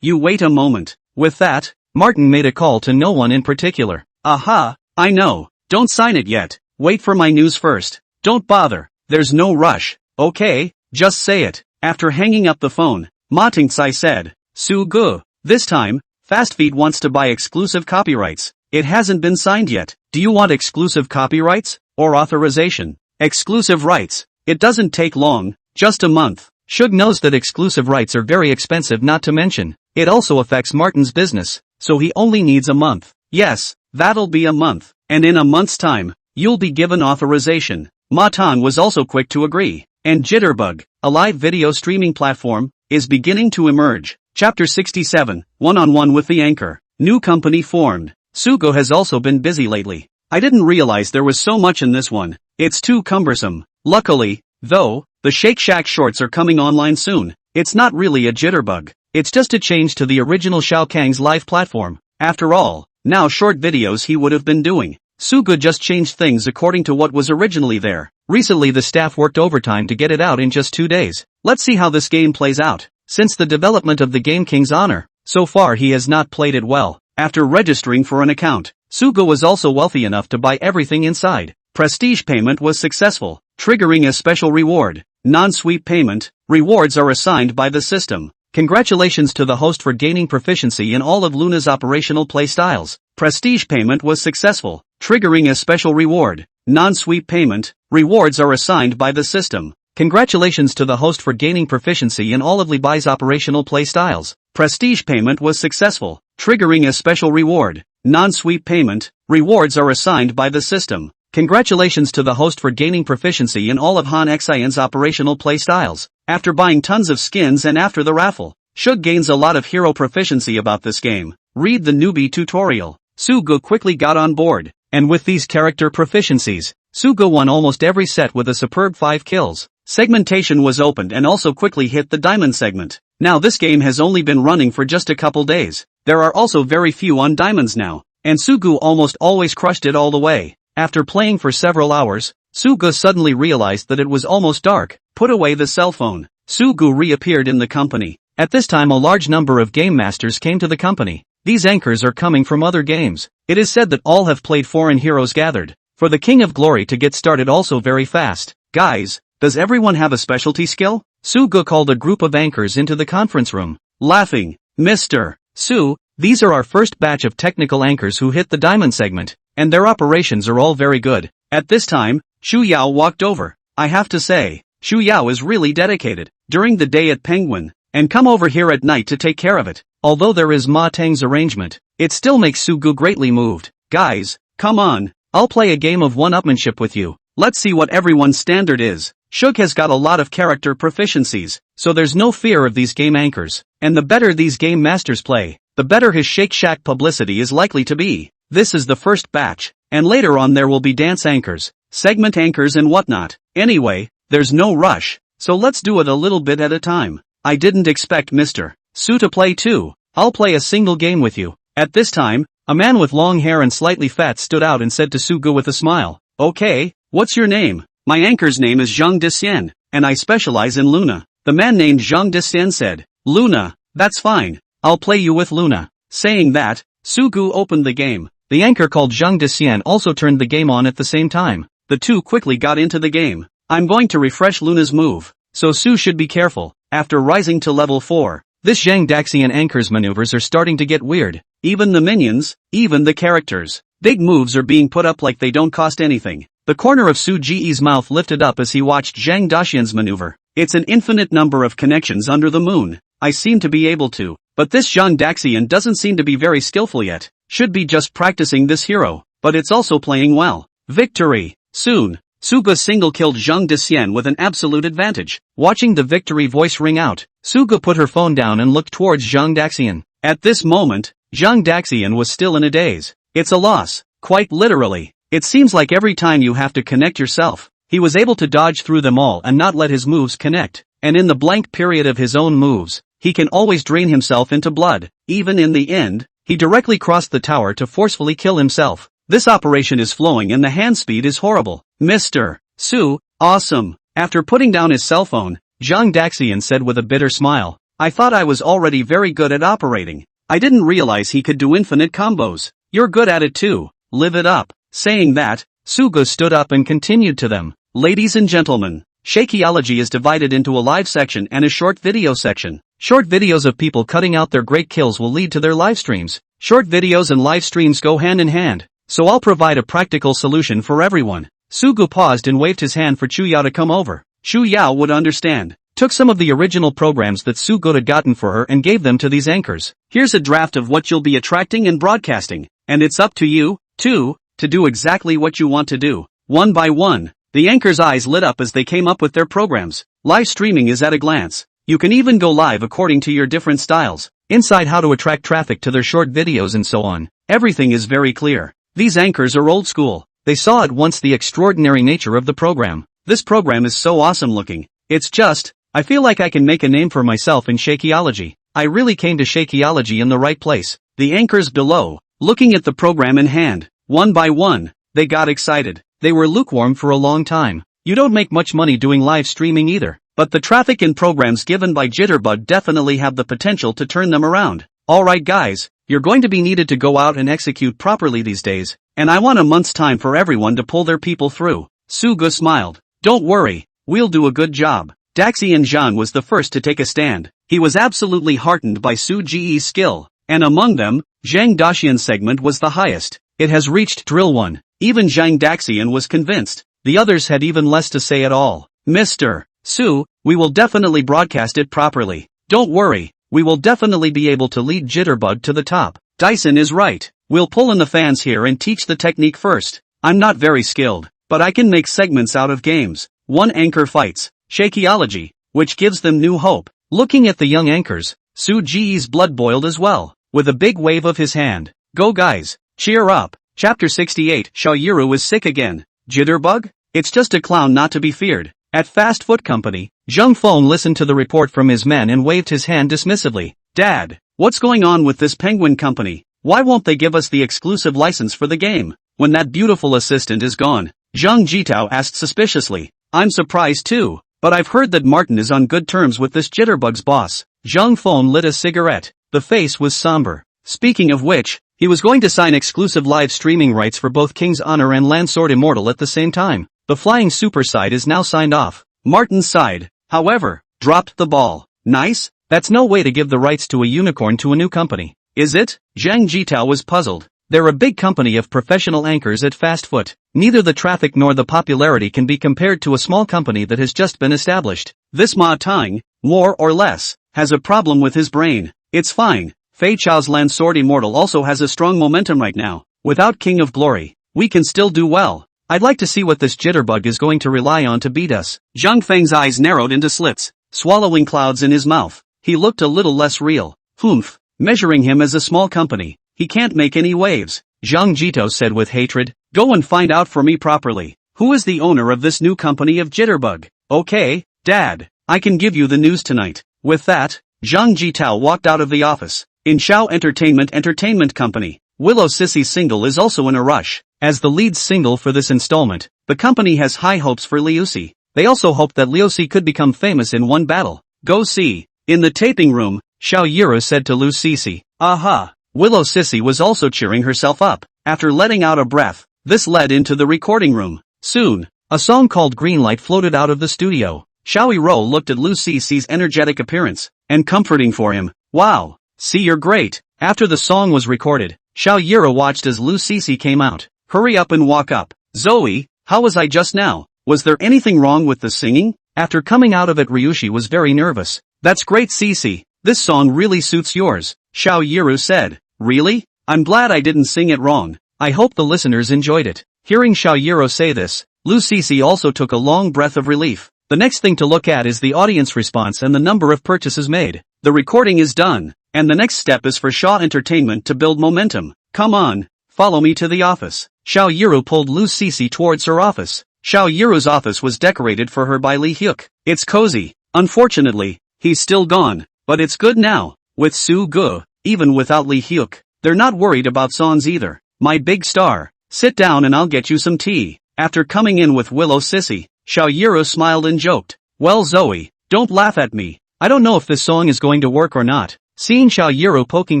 You wait a moment. With that, Martin made a call to no one in particular. Aha, I know. Don't sign it yet. Wait for my news first. Don't bother. There's no rush. Okay, just say it. After hanging up the phone, Ma Tingtsai said, Su-Gu. This time, Fast Feet wants to buy exclusive copyrights. It hasn't been signed yet. Do you want exclusive copyrights? Or authorization? Exclusive rights. It doesn't take long, just a month. Shug knows that exclusive rights are very expensive, not to mention, it also affects Martin's business, so he only needs a month. Yes, that'll be a month. And in a month's time, you'll be given authorization. Ma Tong was also quick to agree. And Jitterbug, a live video streaming platform, is beginning to emerge. Chapter 67, One-on-One with the Anchor. New company formed. Su-Gu has also been busy lately. I didn't realize there was so much in this one. It's too cumbersome. Luckily, though, the Shake Shack shorts are coming online soon. It's not really a jitterbug. It's just a change to the original Shao Kang's live platform. After all, now short videos he would have been doing. Su-Gu just changed things according to what was originally there. Recently the staff worked overtime to get it out in just 2 days. Let's see how this game plays out. Since the development of the game King's Honor, so far he has not played it well. After registering for an account, Su-Gu was also wealthy enough to buy everything inside. Prestige payment was successful, triggering a special reward. Non-sweep payment, rewards are assigned by the system. Congratulations to the host for gaining proficiency in all of Luna's operational playstyles. Prestige payment was successful, triggering a special reward. Non-sweep payment, rewards are assigned by the system. Congratulations to the host for gaining proficiency in all of Li Bai's operational playstyles. Prestige payment was successful, triggering a special reward. Non-sweep payment, rewards are assigned by the system. Congratulations to the host for gaining proficiency in all of Han Xian's operational playstyles. After buying tons of skins and after the raffle, Shug gains a lot of hero proficiency about this game. Read the newbie tutorial. Su-Gu quickly got on board, and with these character proficiencies, Su-Gu won almost every set with a superb 5 kills. Segmentation was opened and also quickly hit the diamond segment. Now this game has only been running for just a couple days. There are also very few on diamonds now, and Su-Gu almost always crushed it all the way. After playing for several hours, Su-Gu suddenly realized that it was almost dark. Put away the cell phone. Su-Gu reappeared in the company. At this time a large number of game masters came to the company. These anchors are coming from other games. It is said that all have played Foreign Heroes Gathered. For the King of Glory to get started also very fast. Guys, does everyone have a specialty skill? Su-Gu called a group of anchors into the conference room. Laughing, Mr. Su, these are our first batch of technical anchors who hit the diamond segment, and their operations are all very good. At this time, Shu Yao walked over. I have to say, Shu Yao is really dedicated. During the day at Penguin, and come over here at night to take care of it. Although there is Ma Tang's arrangement, it still makes Su-Gu greatly moved. Guys, come on, I'll play a game of one-upmanship with you. Let's see what everyone's standard is. Shug has got a lot of character proficiencies, so there's no fear of these game anchors. And the better these game masters play, the better his Shake Shack publicity is likely to be. This is the first batch, and later on there will be dance anchors, segment anchors and whatnot. Anyway, there's no rush, so let's do it a little bit at a time. I didn't expect Mr. Su to play too. I'll play a single game with you. At this time, a man with long hair and slightly fat stood out and said to Su-Gu with a smile, Okay, what's your name? My anchor's name is Zhang Disian, and I specialize in Luna. The man named Zhang Disian said, Luna, that's fine. I'll play you with Luna. Saying that, Su-Gu opened the game. The anchor called Zhang Disian also turned the game on at the same time. The two quickly got into the game. I'm going to refresh Luna's move, so Su should be careful. After rising to level 4, this Zhang Daxian anchor's maneuvers are starting to get weird. Even the minions, even the characters. Big moves are being put up like they don't cost anything. The corner of Su Ji's mouth lifted up as he watched Zhang Daxian's maneuver. It's an infinite number of connections under the moon. I seem to be able to, but this Zhang Daxian doesn't seem to be very skillful yet. Should be just practicing this hero, but it's also playing well. Victory! Soon, Suga single-killed Zhang Dexian with an absolute advantage. Watching the victory voice ring out, Suga put her phone down and looked towards Zhang Dexian. At this moment, Zhang Dexian was still in a daze. It's a loss, quite literally. It seems like every time you have to connect yourself. He was able to dodge through them all and not let his moves connect. And in the blank period of his own moves, he can always drain himself into blood. Even in the end, he directly crossed the tower to forcefully kill himself. This operation is flowing and the hand speed is horrible. Mr. Su, awesome. After putting down his cell phone, Zhang Dexian said with a bitter smile, I thought I was already very good at operating. I didn't realize he could do infinite combos. You're good at it too. Live it up. Saying that, Suga stood up and continued to them. Ladies and gentlemen, Shakeology is divided into a live section and a short video section. Short videos of people cutting out their great kills will lead to their live streams. Short videos and live streams go hand in hand. So I'll provide a practical solution for everyone. Sugu paused and waved his hand for Chu Yao to come over. Chu Yao would understand. Took some of the original programs that Sugu had gotten for her and gave them to these anchors. Here's a draft of what you'll be attracting and broadcasting. And it's up to you, too, to do exactly what you want to do. One by one, the anchors' eyes lit up as they came up with their programs. Live streaming is at a glance. You can even go live according to your different styles. Inside how to attract traffic to their short videos and so on. Everything is very clear. These anchors are old school. They saw at once the extraordinary nature of the program. This program is so awesome looking. It's just, I feel like I can make a name for myself in Shakeology. I really came to Shakeology in the right place. The anchors below, looking at the program in hand, one by one, they got excited. They were lukewarm for a long time. You don't make much money doing live streaming either. But the traffic and programs given by Jitterbug definitely have the potential to turn them around. Alright guys, you're going to be needed to go out and execute properly these days, and I want a month's time for everyone to pull their people through. Suga smiled. Don't worry, we'll do a good job. Daxian Zhan was the first to take a stand. He was absolutely heartened by Su Ji's skill, and among them, Zhang Daxian's segment was the highest. It has reached Drill 1. Even Zhang Daxian was convinced. The others had even less to say at all. Mr. Su, we will definitely broadcast it properly. Don't worry, we will definitely be able to lead Jitterbug to the top. Dyson is right. We'll pull in the fans here and teach the technique first. I'm not very skilled, but I can make segments out of games. One anchor fights Shakeology, which gives them new hope. Looking at the young anchors, Su Ji's blood boiled as well. With a big wave of his hand. Go guys, cheer up. Chapter 68. Xiaoyiru is sick again. Jitterbug? It's just a clown not to be feared. At Fast Food Company, Zheng Feng listened to the report from his men and waved his hand dismissively. Dad, what's going on with this penguin company? Why won't they give us the exclusive license for the game? When that beautiful assistant is gone, Zhang Jitao asked suspiciously. I'm surprised too, but I've heard that Martin is on good terms with this Jitterbug's boss. Zheng Feng lit a cigarette. The face was somber. Speaking of which, he was going to sign exclusive live streaming rights for both King's Honor and Landsword Immortal at the same time. The Flying Super side is now signed off. Martin's side, however, dropped the ball. Nice? That's no way to give the rights to a unicorn to a new company. Is it? Zhang Jitao was puzzled. They're a big company of professional anchors at Fast Foot. Neither the traffic nor the popularity can be compared to a small company that has just been established. This Ma Tang, more or less, has a problem with his brain. It's fine. Fei Chao's Landsword Immortal also has a strong momentum right now. Without King of Glory, we can still do well. I'd like to see what this Jitterbug is going to rely on to beat us. Zhang Feng's eyes narrowed into slits, swallowing clouds in his mouth. He looked a little less real. Humph. Measuring him as a small company, he can't make any waves. Zhang Jito said with hatred. Go and find out for me properly. Who is the owner of this new company of Jitterbug? Okay, Dad. I can give you the news tonight. With that, Zhang Jitao walked out of the office. In Shao Entertainment Company, Willow Sissy's single is also in a rush. As the lead single for this installment, the company has high hopes for Liusi. They also hope that Liusi could become famous in one battle. Go see. In the taping room, Xiaoyiru said to Lu Sisi. Aha. Willow Sissy was also cheering herself up. After letting out a breath, this led into the recording room. Soon, a song called Greenlight floated out of the studio. Xiaoyiru looked at Lu Sisi's energetic appearance, and comforting for him. Wow. See, you're great. After the song was recorded, Xiaoyiru watched as Lu Sisi came out. Hurry up and walk up. Zoe, how was I just now? Was there anything wrong with the singing? After coming out of it, Ryushi was very nervous. That's great, Sisi. This song really suits yours, Xiaoyiru said. Really? I'm glad I didn't sing it wrong. I hope the listeners enjoyed it. Hearing Xiaoyiru say this, Lu Cece also took a long breath of relief. The next thing to look at is the audience response and the number of purchases made. The recording is done, and the next step is for Shaw Entertainment to build momentum. Come on, follow me to the office. Xiao Yiru pulled Lu Cece towards her office. Xiao Yiru's office was decorated for her by Li Hyuk. It's cozy. Unfortunately, he's still gone, but it's good now. With Su Gu, even without Li Hyuk, they're not worried about Sons either. My big star, sit down and I'll get you some tea. After coming in with Willow Sissy, Xiao Yiru smiled and joked. Well Zoe, don't laugh at me. I don't know if this song is going to work or not. Seeing Xiao Yiru poking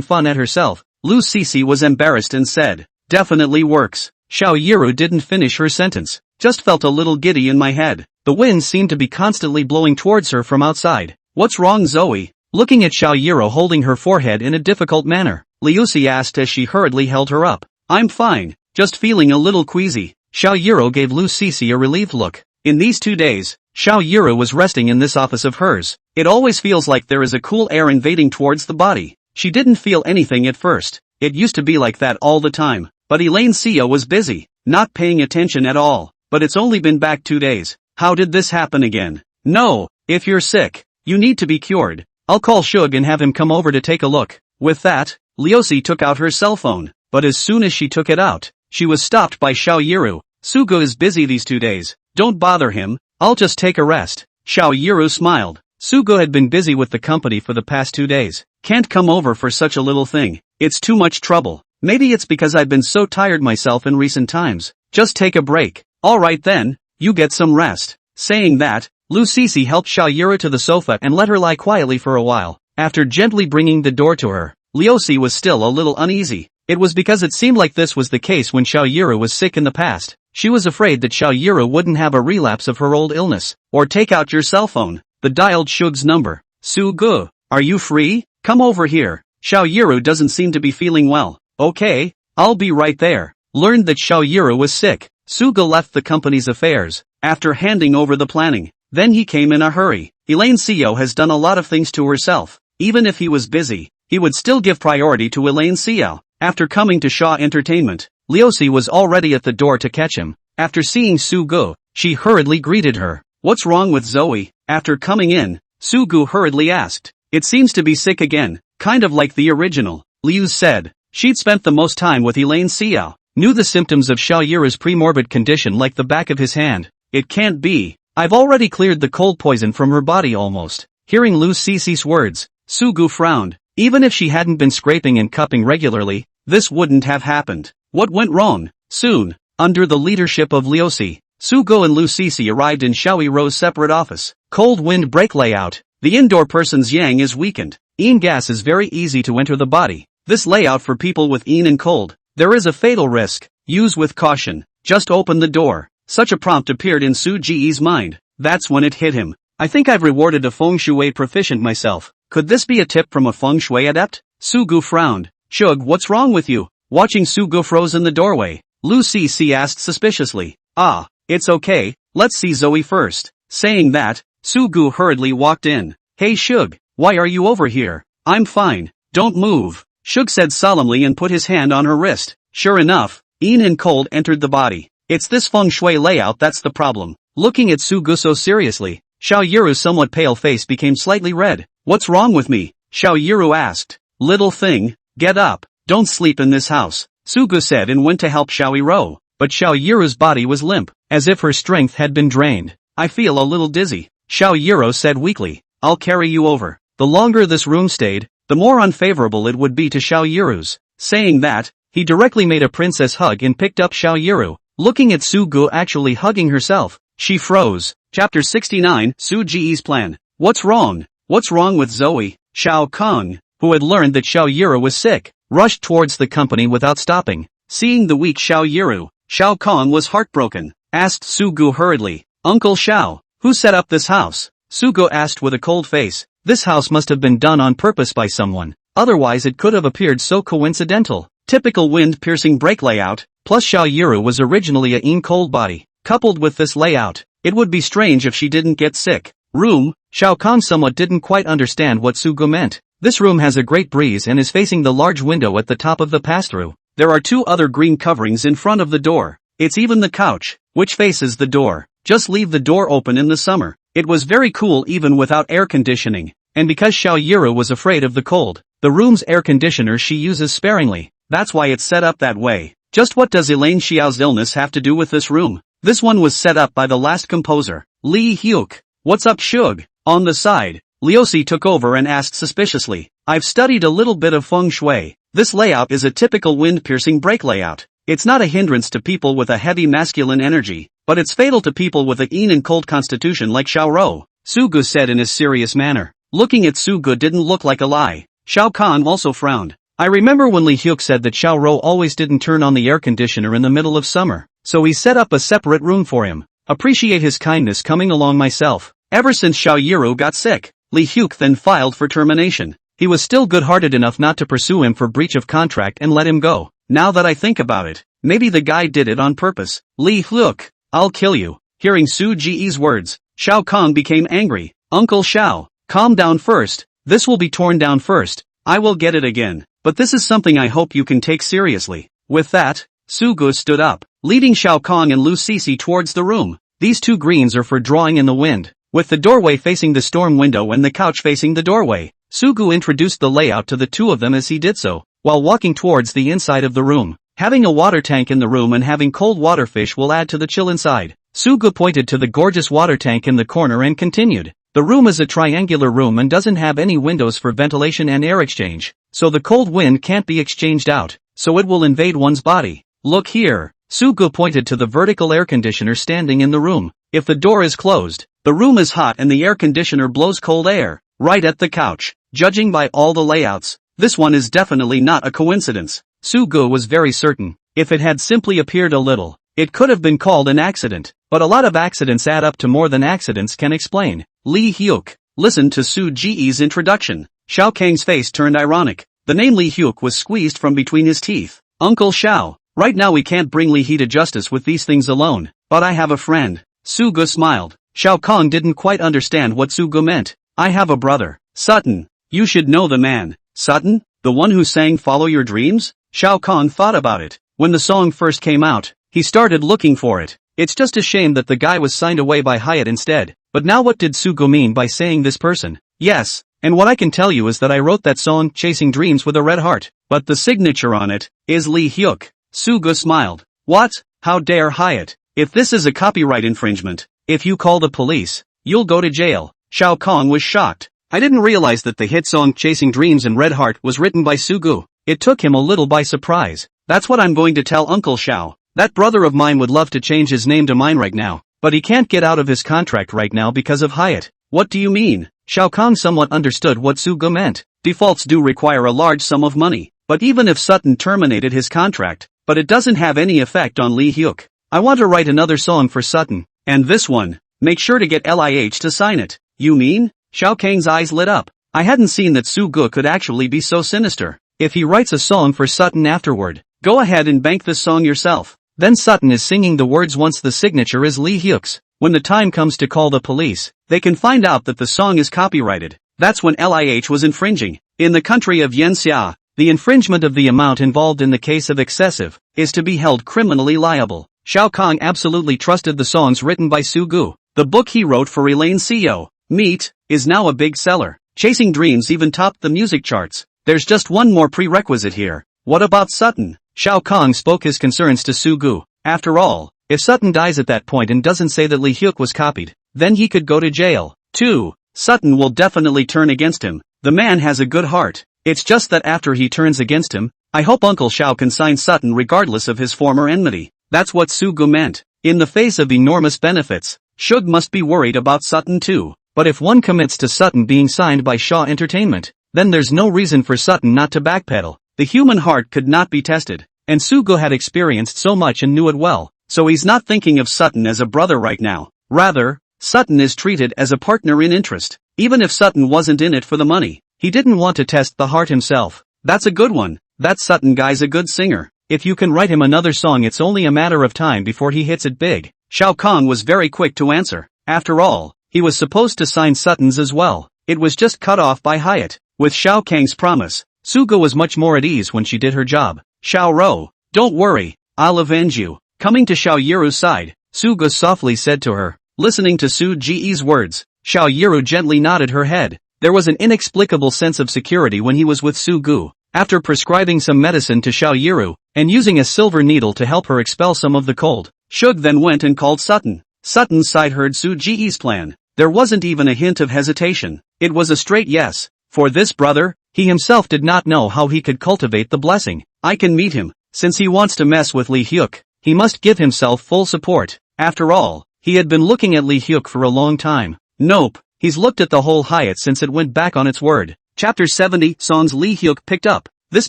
fun at herself, Lu Cece was embarrassed and said, definitely works. Xiao Yiru didn't finish her sentence. Just felt a little giddy in my head. The wind seemed to be constantly blowing towards her from outside. What's wrong Zoe? Looking at Xiao Yiru holding her forehead in a difficult manner, Liusi asked as she hurriedly held her up. I'm fine, just feeling a little queasy. Xiao Yiru gave Lu Cece a relieved look. In these 2 days, Xiao Yiru was resting in this office of hers. It always feels like there is a cool air invading towards the body. She didn't feel anything at first. It used to be like that all the time. But Elaine Seo was busy, not paying attention at all. But it's only been back 2 days. How did this happen again? No, if you're sick, you need to be cured. I'll call Shug and have him come over to take a look. With that, Liusi took out her cell phone. But as soon as she took it out, she was stopped by Xiao Yiru. Sugu is busy these 2 days. Don't bother him, I'll just take a rest. Xiao Yiru smiled. Sugu had been busy with the company for the past 2 days. Can't come over for such a little thing. It's too much trouble. Maybe it's because I've been so tired myself in recent times. Just take a break. Alright then, you get some rest. Saying that, Lu Cece helped Xiao Yiru to the sofa and let her lie quietly for a while. After gently bringing the door to her, Liusi was still a little uneasy. It was because it seemed like this was the case when Xiao Yiru was sick in the past. She was afraid that Xiao Yiru wouldn't have a relapse of her old illness. Or take out your cell phone. The dialed Shug's number. Su Gu, are you free? Come over here. Xiao Yiru doesn't seem to be feeling well. Okay, I'll be right there. Learned that Xiao Yiru was sick. Suga left the company's affairs, after handing over the planning. Then he came in a hurry. Elaine Seo has done a lot of things to herself. Even if he was busy, he would still give priority to Elaine Seo. After coming to Shaw Entertainment, Liusi was already at the door to catch him. After seeing Sugu, she hurriedly greeted her. What's wrong with Zoe? After coming in, Sugu hurriedly asked. It seems to be sick again, kind of like the original. Liu said. She'd spent the most time with Elaine Seo. Knew the symptoms of Xiao Yiru's pre-morbid condition like the back of his hand. It can't be. I've already cleared the cold poison from her body almost. Hearing Lu Cece's words, Sugu frowned. Even if she hadn't been scraping and cupping regularly, this wouldn't have happened. What went wrong? Soon, under the leadership of Liusi, Sugu and Lu Cece arrived in Xiao Yiru's separate office. Cold wind break layout. The indoor person's yang is weakened. Yin gas is very easy to enter the body. This layout for people with yin and cold. There is a fatal risk. Use with caution. Just open the door. Such a prompt appeared in Su Ji's mind. That's when it hit him. I think I've rewarded a feng shui proficient myself. Could this be a tip from a feng shui adept? Sugu frowned. Shug, what's wrong with you? Watching Sugu froze in the doorway, Lu Cece asked suspiciously. Ah, it's okay, let's see Zoe first. Saying that, Sugu hurriedly walked in. Hey Shug, why are you over here? I'm fine, don't move. Shug said solemnly and put his hand on her wrist. Sure enough, yin and cold entered the body. It's this feng shui layout that's the problem. Looking at Sugu so seriously, Xiao Yiru's somewhat pale face became slightly red. What's wrong with me? Xiao Yiru asked. Little thing, get up, don't sleep in this house. Sugu said and went to help Xiao Yiru, but Xiao Yiru's body was limp, as if her strength had been drained. I feel a little dizzy, Xiao Yiru said weakly. I'll carry you over. The longer this room stayed, the more unfavorable it would be to Xiao Yiru's. Saying that, he directly made a princess hug and picked up Xiao Yiru. Looking at Sugu actually hugging herself, she froze. Chapter 69, Su Ji's plan. What's wrong? What's wrong with Zoe? Xiao Kong, who had learned that Xiao Yiru was sick, rushed towards the company without stopping. Seeing the weak Xiao Yiru, Xiao Kong was heartbroken. Asked Sugu hurriedly. Uncle Xiao, who set up this house? Sugu asked with a cold face. This house must have been done on purpose by someone. Otherwise it could have appeared so coincidental. Typical wind-piercing break layout, plus Xiao Yiru was originally a yin cold body. Coupled with this layout, it would be strange if she didn't get sick. Room, Xiao Kong somewhat didn't quite understand what Sugu meant. This room has a great breeze and is facing the large window at the top of the pass-through. There are 2 other green coverings in front of the door. It's even the couch, which faces the door. Just leave the door open in the summer. It was very cool even without air conditioning, and because Xiao Yiru was afraid of the cold, the room's air conditioner she uses sparingly. That's why it's set up that way. Just what does Elaine Xiao's illness have to do with this room? This one was set up by the last composer, Li Hyuk. What's up, Shug? On the side, Liusi took over and asked suspiciously, I've studied a little bit of feng shui. This layout is a typical wind-piercing break layout. It's not a hindrance to people with a heavy masculine energy, but it's fatal to people with a keen and cold constitution like Xiao Rou, Sugu said in his serious manner. Looking at Sugu didn't look like a lie. Xiao Kang also frowned. I remember when Li Hyuk said that Xiao Rou always didn't turn on the air conditioner in the middle of summer, so he set up a separate room for him. Appreciate his kindness coming along myself. Ever since Xiao Yiru got sick, Li Hyuk then filed for termination. He was still good-hearted enough not to pursue him for breach of contract and let him go. Now that I think about it, maybe the guy did it on purpose. Li Hyuk, I'll kill you. Hearing Su Ji's words, Xiao Kang became angry. Uncle Xiao, calm down first. This will be torn down first. I will get it again. But this is something I hope you can take seriously. With that, Sugu stood up, leading Xiao Kang and Lu Sisi towards the room. These two greens are for drawing in the wind, with the doorway facing the storm window and the couch facing the doorway. Sugu introduced the layout to the two of them as he did so, while walking towards the inside of the room. Having a water tank in the room and having cold water fish will add to the chill inside. Sugu pointed to the gorgeous water tank in the corner and continued. The room is a triangular room and doesn't have any windows for ventilation and air exchange, so the cold wind can't be exchanged out, so it will invade one's body. Look here. Sugu pointed to the vertical air conditioner standing in the room. If the door is closed, the room is hot and the air conditioner blows cold air, right at the couch. Judging by all the layouts, this one is definitely not a coincidence. Sugu was very certain. If it had simply appeared a little, it could have been called an accident, but a lot of accidents add up to more than accidents can explain. Li Hyuk listened to Su Ji's introduction. Xiao Kang's face turned ironic. The name Li Hyuk was squeezed from between his teeth. Uncle Xiao, right now we can't bring Li He to justice with these things alone, but I have a friend. Sugu smiled. Xiao Kang didn't quite understand what Sugu meant. I have a brother, Sutton. You should know the man. Sutton? The one who sang Follow Your Dreams? Xiao Kang thought about it. When the song first came out, he started looking for it. It's just a shame that the guy was signed away by Hyatt instead. But now what did Sugu mean by saying this person? Yes, and what I can tell you is that I wrote that song, Chasing Dreams with a Red Heart, but the signature on it is Li Hyuk. Sugu smiled. What? How dare Hyatt? If this is a copyright infringement, if you call the police, you'll go to jail. Xiao Kang was shocked. I didn't realize that the hit song Chasing Dreams and Red Heart was written by Sugu. It took him a little by surprise. That's what I'm going to tell Uncle Xiao. That brother of mine would love to change his name to mine right now, but he can't get out of his contract right now because of Hyatt. What do you mean? Xiao Kang somewhat understood what Sugu meant. Defaults do require a large sum of money, but even if Sutton terminated his contract, but it doesn't have any effect on Li Hyuk. I want to write another song for Sutton, and this one, make sure to get LIH to sign it. You mean? Xiao Kang's eyes lit up. I hadn't seen that Sugu could actually be so sinister. If he writes a song for Sutton afterward, go ahead and bank this song yourself. Then Sutton is singing the words once the signature is Li Hyuk's. When the time comes to call the police, they can find out that the song is copyrighted. That's when LIH was infringing. In the country of Yanxia, the infringement of the amount involved in the case of excessive is to be held criminally liable. Xiao Kang absolutely trusted the songs written by Sugu. The book he wrote for Elaine Xiao, Meet, is now a big seller. Chasing Dreams even topped the music charts. There's just one more prerequisite here. What about Sutton? Xiao Kang spoke his concerns to Sugu. After all, if Sutton dies at that point and doesn't say that Li Hyuk was copied, then he could go to jail, too. Sutton will definitely turn against him. The man has a good heart. It's just that after he turns against him, I hope Uncle Xiao can sign Sutton regardless of his former enmity. That's what Sugu meant. In the face of enormous benefits, Shug must be worried about Sutton too. But if one commits to Sutton being signed by Shaw Entertainment, then there's no reason for Sutton not to backpedal. The human heart could not be tested, and Sugu had experienced so much and knew it well, so he's not thinking of Sutton as a brother right now. Rather, Sutton is treated as a partner in interest. Even if Sutton wasn't in it for the money, he didn't want to test the heart himself. That's a good one. That Sutton guy's a good singer. If you can write him another song, it's only a matter of time before he hits it big. Xiao Kang was very quick to answer. After all, he was supposed to sign Sutton's as well. It was just cut off by Hyatt. With Xiao Kang's promise, Sugu was much more at ease when she did her job. Xiao Rou, don't worry, I'll avenge you. Coming to Xiao Yiru's side, Suga softly said to her. Listening to Su Ji's words, Xiao Yiru gently nodded her head. There was an inexplicable sense of security when he was with Su Gu. After prescribing some medicine to Xiao Yiru, and using a silver needle to help her expel some of the cold, Shug then went and called Sutton. Sutton's side heard Su Ji's plan. There wasn't even a hint of hesitation. It was a straight yes. For this brother, he himself did not know how he could cultivate the blessing. I can meet him. Since he wants to mess with Lee Hyuk, he must give himself full support. After all, he had been looking at Lee Hyuk for a long time. Nope, he's looked at the whole Hyatt since it went back on its word. Chapter 70 Songs Lee Hyuk picked up. This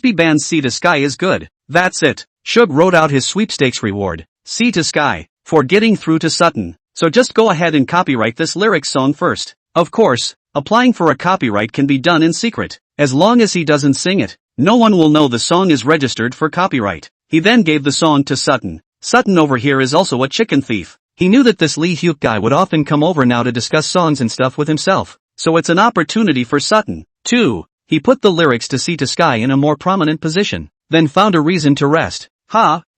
B-band's Sea to Sky is good. That's it. Shug wrote out his sweepstakes reward, Sea to Sky, for getting through to Sutton. So just go ahead and copyright this lyrics song first. Of course, applying for a copyright can be done in secret. As long as he doesn't sing it, no one will know the song is registered for copyright. He then gave the song to Sutton. Sutton over here is also a chicken thief. He knew that this Lee Hyuk guy would often come over now to discuss songs and stuff with himself. So it's an opportunity for Sutton. 2. He put the lyrics to Sea to Sky in a more prominent position, then found a reason to rest.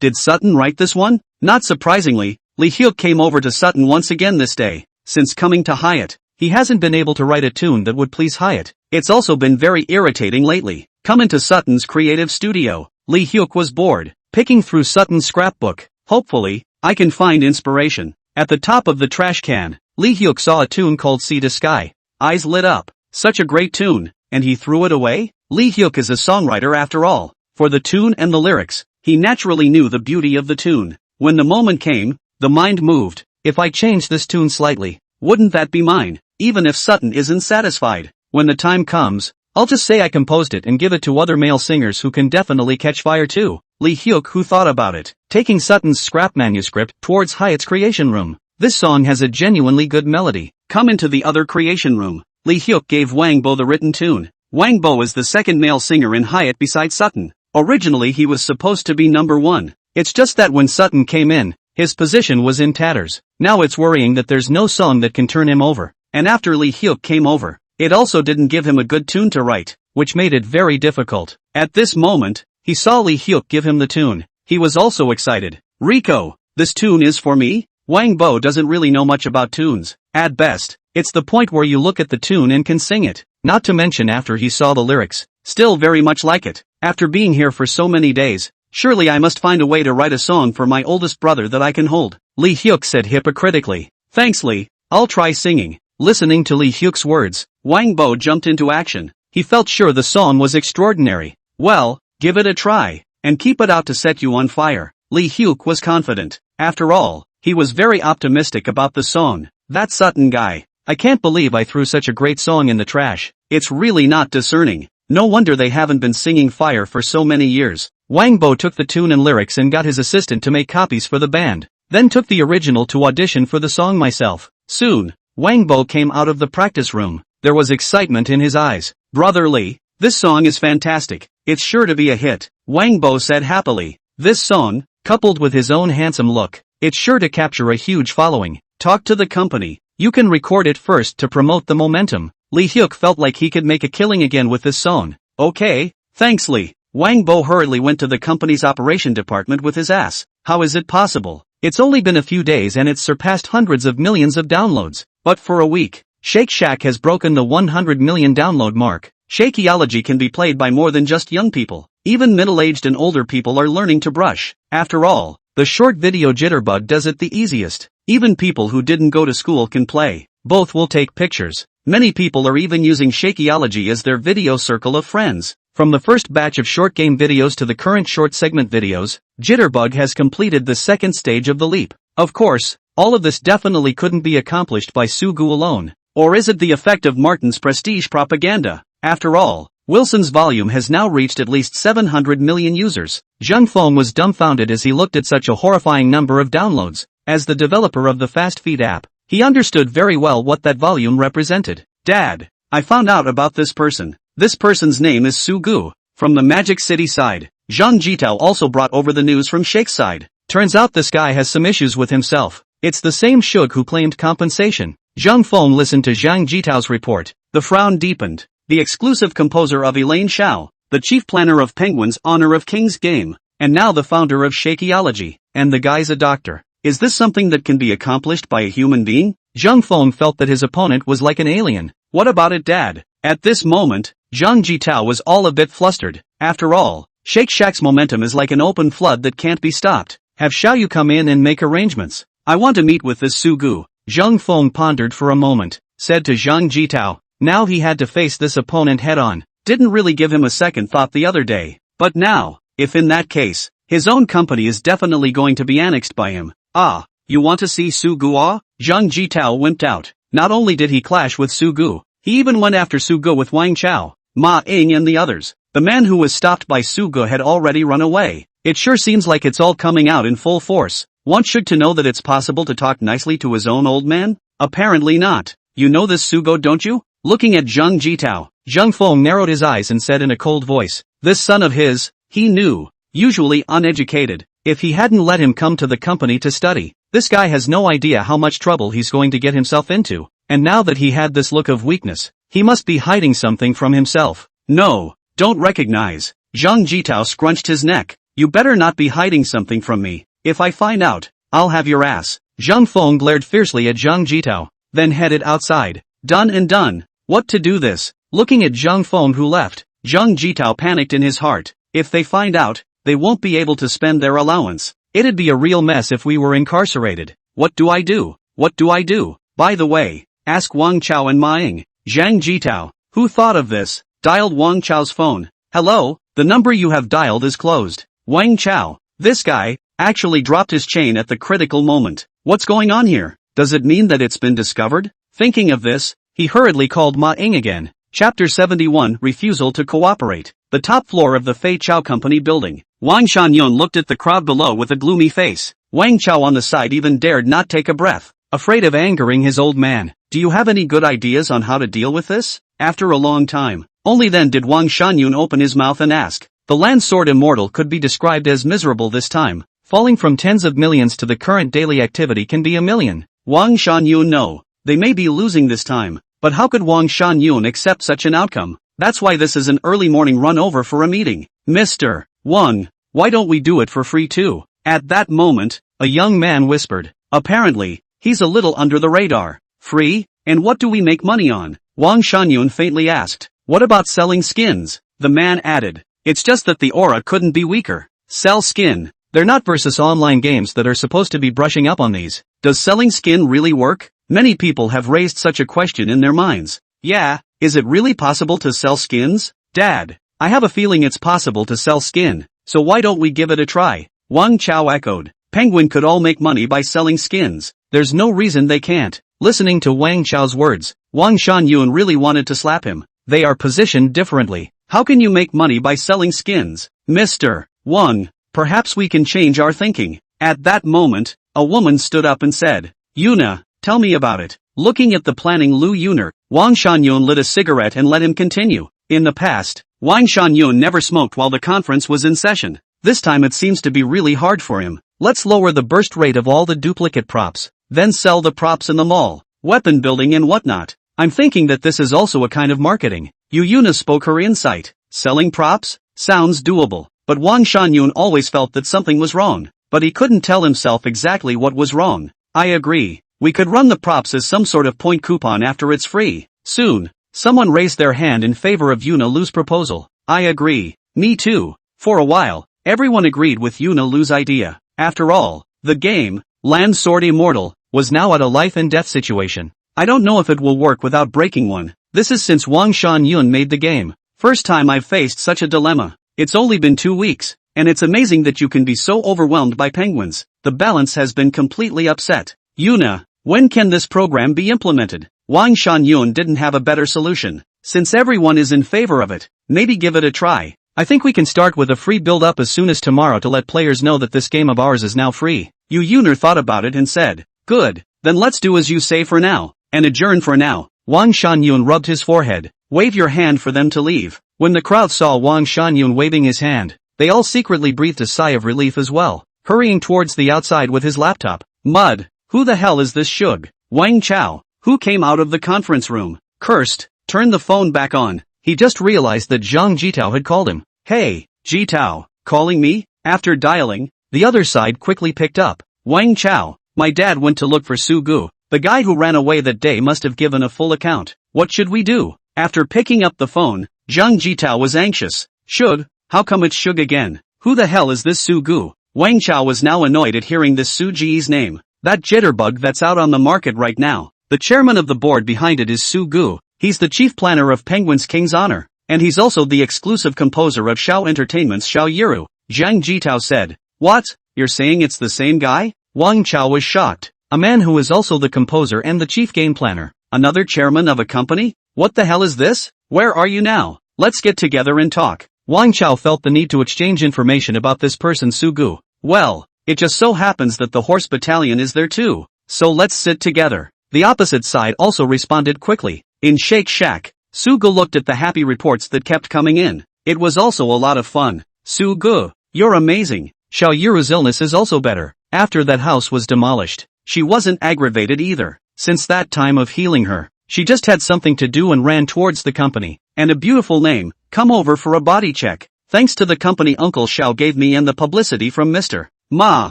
Did Sutton write this one? Not surprisingly, Lee Hyuk came over to Sutton once again this day. Since coming to Hyatt, he hasn't been able to write a tune that would please Hyatt. It's also been very irritating lately. Come into Sutton's creative studio. Lee Hyuk was bored, picking through Sutton's scrapbook. Hopefully, I can find inspiration. At the top of the trash can, Lee Hyuk saw a tune called Sea to Sky. Eyes lit up. Such a great tune, and he threw it away? Lee Hyuk is a songwriter after all. For the tune and the lyrics, he naturally knew the beauty of the tune. When the moment came, the mind moved. If I change this tune slightly, wouldn't that be mine? Even if Sutton isn't satisfied. When the time comes, I'll just say I composed it and give it to other male singers who can definitely catch fire too. Lee Hyuk who thought about it, taking Sutton's scrap manuscript towards Hyatt's creation room. This song has a genuinely good melody. Come into the other creation room. Lee Hyuk gave Wang Bo the written tune. Wang Bo is the second male singer in Hyatt besides Sutton. Originally he was supposed to be number 1. It's just that when Sutton came in, his position was in tatters. Now it's worrying that there's no song that can turn him over. And after Lee Hyuk came over, it also didn't give him a good tune to write, which made it very difficult. At this moment, he saw Lee Hyuk give him the tune. He was also excited. Rico, this tune is for me? Wang Bo doesn't really know much about tunes. At best, it's the point where you look at the tune and can sing it. Not to mention after he saw the lyrics. Still very much like it. After being here for so many days, surely I must find a way to write a song for my oldest brother that I can hold. Lee Hyuk said hypocritically. Thanks Lee, I'll try singing. Listening to Lee Hyuk's words, Wang Bo jumped into action. He felt sure the song was extraordinary. Well, give it a try, and keep it out to set you on fire. Lee Hyuk was confident. After all, he was very optimistic about the song. That Sutton guy. I can't believe I threw such a great song in the trash. It's really not discerning. No wonder they haven't been singing fire for so many years. Wang Bo took the tune and lyrics and got his assistant to make copies for the band. Then took the original to audition for the song myself. Soon, Wang Bo came out of the practice room. There was excitement in his eyes. Brother Lee, this song is fantastic. It's sure to be a hit. Wang Bo said happily. This song, coupled with his own handsome look, it's sure to capture a huge following. Talk to the company. You can record it first to promote the momentum. Lee Hyuk felt like he could make a killing again with this song. Okay, thanks Lee. Wang Bo hurriedly went to the company's operation department with his ass. How is it possible? It's only been a few days and it's surpassed hundreds of millions of downloads. But for a week, Shake Shack has broken the 100 million download mark. Shakeology can be played by more than just young people. Even middle-aged and older people are learning to brush. After all, the short video jitterbug does it the easiest. Even people who didn't go to school can play. Both will take pictures. Many people are even using Shakeology as their video circle of friends. From the first batch of short game videos to the current short segment videos, Jitterbug has completed the second stage of the leap. Of course, all of this definitely couldn't be accomplished by Sugu alone. Or is it the effect of Martin's prestige propaganda? After all, Wilson's volume has now reached at least 700 million users. Zheng Feng was dumbfounded as he looked at such a horrifying number of downloads. As the developer of the Fast Feed app, he understood very well what that volume represented. Dad, I found out about this person. This person's name is Sugu, from the Magic City side. Zhang Jitao also brought over the news from Shake's side. Turns out this guy has some issues with himself. It's the same Shug who claimed compensation. Zhang Feng listened to Zhang Jitao's report. The frown deepened. The exclusive composer of Elaine Xiao, the chief planner of Penguin's Honor of King's Game, and now the founder of Shakeology, and the guy's a doctor. Is this something that can be accomplished by a human being? Zhang Feng felt that his opponent was like an alien. What about it, Dad? At this moment, Zhang Jitao was all a bit flustered. After all, Shake Shack's momentum is like an open flood that can't be stopped. Have Xiaoyu come in and make arrangements. I want to meet with this Su Gu. Zhang Feng pondered for a moment, said to Zhang Jitao. Now he had to face this opponent head-on. Didn't really give him a second thought the other day. But now, if in that case, his own company is definitely going to be annexed by him. Ah, you want to see Su Gu? Zhang Jitao wimped out. Not only did he clash with Su Gu, he even went after Su Gu with Wang Chao, Ma Ying and the others. The man who was stopped by Su Gu had already run away. It sure seems like it's all coming out in full force. Want should to know that it's possible to talk nicely to his own old man? Apparently not. You know this Su Gu, don't you? Looking at Zhang Jitao, Zhang Feng narrowed his eyes and said in a cold voice, this son of his, he knew, usually uneducated, if he hadn't let him come to the company to study. This guy has no idea how much trouble he's going to get himself into, and now that he had this look of weakness, he must be hiding something from himself. No, don't recognize. Zhang Jitao scrunched his neck. You better not be hiding something from me. If I find out, I'll have your ass. Zhang Feng glared fiercely at Zhang Jitao, then headed outside. Done and done. What to do this? Looking at Zhang Feng who left, Zhang Jitao panicked in his heart. If they find out, they won't be able to spend their allowance. It'd be a real mess if we were incarcerated. What do I do? What do I do? By the way, ask Wang Chao and Ma Ying. Zhang Jitao, who thought of this, dialed Wang Chao's phone. Hello, the number you have dialed is closed. Wang Chao, this guy, actually dropped his chain at the critical moment. What's going on here? Does it mean that it's been discovered? Thinking of this, he hurriedly called Ma Ying again. Chapter 71 Refusal to Cooperate. The top floor of the Fei Chao Company building. Wang Shangyun looked at the crowd below with a gloomy face. Wang Chao on the side even dared not take a breath, afraid of angering his old man. Do you have any good ideas on how to deal with this? After a long time, only then did Wang Shangyun open his mouth and ask. The land sword immortal could be described as miserable this time. Falling from tens of millions to the current daily activity can be a million. Wang Shangyun no. They may be losing this time. But how could Wang Shangyun accept such an outcome? That's why this is an early morning run over for a meeting. Mr. Wang, why don't we do it for free too? At that moment, a young man whispered. Apparently, he's a little under the radar. Free? And what do we make money on? Wang Shangyun faintly asked. What about selling skins? The man added. It's just that the aura couldn't be weaker. Sell skin. They're not versus online games that are supposed to be brushing up on these. Does selling skin really work? Many people have raised such a question in their minds. Yeah, is it really possible to sell skins? Dad, I have a feeling it's possible to sell skin, so why don't we give it a try? Wang Chao echoed. Penguin could all make money by selling skins. There's no reason they can't. Listening to Wang Chao's words, Wang Shangyun really wanted to slap him. They are positioned differently. How can you make money by selling skins? Mr. Wang, perhaps we can change our thinking. At that moment, a woman stood up and said, Yuna, tell me about it. Looking at the planning Lu Yuner, Wang Shangyun lit a cigarette and let him continue. In the past, Wang Shangyun never smoked while the conference was in session. This time it seems to be really hard for him. Let's lower the burst rate of all the duplicate props, then sell the props in the mall, weapon building and whatnot. I'm thinking that this is also a kind of marketing. Yuna spoke her insight. Selling props? Sounds doable. But Wang Shangyun always felt that something was wrong. But he couldn't tell himself exactly what was wrong. I agree. We could run the props as some sort of point coupon after it's free. Soon, someone raised their hand in favor of Yuna Lu's proposal. I agree. Me too. For a while, everyone agreed with Yuna Lu's idea. After all, the game, Land Sword Immortal, was now at a life and death situation. I don't know if it will work without breaking one. This is since Wang Shangyun made the game. First time I've faced such a dilemma. It's only been 2 weeks, and it's amazing that you can be so overwhelmed by penguins. The balance has been completely upset. Yuna, when can this program be implemented? Wang Shangyun didn't have a better solution. Since everyone is in favor of it, maybe give it a try. I think we can start with a free build-up as soon as tomorrow to let players know that this game of ours is now free. Yuner thought about it and said, good, then let's do as you say for now, and adjourn for now. Wang Shangyun rubbed his forehead. Wave your hand for them to leave. When the crowd saw Wang Shangyun waving his hand, they all secretly breathed a sigh of relief as well, hurrying towards the outside with his laptop. Mud, who the hell is this shug? Wang Chao, who came out of the conference room, cursed, turned the phone back on. He just realized that Zhang Jitao had called him. Hey, Jitao, calling me? After dialing, the other side quickly picked up. Wang Chao, my dad went to look for Sugu. The guy who ran away that day must have given a full account. What should we do? After picking up the phone, Zhang Jitao was anxious. Shug, how come it's Shug again? Who the hell is this Sugu? Wang Chao was now annoyed at hearing this Su Ji's name. That jitterbug that's out on the market right now. The chairman of the board behind it is Sugu. He's the chief planner of Penguin's King's Honor. And he's also the exclusive composer of Shao Entertainment's Shao Yiru. Zhang Jitao said. What? You're saying it's the same guy? Wang Chao was shocked. A man who is also the composer and the chief game planner. Another chairman of a company? What the hell is this? Where are you now? Let's get together and talk. Wang Chao felt the need to exchange information about this person Sugu. Well, it just so happens that the horse battalion is there too. So let's sit together. The opposite side also responded quickly. In Shake Shack, Sugu looked at the happy reports that kept coming in. It was also a lot of fun. Sugu, you're amazing. Xiao Yiru's illness is also better. After that house was demolished, she wasn't aggravated either. Since that time of healing her, she just had something to do and ran towards the company. And a beautiful name, come over for a body check. Thanks to the company Uncle Xiao gave me and the publicity from Mr. Ma.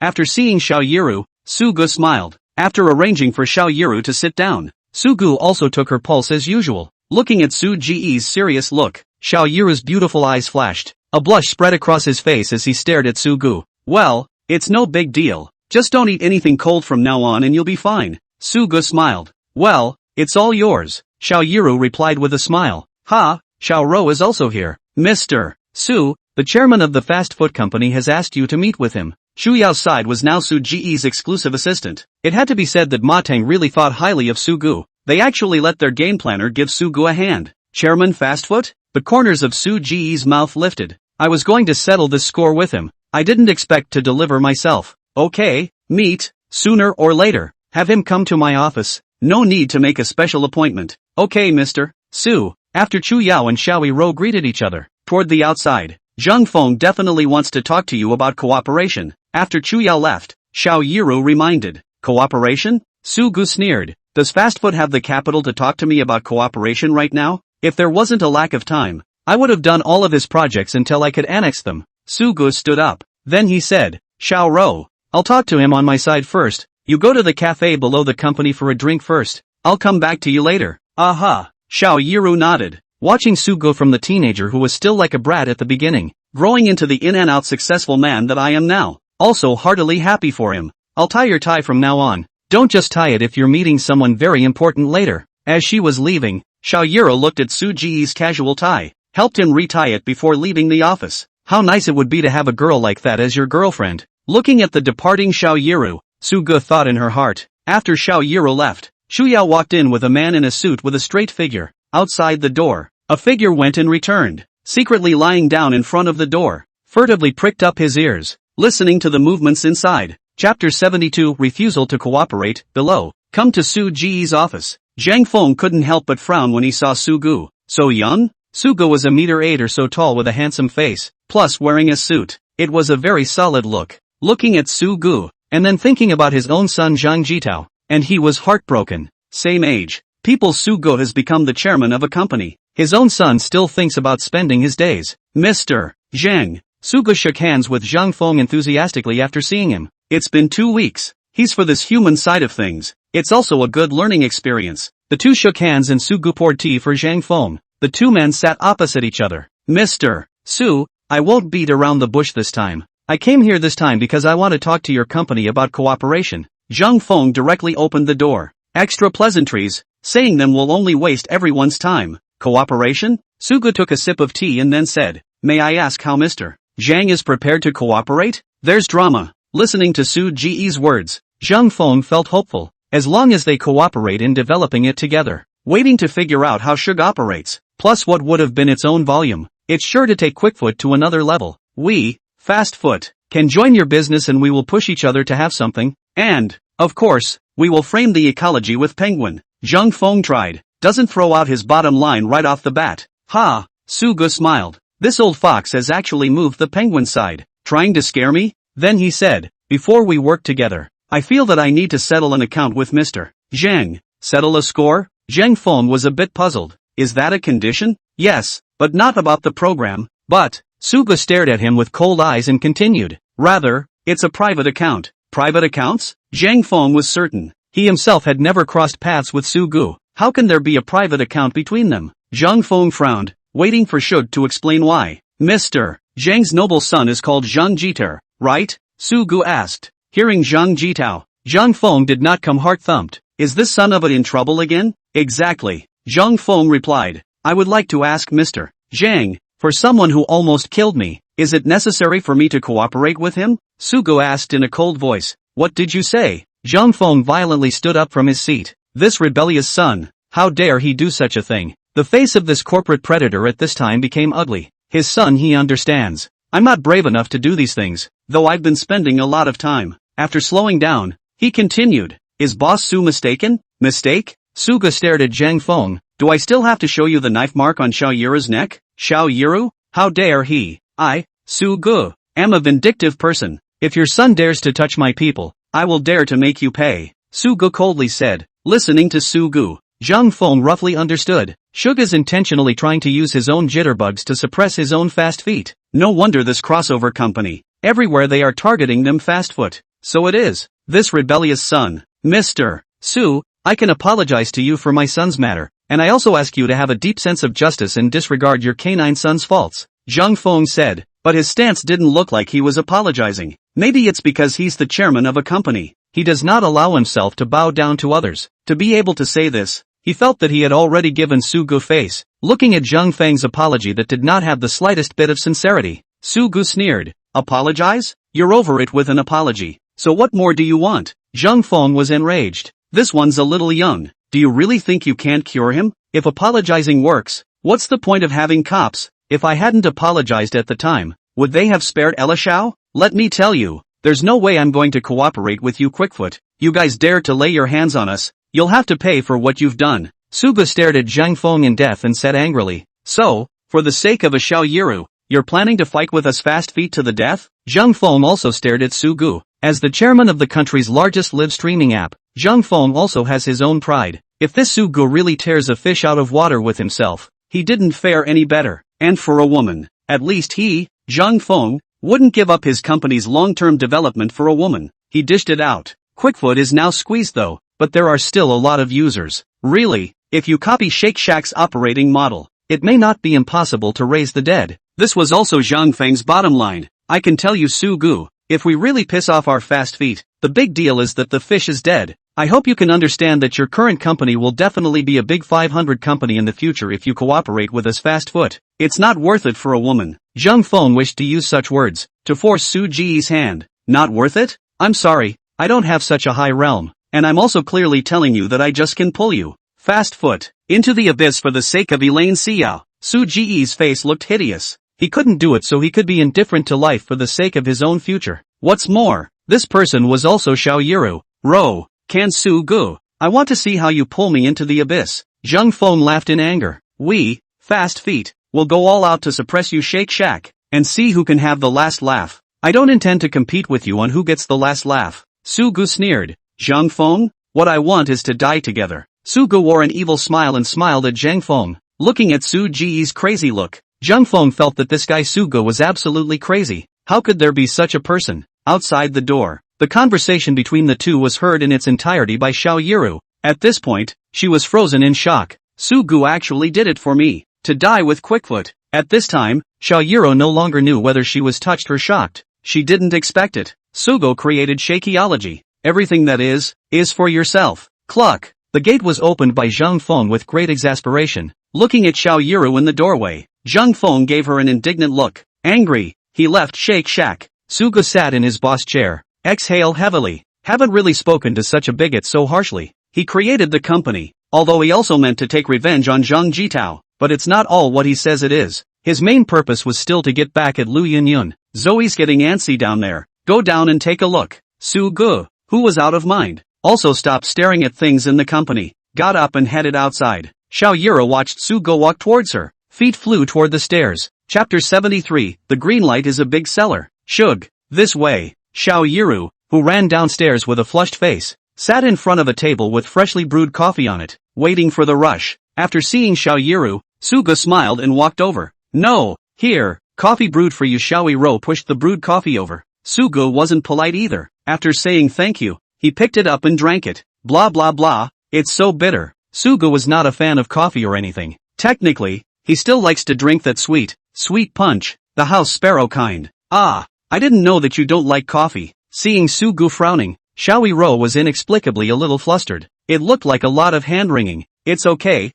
After seeing Xiao Yiru, Sugu smiled. After arranging for Xiao Yiru to sit down, Sugu also took her pulse as usual. Looking at Su Ji's serious look, Xiao Yiru's beautiful eyes flashed. A blush spread across his face as he stared at Sugu. Well, it's no big deal. Just don't eat anything cold from now on and you'll be fine. Sugu smiled. Well, it's all yours. Xiao Yiru replied with a smile. Ha, Xiao Ro is also here. Mr. Su, the chairman of the fast food company has asked you to meet with him. Shu Yao's side was now Su Ji's exclusive assistant. It had to be said that Ma Tang really thought highly of Sugu. They actually let their game planner give Sugu a hand. Chairman Fastfoot? The corners of Su Ji's mouth lifted. I was going to settle this score with him. I didn't expect to deliver myself. Okay, meet, sooner or later. Have him come to my office. No need to make a special appointment. Okay Mr. Su. After Chu Yao and Xiao Ro greeted each other, toward the outside, Zhang Feng definitely wants to talk to you about cooperation. After Chu Yao left, Xiao Yiru reminded. Cooperation? Sugu sneered. Does Fastfoot have the capital to talk to me about cooperation right now? If there wasn't a lack of time, I would have done all of his projects until I could annex them. Sugu stood up. Then he said, Xiao Ro, I'll talk to him on my side first. You go to the cafe below the company for a drink first. I'll come back to you later. Aha. Xiao Yiru nodded, watching Sugu from the teenager who was still like a brat at the beginning, growing into the in-and-out successful man that I am now. Also heartily happy for him. I'll tie your tie from now on. Don't just tie it if you're meeting someone very important later. As she was leaving, Xiao Yiru looked at Su Ji's casual tie, helped him retie it before leaving the office. How nice it would be to have a girl like that as your girlfriend. Looking at the departing Xiao Yiru, Sugu thought in her heart. After Xiao Yiru left, Shu Yao walked in with a man in a suit with a straight figure. Outside the door, a figure went and returned, secretly lying down in front of the door, furtively pricked up his ears, listening to the movements inside. Chapter 72 Refusal to Cooperate. Below, come to Su Ji's office. Zhang Feng couldn't help but frown when he saw Sugu. So young? Sugu was 1.8 or so tall with a handsome face, plus wearing a suit. It was a very solid look. Looking at Sugu, and then thinking about his own son Zhang Jitao, and he was heartbroken. Same age. People Sugu has become the chairman of a company. His own son still thinks about spending his days. Mr. Zhang. Sugu shook hands with Zhang Feng enthusiastically after seeing him. It's been 2 weeks. He's for this human side of things. It's also a good learning experience. The two shook hands and Sugu poured tea for Zhang Feng. The two men sat opposite each other. Mr. Su, I won't beat around the bush this time. I came here this time because I want to talk to your company about cooperation. Zhang Feng directly opened the door. Extra pleasantries, saying them will only waste everyone's time. Cooperation? Sugu took a sip of tea and then said, may I ask how Mr. Zhang is prepared to cooperate? There's drama. Listening to Su Ji's words, Zhang Feng felt hopeful, as long as they cooperate in developing it together. Waiting to figure out how Shug operates, plus what would have been its own volume, it's sure to take Quickfoot to another level. We, Fastfoot, can join your business and we will push each other to have something, and, of course, we will frame the ecology with Penguin. Zhang Feng tried, doesn't throw out his bottom line right off the bat. Ha, Sugu smiled. This old fox has actually moved the Penguin side, trying to scare me? Then he said, before we work together, I feel that I need to settle an account with Mr. Zhang. Settle a score? Zhang Feng was a bit puzzled. Is that a condition? Yes, but not about the program. But, Sugu stared at him with cold eyes and continued. Rather, it's a private account. Private accounts? Zhang Feng was certain. He himself had never crossed paths with Su Gu. How can there be a private account between them? Zhang Feng frowned, waiting for Shug to explain why. Mr. Zhang's noble son is called Zhang Jitao, right? Su Gu asked. Hearing Zhang Jitao, Zhang Feng did not come heart-thumped. Is this son of it in trouble again? Exactly. Zhang Feng replied. I would like to ask Mr. Zhang, for someone who almost killed me, is it necessary for me to cooperate with him? Su Gu asked in a cold voice. What did you say? Zhang Feng violently stood up from his seat. This rebellious son, how dare he do such a thing? The face of this corporate predator at this time became ugly. His son, he understands. I'm not brave enough to do these things, though I've been spending a lot of time. After slowing down, he continued. Is Boss Su mistaken? Mistake? Su Gu stared at Zhang Feng. Do I still have to show you the knife mark on Xiao Yiru's neck? Xiao Yiru? How dare he? I, Su Gu, am a vindictive person. If your son dares to touch my people, I will dare to make you pay. Su Gu coldly said. Listening to Su Gu, Zhang Feng roughly understood. Shug is intentionally trying to use his own jitterbugs to suppress his own fast feet. No wonder this crossover company. Everywhere they are targeting them fast foot. So it is. This rebellious son. Mr. Su, I can apologize to you for my son's matter, and I also ask you to have a deep sense of justice and disregard your canine son's faults. Zhang Feng said, but his stance didn't look like he was apologizing. Maybe it's because he's the chairman of a company. He does not allow himself to bow down to others. To be able to say this, he felt that he had already given Su Gu face, looking at Zhang Feng's apology that did not have the slightest bit of sincerity. Su Gu sneered. Apologize? You're over it with an apology. So what more do you want? Zhang Feng was enraged. This one's a little young. Do you really think you can't cure him? If apologizing works, what's the point of having cops? If I hadn't apologized at the time, would they have spared Ella Xiao? Let me tell you, there's no way I'm going to cooperate with you Quickfoot. You guys dare to lay your hands on us, you'll have to pay for what you've done. Su Gu stared at Zhang Feng in death and said angrily. So, for the sake of a Xiao Yiru, you're planning to fight with us fast feet to the death? Zhang Feng also stared at Su Gu. As the chairman of the country's largest live streaming app, Zhang Feng also has his own pride. If this Su Gu really tears a fish out of water with himself, he didn't fare any better. And for a woman, at least he, Zhang Feng, wouldn't give up his company's long-term development for a woman. He dished it out. Quickfoot is now squeezed though, but there are still a lot of users. Really, if you copy Shake Shack's operating model, it may not be impossible to raise the dead. This was also Zhang Feng's bottom line. I can tell you Su Gu, if we really piss off our fast feet, the big deal is that the fish is dead. I hope you can understand that your current company will definitely be a big 500 company in the future if you cooperate with us fast foot. It's not worth it for a woman. Zhang Feng wished to use such words, to force Su Ji's hand. Not worth it? I'm sorry, I don't have such a high realm, and I'm also clearly telling you that I just can pull you. Fast foot, into the abyss for the sake of Elaine Xiao. Su Ji's face looked hideous. He couldn't do it so he could be indifferent to life for the sake of his own future. What's more, this person was also Xiao Yiru. Ro, can Su Gu, I want to see how you pull me into the abyss. Zhang Feng laughed in anger. We, fast feet, will go all out to suppress you Shake Shack, and see who can have the last laugh. I don't intend to compete with you on who gets the last laugh. Su Gu sneered. Zhang Feng, what I want is to die together. Su Gu wore an evil smile and smiled at Zhang Feng, looking at Su Ji's crazy look. Zhang Feng felt that this guy Su Gu was absolutely crazy. How could there be such a person? Outside the door, the conversation between the two was heard in its entirety by Xiao Yiru. At this point, she was frozen in shock. Su Gu actually did it for me. To die with Quickfoot. At this time, Xiao Yiru no longer knew whether she was touched or shocked. She didn't expect it. Su Gu created shakeology. Everything that is for yourself. Cluck. The gate was opened by Zhang Feng with great exasperation. Looking at Xiao Yiru in the doorway, Zhang Feng gave her an indignant look. Angry, he left Shake Shack. Su Gu sat in his boss chair. Exhaled heavily. Haven't really spoken to such a bigot so harshly. He created the company, although he also meant to take revenge on Zhang Jitao, but it's not all what he says it is. His main purpose was still to get back at Lu Yunyun. Zoe's getting antsy down there. Go down and take a look. Su Gu, who was out of mind, also stopped staring at things in the company, got up and headed outside. Xiao Yiru watched Su Gu walk towards her. Feet flew toward the stairs. Chapter 73, The Green Light is a Big Seller. Shug, this way. Xiao Yiru, who ran downstairs with a flushed face, sat in front of a table with freshly brewed coffee on it, waiting for the rush. After seeing Xiao Yiru, Su Gu smiled and walked over. No, here, coffee brewed for you. Xiao Yiru pushed the brewed coffee over. Su Gu wasn't polite either. After saying thank you, he picked it up and drank it. Blah blah blah, it's so bitter. Sugu was not a fan of coffee or anything. Technically, he still likes to drink that sweet punch, the house sparrow kind. Ah, I didn't know that you don't like coffee. Seeing Sugu frowning, Xiaoyiro was inexplicably a little flustered. It looked like a lot of hand-wringing. It's okay,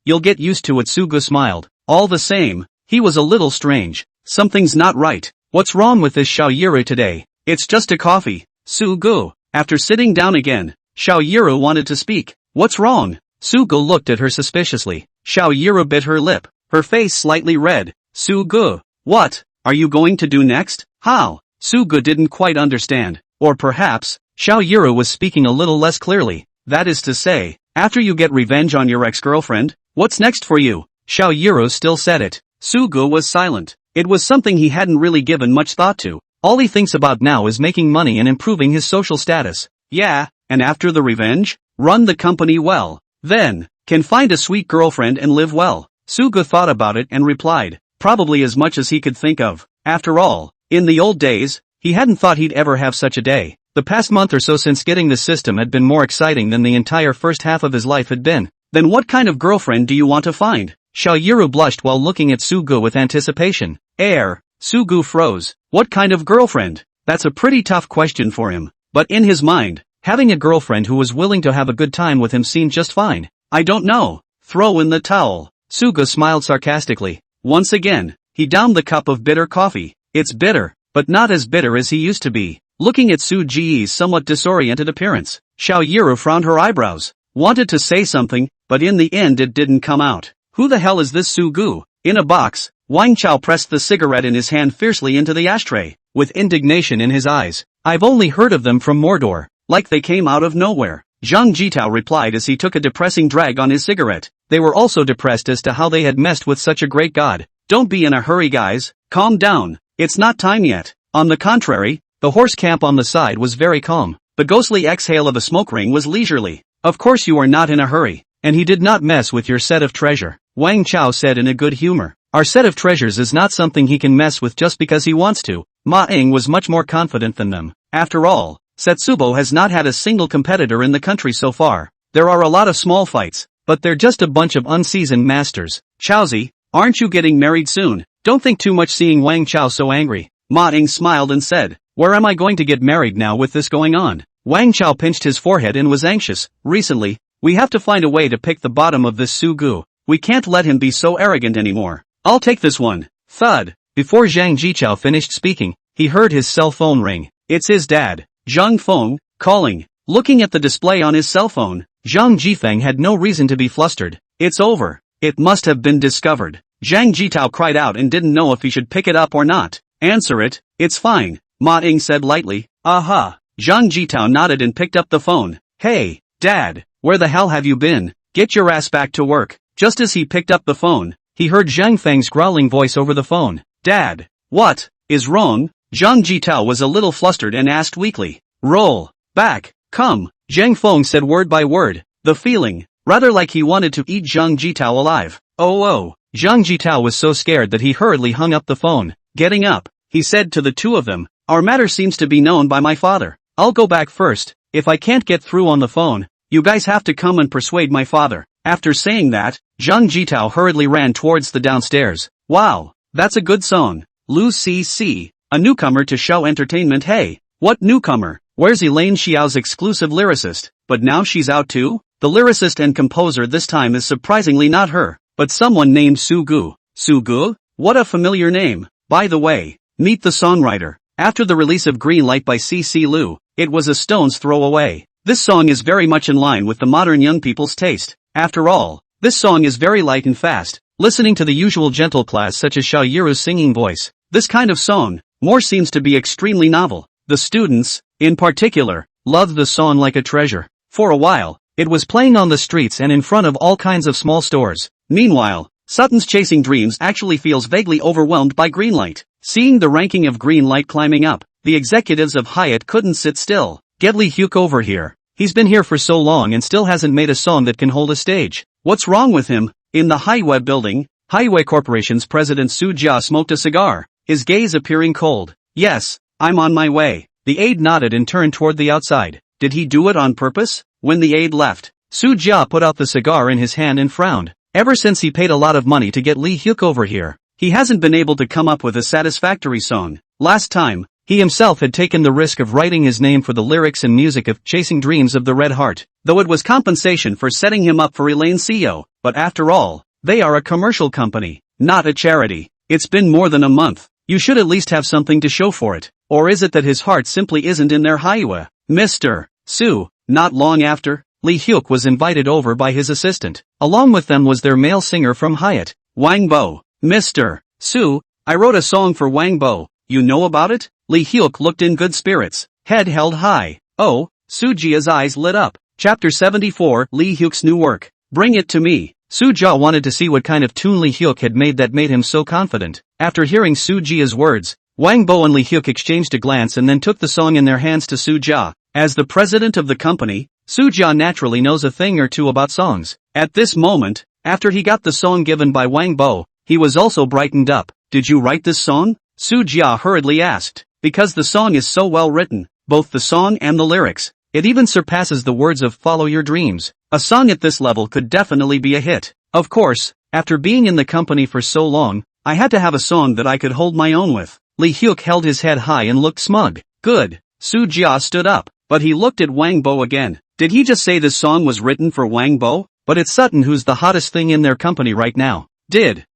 you'll get used to it. Sugu smiled. All the same, he was a little strange. Something's not right. What's wrong with this Xiaoyiro today? It's just a coffee. Sugu. After sitting down again, Xiaoyiro wanted to speak. What's wrong? Sugu looked at her suspiciously. Xiaoyiro bit her lip, her face slightly red. Sugu. What are you going to do next? How? Sugu didn't quite understand. Or perhaps, Xiaoyiro was speaking a little less clearly. That is to say, after you get revenge on your ex-girlfriend, what's next for you? Xiaoyiro still said it. Sugu was silent. It was something he hadn't really given much thought to. All he thinks about now is making money and improving his social status. Yeah, and after the revenge? Run the company well. Then, can find a sweet girlfriend and live well. Sugu thought about it and replied, probably as much as he could think of. After all, in the old days, he hadn't thought he'd ever have such a day. The past month or so since getting the system had been more exciting than the entire first half of his life had been. Then what kind of girlfriend do you want to find? Xiaoyiro blushed while looking at Sugu with anticipation. Sugu froze. What kind of girlfriend? That's a pretty tough question for him. But in his mind, having a girlfriend who was willing to have a good time with him seemed just fine. I don't know. Throw in the towel. Sugu smiled sarcastically. Once again, he downed the cup of bitter coffee. It's bitter, but not as bitter as he used to be. Looking at Su Ji's somewhat disoriented appearance, Xiaoyiro frowned her eyebrows. Wanted to say something, but in the end it didn't come out. Who the hell is this Sugu? In a box, Wang Chao pressed the cigarette in his hand fiercely into the ashtray, with indignation in his eyes. I've only heard of them from Mordor, like they came out of nowhere. Zhang Jitao replied as he took a depressing drag on his cigarette. They were also depressed as to how they had messed with such a great god. Don't be in a hurry, guys. Calm down. It's not time yet. On the contrary, the horse camp on the side was very calm. The ghostly exhale of the smoke ring was leisurely. Of course you are not in a hurry. And he did not mess with your set of treasure, Wang Chao said in a good humor. Our set of treasures is not something he can mess with just because he wants to. Ma Ying was much more confident than them. After all, Setsubo has not had a single competitor in the country so far. There are a lot of small fights, but they're just a bunch of unseasoned masters. Chaozi, aren't you getting married soon? Don't think too much. Seeing Wang Chao so angry, Ma Ying smiled and said, where am I going to get married now with this going on? Wang Chao pinched his forehead and was anxious. Recently, we have to find a way to pick the bottom of this Sugu. We can't let him be so arrogant anymore. I'll take this one. Thud. Before Zhang Jichao finished speaking, he heard his cell phone ring. It's his dad, Zhang Feng, calling. Looking at the display on his cell phone, Zhang Jifeng had no reason to be flustered. It's over. It must have been discovered. Zhang Jitao cried out and didn't know if he should pick it up or not. Answer it. It's fine, Ma Ying said lightly. Aha. Zhang Jitao nodded and picked up the phone. Hey, Dad, where the hell have you been? Get your ass back to work. Just as he picked up the phone, he heard Zhang Feng's growling voice over the phone. Dad, what is wrong? Zhang Jitao was a little flustered and asked weakly. Roll back. Come. Zhang Feng said word by word, the feeling, rather like he wanted to eat Zhang Jitao alive. Oh. Zhang Jitao was so scared that he hurriedly hung up the phone. Getting up, he said to the two of them, our matter seems to be known by my father. I'll go back first. If I can't get through on the phone, you guys have to come and persuade my father. After saying that, Zhang Jitao hurriedly ran towards the downstairs. Wow, that's a good song. Lu CC, a newcomer to show entertainment. Hey, what newcomer? Where's Elaine Xiao's exclusive lyricist? But now she's out too? The lyricist and composer this time is surprisingly not her, but someone named Sugu. Sugu? What a familiar name. By the way, meet the songwriter. After the release of Green Light by CC Lu, it was a stone's throw away. This song is very much in line with the modern young people's taste. After all, this song is very light and fast. Listening to the usual gentle class such as Xiaoyiro's singing voice, this kind of song, more seems to be extremely novel. The students, in particular, loved the song like a treasure. For a while, it was playing on the streets and in front of all kinds of small stores. Meanwhile, Sutton's Chasing Dreams actually feels vaguely overwhelmed by Green Light. Seeing the ranking of Green Light climbing up, the executives of Hyatt couldn't sit still. Get Lee Hyuk over here. He's been here for so long and still hasn't made a song that can hold a stage. What's wrong with him? In the Highway building, Highway Corporation's president Su Jia smoked a cigar, his gaze appearing cold. Yes, I'm on my way. The aide nodded and turned toward the outside. Did he do it on purpose? When the aide left, Soo-ja put out the cigar in his hand and frowned. Ever since he paid a lot of money to get Lee Hyuk over here, he hasn't been able to come up with a satisfactory song. Last time, he himself had taken the risk of writing his name for the lyrics and music of Chasing Dreams of the Red Heart, though it was compensation for setting him up for Elaine Seo. But after all, they are a commercial company, not a charity. It's been more than a month. You should at least have something to show for it. Or is it that his heart simply isn't in their Haiwa? Mr. Soo. Not long after, Lee Hyuk was invited over by his assistant. Along with them was their male singer from Hyatt, Wang Bo. Mr. Soo, I wrote a song for Wang Bo. You know about it? Lee Hyuk looked in good spirits, head held high. Oh, Soo-ja's eyes lit up. Chapter 74, Lee Hyuk's new work. Bring it to me. Soo-ja wanted to see what kind of tune Lee Hyuk had made that made him so confident. After hearing Soo-ja's words, Wang Bo and Lee Hyuk exchanged a glance and then took the song in their hands to Soo-ja. As the president of the company, Soo-ja naturally knows a thing or two about songs. At this moment, after he got the song given by Wang Bo, he was also brightened up. Did you write this song? Soo-ja hurriedly asked. Because the song is so well written, both the song and the lyrics, it even surpasses the words of Follow Your Dreams. A song at this level could definitely be a hit. Of course, after being in the company for so long, I had to have a song that I could hold my own with. Lee Hyuk held his head high and looked smug. Good. Soo-ja stood up, but he looked at Wang Bo again. Did he just say this song was written for Wang Bo? But it's Sutton who's the hottest thing in their company right now.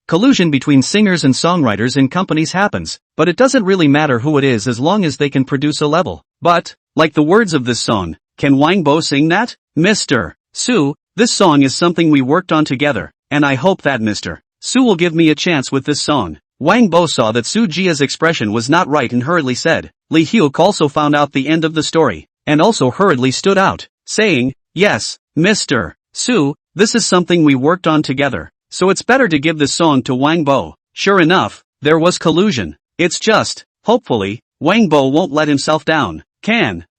Collusion between singers and songwriters in companies happens, but it doesn't really matter who it is as long as they can produce a level. But, like the words of this song, can Wang Bo sing that? Mr. Soo, this song is something we worked on together, and I hope that Mr. Soo will give me a chance with this song. Wang Bo saw that Soo-ja's expression was not right and hurriedly said. Lee Hyuk also found out the end of the story, and also hurriedly stood out, saying, yes, Mr. Soo, this is something we worked on together. So it's better to give this song to Wang Bo. Sure enough, there was collusion. It's just, hopefully, Wang Bo won't let himself down.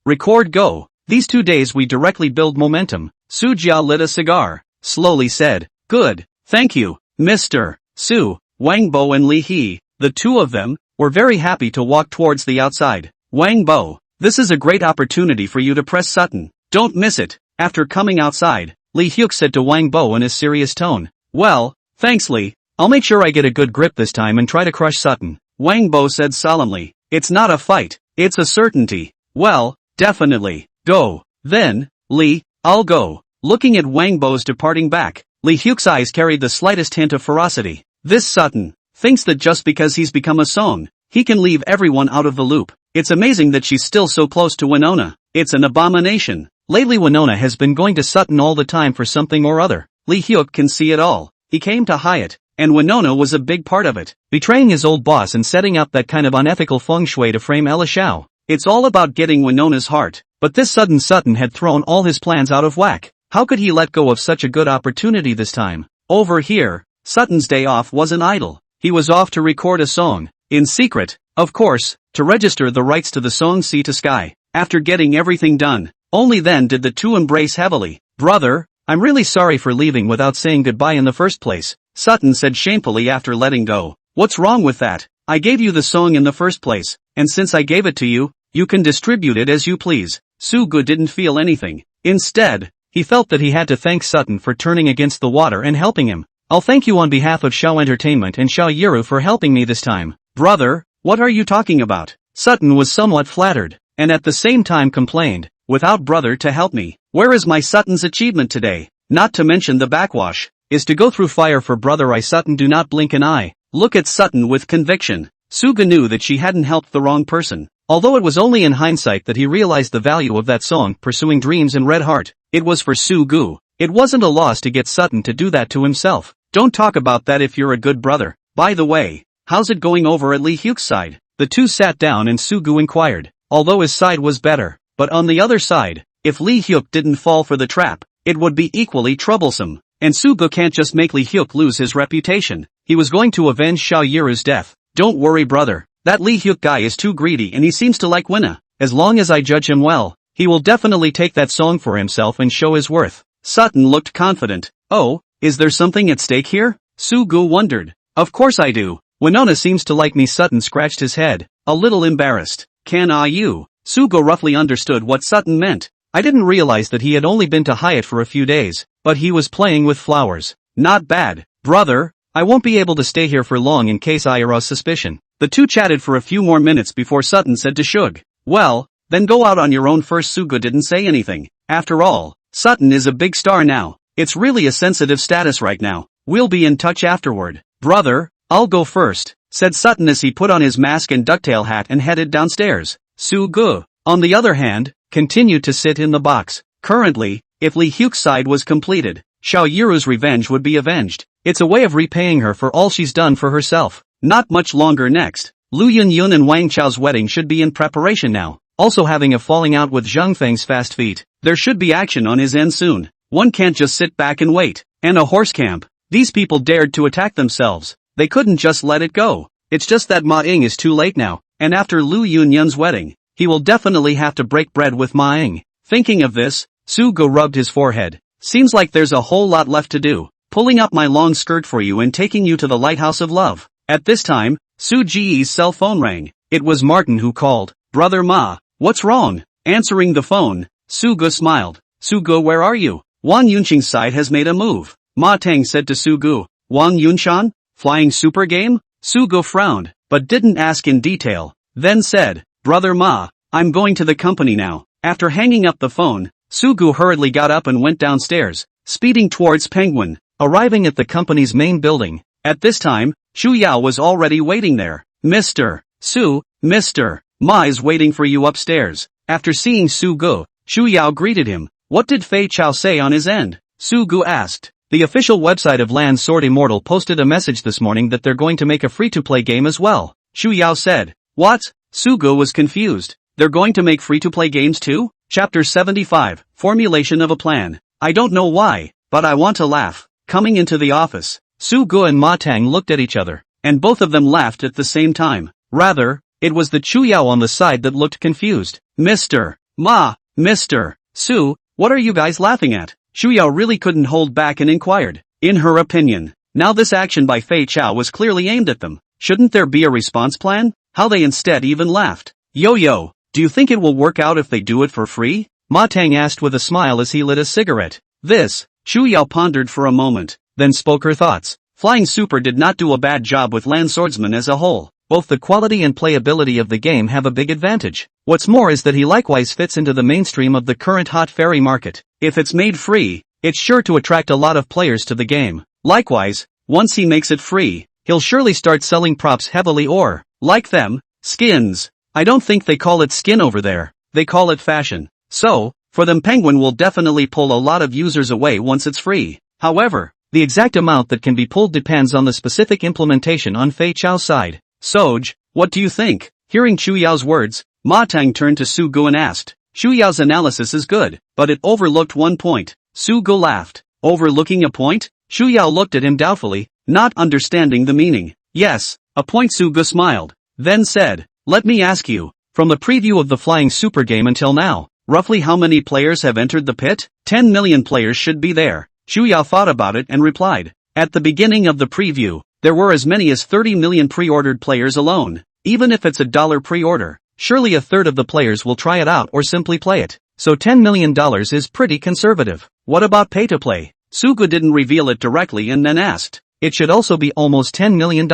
Record go. These 2 days we directly build momentum. Soo-ja lit a cigar, slowly said, good, thank you, Mr. Soo. Wang Bo and Lee Hee, the two of them, were very happy to walk towards the outside. Wang Bo, this is a great opportunity for you to press Sutton. Don't miss it. After coming outside, Lee Hyuk said to Wang Bo in a serious tone. Well, thanks Lee, I'll make sure I get a good grip this time and try to crush Sutton. Wang Bo said solemnly, it's not a fight, it's a certainty. Well, definitely. Go. Then, Lee, I'll go. Looking at Wang Bo's departing back, Lee Hyuk's eyes carried the slightest hint of ferocity. This Sutton thinks that just because he's become a song, he can leave everyone out of the loop. It's amazing that she's still so close to Winona. It's an abomination. Lately Winona has been going to Sutton all the time for something or other. Lee Hyuk can see it all. He came to Hyatt, and Winona was a big part of it. Betraying his old boss and setting up that kind of unethical feng shui to frame Ella Xiao. It's all about getting Winona's heart. But this sudden Sutton had thrown all his plans out of whack. How could he let go of such a good opportunity this time? Over here, Sutton's day off wasn't idle. He was off to record a song. In secret, of course, to register the rights to the song Sea to Sky. After getting everything done, only then did the two embrace heavily. Brother, I'm really sorry for leaving without saying goodbye in the first place, Sutton said shamefully after letting go. What's wrong with that? I gave you the song in the first place, and since I gave it to you, you can distribute it as you please. Soo-gu didn't feel anything. Instead, he felt that he had to thank Sutton for turning against the water and helping him. I'll thank you on behalf of Shao Entertainment and Shao Yiru for helping me this time. Brother, what are you talking about? Sutton was somewhat flattered, and at the same time complained, without brother to help me. Where is my Sutton's achievement today? Not to mention the backwash, is to go through fire for brother I Sutton do not blink an eye. Look at Sutton with conviction. Soo-gu knew that she hadn't helped the wrong person. Although it was only in hindsight that he realized the value of that song, Pursuing Dreams in Red Heart. It was for Soo-gu. It wasn't a loss to get Sutton to do that to himself. Don't talk about that if you're a good brother. By the way, how's it going over at Lee Hyuk's side? The two sat down and Soo-gu inquired. Although his side was better, but on the other side, if Lee Hyuk didn't fall for the trap, it would be equally troublesome. And Soo-gu can't just make Lee Hyuk lose his reputation. He was going to avenge Shao Yiru's death. Don't worry brother, that Lee Hyuk guy is too greedy and he seems to like Winna. As long as I judge him well, he will definitely take that song for himself and show his worth. Sutton looked confident. Oh, is there something at stake here? Soo-gu wondered. Of course I do. Winona seems to like me. Sutton scratched his head, a little embarrassed. Can you Sugo roughly understood what Sutton meant. I didn't realize that he had only been to Hyatt for a few days, but he was playing with flowers. Not bad, brother. I won't be able to stay here for long in case I arouse suspicion. The two chatted for a few more minutes before Sutton said to Shug, well, then go out on your own first. Sugo didn't say anything. After all, Sutton is a big star now. It's really a sensitive status right now. We'll be in touch afterward. Brother, I'll go first, said Sutton as he put on his mask and ducktail hat and headed downstairs. Sugo, on the other hand, continued to sit in the box. Currently, if Lee Hyuk's side was completed, Xiao Yiru's revenge would be avenged. It's a way of repaying her for all she's done for herself. Not much longer next. Lu Yun and Wang Chao's wedding should be in preparation now. Also having a falling out with Zhang Feng's fast feet. There should be action on his end soon. One can't just sit back and wait. And a horse camp. These people dared to attack themselves. They couldn't just let it go. It's just that Ma Ying is too late now, and after Lu Yunyun's wedding, he will definitely have to break bread with Ma Ying. Thinking of this, Sugo rubbed his forehead. Seems like there's a whole lot left to do. Pulling up my long skirt for you and taking you to the lighthouse of love. At this time, Su Ji's cell phone rang. It was Martin who called. Brother Ma, what's wrong? Answering the phone, Sugo smiled. Sugo, where are you? Wang Yunqing's side has made a move. Ma Tang said to Sugo. Wang Yunshan? Flying super game? Sugo frowned, but didn't ask in detail. Then said, Brother Ma, I'm going to the company now. After hanging up the phone, Sugo hurriedly got up and went downstairs, speeding towards Penguin. Arriving at the company's main building, at this time, Shu Yao was already waiting there. Mr. Ma is waiting for you upstairs. After seeing Sugo, Shu Yao greeted him. What did Fei Chao say on his end? Sugo asked. The official website of Land Sword Immortal posted a message this morning that they're going to make a free-to-play game as well. Shu Yao said. What? Sugo was confused. They're going to make free-to-play games too? Chapter 75, Formulation of a Plan. I don't know why, but I want to laugh. Coming into the office, Sugo and Ma Tang looked at each other, and both of them laughed at the same time. Rather, it was the Chu Yao on the side that looked confused. Mr. Su, what are you guys laughing at? Shu Yao really couldn't hold back and inquired. In her opinion, now this action by Fei Chao was clearly aimed at them. Shouldn't there be a response plan? How they instead even laughed. Yo, do you think it will work out if they do it for free? Ma Tang asked with a smile as he lit a cigarette. Shu Yao pondered for a moment, then spoke her thoughts. Flying Super did not do a bad job with Land Swordsman as a whole. Both the quality and playability of the game have a big advantage. What's more is that he likewise fits into the mainstream of the current hot fairy market. If it's made free, it's sure to attract a lot of players to the game. Likewise, once he makes it free, he'll surely start selling props heavily or, like them, skins. I don't think they call it skin over there, they call it fashion. So, for them Penguin will definitely pull a lot of users away once it's free. However, the exact amount that can be pulled depends on the specific implementation on Fei Chao's side. Soj, what do you think? Hearing Chu Yao's words, Ma Tang turned to Sugo and asked. Chu Yao's analysis is good, but it overlooked one point. Sugo laughed. Overlooking a point? Chu Yao looked at him doubtfully, not understanding the meaning. Yes, a point. Sugo smiled. Then said, let me ask you, from the preview of the Flying Super game until now, roughly how many players have entered the pit? 10 million players should be there. Chu Yao thought about it and replied. At the beginning of the preview, there were as many as 30 million pre-ordered players alone. Even if it's $1 pre-order, surely a third of the players will try it out or simply play it. So $10 million is pretty conservative. What about pay-to-play? Sugo didn't reveal it directly and then asked. It should also be almost $10 million.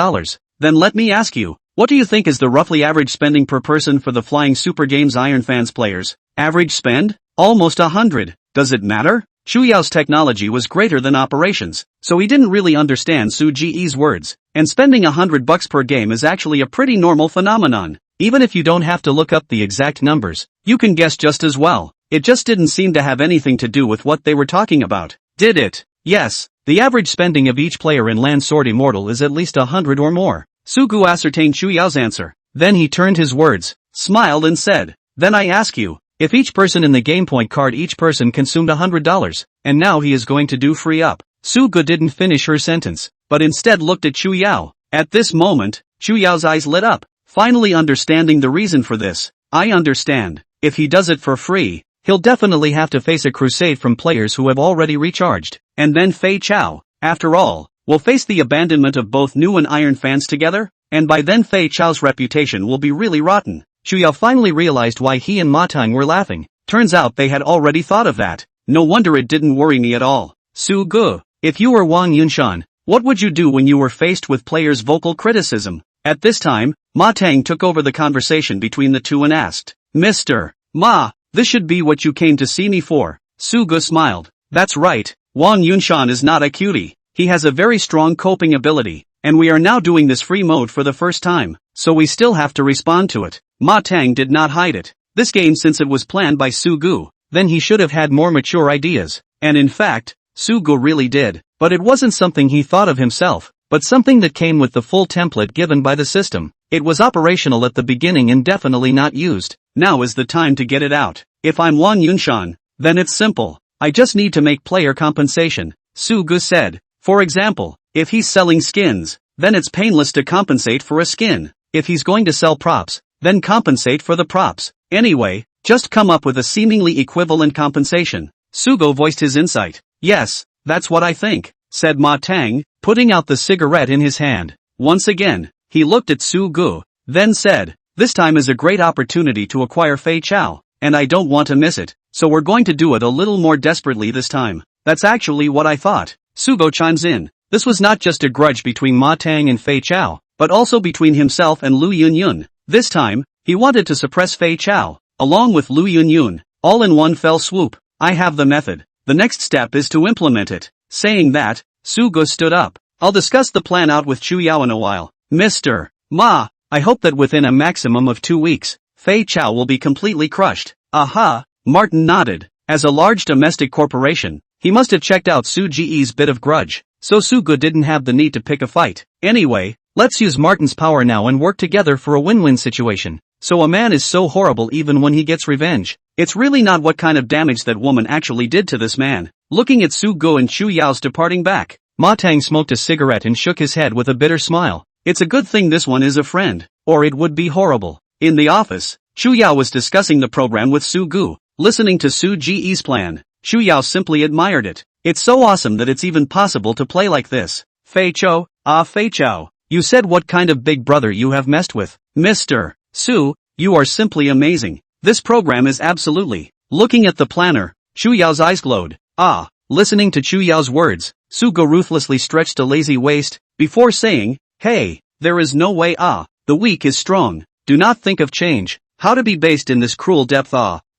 Then let me ask you, what do you think is the roughly average spending per person for the Flying Super Games Iron Fans players? Average spend? Almost 100. Does it matter? Chu Yao's technology was greater than operations, so he didn't really understand Su Ji's words, and spending $100 per game is actually a pretty normal phenomenon. Even if you don't have to look up the exact numbers, you can guess just as well. It just didn't seem to have anything to do with what they were talking about, did it? Yes, the average spending of each player in Land Sword Immortal is at least 100 or more. Sugo ascertained Chu Yao's answer. Then he turned his words, smiled and said, then I ask you, if each person in the game point card each person consumed $100, and now he is going to do free up. Sugo didn't finish her sentence, but instead looked at Chu Yao. At this moment, Chu Yao's eyes lit up, finally understanding the reason for this. I understand. If he does it for free, he'll definitely have to face a crusade from players who have already recharged. And then Fei Chao, after all, will face the abandonment of both new and Iron Fans together, and by then Fei Chao's reputation will be really rotten. Yao finally realized why he and Ma Tang were laughing. Turns out they had already thought of that. No wonder it didn't worry me at all. Su-gu, if you were Wang Yunshan, what would you do when you were faced with players' vocal criticism? At this time, Ma Tang took over the conversation between the two and asked, Mr. Ma, this should be what you came to see me for. Su-gu smiled. That's right, Wang Yunshan is not a cutie. He has a very strong coping ability, and we are now doing this free mode for the first time, so we still have to respond to it. Ma Tang did not hide it. This game, since it was planned by Su-gu, then he should have had more mature ideas, and in fact, Su-gu really did, but it wasn't something he thought of himself, but something that came with the full template given by the system. It was operational at the beginning and definitely not used. Now is the time to get it out. If I'm Wang Yunshan, then it's simple. I just need to make player compensation, Su-gu said. For example, if he's selling skins, then it's painless to compensate for a skin. If he's going to sell props, then compensate for the props. Anyway, just come up with a seemingly equivalent compensation. Su-gu voiced his insight. Yes, that's what I think, said Ma Tang, putting out the cigarette in his hand. Once again, he looked at Su-gu, then said, this time is a great opportunity to acquire Fei Chao, and I don't want to miss it, so we're going to do it a little more desperately this time. That's actually what I thought. Su-gu chimes in. This was not just a grudge between Ma Tang and Fei Chao, but also between himself and Lu Yunyun. This time, he wanted to suppress Fei Chao, along with Lu Yunyun, all in one fell swoop. I have the method. The next step is to implement it. Saying that, Su-gu stood up. I'll discuss the plan out with Chu Yao in a while. Mr. Ma, I hope that within a maximum of 2 weeks, Fei Chao will be completely crushed. Aha, Martin nodded. As a large domestic corporation, he must have checked out Su Ji's bit of grudge, so Su-gu didn't have the need to pick a fight. Anyway, let's use Martin's power now and work together for a win-win situation. So a man is so horrible even when he gets revenge. It's really not what kind of damage that woman actually did to this man. Looking at Su-gu and Chu Yao's departing back, Ma Tang smoked a cigarette and shook his head with a bitter smile. It's a good thing this one is a friend, or it would be horrible. In the office, Chu Yao was discussing the program with Su-gu, listening to Su Ji's plan. Chu Yao simply admired it. It's so awesome that it's even possible to play like this. Fei Chao, Fei Chao, you said what kind of big brother you have messed with. Mr. Su, you are simply amazing. This program is absolutely. Looking at the planner, Chu Yao's eyes glowed. Listening to Chu Yao's words, Su-gu ruthlessly stretched a lazy waist, before saying, hey, there is no way the weak is strong. Do not think of change. How to be based in this cruel depth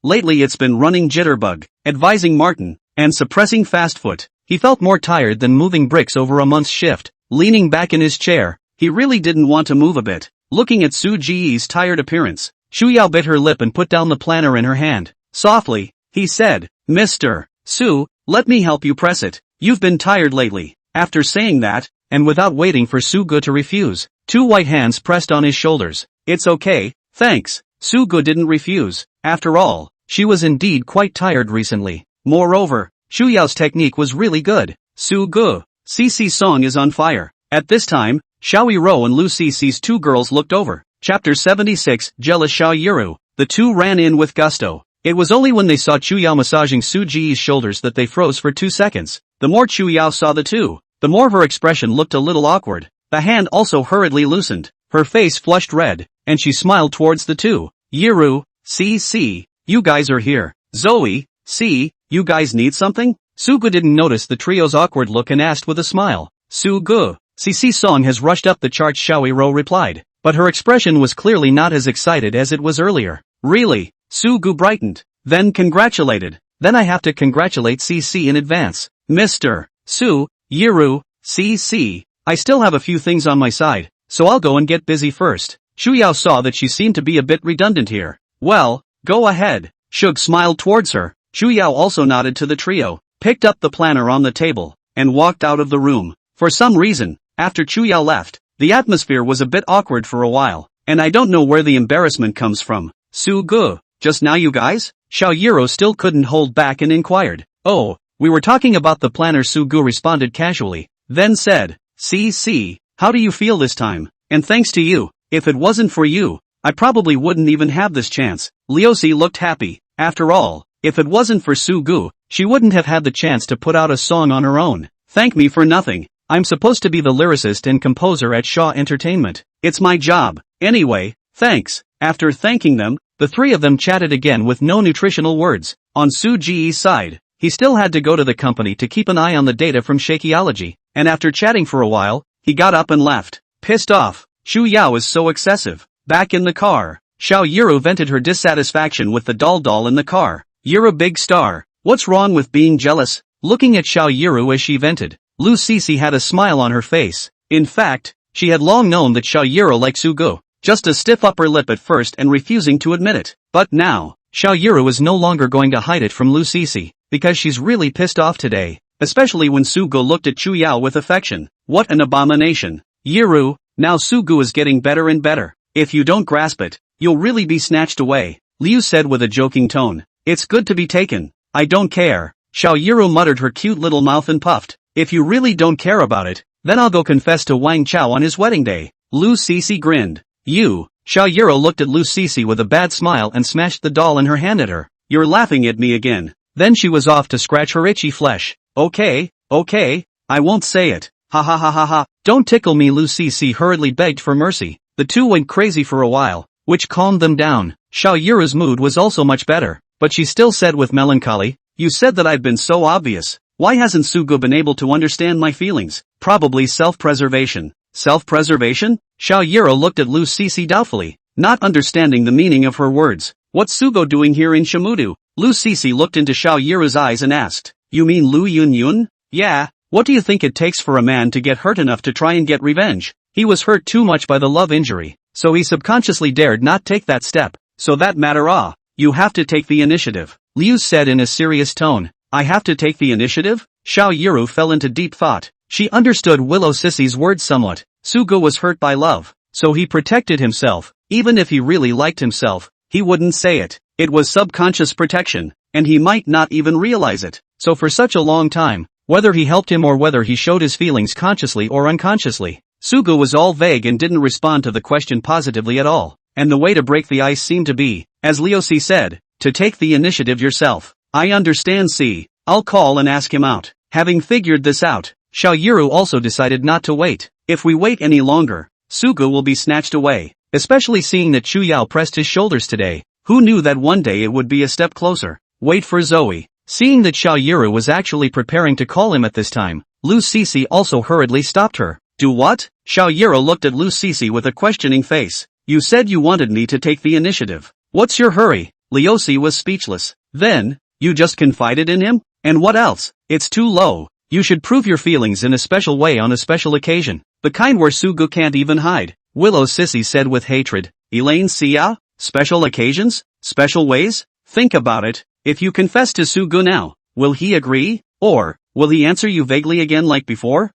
Lately it's been running jitterbug, advising Martin, and suppressing fastfoot. He felt more tired than moving bricks over a month's shift. Leaning back in his chair, he really didn't want to move a bit. Looking at Su Ji's tired appearance, Chu Yao bit her lip and put down the planner in her hand. Softly, he said, Mr. Su, let me help you press it. You've been tired lately. After saying that, and without waiting for Su-gu to refuse, 2 white hands pressed on his shoulders. It's okay, thanks. Su-gu didn't refuse. After all, she was indeed quite tired recently. Moreover, Chu Yao's technique was really good. Su-gu, CC's song is on fire. At this time, Xiao Yiro and Lu Cici's 2 girls looked over. Chapter 76, Jealous Xiao Yiru. The 2 ran in with gusto. It was only when they saw Chu Yao massaging Su Ji's shoulders that they froze for 2 seconds. The more Chu Yao saw the 2, the more her expression looked a little awkward. The hand also hurriedly loosened. Her face flushed red, and she smiled towards the 2. Yiru, CC, you guys are here. Zoe, C, you guys need something? Su-gu didn't notice the trio's awkward look and asked with a smile. Su-gu, CC's song has rushed up the charts, Xiao Yiro replied. But her expression was clearly not as excited as it was earlier. Really? Su-gu brightened. Then congratulated. Then I have to congratulate CC in advance. Mr. Su, Yiru, CC, I still have a few things on my side, so I'll go and get busy first. Chu Yao saw that she seemed to be a bit redundant here. Well, go ahead. Shug smiled towards her. Chu Yao also nodded to the trio, picked up the planner on the table, and walked out of the room. For some reason, after Chu Yao left, the atmosphere was a bit awkward for a while, and I don't know where the embarrassment comes from. Su-gu, just now you guys? Xiao Yiro still couldn't hold back and inquired. Oh, we were talking about the planner. Su-gu responded casually, then said, CC, how do you feel this time? And thanks to you, if it wasn't for you, I probably wouldn't even have this chance. Liusi looked happy. After all, if it wasn't for Su-gu, she wouldn't have had the chance to put out a song on her own. Thank me for nothing. I'm supposed to be the lyricist and composer at Shaw Entertainment. It's my job. Anyway, thanks. After thanking them, the three of them chatted again with no nutritional words. On Su Ji's side, he still had to go to the company to keep an eye on the data from Shakeology, and after chatting for a while, he got up and left. Pissed off, Shu Yao is so excessive. Back in the car, Xiao Yuru vented her dissatisfaction with the doll in the car. You're a big star. What's wrong with being jealous? Looking at Xiao Yuru as she vented, Lu Sisi had a smile on her face. In fact, she had long known that Xiao Yuru liked Sugu, just a stiff upper lip at first and refusing to admit it. But now, Xiao Yuru is no longer going to hide it from Lu Sisi, because she's really pissed off today, especially when Sugu looked at Chu Yao with affection. What an abomination. Yuru, now Sugu is getting better and better. If you don't grasp it, you'll really be snatched away, Liu said with a joking tone. It's good to be taken. I don't care. Xiao Yuru muttered her cute little mouth and puffed. If you really don't care about it, then I'll go confess to Wang Chao on his wedding day. Lu Sisi grinned. You. Xiao Yuru looked at Lu Sisi with a bad smile and smashed the doll in her hand at her. You're laughing at me again. Then she was off to scratch her itchy flesh. Okay, I won't say it. Ha ha ha ha ha. Don't tickle me, Lu Sisi hurriedly begged for mercy. The two went crazy for a while, which calmed them down. Xiao Yuru's mood was also much better, but she still said with melancholy, you said that I've been so obvious. Why hasn't Sugu been able to understand my feelings? Probably self-preservation. Self-preservation? Xiao Yuru looked at Lu Sisi doubtfully, not understanding the meaning of her words. What's Sugu doing here in Shimudu? Lu Sisi looked into Xiao Yuru's eyes and asked, you mean Lu Yun? Yeah, what do you think it takes for a man to get hurt enough to try and get revenge? He was hurt too much by the love injury, so he subconsciously dared not take that step. So that matter you have to take the initiative, Liu said in a serious tone. I have to take the initiative? Xiao Yuru fell into deep thought. She understood Willow Sissy's words somewhat. Sugu was hurt by love, so he protected himself. Even if he really liked himself, he wouldn't say it. It was subconscious protection, and he might not even realize it. So for such a long time, whether he helped him or whether he showed his feelings consciously or unconsciously, Sugu was all vague and didn't respond to the question positively at all. And the way to break the ice seemed to be, as Leosi said, to take the initiative yourself. I understand, see. I'll call and ask him out. Having figured this out, Xiao Yuru also decided not to wait. If we wait any longer, Sugu will be snatched away, especially seeing that Chu Yao pressed his shoulders today. Who knew that one day it would be a step closer? Wait for Zoe. Seeing that Xiao Yuru was actually preparing to call him at this time, Lu Sisi also hurriedly stopped her. Do what? Xiao Yuru looked at Lu Sisi with a questioning face. You said you wanted me to take the initiative. What's your hurry? Leosi was speechless. Then, you just confided in him? And what else? It's too low. You should prove your feelings in a special way on a special occasion. The kind where Sugu can't even hide. Willow Sissy said with hatred. Elaine Sia? Special occasions? Special ways? Think about it. If you confess to Sugu now, will he agree? Or, will he answer you vaguely again like before?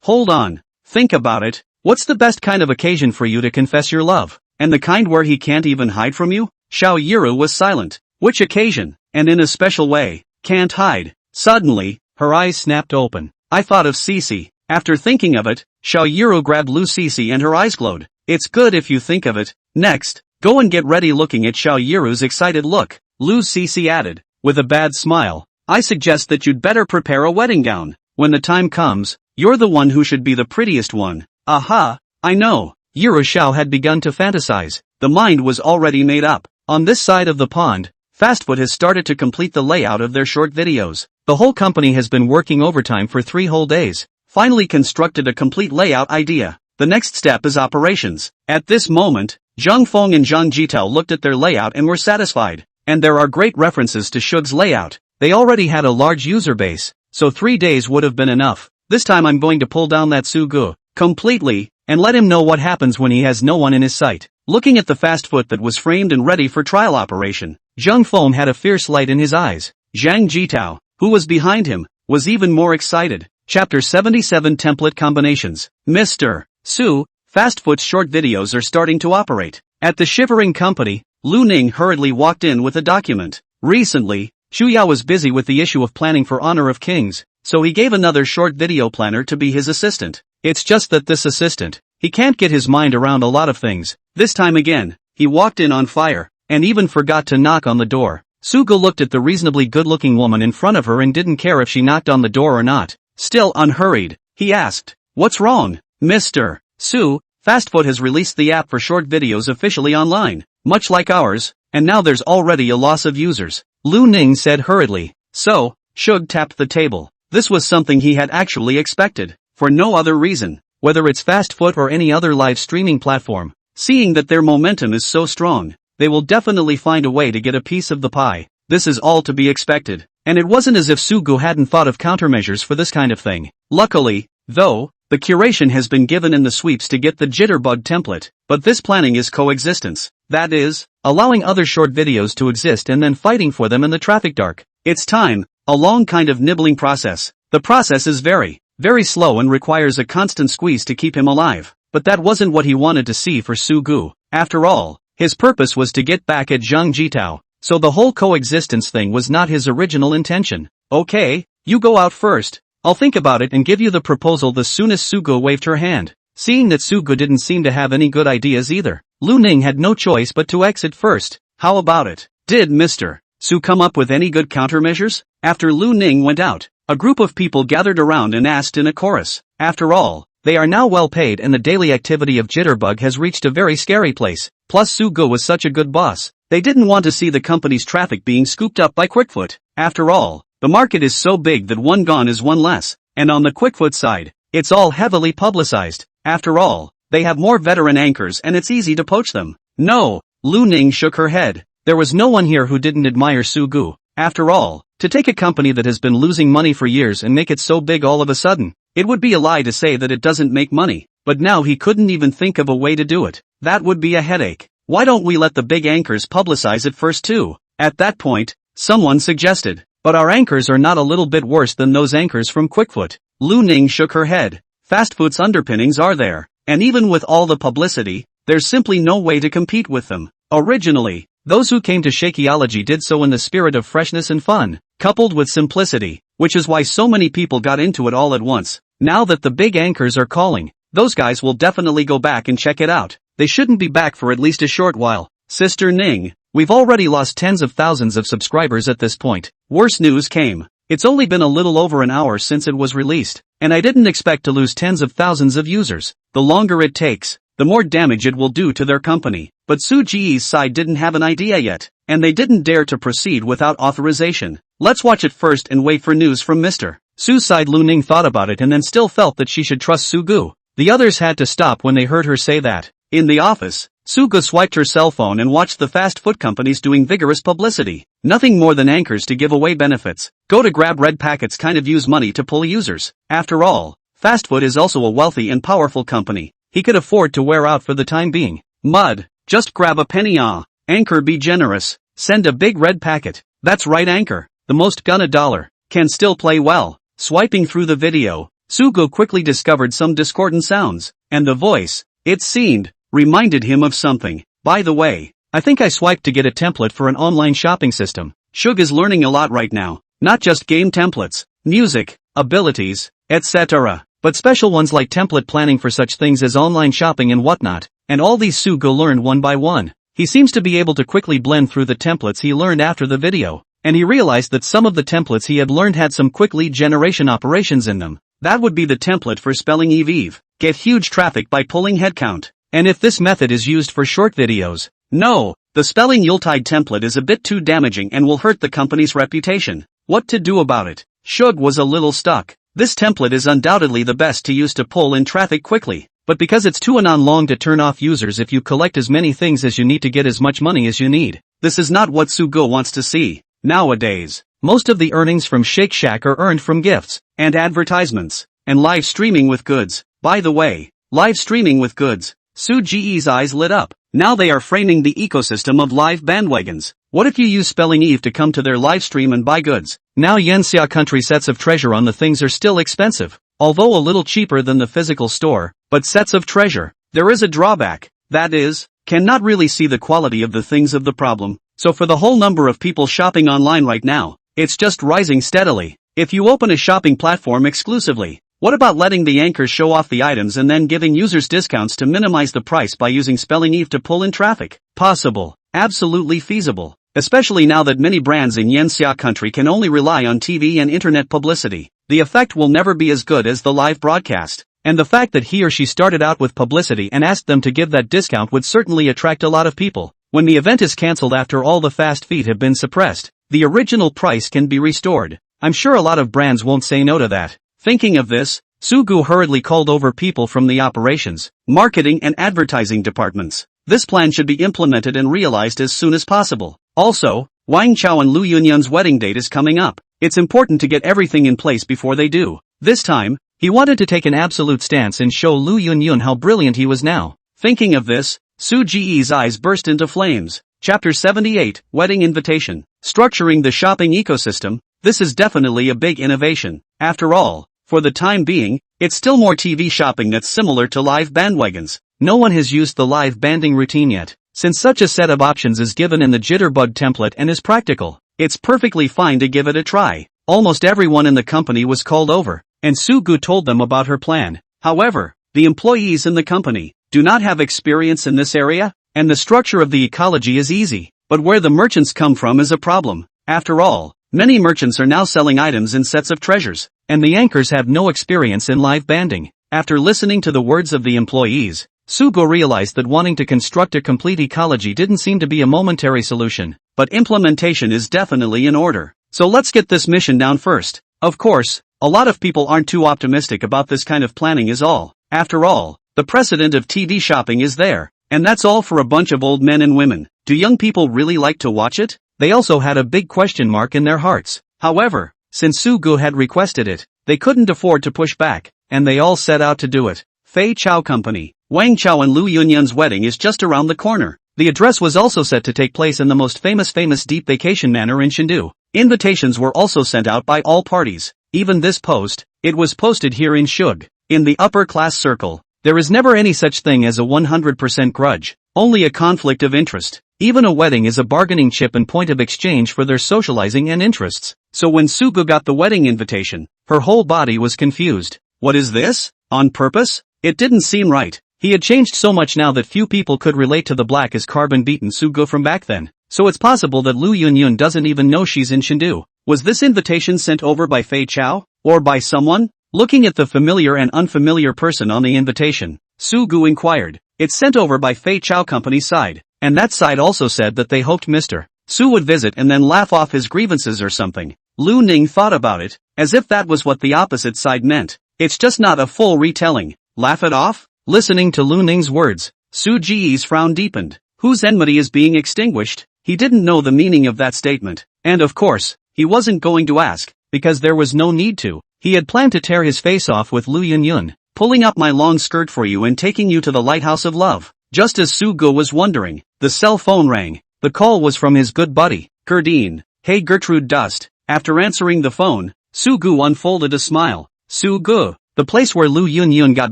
Hold on. Think about it. What's the best kind of occasion for you to confess your love? And the kind where he can't even hide from you? Xiao Yuru was silent. Which occasion? And in a special way. Can't hide. Suddenly, her eyes snapped open. I thought of Sisi. After thinking of it, Xiao Yuru grabbed Lu Sisi and her eyes glowed. It's good if you think of it. Next, go and get ready. Looking at Xiao Yuru's excited look, Lu Sisi added, with a bad smile, I suggest that you'd better prepare a wedding gown. When the time comes, you're the one who should be the prettiest one. Aha, I know. Yuru Xiao had begun to fantasize. The mind was already made up. On this side of the pond, Fastfood has started to complete the layout of their short videos. The whole company has been working overtime for 3 whole days. Finally constructed a complete layout idea. The next step is operations. At this moment, Zhang Feng and Zhang Jitao looked at their layout and were satisfied. And there are great references to Shug's layout. They already had a large user base, so 3 days would have been enough. This time I'm going to pull down that Sugu completely, and let him know what happens when he has no one in his sight. Looking at the fast foot that was framed and ready for trial operation, Zhang Feng had a fierce light in his eyes. Zhang Jitao, who was behind him, was even more excited. Chapter 77 Template Combinations. Mr. Su, Fastfoot's short videos are starting to operate. At the Shivering Company, Lu Ning hurriedly walked in with a document. Recently, Xu Yao was busy with the issue of planning for Honor of Kings, so he gave another short video planner to be his assistant. It's just that this assistant, he can't get his mind around a lot of things. This time again, he walked in on fire, and even forgot to knock on the door. Sugu looked at the reasonably good-looking woman in front of her and didn't care if she knocked on the door or not. Still unhurried, he asked, What's wrong, Mr. Su? Fastfoot has released the app for short videos officially online, much like ours, and now there's already a loss of users. Lu Ning said hurriedly. So, Shug tapped the table. This was something he had actually expected, for no other reason, whether it's Fastfoot or any other live streaming platform. Seeing that their momentum is so strong, they will definitely find a way to get a piece of the pie. This is all to be expected. And it wasn't as if Sugu hadn't thought of countermeasures for this kind of thing. Luckily, though, the curation has been given in the sweeps to get the jitterbug template, but this planning is coexistence. That is, allowing other short videos to exist and then fighting for them in the traffic dark. It's time, a long kind of nibbling process. The process is very, very slow and requires a constant squeeze to keep him alive. But that wasn't what he wanted to see for Sugu. After all, his purpose was to get back at Zhang Jitao. So the whole coexistence thing was not his original intention. Okay, you go out first. I'll think about it and give you the proposal the soonest. Sugu waved her hand. Seeing that Sugu didn't seem to have any good ideas either, Lu Ning had no choice but to exit first. How about it? Did Mr. Su come up with any good countermeasures? After Lu Ning went out, a group of people gathered around and asked in a chorus. After all, they are now well paid and the daily activity of Jitterbug has reached a very scary place. Plus Sugu was such a good boss. They didn't want to see the company's traffic being scooped up by Quickfoot. After all, the market is so big that one gone is one less. And on the Quickfoot side, it's all heavily publicized. After all, they have more veteran anchors and it's easy to poach them. No, Lu Ning shook her head. There was no one here who didn't admire Sugu. After all, to take a company that has been losing money for years and make it so big all of a sudden, it would be a lie to say that it doesn't make money. But now he couldn't even think of a way to do it. That would be a headache. Why don't we let the big anchors publicize it first too? At that point, someone suggested. But our anchors are not a little bit worse than those anchors from Quickfoot. Lu Ning shook her head. Fastfoot's underpinnings are there. And even with all the publicity, there's simply no way to compete with them. Originally, those who came to Shakeology did so in the spirit of freshness and fun, coupled with simplicity, which is why so many people got into it all at once. Now that the big anchors are calling, those guys will definitely go back and check it out. They shouldn't be back for at least a short while. Sister Ning, we've already lost tens of thousands of subscribers at this point. Worse news came. It's only been a little over an hour since it was released, and I didn't expect to lose tens of thousands of users. The longer it takes, the more damage it will do to their company. But Su Ji's side didn't have an idea yet, and they didn't dare to proceed without authorization. Let's watch it first and wait for news from Mr. Su's side. Lu Ning thought about it and then still felt that she should trust Sugu. The others had to stop when they heard her say that. In the office, Sugu swiped her cell phone and watched the fast food companies doing vigorous publicity. Nothing more than anchors to give away benefits. Go to grab red packets kind of use money to pull users. After all, fast food is also a wealthy and powerful company. He could afford to wear out for the time being. Mud, just grab a penny. Anchor, be generous. Send a big red packet. That's right, Anchor. The most gonna dollar. Can still play well. Swiping through the video, Sugu quickly discovered some discordant sounds, and the voice, it seemed, reminded him of something. By the way, I think I swiped to get a template for an online shopping system. Shug is learning a lot right now. Not just game templates, music, abilities, etc., but special ones like template planning for such things as online shopping and whatnot. And all these Sugu learned one by one. He seems to be able to quickly blend through the templates he learned after the video. And he realized that some of the templates he had learned had some quick lead generation operations in them. That would be the template for spelling Eve. Get huge traffic by pulling headcount. And if this method is used for short videos, no, the spelling Yuletide template is a bit too damaging and will hurt the company's reputation. What to do about it? Shug was a little stuck. This template is undoubtedly the best to use to pull in traffic quickly. But because it's too long to turn off users if you collect as many things as you need to get as much money as you need. This is not what Sugu wants to see. Nowadays, most of the earnings from Shake Shack are earned from gifts, and advertisements, and live streaming with goods. By the way, live streaming with goods. Su Ji's eyes lit up. Now they are framing the ecosystem of live bandwagons. What if you use spelling Eve to come to their live stream and buy goods? Now Yanxia country sets of treasure on the things are still expensive, although a little cheaper than the physical store, but sets of treasure. There is a drawback. That is, cannot really see the quality of the things of the problem. So for the whole number of people shopping online right now, it's just rising steadily. If you open a shopping platform exclusively, what about letting the anchors show off the items and then giving users discounts to minimize the price by using spelling Eve to pull in traffic? Possible. Absolutely feasible. Especially now that many brands in Yanxia country can only rely on TV and internet publicity. The effect will never be as good as the live broadcast. And the fact that he or she started out with publicity and asked them to give that discount would certainly attract a lot of people. When the event is cancelled after all the fast feet have been suppressed, the original price can be restored. I'm sure a lot of brands won't say no to that. Thinking of this, Sugu hurriedly called over people from the operations, marketing and advertising departments. This plan should be implemented and realized as soon as possible. Also, Wang Chao and Lu Yunyun's wedding date is coming up. It's important to get everything in place before they do. This time, he wanted to take an absolute stance and show Lu Yunyun how brilliant he was now. Thinking of this, Su Ji's eyes burst into flames. Chapter 78, Wedding Invitation. Structuring the shopping ecosystem. This is definitely a big innovation. After all, for the time being, it's still more TV shopping that's similar to live bandwagons. No one has used the live banding routine yet. Since such a set of options is given in the Jitterbug template and is practical, it's perfectly fine to give it a try. Almost everyone in the company was called over, and Sugu told them about her plan. However, the employees in the company do not have experience in this area, and the structure of the ecology is easy, but where the merchants come from is a problem. After all, many merchants are now selling items in sets of treasures, and the anchors have no experience in live banding. After listening to the words of the employees, Sugo realized that wanting to construct a complete ecology didn't seem to be a momentary solution, but implementation is definitely in order. So let's get this mission down first. Of course, a lot of people aren't too optimistic about this kind of planning is all. After all, the precedent of TV shopping is there, and that's all for a bunch of old men and women. Do young people really like to watch it? They also had a big question mark in their hearts. However, since Sugu had requested it, they couldn't afford to push back, and they all set out to do it. Fei Chao Company. Wang Chao and Lu Yunyun's wedding is just around the corner. The address was also set to take place in the most famous deep vacation manor in Chengdu. Invitations were also sent out by all parties. Even this post, it was posted here in Shug. In the upper class circle, there is never any such thing as a 100% grudge, only a conflict of interest. Even a wedding is a bargaining chip and point of exchange for their socializing and interests. So when Sugu got the wedding invitation, her whole body was confused. What is this? On purpose? It didn't seem right. He had changed so much now that few people could relate to the black as carbon-beaten Sugu from back then. So it's possible that Lu Yunyun doesn't even know she's in Chengdu. Was this invitation sent over by Fei Chao? Or by someone? Looking at the familiar and unfamiliar person on the invitation, Sugu inquired. It's sent over by Fei Chao Company's side, and that side also said that they hoped Mr. Su would visit and then laugh off his grievances or something. Lu Ning thought about it, as if that was what the opposite side meant. It's just not a full retelling. Laugh it off? Listening to Lu Ning's words, Su Ji's frown deepened. Whose enmity is being extinguished? He didn't know the meaning of that statement. And of course, he wasn't going to ask, because there was no need to. He had planned to tear his face off with Lu Yunyun, pulling up my long skirt for you and taking you to the lighthouse of love. Just as Sugu was wondering, the cell phone rang. The call was from his good buddy, Gerdine. Hey Gertrude Dust. After answering the phone, Sugu unfolded a smile. Sugu, the place where Lu Yunyun got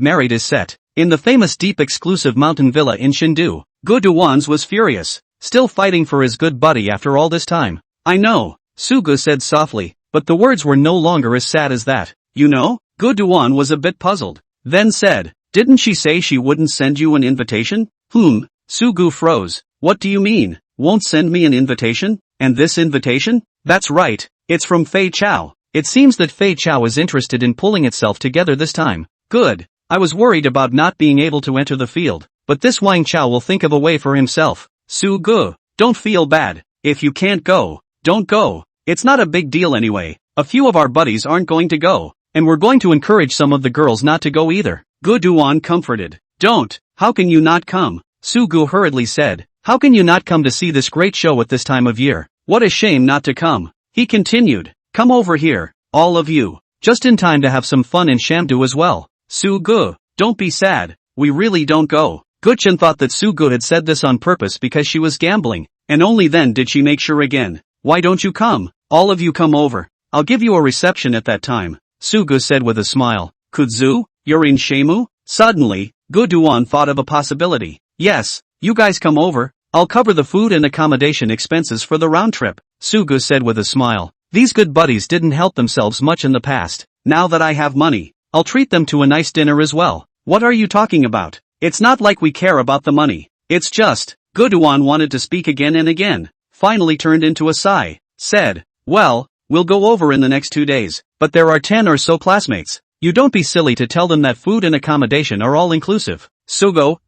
married is set in the famous deep exclusive mountain villa in Chengdu. Gu Duans was furious, still fighting for his good buddy after all this time. I know, Sugu said softly, but the words were no longer as sad as that. You know? Gu Duan was a bit puzzled, then said, didn't she say she wouldn't send you an invitation? Sugu froze. What do you mean, won't send me an invitation? And this invitation? That's right, it's from Fei Chao. It seems that Fei Chao is interested in pulling itself together this time. Good. I was worried about not being able to enter the field, but this Wang Chao will think of a way for himself. Sugu, don't feel bad. If you can't go, don't go. It's not a big deal anyway. A few of our buddies aren't going to go, and we're going to encourage some of the girls not to go either. Gu Duan comforted. Don't. How can you not come? Sugu hurriedly said. How can you not come to see this great show at this time of year? What a shame not to come. He continued. Come over here, all of you. Just in time to have some fun in Shamdu as well. Sugu, don't be sad. We really don't go. Guchen thought that Sugu had said this on purpose because she was gambling, and only then did she make sure again. Why don't you come? All of you come over. I'll give you a reception at that time. Sugu said with a smile. Kudzu, you're in Shamu? Suddenly, Gu Duan thought of a possibility. Yes, you guys come over. I'll cover the food and accommodation expenses for the round trip. Sugu said with a smile. These good buddies didn't help themselves much in the past. Now that I have money, I'll treat them to a nice dinner as well. What are you talking about? It's not like we care about the money. It's just, Gu Duan wanted to speak again and again, finally turned into a sigh, said, well, we'll go over in the next 2 days, but there are 10 or so classmates. You don't be silly to tell them that food and accommodation are all inclusive. Sugo,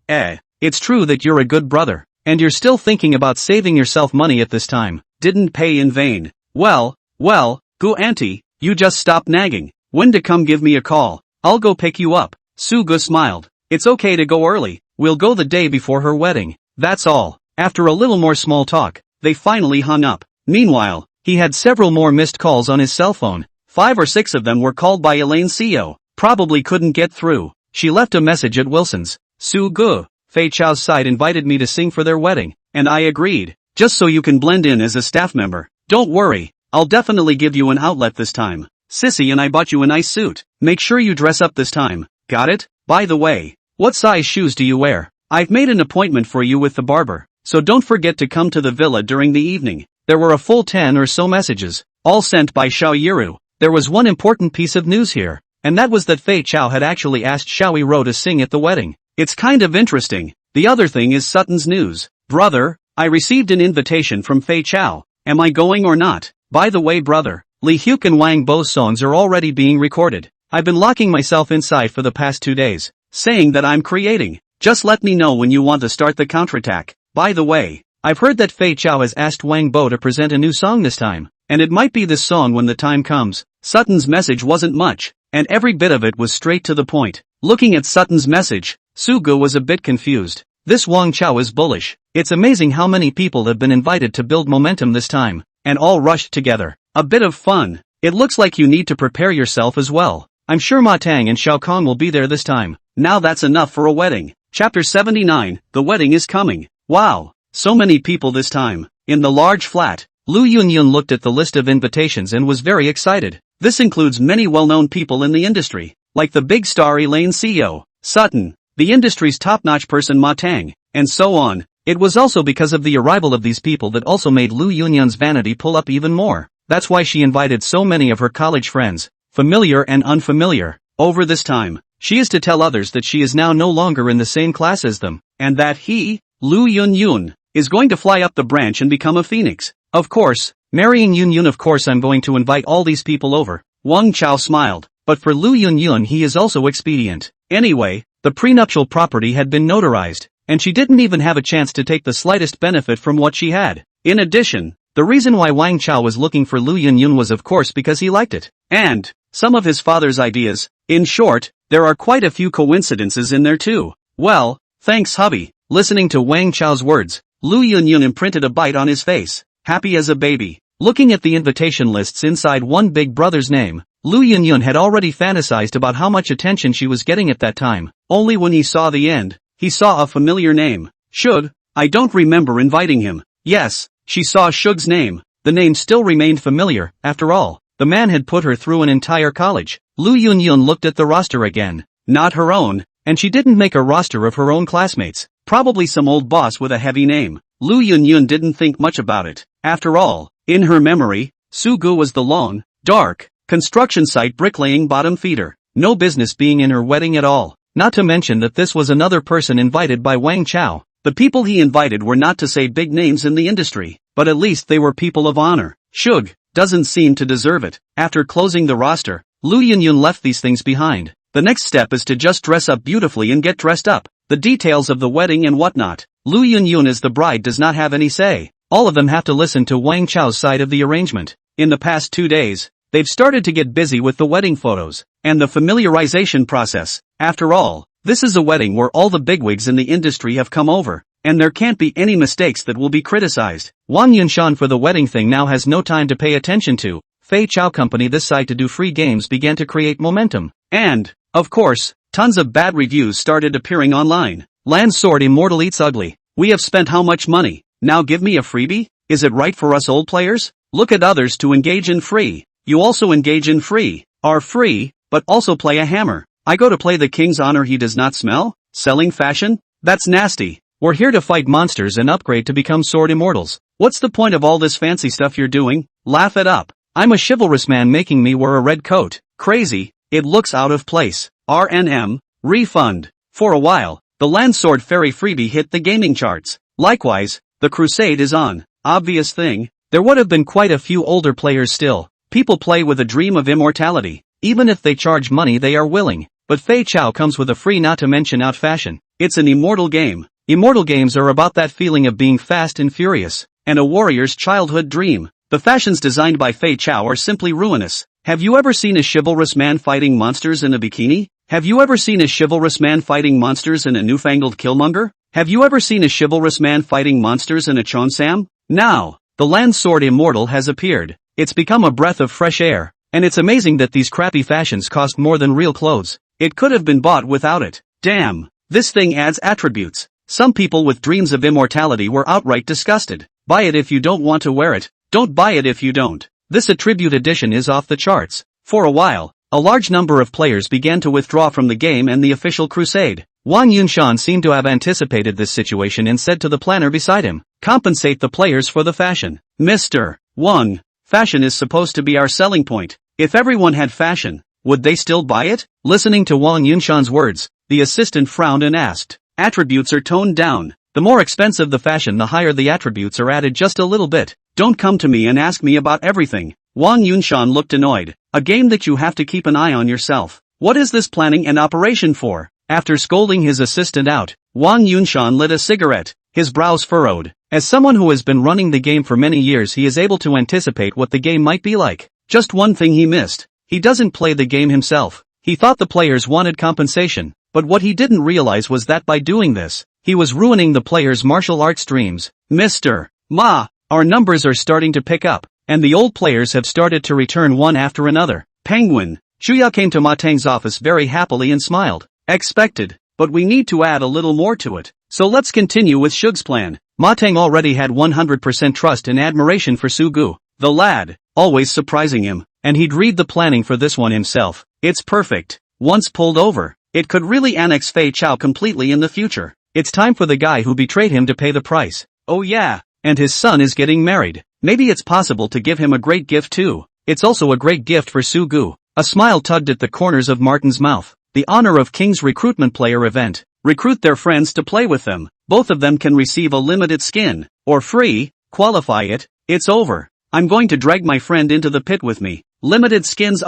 it's true that you're a good brother, and you're still thinking about saving yourself money at this time. Didn't pay in vain. Well, go auntie, you just stop nagging. When to come give me a call. I'll go pick you up. Sugo smiled. It's okay to go early, we'll go the day before her wedding. That's all. After a little more small talk, they finally hung up. Meanwhile, he had several more missed calls on his cell phone. 5 or 6 of them were called by Elaine Co. Probably couldn't get through. She left a message at Wilson's. Sugo, Fei Chao's side invited me to sing for their wedding, and I agreed. Just so you can blend in as a staff member. Don't worry, I'll definitely give you an outlet this time. Sissy and I bought you a nice suit. Make sure you dress up this time. Got it? By the way, what size shoes do you wear? I've made an appointment for you with the barber, so don't forget to come to the villa during the evening. There were a full 10 or so messages, all sent by Xiao Yiru. There was one important piece of news here, and that was that Fei Chao had actually asked Xiao Yiru to sing at the wedding. It's kind of interesting. The other thing is Sutton's news. Brother, I received an invitation from Fei Chao. Am I going or not? By the way brother, Li Hyuk and Wang Bo's songs are already being recorded. I've been locking myself inside for the past 2 days, saying that I'm creating. Just let me know when you want to start the counterattack. By the way, I've heard that Fei Chao has asked Wang Bo to present a new song this time, and it might be this song when the time comes. Sutton's message wasn't much, and every bit of it was straight to the point. Looking at Sutton's message, Sugo was a bit confused. This Wang Chao is bullish. It's amazing how many people have been invited to build momentum this time, and all rushed together. A bit of fun. It looks like you need to prepare yourself as well. I'm sure Ma Tang and Xiao Kong will be there this time. Now that's enough for a wedding. Chapter 79, The Wedding is Coming. Wow, so many people this time. In the large flat, Lu Yunyun looked at the list of invitations and was very excited. This includes many well-known people in the industry, like the big star Elaine Co. Sutton, the industry's top-notch person Ma Tang, and so on. It was also because of the arrival of these people that also made Lu Yunyun's vanity pull up even more. That's why she invited so many of her college friends, familiar and unfamiliar. Over this time, she is to tell others that she is now no longer in the same class as them, and that he, Lu Yunyun, is going to fly up the branch and become a phoenix. Of course, marrying Yunyun, of course I'm going to invite all these people over. Wang Chao smiled, but for Lu Yunyun he is also expedient. Anyway, the prenuptial property had been notarized, and she didn't even have a chance to take the slightest benefit from what she had. In addition, the reason why Wang Chao was looking for Lu Yunyun was of course because he liked it, and some of his father's ideas. In short, there are quite a few coincidences in there too. Well, thanks hubby. Listening to Wang Chao's words, Lu Yunyun imprinted a bite on his face, happy as a baby. Looking at the invitation lists inside one big brother's name, Lu Yunyun had already fantasized about how much attention she was getting at that time. Only when he saw the end, he saw a familiar name. Shug. I don't remember inviting him. Yes, she saw Shug's name. The name still remained familiar. After all, the man had put her through an entire college. Lu Yunyun looked at the roster again. Not her own, and she didn't make a roster of her own classmates. Probably some old boss with a heavy name. Lu Yunyun didn't think much about it. After all, in her memory, Sugu was the long, dark, construction site bricklaying bottom feeder. No business being in her wedding at all. Not to mention that this was another person invited by Wang Chao. The people he invited were not to say big names in the industry, but at least they were people of honor. Shug doesn't seem to deserve it. After closing the roster, Lu Yunyun left these things behind. The next step is to just dress up beautifully and get dressed up. The details of the wedding and whatnot. Lu Yunyun as the bride does not have any say. All of them have to listen to Wang Chao's side of the arrangement. In the past 2 days, they've started to get busy with the wedding photos and the familiarization process. After all, this is a wedding where all the bigwigs in the industry have come over, and there can't be any mistakes that will be criticized. Wang Yunshan for the wedding thing now has no time to pay attention to. Fei Chao Company this side to do free games began to create momentum. And, of course, tons of bad reviews started appearing online. Land Sword Immortal Eats Ugly. We have spent how much money? Now give me a freebie? Is it right for us old players? Look at others to engage in free. You also engage in free. Are free, but also play a hammer. I go to play the king's honor he does not smell? Selling fashion? That's nasty. We're here to fight monsters and upgrade to become sword immortals. What's the point of all this fancy stuff you're doing? Laugh it up. I'm a chivalrous man making me wear a red coat. Crazy. It looks out of place. RNM. Refund. For a while, the Landsword Fairy freebie hit the gaming charts. Likewise, the crusade is on. Obvious thing, there would have been quite a few older players still. People play with a dream of immortality. Even if they charge money they are willing. But Fei Chao comes with a free not to mention out fashion. It's an immortal game. Immortal games are about that feeling of being fast and furious, and a warrior's childhood dream. The fashions designed by Fei Chao are simply ruinous. Have you ever seen a chivalrous man fighting monsters in a bikini? Have you ever seen a chivalrous man fighting monsters in a newfangled Killmonger? Have you ever seen a chivalrous man fighting monsters in a Chonsam? Now, the land sword immortal has appeared. It's become a breath of fresh air, and it's amazing that these crappy fashions cost more than real clothes. It could have been bought without it. Damn, this thing adds attributes. Some people with dreams of immortality were outright disgusted. Buy it if you don't want to wear it. Don't buy it if you don't. This attribute edition is off the charts. For a while, a large number of players began to withdraw from the game and the official crusade. Wang Yunshan seemed to have anticipated this situation and said to the planner beside him, "Compensate the players for the fashion." Mr. Wang, fashion is supposed to be our selling point. If everyone had fashion, would they still buy it? Listening to Wang Yunshan's words, the assistant frowned and asked, "Attributes are toned down. The more expensive the fashion the higher the attributes are added just a little bit. Don't come to me and ask me about everything." Wang Yunshan looked annoyed. A game that you have to keep an eye on yourself. What is this planning and operation for? After scolding his assistant out, Wang Yunshan lit a cigarette, his brows furrowed. As someone who has been running the game for many years, he is able to anticipate what the game might be like. Just one thing he missed. He doesn't play the game himself. He thought the players wanted compensation, but what he didn't realize was that by doing this, he was ruining the players' martial arts dreams. Mr. Ma, our numbers are starting to pick up, and the old players have started to return one after another. Penguin. Shuya came to Ma Teng's office very happily and smiled. Expected, but we need to add a little more to it. So let's continue with Shug's plan. Ma Teng already had 100% trust and admiration for Sugu, the lad, always surprising him, and he'd read the planning for this one himself. It's perfect. Once pulled over, it could really annex Fei Chao completely in the future. It's time for the guy who betrayed him to pay the price. Oh yeah, and his son is getting married. Maybe it's possible to give him a great gift too. It's also a great gift for Sugu. A smile tugged at the corners of Martin's mouth. The honor of King's recruitment player event. Recruit their friends to play with them. Both of them can receive a limited skin. Or free. Qualify it. It's over. I'm going to drag my friend into the pit with me. Limited skins,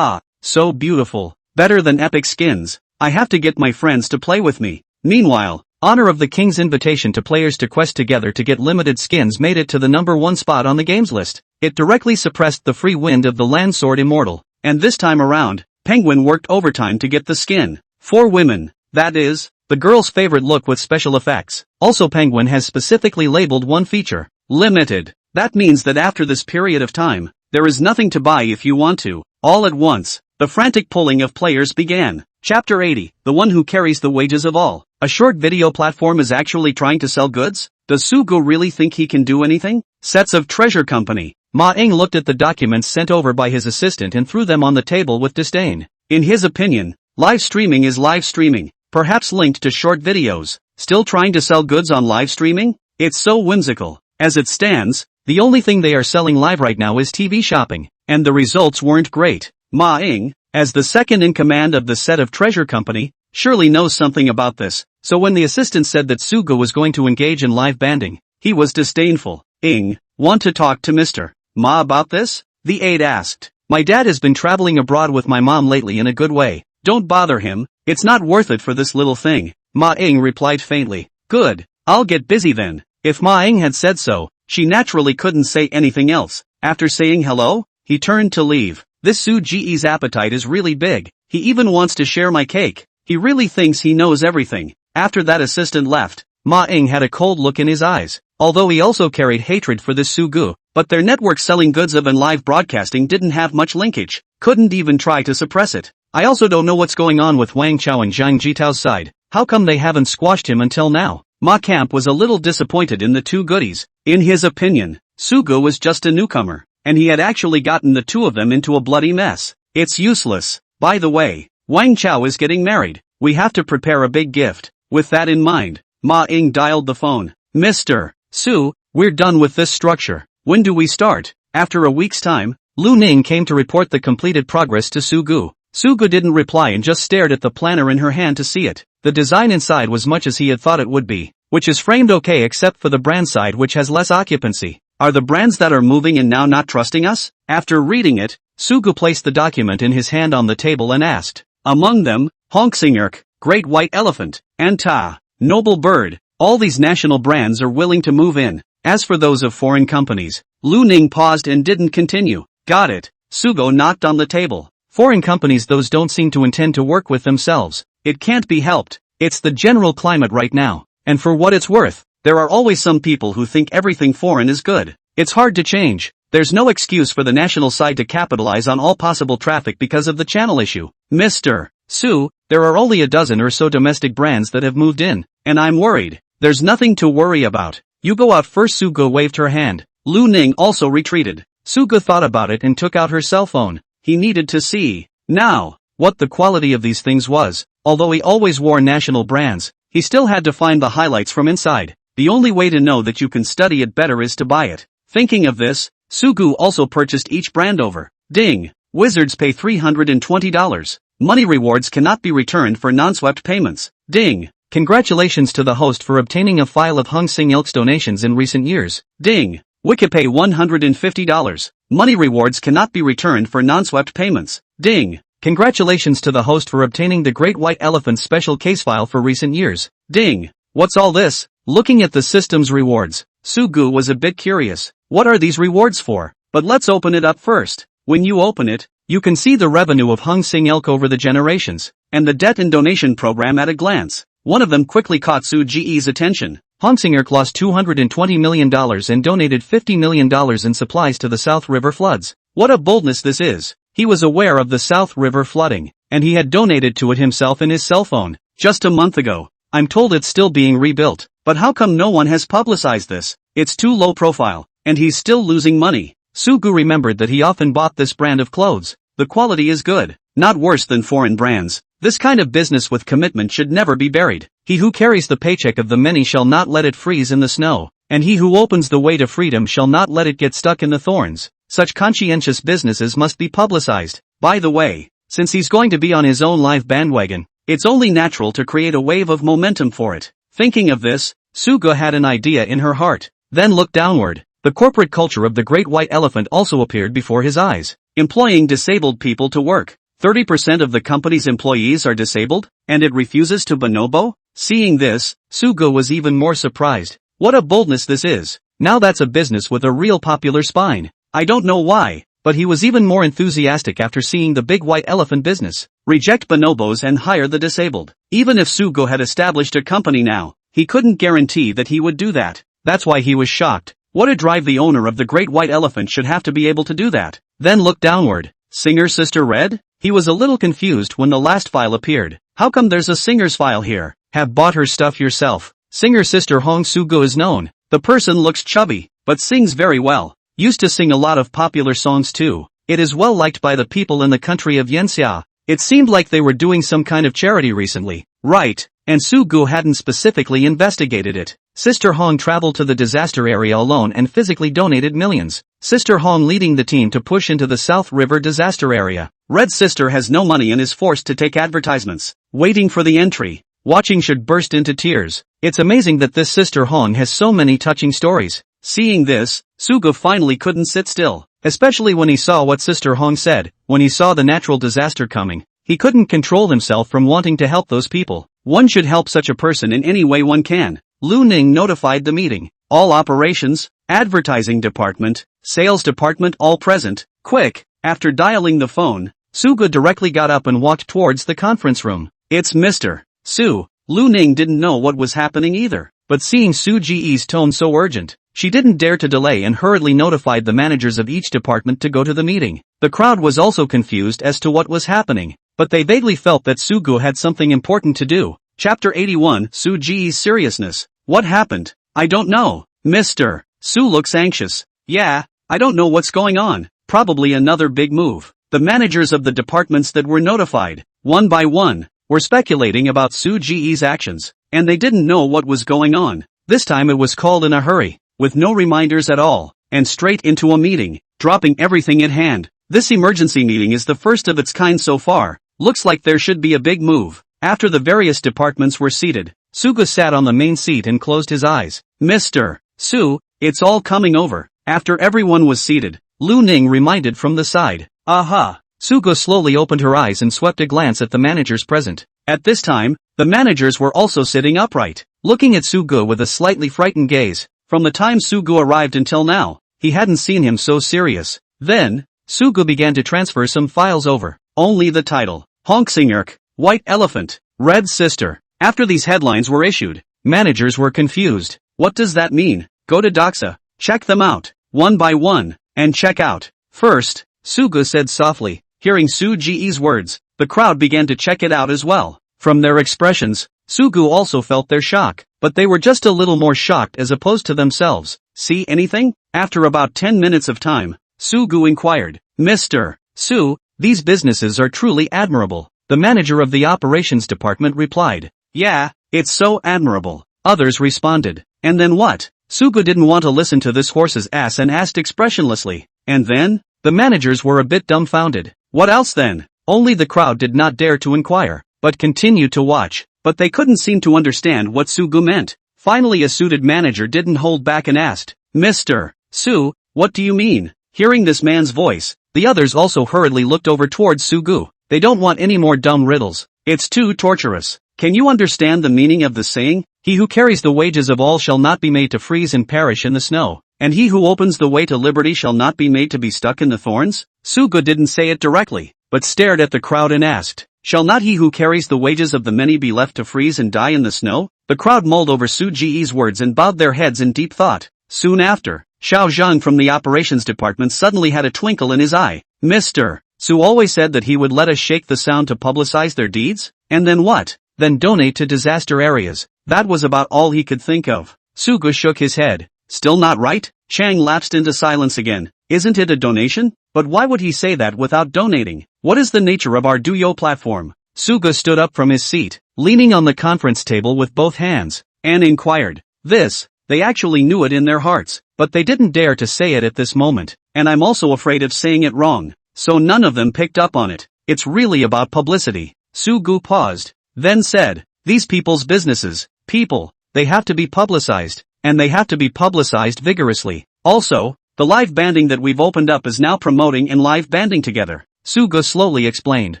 so beautiful. Better than epic skins. I have to get my friends to play with me. Meanwhile, honor of the King's invitation to players to quest together to get limited skins made it to the #1 spot on the games list. It directly suppressed the free wind of the land sword immortal. And this time around, Penguin worked overtime to get the skin. 4 women. That is, the girl's favorite look with special effects. Also Penguin has specifically labeled one feature. Limited. That means that after this period of time, there is nothing to buy if you want to. All at once, the frantic pulling of players began. Chapter 80, the one who carries the wages of all. A short video platform is actually trying to sell goods? Does Sugu really think he can do anything? Sets of treasure company. Ma Ing looked at the documents sent over by his assistant and threw them on the table with disdain. In his opinion, live streaming is live streaming, perhaps linked to short videos. Still trying to sell goods on live streaming? It's so whimsical. As it stands, the only thing they are selling live right now is TV shopping, and the results weren't great. Ma Ing, as the second in command of the set of treasure company, surely knows something about this, so when the assistant said that Sugu was going to engage in live banding, he was disdainful. Ing, want to talk to Mr. Ma about this? The aide asked. My dad has been traveling abroad with my mom lately in a good way. Don't bother him, it's not worth it for this little thing. Ma Ing replied faintly. Good, I'll get busy then. If Ma Ing had said so, she naturally couldn't say anything else. After saying hello, he turned to leave. This Su Ji's appetite is really big. He even wants to share my cake. He really thinks he knows everything. After that assistant left, Ma Ing had a cold look in his eyes. Although he also carried hatred for this Sugu, but their network selling goods of and live broadcasting didn't have much linkage. Couldn't even try to suppress it. I also don't know what's going on with Wang Chao and Zhang Jitao's side. How come they haven't squashed him until now? Ma Camp was a little disappointed in the two goodies. In his opinion, Sugu was just a newcomer, and he had actually gotten the two of them into a bloody mess. It's useless. By the way, Wang Chao is getting married. We have to prepare a big gift. With that in mind, Ma Ing dialed the phone. Mr. Su, we're done with this structure. When do we start? After a week's time, Lu Ning came to report the completed progress to Sugu. Sugu didn't reply and just stared at the planner in her hand to see it. The design inside was much as he had thought it would be, which is framed okay except for the brand side which has less occupancy. Are the brands that are moving in now not trusting us? After reading it, Sugu placed the document in his hand on the table and asked, "Among them, Hongsingurk, Great White Elephant, and Ta, Noble Bird, all these national brands are willing to move in. As for those of foreign companies," Lu Ning paused and didn't continue. "Got it." Sugo knocked on the table. "Foreign companies, those don't seem to intend to work with themselves. It can't be helped. It's the general climate right now. And for what it's worth, there are always some people who think everything foreign is good. It's hard to change. There's no excuse for the national side to capitalize on all possible traffic because of the channel issue. Mr. Su, there are only a dozen or so domestic brands that have moved in, and I'm worried." "There's nothing to worry about. You go out first." Sugo waved her hand. Lu Ning also retreated. Sugo thought about it and took out her cell phone. He needed to see, now, what the quality of these things was. Although he always wore national brands, he still had to find the highlights from inside. The only way to know that you can study it better is to buy it. Thinking of this, Sugu also purchased each brand over. Ding! Wizards pay $320. Money rewards cannot be returned for non-swept payments. Ding! Congratulations to the host for obtaining a file of Hung Sing Ilk's donations in recent years. Ding! Wikipay $150. Money rewards cannot be returned for non-swept payments. Ding! Congratulations to the host for obtaining the Great White Elephant special case file for recent years. Ding! What's all this? Looking at the system's rewards, Sugu was a bit curious. What are these rewards for? But let's open it up first. When you open it, you can see the revenue of Hung Sing Ilk over the generations, and the debt and donation program at a glance. One of them quickly caught Su Ge's attention. Hung Sing Ilk lost $220 million and donated $50 million in supplies to the South River floods. What a boldness this is. He was aware of the South River flooding, and he had donated to it himself in his cell phone, just a month ago. I'm told it's still being rebuilt, but how come no one has publicized this? It's too low profile, and he's still losing money. Sugu remembered that he often bought this brand of clothes. The quality is good, not worse than foreign brands. This kind of business with commitment should never be buried. He who carries the paycheck of the many shall not let it freeze in the snow, and he who opens the way to freedom shall not let it get stuck in the thorns. Such conscientious businesses must be publicized. By the way, since he's going to be on his own live bandwagon, it's only natural to create a wave of momentum for it. Thinking of this, Suga had an idea in her heart, then looked downward. The corporate culture of the Great White Elephant also appeared before his eyes. Employing disabled people to work. 30% of the company's employees are disabled, and it refuses to bonobo? Seeing this, Suga was even more surprised. What a boldness this is. Now that's a business with a real popular spine. I don't know why, but he was even more enthusiastic after seeing the Big White Elephant business. Reject bonobos and hire the disabled. Even if Sugo had established a company now, he couldn't guarantee that he would do that. That's why he was shocked. What a drive the owner of the Great White Elephant should have to be able to do that. Then look downward. Singer Sister Red? He was a little confused when the last file appeared. How come there's a singer's file here? Have bought her stuff yourself. Singer Sister Hong Sugo is known. The person looks chubby, but sings very well. Used to sing a lot of popular songs too. It is well liked by the people in the country of Yenxia. It seemed like they were doing some kind of charity recently. Right, and Sugu hadn't specifically investigated it. Sister Hong traveled to the disaster area alone and physically donated millions. Sister Hong leading the team to push into the South River disaster area. Red Sister has no money and is forced to take advertisements. Waiting for the entry. Watching should burst into tears. It's amazing that this Sister Hong has so many touching stories. Seeing this, Suga finally couldn't sit still. Especially when he saw what Sister Hong said. When he saw the natural disaster coming, he couldn't control himself from wanting to help those people. One should help such a person in any way one can. Lu Ning notified the meeting. All operations, advertising department, sales department all present. Quick. After dialing the phone, Suga directly got up and walked towards the conference room. It's Mr. Su. Lu Ning didn't know what was happening either. But seeing Su Ji's tone so urgent, she didn't dare to delay and hurriedly notified the managers of each department to go to the meeting. The crowd was also confused as to what was happening, but they vaguely felt that Sugu had something important to do. Chapter 81, Su Ji's seriousness. What happened? I don't know. Mr. Su looks anxious. Yeah, I don't know what's going on. Probably another big move. The managers of the departments that were notified, one by one, were speculating about Su Ji's actions, and they didn't know what was going on. This time it was called in a hurry, with no reminders at all, and straight into a meeting, dropping everything at hand. This emergency meeting is the first of its kind so far. Looks like there should be a big move. After the various departments were seated, Suga sat on the main seat and closed his eyes. Mr. Su, it's all coming over. After everyone was seated, Lu Ning reminded from the side. Aha! Sugu slowly opened her eyes and swept a glance at the managers present. At this time, the managers were also sitting upright, looking at Sugu with a slightly frightened gaze. From the time Sugu arrived until now, he hadn't seen him so serious. Then, Sugu began to transfer some files over. Only the title, Hongsingurk, White Elephant, Red Sister. After these headlines were issued, managers were confused. What does that mean? Go to Doxa, check them out, one by one, and check out. First, Sugu said softly. Hearing Su Ji's words, the crowd began to check it out as well. From their expressions, Sugu also felt their shock, but they were just a little more shocked as opposed to themselves. See anything? After about 10 minutes of time, Sugu inquired. Mr. Su, these businesses are truly admirable. The manager of the operations department replied. Yeah, it's so admirable. Others responded. And then what? Sugu didn't want to listen to this horse's ass and asked expressionlessly. And then? The managers were a bit dumbfounded. What else then? Only the crowd did not dare to inquire, but continued to watch. But they couldn't seem to understand what Sugu meant. Finally a suited manager didn't hold back and asked, Mr. Su, what do you mean? Hearing this man's voice, the others also hurriedly looked over towards Sugu. They don't want any more dumb riddles. It's too torturous. Can you understand the meaning of the saying? He who carries the wages of all shall not be made to freeze and perish in the snow, and he who opens the way to liberty shall not be made to be stuck in the thorns? Sugu didn't say it directly, but stared at the crowd and asked, shall not he who carries the wages of the many be left to freeze and die in the snow? The crowd mulled over Su Ji's words and bowed their heads in deep thought. Soon after, Xiao Zhang from the operations department suddenly had a twinkle in his eye. Mr. Su always said that he would let us shake the sound to publicize their deeds? And then what? Then donate to disaster areas. That was about all he could think of. Sugu shook his head. Still not right? Chang lapsed into silence again. Isn't it a donation? But why would he say that without donating? What is the nature of our Duyo platform? Sugu stood up from his seat, leaning on the conference table with both hands, and inquired. This, they actually knew it in their hearts, but they didn't dare to say it at this moment, and I'm also afraid of saying it wrong. So none of them picked up on it. It's really about publicity. Sugu paused, then said, these people's businesses, people, they have to be publicized, and they have to be publicized vigorously. Also, the live banding that we've opened up is now promoting and live banding together. Sugu slowly explained.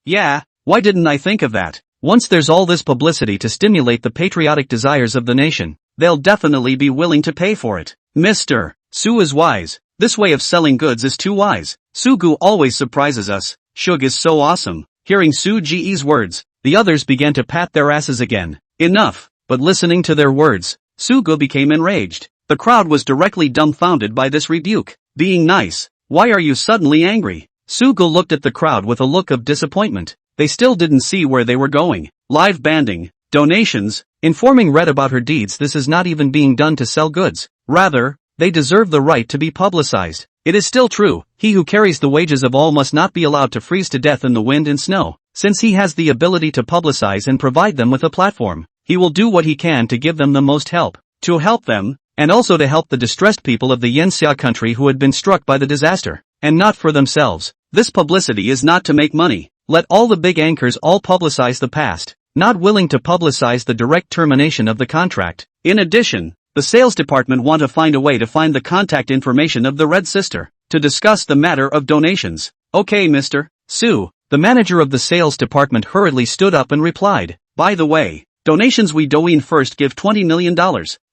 Yeah, why didn't I think of that? Once there's all this publicity to stimulate the patriotic desires of the nation, they'll definitely be willing to pay for it. Mr. Su is wise. This way of selling goods is too wise. Sugu always surprises us. Shug is so awesome. Hearing Su Ji's words, the others began to pat their asses again. Enough. But listening to their words, Sugu became enraged. The crowd was directly dumbfounded by this rebuke. Being nice. Why are you suddenly angry? Sugu looked at the crowd with a look of disappointment. They still didn't see where they were going. Live banding, donations, informing Red about her deeds. This is not even being done to sell goods. Rather, they deserve the right to be publicized. It is still true, he who carries the wages of all must not be allowed to freeze to death in the wind and snow. Since he has the ability to publicize and provide them with a platform, he will do what he can to give them the most help. To help them, and also to help the distressed people of the Yanxia country who had been struck by the disaster, and not for themselves. This publicity is not to make money. Let all the big anchors all publicize the past, not willing to publicize the direct termination of the contract. In addition, the sales department want to find a way to find the contact information of the Red Sister, to discuss the matter of donations. Okay, Mr. Su, the manager of the sales department hurriedly stood up and replied. By the way, donations we Douyin first give $20 million.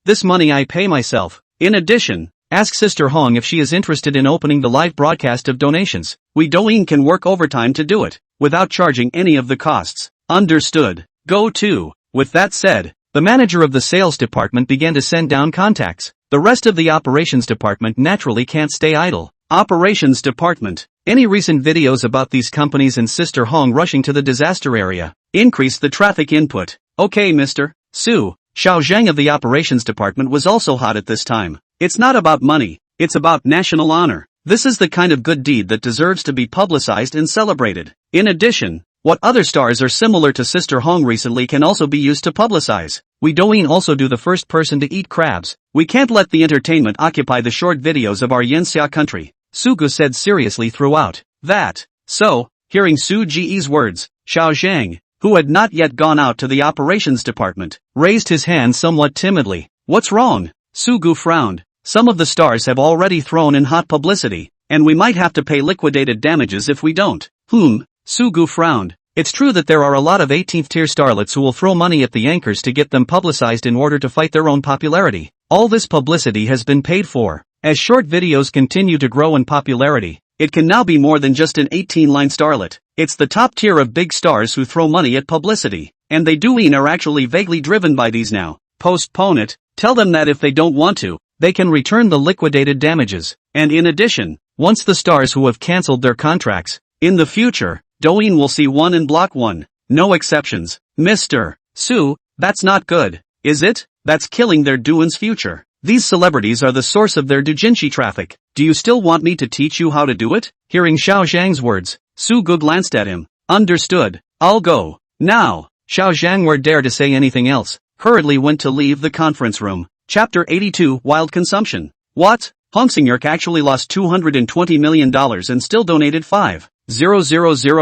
This money I pay myself. In addition, ask Sister Hong if she is interested in opening the live broadcast of donations. We Douyin can work overtime to do it, without charging any of the costs. Understood. Go to. With that said, the manager of the sales department began to send down contacts. The rest of the operations department naturally can't stay idle. Operations department. Any recent videos about these companies and Sister Hong rushing to the disaster area? Increase the traffic input. Okay, Mr. Su. Xiao Zhang of the operations department was also hot at this time. It's not about money, it's about national honor. This is the kind of good deed that deserves to be publicized and celebrated. In addition, what other stars are similar to Sister Hong recently can also be used to publicize. We Douyin also do the first person to eat crabs. We can't let the entertainment occupy the short videos of our Yanxia country. Sugu said seriously throughout that. So, hearing Su Ji's words, Xiao Zhang, who had not yet gone out to the operations department, raised his hand somewhat timidly. What's wrong? Sugu frowned. Some of the stars have already thrown in hot publicity, and we might have to pay liquidated damages if we don't. Sugu frowned. It's true that there are a lot of 18th tier starlets who will throw money at the anchors to get them publicized in order to fight their own popularity. All this publicity has been paid for. As short videos continue to grow in popularity, it can now be more than just an 18-line starlet. It's the top tier of big stars who throw money at publicity. And they are actually vaguely driven by these now. Postpone it, tell them that if they don't want to, they can return the liquidated damages. And in addition, once the stars who have cancelled their contracts, in the future, Douyin will see one and block one. No exceptions. Mr. Su, that's not good, is it? That's killing their Douyin's future. These celebrities are the source of their doujinshi traffic. Do you still want me to teach you how to do it? Hearing Xiao Zhang's words, Su Gu glanced at him. Understood. I'll go. Now. Xiao Zhang, were dare to say anything else, hurriedly went to leave the conference room. Chapter 82, Wild Consumption. What? Hong Sing-yerk actually lost $220 million and still donated 5,000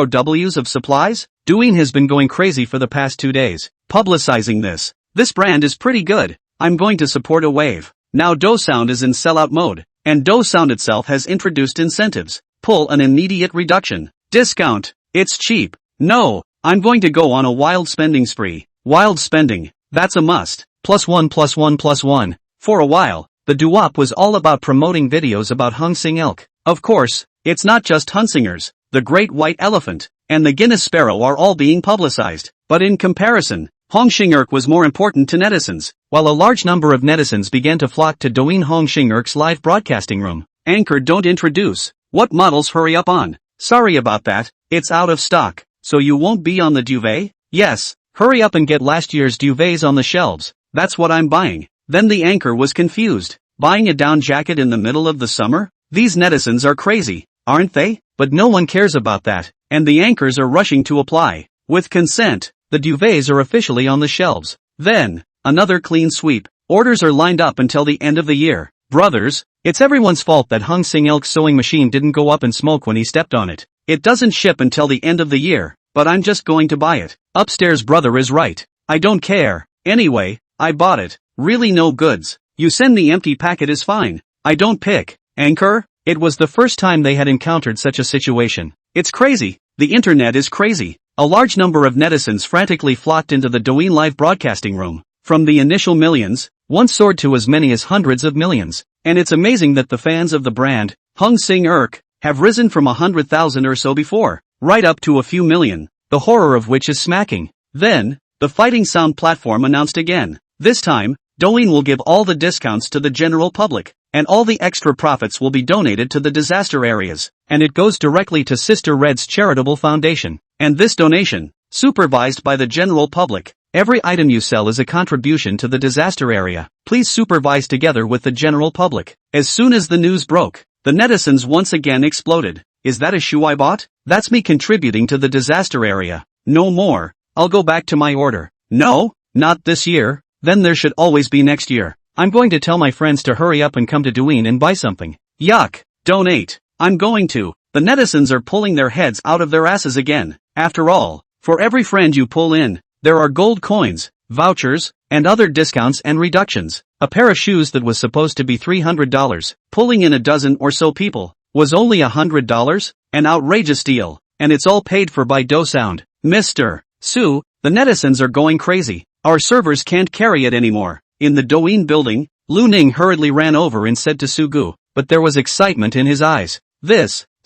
Ws of supplies? Douyin has been going crazy for the past 2 days, publicizing this. This brand is pretty good. I'm going to support a wave. Now DouSound is in sellout mode, and DouSound itself has introduced incentives. Pull an immediate reduction. Discount. It's cheap. No, I'm going to go on a wild spending spree. Wild spending. That's a must. +1+1+1. For a while, the doo-wop was all about promoting videos about Hong Sing-elk. Of course, it's not just Hunsingers. The Great White Elephant and the Guinness Sparrow are all being publicized. But in comparison, Hong Sing-yerk was more important to netizens. While a large number of netizens began to flock to Douyin Hong Sing-yerk's live broadcasting room. Anchor, don't introduce. What models? Hurry up on. Sorry about that, it's out of stock. So you won't be on the duvet? Yes, hurry up and get last year's duvets on the shelves. That's what I'm buying. Then the anchor was confused. Buying a down jacket in the middle of the summer? These netizens are crazy, aren't they? But no one cares about that, and the anchors are rushing to apply. With consent, the duvets are officially on the shelves. Then, another clean sweep. Orders are lined up until the end of the year. Brothers, it's everyone's fault that Hong Sing-elk's sewing machine didn't go up in smoke when he stepped on it. It doesn't ship until the end of the year, but I'm just going to buy it. Upstairs brother is right. I don't care. Anyway, I bought it. Really no goods. You send the empty packet is fine. I don't pick. Anchor? It was the first time they had encountered such a situation. It's crazy. The internet is crazy. A large number of netizens frantically flocked into the Douyin live broadcasting room. From the initial millions, one soared to as many as hundreds of millions. And it's amazing that the fans of the brand, Hong Sing-yerk, have risen from 100,000 or so before, right up to a few million, the horror of which is smacking. Then, the Fighting Sound platform announced again. This time, Douyin will give all the discounts to the general public, and all the extra profits will be donated to the disaster areas, and it goes directly to Sister Red's charitable foundation. And this donation, supervised by the general public. Every item you sell is a contribution to the disaster area. Please supervise together with the general public. As soon as the news broke, the netizens once again exploded. Is that a shoe I bought? That's me contributing to the disaster area. No more. I'll go back to my order. No, not this year. Then there should always be next year. I'm going to tell my friends to hurry up and come to Douyin and buy something. Yuck. Donate. I'm going to. The netizens are pulling their heads out of their asses again. After all, for every friend you pull in, there are gold coins, vouchers, and other discounts and reductions. A pair of shoes that was supposed to be $300, pulling in a dozen or so people, was only $100? An outrageous deal, and it's all paid for by DouSound. Mr. Su, the netizens are going crazy. Our servers can't carry it anymore. In the Douyin building, Lu Ning hurriedly ran over and said to Sugu, but there was excitement in his eyes.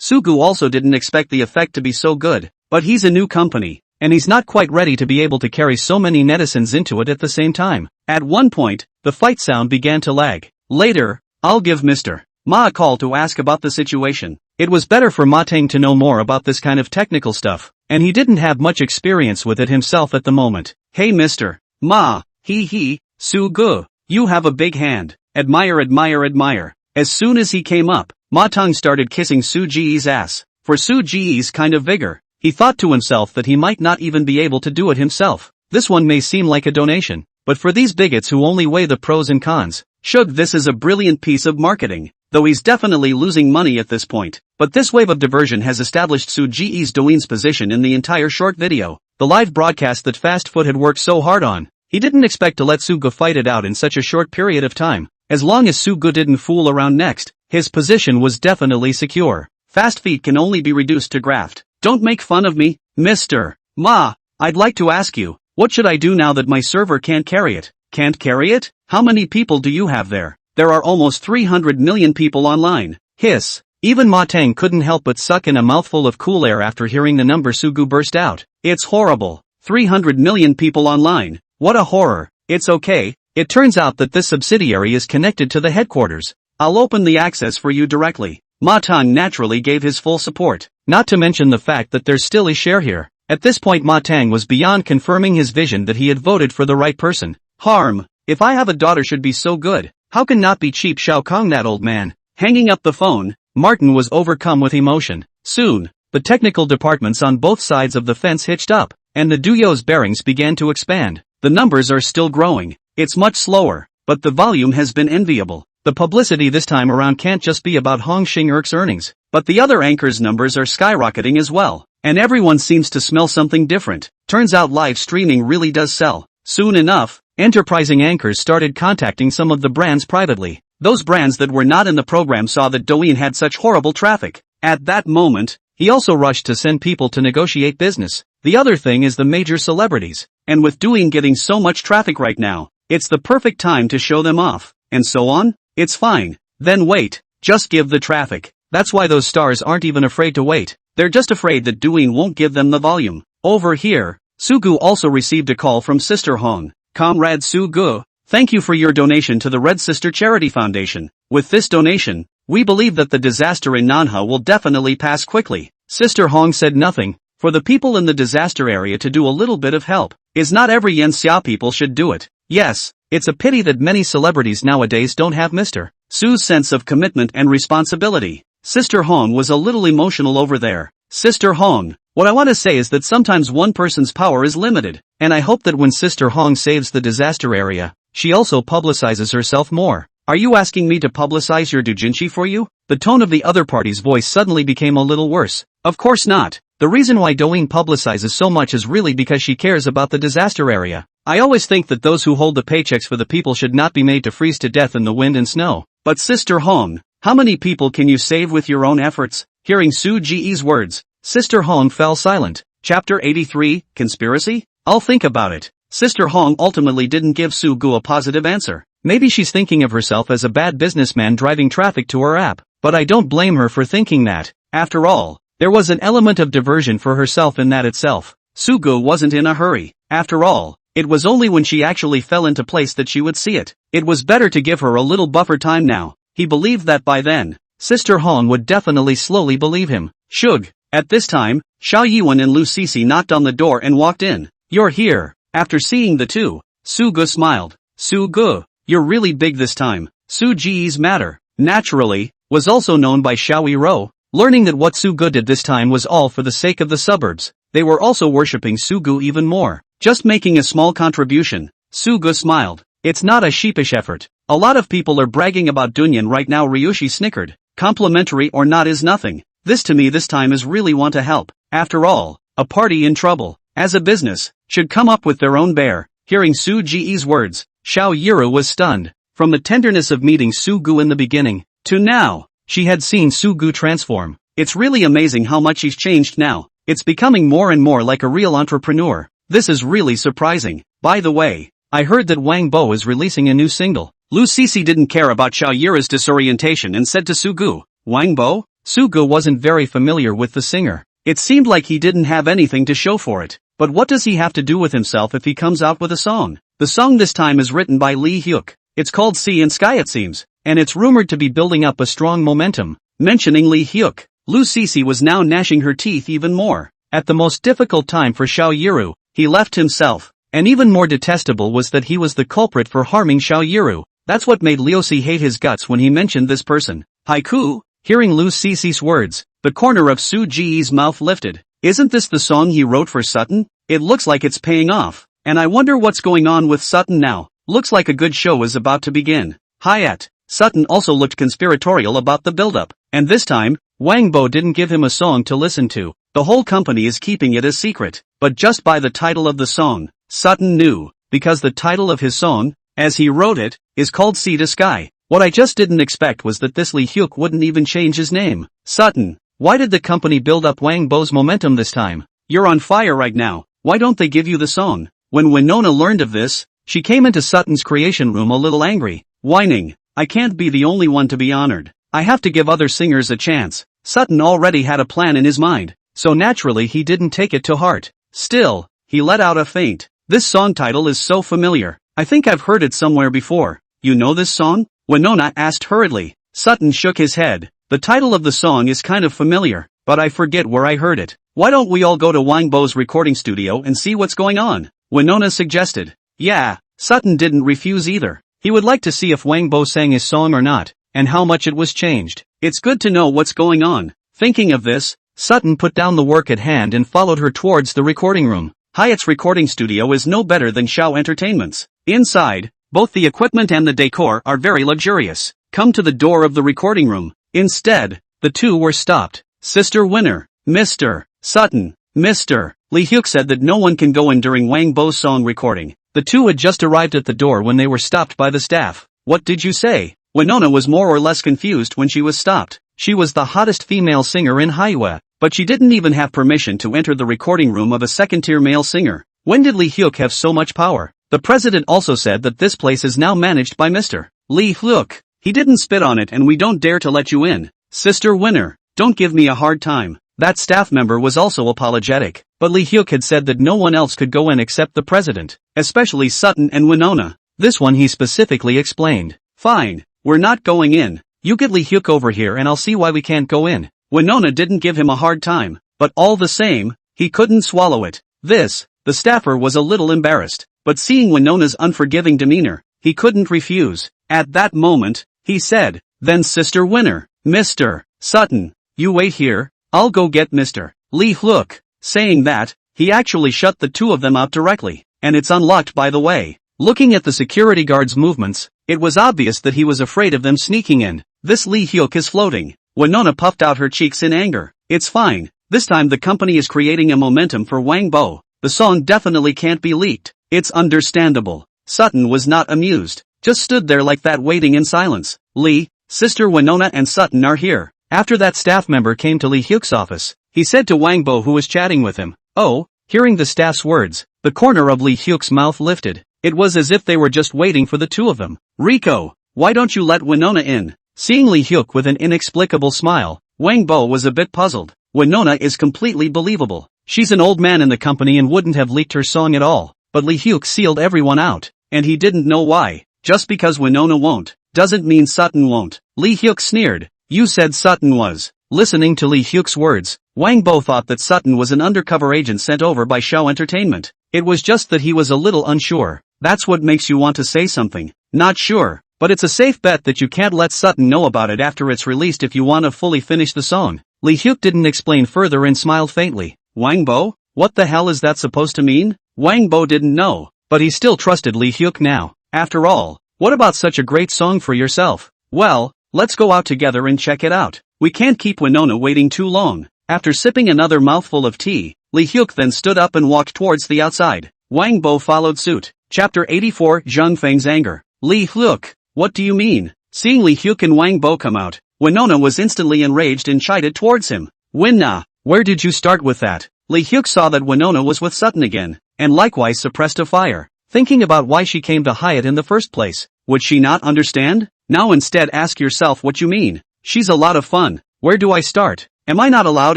Sugu also didn't expect the effect to be so good, but he's a new company, and he's not quite ready to be able to carry so many netizens into it at the same time. At one point, the fight sound began to lag. Later, I'll give Mr. Ma a call to ask about the situation. It was better for Ma Teng to know more about this kind of technical stuff, and he didn't have much experience with it himself at the moment. Hey Mr. Ma, Sugu, you have a big hand. Admire, admire, admire. As soon as he came up, Ma Teng started kissing Su Ji's ass. For Su Ji's kind of vigor, he thought to himself that he might not even be able to do it himself. This one may seem like a donation, but for these bigots who only weigh the pros and cons, this is a brilliant piece of marketing, though he's definitely losing money at this point. But this wave of diversion has established Su Ji's Douyin's position in the entire short video, the live broadcast that Fast Foot had worked so hard on. He didn't expect to let Sugu fight it out in such a short period of time. As long as Sugu didn't fool around next, His position was definitely secure. Fast feet can only be reduced to graft. Don't make fun of me, Mr. Ma. I'd like to ask you, what should I do now that my server can't carry it? Can't carry it? How many people do you have there? There are almost 300 million people online. Hiss. Even Ma Tang couldn't help but suck in a mouthful of cool air after hearing the number Sugu burst out. It's horrible. 300 million people online. What a horror. It's okay. It turns out that this subsidiary is connected to the headquarters. I'll open the access for you directly. Ma Tang naturally gave his full support. Not to mention the fact that there's still a share here. At this point Ma Tang was beyond confirming his vision that he had voted for the right person. Harm. If I have a daughter should be so good. How can not be cheap Shao Kong that old man? Hanging up the phone, Martin was overcome with emotion. Soon, the technical departments on both sides of the fence hitched up, and the Duyo's bearings began to expand. The numbers are still growing. It's much slower, but the volume has been enviable. The publicity this time around can't just be about Hong Xing-erk's earnings, but the other anchors' numbers are skyrocketing as well, and everyone seems to smell something different. Turns out live streaming really does sell. Soon enough, enterprising anchors started contacting some of the brands privately. Those brands that were not in the program saw that Douyin had such horrible traffic. At that moment, he also rushed to send people to negotiate business. The other thing is the major celebrities. And with Douyin getting so much traffic right now, it's the perfect time to show them off. And so on? It's fine. Then wait. Just give the traffic. That's why those stars aren't even afraid to wait. They're just afraid that Douyin won't give them the volume. Over here, Sugu also received a call from Sister Hong. Comrade Sugu, thank you for your donation to the Red Sister Charity Foundation. With this donation, we believe that the disaster in Manhwa will definitely pass quickly. Sister Hong said nothing. For the people in the disaster area to do a little bit of help. Is not every Yanxia people should do it. Yes, it's a pity that many celebrities nowadays don't have Mr. Su's sense of commitment and responsibility. Sister Hong was a little emotional over there. Sister Hong, what I want to say is that sometimes one person's power is limited, and I hope that when Sister Hong saves the disaster area, she also publicizes herself more. Are you asking me to publicize your doujinshi for you? The tone of the other party's voice suddenly became a little worse. Of course not. The reason why Douyin publicizes so much is really because she cares about the disaster area. I always think that those who hold the paychecks for the people should not be made to freeze to death in the wind and snow. But Sister Hong, how many people can you save with your own efforts? Hearing Su Ji's words, Sister Hong fell silent. Chapter 83, Conspiracy? I'll think about it. Sister Hong ultimately didn't give Su Gu a positive answer. Maybe she's thinking of herself as a bad businessman driving traffic to her app, but I don't blame her for thinking that. After all, there was an element of diversion for herself in that itself. Su Gu wasn't in a hurry. After all, it was only when she actually fell into place that she would see it. It was better to give her a little buffer time now. He believed that by then, Sister Hong would definitely slowly believe him. Shug. At this time, Xiao Yiwen and Lu Sisi knocked on the door and walked in. You're here. After seeing the two, Su Gu smiled. Su Gu, you're really big this time. Su Ji's matter, naturally, was also known by Xiao Yiro. Learning that what Su Gu did this time was all for the sake of the suburbs, they were also worshipping Su Gu even more. Just making a small contribution, Su Gu smiled. It's not a sheepish effort. A lot of people are bragging about Dunyan right now. Ryushi snickered. Complimentary or not is nothing. This to me this time is really want to help. After all, a party in trouble, as a business, should come up with their own bear. Hearing Su Ji's words, Xiao Yiru was stunned. From the tenderness of meeting Su Gu in the beginning, to now, she had seen Su Gu transform. It's really amazing how much he's changed now. It's becoming more and more like a real entrepreneur. This is really surprising. By the way, I heard that Wang Bo is releasing a new single. Lu Sisi didn't care about Xiao Yira's disorientation and said to Su Gu, Wang Bo? Su Gu wasn't very familiar with the singer. It seemed like he didn't have anything to show for it. But what does he have to do with himself if he comes out with a song? The song this time is written by Lee Hyuk. It's called Sea and Sky it seems, and it's rumored to be building up a strong momentum. Mentioning Lee Hyuk, Lu Sisi was now gnashing her teeth even more. At the most difficult time for Xiao Yiru, he left himself, and even more detestable was that he was the culprit for harming Xiao Yiru. That's what made Liu Si hate his guts when he mentioned this person. Haiku? Hearing Lu Sisi's words, the corner of Su Ji's mouth lifted. Isn't this the song he wrote for Sutton? It looks like it's paying off, and I wonder what's going on with Sutton now. Looks like a good show is about to begin. Hayat. Sutton also looked conspiratorial about the build-up, and this time, Wang Bo didn't give him a song to listen to. The whole company is keeping it a secret, but just by the title of the song, Sutton knew, because the title of his song, as he wrote it, is called Sea to Sky. What I just didn't expect was that this Lee Hyuk wouldn't even change his name. Sutton, why did the company build up Wang Bo's momentum this time? You're on fire right now, why don't they give you the song? When Winona learned of this, she came into Sutton's creation room a little angry, whining, I can't be the only one to be honored. I have to give other singers a chance. Sutton already had a plan in his mind, so naturally he didn't take it to heart. Still, he let out a feint. This song title is so familiar. I think I've heard it somewhere before. You know this song? Winona asked hurriedly. Sutton shook his head. The title of the song is kind of familiar, but I forget where I heard it. Why don't we all go to Wang Bo's recording studio and see what's going on? Winona suggested. Yeah, Sutton didn't refuse either. He would like to see if Wang Bo sang his song or not, and how much it was changed. It's good to know what's going on. Thinking of this, Sutton put down the work at hand and followed her towards the recording room. Hyatt's recording studio is no better than Shaw Entertainment's. Inside, both the equipment and the decor are very luxurious. Come to the door of the recording room. Instead, the two were stopped. Sister Winner, Mr. Sutton, Mr. Lee Hyuk said that no one can go in during Wang Bo's song recording. The two had just arrived at the door when they were stopped by the staff. What did you say? Winona was more or less confused when she was stopped. She was the hottest female singer in Manhwa, but she didn't even have permission to enter the recording room of a second-tier male singer. When did Lee Hyuk have so much power? The president also said that this place is now managed by Mr. Lee Hyuk. He didn't spit on it and we don't dare to let you in. Sister Winner, don't give me a hard time. That staff member was also apologetic, but Lee Hyuk had said that no one else could go in except the president, especially Sutton and Winona. This one he specifically explained. Fine, we're not going in. You get Lee Hyuk over here and I'll see why we can't go in. Winona didn't give him a hard time, but all the same, he couldn't swallow it. The staffer was a little embarrassed, but seeing Winona's unforgiving demeanor, he couldn't refuse. At that moment, he said, then Sister Winner, Mr. Sutton, you wait here, I'll go get Mr. Lee Hyuk. Saying that, he actually shut the two of them out directly, and it's unlocked by the way. Looking at the security guard's movements, it was obvious that he was afraid of them sneaking in. This Lee Hyuk is floating. Winona puffed out her cheeks in anger. It's fine. This time the company is creating a momentum for Wang Bo. The song definitely can't be leaked. It's understandable. Sutton was not amused. Just stood there like that waiting in silence. Lee, Sister Winona and Sutton are here. After that staff member came to Lee Hyuk's office, he said to Wang Bo who was chatting with him. Oh, hearing the staff's words, the corner of Lee Hyuk's mouth lifted. It was as if they were just waiting for the two of them. Rico, why don't you let Winona in? Seeing Lee Hyuk with an inexplicable smile, Wang Bo was a bit puzzled. Winona is completely believable. She's an old man in the company and wouldn't have leaked her song at all, but Lee Hyuk sealed everyone out, and he didn't know why. Just because Winona won't, doesn't mean Sutton won't. Lee Hyuk sneered. You said Sutton was. Listening to Lee Hyuk's words, Wang Bo thought that Sutton was an undercover agent sent over by Shaw Entertainment. It was just that he was a little unsure. That's what makes you want to say something. Not sure, but it's a safe bet that you can't let Sutton know about it after it's released if you want to fully finish the song. Lee Hyuk didn't explain further and smiled faintly. Wang Bo? What the hell is that supposed to mean? Wang Bo didn't know, but he still trusted Lee Hyuk now. After all, what about such a great song for yourself? Well, let's go out together and check it out. We can't keep Winona waiting too long. After sipping another mouthful of tea, Lee Hyuk then stood up and walked towards the outside. Wang Bo followed suit. Chapter 84 Zheng Feng's anger. Lee Hyuk, what do you mean? Seeing Lee Hyuk and Wang Bo come out, Winona was instantly enraged and chided towards him. Winna, where did you start with that? Lee Hyuk saw that Winona was with Sutton again, and likewise suppressed a fire, thinking about why she came to Hyatt in the first place. Would she not understand? Now instead ask yourself what you mean. She's a lot of fun. Where do I start? Am I not allowed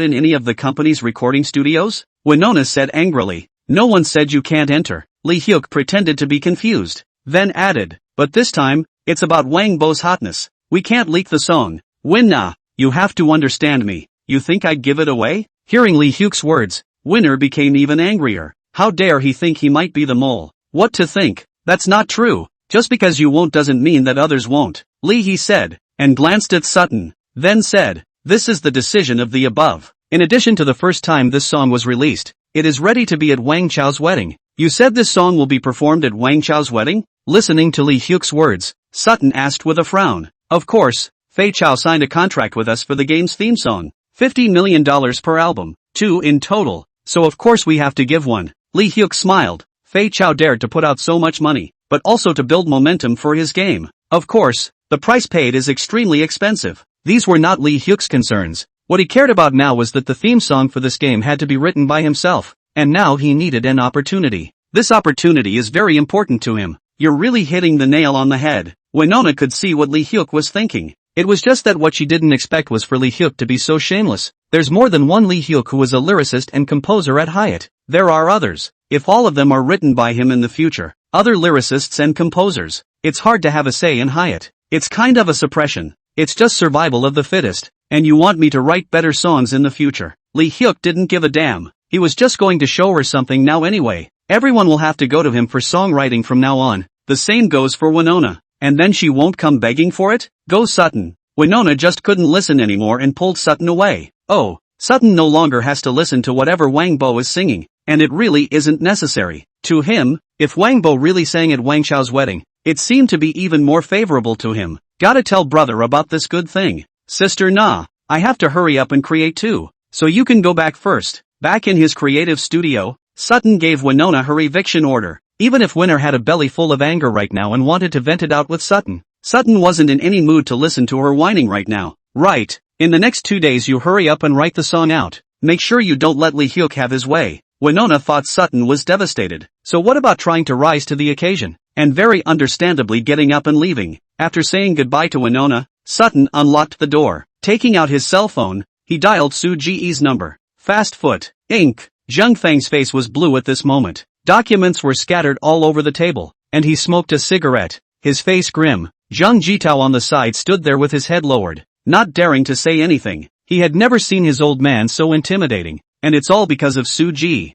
in any of the company's recording studios? Winona said angrily. No one said you can't enter. Lee Hyuk pretended to be confused, then added, but this time, it's about Wang Bo's hotness. We can't leak the song. Winna, you have to understand me. You think I'd give it away? Hearing Lee Hyuk's words, Winner became even angrier. How dare he think he might be the mole? What to think? That's not true. Just because you won't doesn't mean that others won't. Lee, he said, and glanced at Sutton, then said, this is the decision of the above. In addition to the first time this song was released, it is ready to be at Wang Chao's wedding. You said this song will be performed at Wang Chao's wedding? Listening to Lee Hyuk's words, Sutton asked with a frown. Of course, Fei Chao signed a contract with us for the game's theme song. $50 million per album, 2 in total, so of course we have to give one. Lee Hyuk smiled. Fei Chao dared to put out so much money, but also to build momentum for his game. Of course, The price paid is extremely expensive. These were not Lee Hyuk's concerns. What he cared about now was that the theme song for this game had to be written by himself, and now he needed an opportunity. This opportunity is very important to him. You're really hitting the nail on the head. Winona could see what Lee Hyuk was thinking. It was just that what she didn't expect was for Lee Hyuk to be so shameless. There's more than one Lee Hyuk who is a lyricist and composer at Hyatt. There are others. If all of them are written by him in the future, other lyricists and composers, it's hard to have a say in Hyatt. It's kind of a suppression. It's just survival of the fittest. And you want me to write better songs in the future. Lee Hyuk didn't give a damn. He was just going to show her something now anyway. Everyone will have to go to him for songwriting from now on. The same goes for Winona. And then she won't come begging for it? Go Sutton. Winona just couldn't listen anymore and pulled Sutton away. Oh, Sutton no longer has to listen to whatever Wang Bo is singing, and it really isn't necessary. To him, if Wang Bo really sang at Wang Chao's wedding, it seemed to be even more favorable to him. Gotta tell brother about this good thing. Sister nah, I have to hurry up and create too. So you can go back first. Back in his creative studio, Sutton gave Winona her eviction order. Even if Winner had a belly full of anger right now and wanted to vent it out with Sutton, Sutton wasn't in any mood to listen to her whining right now. Right, in the next 2 days you hurry up and write the song out. Make sure you don't let Lee Hyuk have his way. Winona thought Sutton was devastated. So what about trying to rise to the occasion? And very understandably getting up and leaving. After saying goodbye to Winona, Sutton unlocked the door. Taking out his cell phone, he dialed Su Ji's number. Fast foot. Inc. Zheng Feng's face was blue at this moment. Documents were scattered all over the table, and he smoked a cigarette, his face grim. Zhang Jitao on the side stood there with his head lowered, not daring to say anything. He had never seen his old man so intimidating, and it's all because of Su Ji.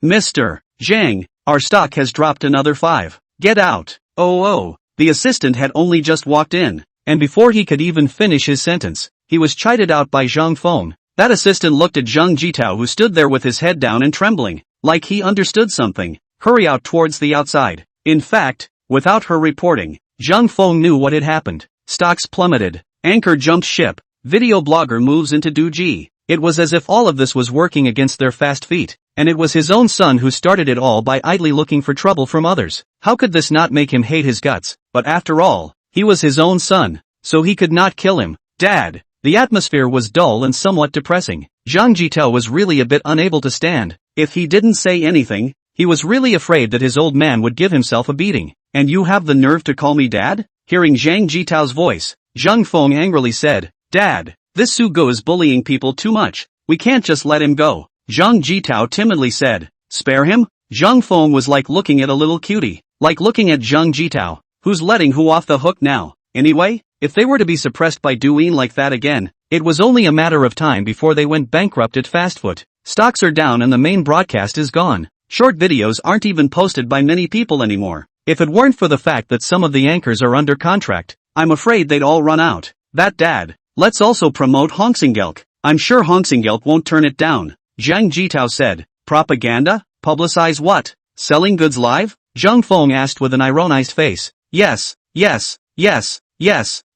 Mr. Zhang, our stock has dropped another 5. Get out. Oh. The assistant had only just walked in, and before he could even finish his sentence, he was chided out by Zhang Feng. That assistant looked at Zhang Jitao who stood there with his head down and trembling, like he understood something. Hurry out towards the outside. In fact, without her reporting, Zhang Feng knew what had happened. Stocks plummeted. Anchor jumped ship. Video blogger moves into Duji. It was as if all of this was working against their fast feet, and it was his own son who started it all by idly looking for trouble from others. How could this not make him hate his guts? But after all, he was his own son, so he could not kill him. Dad. The atmosphere was dull and somewhat depressing. Zhang Jitao was really a bit unable to stand. If he didn't say anything, he was really afraid that his old man would give himself a beating. And you have the nerve to call me dad? Hearing Zhang Jitao's voice, Zhang Feng angrily said, Dad, this Su Go is bullying people too much. We can't just let him go. Zhang Jitao timidly said, Spare him? Zhang Feng was like looking at a little cutie, like looking at Zhang Jitao. Who's letting who off the hook now? Anyway, if they were to be suppressed by Duin like that again, it was only a matter of time before they went bankrupt at Fastfoot. Stocks are down and the main broadcast is gone. Short videos aren't even posted by many people anymore. If it weren't for the fact that some of the anchors are under contract, I'm afraid they'd all run out. That dad. Let's also promote Hongsingelk. I'm sure Hongsingelk won't turn it down. Zhang Jitao said. Propaganda? Publicize what? Selling goods live? Zhang Feng asked with an ironized face. Yes.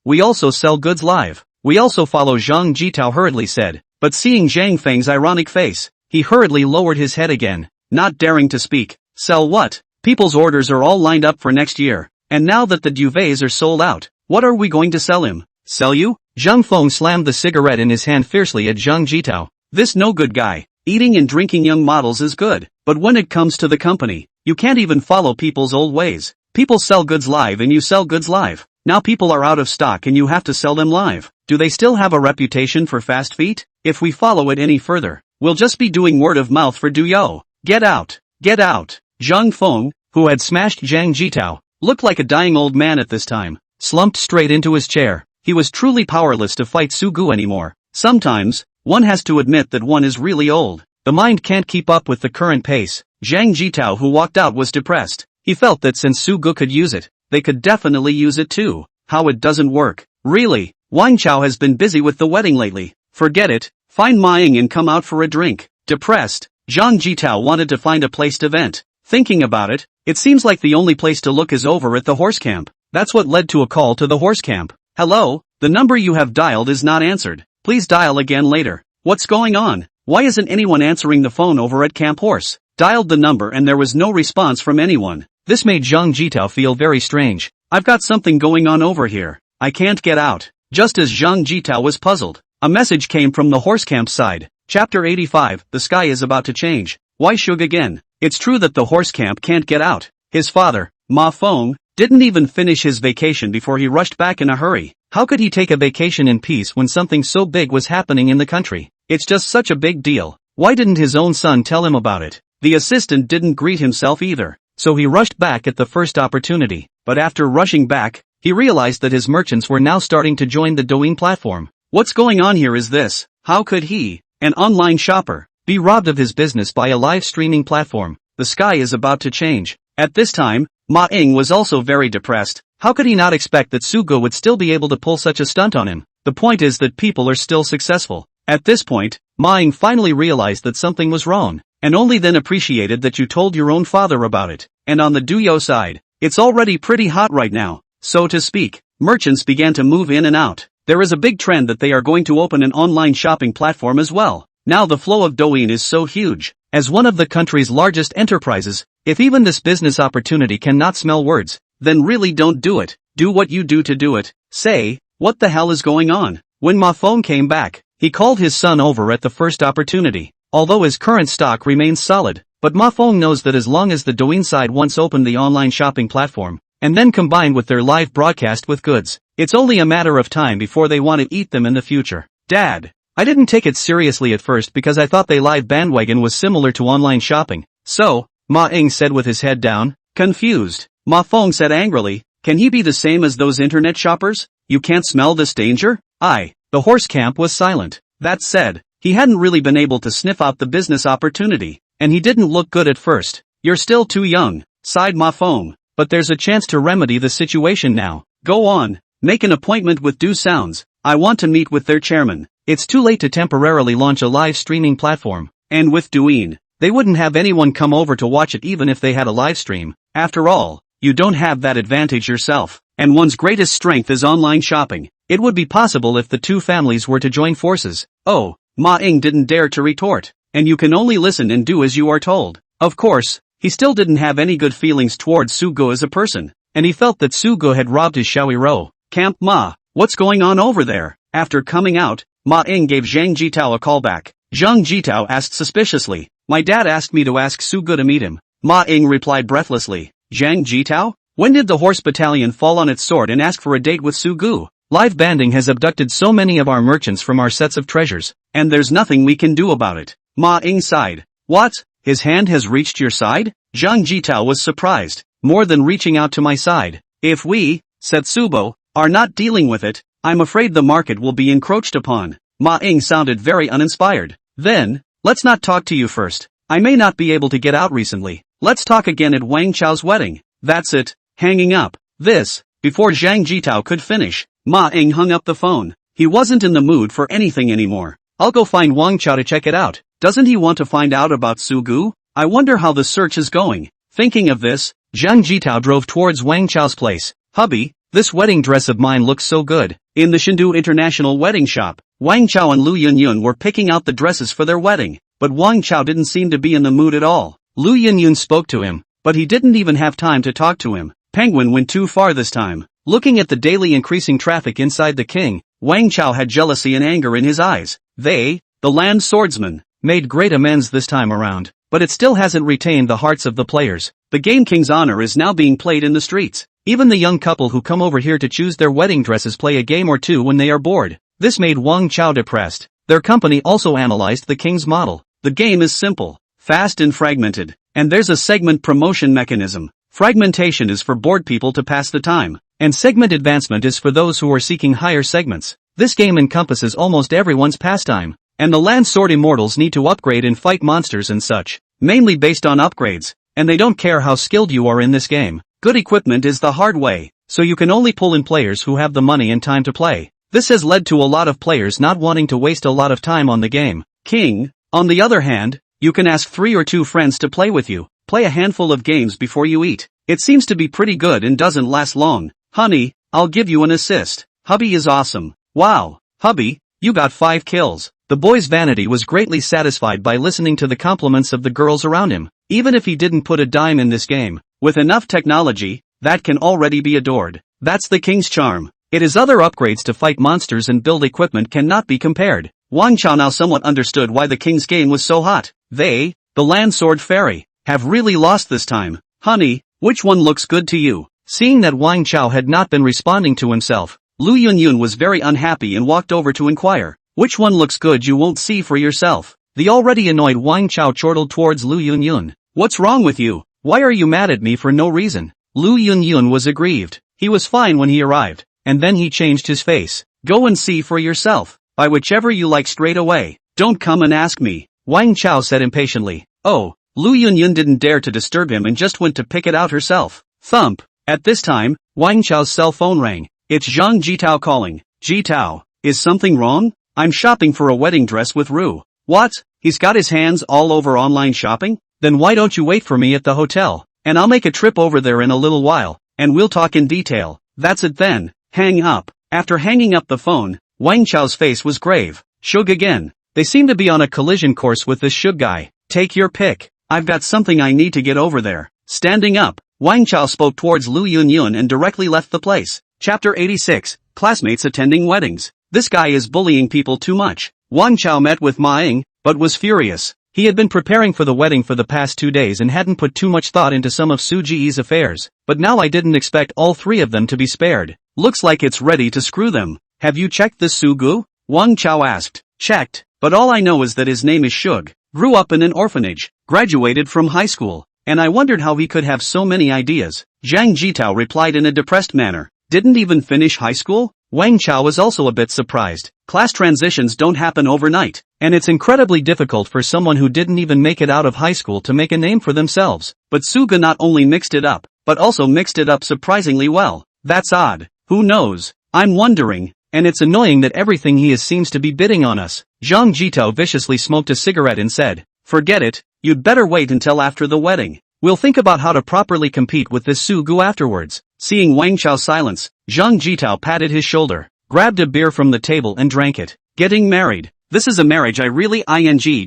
We also sell goods live. We also follow, Zhang Jitao hurriedly said. But seeing Zhang Feng's ironic face, he hurriedly lowered his head again, not daring to speak. Sell what? People's orders are all lined up for next year, and now that the duvets are sold out, what are we going to sell him? Sell you? Zhang Feng slammed the cigarette in his hand fiercely at Zhang Jitao. This no good guy. Eating and drinking young models is good, but when it comes to the company, you can't even follow people's old ways. People sell goods live and you sell goods live. Now people are out of stock and you have to sell them live. Do they still have a reputation for fast feet? If we follow it any further, we'll just be doing word of mouth for Duyo. Get out. Get out. Zhang Feng, who had smashed Zhang Jitao, looked like a dying old man at this time, slumped straight into his chair. He was truly powerless to fight Su Gu anymore. Sometimes, one has to admit that one is really old. The mind can't keep up with the current pace. Zhang Jitao, who walked out, was depressed. He felt that since Su Gu could use it, they could definitely use it too. How it doesn't work. Really, Wang Chao has been busy with the wedding lately. Forget it, find Maying and come out for a drink. Depressed, Zhang Jitao wanted to find a place to vent. Thinking about it, it seems like the only place to look is over at the horse camp. That's what led to a call to the horse camp. Hello, the number you have dialed is not answered. Please dial again later. What's going on? Why isn't anyone answering the phone over at Camp Horse? Dialed the number and there was no response from anyone. This made Zhang Jitao feel very strange. I've got something going on over here. I can't get out. Just as Zhang Jitao was puzzled, a message came from the horse camp side. Chapter 85, the sky is about to change. Why Shug again? It's true that the horse camp can't get out. His father, Ma Feng, didn't even finish his vacation before he rushed back in a hurry. How could he take a vacation in peace when something so big was happening in the country? It's just such a big deal. Why didn't his own son tell him about it? The assistant didn't greet himself either, so he rushed back at the first opportunity. But after rushing back, he realized that his merchants were now starting to join the Douyin platform. What's going on here is this: how could he, an online shopper, be robbed of his business by a live streaming platform? The sky is about to change. At this time, Ma Ying was also very depressed. How could he not expect that Sugo would still be able to pull such a stunt on him? The point is that people are still successful. At this point, Ma Ying finally realized that something was wrong, and only then appreciated that you told your own father about it. And on the Duyo side, it's already pretty hot right now, so to speak. Merchants began to move in and out. There is a big trend that they are going to open an online shopping platform as well. Now the flow of Douyin is so huge. As one of the country's largest enterprises, if even this business opportunity cannot smell words, then really don't do it. Do what you do to do it. Say, what the hell is going on? When Ma Feng came back, he called his son over at the first opportunity. Although his current stock remains solid, but Ma Feng knows that as long as the Douyin side once opened the online shopping platform, and then combined with their live broadcast with goods, it's only a matter of time before they want to eat them in the future. Dad, I didn't take it seriously at first because I thought they live bandwagon was similar to online shopping. So, Ma Ying said with his head down. Confused, Ma Feng said angrily, can he be the same as those internet shoppers? You can't smell this danger? The horse camp was silent. That said, he hadn't really been able to sniff out the business opportunity, and he didn't look good at first. You're still too young, sighed Ma Feng, but there's a chance to remedy the situation now. Go on, make an appointment with Do Sounds. I want to meet with their chairman. It's too late to temporarily launch a live streaming platform, and with Douyin, they wouldn't have anyone come over to watch it even if they had a live stream. After all, you don't have that advantage yourself, and one's greatest strength is online shopping. It would be possible if the two families were to join forces. Oh, Ma Ying didn't dare to retort, and you can only listen and do as you are told. Of course, he still didn't have any good feelings towards Sugo as a person, and he felt that Sugo had robbed his Xiaoiro. Camp Ma, what's going on over there? After coming out, Ma Ying gave Zhang Jitao a call back. Zhang Jitao asked suspiciously, my dad asked me to ask Sugo to meet him. Ma Ying replied breathlessly, Zhang Jitao? When did the horse battalion fall on its sword and ask for a date with Sugo? Live banding has abducted so many of our merchants from our sets of treasures, and there's nothing we can do about it. Ma Ying sighed. What? His hand has reached your side? Zhang Jitao was surprised, more than reaching out to my side. If we, said Subo, are not dealing with it, I'm afraid the market will be encroached upon. Ma Ying sounded very uninspired. Then, let's not talk to you first. I may not be able to get out recently. Let's talk again at Wang Chao's wedding. That's it. Hanging up. Before Zhang Jitao could finish, Ma Ying hung up the phone. He wasn't in the mood for anything anymore. I'll go find Wang Chao to check it out. Doesn't he want to find out about Sugo? I wonder how the search is going. Thinking of this, Zhang Jitao drove towards Wang Chao's place. Hubby, this wedding dress of mine looks so good. In the Chengdu International Wedding Shop, Wang Chao and Lu Yunyun were picking out the dresses for their wedding, but Wang Chao didn't seem to be in the mood at all. Lu Yunyun spoke to him, but he didn't even have time to talk to him. Penguin went too far this time. Looking at the daily increasing traffic inside the king, Wang Chao had jealousy and anger in his eyes. They, the land swordsman, made great amends this time around, but it still hasn't retained the hearts of the players. The Game King's honor is now being played in the streets. Even the young couple who come over here to choose their wedding dresses play a game or two when they are bored. This made Wang Chao depressed. Their company also analyzed the king's model. The game is simple, fast and fragmented, and there's a segment promotion mechanism. Fragmentation is for bored people to pass the time, and segment advancement is for those who are seeking higher segments. This game encompasses almost everyone's pastime, and the land sword immortals need to upgrade and fight monsters and such, mainly based on upgrades, and they don't care how skilled you are in this game. Good equipment is the hard way, so you can only pull in players who have the money and time to play. This has led to a lot of players not wanting to waste a lot of time on the game. King, on the other hand, you can ask 3 or 2 friends to play with you. Play a handful of games before you eat. It seems to be pretty good and doesn't last long. Honey, I'll give you an assist. Hubby is awesome. Wow, hubby, you got 5 kills. The boy's vanity was greatly satisfied by listening to the compliments of the girls around him. Even if he didn't put a dime in this game, with enough technology, that can already be adored. That's the king's charm. His other upgrades to fight monsters and build equipment cannot be compared. Wang Chao now somewhat understood why the king's game was so hot. They, the land sword fairy, have really lost this time. Honey, which one looks good to you? Seeing that Wang Chao had not been responding to himself, Lu Yunyun was very unhappy and walked over to inquire. Which one looks good? You won't see for yourself. The already annoyed Wang Chao chortled towards Lu Yunyun. What's wrong with you? Why are you mad at me for no reason? Lu Yunyun was aggrieved. He was fine when he arrived, and then he changed his face. Go and see for yourself. Buy whichever you like straight away. Don't come and ask me, Wang Chao said impatiently. Oh, Lu Yunyun didn't dare to disturb him and just went to pick it out herself. Thump. At this time, Wang Chao's cell phone rang. It's Zhang Jitao calling. Jitao, is something wrong? I'm shopping for a wedding dress with Ru. What? He's got his hands all over online shopping? Then why don't you wait for me at the hotel? And I'll make a trip over there in a little while, and we'll talk in detail. That's it then. Hang up. After hanging up the phone, Wang Chao's face was grave. Shug again. They seem to be on a collision course with this Shug guy. Take your pick. I've got something I need to get over there. Standing up, Wang Chao spoke towards Lu Yunyun and directly left the place. Chapter 86, Classmates Attending Weddings. This guy is bullying people too much. Wang Chao met with Ma Ying, but was furious. He had been preparing for the wedding for the past 2 days and hadn't put too much thought into some of Su Ji's affairs. But now I didn't expect all 3 of them to be spared. Looks like it's ready to screw them. Have you checked this Su Gu? Wang Chao asked. Checked, but all I know is that his name is Shug. Grew up in an orphanage, graduated from high school, and I wondered how he could have so many ideas. Zhang Jitao replied in a depressed manner. Didn't even finish high school? Wang Chao was also a bit surprised. Class transitions don't happen overnight, and it's incredibly difficult for someone who didn't even make it out of high school to make a name for themselves. But Suga not only mixed it up, but also mixed it up surprisingly well. That's odd. Who knows? I'm wondering. And it's annoying that everything he is seems to be bidding on us. Zhang Jitao viciously smoked a cigarette and said, forget it, you'd better wait until after the wedding. We'll think about how to properly compete with this Su Gu afterwards. Seeing Wang Chao's silence, Zhang Jitao patted his shoulder, grabbed a beer from the table and drank it. Getting married. This is a marriage I really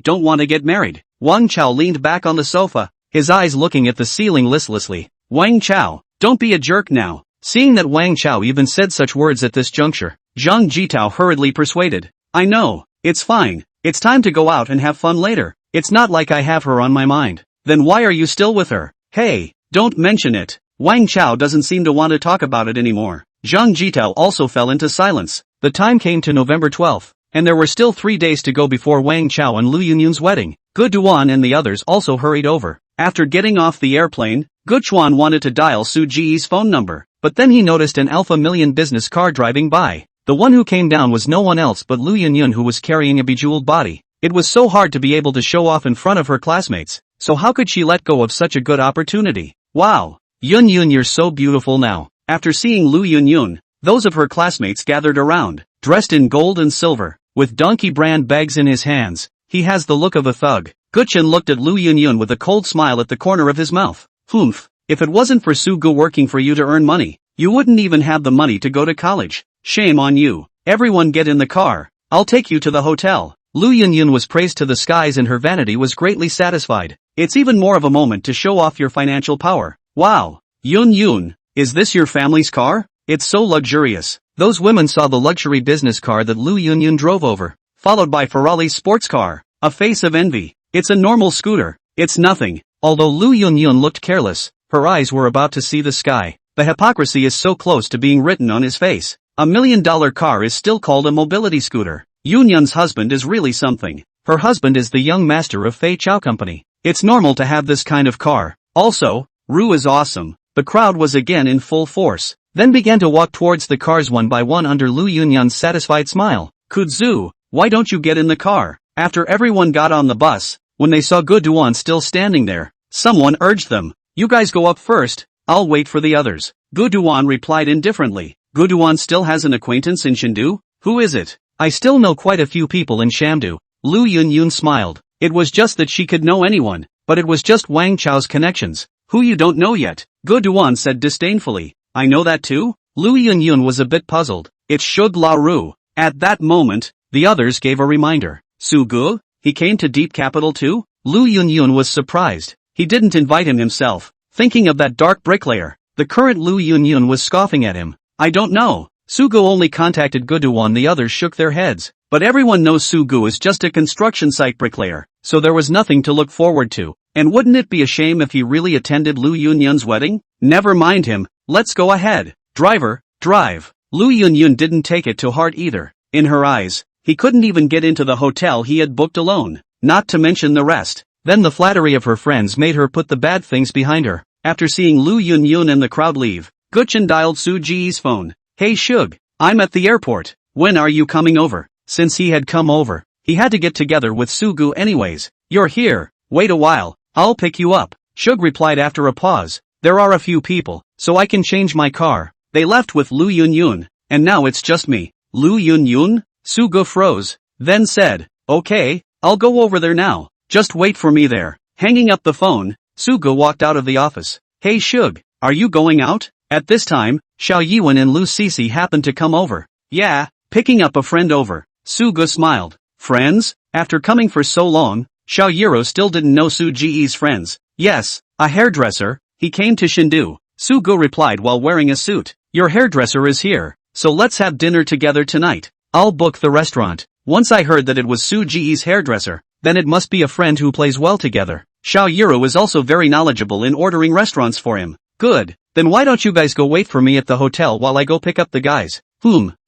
don't want to get married. Wang Chao leaned back on the sofa, his eyes looking at the ceiling listlessly. Wang Chao, don't be a jerk now. Seeing that Wang Chao even said such words at this juncture, Zhang Jitao hurriedly persuaded. I know, it's fine. It's time to go out and have fun later. It's not like I have her on my mind. Then why are you still with her? Hey, don't mention it. Wang Chao doesn't seem to want to talk about it anymore. Zhang Jitao also fell into silence. The time came to November 12th, and there were still 3 days to go before Wang Chao and Lu Yunyun's wedding. Gu Duan and the others also hurried over. After getting off the airplane, Gu Chuan wanted to dial Su Ji's phone number, but then he noticed an Alpha Million business car driving by. The one who came down was no one else but Lu Yunyun, who was carrying a bejeweled body. It was so hard to be able to show off in front of her classmates, so how could she let go of such a good opportunity? Wow! Yunyun, you're so beautiful now. After seeing Lu Yunyun, those of her classmates gathered around, dressed in gold and silver, with donkey brand bags in his hands. He has the look of a thug. Guchen looked at Lu Yunyun with a cold smile at the corner of his mouth. Humph, if it wasn't for Su Gu working for you to earn money, you wouldn't even have the money to go to college. Shame on you. Everyone get in the car. I'll take you to the hotel. Lu Yunyun was praised to the skies and her vanity was greatly satisfied. It's even more of a moment to show off your financial power. Wow. Yunyun, is this your family's car? It's so luxurious. Those women saw the luxury business car that Lu Yunyun drove over, followed by Ferrari's sports car. A face of envy. It's a normal scooter. It's nothing. Although Lu Yunyun looked careless, her eyes were about to see the sky. The hypocrisy is so close to being written on his face. $1 million car is still called a mobility scooter. Yunyun's husband is really something. Her husband is the young master of Fei Chow Company. It's normal to have this kind of car. Also, Ru is awesome. The crowd was again in full force, then began to walk towards the cars one by one under Lu Yunyun's satisfied smile. Kudzu, why don't you get in the car? After everyone got on the bus, when they saw Gu Duan still standing there, someone urged them. You guys go up first, I'll wait for the others. Gu Duan replied indifferently. Gu Duan still has an acquaintance in Shindu? Who is it? I still know quite a few people in Shamdu. Lu Yunyun smiled. It was just that she could know anyone, but it was just Wang Chao's connections. Who you don't know yet? Gu Duan said disdainfully. I know that too? Lu Yunyun was a bit puzzled. It's Shug La Ru. At that moment, the others gave a reminder. Su Gu? He came to Deep Capital too? Lu Yunyun was surprised. He didn't invite him himself. Thinking of that dark bricklayer, the current Lu Yunyun was scoffing at him. I don't know. Sugu only contacted Guduan. The others shook their heads. But everyone knows Sugu is just a construction site bricklayer, so there was nothing to look forward to. And wouldn't it be a shame if he really attended Lu Yunyun's wedding? Never mind him, let's go ahead. Driver, drive. Lu Yunyun didn't take it to heart either. In her eyes, he couldn't even get into the hotel he had booked alone, not to mention the rest. Then the flattery of her friends made her put the bad things behind her. After seeing Lu Yunyun and the crowd leave, Guchen dialed Su Ji's phone. Hey Shug, I'm at the airport. When are you coming over? Since he had come over, he had to get together with Sugu anyways. You're here, wait a while, I'll pick you up. Shug replied after a pause. There are a few people, so I can change my car. They left with Lu Yunyun, and now it's just me. Lu Yunyun? Sugu froze, then said, okay, I'll go over there now, just wait for me there. Hanging up the phone, Sugu walked out of the office. Hey Shug, are you going out? At this time, Xiao Yiwen and Lu Sisi happened to come over. Yeah, picking up a friend over. Sugu smiled. Friends? After coming for so long, Xiao Yiro still didn't know Su Ji's friends. Yes, a hairdresser, he came to Shindu. Sugu replied while wearing a suit. Your hairdresser is here, so let's have dinner together tonight. I'll book the restaurant. Once I heard that it was Su Ji's hairdresser, then it must be a friend who plays well together. Xiao Yiro is also very knowledgeable in ordering restaurants for him. Good, then why don't you guys go wait for me at the hotel while I go pick up the guys?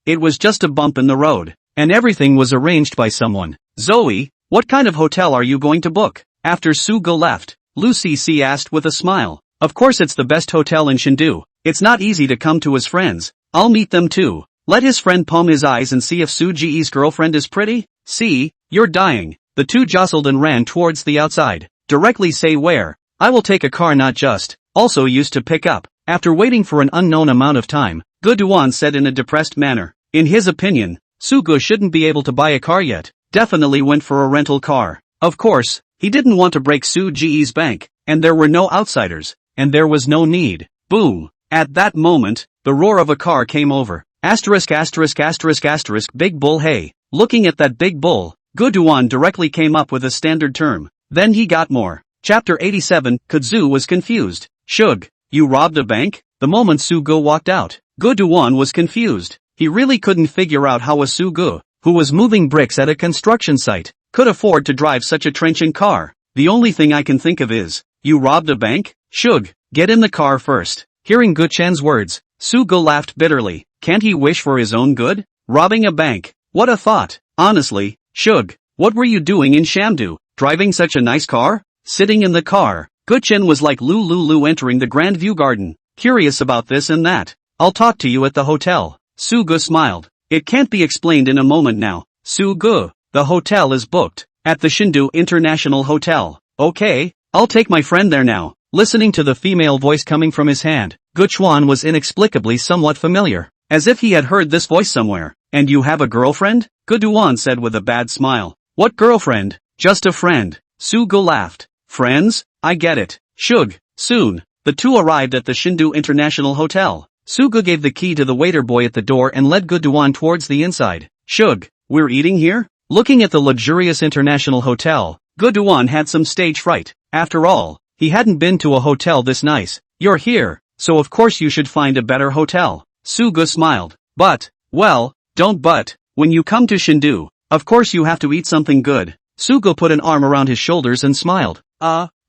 It was just a bump in the road. And everything was arranged by someone. Zoe, what kind of hotel are you going to book? After Sugu left, Lu Sisi asked with a smile. Of course it's the best hotel in Shindu. It's not easy to come to his friends. I'll meet them too. Let his friend palm his eyes and see if Su Ji's girlfriend is pretty. See, you're dying. The two jostled and ran towards the outside. Directly say where. I will take a car, not just. Also used to pick up. After waiting for an unknown amount of time, Guduan said in a depressed manner. In his opinion, Sugu shouldn't be able to buy a car yet. Definitely went for a rental car. Of course, he didn't want to break Su Ji's bank, and there were no outsiders, and there was no need. Boom. At that moment, the roar of a car came over. Asterisk asterisk asterisk asterisk big bull. Hey, looking at that big bull, Guduan directly came up with a standard term. Then he got more. Chapter 87, Kudzu was confused. Shug, you robbed a bank? The moment Sugu walked out, Guduan was confused. He really couldn't figure out how a Sugu, who was moving bricks at a construction site, could afford to drive such a trenchant car. The only thing I can think of is, you robbed a bank? Shug, get in the car first. Hearing Guchen's words, Sugu laughed bitterly. Can't he wish for his own good? Robbing a bank. What a thought. Honestly, Shug, what were you doing in Shamdu? Driving such a nice car? Sitting in the car, Guchen was like Lulu entering the Grand View Garden, curious about this and that. I'll talk to you at the hotel. Sugu smiled. It can't be explained in a moment now. Sugu, the hotel is booked. At the Shindu International Hotel. Okay, I'll take my friend there now. Listening to the female voice coming from his hand, Guchuan was inexplicably somewhat familiar. As if he had heard this voice somewhere. And you have a girlfriend? Guduan said with a bad smile. What girlfriend? Just a friend. Sugu laughed. Friends? I get it. Shug, soon. The two arrived at the Shindu International Hotel. Sugu gave the key to the waiter boy at the door and led Guduan towards the inside. Shug, we're eating here? Looking at the luxurious international hotel, Guduan had some stage fright. After all, he hadn't been to a hotel this nice. You're here, so of course you should find a better hotel. Sugu smiled. But, well, don't but. When you come to Shindu, of course you have to eat something good. Sugu put an arm around his shoulders and smiled.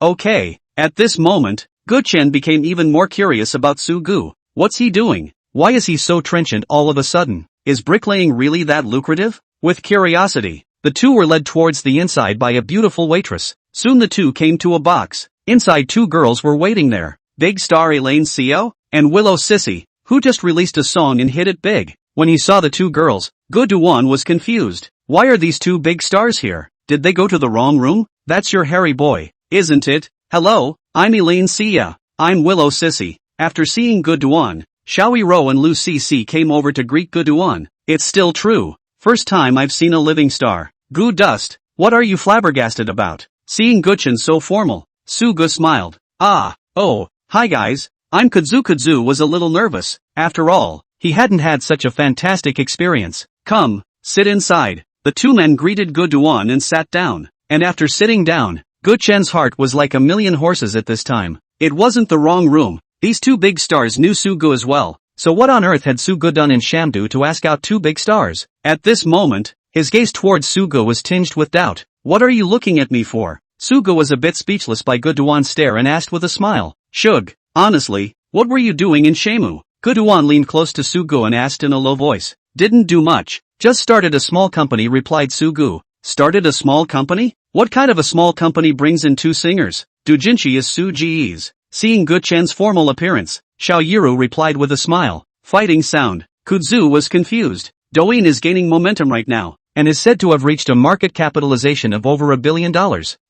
Okay. At this moment, Guchen became even more curious about Sugu. What's he doing? Why is he so trenchant all of a sudden? Is bricklaying really that lucrative? With curiosity, the two were led towards the inside by a beautiful waitress. Soon the two came to a box. Inside, two girls were waiting there. Big star Elaine Seo and Willow Sissy, who just released a song and hit it big. When he saw the two girls, Guduan was confused. Why are these two big stars here? Did they go to the wrong room? That's your hairy boy, isn't it? Hello, I'm Elaine Seo. I'm Willow Sissy. After seeing Guduan, Xiaoi Ro and Lu Cc came over to greet Guduan. It's still true. First time I've seen a living star. Gu Dust, what are you flabbergasted about? Seeing Guchen so formal, Sugu smiled. Hi guys, I'm Kudzu. Kudzu was a little nervous. After all, he hadn't had such a fantastic experience. Come, sit inside. The two men greeted Guduan and sat down. And after sitting down, Guchen's heart was like a million horses at this time. It wasn't the wrong room. These two big stars knew Sugu as well. So what on earth had Sugo done in Shamdu to ask out two big stars? At this moment, his gaze towards Sugo was tinged with doubt. What are you looking at me for? Sugo was a bit speechless by Guduan's stare and asked with a smile. Shug, honestly, what were you doing in Shamu? Guduan leaned close to Sugo and asked in a low voice. Didn't do much. Just started a small company, replied Sugo. Started a small company? What kind of a small company brings in two singers? Doujinshi is Su-ji's. Seeing Guchen's formal appearance, Xiao Yiru replied with a smile. Fighting sound. Kudzu was confused. Douyin is gaining momentum right now, and is said to have reached a market capitalization of over $1 billion.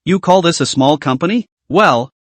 You call this a small company? Well,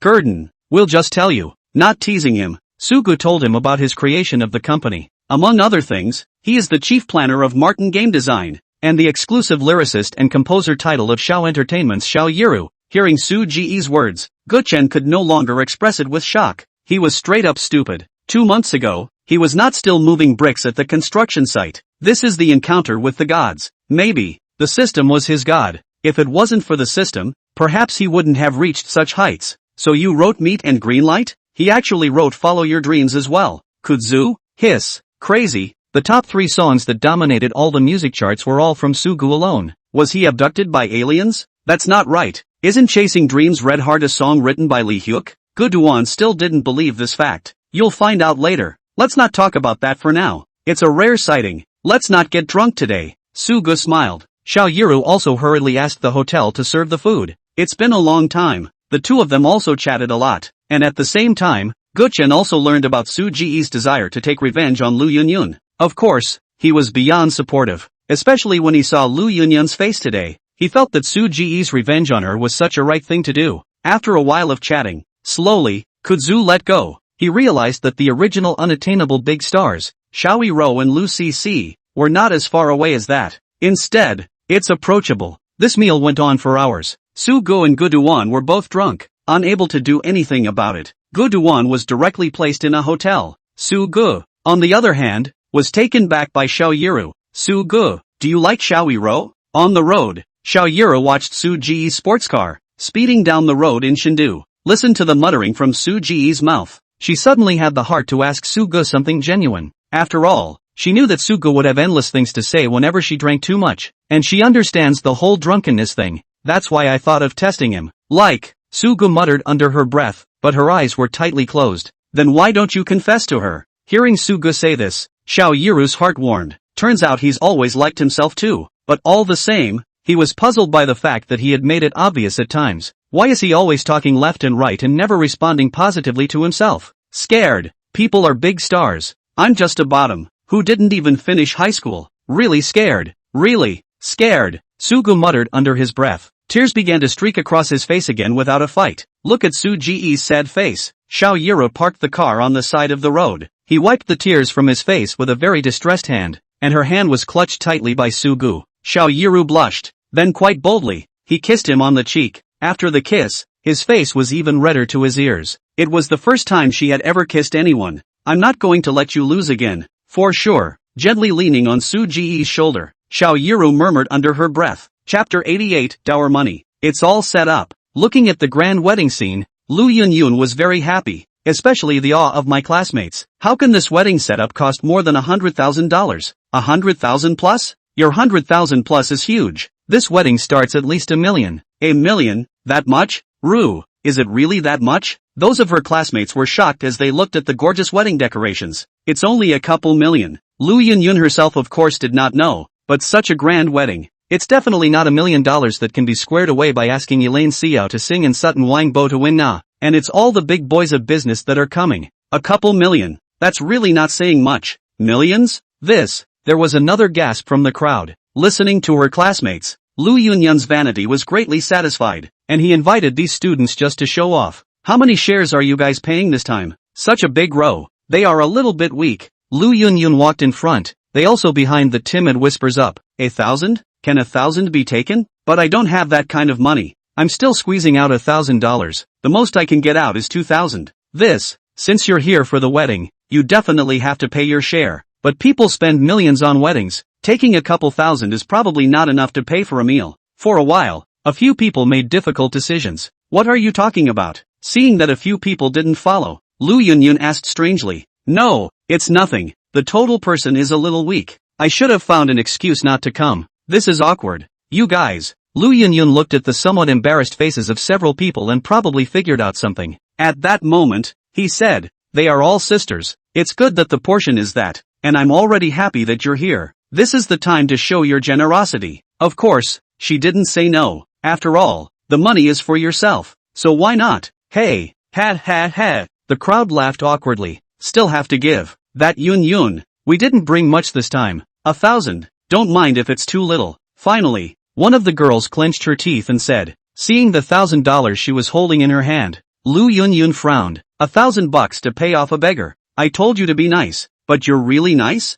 Gurdon, we'll just tell you. Not teasing him, Sugo told him about his creation of the company. Among other things, he is the chief planner of Martin Game Design, and the exclusive lyricist and composer title of Xiao Entertainment's Xiao Yiru. Hearing Su Ji's words, Guchen could no longer express it with shock. He was straight up stupid. 2 months ago, he was not still moving bricks at the construction site. This is the encounter with the gods. Maybe, the system was his god. If it wasn't for the system, perhaps he wouldn't have reached such heights. So you wrote Meat and Greenlight? He actually wrote Follow Your Dreams as well. Kudzu? Hiss. Crazy. The top 3 songs that dominated all the music charts were all from Sugo alone. Was he abducted by aliens? That's not right. Isn't Chasing Dreams Red Heart a song written by Lee Hyuk? Guduan still didn't believe this fact. You'll find out later. Let's not talk about that for now. It's a rare sighting. Let's not get drunk today. Sugo smiled. Xiao Yiru also hurriedly asked the hotel to serve the food. It's been a long time. The two of them also chatted a lot. And at the same time, Guchen also learned about Su Ji's desire to take revenge on Lu Yunyun. Of course, he was beyond supportive. Especially when he saw Lu Yunyun's face today. He felt that Su Ji's revenge on her was such a right thing to do. After a while of chatting, slowly, Kudzu let go. He realized that the original unattainable big stars, Xiao Yiro and Lu Cc, were not as far away as that. Instead, it's approachable. This meal went on for hours. Sugo and Guduan were both drunk, unable to do anything about it. Guduan was directly placed in a hotel. Sugo, on the other hand, was taken back by Xiao Yiru. Sugo, do you like Xiao Yiro? On the road, Xiao Yiru watched Su Ji's sports car, speeding down the road in Shindu. Listened to the muttering from Su Ji's mouth. She suddenly had the heart to ask Sugo something genuine. After all, she knew that Sugo would have endless things to say whenever she drank too much, and she understands the whole drunkenness thing. That's why I thought of testing him. Like, Sugo muttered under her breath, but her eyes were tightly closed. Then why don't you confess to her? Hearing Sugo say this, Xiao Yiru's heart warmed. Turns out he's always liked himself too. But all the same, he was puzzled by the fact that he had made it obvious at times. Why is he always talking left and right and never responding positively to himself? Scared. People are big stars. I'm just a bottom, who didn't even finish high school. Really scared. Really scared. Sugo muttered under his breath. Tears began to streak across his face again without a fight. Look at Su Ji's sad face. Xiao Yiru parked the car on the side of the road. He wiped the tears from his face with a very distressed hand, and her hand was clutched tightly by Sugo. Xiao Yiru blushed. Then quite boldly, he kissed him on the cheek. After the kiss, his face was even redder to his ears. It was the first time she had ever kissed anyone. I'm not going to let you lose again. For sure. Gently leaning on Su Ji's shoulder, Xiao Yiru murmured under her breath. Chapter 88, Dower Money. It's all set up. Looking at the grand wedding scene, Lu Yunyun was very happy. Especially the awe of my classmates. How can this wedding setup cost more than $100,000? 100,000 plus? Your 100,000 plus is huge. This wedding starts at least $1 million. $1 million? That much? Rue, is it really that much? Those of her classmates were shocked as they looked at the gorgeous wedding decorations. It's only a couple million. Lu Yunyun herself of course did not know, but such a grand wedding. It's definitely not $1 million that can be squared away by asking Elaine Xiao to sing and Sutton Wang Bo to win na. And it's all the big boys of business that are coming. A couple million. That's really not saying much. Millions? There was another gasp from the crowd. Listening to her classmates, Lu Yunyun's vanity was greatly satisfied, and he invited these students just to show off. How many shares are you guys paying this time? Such a big row. They are a little bit weak. Lu Yunyun walked in front, they also behind the timid whispers up. 1,000? Can 1,000 be taken? But I don't have that kind of money. I'm still squeezing out $1,000. The most I can get out is 2,000. Since you're here for the wedding, you definitely have to pay your share. But people spend millions on weddings. Taking a couple thousand is probably not enough to pay for a meal. For a while, a few people made difficult decisions. What are you talking about? Seeing that a few people didn't follow, Lu Yunyun asked strangely. No, it's nothing. The total person is a little weak. I should have found an excuse not to come. This is awkward. You guys. Lu Yunyun looked at the somewhat embarrassed faces of several people and probably figured out something. At that moment, he said, they are all sisters. It's good that the portion is that, and I'm already happy that you're here. This is the time to show your generosity. Of course, she didn't say no. After all, the money is for yourself. So why not? Hey, ha. The crowd laughed awkwardly. Still have to give. That Yun. We didn't bring much this time. 1,000. Don't mind if it's too little. Finally, one of the girls clenched her teeth and said, seeing the $1,000 she was holding in her hand. Lu Yunyun frowned. $1,000 to pay off a beggar. I told you to be nice, but you're really nice?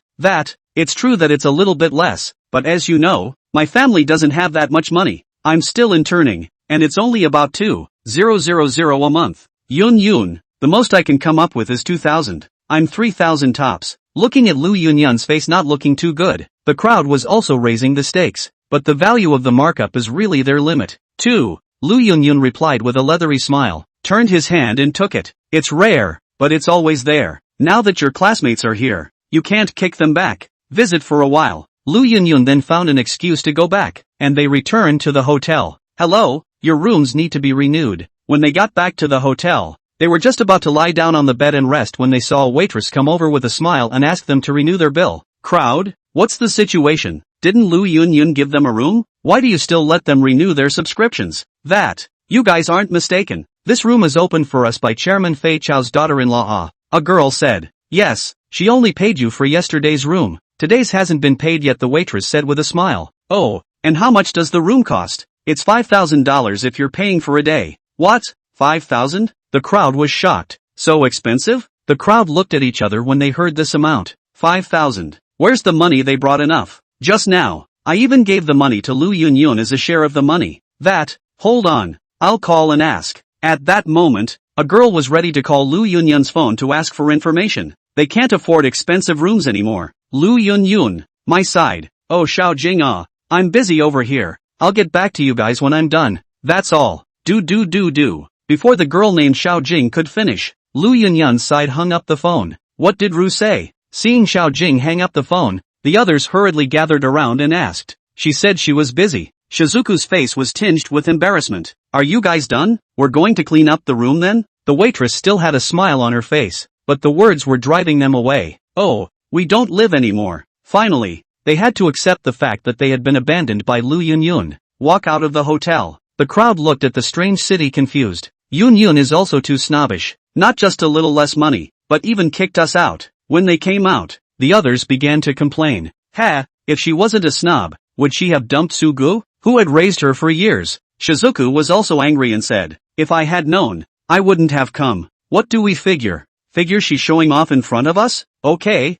It's true that it's a little bit less, but as you know, my family doesn't have that much money. I'm still interning, and it's only about 2,000 a month. Yun, the most I can come up with is 2,000. I'm 3,000 tops. Looking at Lu Yunyun's face not looking too good, the crowd was also raising the stakes. But the value of the markup is really their limit. 2. Lu Yunyun replied with a leathery smile, turned his hand and took it. It's rare, but it's always there. Now that your classmates are here, you can't kick them back. Visit for a while. Lu Yunyun then found an excuse to go back, and they returned to the hotel. Hello, your rooms need to be renewed. When they got back to the hotel, they were just about to lie down on the bed and rest when they saw a waitress come over with a smile and ask them to renew their bill. Crowd, what's the situation? Didn't Lu Yunyun give them a room? Why do you still let them renew their subscriptions? You guys aren't mistaken. This room is opened for us by Chairman Fei Chao's daughter-in-law. A girl said. Yes, she only paid you for yesterday's room. Today's hasn't been paid yet, the waitress said with a smile. Oh, and how much does the room cost? It's $5,000 if you're paying for a day. What? 5,000? The crowd was shocked. So expensive? The crowd looked at each other when they heard this amount. 5,000. Where's the money they brought enough? Just now, I even gave the money to Lu Yunyun as a share of the money. Hold on. I'll call and ask. At that moment, a girl was ready to call Lu Yunyun's phone to ask for information. They can't afford expensive rooms anymore. Lu Yunyun, my side. Oh Xiao Jing I'm busy over here. I'll get back to you guys when I'm done. That's all. Do. Before the girl named Xiao Jing could finish, Lu Yunyun's side hung up the phone. What did Ru say? Seeing Xiao Jing hang up the phone, the others hurriedly gathered around and asked. She said she was busy. Shizuku's face was tinged with embarrassment. Are you guys done? We're going to clean up the room then? The waitress still had a smile on her face, but the words were driving them away. Oh, we don't live anymore. Finally, they had to accept the fact that they had been abandoned by Lu Yunyun. Walk out of the hotel. The crowd looked at the strange city confused. Yunyun is also too snobbish. Not just a little less money, but even kicked us out. When they came out, the others began to complain. If she wasn't a snob, would she have dumped Sugu, who had raised her for years? Shizuku was also angry and said, if I had known, I wouldn't have come. What do we figure? Figure she's showing off in front of us? Okay,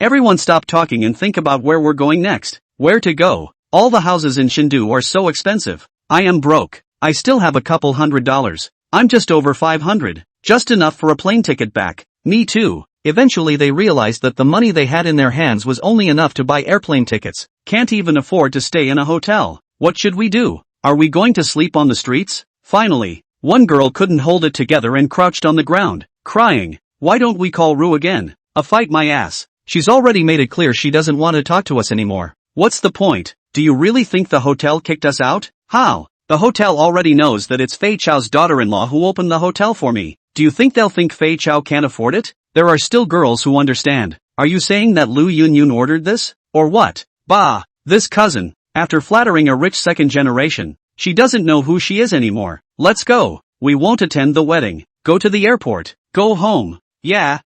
everyone stop talking and think about where we're going next. Where to go? All the houses in Shindu are so expensive. I am broke. I still have a couple $100. I'm just over 500. Just enough for a plane ticket back. Me too. Eventually they realized that the money they had in their hands was only enough to buy airplane tickets. Can't even afford to stay in a hotel. What should we do? Are we going to sleep on the streets? Finally, one girl couldn't hold it together and crouched on the ground, crying. Why don't we call Ru again? A fight my ass. She's already made it clear she doesn't want to talk to us anymore. What's the point? Do you really think the hotel kicked us out? How? The hotel already knows that it's Fei Chao's daughter-in-law who opened the hotel for me. Do you think they'll think Fei Chao can't afford it? There are still girls who understand. Are you saying that Lu Yunyun ordered this? Or what? Bah! This cousin, after flattering a rich second generation, she doesn't know who she is anymore. Let's go. We won't attend the wedding. Go to the airport. Go home. Yeah,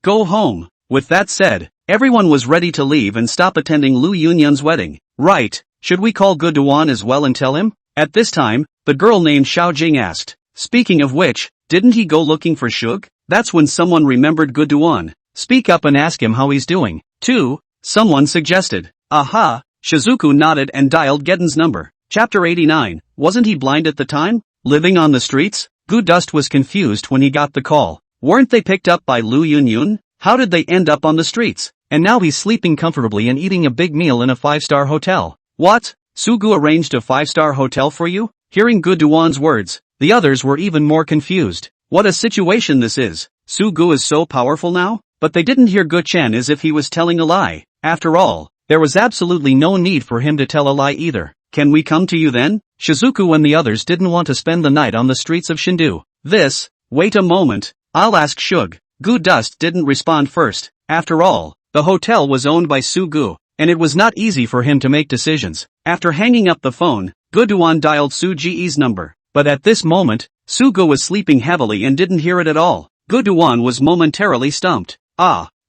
go home. With that said, everyone was ready to leave and stop attending Lu Yunyun's wedding. Right. Should we call Guduan as well and tell him? At this time, the girl named Xiao Jing asked. Speaking of which, didn't he go looking for Shug? That's when someone remembered Guduan. Speak up and ask him how he's doing. 2. Someone suggested. Aha! Shizuku nodded and dialed Geden's number. Chapter 89. Wasn't he blind at the time? Living on the streets? Gu Dust was confused when he got the call. Weren't they picked up by Lu Yunyun? How did they end up on the streets? And now he's sleeping comfortably and eating a big meal in a 5-star hotel. What? Sugu arranged a 5-star hotel for you? Hearing Guduan's words, the others were even more confused. What a situation this is. Sugu is so powerful now? But they didn't hear Gu-chan as if he was telling a lie. After all, there was absolutely no need for him to tell a lie either. Can we come to you then? Shizuku and the others didn't want to spend the night on the streets of Shindu. Wait a moment, I'll ask Shug. Gu-dust didn't respond first. After all, the hotel was owned by Sugu, and it was not easy for him to make decisions. After hanging up the phone, Gu-duan dialed Su-ji's number. But at this moment, Sugu was sleeping heavily and didn't hear it at all. Gu-duan was momentarily stumped.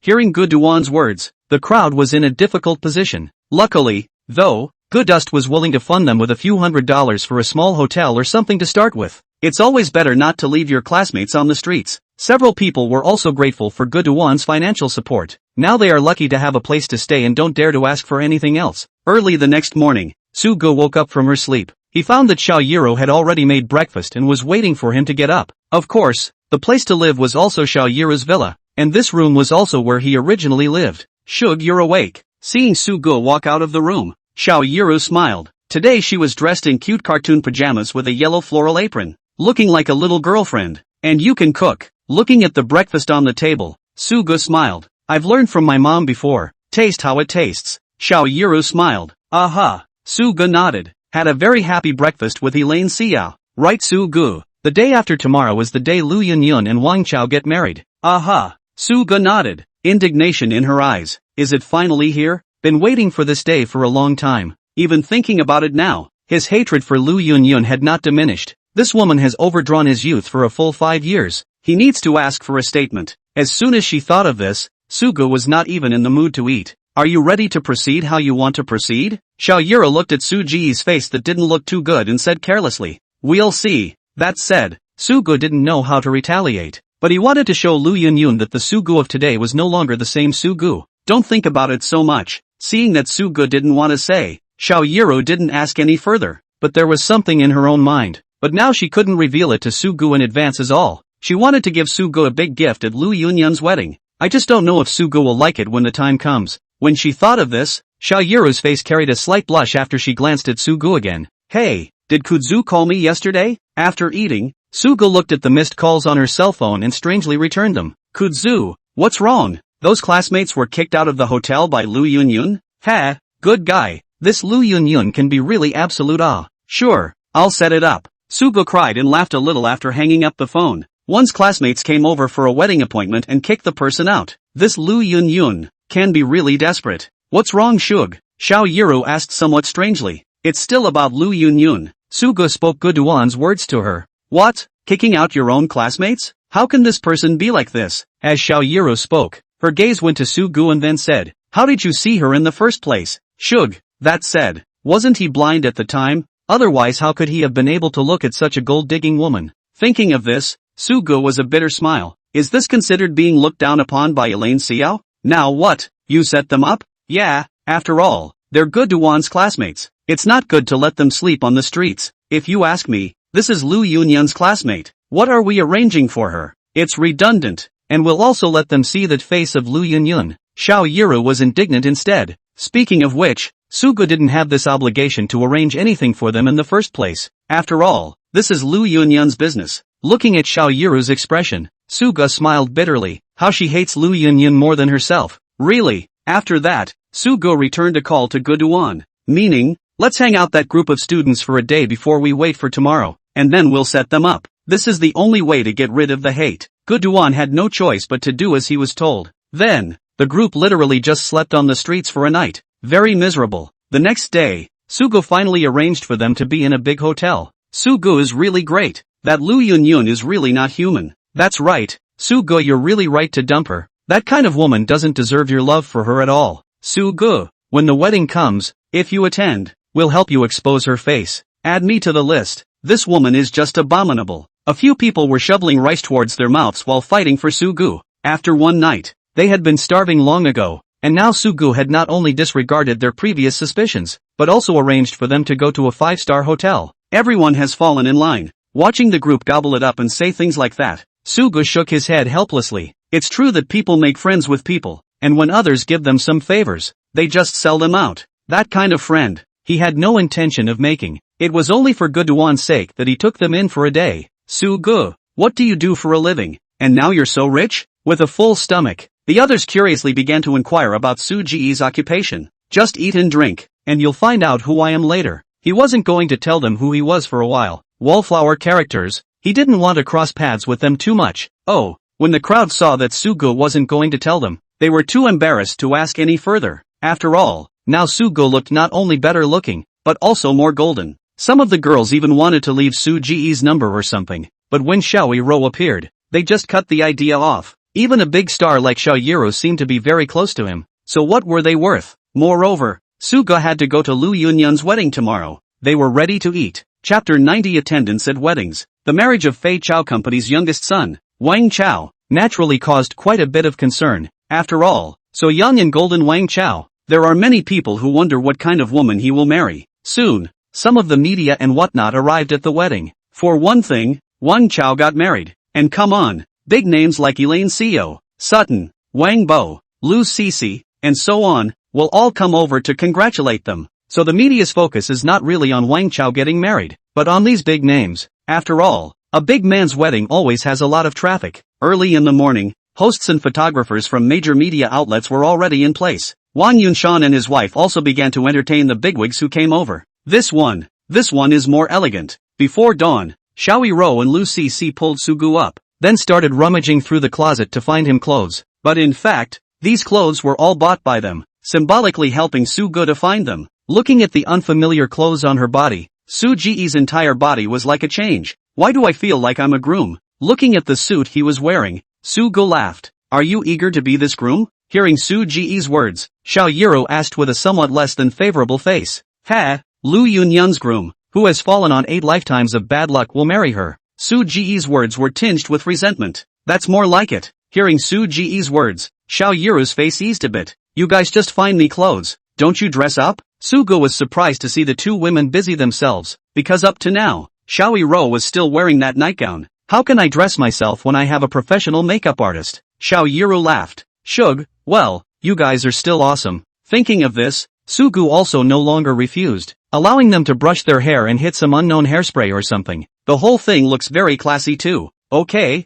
Hearing Gu-duan's words, the crowd was in a difficult position. Luckily, though, Gu-dust was willing to fund them with a few $100s for a small hotel or something to start with. It's always better not to leave your classmates on the streets. Several people were also grateful for Gu-duan's financial support. Now they are lucky to have a place to stay and don't dare to ask for anything else. Early the next morning, Sugu woke up from her sleep. He found that Xiaoyuro had already made breakfast and was waiting for him to get up. Of course, the place to live was also Xiaoyiro's villa, and this room was also where he originally lived. Shug, you're awake. Seeing Sugu walk out of the room, Xiaoyiro smiled. Today she was dressed in cute cartoon pajamas with a yellow floral apron, looking like a little girlfriend. And you can cook. Looking at the breakfast on the table, Sugu smiled. I've learned from my mom before. Taste how it tastes. Xiaoyiro smiled. Aha. Sugu nodded. Had a very happy breakfast with Elaine Xiao. Right, Sugu. The day after tomorrow is the day Lu Yunyun and Wang Chao get married. Aha. Sugu nodded, indignation in her eyes. Is it finally here? Been waiting for this day for a long time. Even thinking about it now, his hatred for Lu Yunyun had not diminished. This woman has overdrawn his youth for a full 5 years. He needs to ask for a statement. As soon as she thought of this, Sugu was not even in the mood to eat. Are you ready to proceed how you want to proceed? Xiaoyuro looked at Su-ji's face that didn't look too good and said carelessly, we'll see. That said, Sugu didn't know how to retaliate. But he wanted to show Lu Yunyun that the Sugu of today was no longer the same Sugu. Don't think about it so much. Seeing that Sugu didn't want to say, Xiaoyuro didn't ask any further. But there was something in her own mind. But now she couldn't reveal it to Sugu in advance as all. She wanted to give Sugu a big gift at Lu Yunyun's wedding. I just don't know if Sugu will like it when the time comes. When she thought of this, Xiaoyiro's face carried a slight blush after she glanced at Sugu again. Hey, did Kudzu call me yesterday? After eating, Sugu looked at the missed calls on her cell phone and strangely returned them. Kudzu, what's wrong? Those classmates were kicked out of the hotel by Lu Yunyun? Ha, good guy. This Lu Yunyun can be really absolute. Sure, I'll set it up. Sugu cried and laughed a little after hanging up the phone. One's classmates came over for a wedding appointment and kicked the person out. This Lu Yunyun can be really desperate. What's wrong, Shug? Xiaoyiro asked somewhat strangely. It's still about Lu Yunyun. Sugu spoke Gu-duan's words to her. What? Kicking out your own classmates? How can this person be like this? As Xiaoyiro spoke, her gaze went to Sugu and then said, how did you see her in the first place? Shug, that said, wasn't he blind at the time? Otherwise how could he have been able to look at such a gold-digging woman? Thinking of this, Sugu was a bitter smile. Is this considered being looked down upon by Elaine Xiao? Now what? You set them up? Yeah, after all, they're Gu-duan's classmates. It's not good to let them sleep on the streets. If you ask me, this is Lu Yunyun's classmate. What are we arranging for her? It's redundant. And we'll also let them see the face of Lu Yunyun. Xiaoyiro was indignant instead. Speaking of which, Sugu didn't have this obligation to arrange anything for them in the first place. After all, this is Lu Yunyun's business. Looking at Xiaoyiro's expression, Sugu smiled bitterly. How she hates Lu Yunyun more than herself. Really? After that, Sugu returned a call to Gu-duan. Meaning, let's hang out that group of students for a day before we wait for tomorrow, and then we'll set them up. This is the only way to get rid of the hate. Gu-duan had no choice but to do as he was told. Then, the group literally just slept on the streets for a night. Very miserable. The next day, Sugu finally arranged for them to be in a big hotel. Sugu is really great. That Lu Yunyun is really not human. That's right, Sugu, you're really right to dump her. That kind of woman doesn't deserve your love for her at all. Sugu, when the wedding comes, if you attend, we'll help you expose her face. Add me to the list. This woman is just abominable. A few people were shoveling rice towards their mouths while fighting for Sugu. After one night, they had been starving long ago, and now Sugu had not only disregarded their previous suspicions, but also arranged for them to go to a 5-star hotel. Everyone has fallen in line. Watching the group gobble it up and say things like that, Sugu shook his head helplessly. It's true that people make friends with people, and when others give them some favors, they just sell them out. That kind of friend, he had no intention of making. It was only for Gu-duan's sake that he took them in for a day. Sugu, what do you do for a living? And now you're so rich? With a full stomach. The others curiously began to inquire about Su Ji's occupation. Just eat and drink, and you'll find out who I am later. He wasn't going to tell them who he was for a while. Wallflower characters, he didn't want to cross paths with them too much. Oh, when the crowd saw that Sugo wasn't going to tell them, they were too embarrassed to ask any further. After all, now Sugo looked not only better looking, but also more golden. Some of the girls even wanted to leave Su Ji's number or something, but when Xiao Ro appeared, they just cut the idea off. Even a big star like Xiao Yiro seemed to be very close to him, so what were they worth? Moreover, Suga had to go to Lu Yunyun's wedding tomorrow. They were ready to eat. Chapter 90 Attendance at Weddings. The marriage of Fei Chao Company's youngest son, Wang Chao, naturally caused quite a bit of concern. After all, so young and golden Wang Chao, there are many people who wonder what kind of woman he will marry. Soon, some of the media and whatnot arrived at the wedding. For one thing, Wang Chao got married. And come on, big names like Elaine Seo, Sutton, Wang Bo, Lu Cece, and so on, will all come over to congratulate them. So the media's focus is not really on Wang Chao getting married, but on these big names. After all, a big man's wedding always has a lot of traffic. Early in the morning, hosts and photographers from major media outlets were already in place. Wang Yunshan and his wife also began to entertain the bigwigs who came over. This one is more elegant. Before dawn, Xiao Ro and Lu Cece pulled Sugu up, then started rummaging through the closet to find him clothes. But in fact, these clothes were all bought by them, symbolically helping Sugu to find them. Looking at the unfamiliar clothes on her body, Su Ji's entire body was like a change. Why do I feel like I'm a groom? Looking at the suit he was wearing, Sugu laughed. Are you eager to be this groom? Hearing Su Ji's words, Xiao Yiro asked with a somewhat less than favorable face. Ha, Lu Yunyun's groom, who has fallen on 8 lifetimes of bad luck, will marry her. Su Ji's words were tinged with resentment. That's more like it. Hearing Su Ji's words, Xiao Yiru's face eased a bit. You guys just find me clothes. Don't you dress up? Sugo was surprised to see the two women busy themselves, because up to now, Xiao Ro was still wearing that nightgown. How can I dress myself when I have a professional makeup artist? Xiao Yiru laughed. Shug, well, you guys are still awesome. Thinking of this, Sugu also no longer refused, allowing them to brush their hair and hit some unknown hairspray or something. The whole thing looks very classy too. Okay,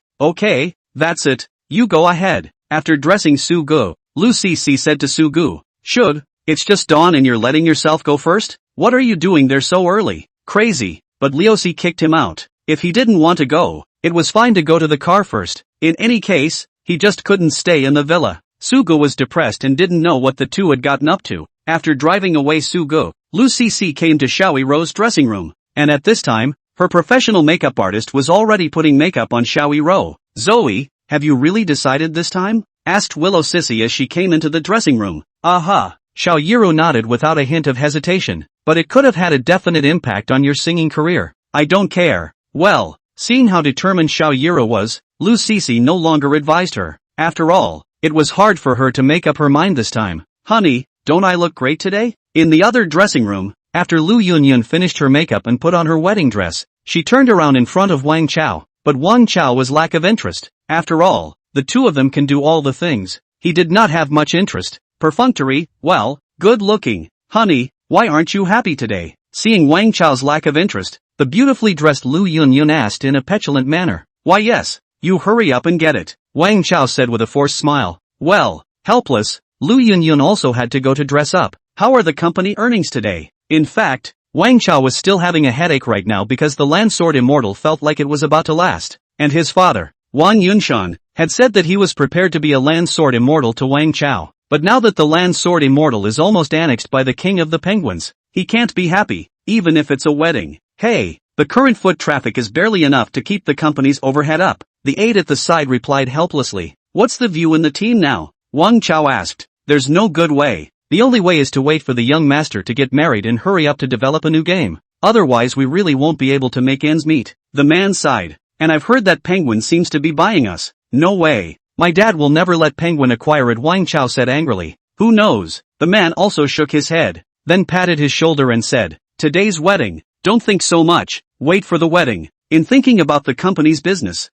that's it, you go ahead. After dressing Sugu, Lu Cece said to Sugu, Shug, it's just dawn and you're letting yourself go first? What are you doing there so early? Crazy. But Liusi kicked him out. If he didn't want to go, it was fine to go to the car first. In any case, he just couldn't stay in the villa. Sugu was depressed and didn't know what the two had gotten up to. After driving away Sugu, Lu Cece came to Xiao Ro's dressing room. And at this time, her professional makeup artist was already putting makeup on Xiao Ro. Zoe, have you really decided this time? Asked Willow Sissy as she came into the dressing room. Aha. Xiao Yiro nodded without a hint of hesitation. But it could have had a definite impact on your singing career. I don't care. Well, seeing how determined Xiao Yiro was, Lu Cece no longer advised her. After all, it was hard for her to make up her mind this time. Honey, don't I look great today? In the other dressing room, after Lu Yunyun finished her makeup and put on her wedding dress, she turned around in front of Wang Chao. But Wang Chao was lack of interest. After all, the two of them can do all the things. He did not have much interest. Perfunctory, well, good looking. Honey, why aren't you happy today? Seeing Wang Chao's lack of interest, the beautifully dressed Lu Yunyun asked in a petulant manner. Why yes, you hurry up and get it, Wang Chao said with a forced smile. Well, helpless, Lu Yunyun also had to go to dress up. How are the company earnings today? In fact, Wang Chao was still having a headache right now because the Land Sword Immortal felt like it was about to last. And his father, Wang Yunshan, had said that he was prepared to be a Land Sword Immortal to Wang Chao. But now that the Land Sword Immortal is almost annexed by the King of the Penguins, he can't be happy, even if it's a wedding. Hey, the current foot traffic is barely enough to keep the company's overhead up. The aide at the side replied helplessly. What's the view in the team now? Wang Chao asked. There's no good way. The only way is to wait for the young master to get married and hurry up to develop a new game. Otherwise we really won't be able to make ends meet. The man sighed. And I've heard that Penguin seems to be buying us. No way. My dad will never let Penguin acquire it, Wang Chao said angrily. Who knows? The man also shook his head, then patted his shoulder and said, today's wedding, don't think so much, wait for the wedding. In thinking about the company's business,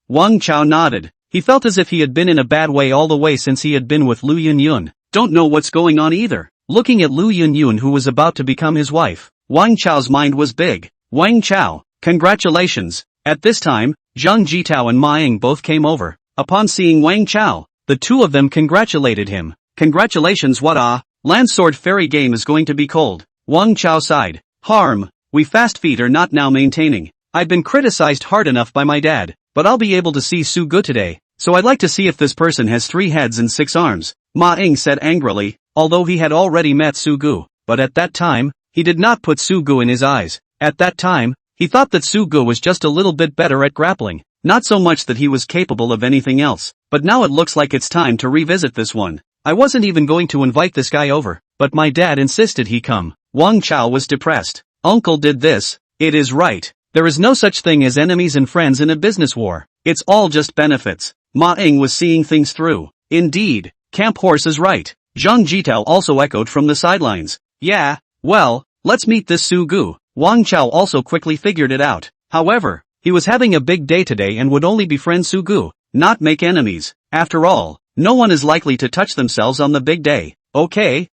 Wang Chao nodded. He felt as if he had been in a bad way all the way since he had been with Lu Yunyun. Don't know what's going on either. Looking at Lu Yunyun who was about to become his wife, Wang Chao's mind was big. Wang Chao, congratulations, At this time, Zhang Jitao and Ma Ying both came over. Upon seeing Wang Chao, the two of them congratulated him. Congratulations, what land sword fairy game is going to be cold. Wang Chao sighed. Harm, we fast feet are not now maintaining. I've been criticized hard enough by my dad, but I'll be able to see Su Gu today, so I'd like to see if this person has 3 heads and 6 arms, Ma Ying said angrily, although he had already met Su Gu, but at that time, he did not put Su Gu in his eyes. At that time, he thought that Su Gu was just a little bit better at grappling, not so much that he was capable of anything else, but now it looks like it's time to revisit this one. I wasn't even going to invite this guy over, but my dad insisted he come. Wang Chao was depressed. Uncle did this. It is right. There is no such thing as enemies and friends in a business war. It's all just benefits. Ma Ying was seeing things through. Indeed, Camp Horse is right. Zhang Jitao also echoed from the sidelines. Yeah, well, let's meet this Su Gu. Wang Chao also quickly figured it out. However, he was having a big day today and would only befriend Su Gu, not make enemies. After all, no one is likely to touch themselves on the big day. Okay,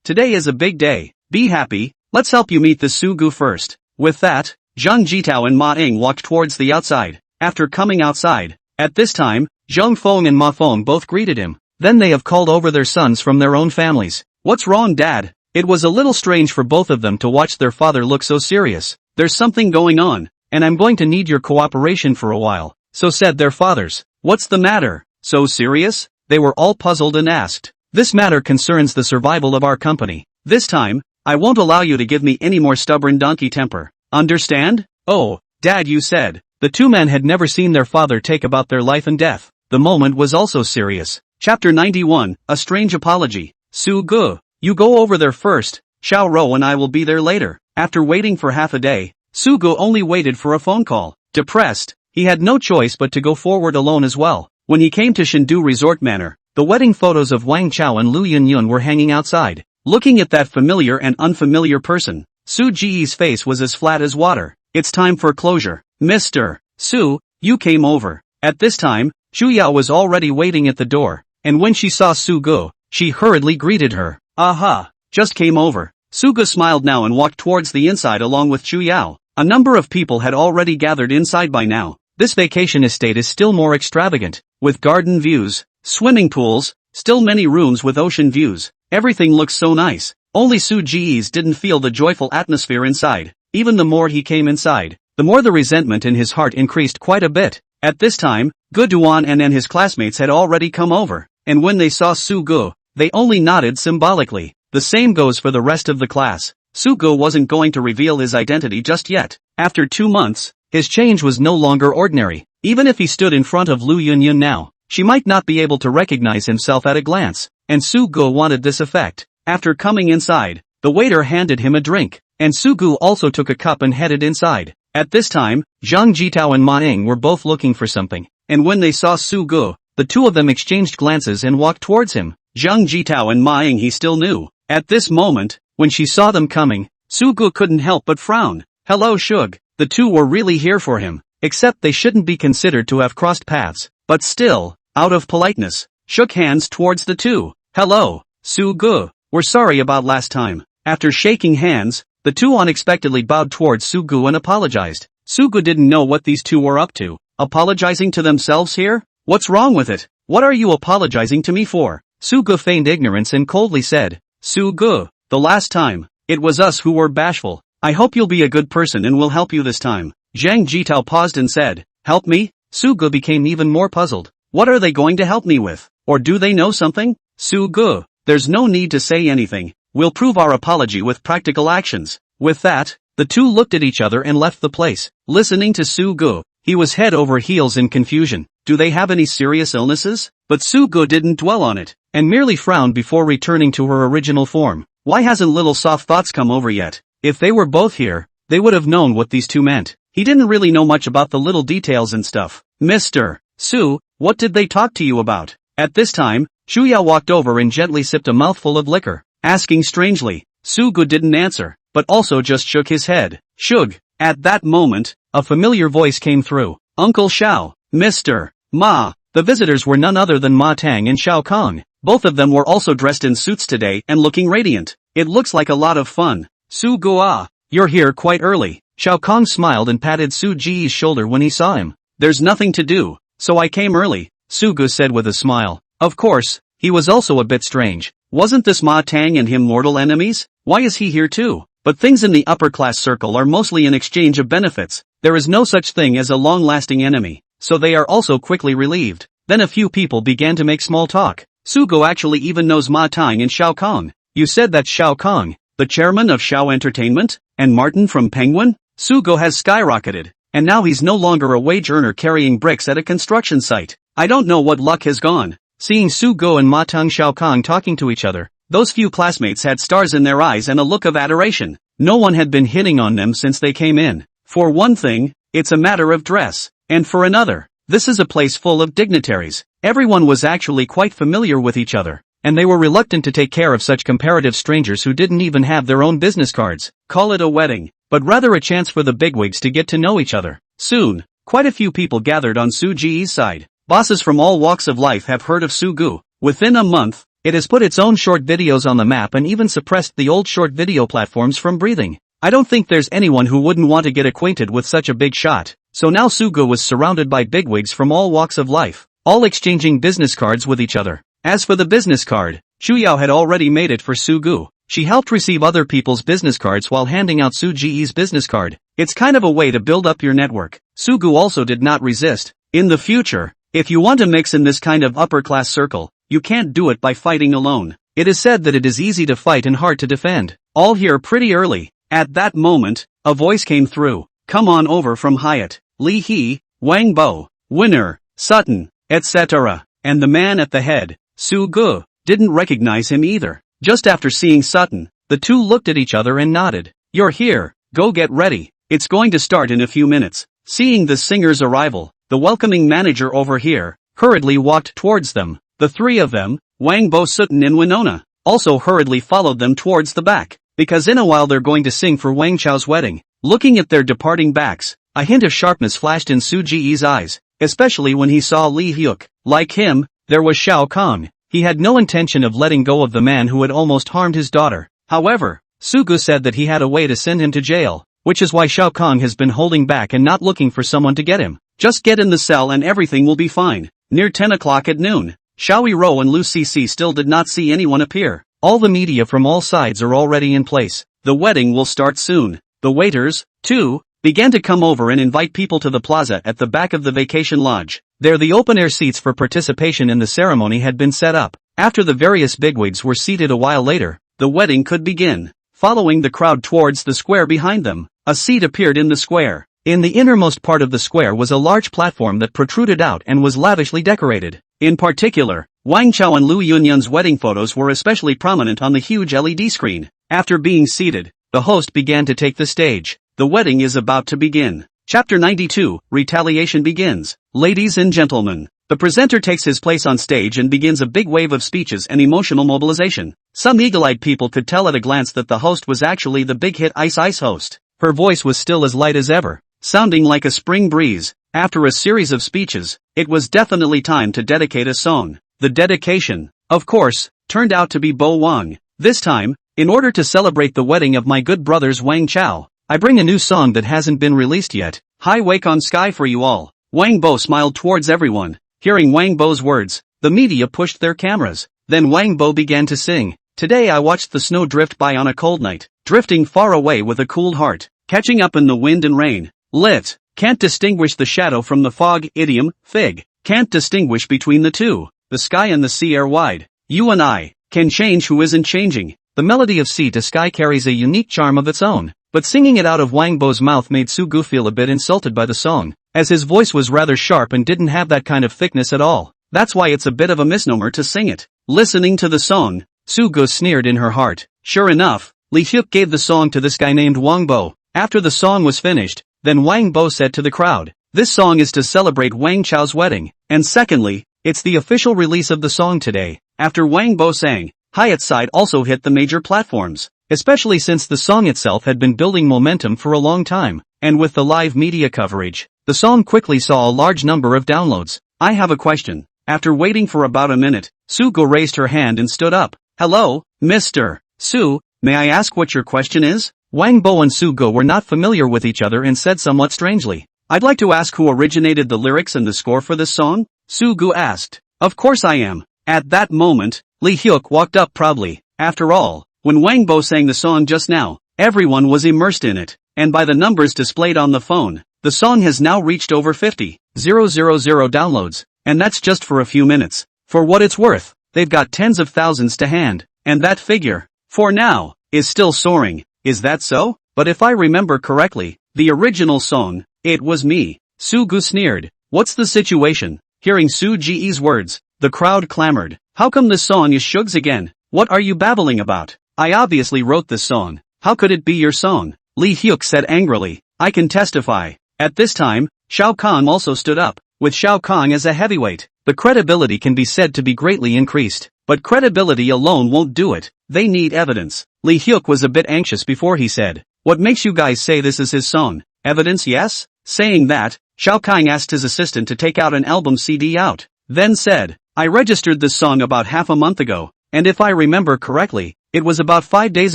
today is a big day. Be happy, let's help you meet this Su Gu first. With that, Zhang Jitao and Ma Ying walked towards the outside. After coming outside, at this time, Zhang Feng and Ma Feng both greeted him. Then they have called over their sons from their own families. What's wrong, Dad? It was a little strange for both of them to watch their father look so serious. There's something going on, and I'm going to need your cooperation for a while. So said their fathers. What's the matter? So serious? They were all puzzled and asked. This matter concerns the survival of our company. This time, I won't allow you to give me any more stubborn donkey temper. Understand? Oh, Dad, you said. The two men had never seen their father take about their life and death. The moment was also serious. Chapter 91, A Strange Apology. Su Gu, you go over there first. Xiao Rou and I will be there later. After waiting for half a day, Su Gu only waited for a phone call. Depressed, he had no choice but to go forward alone as well. When he came to Shindu Resort Manor, the wedding photos of Wang Chao and Lu Yunyun were hanging outside. Looking at that familiar and unfamiliar person, Su Ji's face was as flat as water. It's time for closure. Mr. Su, you came over. At this time, Xu Yao was already waiting at the door, and when she saw Su Gu, she hurriedly greeted her. Aha, just came over. Su Gu smiled now and walked towards the inside along with Xu Yao. A number of people had already gathered inside by now. This vacation estate is still more extravagant, with garden views, swimming pools, still many rooms with ocean views. Everything looks so nice. Only Su Ji's didn't feel the joyful atmosphere inside. Even the more he came inside, the more the resentment in his heart increased quite a bit. At this time, Gu Duan and his classmates had already come over, and when they saw Su Gu, they only nodded symbolically. The same goes for the rest of the class. Su Gu wasn't going to reveal his identity just yet. After 2 months, his change was no longer ordinary. Even if he stood in front of Lu Yunyun now, she might not be able to recognize himself at a glance, and Su Gu wanted this effect. After coming inside, the waiter handed him a drink, and Su Gu also took a cup and headed inside. At this time, Zhang Jitao and Ma Ying were both looking for something, and when they saw Su Gu, the two of them exchanged glances and walked towards him. Zhang Jitao and Ma Ying he still knew. At this moment, when she saw them coming, Su Gu couldn't help but frown. Hello Shug, the two were really here for him, except they shouldn't be considered to have crossed paths, but still, out of politeness, shook hands towards the two. Hello, Su Gu, we're sorry about last time. After shaking hands, the two unexpectedly bowed towards Su Gu and apologized. Su Gu didn't know what these two were up to. Apologizing to themselves here? What's wrong with it? What are you apologizing to me for? Su Gu feigned ignorance and coldly said, Su Gu, the last time, it was us who were bashful. I hope you'll be a good person and we'll help you this time. Zhang Jitao paused and said, help me? Su Gu became even more puzzled. What are they going to help me with? Or do they know something? Su Gu, there's no need to say anything. We'll prove our apology with practical actions. With that, the two looked at each other and left the place. Listening to Su Gu, he was head over heels in confusion. Do they have any serious illnesses? But Su Gu didn't dwell on it, and merely frowned before returning to her original form. Why hasn't little soft thoughts come over yet? If they were both here, they would have known what these two meant. He didn't really know much about the little details and stuff. Mr. Su, what did they talk to you about? At this time, Xu Yao walked over and gently sipped a mouthful of liquor, asking strangely. Su Gu didn't answer, but also just shook his head. Shug. At that moment, a familiar voice came through. Uncle Xiao, Mr. Ma. The visitors were none other than Ma Tang and Xiao Kong. Both of them were also dressed in suits today and looking radiant. It looks like a lot of fun. Su Gu, you're here quite early. Shao Kahn smiled and patted Su Ji's shoulder when he saw him. There's nothing to do, so I came early, Su Gu said with a smile. Of course, he was also a bit strange. Wasn't this Ma Tang and him mortal enemies? Why is he here too? But things in the upper class circle are mostly an exchange of benefits. There is no such thing as a long-lasting enemy, so they are also quickly relieved. Then a few people began to make small talk. Su Gu actually even knows Ma Tang and Shao Kahn. You said that Shao Kahn, the chairman of Shao Entertainment, and Martin from Penguin? Su Gu has skyrocketed, and now he's no longer a wage earner carrying bricks at a construction site. I don't know what luck has gone. Seeing Su Gu and Ma Tang Shao Kahn talking to each other, those few classmates had stars in their eyes and a look of adoration. No one had been hitting on them since they came in. For one thing, it's a matter of dress, and for another, this is a place full of dignitaries. Everyone was actually quite familiar with each other, and they were reluctant to take care of such comparative strangers who didn't even have their own business cards. Call it a wedding, but rather a chance for the bigwigs to get to know each other. Soon, quite a few people gathered on Su Ji's side. Bosses from all walks of life have heard of Su Gu. Within a month, it has put its own short videos on the map and even suppressed the old short video platforms from breathing. I don't think there's anyone who wouldn't want to get acquainted with such a big shot. So now Su Gu was surrounded by bigwigs from all walks of life, all exchanging business cards with each other. As for the business card, Chu Yao had already made it for Su Gu. She helped receive other people's business cards while handing out Su Ji's business card. It's kind of a way to build up your network. Su Gu also did not resist. In the future, if you want to mix in this kind of upper-class circle, you can't do it by fighting alone. It is said that it is easy to fight and hard to defend. All here pretty early. At that moment, a voice came through. Come on over from Hyatt, Li He, Wang Bo, Winner, Sutton, etc. And the man at the head, Su Gu, didn't recognize him either. Just after seeing Sutton, the two looked at each other and nodded. You're here, go get ready. It's going to start in a few minutes. Seeing the singer's arrival, the welcoming manager over here, hurriedly walked towards them. The three of them, Wang Bo, Sutton and Winona, also hurriedly followed them towards the back, because in a while they're going to sing for Wang Chao's wedding. Looking at their departing backs, a hint of sharpness flashed in Su Ji's eyes, especially when he saw Li Hyuk. Like him, there was Shao Kahn. He had no intention of letting go of the man who had almost harmed his daughter. However, Su Gu said that he had a way to send him to jail, which is why Shao Kahn has been holding back and not looking for someone to get him. Just get in the cell and everything will be fine. Near 10 o'clock at noon, Xiao Yiro and Lu Cici still did not see anyone appear. All the media from all sides are already in place. The wedding will start soon. The waiters, too, began to come over and invite people to the plaza at the back of the vacation lodge. There the open-air seats for participation in the ceremony had been set up. After the various bigwigs were seated a while later, the wedding could begin. Following the crowd towards the square behind them, a seat appeared in the square. In the innermost part of the square was a large platform that protruded out and was lavishly decorated. In particular, Wang Chao and Lu Yunyun's wedding photos were especially prominent on the huge LED screen. After being seated, the host began to take the stage. The wedding is about to begin. Chapter 92, Retaliation begins. Ladies and gentlemen, the presenter takes his place on stage and begins a big wave of speeches and emotional mobilization. Some eagle-eyed people could tell at a glance that the host was actually the big hit Ice Ice host. Her voice was still as light as ever, sounding like a spring breeze. After a series of speeches, it was definitely time to dedicate a song. The dedication, of course, turned out to be Bo Wang. This time, in order to celebrate the wedding of my good brothers Wang Chao, I bring a new song that hasn't been released yet. High wake on sky for you all. Wang Bo smiled towards everyone. Hearing Wang Bo's words, the media pushed their cameras. Then Wang Bo began to sing. Today I watched the snow drift by on a cold night, drifting far away with a cool heart, catching up in the wind and rain. Lit. Can't distinguish the shadow from the fog. Idiom, fig. Can't distinguish between the two. The sky and the sea are wide. You and I can change who isn't changing. The melody of Sea to Sky carries a unique charm of its own, but singing it out of Wang Bo's mouth made Su Gu feel a bit insulted by the song, as his voice was rather sharp and didn't have that kind of thickness at all. That's why it's a bit of a misnomer to sing it. Listening to the song, Su Gu sneered in her heart. Sure enough, Li Hyuk gave the song to this guy named Wang Bo. After the song was finished, then Wang Bo said to the crowd, this song is to celebrate Wang Chao's wedding, and secondly, it's the official release of the song today. After Wang Bo sang, Hyatt's side also hit the major platforms, especially since the song itself had been building momentum for a long time, and with the live media coverage, the song quickly saw a large number of downloads. I have a question. After waiting for about a minute, Su Gu raised her hand and stood up. Hello, Mr. Su, may I ask what your question is? Wang Bo and Su Go were not familiar with each other and said somewhat strangely, "I'd like to ask who originated the lyrics and the score for this song?" Su Go asked. "Of course I am." At that moment, Lee Hyuk walked up proudly. After all, when Wang Bo sang the song just now, everyone was immersed in it, and by the numbers displayed on the phone, the song has now reached over 50,000 downloads, and that's just for a few minutes. For what it's worth, they've got tens of thousands to hand, and that figure, for now, is still soaring. Is that so? But if I remember correctly, the original song, it was me. Su Gu sneered. What's the situation? Hearing Su Ge's words, the crowd clamored. How come this song is Suge's again? What are you babbling about? I obviously wrote this song. How could it be your song? Lee Hyuk said angrily. I can testify. At this time, Shao Kahn also stood up, with Shao Kahn as a heavyweight. The credibility can be said to be greatly increased, but credibility alone won't do it. They need evidence. Lee Hyuk was a bit anxious before he said, "What makes you guys say this is his song? Evidence, yes?" Saying that, Shao Kahn asked his assistant to take out an album CD out, then said, "I registered this song about half a month ago, and if I remember correctly, it was about 5 days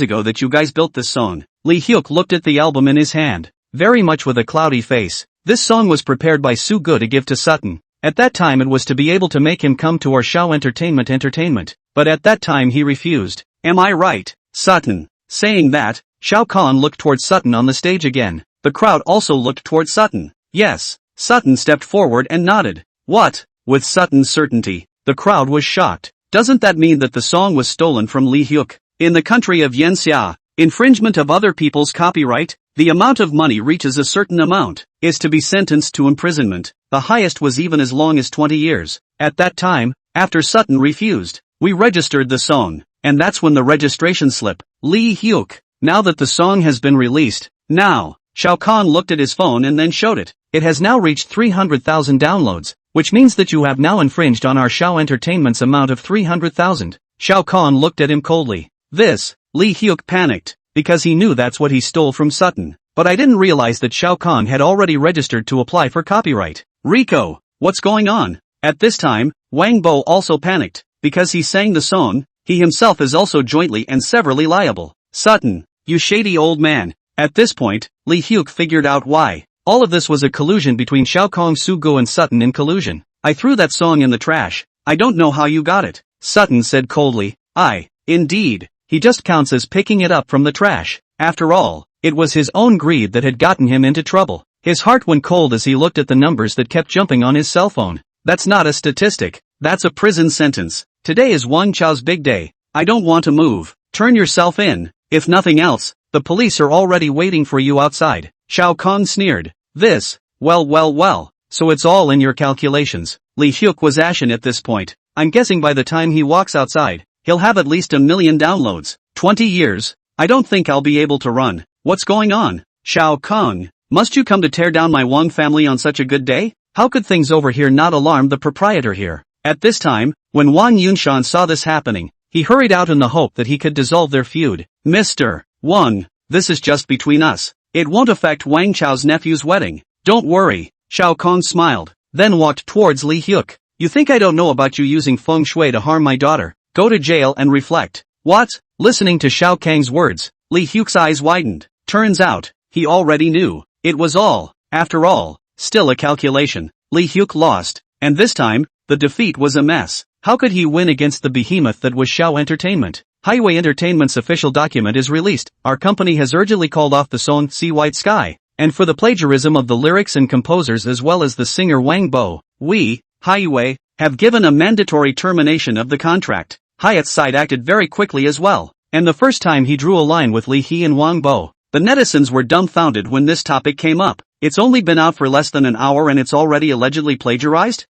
ago that you guys built this song." Lee Hyuk looked at the album in his hand, very much with a cloudy face. This song was prepared by Su Gu to give to Sutton. At that time it was to be able to make him come to our Shao Entertainment, but at that time he refused. Am I right, Sutton? Saying that, Shao Kahn looked towards Sutton on the stage again. The crowd also looked towards Sutton. Yes, Sutton stepped forward and nodded. What? With Sutton's certainty, the crowd was shocked. Doesn't that mean that the song was stolen from Lee Hyuk? In the country of Yenxia, infringement of other people's copyright, the amount of money reaches a certain amount, is to be sentenced to imprisonment. The highest was even as long as 20 years. At that time, after Sutton refused, we registered the song, and that's when the registration slip. Lee Hyuk, now that the song has been released, now, Shao Kahn looked at his phone and then showed it. It has now reached 300,000 downloads, which means that you have now infringed on our Shao Entertainment's amount of 300,000. Shao Kahn looked at him coldly. This, Lee Hyuk panicked, because he knew that's what he stole from Sutton. But I didn't realize that Shao Kahn had already registered to apply for copyright. Rico, what's going on? At this time, Wang Bo also panicked, because he sang the song, he himself is also jointly and severally liable. Sutton, you shady old man. At this point, Lee Hyuk figured out why. All of this was a collusion between Shao Kahn, Su Gu and Sutton in collusion. I threw that song in the trash. I don't know how you got it. Sutton said coldly. Indeed. He just counts as picking it up from the trash. After all, it was his own greed that had gotten him into trouble. His heart went cold as he looked at the numbers that kept jumping on his cell phone. That's not a statistic. That's a prison sentence. Today is Wang Chao's big day. I don't want to move. Turn yourself in. If nothing else, the police are already waiting for you outside. Shao Kahn sneered. This, well, so it's all in your calculations. Lee Hyuk was ashen at this point. I'm guessing by the time he walks outside, he'll have at least 1 million downloads. 20 years? I don't think I'll be able to run. What's going on? Shao Kahn, must you come to tear down my Wang family on such a good day? How could things over here not alarm the proprietor here? At this time, when Wang Yunshan saw this happening, he hurried out in the hope that he could dissolve their feud. Mr. Wang, this is just between us. It won't affect Wang Chao's nephew's wedding. Don't worry. Shao Kahn smiled, then walked towards Lee Hyuk. You think I don't know about you using feng shui to harm my daughter? Go to jail and reflect. What? Listening to Shao Kahng's words, Lee Hyuk's eyes widened. Turns out, he already knew. It was all, after all, still a calculation. Lee Hyuk lost, and this time, the defeat was a mess. How could he win against the behemoth that was Shao Entertainment? Highway Entertainment's official document is released. Our company has urgently called off the song "Sea White Sky," and for the plagiarism of the lyrics and composers as well as the singer Wang Bo, we, Highway, have given a mandatory termination of the contract. Hyatt's side acted very quickly as well, and the first time he drew a line with Lee He and Wang Bo, the netizens were dumbfounded when this topic came up. It's only been out for less than an hour and it's already allegedly plagiarized?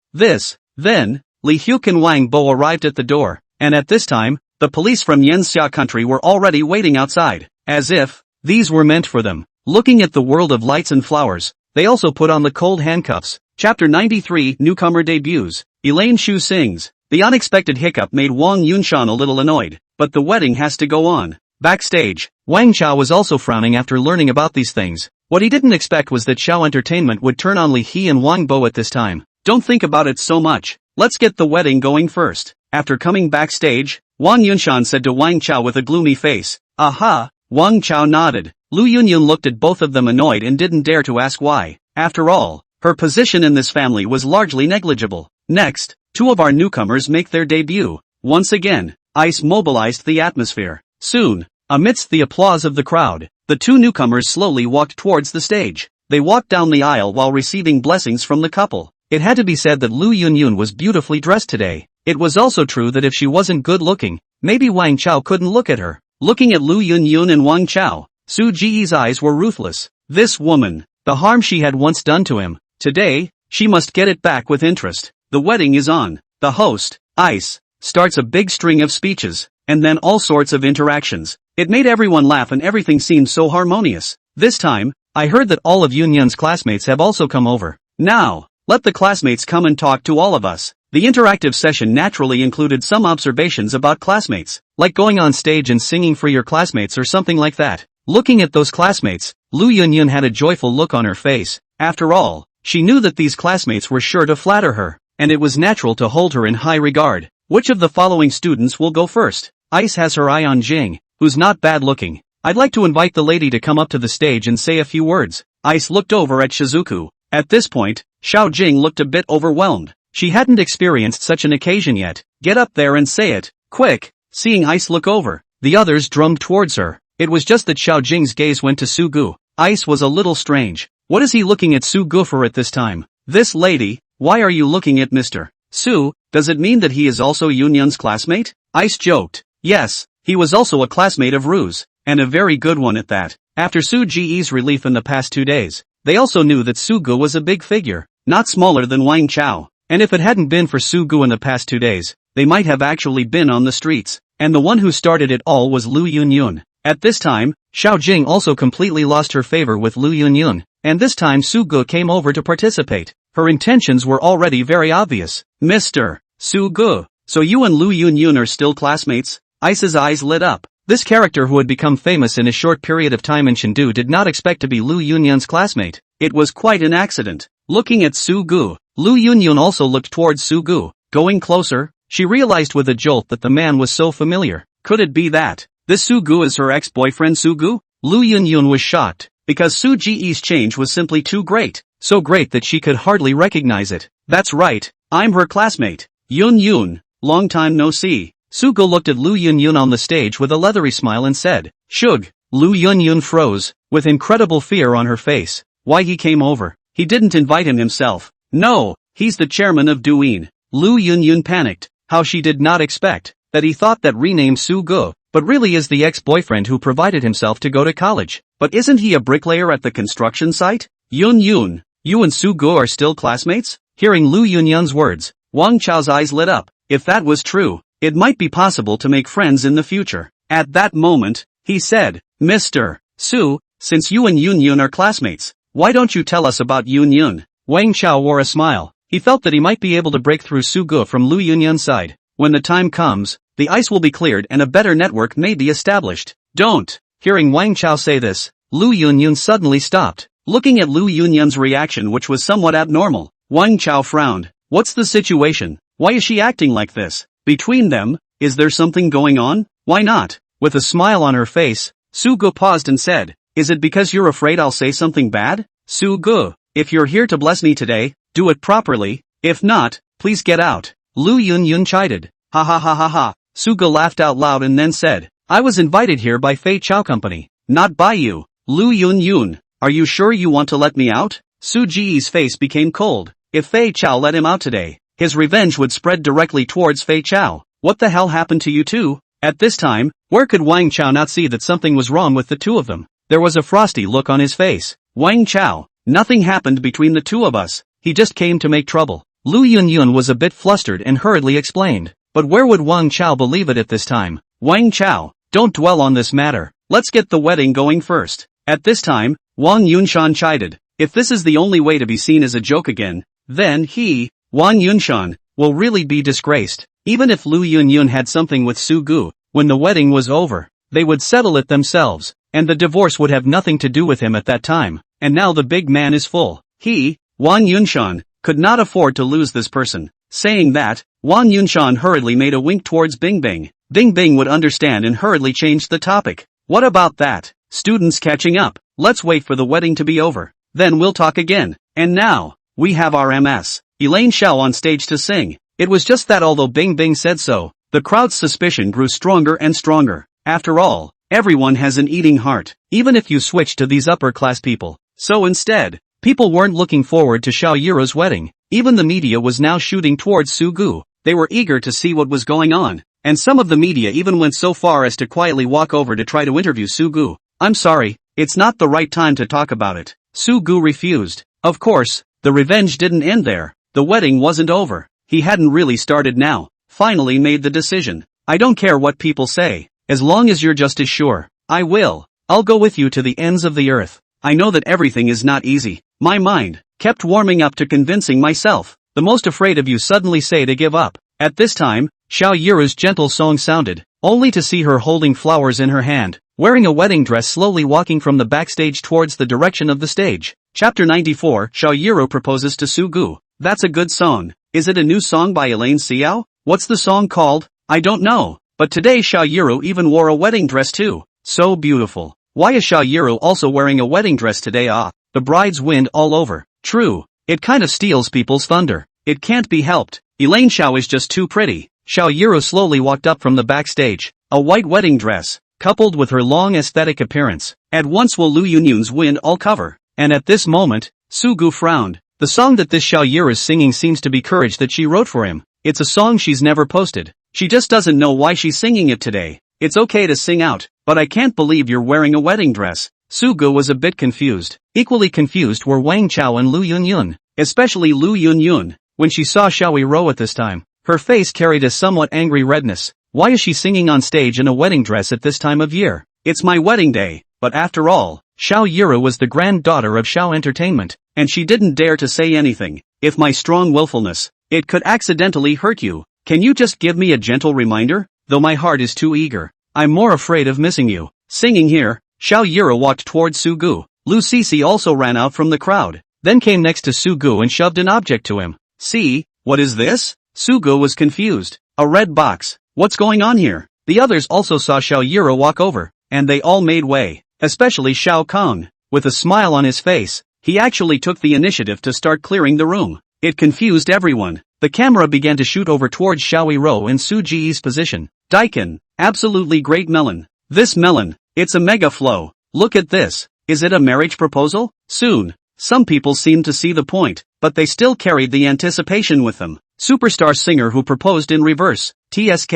Then, Lee Hyuk and Wang Bo arrived at the door, and at this time, the police from Yenxia country were already waiting outside, as if these were meant for them. Looking at the world of lights and flowers, they also put on the cold handcuffs. Chapter 93 Newcomer Debuts. Elaine Shu sings. The unexpected hiccup made Wang Yunshan a little annoyed, but the wedding has to go on. Backstage, Wang Chao was also frowning after learning about these things. What he didn't expect was that Shao Entertainment would turn on Lee He and Wang Bo at this time. Don't think about it so much. Let's get the wedding going first. After coming backstage, Wang Yunshan said to Wang Chao with a gloomy face. Aha! Wang Chao nodded. Lu Yunyun looked at both of them annoyed and didn't dare to ask why. After all, her position in this family was largely negligible. Next, two of our newcomers make their debut. Once again, Ice mobilized the atmosphere. Soon, amidst the applause of the crowd, the two newcomers slowly walked towards the stage. They walked down the aisle while receiving blessings from the couple. It had to be said that Lu Yunyun was beautifully dressed today. It was also true that if she wasn't good looking, maybe Wang Chao couldn't look at her. Looking at Lu Yunyun and Wang Chao, Su Ji's eyes were ruthless. This woman, the harm she had once done to him, today, she must get it back with interest. The wedding is on. The host, Ice, starts a big string of speeches, and then all sorts of interactions. It made everyone laugh and everything seemed so harmonious. This time, I heard that all of Yunyun's classmates have also come over. Now, let the classmates come and talk to all of us. The interactive session naturally included some observations about classmates, like going on stage and singing for your classmates or something like that. Looking at those classmates, Lu Yunyun had a joyful look on her face. After all, she knew that these classmates were sure to flatter her, and it was natural to hold her in high regard. Which of the following students will go first? Ice has her eye on Jing, who's not bad looking. I'd like to invite the lady to come up to the stage and say a few words. Ice looked over at Shizuku. At this point, Xiao Jing looked a bit overwhelmed. She hadn't experienced such an occasion yet. Get up there and say it, quick. Seeing Ice look over, the others drummed towards her. It was just that Xiao Jing's gaze went to Sugu. Ice was a little strange. What is he looking at Sugu for at this time? This lady, why are you looking at Mr. Su? Does it mean that he is also Yunyun's classmate? Ice joked. Yes, he was also a classmate of Ru's, and a very good one at that. After Su Ji's relief in the past 2 days, they also knew that Sugu was a big figure, not smaller than Wang Chao. And if it hadn't been for Sugu in the past 2 days, they might have actually been on the streets. And the one who started it all was Lu Yunyun. At this time, Xiao Jing also completely lost her favor with Lu Yunyun, and this time Sugu came over to participate. Her intentions were already very obvious. Mr. Sugu, so you and Lu Yunyun are still classmates? Ice's eyes lit up. This character who had become famous in a short period of time in Chengdu did not expect to be Lu Yunyun's classmate. It was quite an accident. Looking at Sugu, Lu Yunyun also looked towards Sugu. Going closer, she realized with a jolt that the man was so familiar. Could it be that this Sugu is her ex-boyfriend Sugu? Lu Yunyun was shocked, because Su Ji's change was simply too great. So great that she could hardly recognize it. That's right, I'm her classmate. Yunyun, long time no see. Sugu looked at Lu Yunyun on the stage with a leathery smile and said, Shug. Lu Yunyun froze, with incredible fear on her face. Why he came over? He didn't invite him himself. No, he's the chairman of Duin. Lu Yunyun panicked. How she did not expect that he thought that renamed Sugu, but really is the ex-boyfriend who provided himself to go to college. But isn't he a bricklayer at the construction site? Yunyun, you and Sugu are still classmates? Hearing Lu Yunyun's words, Wang Chao's eyes lit up. If that was true, it might be possible to make friends in the future. At that moment, he said, Mr. Su, since you and Yunyun are classmates, why don't you tell us about Yunyun? Wang Chao wore a smile. He felt that he might be able to break through Sugu from Lu Yunyun's side. When the time comes, the ice will be cleared and a better network may be established. Don't. Hearing Wang Chao say this, Lu Yunyun suddenly stopped. Looking at Lu Yunyun's reaction, which was somewhat abnormal, Wang Chao frowned. What's the situation? Why is she acting like this? Between them, is there something going on? Why not? With a smile on her face, Sugu paused and said, Is it because you're afraid I'll say something bad? Sugu, if you're here to bless me today, do it properly. If not, please get out. Lu Yunyun chided. Ha ha ha ha ha. Sugu laughed out loud and then said, I was invited here by Fei Chao Company, not by you. Lu Yunyun, are you sure you want to let me out? Su Ji's face became cold. If Fei Chao let him out today, his revenge would spread directly towards Fei Chao. What the hell happened to you two? At this time, where could Wang Chao not see that something was wrong with the two of them? There was a frosty look on his face. Wang Chao, nothing happened between the two of us. He just came to make trouble. Lu Yunyun was a bit flustered and hurriedly explained. But where would Wang Chao believe it at this time? Wang Chao, don't dwell on this matter. Let's get the wedding going first. At this time, Wang Yunshan chided. If this is the only way to be seen as a joke again, then he, Wang Yunshan, will really be disgraced. Even if Lu Yunyun had something with Sugu, when the wedding was over, they would settle it themselves, and the divorce would have nothing to do with him at that time. And now the big man is full. He, Wang Yunshan, could not afford to lose this person. Saying that, Wang Yunshan hurriedly made a wink towards Bing Bing. Bing Bing would understand and hurriedly changed the topic. What about that? students catching up, let's wait for the wedding to be over. Then we'll talk again. And now, we have our MS, Elaine Xiao on stage to sing. It was just that although Bing Bing said so, the crowd's suspicion grew stronger and stronger. After all, everyone has an eating heart, even if you switch to these upper-class people. So instead, people weren't looking forward to Xiao Yuro's wedding. Even the media was now shooting towards Sugu. They were eager to see what was going on. And some of the media even went so far as to quietly walk over to try to interview Sugu. I'm sorry, it's not the right time to talk about it. Sugu refused. Of course, the revenge didn't end there. The wedding wasn't over. He hadn't really started now. Finally made the decision. I don't care what people say. As long as you're just as sure. I will. I'll go with you to the ends of the earth. I know that everything is not easy. My mind kept warming up to convincing myself. The most afraid of you suddenly say to give up. At this time, Xiao Yuru's gentle song sounded, only to see her holding flowers in her hand, wearing a wedding dress slowly walking from the backstage towards the direction of the stage. Chapter 94, Xiao Yuru proposes to Sugu. That's a good song. Is it a new song by Elaine Xiao? What's the song called? I don't know. But today Xiao Yuru even wore a wedding dress too. So beautiful. Why is Xiao Yuru also wearing a wedding dress today? The bride's wind all over. True. It kind of steals people's thunder. It can't be helped. Elaine Xiao is just too pretty. Xiao Yuru slowly walked up from the backstage. A white wedding dress, coupled with her long aesthetic appearance, at once will Lu Yunyun's wind all cover. And at this moment, Sugu frowned. The song that this Xiao Yuru is singing seems to be Courage that she wrote for him. It's a song she's never posted. She just doesn't know why she's singing it today. It's okay to sing out, but I can't believe you're wearing a wedding dress. Sugu was a bit confused. Equally confused were Wang Chao and Lu Yunyun, especially Lu Yunyun. When she saw Xiao Yuru at this time, her face carried a somewhat angry redness. Why is she singing on stage in a wedding dress at this time of year? It's my wedding day, but after all, Xiao Yuru was the granddaughter of Xiao Entertainment, and she didn't dare to say anything. If my strong willfulness, it could accidentally hurt you. Can you just give me a gentle reminder? Though my heart is too eager, I'm more afraid of missing you. Singing here, Xiao Yuru walked towards Sugu. Lu Sisi also ran out from the crowd, then came next to Sugu and shoved an object to him. See, what is this? Sugu was confused. A red box. What's going on here? The others also saw Xiao Yuru walk over, and they all made way, especially Xiao Kong. With a smile on his face, he actually took the initiative to start clearing the room. It confused everyone. The camera began to shoot over towards Xiao Yuru in Su Ji's position. Daikin, absolutely great melon. This melon, it's a mega flow. Look at this. Is it a marriage proposal? Soon. Some people seemed to see the point, but they still carried the anticipation with them. Superstar singer who proposed in reverse. TSK.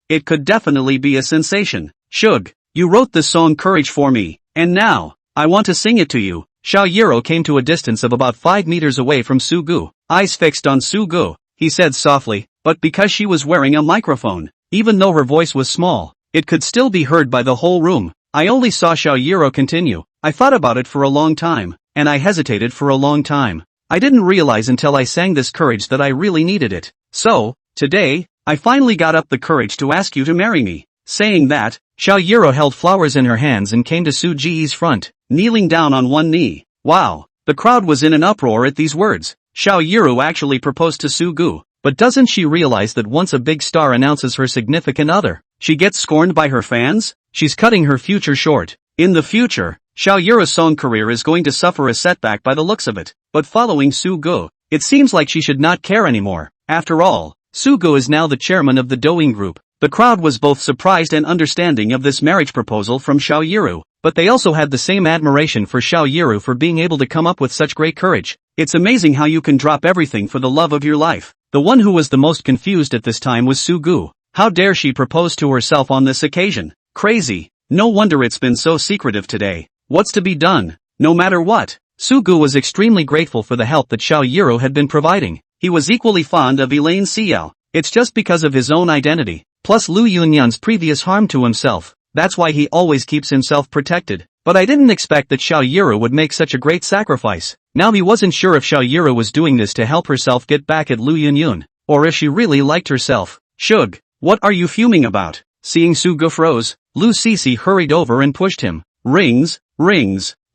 It could definitely be a sensation. Shug, you wrote this song Courage for me, and now, I want to sing it to you. Xiao Yuru came to a distance of about 5 meters away from Sugu. Eyes fixed on Sugu, he said softly, but because she was wearing a microphone, even though her voice was small, it could still be heard by the whole room. I only saw Xiao Yuru continue. I thought about it for a long time, and I hesitated for a long time. I didn't realize until I sang this courage that I really needed it. So, today, I finally got up the courage to ask you to marry me. Saying that, Xiao Yuru held flowers in her hands and came to Su Ji's front, kneeling down on one knee. Wow, the crowd was in an uproar at these words. Xiao Yuru actually proposed to Sugu, but doesn't she realize that once a big star announces her significant other, she gets scorned by her fans? She's cutting her future short. In the future, Xiao Yuru's song career is going to suffer a setback by the looks of it. But following Sugu, it seems like she should not care anymore. After all, Sugu is now the chairman of the Douyin group. The crowd was both surprised and understanding of this marriage proposal from Xiao Yuru, but they also had the same admiration for Xiao Yuru for being able to come up with such great courage. It's amazing how you can drop everything for the love of your life. The one who was the most confused at this time was Sugu. How dare she propose to herself on this occasion? Crazy. No wonder it's been so secretive today. What's to be done? No matter what, Sugu was extremely grateful for the help that Xiao Yuru had been providing. He was equally fond of Elaine Xiao. It's just because of his own identity, plus Lu Yunyun's previous harm to himself. That's why he always keeps himself protected. But I didn't expect that Xiao Yuru would make such a great sacrifice. Now he wasn't sure if Xiao Yuru was doing this to help herself get back at Lu Yunyun, or if she really liked herself. Shug, what are you fuming about? Seeing Sugu froze, Lu Sisi hurried over and pushed him. Rings.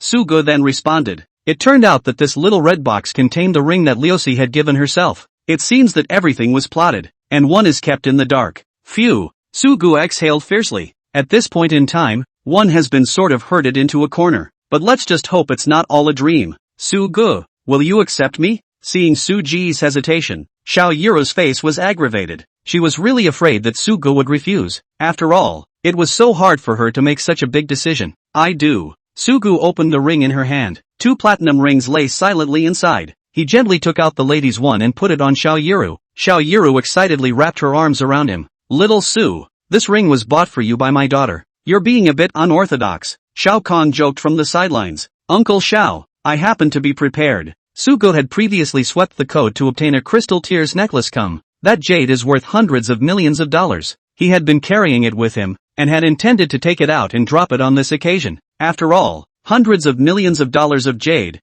Sugu then responded. It turned out that this little red box contained the ring that Liusi had given herself. It seems that everything was plotted, and one is kept in the dark. Phew. Sugu exhaled fiercely. At this point in time, one has been sort of herded into a corner. But let's just hope it's not all a dream. Su-gu, will you accept me? Seeing Su-ji's hesitation, Xiao Yiru's face was aggravated. She was really afraid that Su-gu would refuse. After all, it was so hard for her to make such a big decision. I do. Su-gu opened the ring in her hand. 2 platinum rings lay silently inside. He gently took out the lady's one and put it on Xiao Yiru. Xiao Yiru excitedly wrapped her arms around him. Little Su, this ring was bought for you by my daughter. You're being a bit unorthodox, Xiao Kong joked from the sidelines. Uncle Xiao, I happen to be prepared. Su-gu had previously swept the code to obtain a crystal tears necklace. That jade is worth hundreds of millions of dollars. He had been carrying it with him, and had intended to take it out and drop it on this occasion. After all, hundreds of millions of dollars of jade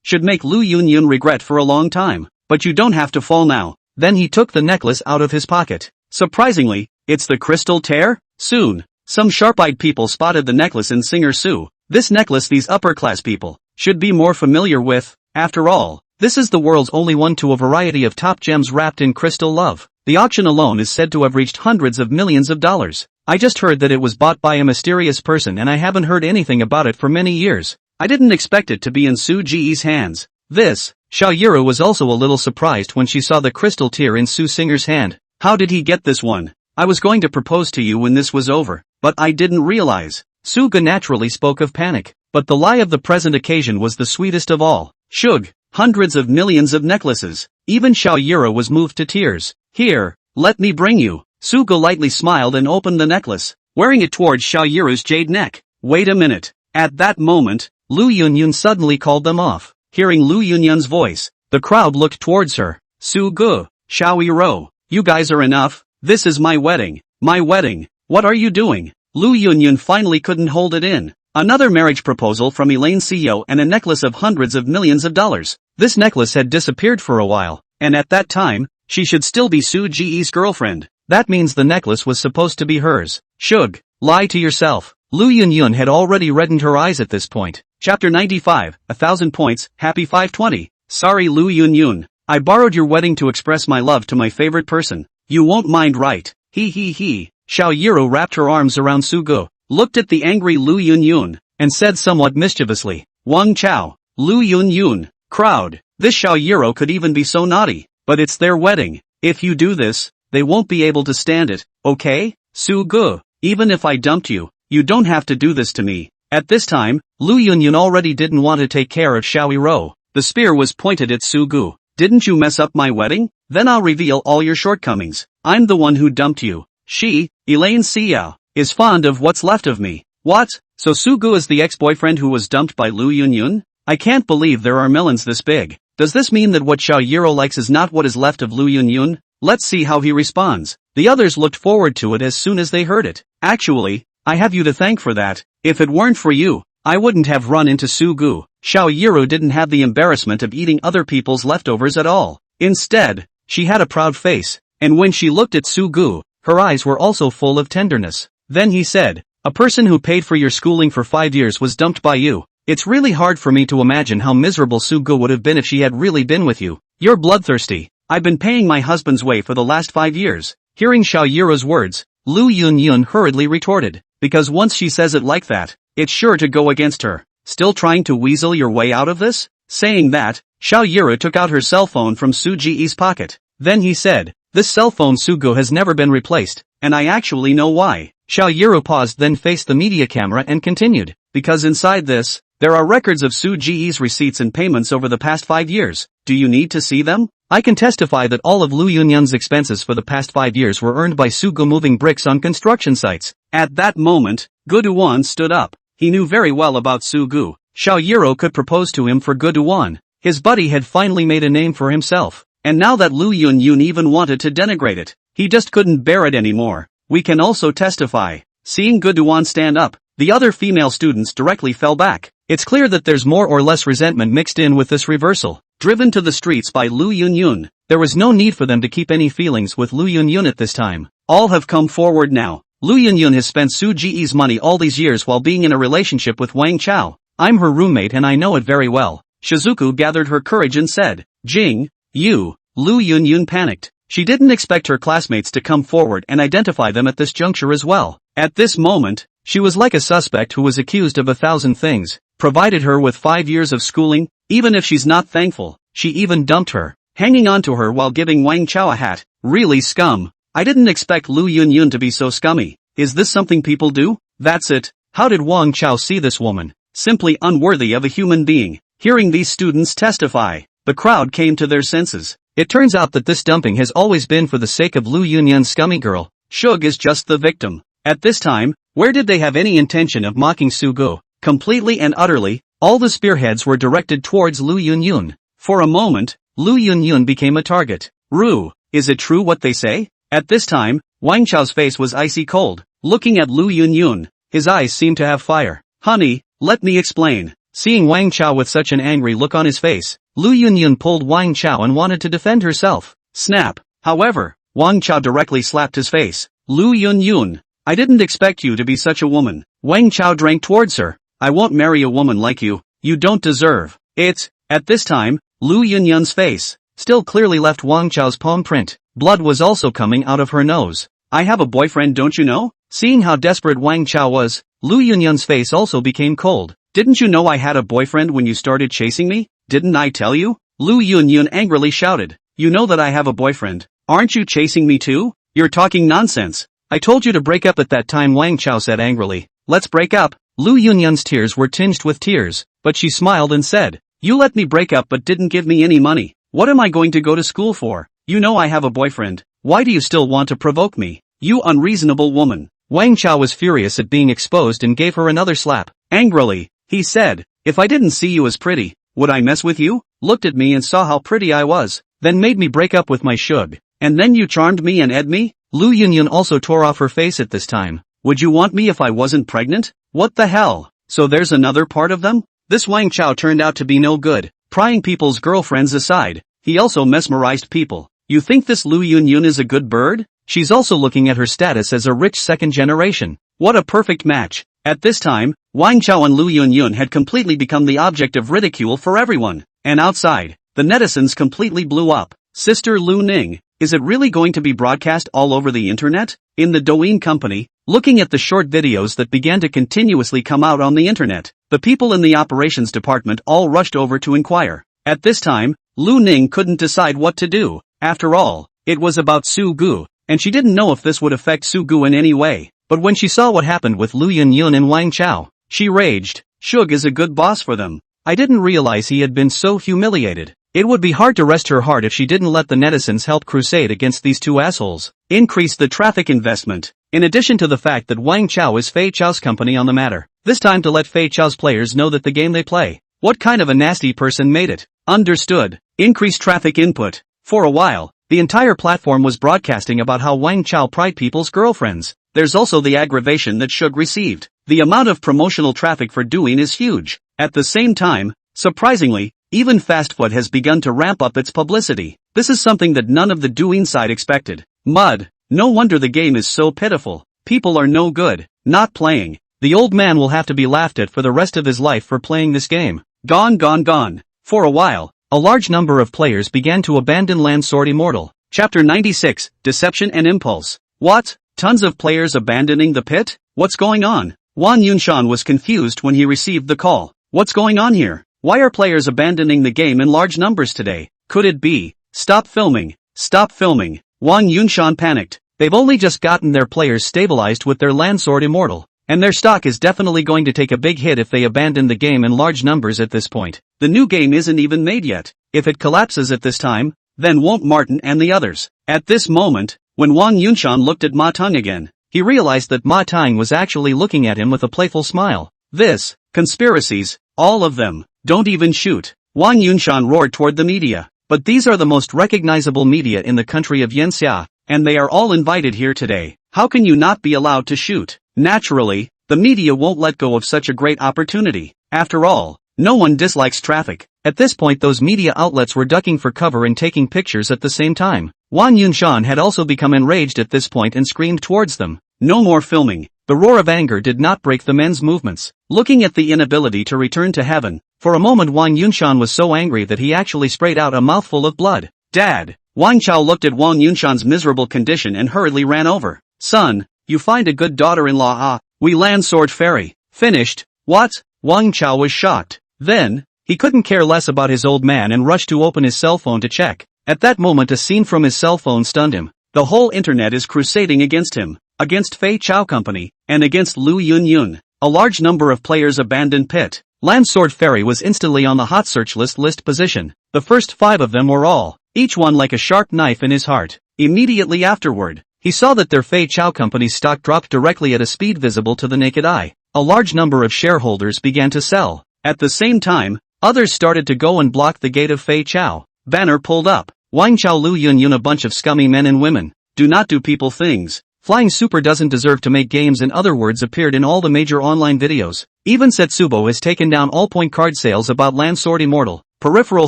should make Lu Yunyun regret for a long time. But you don't have to fall now. Then he took the necklace out of his pocket. Surprisingly, it's the crystal tear? Soon, some sharp-eyed people spotted the necklace in Singer Su. This necklace these upper-class people should be more familiar with. After all, this is the world's only one to a variety of top gems wrapped in crystal love. The auction alone is said to have reached hundreds of millions of dollars. I just heard that it was bought by a mysterious person and I haven't heard anything about it for many years. I didn't expect it to be in Su Ji's hands. Xiao Yiru was also a little surprised when she saw the crystal tear in Su Singer's hand. How did he get this one? I was going to propose to you when this was over, but I didn't realize. Su Ge naturally spoke of panic, but the lie of the present occasion was the sweetest of all. Shug, hundreds of millions of necklaces. Even Xiao Yiru was moved to tears. Here, let me bring you. Su Ge lightly smiled and opened the necklace, wearing it towards Xiao Yiru's jade neck. Wait a minute. At that moment, Lu Yunyun suddenly called them off. Hearing Lu Yunyun's voice, the crowd looked towards her. Su Ge, Xiao Yiru, you guys are enough. This is my wedding. My wedding. What are you doing? Lu Yunyun finally couldn't hold it in. Another marriage proposal from Elaine Seo and a necklace of hundreds of millions of dollars. This necklace had disappeared for a while, and at that time, she should still be Su Ji's girlfriend. That means the necklace was supposed to be hers. Shug, lie to yourself. Lu Yunyun had already reddened her eyes at this point. Chapter 95, 1000 points, happy 520. Sorry Lu Yunyun, I borrowed your wedding to express my love to my favorite person. You won't mind, right? He. Xiao Yiru wrapped her arms around Su Ge, looked at the angry Lu Yunyun, and said somewhat mischievously, Wang Chao, Lu Yunyun, crowd, this Xiao Yiru could even be so naughty, but it's their wedding. If you do this, they won't be able to stand it, okay? Su Ge, even if I dumped you, you don't have to do this to me. At this time, Lu Yunyun already didn't want to take care of Xiao Yiru. The spear was pointed at Su Ge. Didn't you mess up my wedding? Then I'll reveal all your shortcomings. I'm the one who dumped you. She, Elaine Seo, is fond of what's left of me. What? So Su Ge is the ex-boyfriend who was dumped by Lu Yunyun? I can't believe there are melons this big. Does this mean that what Xiao Yiru likes is not what is left of Lu Yunyun? Let's see how he responds. The others looked forward to it as soon as they heard it. Actually, I have you to thank for that. If it weren't for you, I wouldn't have run into Su Ge. Xiao Yiru didn't have the embarrassment of eating other people's leftovers at all. Instead, she had a proud face, and when she looked at Su Ge, her eyes were also full of tenderness. Then he said, a person who paid for your schooling for 5 years was dumped by you. It's really hard for me to imagine how miserable Su Ge would have been if she had really been with you. You're bloodthirsty. I've been paying my husband's way for the last 5 years. Hearing Xiao Yiru's words, Lu Yunyun hurriedly retorted, because once she says it like that, it's sure to go against her. Still trying to weasel your way out of this? Saying that, Xiao Yiru took out her cell phone from Su Ji's pocket. Then he said, this cell phone Su Ge has never been replaced, and I actually know why. Xiao Yiru paused, then faced the media camera and continued, because inside this, there are records of Su Ji's receipts and payments over the past 5 years. Do you need to see them? I can testify that all of Lu Yunyun's expenses for the past 5 years were earned by Su Ge moving bricks on construction sites. At that moment, Ge Duan stood up. He knew very well about Su Ge. Xiao Yiru could propose to him for Ge Duan. His buddy had finally made a name for himself. And now that Lu Yunyun even wanted to denigrate it, he just couldn't bear it anymore. We can also testify. Seeing Ge Duan stand up, the other female students directly fell back. It's clear that there's more or less resentment mixed in with this reversal. Driven to the streets by Lu Yunyun, there was no need for them to keep any feelings with Lu Yunyun at this time. All have come forward now. Lu Yunyun has spent Su Ji's money all these years while being in a relationship with Wang Chao. I'm her roommate and I know it very well. Shizuku gathered her courage and said, Jing, you. Lu Yunyun panicked. She didn't expect her classmates to come forward and identify them at this juncture as well. At this moment, She was like a suspect who was accused of 1,000 things, provided her with 5 years of schooling, even if she's not thankful, she even dumped her, hanging on to her while giving Wang Chao a hat. Really scum. I didn't expect Lu Yunyun to be so scummy. Is this something people do? That's it. How did Wang Chao see this woman? Simply unworthy of a human being. Hearing these students testify, the crowd came to their senses. It turns out that this dumping has always been for the sake of Lu Yunyun's scummy girl. Shug is just the victim. At this time, where did they have any intention of mocking Su Gu? Completely and utterly, all the spearheads were directed towards Lu Yunyun. For a moment, Lu Yunyun became a target. Ru, is it true what they say? At this time, Wang Chao's face was icy cold. Looking at Lu Yunyun, his eyes seemed to have fire. Honey, let me explain. Seeing Wang Chao with such an angry look on his face, Lu Yunyun pulled Wang Chao and wanted to defend herself. Snap. However, Wang Chao directly slapped his face. Lu Yunyun, I didn't expect you to be such a woman. Wang Chao drank towards her. I won't marry a woman like you. You don't deserve it. At this time, Lu Yunyun's face still clearly left Wang Chao's palm print. Blood was also coming out of her nose. I have a boyfriend, don't you know? Seeing how desperate Wang Chao was, Lu Yunyun's face also became cold. Didn't you know I had a boyfriend when you started chasing me? Didn't I tell you? Lu Yunyun angrily shouted. You know that I have a boyfriend. Aren't you chasing me too? You're talking nonsense. I told you to break up at that time, Wang Chao said angrily. Let's break up. Lu Yunyun's tears were tinged with tears, but she smiled and said, you let me break up but didn't give me any money. What am I going to go to school for? You know I have a boyfriend. Why do you still want to provoke me? You unreasonable woman. Wang Chao was furious at being exposed and gave her another slap. Angrily, he said, if I didn't see you as pretty, would I mess with you? Looked at me and saw how pretty I was, then made me break up with my shug. And then you charmed me and ed me? Lu Yunyun also tore off her face at this time. Would you want me if I wasn't pregnant? What the hell? So there's another part of them? This Wang Chao turned out to be no good, prying people's girlfriends aside. He also mesmerized people. You think this Lu Yunyun is a good bird? She's also looking at her status as a rich second generation. What a perfect match. At this time, Wang Chao and Lu Yunyun had completely become the object of ridicule for everyone. And outside, the netizens completely blew up. Sister Lu Ning, is it really going to be broadcast all over the internet? In the Douyin company, looking at the short videos that began to continuously come out on the internet, the people in the operations department all rushed over to inquire. At this time, Lu Ning couldn't decide what to do. After all, it was about Su Gu, and she didn't know if this would affect Su Gu in any way. But when she saw what happened with Lu Yunyun and Wang Chao, she raged. Shug is a good boss for them. I didn't realize he had been so humiliated. It would be hard to rest her heart if she didn't let the netizens help crusade against these two assholes. Increase the traffic investment. In addition to the fact that Wang Chao is Fei Chao's company on the matter, this time to let Fei Chao's players know that the game they play. What kind of a nasty person made it? Understood. Increase traffic input. For a while, the entire platform was broadcasting about how Wang Chao pried people's girlfriends. There's also the aggravation that Shug received. The amount of promotional traffic for Douyin is huge. At the same time, surprisingly, even Fastfood has begun to ramp up its publicity. This is something that none of the Douyin side expected. Mud. No wonder the game is so pitiful. People are no good, not playing. The old man will have to be laughed at for the rest of his life for playing this game. Gone. For a while, a large number of players began to abandon Land Sword Immortal. Chapter 96, Deception and Impulse. What? Tons of players abandoning the pit? What's going on? Wang Yunshan was confused when he received the call. What's going on here? Why are players abandoning the game in large numbers today? Could it be? Stop filming. Stop filming. Wang Yunshan panicked. They've only just gotten their players stabilized with their Land Sword Immortal. And their stock is definitely going to take a big hit if they abandon the game in large numbers at this point. The new game isn't even made yet. If it collapses at this time, then won't Martin and the others? At this moment, when Wang Yunshan looked at Ma Tang again, he realized that Ma Tang was actually looking at him with a playful smile. This, conspiracies, all of them, don't even shoot. Wang Yunshan roared toward the media. But these are the most recognizable media in the country of Yanxia, and they are all invited here today. How can you not be allowed to shoot? Naturally, the media won't let go of such a great opportunity. After all, no one dislikes traffic. At this point those media outlets were ducking for cover and taking pictures at the same time. Wang Yunshan had also become enraged at this point and screamed towards them. No more filming. The roar of anger did not break the men's movements. Looking at the inability to return to heaven, for a moment Wang Yunshan was so angry that he actually sprayed out a mouthful of blood. Dad! Wang Chao looked at Wang Yunshan's miserable condition and hurriedly ran over. Son, you find a good daughter-in-law. We land sword fairy. Finished. What? Wang Chao was shocked. Then, he couldn't care less about his old man and rushed to open his cell phone to check. At that moment a scene from his cell phone stunned him. The whole internet is crusading against him, against Fei Chao Company, and against Lu Yunyun. A large number of players abandoned pit. Land Sword Fairy was instantly on the hot search list position. The first 5 of them were all, each one like a sharp knife in his heart. Immediately afterward, he saw that their Fei Chao Company's stock dropped directly at a speed visible to the naked eye. A large number of shareholders began to sell. At the same time, others started to go and block the gate of Fei Chao. Banner pulled up. Wang Chao Lu Yunyun, a bunch of scummy men and women. Do not do people things. Flying Super doesn't deserve to make games, in other words, appeared in all the major online videos. Even Setsubo has taken down all point card sales about Land Sword Immortal, peripheral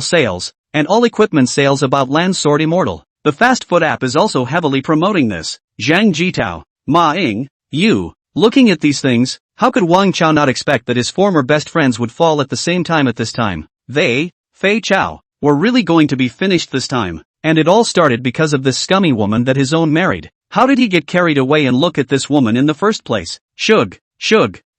sales, and all equipment sales about Land Sword Immortal. The Fast Foot app is also heavily promoting this. Zhang Jitao, Ma Ying, you. Looking at these things, how could Wang Chao not expect that his former best friends would fall at the same time at this time? They, Fei Chao, were really going to be finished this time. And it all started because of this scummy woman that his own married. How did he get carried away and look at this woman in the first place? Shug,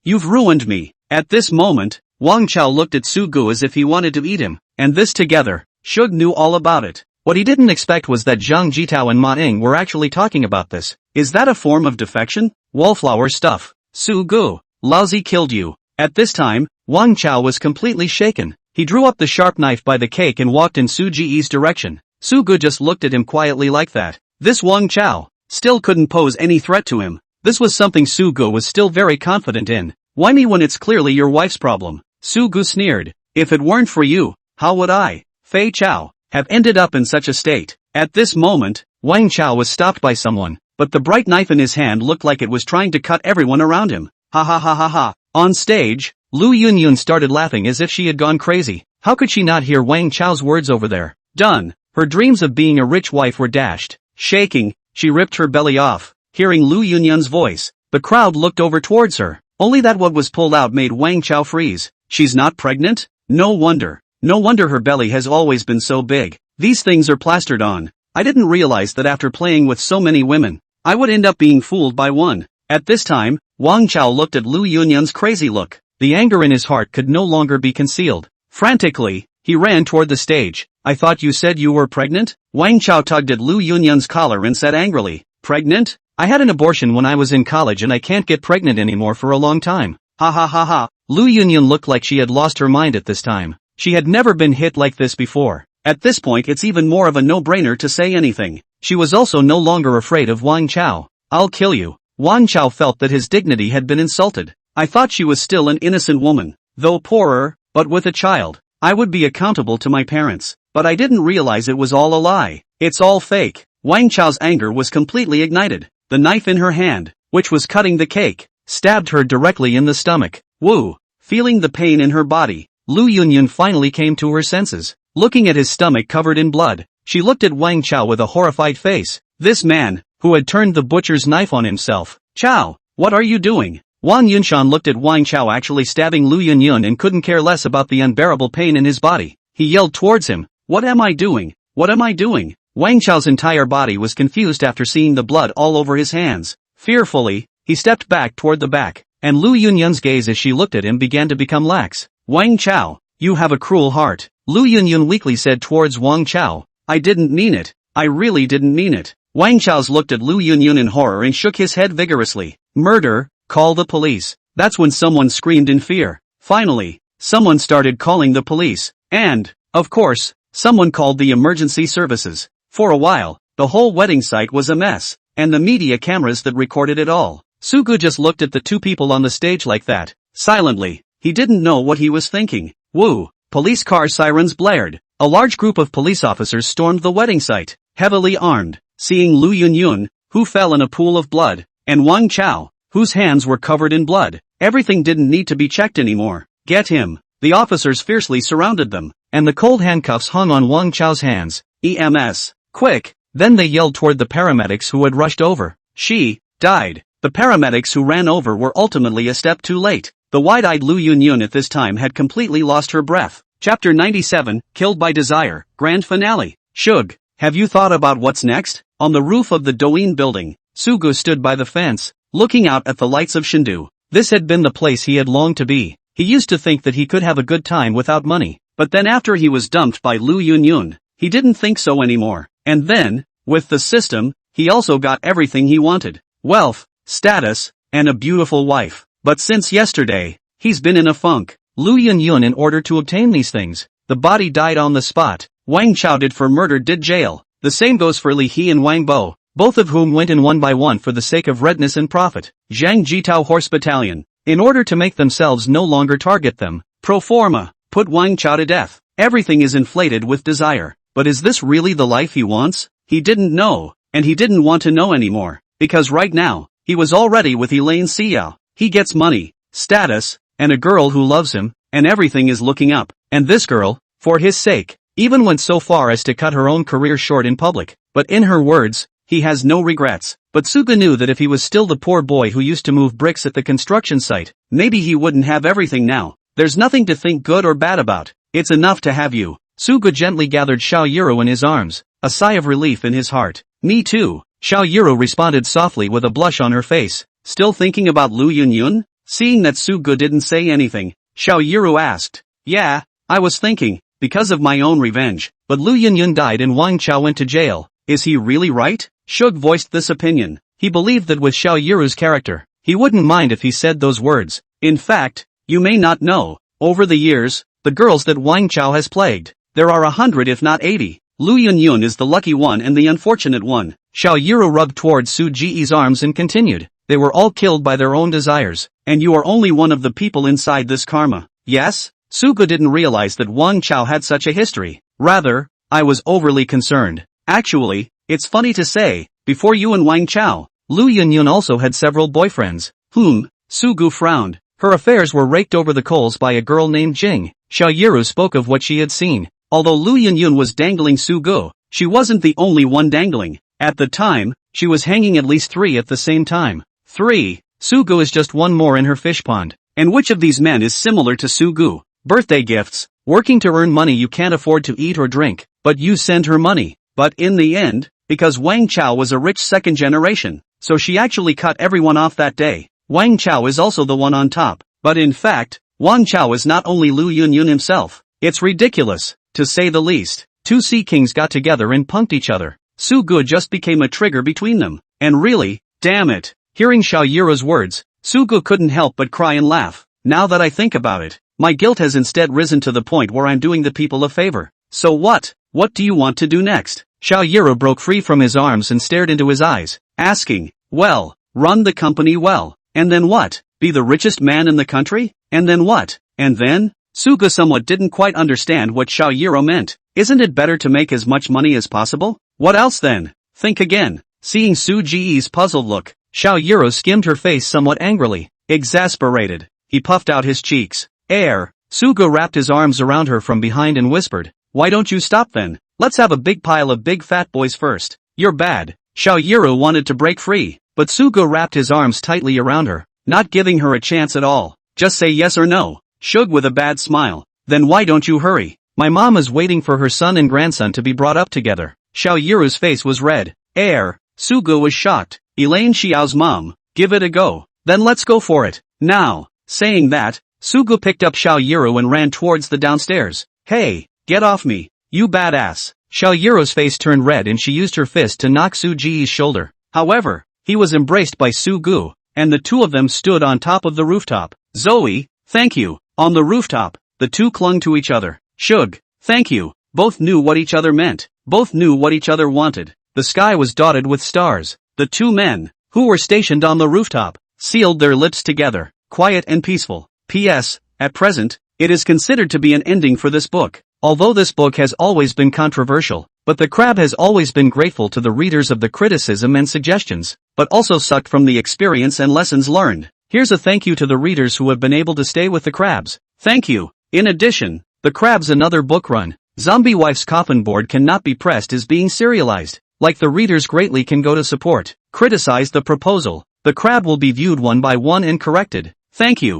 you've ruined me. At this moment, Wang Chao looked at Su Gu as if he wanted to eat him, and this together, Shug knew all about it. What he didn't expect was that Zhang Jitao and Ma Ying were actually talking about this. Is that a form of defection? Wallflower stuff. Su Gu, lousy killed you. At this time, Wang Chao was completely shaken. He drew up the sharp knife by the cake and walked in Su Ji's direction. Su Gu just looked at him quietly like that. This Wang Chao still couldn't pose any threat to him. This was something Su Gu was still very confident in. Why me when it's clearly your wife's problem? Su Gu sneered. If it weren't for you, how would I, Fei Chao, have ended up in such a state? At this moment, Wang Chao was stopped by someone, but the bright knife in his hand looked like it was trying to cut everyone around him. Ha ha ha ha ha. On stage, Lu Yunyun started laughing as if she had gone crazy. How could she not hear Wang Chao's words over there? Done. Her dreams of being a rich wife were dashed. Shaking, she ripped her belly off. Hearing Lu Yunyun's voice, the crowd looked over towards her. Only that what was pulled out made Wang Chao freeze. She's not pregnant? No wonder. No wonder her belly has always been so big. These things are plastered on. I didn't realize that after playing with so many women, I would end up being fooled by one. At this time, Wang Chao looked at Lu Yunyun's crazy look. The anger in his heart could no longer be concealed. Frantically, he ran toward the stage. I thought you said you were pregnant? Wang Chao tugged at Lu Yunyun's collar and said angrily, pregnant? I had an abortion when I was in college and I can't get pregnant anymore for a long time. Ha ha ha ha. Lu Yunyun looked like she had lost her mind at this time. She had never been hit like this before. At this point it's even more of a no-brainer to say anything. She was also no longer afraid of Wang Chao. I'll kill you. Wang Chao felt that his dignity had been insulted. I thought she was still an innocent woman, though poorer, but with a child. I would be accountable to my parents. But I didn't realize it was all a lie. It's all fake. Wang Chao's anger was completely ignited. The knife in her hand, which was cutting the cake, stabbed her directly in the stomach. Woo! Feeling the pain in her body, Lu Yunyun finally came to her senses. Looking at his stomach covered in blood, she looked at Wang Chao with a horrified face. This man, who had turned the butcher's knife on himself. Chao, what are you doing? Wang Yunshan looked at Wang Chao actually stabbing Lu Yunyun and couldn't care less about the unbearable pain in his body. He yelled towards him. What am I doing? What am I doing? Wang Chao's entire body was confused after seeing the blood all over his hands. Fearfully, he stepped back toward the back, and Lu Yunyun's gaze as she looked at him began to become lax. Wang Chao, you have a cruel heart. Lu Yunyun weakly said towards Wang Chao. I didn't mean it. I really didn't mean it. Wang Chao looked at Lu Yunyun in horror and shook his head vigorously. Murder, call the police. That's when someone screamed in fear. Finally, someone started calling the police. And, of course, someone called the emergency services. For a while, the whole wedding site was a mess, and the media cameras that recorded it all. Su Gu just looked at the two people on the stage like that, silently. He didn't know what he was thinking. Woo! Police car sirens blared. A large group of police officers stormed the wedding site, heavily armed. Seeing Lu Yunyun, who fell in a pool of blood, and Wang Chao, whose hands were covered in blood, everything didn't need to be checked anymore. Get him! The officers fiercely surrounded them, and the cold handcuffs hung on Wang Chao's hands. EMS! Quick! Then they yelled toward the paramedics who had rushed over. She died. The paramedics who ran over were ultimately a step too late. The wide-eyed Lu Yunyun at this time had completely lost her breath. Chapter 97, Killed by Desire, Grand Finale. Shug, have you thought about what's next? On the roof of the Douyin building, Su Gu stood by the fence, looking out at the lights of Shindu. This had been the place he had longed to be. He used to think that he could have a good time without money. But then after he was dumped by Lu Yunyun, he didn't think so anymore. And then, with the system, he also got everything he wanted. Wealth, status, and a beautiful wife. But since yesterday, he's been in a funk. Lu Yunyun, in order to obtain these things, the body died on the spot. Wang Chao did for murder, did jail. The same goes for Li He and Wang Bo, both of whom went in one by one for the sake of redness and profit. Zhang Jitao Horse Battalion, in order to make themselves no longer target them. Pro forma, put Wang Chao to death. Everything is inflated with desire. But is this really the life he wants? He didn't know, and he didn't want to know anymore. Because right now, he was already with Elaine Xiao. He gets money, status, and a girl who loves him, and everything is looking up. And this girl, for his sake, even went so far as to cut her own career short in public. But in her words, he has no regrets. But Suga knew that if he was still the poor boy who used to move bricks at the construction site, maybe he wouldn't have everything now. There's nothing to think good or bad about. It's enough to have you. Suga gently gathered Xiao Yiro in his arms, a sigh of relief in his heart. Me too, Xiao Yiro responded softly with a blush on her face. Still thinking about Lu Yunyun? Seeing that Suga didn't say anything, Xiao Yiro asked. Yeah, I was thinking, because of my own revenge. But Lu Yunyun died and Wang Chao went to jail. Is he really right? Shug voiced this opinion. He believed that with Xiao Yiru's character, he wouldn't mind if he said those words. In fact, you may not know, over the years, the girls that Wang Chao has plagued, there are 100 if not 80. Lu Yunyun is the lucky one and the unfortunate one. Xiao Yiru rubbed towards Su Ji's arms and continued. They were all killed by their own desires, and you are only one of the people inside this karma. Yes? Suga didn't realize that Wang Chao had such a history. Rather, I was overly concerned. Actually, it's funny to say, before you and Wang Chao, Lu Yunyun also had several boyfriends. Sugu frowned. Her affairs were raked over the coals by a girl named Jing. Xiao Yiru spoke of what she had seen. Although Lu Yunyun was dangling Sugu, she wasn't the only one dangling. At the time, she was hanging at least 3 at the same time. 3. Sugu is just one more in her fish pond. And which of these men is similar to Sugu? Birthday gifts. Working to earn money you can't afford to eat or drink, but you send her money. But in the end, because Wang Chao was a rich second generation, so she actually cut everyone off that day. Wang Chao is also the one on top. But in fact, Wang Chao is not only Lu Yunyun himself. It's ridiculous, to say the least. 2 sea kings got together and punked each other. Sugu just became a trigger between them. And really, damn it. Hearing Xiao Yiru's words, Sugu couldn't help but cry and laugh. Now that I think about it, my guilt has instead risen to the point where I'm doing the people a favor. So what? What do you want to do next? Xiao Yiru broke free from his arms and stared into his eyes, asking, well, run the company well. And then what? Be the richest man in the country? And then what? And then? Suga somewhat didn't quite understand what Xiao Yiru meant. Isn't it better to make as much money as possible? What else then? Think again. Seeing Su Ji's puzzled look, Xiao Yiru skimmed her face somewhat angrily. Exasperated, he puffed out his cheeks. Suga wrapped his arms around her from behind and whispered, why don't you stop then? Let's have a big pile of big fat boys first. You're bad. Xiao Yiru wanted to break free, but Suga wrapped his arms tightly around her, not giving her a chance at all. Just say yes or no. Shug with a bad smile. Then why don't you hurry? My mom is waiting for her son and grandson to be brought up together. Xiao Yiru's face was red. Suga was shocked. Elaine Xiao's mom. Give it a go. Then let's go for it. Now. Saying that, Suga picked up Xiao Yiru and ran towards the downstairs. Hey, get off me, you badass. Xiao Yiru's face turned red and she used her fist to knock Su Ji's shoulder. However, he was embraced by Sugu, and the two of them stood on top of the rooftop. Zoe, thank you. On the rooftop, the two clung to each other. Shug, thank you. Both knew what each other meant. Both knew what each other wanted. The sky was dotted with stars. The 2 men, who were stationed on the rooftop, sealed their lips together, quiet and peaceful. P.S. At present, it is considered to be an ending for this book. Although this book has always been controversial, but the crab has always been grateful to the readers of the criticism and suggestions, but also sucked from the experience and lessons learned. Here's a thank you to the readers who have been able to stay with the crabs. Thank you. In addition, the crab's another book run. Zombie Wife's Coffin Board cannot be pressed is being serialized. Like the readers greatly can go to support. Criticize the proposal. The crab will be viewed one by one and corrected. Thank you.